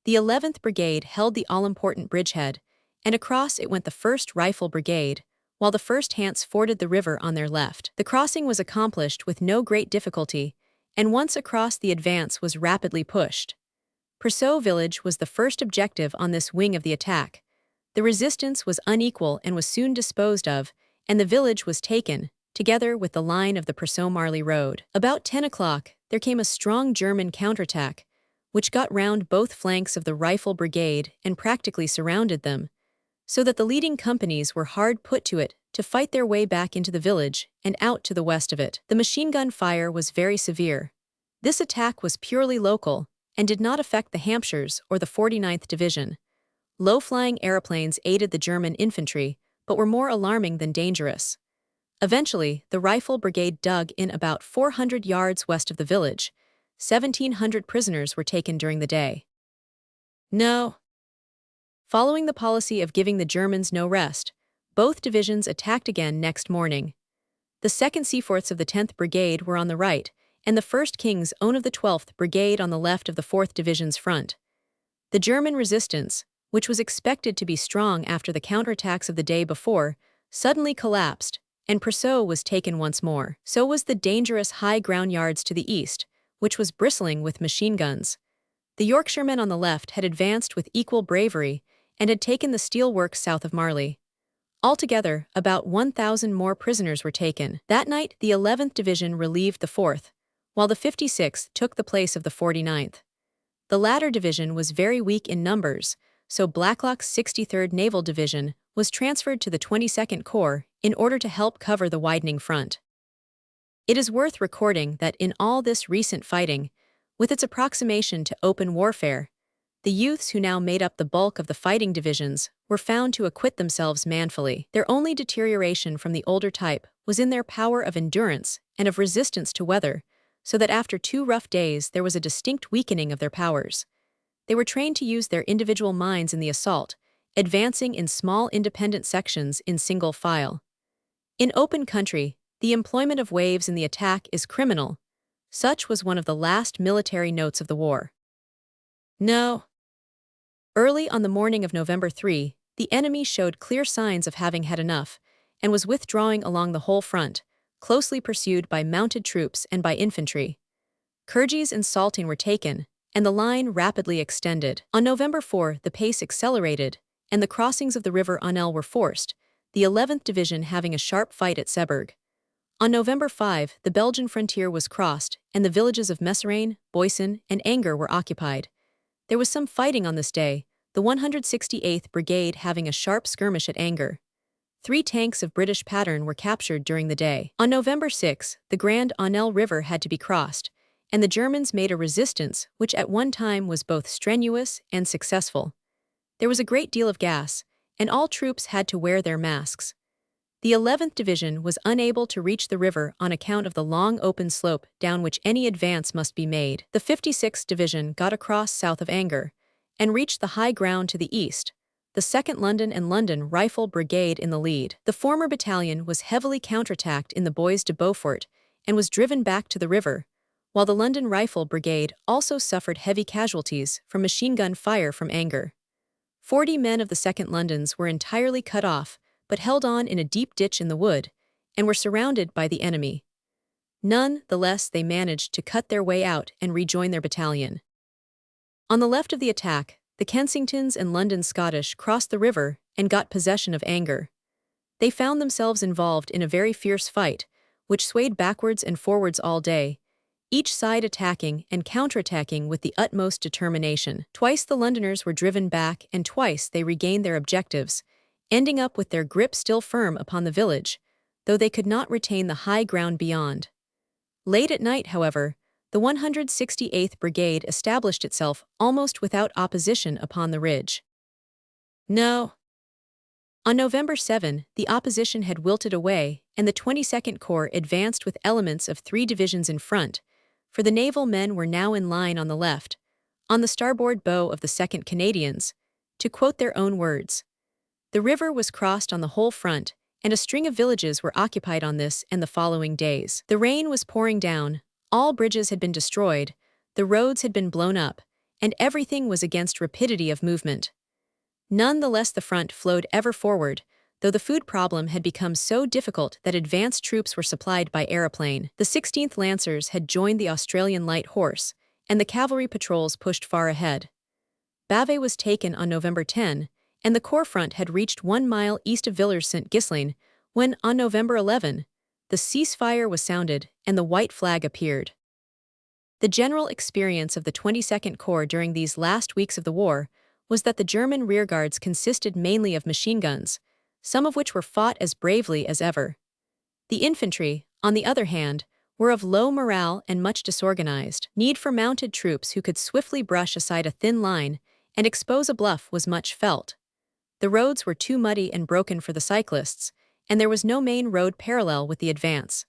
The 11th Brigade held the all-important bridgehead, and across it went the 1st Rifle Brigade, while the 1st Hants forded the river on their left. The crossing was accomplished with no great difficulty, and once across the advance was rapidly pushed. Perceaux village was the first objective on this wing of the attack. The resistance was unequal and was soon disposed of, and the village was taken, together with the line of the Perceaux-Marly road. About 10 o'clock, there came a strong German counterattack, which got round both flanks of the Rifle Brigade and practically surrounded them, so that the leading companies were hard put to it to fight their way back into the village and out to the west of it. The machine gun fire was very severe. This attack was purely local and did not affect the Hampshires or the 49th Division. Low-flying aeroplanes aided the German infantry, but were more alarming than dangerous. Eventually, the Rifle Brigade dug in about 400 yards west of the village. 1,700 prisoners were taken during the day. No. Following the policy of giving the Germans no rest, both divisions attacked again next morning. The 2nd Seaforths of the 10th Brigade were on the right, and the 1st King's Own of the 12th Brigade on the left of the 4th Division's front. The German resistance, which was expected to be strong after the counterattacks of the day before, suddenly collapsed, and Perceaux was taken once more. So was the dangerous high ground yards to the east, which was bristling with machine guns. The Yorkshiremen on the left had advanced with equal bravery and had taken the steelworks south of Marly. Altogether, about 1,000 more prisoners were taken. That night, the 11th Division relieved the 4th, while the 56th took the place of the 49th. The latter division was very weak in numbers, so Blacklock's 63rd Naval Division was transferred to the 22nd Corps in order to help cover the widening front. It is worth recording that in all this recent fighting, with its approximation to open warfare, the youths who now made up the bulk of the fighting divisions were found to acquit themselves manfully. Their only deterioration from the older type was in their power of endurance and of resistance to weather, so that after 2 rough days there was a distinct weakening of their powers. They were trained to use their individual minds in the assault, advancing in small independent sections in single file. In open country, the employment of waves in the attack is criminal. Such was one of the last military notes of the war. No. Early on the morning of November 3, the enemy showed clear signs of having had enough, and was withdrawing along the whole front, closely pursued by mounted troops and by infantry. Courges and Salting were taken, and the line rapidly extended. On November 4, the pace accelerated, and the crossings of the river Aunelle were forced, the 11th Division having a sharp fight at Seberg. On November 5, the Belgian frontier was crossed, and the villages of Messerain, Boyson, and Anger were occupied. There was some fighting on this day, the 168th Brigade having a sharp skirmish at Anger. 3 tanks of British pattern were captured during the day. On November 6, the Grand Aunelle River had to be crossed, and the Germans made a resistance which at one time was both strenuous and successful. There was a great deal of gas, and all troops had to wear their masks. The 11th Division was unable to reach the river on account of the long open slope down which any advance must be made. The 56th Division got across south of Anger, and reached the high ground to the east, the 2nd London and London Rifle Brigade in the lead. The former battalion was heavily counterattacked in the Bois de Beaufort and was driven back to the river, while the London Rifle Brigade also suffered heavy casualties from machine gun fire from Anger. 40 men of the 2nd Londons were entirely cut off, but held on in a deep ditch in the wood, and were surrounded by the enemy. None the less they managed to cut their way out and rejoin their battalion. On the left of the attack, the Kensingtons and London Scottish crossed the river and got possession of Anger. They found themselves involved in a very fierce fight, which swayed backwards and forwards all day, each side attacking and counterattacking with the utmost determination. Twice the Londoners were driven back and twice they regained their objectives, ending up with their grip still firm upon the village, though they could not retain the high ground beyond. Late at night, however, the 168th Brigade established itself almost without opposition upon the ridge. No. On November 7, the opposition had wilted away, and the 22nd Corps advanced with elements of 3 divisions in front, for the naval men were now in line on the left, on the starboard bow of the 2nd Canadians. To quote their own words, "The river was crossed on the whole front, and a string of villages were occupied on this and the following days. The rain was pouring down, all bridges had been destroyed, the roads had been blown up, and everything was against rapidity of movement. None the less the front flowed ever forward, though the food problem had become so difficult that advanced troops were supplied by aeroplane. The 16th Lancers had joined the Australian Light Horse, and the cavalry patrols pushed far ahead. Bavay was taken on November 10, and the Corps front had reached 1 mile east of Villers-Saint-Ghislain when, on November 11, the ceasefire was sounded and the white flag appeared. The general experience of the 22nd Corps during these last weeks of the war was that the German rearguards consisted mainly of machine guns, some of which were fought as bravely as ever. The infantry, on the other hand, were of low morale and much disorganized. Need for mounted troops who could swiftly brush aside a thin line and expose a bluff was much felt. The roads were too muddy and broken for the cyclists, and there was no main road parallel with the advance.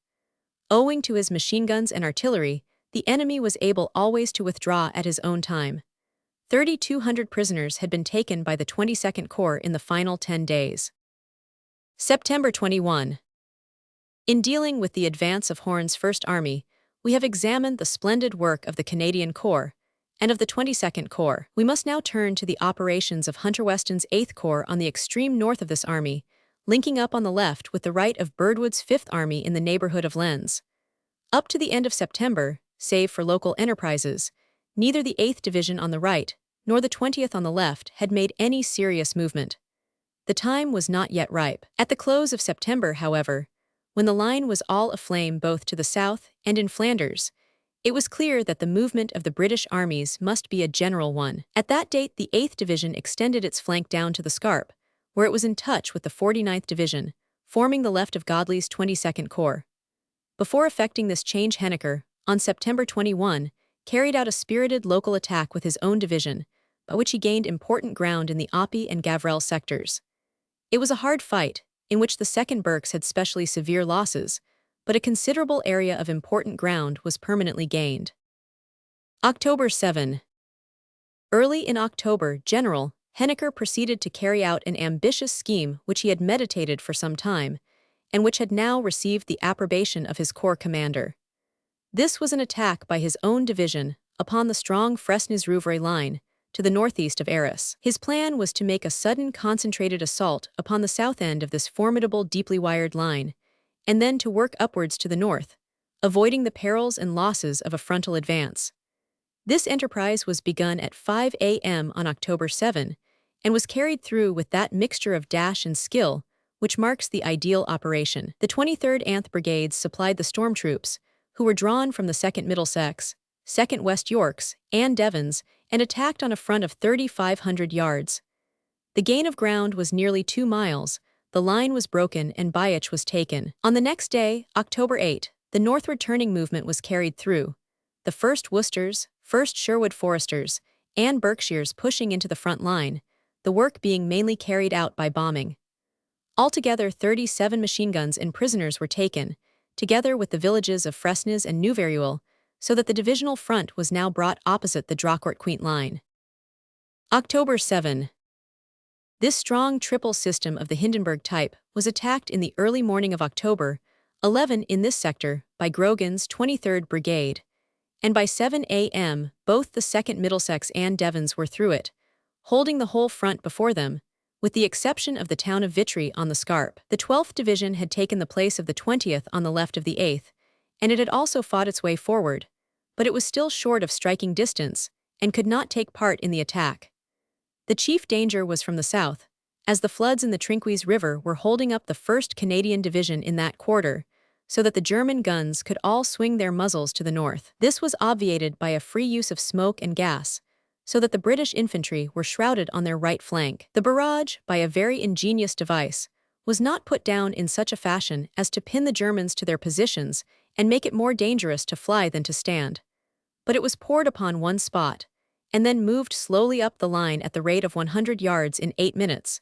Owing to his machine guns and artillery, the enemy was able always to withdraw at his own time. 3,200 prisoners had been taken by the 22nd Corps in the final 10 days. September 21. In dealing with the advance of Horne's First Army, we have examined the splendid work of the Canadian Corps and of the 22nd Corps. We must now turn to the operations of Hunter Weston's 8th Corps on the extreme north of this army, linking up on the left with the right of Birdwood's 5th Army in the neighborhood of Lens. Up to the end of September, save for local enterprises, neither the 8th Division on the right nor the 20th on the left had made any serious movement. The time was not yet ripe. At the close of September, however, when the line was all aflame both to the south and in Flanders, it was clear that the movement of the British armies must be a general one. At that date, the 8th Division extended its flank down to the Scarpe, where it was in touch with the 49th Division, forming the left of Godley's 22nd Corps. Before effecting this change, Henniker, on September 21, carried out a spirited local attack with his own division, by which he gained important ground in the Oppy and Gavrelle sectors. It was a hard fight, in which the 2nd Berks had specially severe losses, but a considerable area of important ground was permanently gained. October 7. Early in October, General Henniker proceeded to carry out an ambitious scheme which he had meditated for some time, and which had now received the approbation of his corps commander. This was an attack by his own division upon the strong Fresnes-Rouvray line, to the northeast of Arras. His plan was to make a sudden concentrated assault upon the south end of this formidable deeply wired line, and then to work upwards to the north, avoiding the perils and losses of a frontal advance. This enterprise was begun at 5 a.m. on October 7, and was carried through with that mixture of dash and skill which marks the ideal operation. The 23rd Anth Brigades supplied the storm troops, who were drawn from the 2nd Middlesex, 2nd West Yorks, and Devons, and attacked on a front of 3,500 yards. The gain of ground was nearly 2 miles, the line was broken and Bayeach was taken. On the next day, October 8, the northward turning movement was carried through, the 1st Worcesters, 1st Sherwood Foresters, and Berkshires pushing into the front line, the work being mainly carried out by bombing. Altogether 37 machine guns and prisoners were taken, together with the villages of Fresnes and Nouveruel, so that the divisional front was now brought opposite the Drocourt-Queant line. October 7. This strong triple system of the Hindenburg type was attacked in the early morning of October 11 in this sector by Grogan's 23rd Brigade, and by 7 a.m. both the 2nd Middlesex and Devons were through it, holding the whole front before them, with the exception of the town of Vitry on the Scarpe. The 12th Division had taken the place of the 20th on the left of the 8th, and it had also fought its way forward, but it was still short of striking distance, and could not take part in the attack. The chief danger was from the south, as the floods in the Trinquis River were holding up the 1st Canadian Division in that quarter, so that the German guns could all swing their muzzles to the north. This was obviated by a free use of smoke and gas, so that the British infantry were shrouded on their right flank. The barrage, by a very ingenious device, was not put down in such a fashion as to pin the Germans to their positions and make it more dangerous to fly than to stand. But it was poured upon one spot, and then moved slowly up the line at the rate of 100 yards in 8 minutes,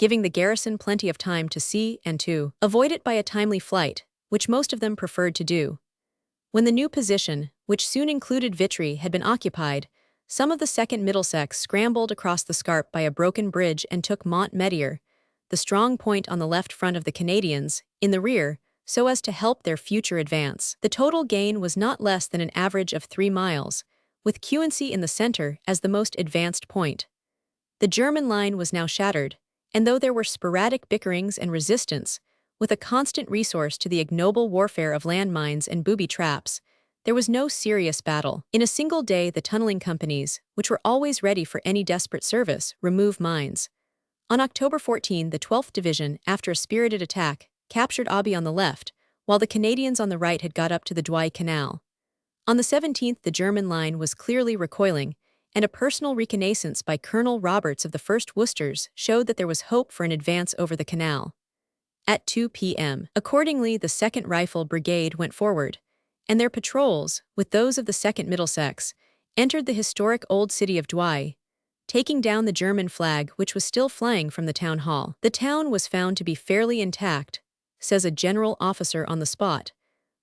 giving the garrison plenty of time to see and to avoid it by a timely flight, which most of them preferred to do. When the new position, which soon included Vitry, had been occupied, some of the 2nd Middlesex scrambled across the Scarpe by a broken bridge and took Montmedier, the strong point on the left front of the Canadians, in the rear, so as to help their future advance. The total gain was not less than an average of 3 miles, with Cuinchy in the center as the most advanced point. The German line was now shattered, and though there were sporadic bickerings and resistance, with a constant resource to the ignoble warfare of landmines and booby traps, there was no serious battle. In a single day, the tunneling companies, which were always ready for any desperate service, removed mines. On October 14, the 12th Division, after a spirited attack, captured Aubry on the left, while the Canadians on the right had got up to the Douai Canal. On the 17th, the German line was clearly recoiling, and a personal reconnaissance by Colonel Roberts of the 1st Worcesters showed that there was hope for an advance over the canal. At 2 p.m., accordingly, the 2nd Rifle Brigade went forward, and their patrols, with those of the 2nd Middlesex, entered the historic old city of Douai, taking down the German flag which was still flying from the town hall. The town was found to be fairly intact, says a general officer on the spot,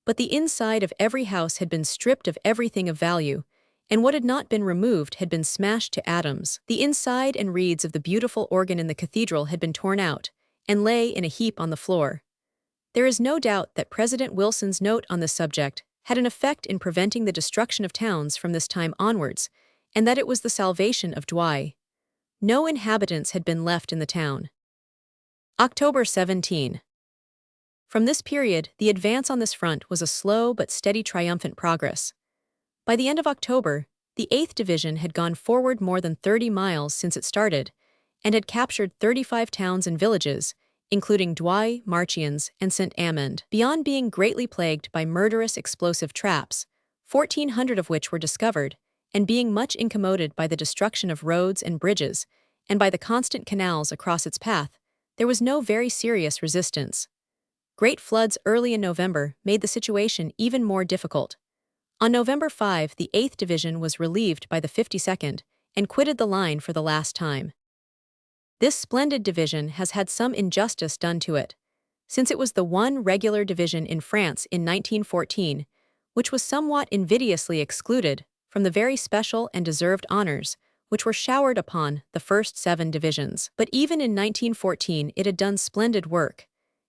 but the inside of every house had been stripped of everything of value, and what had not been removed had been smashed to atoms. The inside and reeds of the beautiful organ in the cathedral had been torn out, and lay in a heap on the floor. There is no doubt that President Wilson's note on this subject had an effect in preventing the destruction of towns from this time onwards, and that it was the salvation of Douai. No inhabitants had been left in the town. October 17. From this period, the advance on this front was a slow but steady triumphant progress. By the end of October, the 8th Division had gone forward more than 30 miles since it started, and had captured 35 towns and villages, including Douai, Marchiennes, and Saint-Amand. Beyond being greatly plagued by murderous explosive traps, 1,400 of which were discovered, and being much incommoded by the destruction of roads and bridges, and by the constant canals across its path, there was no very serious resistance. Great floods early in November made the situation even more difficult. On November 5, the 8th Division was relieved by the 52nd and quitted the line for the last time. This splendid division has had some injustice done to it, since it was the one regular division in France in 1914, which was somewhat invidiously excluded from the very special and deserved honors which were showered upon the first 7 divisions. But even in 1914 it had done splendid work,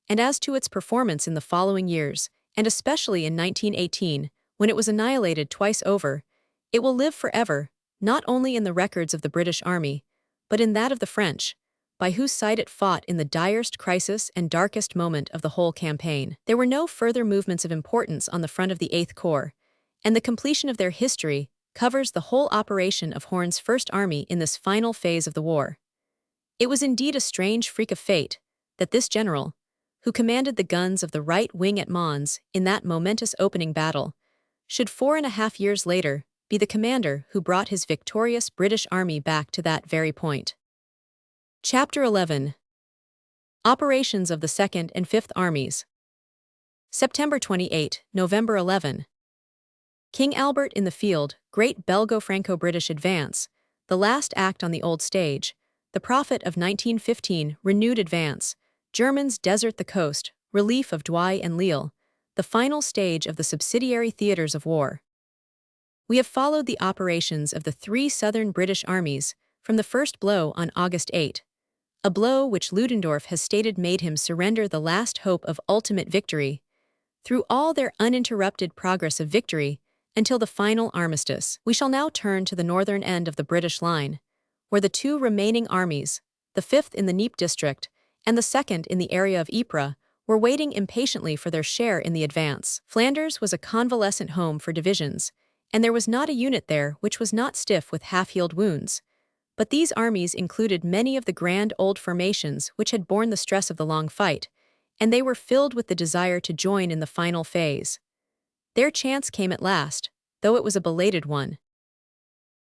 and as to its performance in the following years, and especially in 1918, when it was annihilated twice over, it will live forever, not only in the records of the British Army, but in that of the French, by whose side it fought in the direst crisis and darkest moment of the whole campaign. There were no further movements of importance on the front of the 8th Corps, and the completion of their history covers the whole operation of Horne's First Army in this final phase of the war. It was indeed a strange freak of fate that this general, who commanded the guns of the right wing at Mons in that momentous opening battle, should 4.5 years later be the commander who brought his victorious British Army back to that very point. Chapter 11. Operations of the 2nd and 5th Armies. September 28, November 11. King Albert in the field, great Belgo-Franco-British advance, the last act on the old stage, the prophet of 1915, renewed advance, Germans desert the coast, relief of Douai and Lille, the final stage of the subsidiary theaters of war. We have followed the operations of the 3 southern British armies from the first blow on August 8, a blow which Ludendorff has stated made him surrender the last hope of ultimate victory, through all their uninterrupted progress of victory until the final armistice. We shall now turn to the northern end of the British line, where the 2 remaining armies, the 5th in the Nieppe district and the 2nd in the area of Ypres, were waiting impatiently for their share in the advance. Flanders was a convalescent home for divisions, and there was not a unit there which was not stiff with half-healed wounds. But these armies included many of the grand old formations which had borne the stress of the long fight, and they were filled with the desire to join in the final phase. Their chance came at last, though it was a belated one.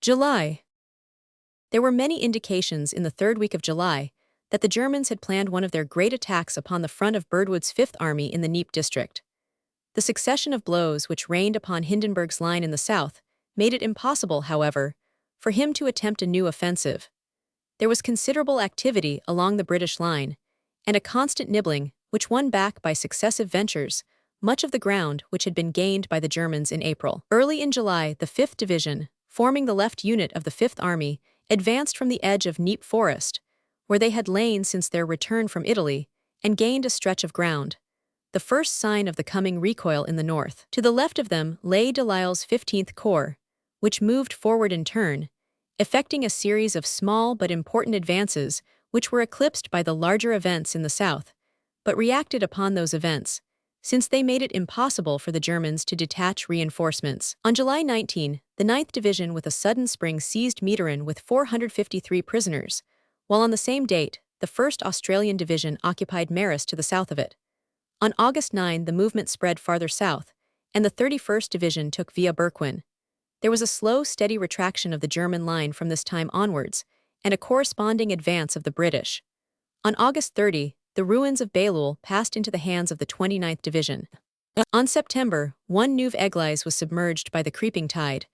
July. There were many indications in the 3rd week of July that the Germans had planned one of their great attacks upon the front of Birdwood's 5th Army in the Nieppe district. The succession of blows which rained upon Hindenburg's line in the south made it impossible, however, for him to attempt a new offensive. There was considerable activity along the British line, and a constant nibbling, which won back by successive ventures much of the ground which had been gained by the Germans in April. Early in July, the 5th Division, forming the left unit of the 5th Army, advanced from the edge of Neep Forest, where they had lain since their return from Italy, and gained a stretch of ground, the first sign of the coming recoil in the north. To the left of them lay Doyle's 15th Corps, which moved forward in turn, effecting a series of small but important advances which were eclipsed by the larger events in the south, but reacted upon those events, since they made it impossible for the Germans to detach reinforcements. On July 19, the 9th Division with a sudden spring seized Meteren with 453 prisoners, while on the same date, the 1st Australian Division occupied Maris to the south of it. On August 9, the movement spread farther south, and the 31st Division took via Berquin. There was a slow, steady retraction of the German line from this time onwards, and a corresponding advance of the British. On August 30, the ruins of Bailleul passed into the hands of the 29th Division. On September, 1 Neuve-Eglise was submerged by the creeping tide,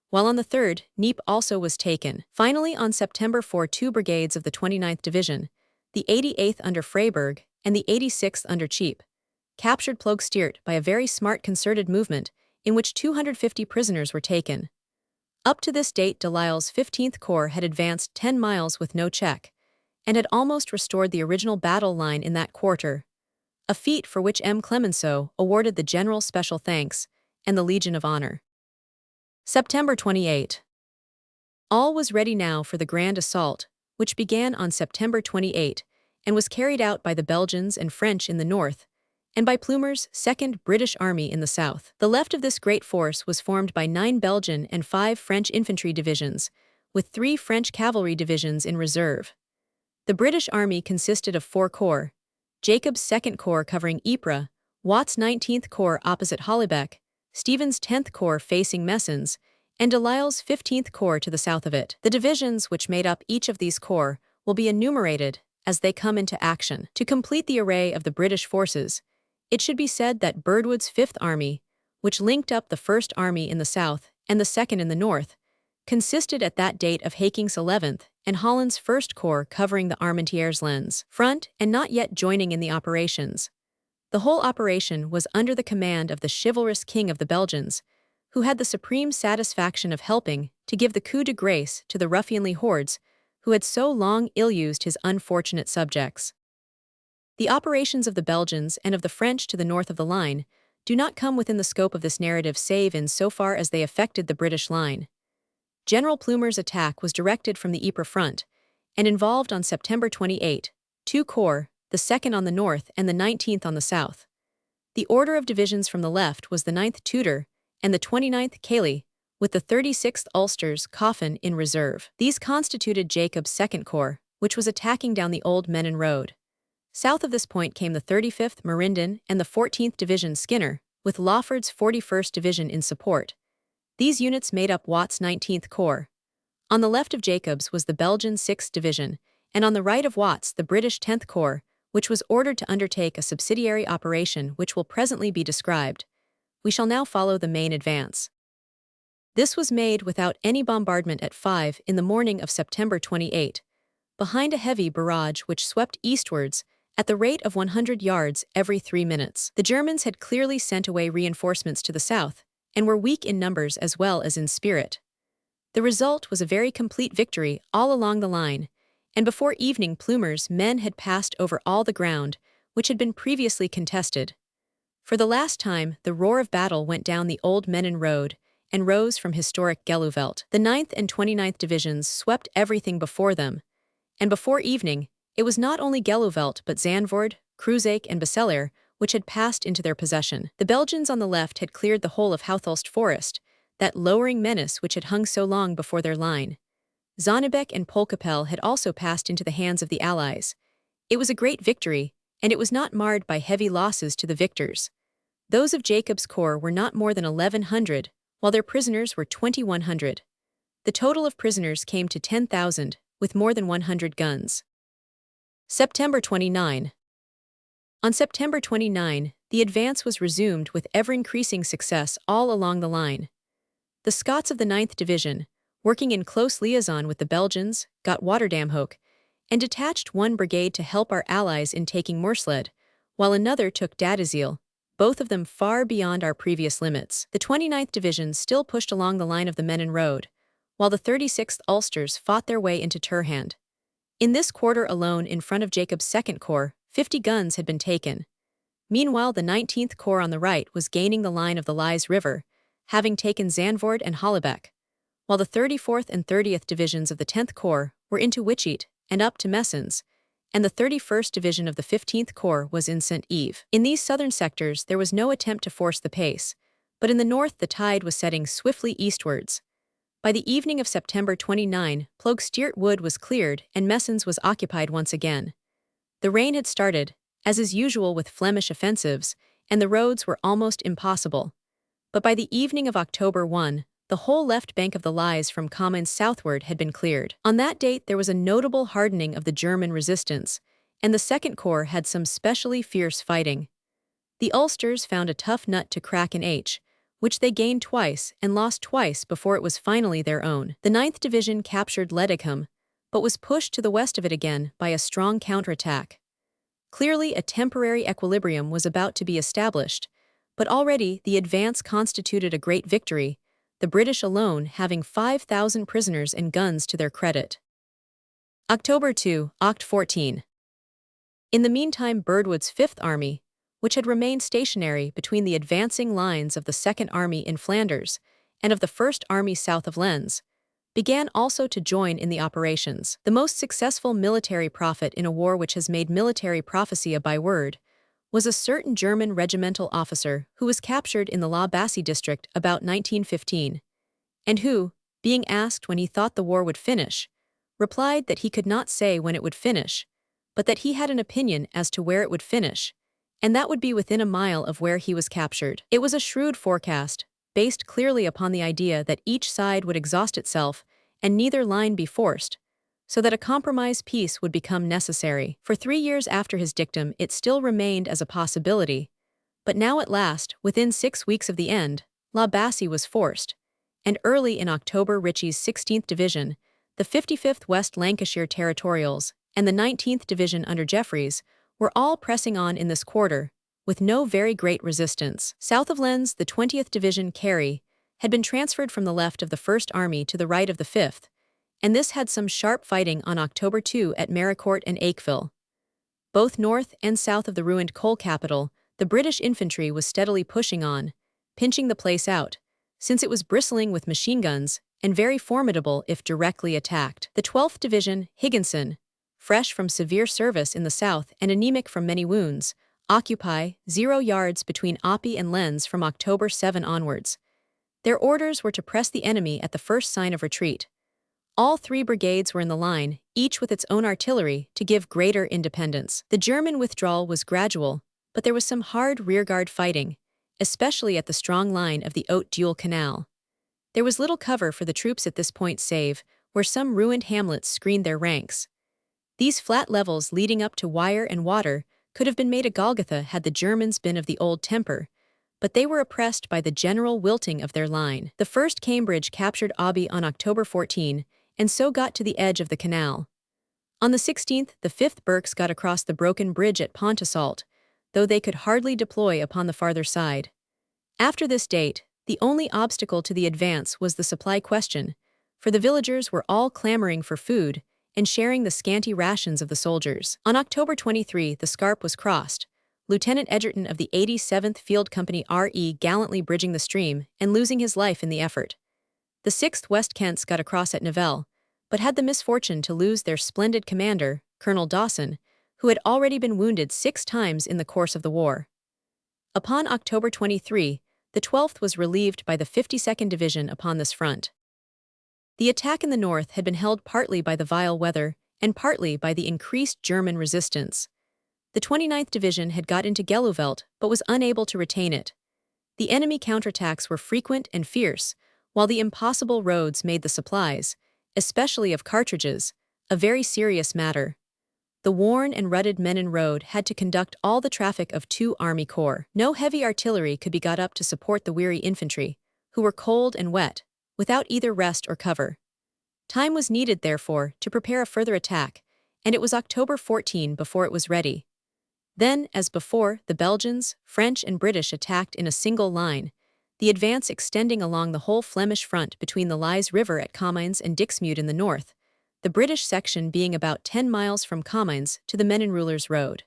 while on the 3rd, Neep also was taken. Finally, on September 4, 2 brigades of the 29th Division, the 88th under Freiberg and the 86th under Cheap, captured Ploegsteert by a very smart concerted movement in which 250 prisoners were taken. Up to this date, Doyle's 15th Corps had advanced 10 miles with no check, and had almost restored the original battle line in that quarter, a feat for which M. Clemenceau awarded the General Special Thanks and the Legion of Honor. September 28. All was ready now for the grand assault, which began on September 28 and was carried out by the Belgians and French in the north, and by Plumer's 2nd British Army in the south. The left of this great force was formed by 9 Belgian and 5 French infantry divisions, with 3 French cavalry divisions in reserve. The British Army consisted of 4 corps: Jacob's 2nd Corps covering Ypres, Watt's 19th Corps opposite Hollebeck, Stevens' 10th Corps facing Messines, and Doyle's 15th Corps to the south of it. The divisions which made up each of these corps will be enumerated as they come into action. To complete the array of the British forces, it should be said that Birdwood's 5th Army, which linked up the 1st Army in the south and the 2nd in the north, consisted at that date of Haking's 11th and Holland's 1st Corps covering the Armentières-Lens front and not yet joining in the operations. The whole operation was under the command of the chivalrous King of the Belgians, who had the supreme satisfaction of helping to give the coup de grace to the ruffianly hordes who had so long ill-used his unfortunate subjects. The operations of the Belgians and of the French to the north of the line do not come within the scope of this narrative save in so far as they affected the British line. General Plumer's attack was directed from the Ypres front, and involved on September 28, 2 corps, the 2nd on the north and the 19th on the south. The order of divisions from the left was the 9th Tudor and the 29th Cayley, with the 36th Ulsters Coffin in reserve. These constituted Jacob's 2nd Corps, which was attacking down the Old Menin Road. South of this point came the 35th Merindon and the 14th Division Skinner, with Lawford's 41st Division in support. These units made up Watt's 19th Corps. On the left of Jacobs was the Belgian 6th Division, and on the right of Watt's the British 10th Corps, which was ordered to undertake a subsidiary operation which will presently be described. We shall now follow the main advance. This was made without any bombardment at 5 in the morning of September 28, behind a heavy barrage which swept eastwards at the rate of 100 yards every 3 minutes. The Germans had clearly sent away reinforcements to the south, and were weak in numbers as well as in spirit. The result was a very complete victory all along the line, and before evening Plumer's men had passed over all the ground which had been previously contested. For the last time, the roar of battle went down the Old Menin Road and rose from historic Geluvelt. The 9th and 29th Divisions swept everything before them, and before evening, it was not only Geluvelt but Zandvoort, Kruisbeek and Basselaar which had passed into their possession. The Belgians on the left had cleared the whole of Houthulst Forest, that lowering menace which had hung so long before their line. Zonnebeek and Polkapelle had also passed into the hands of the Allies. It was a great victory, and it was not marred by heavy losses to the victors. Those of Jacob's Corps were not more than 1,100, while their prisoners were 2,100. The total of prisoners came to 10,000, with more than 100 guns. September 29. On September 29, the advance was resumed with ever-increasing success all along the line. The Scots of the 9th Division, working in close liaison with the Belgians, got Watterdamhoek, and detached one brigade to help our allies in taking Moersled, while another took Dadizeel, both of them far beyond our previous limits. The 29th Division still pushed along the line of the Menin Road, while the 36th Ulsters fought their way into Turhand. In this quarter alone in front of Jacob's 2nd Corps, 50 guns had been taken. Meanwhile, the 19th Corps on the right was gaining the line of the Lys River, having taken Zandvoort and Hollebeck, while the 34th and 30th Divisions of the 10th Corps were into Wytschaete and up to Messens, and the 31st Division of the 15th Corps was in St-Yves. In these southern sectors, there was no attempt to force the pace, but in the north the tide was setting swiftly eastwards. By the evening of September 29, Ploegsteert Wood was cleared and Messens was occupied once again. The rain had started, as is usual with Flemish offensives, and the roads were almost impossible. But by the evening of October 1, the whole left bank of the Lys from Comines southward had been cleared. On that date there was a notable hardening of the German resistance, and the 2nd Corps had some specially fierce fighting. The Ulsters found a tough nut to crack in H, which they gained twice and lost twice before it was finally their own. The 9th Division captured Ledicum, but was pushed to the west of it again by a strong counterattack. Clearly, a temporary equilibrium was about to be established, but already the advance constituted a great victory, the British alone having 5,000 prisoners and guns to their credit. October 2, Oct. 14. In the meantime, Birdwood's 5th Army, which had remained stationary between the advancing lines of the 2nd Army in Flanders and of the 1st Army south of Lens, began also to join in the operations. The most successful military prophet in a war which has made military prophecy a byword was a certain German regimental officer who was captured in the La Bassée district about 1915, and who, being asked when he thought the war would finish, replied that he could not say when it would finish, but that he had an opinion as to where it would finish, and that would be within a mile of where he was captured. It was a shrewd forecast, based clearly upon the idea that each side would exhaust itself and neither line be forced, so that a compromise peace would become necessary. For 3 years after his dictum it still remained as a possibility, but now at last, within 6 weeks of the end, La Bassée was forced, and early in October Ritchie's 16th Division, the 55th West Lancashire Territorials, and the 19th Division under Jeffreys were all pressing on in this quarter, with no very great resistance. South of Lens, the 20th Division Carey had been transferred from the left of the 1st Army to the right of the 5th, and this had some sharp fighting on October 2 at Maricourt and Aikeville. Both north and south of the ruined coal capital, the British infantry was steadily pushing on, pinching the place out, since it was bristling with machine guns and very formidable if directly attacked. The 12th Division, Higginson, fresh from severe service in the south and anemic from many wounds, occupy 0 yards between Oppie and Lens from October 7 onwards. Their orders were to press the enemy at the first sign of retreat. All 3 brigades were in the line, each with its own artillery, to give greater independence. The German withdrawal was gradual, but there was some hard rearguard fighting, especially at the strong line of the Haute-Duels Canal. There was little cover for the troops at this point save where some ruined hamlets screened their ranks. These flat levels leading up to wire and water could have been made a Golgotha had the Germans been of the old temper, but they were oppressed by the general wilting of their line. The 1st Cambridge captured Oppie on October 14, and so got to the edge of the canal. On the 16th, the 5th Berks got across the broken bridge at Pontoussault, though they could hardly deploy upon the farther side. After this date, the only obstacle to the advance was the supply question, for the villagers were all clamoring for food and sharing the scanty rations of the soldiers. On October 23, the Scarpe was crossed, Lieutenant Edgerton of the 87th Field Company RE gallantly bridging the stream and losing his life in the effort. The 6th West Kents got across at Nivelle, but had the misfortune to lose their splendid commander, Colonel Dawson, who had already been wounded 6 times in the course of the war. Upon October 23, the 12th was relieved by the 52nd Division upon this front. The attack in the north had been held partly by the vile weather and partly by the increased German resistance. The 29th Division had got into Gelluvelt but was unable to retain it. The enemy counterattacks were frequent and fierce, while the impossible roads made the supplies, especially of cartridges, a very serious matter. The worn and rutted Menin Road had to conduct all the traffic of 2 army corps. No heavy artillery could be got up to support the weary infantry, who were cold and wet, without either rest or cover. Time was needed, therefore, to prepare a further attack, and it was October 14 before it was ready. Then, as before, the Belgians, French and British attacked in a single line, the advance extending along the whole Flemish front between the Lys River at Comines and Dixmude in the north, the British section being about 10 miles from Comines to the Menenrulers Road.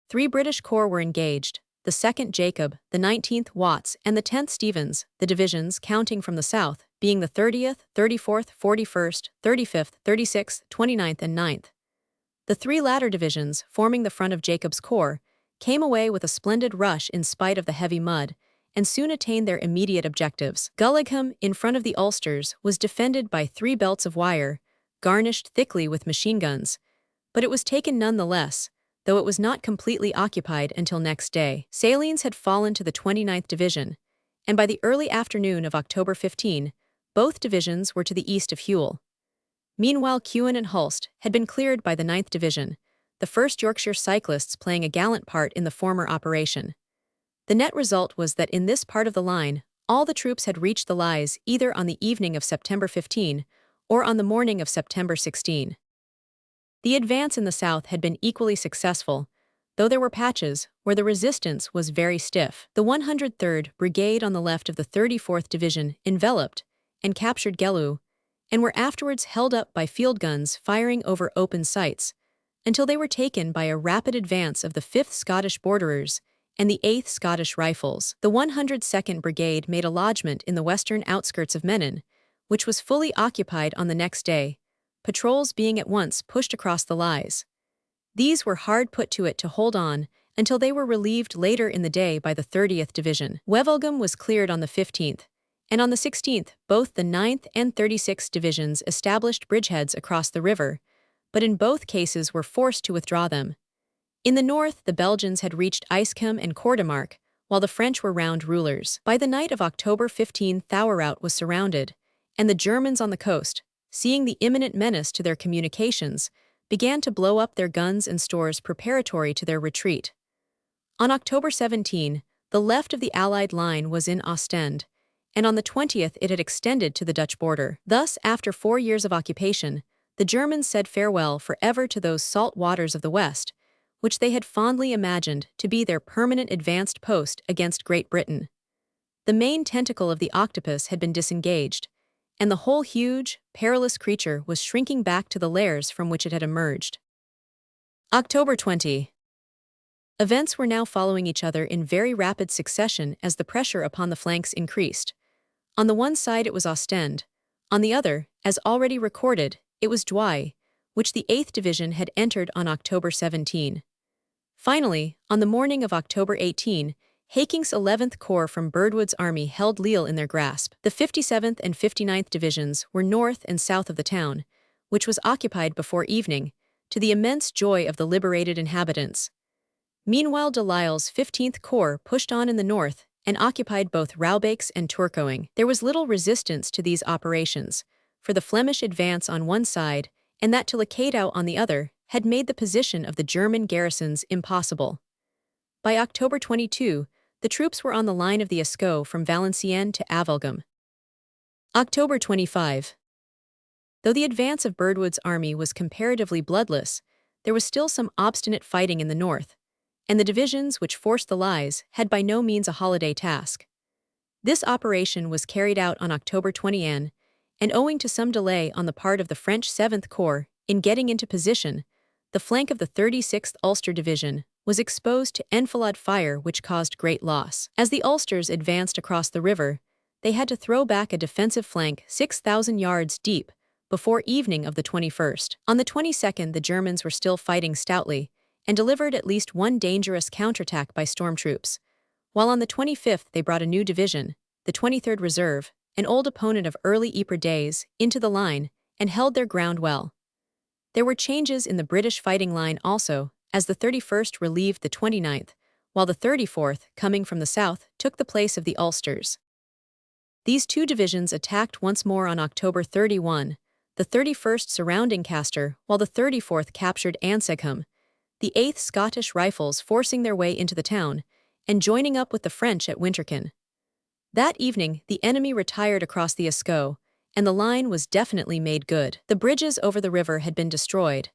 3 British corps were engaged, the 2nd Jacob, the 19th Watts, and the 10th Stevens, the divisions, counting from the south, being the 30th, 34th, 41st, 35th, 36th, 29th, and 9th. The 3 latter divisions, forming the front of Jacob's corps, came away with a splendid rush in spite of the heavy mud, and soon attained their immediate objectives. Gulligham, in front of the Ulsters, was defended by 3 belts of wire, garnished thickly with machine guns, but it was taken nonetheless, though it was not completely occupied until next day. Salines had fallen to the 29th Division, and by the early afternoon of October 15, both divisions were to the east of Huel. Meanwhile, Kewen and Hulst had been cleared by the 9th Division, the 1st Yorkshire Cyclists playing a gallant part in the former operation. The net result was that in this part of the line, all the troops had reached the Lys either on the evening of September 15 or on the morning of September 16. The advance in the south had been equally successful, though there were patches where the resistance was very stiff. The 103rd Brigade on the left of the 34th Division enveloped and captured Gelou, and were afterwards held up by field guns firing over open sights, until they were taken by a rapid advance of the 5th Scottish Borderers and the 8th Scottish Rifles. The 102nd Brigade made a lodgment in the western outskirts of Menin, which was fully occupied on the next day, patrols being at once pushed across the Lys. These were hard put to it to hold on until they were relieved later in the day by the 30th Division. Wevelgem was cleared on the 15th, and on the 16th, both the 9th and 36th Divisions established bridgeheads across the river, but in both cases were forced to withdraw them. In the north, the Belgians had reached Ijschem and Kortemark, while the French were round Rulers. By the night of October 15, Thouaraut was surrounded, and the Germans on the coast, seeing the imminent menace to their communications, began to blow up their guns and stores preparatory to their retreat. On October 17, the left of the Allied line was in Ostend, and on the 20th it had extended to the Dutch border. Thus, after 4 years of occupation, the Germans said farewell forever to those salt waters of the West, which they had fondly imagined to be their permanent advanced post against Great Britain. The main tentacle of the octopus had been disengaged, and the whole huge, perilous creature was shrinking back to the lairs from which it had emerged. October 20. Events were now following each other in very rapid succession as the pressure upon the flanks increased. On the one side it was Ostend, on the other, as already recorded, it was Douai, which the 8th Division had entered on October 17. Finally, on the morning of October 18, Hakink's 11th Corps from Birdwood's army held Lille in their grasp. The 57th and 59th Divisions were north and south of the town, which was occupied before evening, to the immense joy of the liberated inhabitants. Meanwhile, Delisle's 15th Corps pushed on in the north and occupied both Roubaix and Tourcoing. There was little resistance to these operations, for the Flemish advance on one side and that to Lacadou on the other had made the position of the German garrisons impossible. By October 22, the troops were on the line of the Escaut from Valenciennes to Avelgem. October 25. Though the advance of Birdwood's army was comparatively bloodless, there was still some obstinate fighting in the north, and the divisions which forced the Lys had by no means a holiday task. This operation was carried out on October 20, and owing to some delay on the part of the French 7th Corps in getting into position, the flank of the 36th Ulster Division was exposed to enfilade fire which caused great loss. As the Ulsters advanced across the river, they had to throw back a defensive flank 6,000 yards deep before evening of the 21st. On the 22nd, the Germans were still fighting stoutly and delivered at least one dangerous counterattack by stormtroops, while on the 25th they brought a new division, the 23rd Reserve, an old opponent of early Ypres days, into the line and held their ground well. There were changes in the British fighting line also, as the 31st relieved the 29th, while the 34th, coming from the south, took the place of the Ulsters. These two divisions attacked once more on October 31, the 31st surrounding Castor, while the 34th captured Ansegham, the 8th Scottish Rifles forcing their way into the town and joining up with the French at Winterkin. That evening, the enemy retired across the Escaut, and the line was definitely made good. The bridges over the river had been destroyed,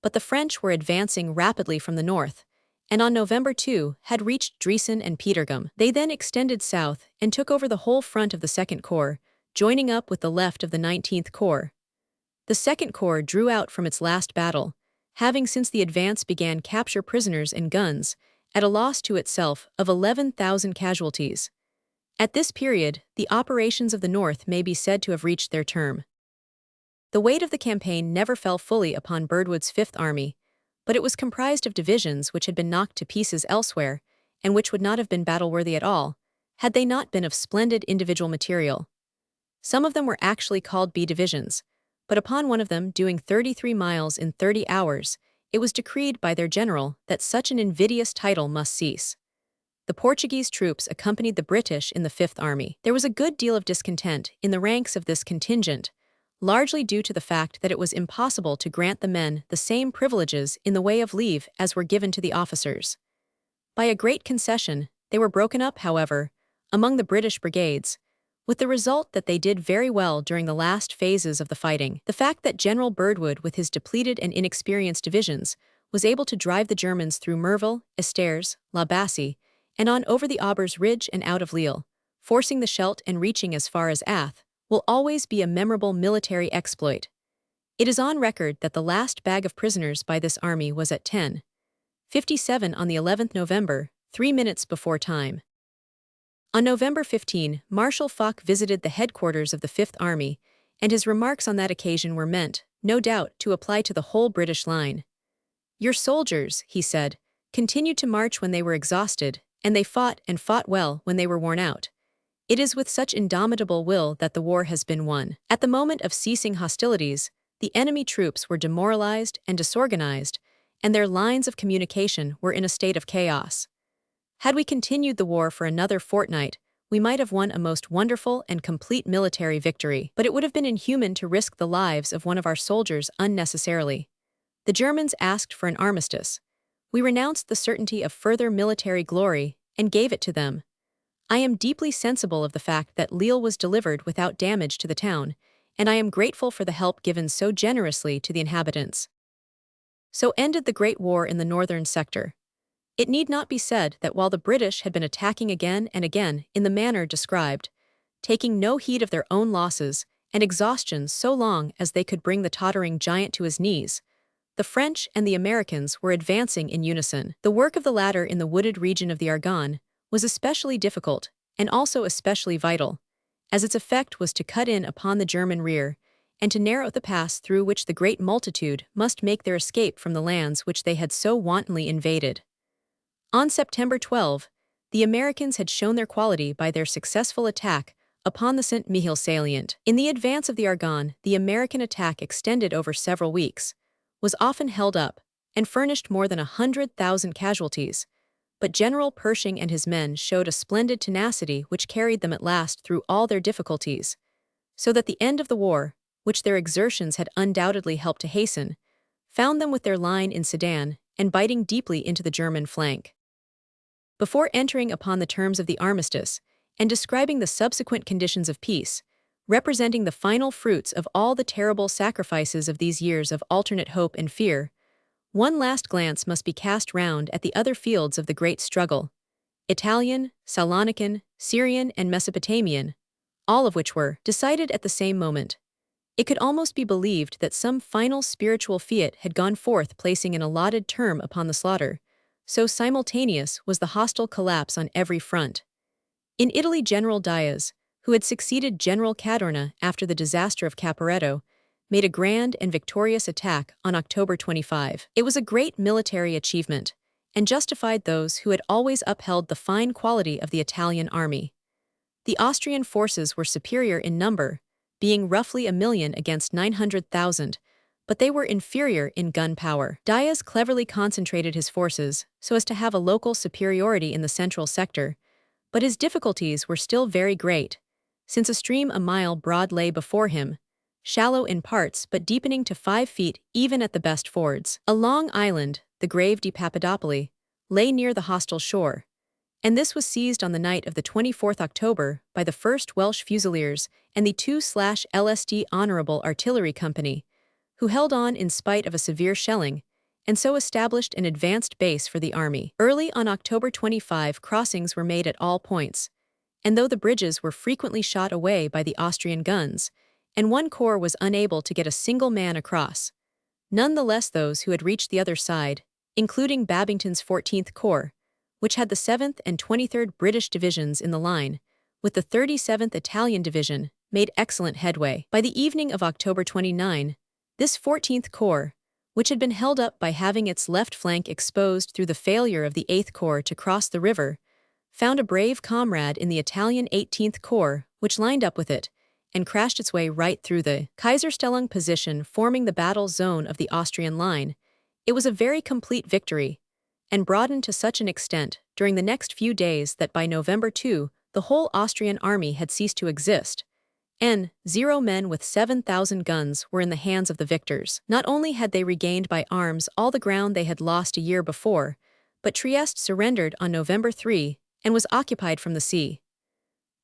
but the French were advancing rapidly from the north, and on November 2 had reached Driessen and Petergem. They then extended south and took over the whole front of the 2nd Corps, joining up with the left of the 19th Corps. The 2nd Corps drew out from its last battle, having since the advance began capture prisoners and guns, at a loss to itself of 11,000 casualties. At this period, the operations of the North may be said to have reached their term. The weight of the campaign never fell fully upon Birdwood's Fifth Army, but it was comprised of divisions which had been knocked to pieces elsewhere, and which would not have been battle-worthy at all, had they not been of splendid individual material. Some of them were actually called B divisions, but upon one of them doing 33 miles in 30 hours, it was decreed by their general that such an invidious title must cease. The Portuguese troops accompanied the British in the Fifth Army. There was a good deal of discontent in the ranks of this contingent, largely due to the fact that it was impossible to grant the men the same privileges in the way of leave as were given to the officers. By a great concession, they were broken up, however, among the British brigades, with the result that they did very well during the last phases of the fighting. The fact that General Birdwood, with his depleted and inexperienced divisions, was able to drive the Germans through Merville, Estaires, La Bassée, and on over the Aubers Ridge and out of Lille, forcing the Scheldt and reaching as far as Ath, will always be a memorable military exploit. It is on record that the last bag of prisoners by this army was at 10:57 on the 11th November, 3 minutes before time. On November 15, Marshal Foch visited the headquarters of the Fifth Army, and his remarks on that occasion were meant, no doubt, to apply to the whole British line. "Your soldiers," he said, "continued to march when they were exhausted, and they fought and fought well when they were worn out. It is with such indomitable will that the war has been won." At the moment of ceasing hostilities, the enemy troops were demoralized and disorganized, and their lines of communication were in a state of chaos. Had we continued the war for another fortnight, we might have won a most wonderful and complete military victory, but it would have been inhuman to risk the lives of one of our soldiers unnecessarily. The Germans asked for an armistice. We renounced the certainty of further military glory and gave it to them. I am deeply sensible of the fact that Lille was delivered without damage to the town, and I am grateful for the help given so generously to the inhabitants. So ended the Great War in the northern sector. It need not be said that while the British had been attacking again and again in the manner described, taking no heed of their own losses and exhaustion so long as they could bring the tottering giant to his knees, the French and the Americans were advancing in unison. The work of the latter in the wooded region of the Argonne was especially difficult and also especially vital, as its effect was to cut in upon the German rear and to narrow the pass through which the great multitude must make their escape from the lands which they had so wantonly invaded. On September 12, the Americans had shown their quality by their successful attack upon the Saint-Mihiel salient. In the advance of the Argonne, the American attack extended over several weeks, was often held up, and furnished more than 100,000 casualties, but General Pershing and his men showed a splendid tenacity which carried them at last through all their difficulties, so that the end of the war, which their exertions had undoubtedly helped to hasten, found them with their line in Sedan and biting deeply into the German flank. Before entering upon the terms of the armistice and describing the subsequent conditions of peace, representing the final fruits of all the terrible sacrifices of these years of alternate hope and fear, one last glance must be cast round at the other fields of the great struggle, Italian, Salonican, Syrian, and Mesopotamian, all of which were decided at the same moment. It could almost be believed that some final spiritual fiat had gone forth, placing an allotted term upon the slaughter, so simultaneous was the hostile collapse on every front. In Italy, General Diaz, who had succeeded General Cadorna after the disaster of Caporetto, made a grand and victorious attack on October 25. It was a great military achievement, and justified those who had always upheld the fine quality of the Italian army. The Austrian forces were superior in number, being roughly 1,000,000 against 900,000, but they were inferior in gun power. Diaz cleverly concentrated his forces so as to have a local superiority in the central sector, but his difficulties were still very great, since a stream a mile broad lay before him, shallow in parts but deepening to 5 feet even at the best fords. A long island, the Grave di Papadopoli, lay near the hostile shore, and this was seized on the night of the 24th October by the 1st Welsh Fusiliers and the 2/LSD Honourable Artillery Company, who held on in spite of a severe shelling, and so established an advanced base for the army. Early on October 25, crossings were made at all points, and though the bridges were frequently shot away by the Austrian guns, and one corps was unable to get a single man across, nonetheless those who had reached the other side, including Babington's 14th Corps, which had the 7th and 23rd British divisions in the line, with the 37th Italian Division, made excellent headway. By the evening of October 29, this 14th Corps, which had been held up by having its left flank exposed through the failure of the 8th Corps to cross the river, found a brave comrade in the Italian 18th Corps, which lined up with it, and crashed its way right through the Kaiserstellung position forming the battle zone of the Austrian line. It was a very complete victory, and broadened to such an extent during the next few days that by November 2, the whole Austrian army had ceased to exist. 0 men with 7,000 guns were in the hands of the victors. Not only had they regained by arms all the ground they had lost a year before, but Trieste surrendered on November 3 and was occupied from the sea.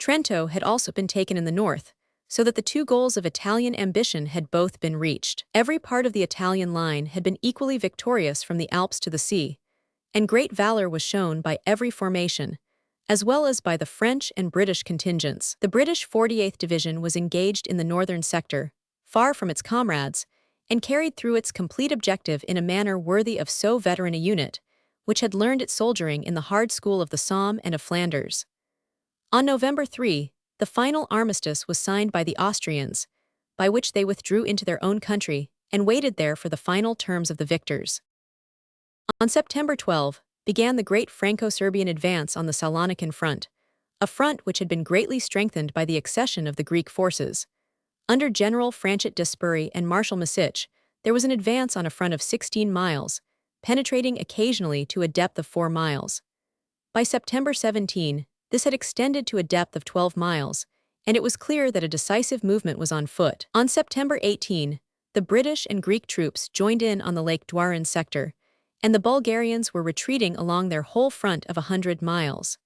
Trento had also been taken in the north, so that the two goals of Italian ambition had both been reached. Every part of the Italian line had been equally victorious from the Alps to the sea, and great valor was shown by every formation, as well as by the French and British contingents. The British 48th Division was engaged in the northern sector, far from its comrades, and carried through its complete objective in a manner worthy of so veteran a unit, which had learned its soldiering in the hard school of the Somme and of Flanders. On November 3, the final armistice was signed by the Austrians, by which they withdrew into their own country and waited there for the final terms of the victors. On September 12, began the great Franco-Serbian advance on the Salonican front, a front which had been greatly strengthened by the accession of the Greek forces. Under General Franchet Despuri and Marshal Misic, there was an advance on a front of 16 miles, penetrating occasionally to a depth of 4 miles. By September 17, this had extended to a depth of 12 miles, and it was clear that a decisive movement was on foot. On September 18, the British and Greek troops joined in on the Lake Dwarin sector, and the Bulgarians were retreating along their whole front of 100 miles.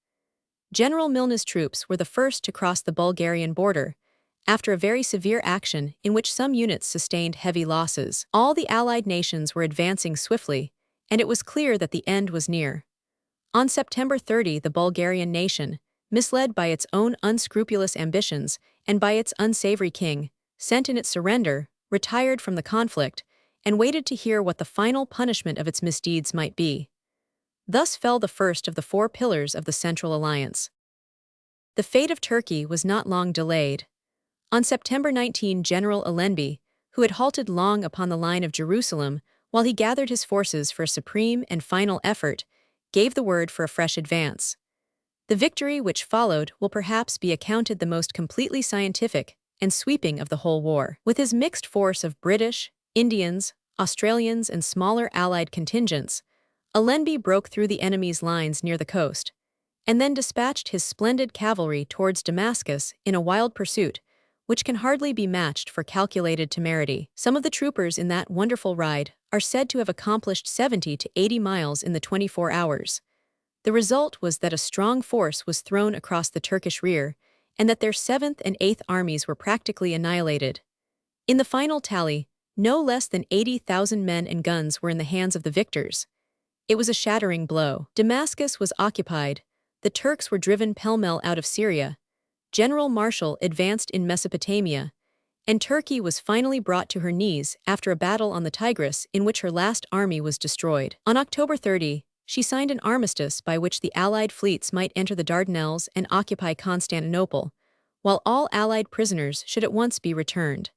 General Milne's troops were the first to cross the Bulgarian border, after a very severe action in which some units sustained heavy losses. All the Allied nations were advancing swiftly, and it was clear that the end was near. On September 30, the Bulgarian nation, misled by its own unscrupulous ambitions and by its unsavory king, sent in its surrender, retired from the conflict, and waited to hear what the final punishment of its misdeeds might be. Thus fell the first of the 4 pillars of the Central Alliance. The fate of Turkey was not long delayed. On September 19, General Allenby, who had halted long upon the line of Jerusalem while he gathered his forces for a supreme and final effort, gave the word for a fresh advance. The victory which followed will perhaps be accounted the most completely scientific and sweeping of the whole war. With his mixed force of British, Indians, Australians, and smaller Allied contingents, Allenby broke through the enemy's lines near the coast, and then dispatched his splendid cavalry towards Damascus in a wild pursuit, which can hardly be matched for calculated temerity. Some of the troopers in that wonderful ride are said to have accomplished 70 to 80 miles in the 24 hours. The result was that a strong force was thrown across the Turkish rear, and that their 7th and 8th armies were practically annihilated. In the final tally, no less than 80,000 men and guns were in the hands of the victors. It was a shattering blow. Damascus was occupied, the Turks were driven pell-mell out of Syria, General Marshall advanced in Mesopotamia, and Turkey was finally brought to her knees after a battle on the Tigris in which her last army was destroyed. On October 30, she signed an armistice by which the Allied fleets might enter the Dardanelles and occupy Constantinople, while all Allied prisoners should at once be returned.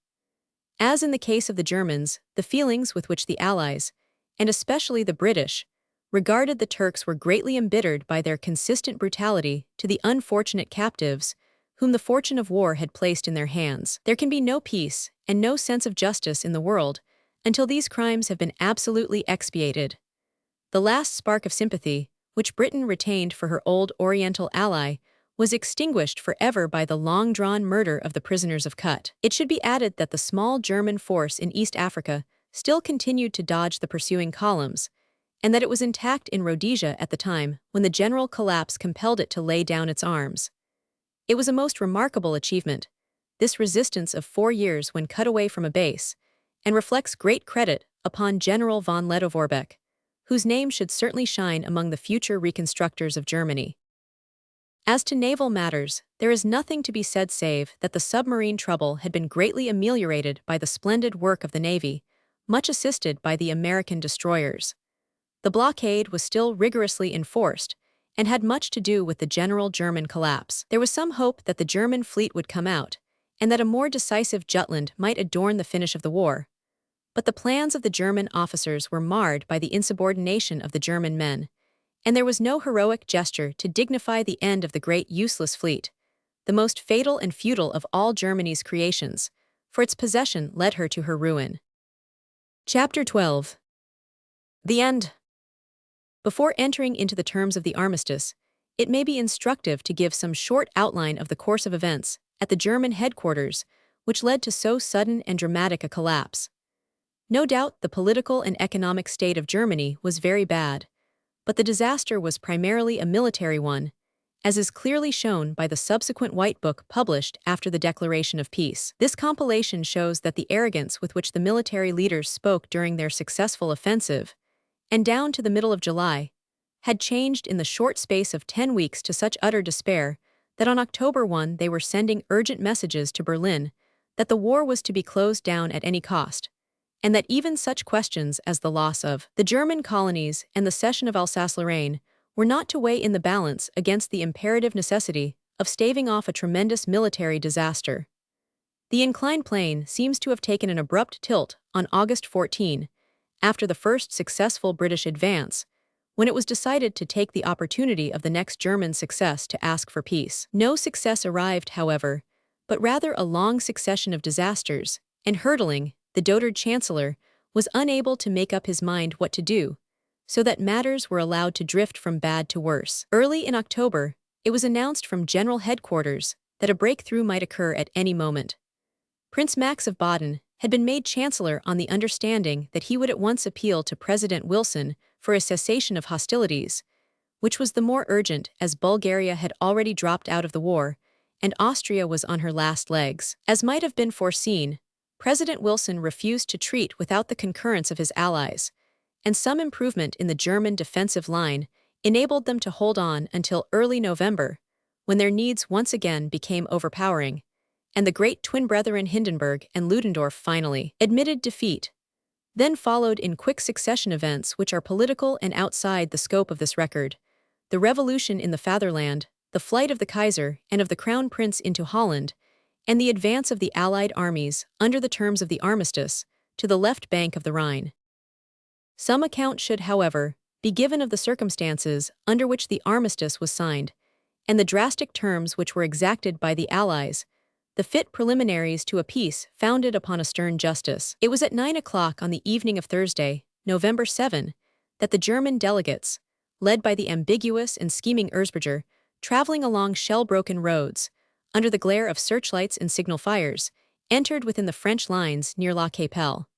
As in the case of the Germans, the feelings with which the Allies, and especially the British, regarded the Turks were greatly embittered by their consistent brutality to the unfortunate captives whom the fortune of war had placed in their hands. There can be no peace and no sense of justice in the world until these crimes have been absolutely expiated. The last spark of sympathy, which Britain retained for her old Oriental ally, was extinguished forever by the long-drawn murder of the prisoners of Kut. It should be added that the small German force in East Africa still continued to dodge the pursuing columns, and that it was intact in Rhodesia at the time when the general collapse compelled it to lay down its arms. It was a most remarkable achievement, this resistance of 4 years when cut away from a base, and reflects great credit upon General von Lettow-Vorbeck, whose name should certainly shine among the future reconstructors of Germany. As to naval matters, there is nothing to be said save that the submarine trouble had been greatly ameliorated by the splendid work of the Navy, much assisted by the American destroyers. The blockade was still rigorously enforced, and had much to do with the general German collapse. There was some hope that the German fleet would come out, and that a more decisive Jutland might adorn the finish of the war. But the plans of the German officers were marred by the insubordination of the German men, and there was no heroic gesture to dignify the end of the great useless fleet, the most fatal and futile of all Germany's creations, for its possession led her to her ruin. Chapter 12. The End. Before entering into the terms of the armistice, it may be instructive to give some short outline of the course of events at the German headquarters, which led to so sudden and dramatic a collapse. No doubt the political and economic state of Germany was very bad, but the disaster was primarily a military one, as is clearly shown by the subsequent White Book published after the declaration of peace. This compilation shows that the arrogance with which the military leaders spoke during their successful offensive, and down to the middle of July, had changed in the short space of 10 weeks to such utter despair that on October 1 they were sending urgent messages to Berlin that the war was to be closed down at any cost, and that even such questions as the loss of the German colonies and the cession of Alsace-Lorraine were not to weigh in the balance against the imperative necessity of staving off a tremendous military disaster. The inclined plane seems to have taken an abrupt tilt on August 14, after the first successful British advance, when it was decided to take the opportunity of the next German success to ask for peace. No success arrived, however, but rather a long succession of disasters, and Herdling, the dotard chancellor, was unable to make up his mind what to do, so that matters were allowed to drift from bad to worse. Early in October, it was announced from General Headquarters that a breakthrough might occur at any moment. Prince Max of Baden had been made chancellor on the understanding that he would at once appeal to President Wilson for a cessation of hostilities, which was the more urgent as Bulgaria had already dropped out of the war, and Austria was on her last legs. As might have been foreseen, President Wilson refused to treat without the concurrence of his allies, and some improvement in the German defensive line enabled them to hold on until early November, when their needs once again became overpowering, and the great twin brethren Hindenburg and Ludendorff finally admitted defeat. Then followed in quick succession events which are political and outside the scope of this record: the revolution in the fatherland, the flight of the Kaiser and of the Crown Prince into Holland, and the advance of the Allied armies, under the terms of the armistice, to the left bank of the Rhine. Some account should, however, be given of the circumstances under which the armistice was signed, and the drastic terms which were exacted by the Allies, the fit preliminaries to a peace founded upon a stern justice. It was at 9 o'clock on the evening of Thursday, November 7, that the German delegates, led by the ambiguous and scheming Erzberger, traveling along shell-broken roads, under the glare of searchlights and signal fires, entered within the French lines near La Capelle.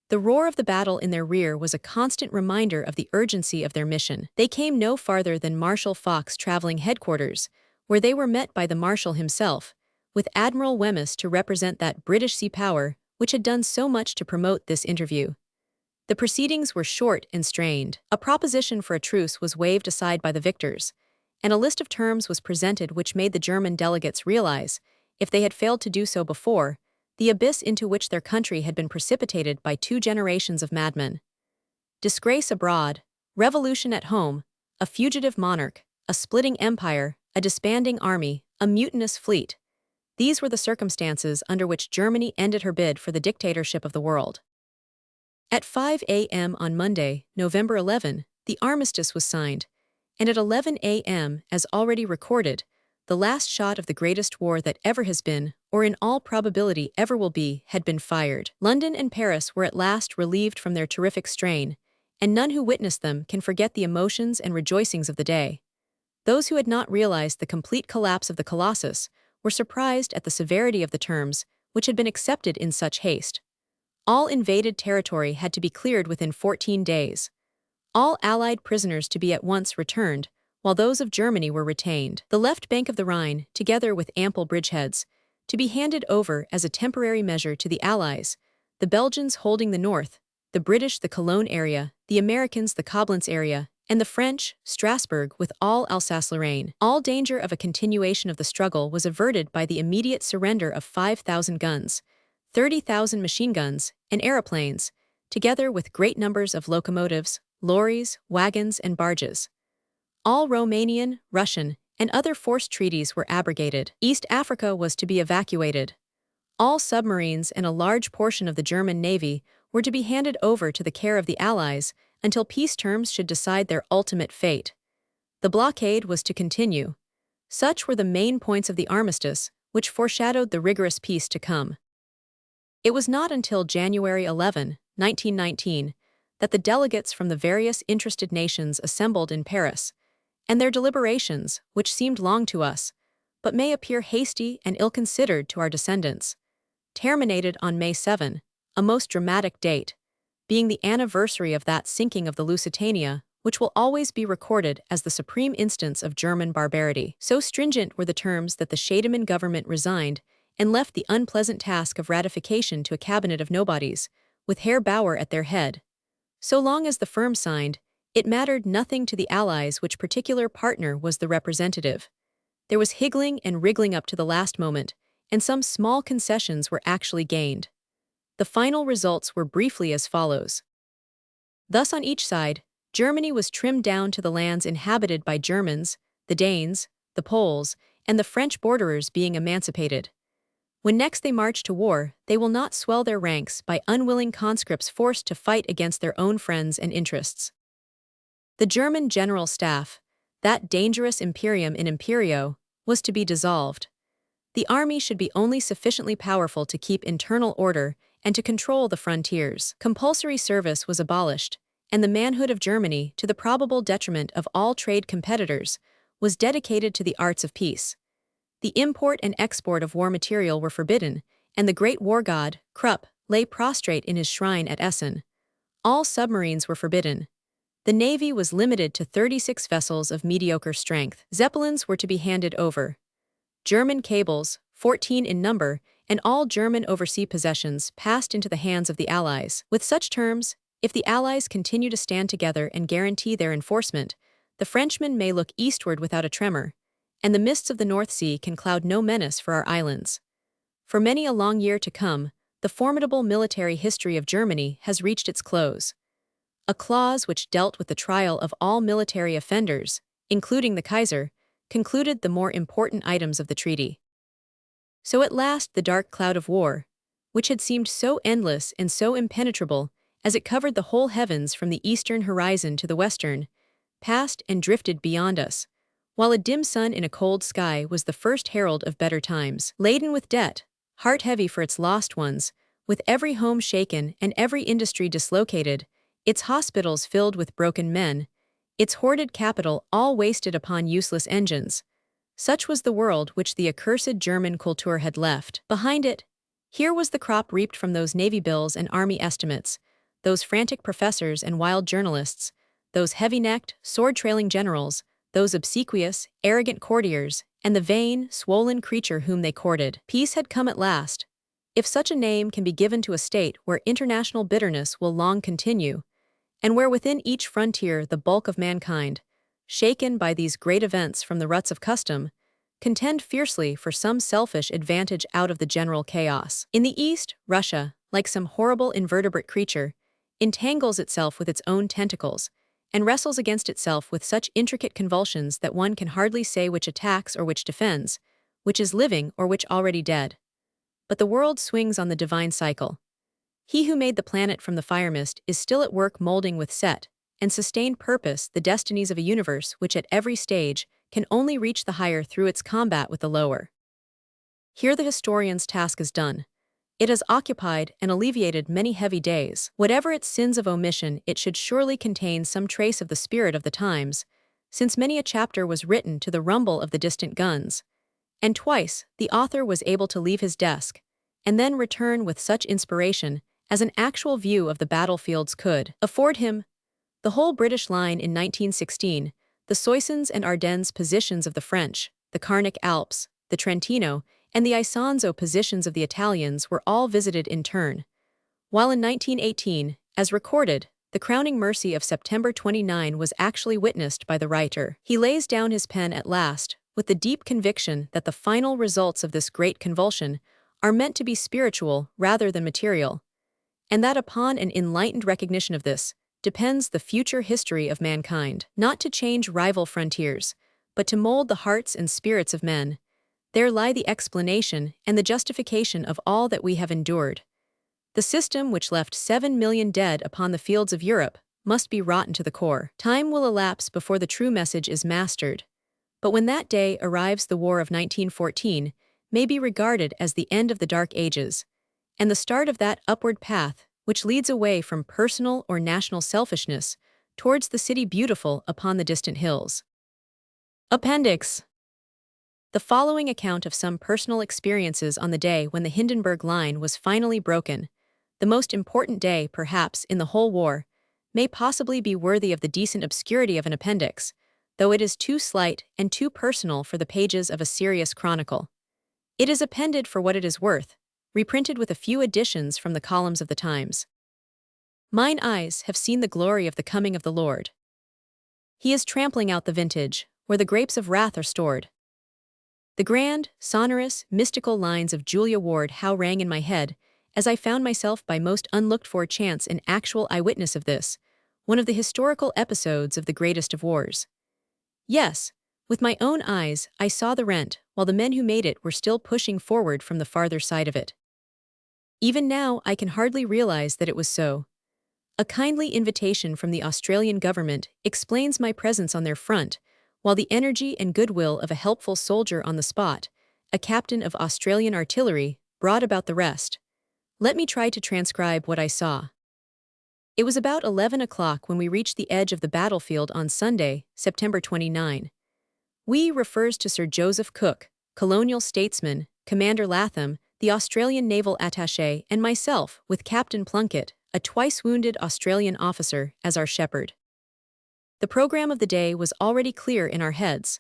The roar of the battle in their rear was a constant reminder of the urgency of their mission. They came no farther than Marshal Foch's traveling headquarters, where they were met by the Marshal himself, with Admiral Wemyss to represent that British sea power which had done so much to promote this interview. The proceedings were short and strained. A proposition for a truce was waved aside by the victors, and a list of terms was presented which made the German delegates realize, if they had failed to do so before, the abyss into which their country had been precipitated by 2 generations of madmen. Disgrace abroad, revolution at home, a fugitive monarch, a splitting empire, a disbanding army, a mutinous fleet. These were the circumstances under which Germany ended her bid for the dictatorship of the world. At 5 a.m. on Monday, November 11, the armistice was signed, and at 11 a.m., as already recorded, the last shot of the greatest war that ever has been, or in all probability ever will be, had been fired. London and Paris were at last relieved from their terrific strain, and none who witnessed them can forget the emotions and rejoicings of the day. Those who had not realized the complete collapse of the Colossus were surprised at the severity of the terms which had been accepted in such haste. All invaded territory had to be cleared within 14 days. all Allied prisoners to be at once returned, while those of Germany were retained. The left bank of the Rhine, together with ample bridgeheads, to be handed over as a temporary measure to the Allies, the Belgians holding the north, the British the Cologne area, the Americans the Koblenz area, and the French, Strasbourg with all Alsace-Lorraine. All danger of a continuation of the struggle was averted by the immediate surrender of 5,000 guns, 30,000 machine guns, and aeroplanes, together with great numbers of locomotives, lorries, wagons, and barges. All Romanian, Russian, and other forced treaties were abrogated. East Africa was to be evacuated. All submarines and a large portion of the German Navy were to be handed over to the care of the Allies until peace terms should decide their ultimate fate. The blockade was to continue. Such were the main points of the armistice, which foreshadowed the rigorous peace to come. It was not until January 11, 1919, that the delegates from the various interested nations assembled in Paris, and their deliberations, which seemed long to us, but may appear hasty and ill-considered to our descendants, terminated on May 7, a most dramatic date, being the anniversary of that sinking of the Lusitania, which will always be recorded as the supreme instance of German barbarity. So stringent were the terms that the Scheidemann government resigned and left the unpleasant task of ratification to a cabinet of nobodies, with Herr Bauer at their head. So long as the firm signed, it mattered nothing to the Allies which particular partner was the representative. There was higgling and wriggling up to the last moment, and some small concessions were actually gained. The final results were briefly as follows. Thus on each side, Germany was trimmed down to the lands inhabited by Germans, the Danes, the Poles, and the French borderers being emancipated. When next they march to war, they will not swell their ranks by unwilling conscripts forced to fight against their own friends and interests. The German General Staff, that dangerous imperium in imperio, was to be dissolved. The army should be only sufficiently powerful to keep internal order and to control the frontiers. Compulsory service was abolished, and the manhood of Germany, to the probable detriment of all trade competitors, was dedicated to the arts of peace. The import and export of war material were forbidden, and the great war god, Krupp, lay prostrate in his shrine at Essen. All submarines were forbidden. The navy was limited to 36 vessels of mediocre strength. Zeppelins were to be handed over. German cables, 14 in number, and all German oversea possessions passed into the hands of the Allies. With such terms, if the Allies continue to stand together and guarantee their enforcement, the Frenchmen may look eastward without a tremor, and the mists of the North Sea can cloud no menace for our islands. For many a long year to come, the formidable military history of Germany has reached its close. A clause which dealt with the trial of all military offenders, including the Kaiser, concluded the more important items of the treaty. So at last the dark cloud of war, which had seemed so endless and so impenetrable as it covered the whole heavens from the eastern horizon to the western, passed and drifted beyond us, while a dim sun in a cold sky was the first herald of better times. Laden with debt, heart-heavy for its lost ones, with every home shaken and every industry dislocated, its hospitals filled with broken men, its hoarded capital all wasted upon useless engines. Such was the world which the accursed German Kultur had left behind it. Here was the crop reaped from those navy bills and army estimates, those frantic professors and wild journalists, those heavy-necked, sword-trailing generals, those obsequious, arrogant courtiers, and the vain, swollen creature whom they courted. Peace had come at last, if such a name can be given to a state where international bitterness will long continue, and where within each frontier the bulk of mankind, shaken by these great events from the ruts of custom, contend fiercely for some selfish advantage out of the general chaos. In the East, Russia, like some horrible invertebrate creature, entangles itself with its own tentacles, and wrestles against itself with such intricate convulsions that one can hardly say which attacks or which defends, which is living or which already dead. But the world swings on the divine cycle. He who made the planet from the fire mist is still at work molding with set and sustained purpose the destinies of a universe which at every stage can only reach the higher through its combat with the lower. Here the historian's task is done. It has occupied and alleviated many heavy days. Whatever its sins of omission, it should surely contain some trace of the spirit of the times, since many a chapter was written to the rumble of the distant guns. And twice the author was able to leave his desk, and then return with such inspiration as an actual view of the battlefields could afford him. The whole British line in 1916, the Soissons and Ardennes positions of the French, the Carnic Alps, the Trentino, and the Isonzo positions of the Italians were all visited in turn. While in 1918, as recorded, the crowning mercy of September 29 was actually witnessed by the writer. He lays down his pen at last, with the deep conviction that the final results of this great convulsion are meant to be spiritual rather than material, and that upon an enlightened recognition of this depends the future history of mankind. Not to change rival frontiers, but to mold the hearts and spirits of men. There lie the explanation and the justification of all that we have endured. The system which left 7 million dead upon the fields of Europe must be rotten to the core. Time will elapse before the true message is mastered. But when that day arrives, the War of 1914 may be regarded as the end of the Dark Ages, and the start of that upward path which leads away from personal or national selfishness towards the city beautiful upon the distant hills. Appendix. The following account of some personal experiences on the day when the Hindenburg Line was finally broken, the most important day, perhaps, in the whole war, may possibly be worthy of the decent obscurity of an appendix, though it is too slight and too personal for the pages of a serious chronicle. It is appended for what it is worth, reprinted with a few additions from the columns of the Times. Mine eyes have seen the glory of the coming of the Lord. He is trampling out the vintage, where the grapes of wrath are stored. The grand, sonorous, mystical lines of Julia Ward how rang in my head, as I found myself by most unlooked-for chance an actual eyewitness of this, one of the historical episodes of the greatest of wars. Yes, with my own eyes I saw the rent, while the men who made it were still pushing forward from the farther side of it. Even now I can hardly realize that it was so. A kindly invitation from the Australian government explains my presence on their front, while the energy and goodwill of a helpful soldier on the spot, a captain of Australian artillery, brought about the rest. Let me try to transcribe what I saw. It was about 11 o'clock when we reached the edge of the battlefield on Sunday, September 29. We refers to Sir Joseph Cook, colonial statesman, Commander Latham, the Australian naval attaché, and myself, with Captain Plunkett, a twice-wounded Australian officer, as our shepherd. The program of the day was already clear in our heads.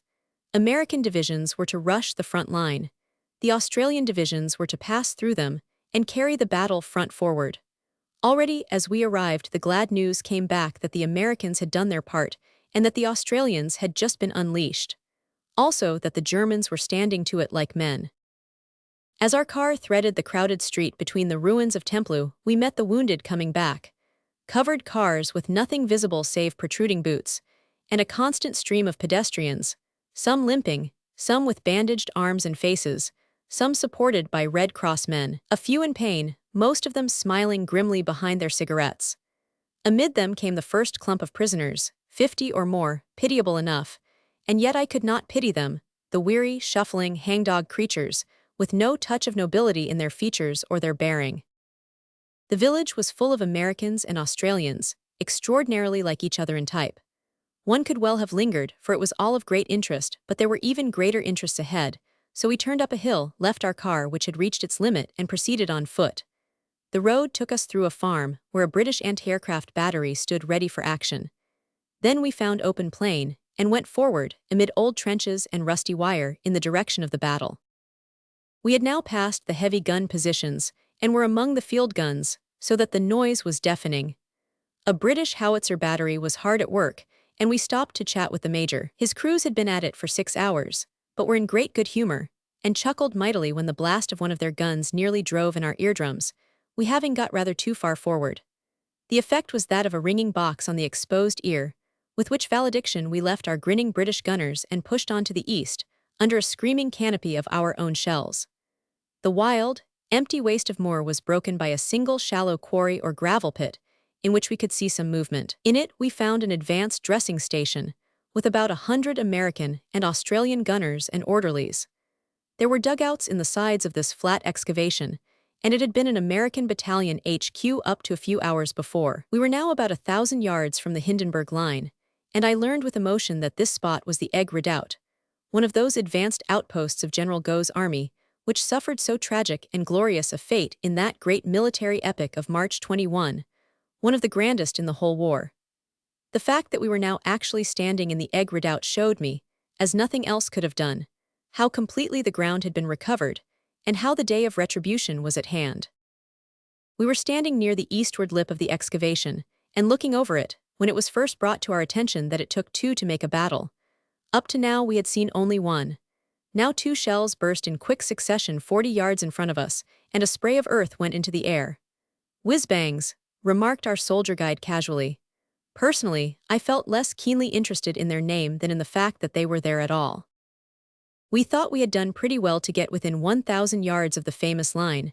American divisions were to rush the front line. The Australian divisions were to pass through them and carry the battle front forward. Already, as we arrived, the glad news came back that the Americans had done their part and that the Australians had just been unleashed. Also that the Germans were standing to it like men. As our car threaded the crowded street between the ruins of Templu, we met the wounded coming back. Covered cars with nothing visible save protruding boots, and a constant stream of pedestrians, some limping, some with bandaged arms and faces, some supported by Red Cross men, a few in pain, most of them smiling grimly behind their cigarettes. Amid them came the first clump of prisoners, 50 or more, pitiable enough, and yet I could not pity them, the weary, shuffling, hangdog creatures, with no touch of nobility in their features or their bearing. The village was full of Americans and Australians, extraordinarily like each other in type. One could well have lingered, for it was all of great interest, but there were even greater interests ahead, so we turned up a hill, left our car which had reached its limit, and proceeded on foot. The road took us through a farm, where a British anti-aircraft battery stood ready for action. Then we found open plain, and went forward, amid old trenches and rusty wire, in the direction of the battle. We had now passed the heavy gun positions, and were among the field guns, so that the noise was deafening. A British howitzer battery was hard at work, and we stopped to chat with the major. His crews had been at it for 6 hours, but were in great good humor, and chuckled mightily when the blast of one of their guns nearly drove in our eardrums, we having got rather too far forward. The effect was that of a ringing box on the exposed ear, with which valediction we left our grinning British gunners and pushed on to the east, under a screaming canopy of our own shells. The wild, empty waste of moor was broken by a single shallow quarry or gravel pit, in which we could see some movement. In it we found an advanced dressing station, with about 100 American and Australian gunners and orderlies. There were dugouts in the sides of this flat excavation, and it had been an American battalion HQ up to a few hours before. We were now about 1,000 yards from the Hindenburg Line, and I learned with emotion that this spot was the Egg Redoubt, one of those advanced outposts of General Gough's army, which suffered so tragic and glorious a fate in that great military epic of March 21, one of the grandest in the whole war. The fact that we were now actually standing in the egg redoubt showed me, as nothing else could have done, how completely the ground had been recovered, and how the day of retribution was at hand. We were standing near the eastward lip of the excavation, and looking over it, when it was first brought to our attention that it took two to make a battle. Up to now we had seen only one. Now two shells burst in quick succession 40 yards in front of us, and a spray of earth went into the air. "Whiz-bangs," remarked our soldier guide casually. Personally, I felt less keenly interested in their name than in the fact that they were there at all. We thought we had done pretty well to get within 1,000 yards of the famous line,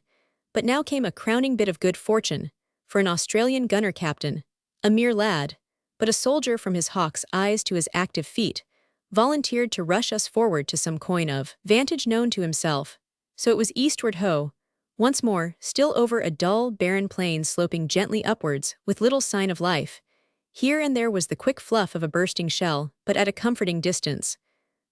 but now came a crowning bit of good fortune, for an Australian gunner captain, a mere lad, but a soldier from his hawk's eyes to his active feet, volunteered to rush us forward to some coign of vantage known to himself. So it was eastward ho, once more, still over a dull, barren plain sloping gently upwards, with little sign of life. Here and there was the quick fluff of a bursting shell, but at a comforting distance.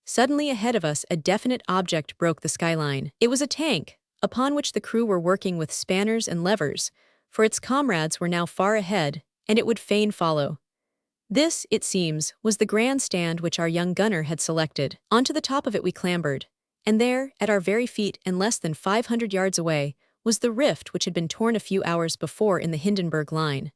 Suddenly ahead of us a definite object broke the skyline. It was a tank, upon which the crew were working with spanners and levers, for its comrades were now far ahead, and it would fain follow. This, it seems, was the grandstand which our young gunner had selected. Onto the top of it we clambered, and there, at our very feet and less than 500 yards away, was the rift which had been torn a few hours before in the Hindenburg line.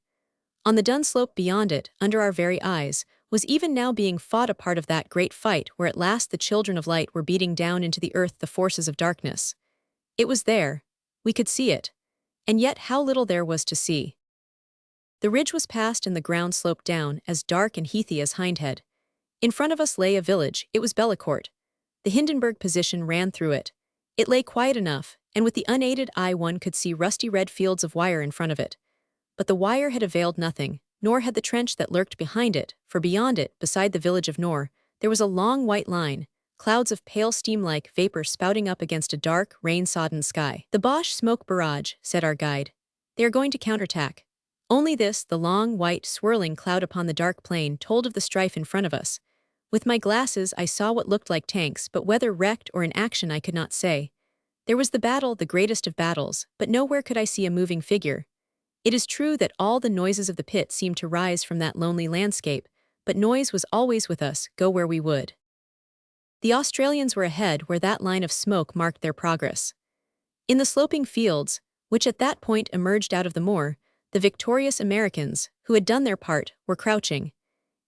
On the dun slope beyond it, under our very eyes, was even now being fought a part of that great fight where at last the children of light were beating down into the earth the forces of darkness. It was there. We could see it. And yet how little there was to see. The ridge was passed and the ground sloped down, as dark and heathy as Hindhead. In front of us lay a village. It was Bellecourt. The Hindenburg position ran through it. It lay quiet enough, and with the unaided eye one could see rusty red fields of wire in front of it. But the wire had availed nothing, nor had the trench that lurked behind it, for beyond it, beside the village of Nor, there was a long white line, clouds of pale steam-like vapor spouting up against a dark, rain-sodden sky. "The Boche smoke barrage," said our guide. "They are going to counterattack." Only this, the long, white, swirling cloud upon the dark plain, told of the strife in front of us. With my glasses I saw what looked like tanks, but whether wrecked or in action I could not say. There was the battle, the greatest of battles, but nowhere could I see a moving figure. It is true that all the noises of the pit seemed to rise from that lonely landscape, but noise was always with us, go where we would. The Australians were ahead where that line of smoke marked their progress. In the sloping fields, which at that point emerged out of the moor, the victorious Americans, who had done their part, were crouching.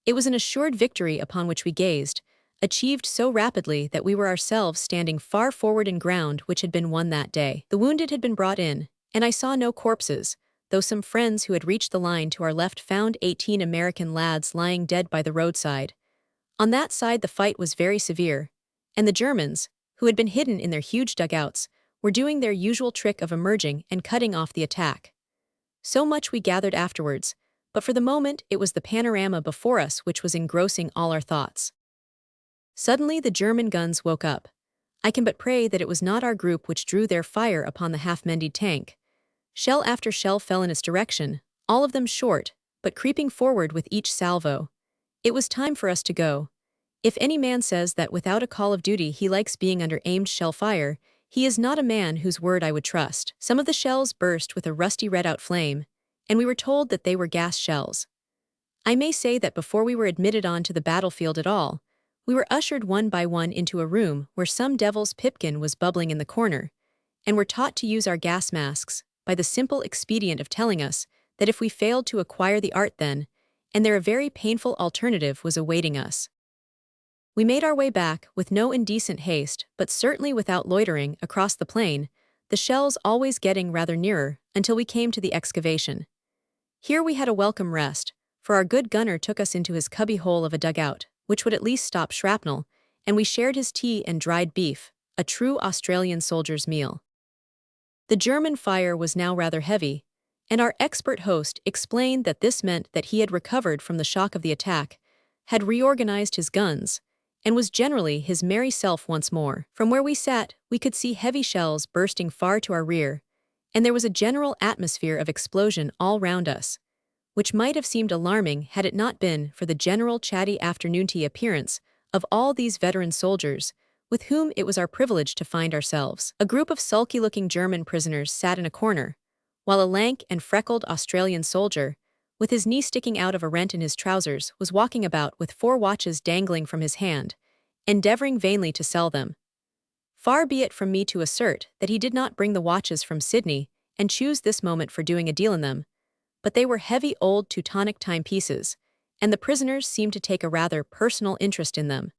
It was an assured victory upon which we gazed, achieved so rapidly that we were ourselves standing far forward in ground which had been won that day. The wounded had been brought in, and I saw no corpses, though some friends who had reached the line to our left found 18 American lads lying dead by the roadside. On that side the fight was very severe, and the Germans, who had been hidden in their huge dugouts, were doing their usual trick of emerging and cutting off the attack. So much we gathered afterwards, but for the moment it was the panorama before us which was engrossing all our thoughts. Suddenly the German guns woke up. I can but pray that it was not our group which drew their fire upon the half-mended tank. Shell after shell fell in its direction, all of them short, but creeping forward with each salvo. It was time for us to go. If any man says that without a call of duty he likes being under aimed shell fire, he is not a man whose word I would trust. Some of the shells burst with a rusty red-out flame, and we were told that they were gas shells. I may say that before we were admitted on to the battlefield at all, we were ushered one by one into a room where some devil's pipkin was bubbling in the corner, and were taught to use our gas masks, by the simple expedient of telling us that if we failed to acquire the art then, and there a very painful alternative was awaiting us. We made our way back, with no indecent haste, but certainly without loitering, across the plain, the shells always getting rather nearer, until we came to the excavation. Here we had a welcome rest, for our good gunner took us into his cubby-hole of a dugout, which would at least stop shrapnel, and we shared his tea and dried beef, a true Australian soldier's meal. The German fire was now rather heavy, and our expert host explained that this meant that he had recovered from the shock of the attack, had reorganized his guns, and was generally his merry self once more. From where we sat, we could see heavy shells bursting far to our rear, and there was a general atmosphere of explosion all round us, which might have seemed alarming had it not been for the general chatty afternoon tea appearance of all these veteran soldiers, with whom it was our privilege to find ourselves. A group of sulky-looking German prisoners sat in a corner, while a lank and freckled Australian soldier, with his knee sticking out of a rent in his trousers, was walking about with 4 watches dangling from his hand, endeavoring vainly to sell them. Far be it from me to assert that he did not bring the watches from Sydney and choose this moment for doing a deal in them, but they were heavy old Teutonic timepieces, and the prisoners seemed to take a rather personal interest in them.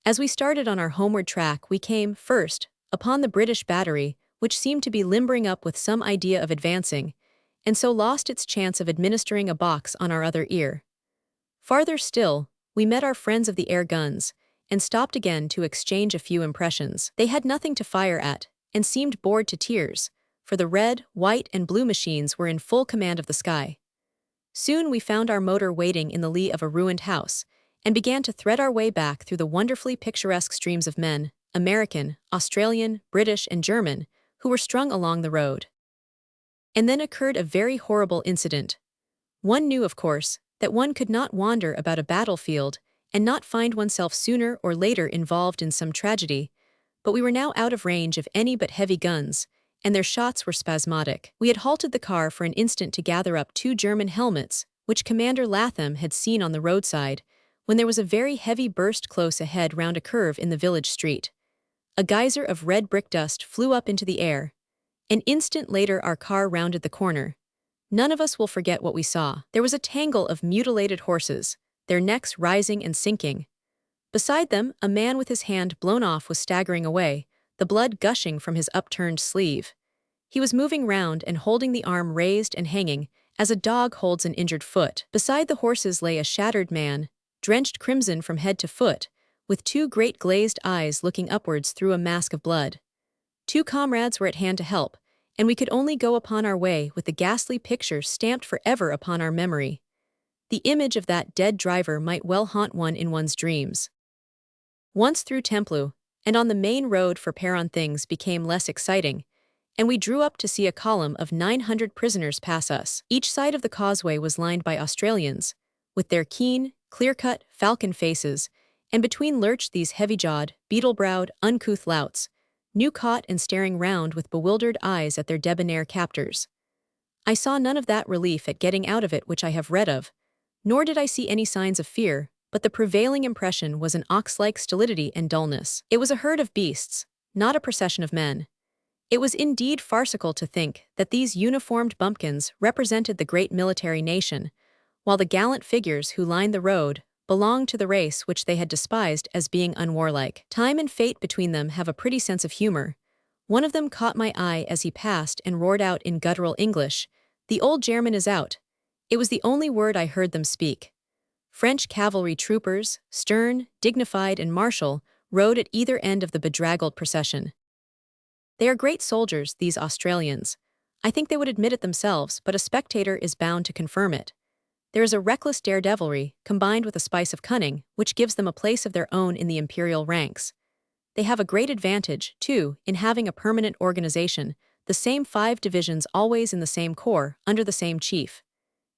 As we started on our homeward track, we came, first, upon the British battery, which seemed to be limbering up with some idea of advancing, and so lost its chance of administering a box on our other ear. Farther still, we met our friends of the air guns, and stopped again to exchange a few impressions. They had nothing to fire at, and seemed bored to tears, for the red, white, and blue machines were in full command of the sky. Soon we found our motor waiting in the lee of a ruined house, and began to thread our way back through the wonderfully picturesque streams of men, American, Australian, British, and German, who were strung along the road. And then occurred a very horrible incident. One knew, of course, that one could not wander about a battlefield and not find oneself sooner or later involved in some tragedy, but we were now out of range of any but heavy guns, and their shots were spasmodic. We had halted the car for an instant to gather up 2 German helmets, which Commander Latham had seen on the roadside, when there was a very heavy burst close ahead round a curve in the village street. A geyser of red brick dust flew up into the air. An instant later our car rounded the corner. None of us will forget what we saw. There was a tangle of mutilated horses, their necks rising and sinking. Beside them, a man with his hand blown off was staggering away, the blood gushing from his upturned sleeve. He was moving round and holding the arm raised and hanging, as a dog holds an injured foot. Beside the horses lay a shattered man, drenched crimson from head to foot, with 2 great glazed eyes looking upwards through a mask of blood. 2 comrades were at hand to help, and we could only go upon our way with the ghastly picture stamped forever upon our memory. The image of that dead driver might well haunt one in one's dreams. Once through Templu, and on the main road for Peron things became less exciting, and we drew up to see a column of 900 prisoners pass us. Each side of the causeway was lined by Australians, with their keen, clear-cut, falcon faces, and between lurched these heavy-jawed, beetle-browed, uncouth louts, new caught and staring round with bewildered eyes at their debonair captors. I saw none of that relief at getting out of it which I have read of, nor did I see any signs of fear, but the prevailing impression was an ox-like stolidity and dullness. It was a herd of beasts, not a procession of men. It was indeed farcical to think that these uniformed bumpkins represented the great military nation, while the gallant figures who lined the road belonged to the race which they had despised as being unwarlike. Time and fate between them have a pretty sense of humor. One of them caught my eye as he passed and roared out in guttural English, "The old German is out." It was the only word I heard them speak. French cavalry troopers, stern, dignified, and martial, rode at either end of the bedraggled procession. They are great soldiers, these Australians. I think they would admit it themselves, but a spectator is bound to confirm it. There is a reckless daredevilry, combined with a spice of cunning, which gives them a place of their own in the imperial ranks. They have a great advantage, too, in having a permanent organization, the same 5 divisions always in the same corps, under the same chief.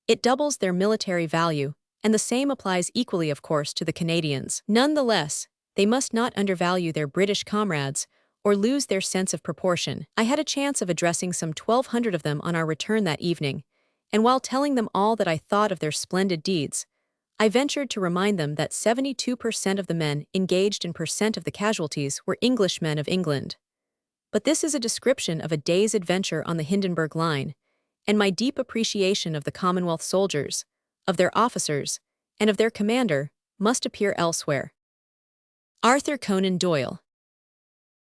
It doubles their military value, and the same applies equally, of course, to the Canadians. Nonetheless, they must not undervalue their British comrades, or lose their sense of proportion. I had a chance of addressing some 1,200 of them on our return that evening, and while telling them all that I thought of their splendid deeds, I ventured to remind them that 72% of the men engaged in percent of the casualties were Englishmen of England. But this is a description of a day's adventure on the Hindenburg Line, and my deep appreciation of the Commonwealth soldiers, of their officers, and of their commander, must appear elsewhere. Arthur Conan Doyle.